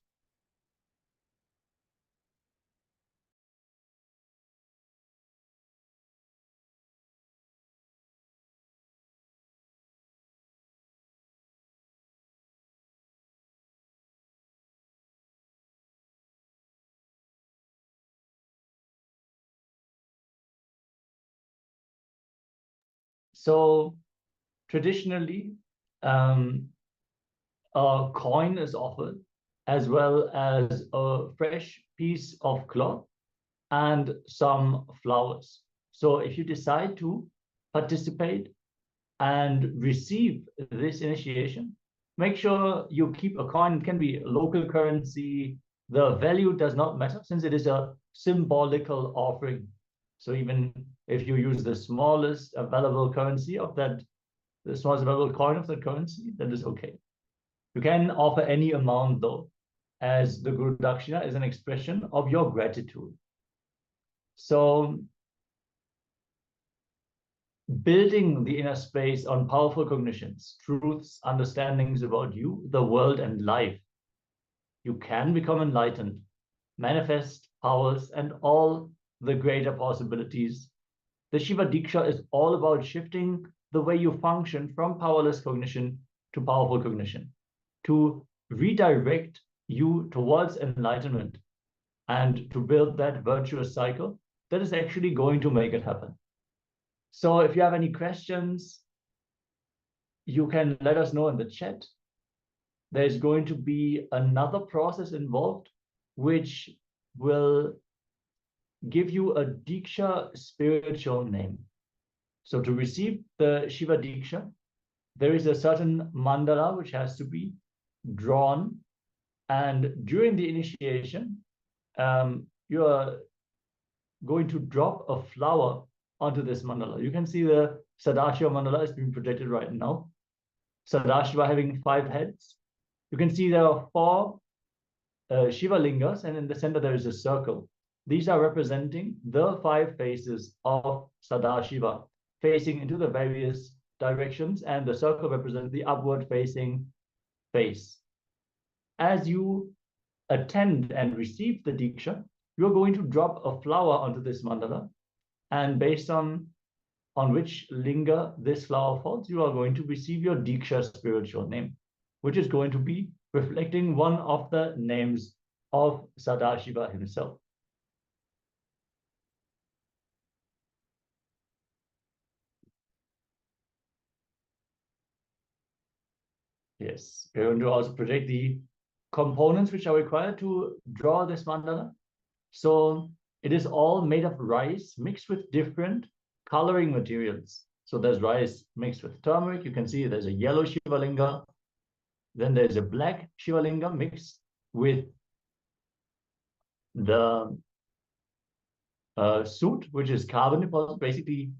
So traditionally, a coin is offered, as well as a fresh piece of cloth and some flowers. So if you decide to participate and receive this initiation, make sure you keep a coin. It can be a local currency. The value does not matter, since it is a symbolical offering. So even if you use the smallest available currency of that, the smallest available coin of that currency, that is okay. You can offer any amount though, as the Guru Dakshina is an expression of your gratitude. So building the inner space on powerful cognitions, truths, understandings about you, the world, and life, you can become enlightened, manifest powers and all the greater possibilities. The Shiva Diksha is all about shifting the way you function from powerless cognition to powerful cognition, to redirect you towards enlightenment and to build that virtuous cycle that is actually going to make it happen. So if you have any questions, you can let us know in the chat. There's going to be another process involved, which will give you a Diksha spiritual name. So to receive the Shiva Diksha, there is a certain mandala which has to be drawn. And during the initiation, you are going to drop a flower onto this mandala. You can see the Sadashiva mandala is being projected right now. Sadashiva having 5 heads. You can see there are 4 Shiva Lingas, and in the center there is a circle. These are representing the 5 faces of Sadashiva, facing into the various directions, and the circle represents the upward facing face. As you attend and receive the Diksha, you're going to drop a flower onto this mandala, and based on which Linga this flower falls, you are going to receive your Diksha spiritual name, which is going to be reflecting one of the names of Sadashiva himself. Yes, we're going to also project the components which are required to draw this mandala. So it is all made of rice mixed with different coloring materials. So there's rice mixed with turmeric. You can see there's a yellow Shiva Linga. Then there's a black Shiva Linga mixed with the soot, which is carbon deposit, basically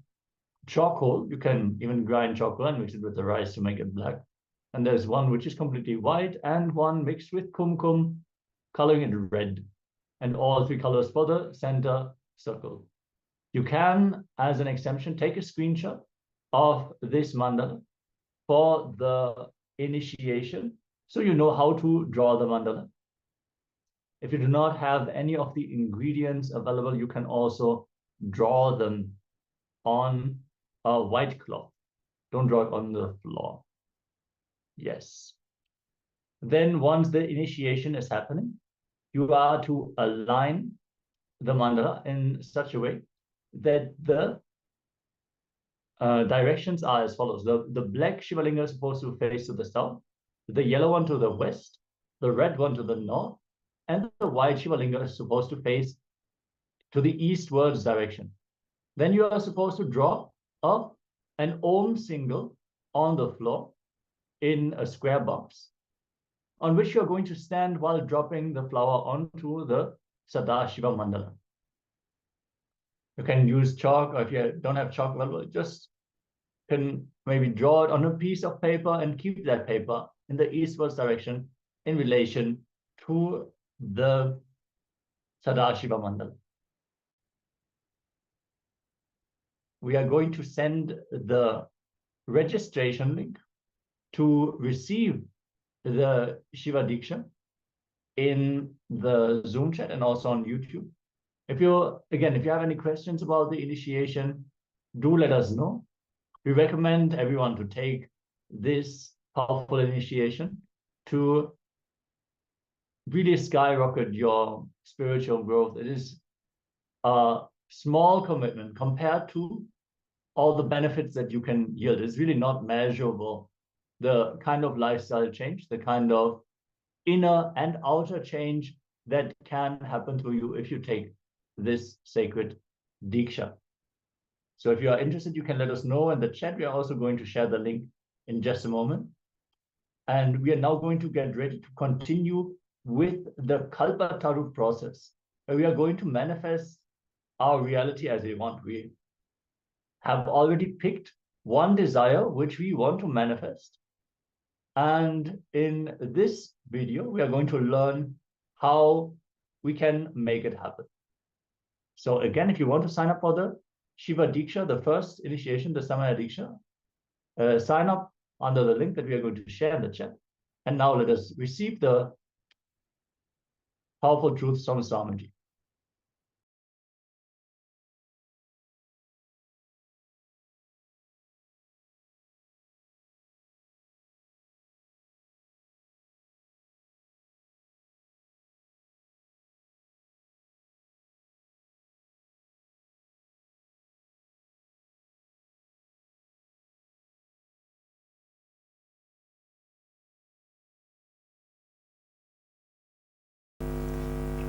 charcoal. You can even grind charcoal and mix it with the rice to make it black. And there's one which is completely white and one mixed with kumkum, coloring it red. And all three colors for the center circle. You can, as an exemption, take a screenshot of this mandala for the initiation, so you know how to draw the mandala. If you do not have any of the ingredients available, you can also draw them on a white cloth. Don't draw it on the floor. Yes. Then once the initiation is happening, you are to align the mandala in such a way that the directions are as follows. The black Shiva Linga is supposed to face to the south, the yellow one to the west, the red one to the north, and the white Shiva Linga is supposed to face to the eastwards direction. Then you are supposed to draw an Om symbol on the floor in a square box, on which you're going to stand while dropping the flower onto the Sadashiva mandala. You can use chalk, or if you don't have chalk available, just can maybe draw it on a piece of paper and keep that paper in the eastwards direction in relation to the Sadashiva mandala. We are going to send the registration link to receive the Shiva Diksha in the Zoom chat and also on YouTube. If you have any questions about the initiation, do let us know. We recommend everyone to take this powerful initiation to really skyrocket your spiritual growth. It is a small commitment compared to all the benefits that you can yield. It's really not measurable. The kind of lifestyle change, the kind of inner and outer change that can happen to you if you take this sacred Diksha. So if you are interested, you can let us know in the chat. We are also going to share the link in just a moment. And we are now going to get ready to continue with the Kalpataru process, where we are going to manifest our reality as we want. We have already picked one desire which we want to manifest. And in this video, we are going to learn how we can make it happen. So again, if you want to sign up for the Shiva Diksha, the first initiation, the Samaya Diksha, sign up under the link that we are going to share in the chat. And now let us receive the powerful truths from Swamiji.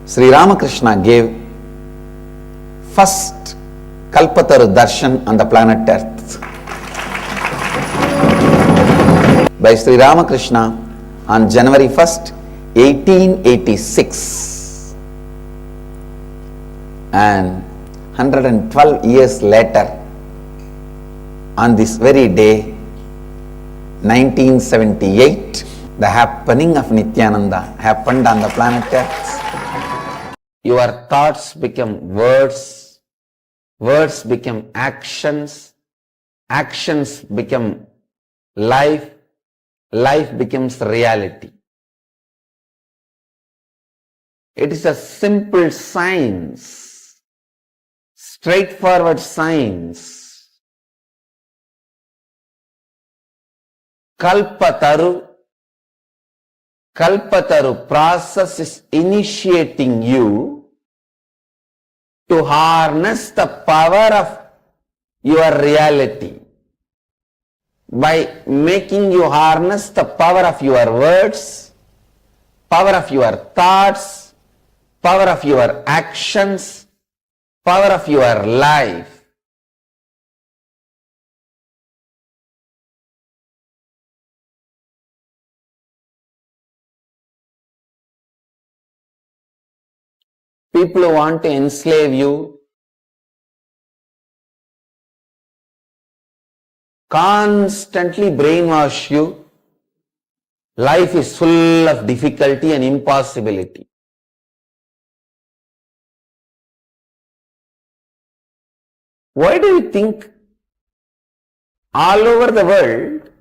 Sri Ramakrishna gave first Kalpataru Darshan on the planet Earth by Sri Ramakrishna on January 1st, 1886. And 112 years later, on this very day, 1978, the happening of Nityananda happened on the planet Earth. Your thoughts become words, words become actions, actions become life, life becomes reality. It is a simple science, straightforward science. Kalpataru process is initiating you to harness the power of your reality by making you harness the power of your words, power of your thoughts, power of your actions, power of your life. People who want to enslave you, constantly brainwash you. Life is full of difficulty and impossibility. Why do you think all over the world,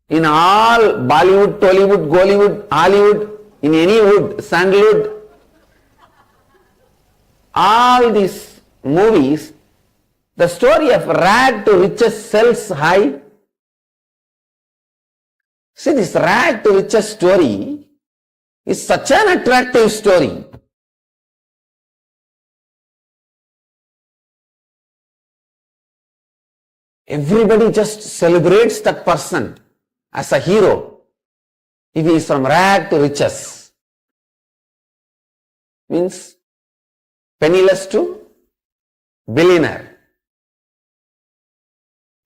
in all Bollywood, Tollywood, Gollywood, Hollywood, in any wood, sandalwood, all these movies, the story of rag to riches sells high? See, this rag to riches story is such an attractive story. Everybody just celebrates that person as a hero if he is from rag to riches. Means penniless to billionaire.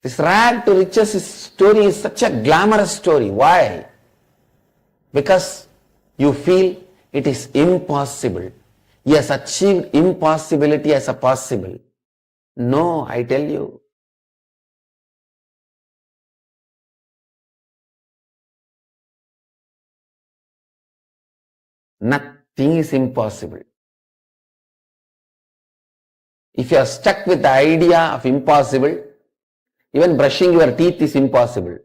This rag to riches story is such a glamorous story. Why? Because you feel it is impossible. He has achieved impossibility as a possible. No, I tell you. Nothing is impossible. If you are stuck with the idea of impossible, even brushing your teeth is impossible.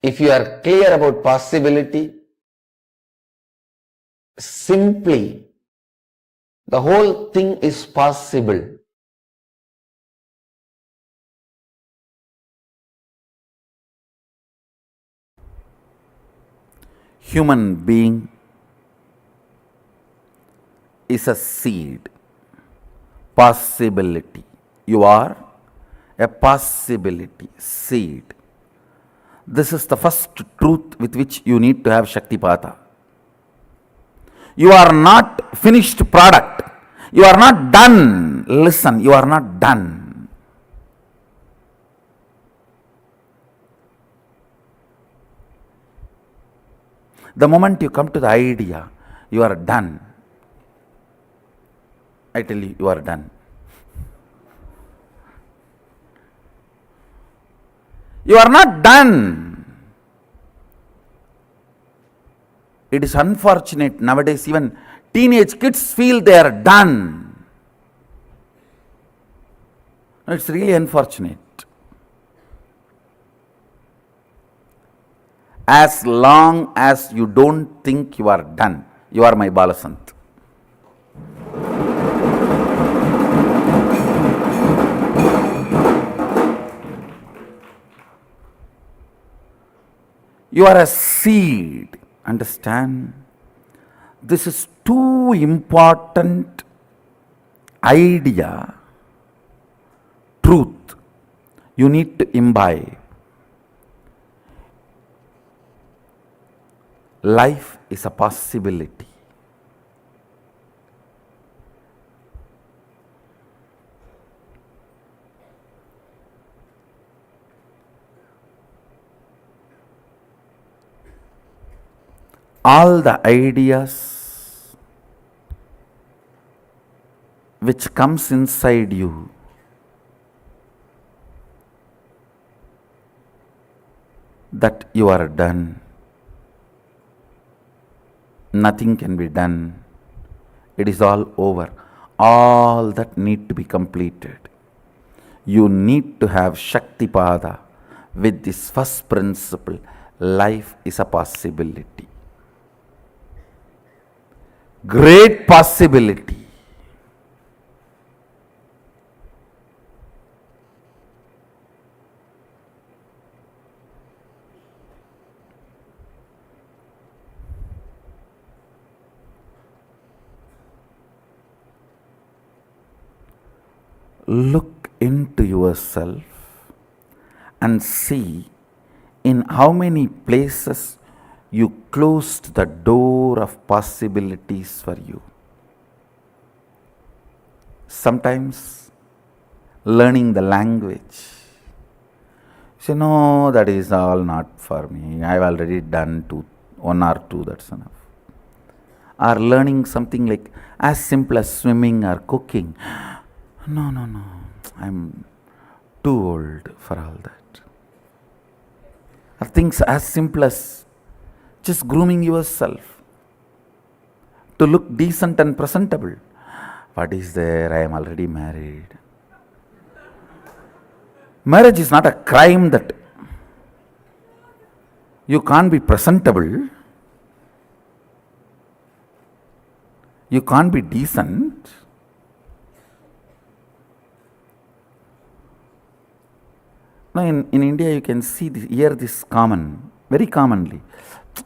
If you are clear about possibility, simply the whole thing is possible. Human being is a seed, possibility. You are a possibility, seed. This is the first truth with which you need to have Shaktipata. You are not finished product. You are not done. Listen, you are not done. The moment you come to the idea, you are done. I tell you, you are done. You are not done. It is unfortunate nowadays, even teenage kids feel they are done. It's really unfortunate. As long as you don't think you are done, you are my Balasant. You are a seed, understand? This is too important idea, truth, you need to imbibe. Life is a possibility. All the ideas which comes inside you that you are done, nothing can be done, it is all over. all that need to be completed. You need to have Shaktipada with this first principle. Life is a possibility. Great possibility. Look into yourself and see in how many places you closed the door of possibilities for you. Sometimes learning the language. You know, that is all not for me. I have already done one or two, that's enough. Or learning something like as simple as swimming or cooking. No, I'm too old for all that. Or things as simple as just grooming yourself to look decent and presentable. What is there? I am already married. Marriage is not a crime that you can't be presentable, you can't be decent. Now in India you can see this, hear this common, very commonly.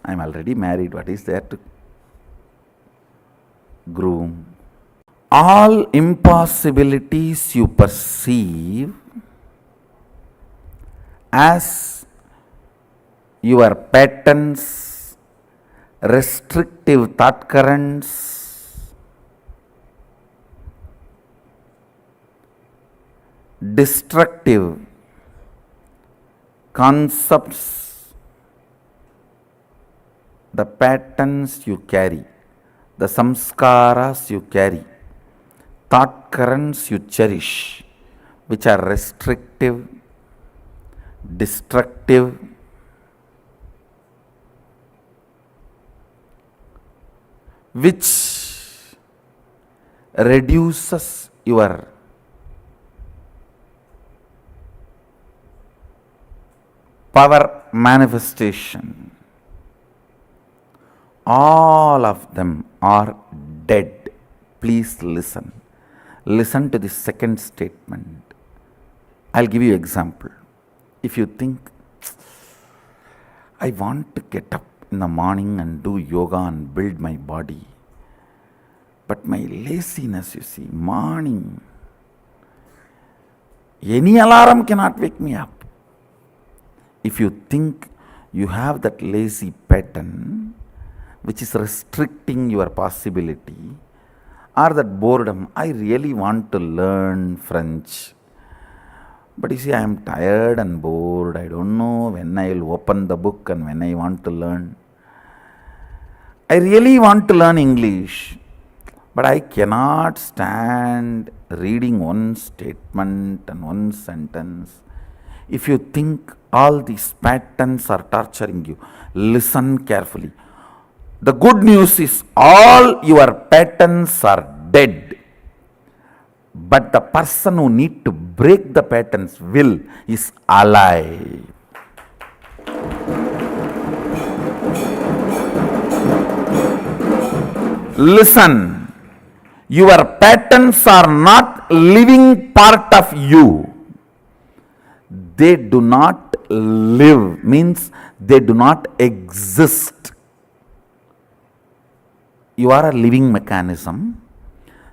I am already married, what is there to groom? All impossibilities you perceive as your patterns, restrictive thought currents, destructive concepts, the patterns you carry, the samskaras you carry, thought currents you cherish, which are restrictive, destructive, which reduces your power manifestation. All of them are dead. Please listen. Listen to the second statement. I'll give you an example. If you think, I want to get up in the morning and do yoga and build my body, but my laziness, you see, morning, any alarm cannot wake me up. If you think you have that lazy pattern which is restricting your possibility, or that boredom, I really want to learn French, but you see, I am tired and bored. I don't know when I will open the book and when I want to learn. I really want to learn English, but I cannot stand reading one statement and one sentence. If you think all these patterns are torturing you, listen carefully. The good news is all your patterns are dead. But the person who need to break the patterns will is alive. Listen, your patterns are not living part of you. They do not live, means they do not exist. You are a living mechanism.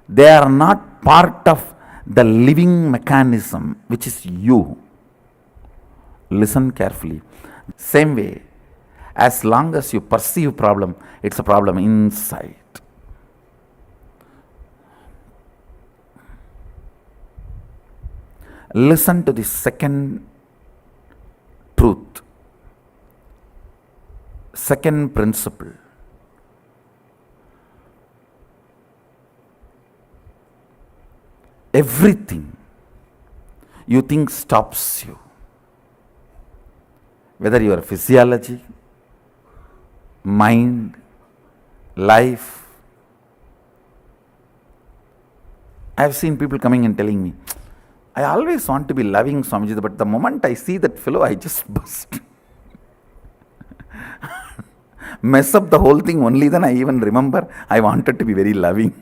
They are not part of the living mechanism, which is you. Listen carefully. Same way, as long as you perceive problem, it's a problem inside. Listen to the second truth, second principle. Everything you think stops you, whether your physiology, mind, life, I have seen people coming and telling me, I always want to be loving, Swamiji, but the moment I see that fellow, I just bust. Mess up the whole thing, only then I even remember I wanted to be very loving.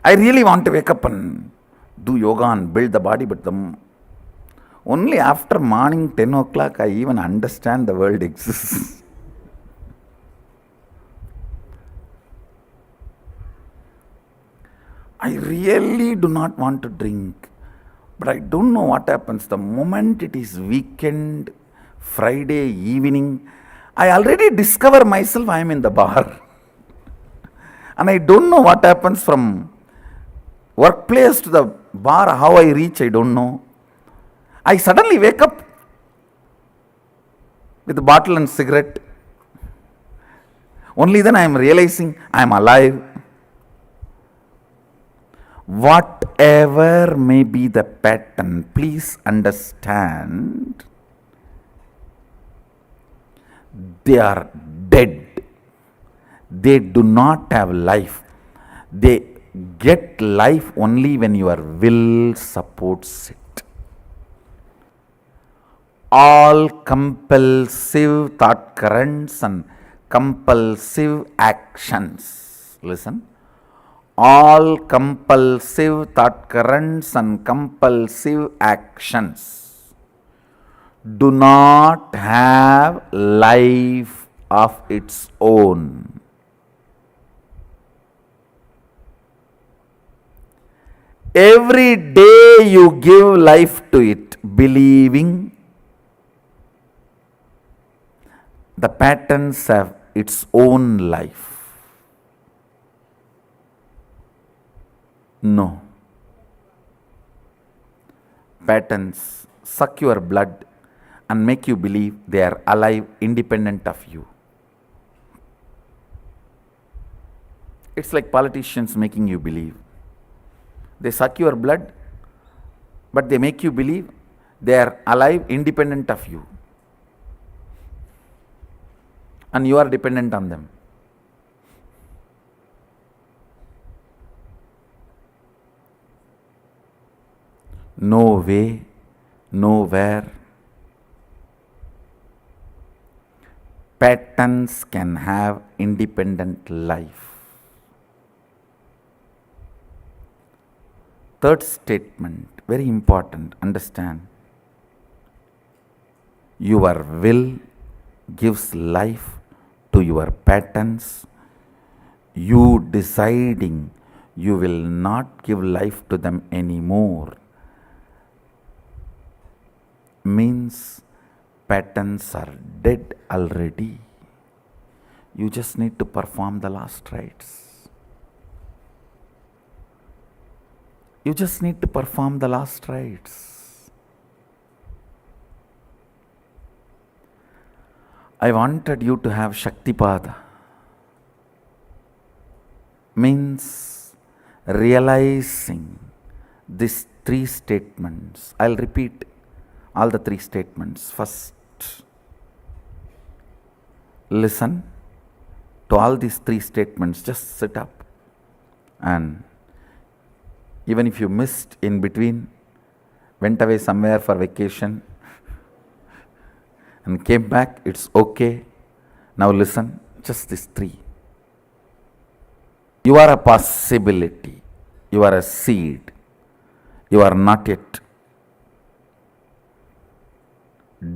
I really want to wake up and do yoga and build the body, but only after morning 10 o'clock I even understand the world exists. I really do not want to drink, but I don't know what happens. The moment it is weekend, Friday evening, I already discover myself I am in the bar. And I don't know what happens from workplace to the bar, how I reach, I don't know. I suddenly wake up with a bottle and cigarette. Only then I am realizing I am alive. Whatever may be the pattern, please understand, they are dead. They do not have life. They get life only when your will supports it. All compulsive thought currents and compulsive actions, listen, all compulsive thought currents and compulsive actions do not have life of its own. Every day you give life to it, believing the patterns have its own life. No. Patterns suck your blood and make you believe they are alive, independent of you. It's like politicians making you believe. They suck your blood, but they make you believe they are alive, independent of you. And you are dependent on them. No way, nowhere. Patterns can have independent life. Third statement, very important, understand. Your will gives life to your patterns. You deciding you will not give life to them anymore means patterns are dead already. You just need to perform the last rites. You just need to perform the last rites. I wanted you to have Shaktipada. Means realizing these three statements. I'll repeat all the three statements. First, listen to all these three statements. Just sit up, and even if you missed in between, went away somewhere for vacation and came back, it's okay. Now listen, just these three. You are a possibility. You are a seed. You are not yet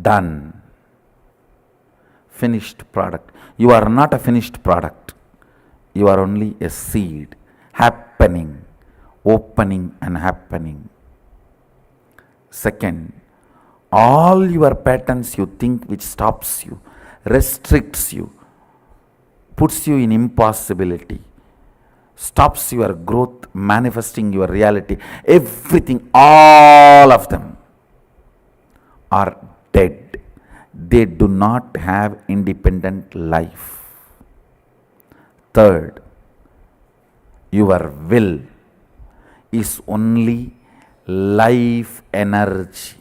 done. Finished product. You are not a finished product. You are only a seed happening, opening and happening. Second, all your patterns you think which stops you, restricts you, puts you in impossibility, stops your growth, manifesting your reality, everything, all of them are dead. They do not have independent life. Third, your will is only life energy,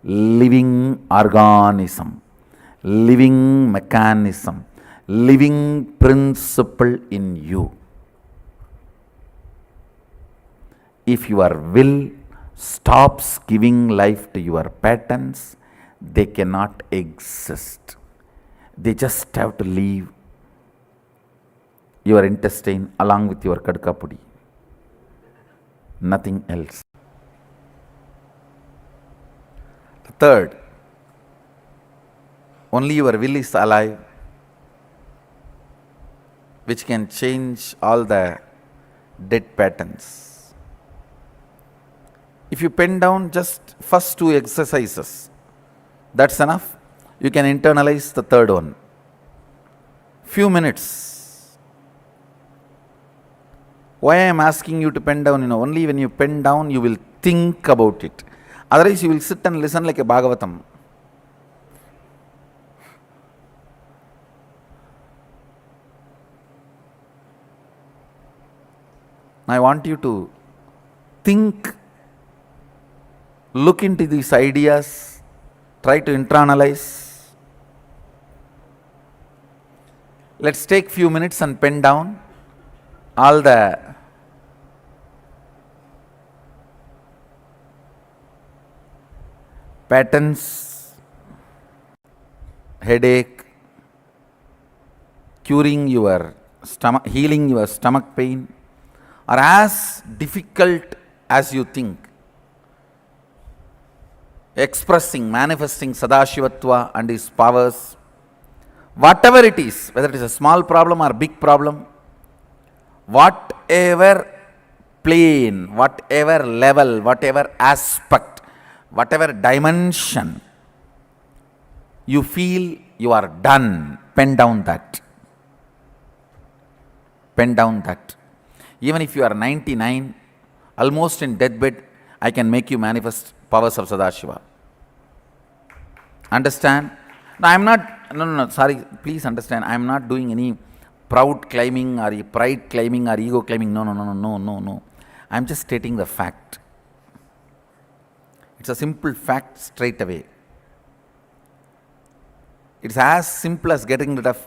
living organism, living mechanism, living principle in you. If your will stops giving life to your patterns, they cannot exist. They just have to leave your intestine along with your kadkapudi. Nothing else. Third, only your will is alive, which can change all the dead patterns. If you pen down just first two exercises, that's enough. You can internalize the third one. Few minutes. Why I am asking you to pen down? Only when you pen down, you will think about it. Otherwise, you will sit and listen like a Bhagavatam. I want you to think, look into these ideas, try to internalize. Let's take few minutes and pen down all the patterns, headache, curing your stomach, healing your stomach pain, are as difficult as you think. Expressing, manifesting Sadashivatva and his powers, whatever it is, whether it is a small problem or big problem, whatever plane, whatever level, whatever aspect, whatever dimension you feel you are done, pen down that. Pen down that. Even if you are 99, almost in deathbed, I can make you manifest powers of Sadashiva. Understand? No, I am not, sorry, please understand, I am not doing any proud claiming or pride claiming or ego claiming. No. I am just stating the fact. It's a simple fact straight away. It's as simple as getting rid of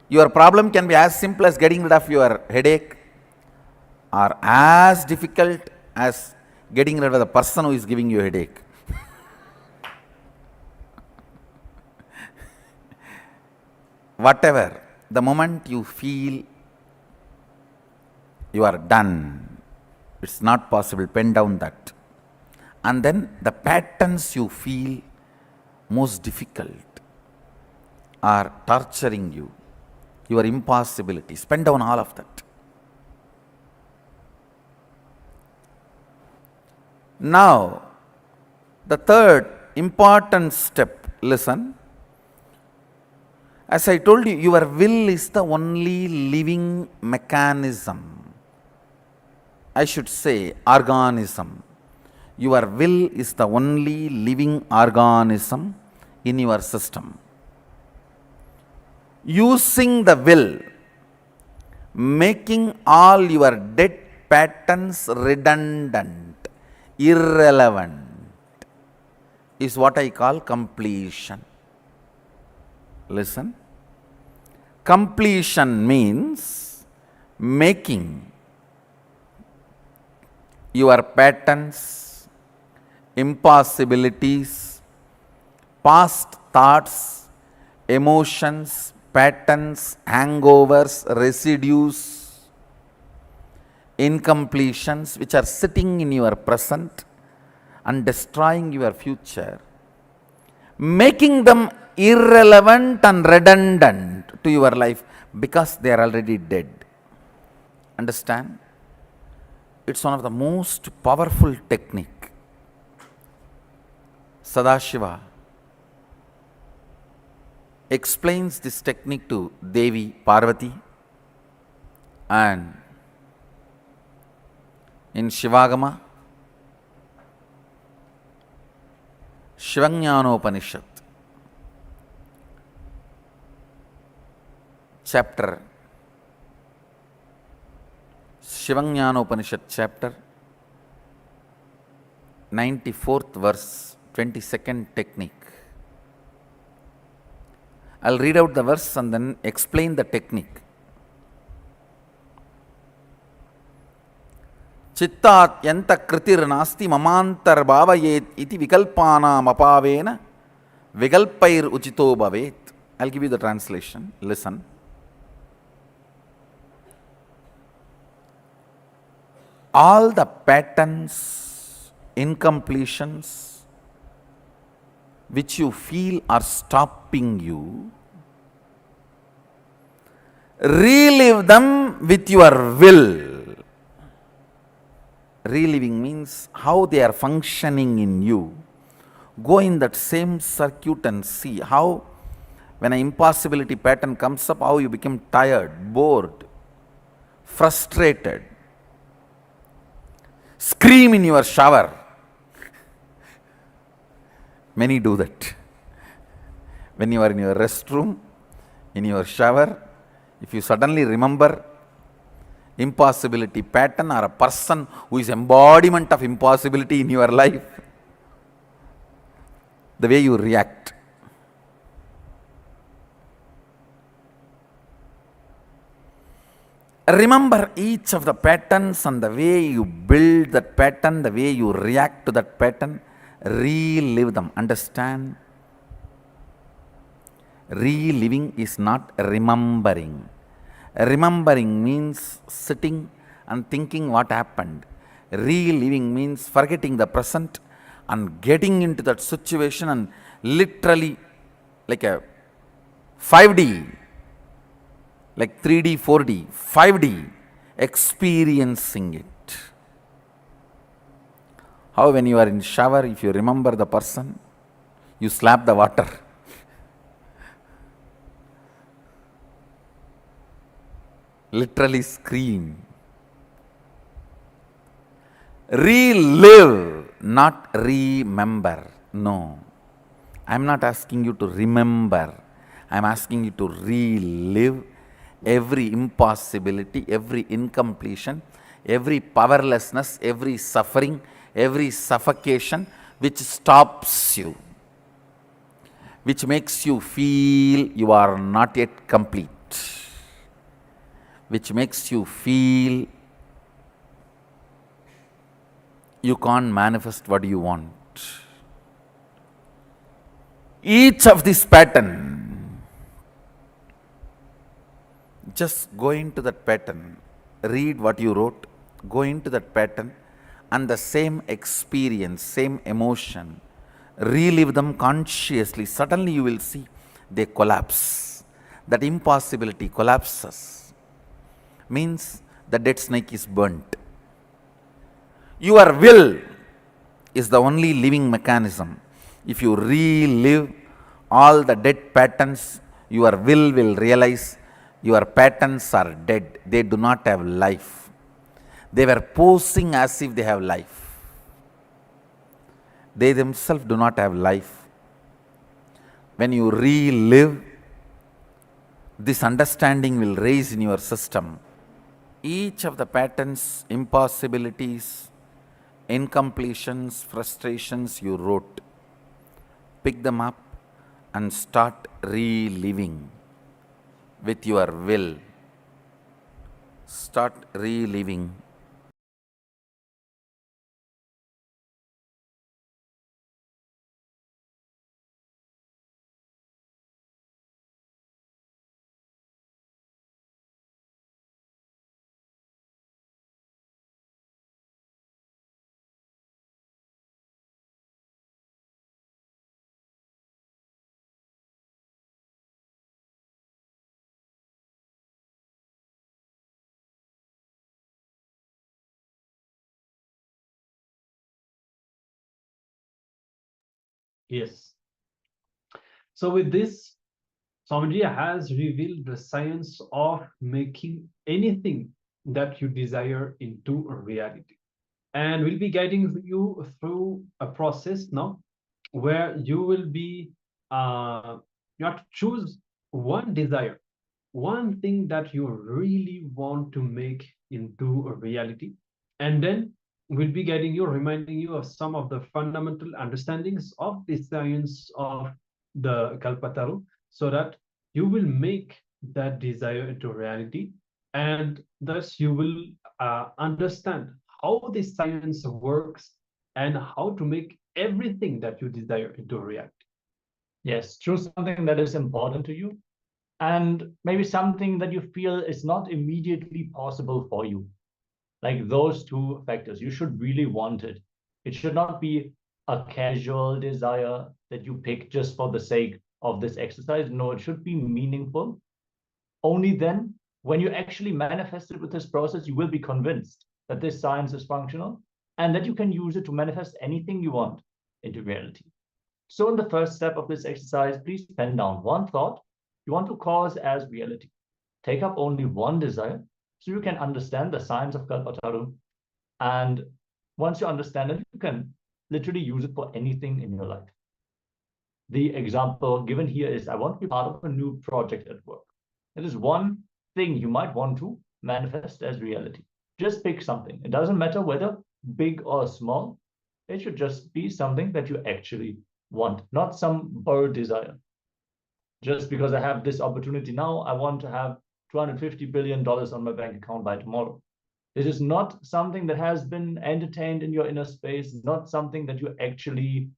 your problem, can be as simple as getting rid of your headache, or as difficult as getting rid of the person who is giving you a headache. Whatever, the moment you feel you are done, it's not possible, pen down that. And then the patterns you feel most difficult are torturing you, your impossibilities, pen down all of that. Now, the third important step, listen. As I told you, your will is the only living mechanism. I should say organism. Your will is the only living organism in your system. Using the will, making all your dead patterns redundant, irrelevant, is what I call completion. Listen. Completion means making your patterns, impossibilities, past thoughts, emotions, patterns, hangovers, residues, incompletions which are sitting in your present and destroying your future, making them irrelevant and redundant to your life because they are already dead. Understand? It's one of the most powerful technique. Sadashiva explains this technique to Devi Parvati, and in Shivagama, Shivajnanopanishad, chapter, Shivajnanopanishad chapter, 94th verse, 22nd technique. I'll read out the verse and then explain the technique. Chittat yanta kritir nasti mamantar bhavayet iti vikalpanam apavena vikalpair uchito bhavet. I'll give you the translation. Listen. All the patterns, incompletions, which you feel are stopping you, relive them with your will. Reliving means how they are functioning in you. Go in that same circuit and see how, when an impossibility pattern comes up, how you become tired, bored, frustrated. Scream in your shower. Many do that. When you are in your restroom, in your shower, if you suddenly remember impossibility pattern or a person who is embodiment of impossibility in your life, the way you react. Remember each of the patterns and the way you build that pattern, the way you react to that pattern, relive them. Understand? Reliving is not remembering. Remembering means sitting and thinking what happened. Reliving means forgetting the present and getting into that situation and literally like a 5D, like 3D, 4D, 5D, experiencing it. How when you are in shower, if you remember the person, you slap the water. Literally scream. Relive, not remember. No. I am not asking you to remember. I am asking you to relive every impossibility, every incompletion, every powerlessness, every suffering, every suffocation which stops you, which makes you feel you are not yet complete, which makes you feel you can't manifest what you want. Each of this pattern, just go into that pattern, read what you wrote, go into that pattern and the same experience, same emotion, relive them consciously. Suddenly you will see they collapse. That impossibility collapses. Means the dead snake is burnt. Your will is the only living mechanism. If you relive all the dead patterns, your will realize your patterns are dead. They do not have life. They were posing as if they have life. They themselves do not have life. When you relive, this understanding will raise in your system. Each of the patterns, impossibilities, incompletions, frustrations you wrote, pick them up and start reliving with your will. Start reliving. Yes. So with this, Swamiji has revealed the science of making anything that you desire into a reality. And we'll be guiding you through a process now where you will be, you have to choose one desire, one thing that you really want to make into a reality. And then we'll be guiding you, reminding you of some of the fundamental understandings of the science of the Kalpataru, so that you will make that desire into reality, and thus you will understand how the science works and how to make everything that you desire into reality. Yes, choose something that is important to you, and maybe something that you feel is not immediately possible for you. Like those two factors, you should really want it. It should not be a casual desire that you pick just for the sake of this exercise. No, it should be meaningful. Only then, when you actually manifest it with this process, you will be convinced that this science is functional and that you can use it to manifest anything you want into reality. So in the first step of this exercise, please pen down one thought you want to cause as reality. Take up only one desire so you can understand the science of Kalpataru. And once you understand it, you can literally use it for anything in your life. The example given here is, I want to be part of a new project at work. It is one thing you might want to manifest as reality. Just pick something. It doesn't matter whether big or small. It should just be something that you actually want, not some bird desire. Just because I have this opportunity now, I want to have $250 billion on my bank account by tomorrow. This is not something that has been entertained in your inner space, not something that you actually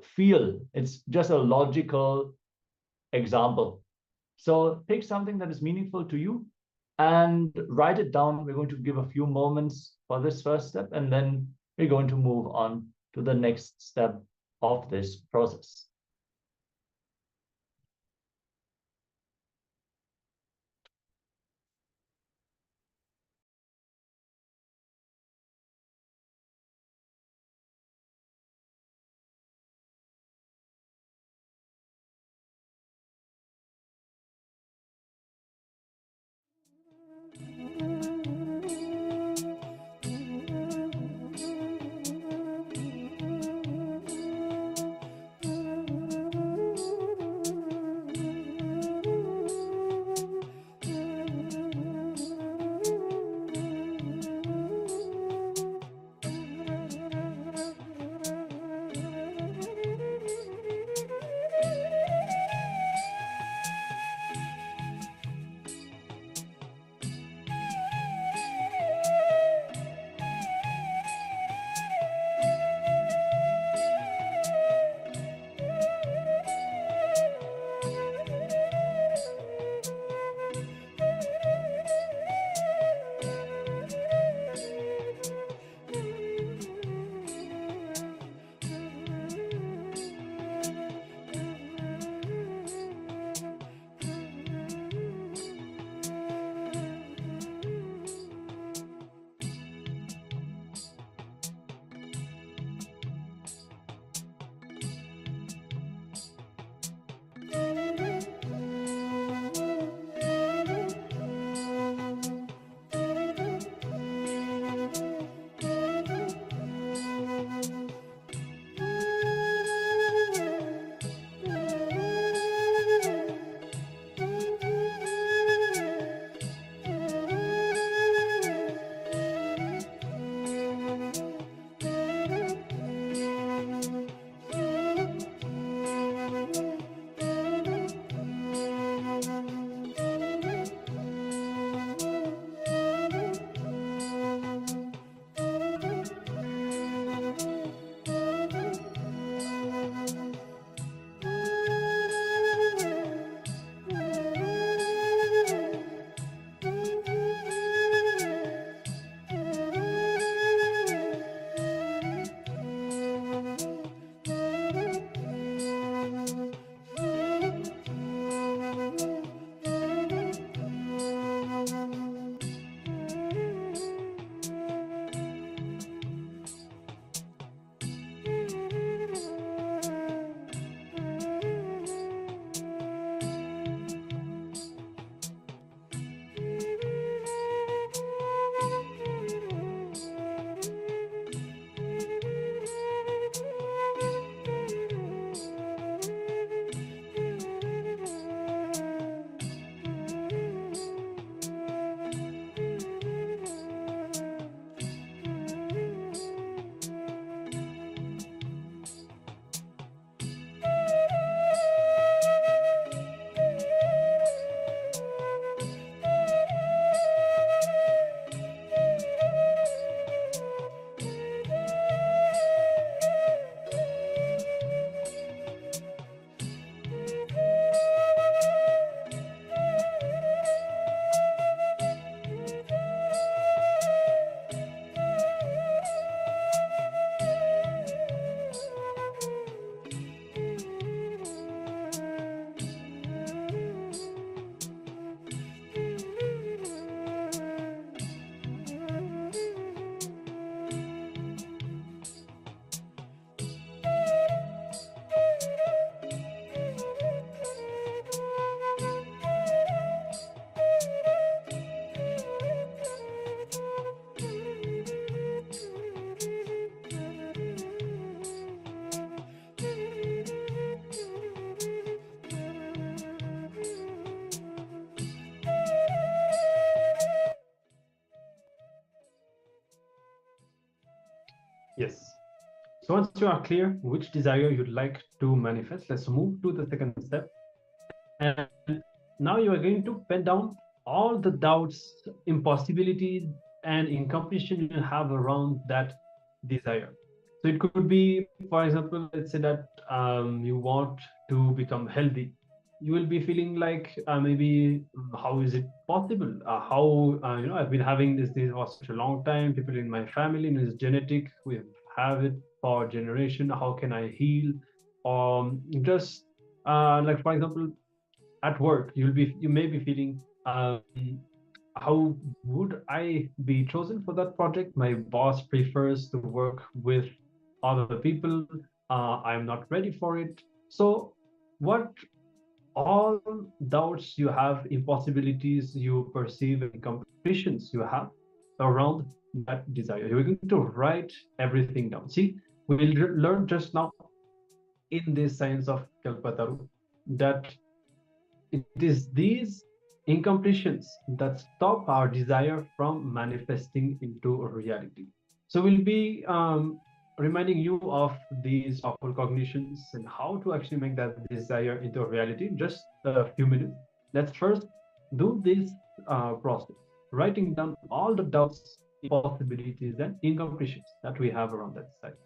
feel. It's just a logical example. So pick something that is meaningful to you and write it down. We're going to give a few moments for this first step, and then we're going to move on to the next step of this process. Yes. So once you are clear which desire you'd like to manifest, let's move to the second step. And now you are going to pen down all the doubts, impossibilities, and incompletion you have around that desire. So it could be, for example, let's say that you want to become healthy. You will be feeling like maybe how is it possible? How I've been having this disease for such a long time. People in my family, it's genetic. We have it for generation. How can I heal? Just like for example, at work, you may be feeling how would I be chosen for that project? My boss prefers to work with other people. I'm not ready for it. So, what all doubts you have, impossibilities you perceive, and completions you have around that desire? You're going to write everything down. See, we will learn just now in this science of Kalpataru that it is these incompletions that stop our desire from manifesting into reality. So we'll be reminding you of these powerful cognitions and how to actually make that desire into a reality in just a few minutes. Let's first do this process, writing down all the doubts, possibilities, and incompletions that we have around that desire.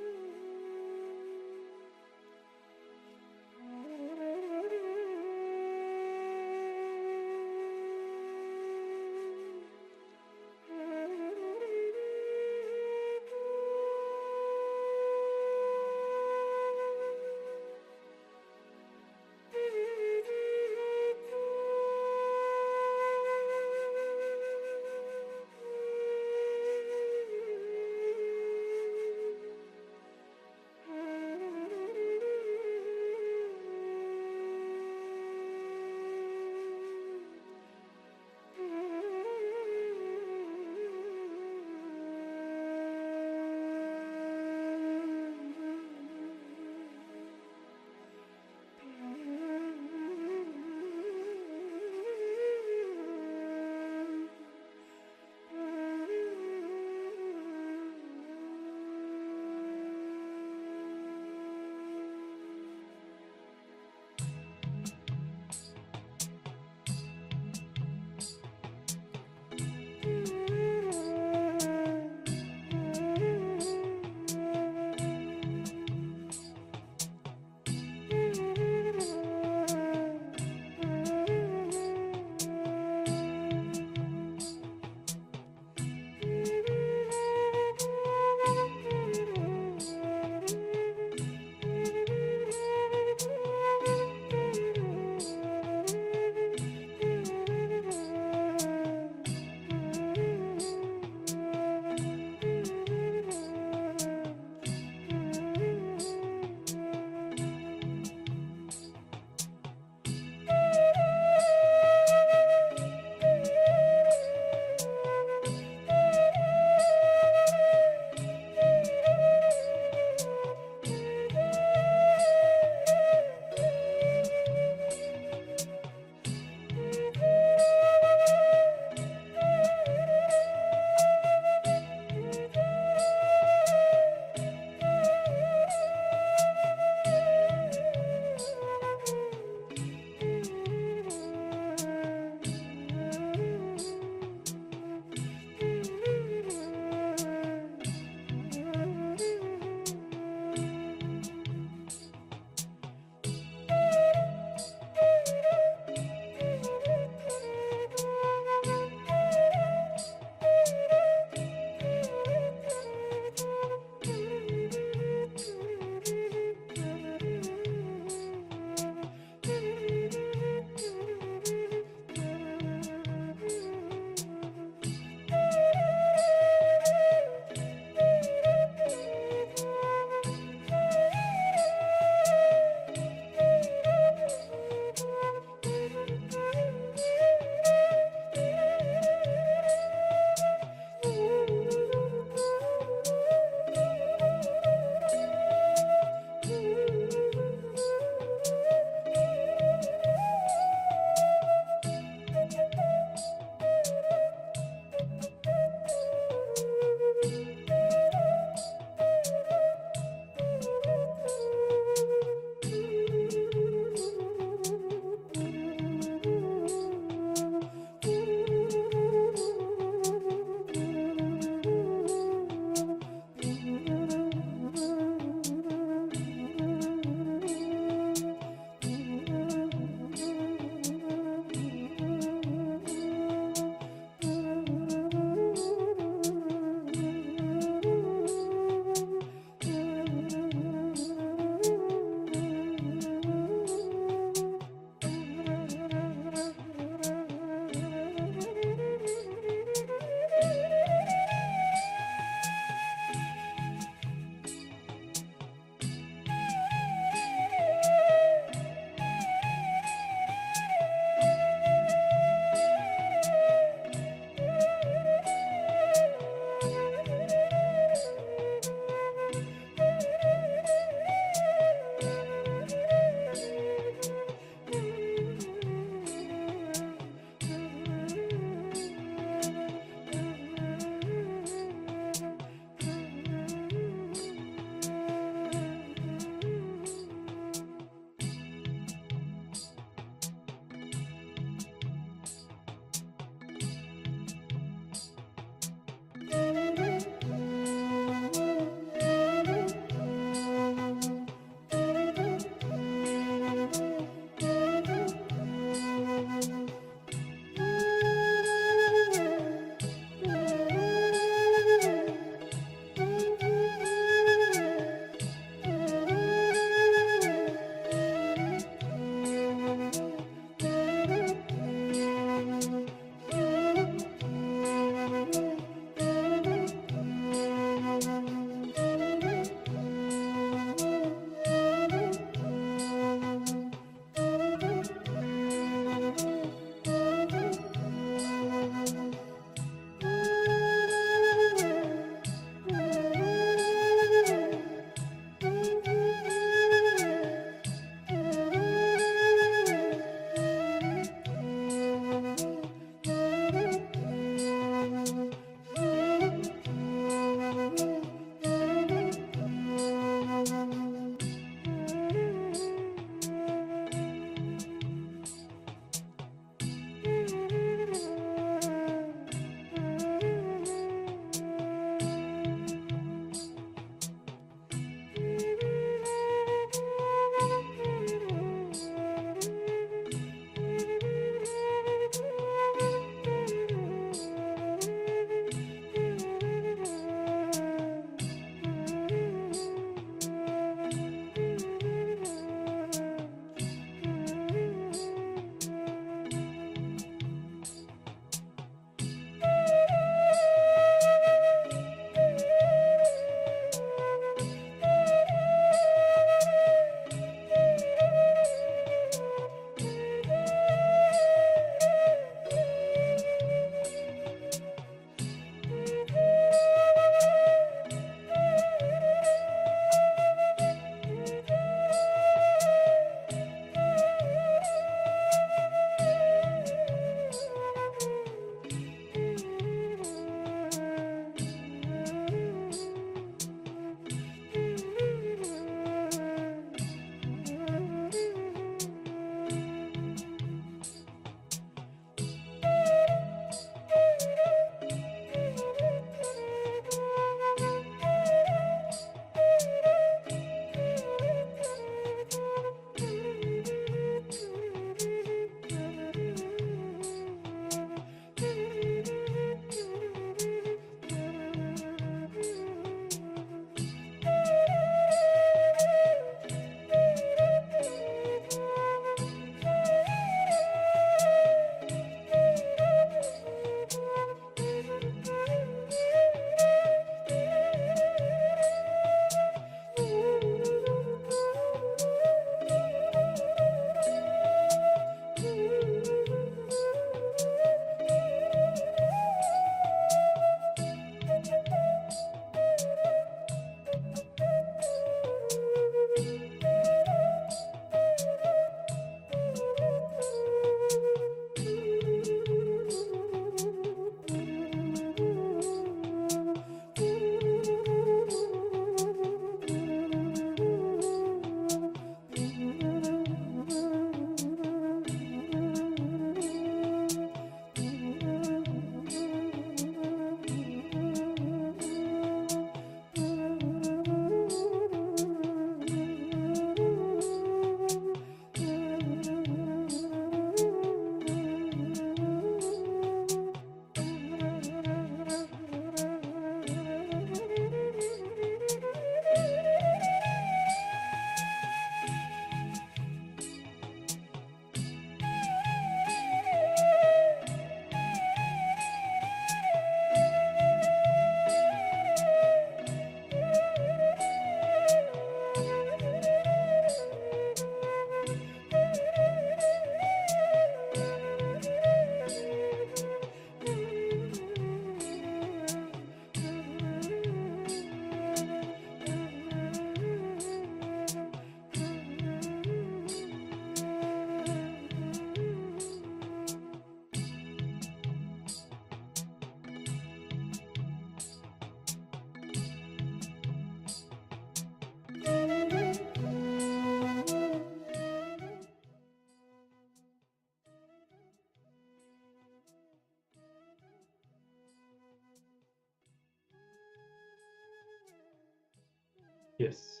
Yes.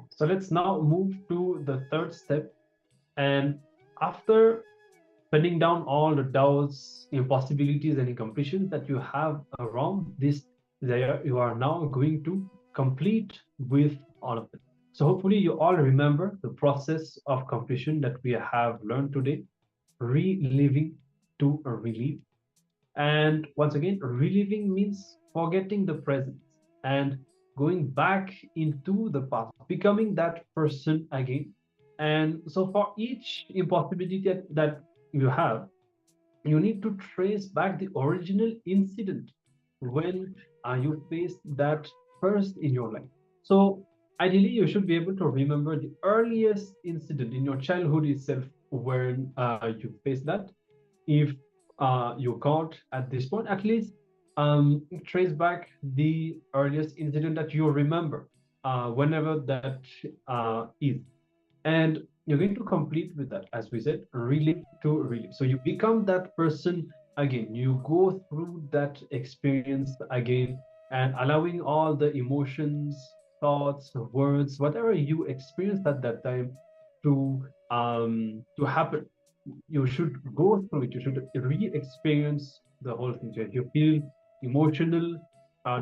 So let's now move to the third step. And after penning down all the doubts, impossibilities, and incompletions that you have around this desire, you are now going to complete with all of it. So hopefully you all remember the process of completion that we have learned today, reliving to relive. And once again, reliving means forgetting the present and going back into the past, becoming that person again. And so for each impossibility that you have, you need to trace back the original incident when you faced that first in your life. So ideally, you should be able to remember the earliest incident in your childhood itself when you faced that. If you can't at this point, at least trace back the earliest incident that you remember, whenever that is. And you're going to complete with that, as we said, relive to relive. So you become that person again. You go through that experience again and allowing all the emotions, thoughts, words, whatever you experienced at that time to happen. You should go through it. You should re-experience the whole thing. So if you feel emotional,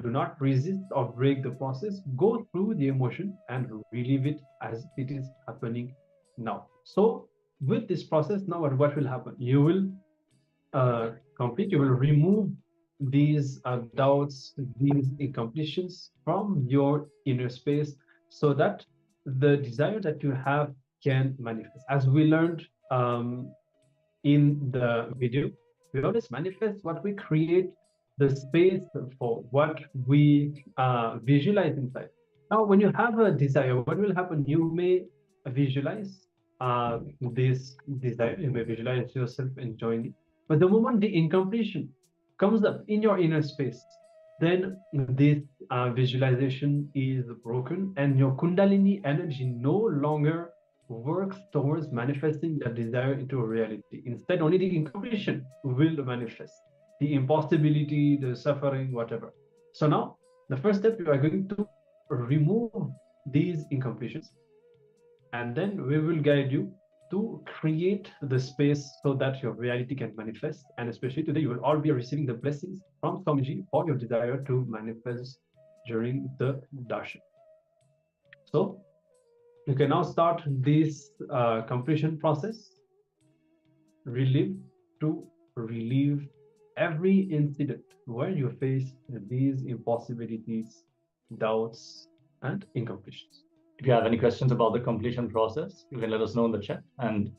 do not resist or break the process. Go through the emotion and relive it as it is happening now. So with this process, now what will happen? You will complete, you will remove these doubts, these incompletions from your inner space so that the desire that you have can manifest. As we learned in the video, we always manifest what we create, the space for what we visualize inside. Now, when you have a desire, what will happen? You may visualize this desire, you may visualize yourself enjoying it. But the moment the incompletion comes up in your inner space, then this visualization is broken and your Kundalini energy no longer works towards manifesting that desire into a reality. Instead, only the incompletion will manifest, the impossibility, the suffering, whatever. So now, the first step, you are going to remove these incompletions, and then we will guide you to create the space so that your reality can manifest. And especially today, you will all be receiving the blessings from Swamiji for your desire to manifest during the darshan. So you can now start this completion process. Relive to relive every incident where you face these impossibilities, doubts, and incompletions. If you have any questions about the completion process, you can let us know in the chat. And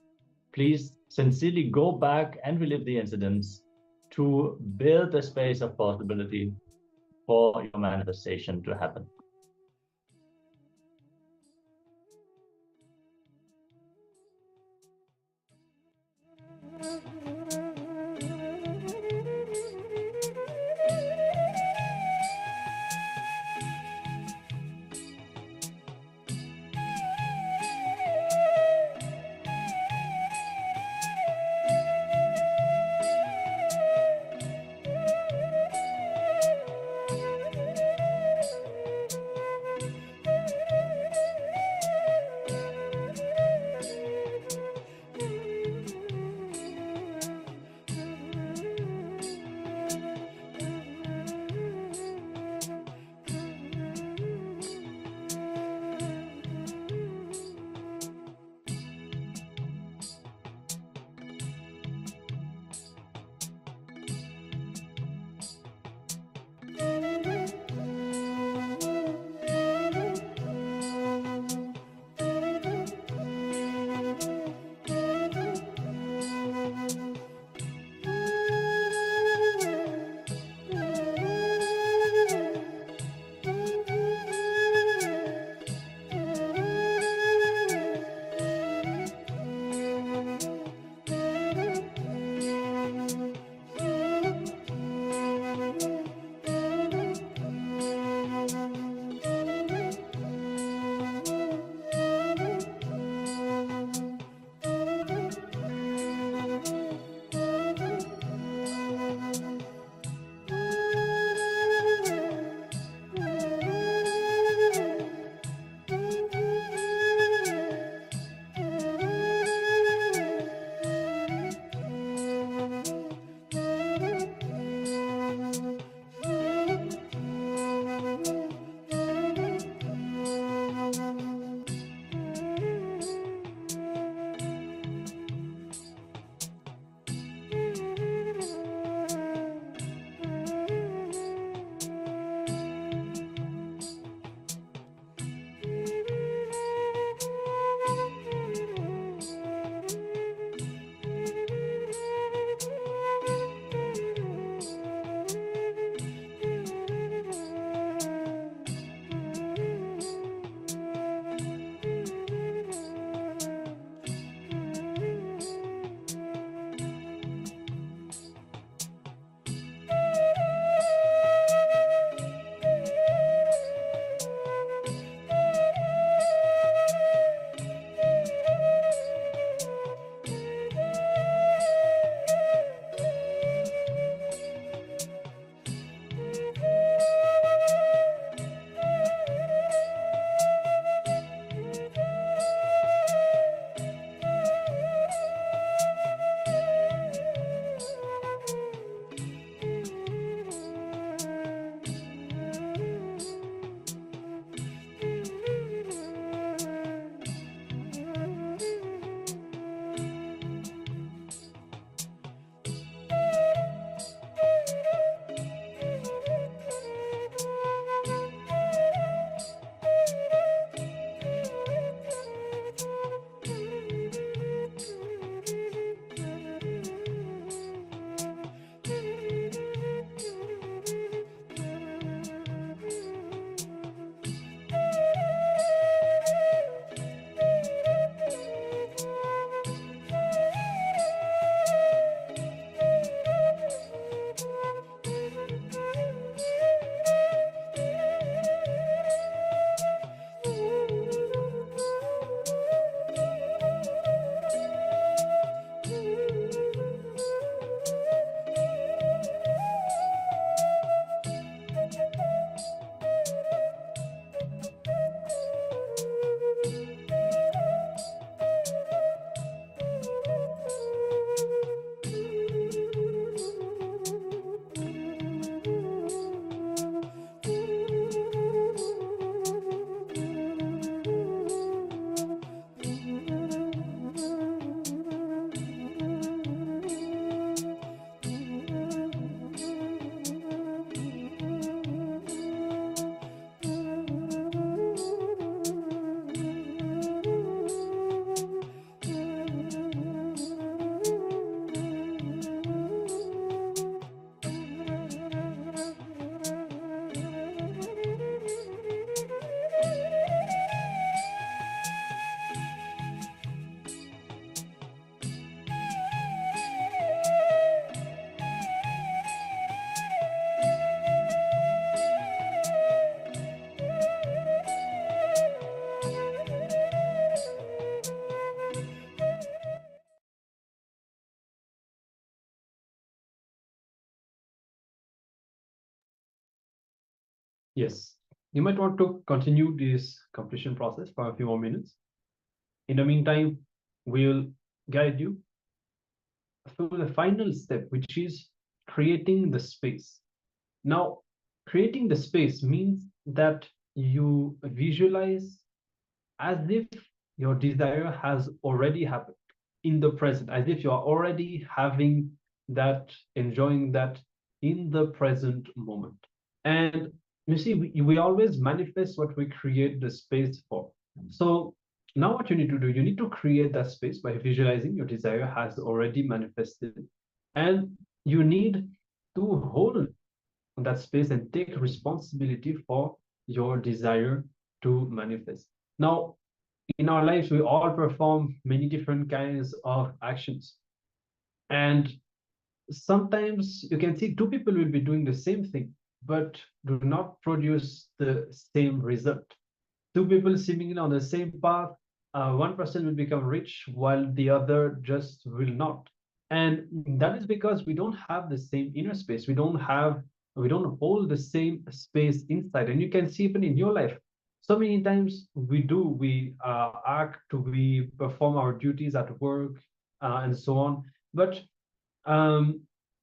please sincerely go back and relive the incidents to build a space of possibility for your manifestation to happen. Yes, you might want to continue this completion process for a few more minutes. In the meantime, we'll guide you through the final step, which is creating the space. Now, creating the space means that you visualize as if your desire has already happened in the present, as if you are already having that, enjoying that in the present moment. And you see, we always manifest what we create the space for. So now what you need to do, you need to create that space by visualizing your desire has already manifested. And you need to hold that space and take responsibility for your desire to manifest. Now, in our lives, we all perform many different kinds of actions. And sometimes you can see two people will be doing the same thing, but do not produce the same result. Two people seemingly on the same path, one person will become rich while the other just will not. And that is because we don't have the same inner space. We don't hold the same space inside. And you can see even in your life, so many times we act, we perform our duties at work and so on. But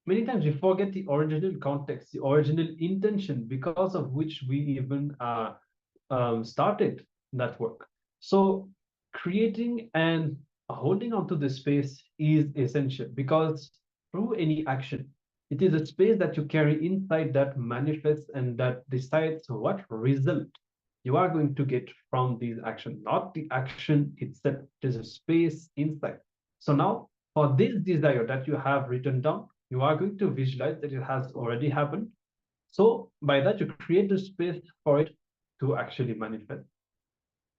many times we forget the original context, the original intention because of which we even started that work. So creating and holding on to the space is essential, because through any action, it is a space that you carry inside that manifests and that decides what result you are going to get from these actions, not the action itself. It is a space inside. So now, for this desire that you have written down, you are going to visualize that it has already happened. So by that, you create the space for it to actually manifest.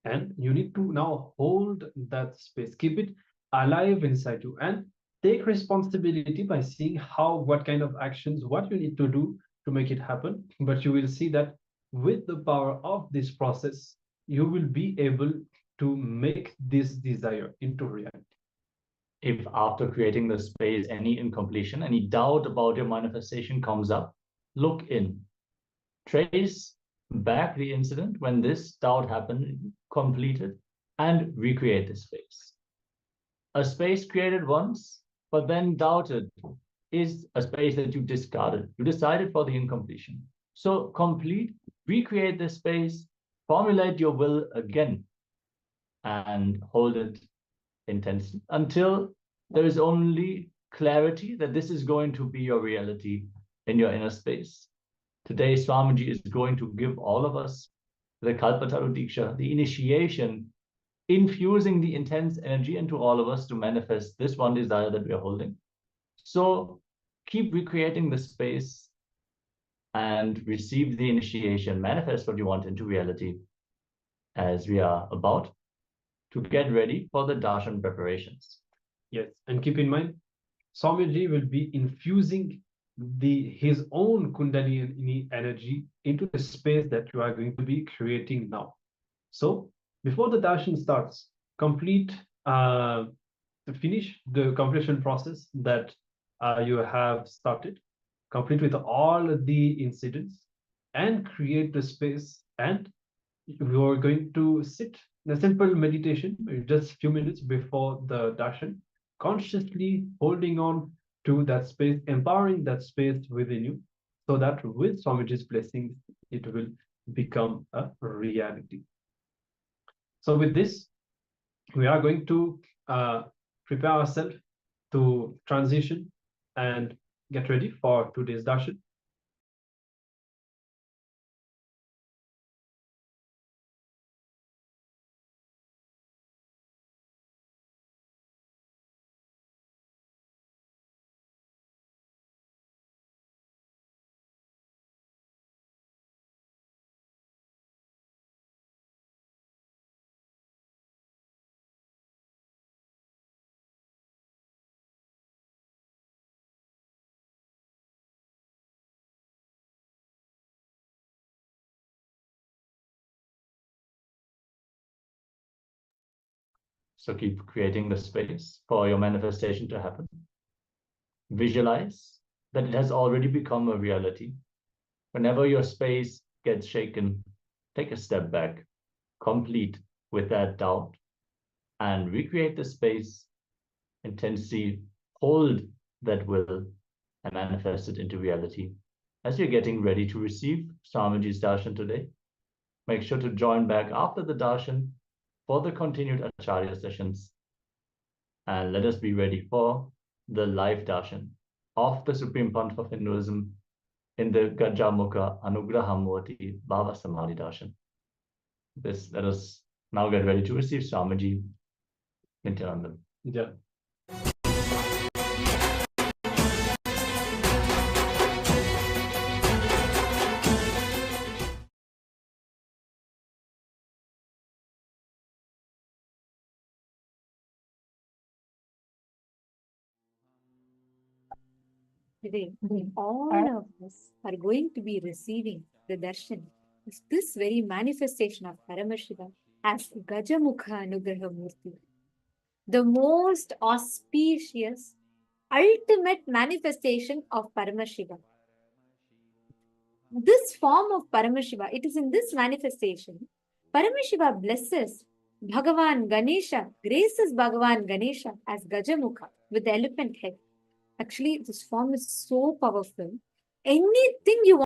And you need to now hold that space, keep it alive inside you, and take responsibility by seeing what kind of actions, what you need to do to make it happen. But you will see that with the power of this process, you will be able to make this desire into reality. If after creating the space, any incompletion, any doubt about your manifestation comes up, look in. Trace back the incident when this doubt happened, completed, and recreate the space. A space created once, but then doubted, is a space that you discarded. You decided for the incompletion. So complete, recreate the space, formulate your will again, and hold it intensely until there is only clarity that this is going to be your reality in your inner space. Today, Swamiji is going to give all of us the Kalpataru Diksha, the initiation, infusing the intense energy into all of us to manifest this one desire that we are holding. So keep recreating the space and receive the initiation, manifest what you want into reality, as we are about to get ready for the darshan preparations. Yes, and keep in mind, Swamiji will be infusing his own Kundalini energy into the space that you are going to be creating now. So before the darshan starts, finish the completion process that you have started, complete with all the incidents, and create the space. And you are going to sit in a simple meditation, just a few minutes before the darshan, consciously holding on to that space, empowering that space within you, so that with Swamiji's blessings, it will become a reality. So with this, we are going to prepare ourselves to transition and get ready for today's darshan. So keep creating the space for your manifestation to happen. Visualize that it has already become a reality. Whenever your space gets shaken, take a step back, complete with that doubt, and recreate the space, intensely hold that will, and manifest it into reality. As you're getting ready to receive Swamiji's darshan today, make sure to join back after the darshan for the continued Acharya sessions. And let us be ready for the live darshan of the Supreme Pontiff of Hinduism in the Gajamukha Anugrahamurti Bhava Samadhi darshan. Let us now get ready to receive Swamiji Nityananda. Yeah. Today, all of us are going to be receiving the darshan of this very manifestation of Paramashiva as Gajamukha Anugraha Murti, the most auspicious, ultimate manifestation of Paramashiva. This form of Paramashiva, it is in this manifestation, Paramashiva blesses Bhagavan Ganesha, graces Bhagavan Ganesha as Gajamukha with the elephant head. Actually, this form is so powerful. Anything you want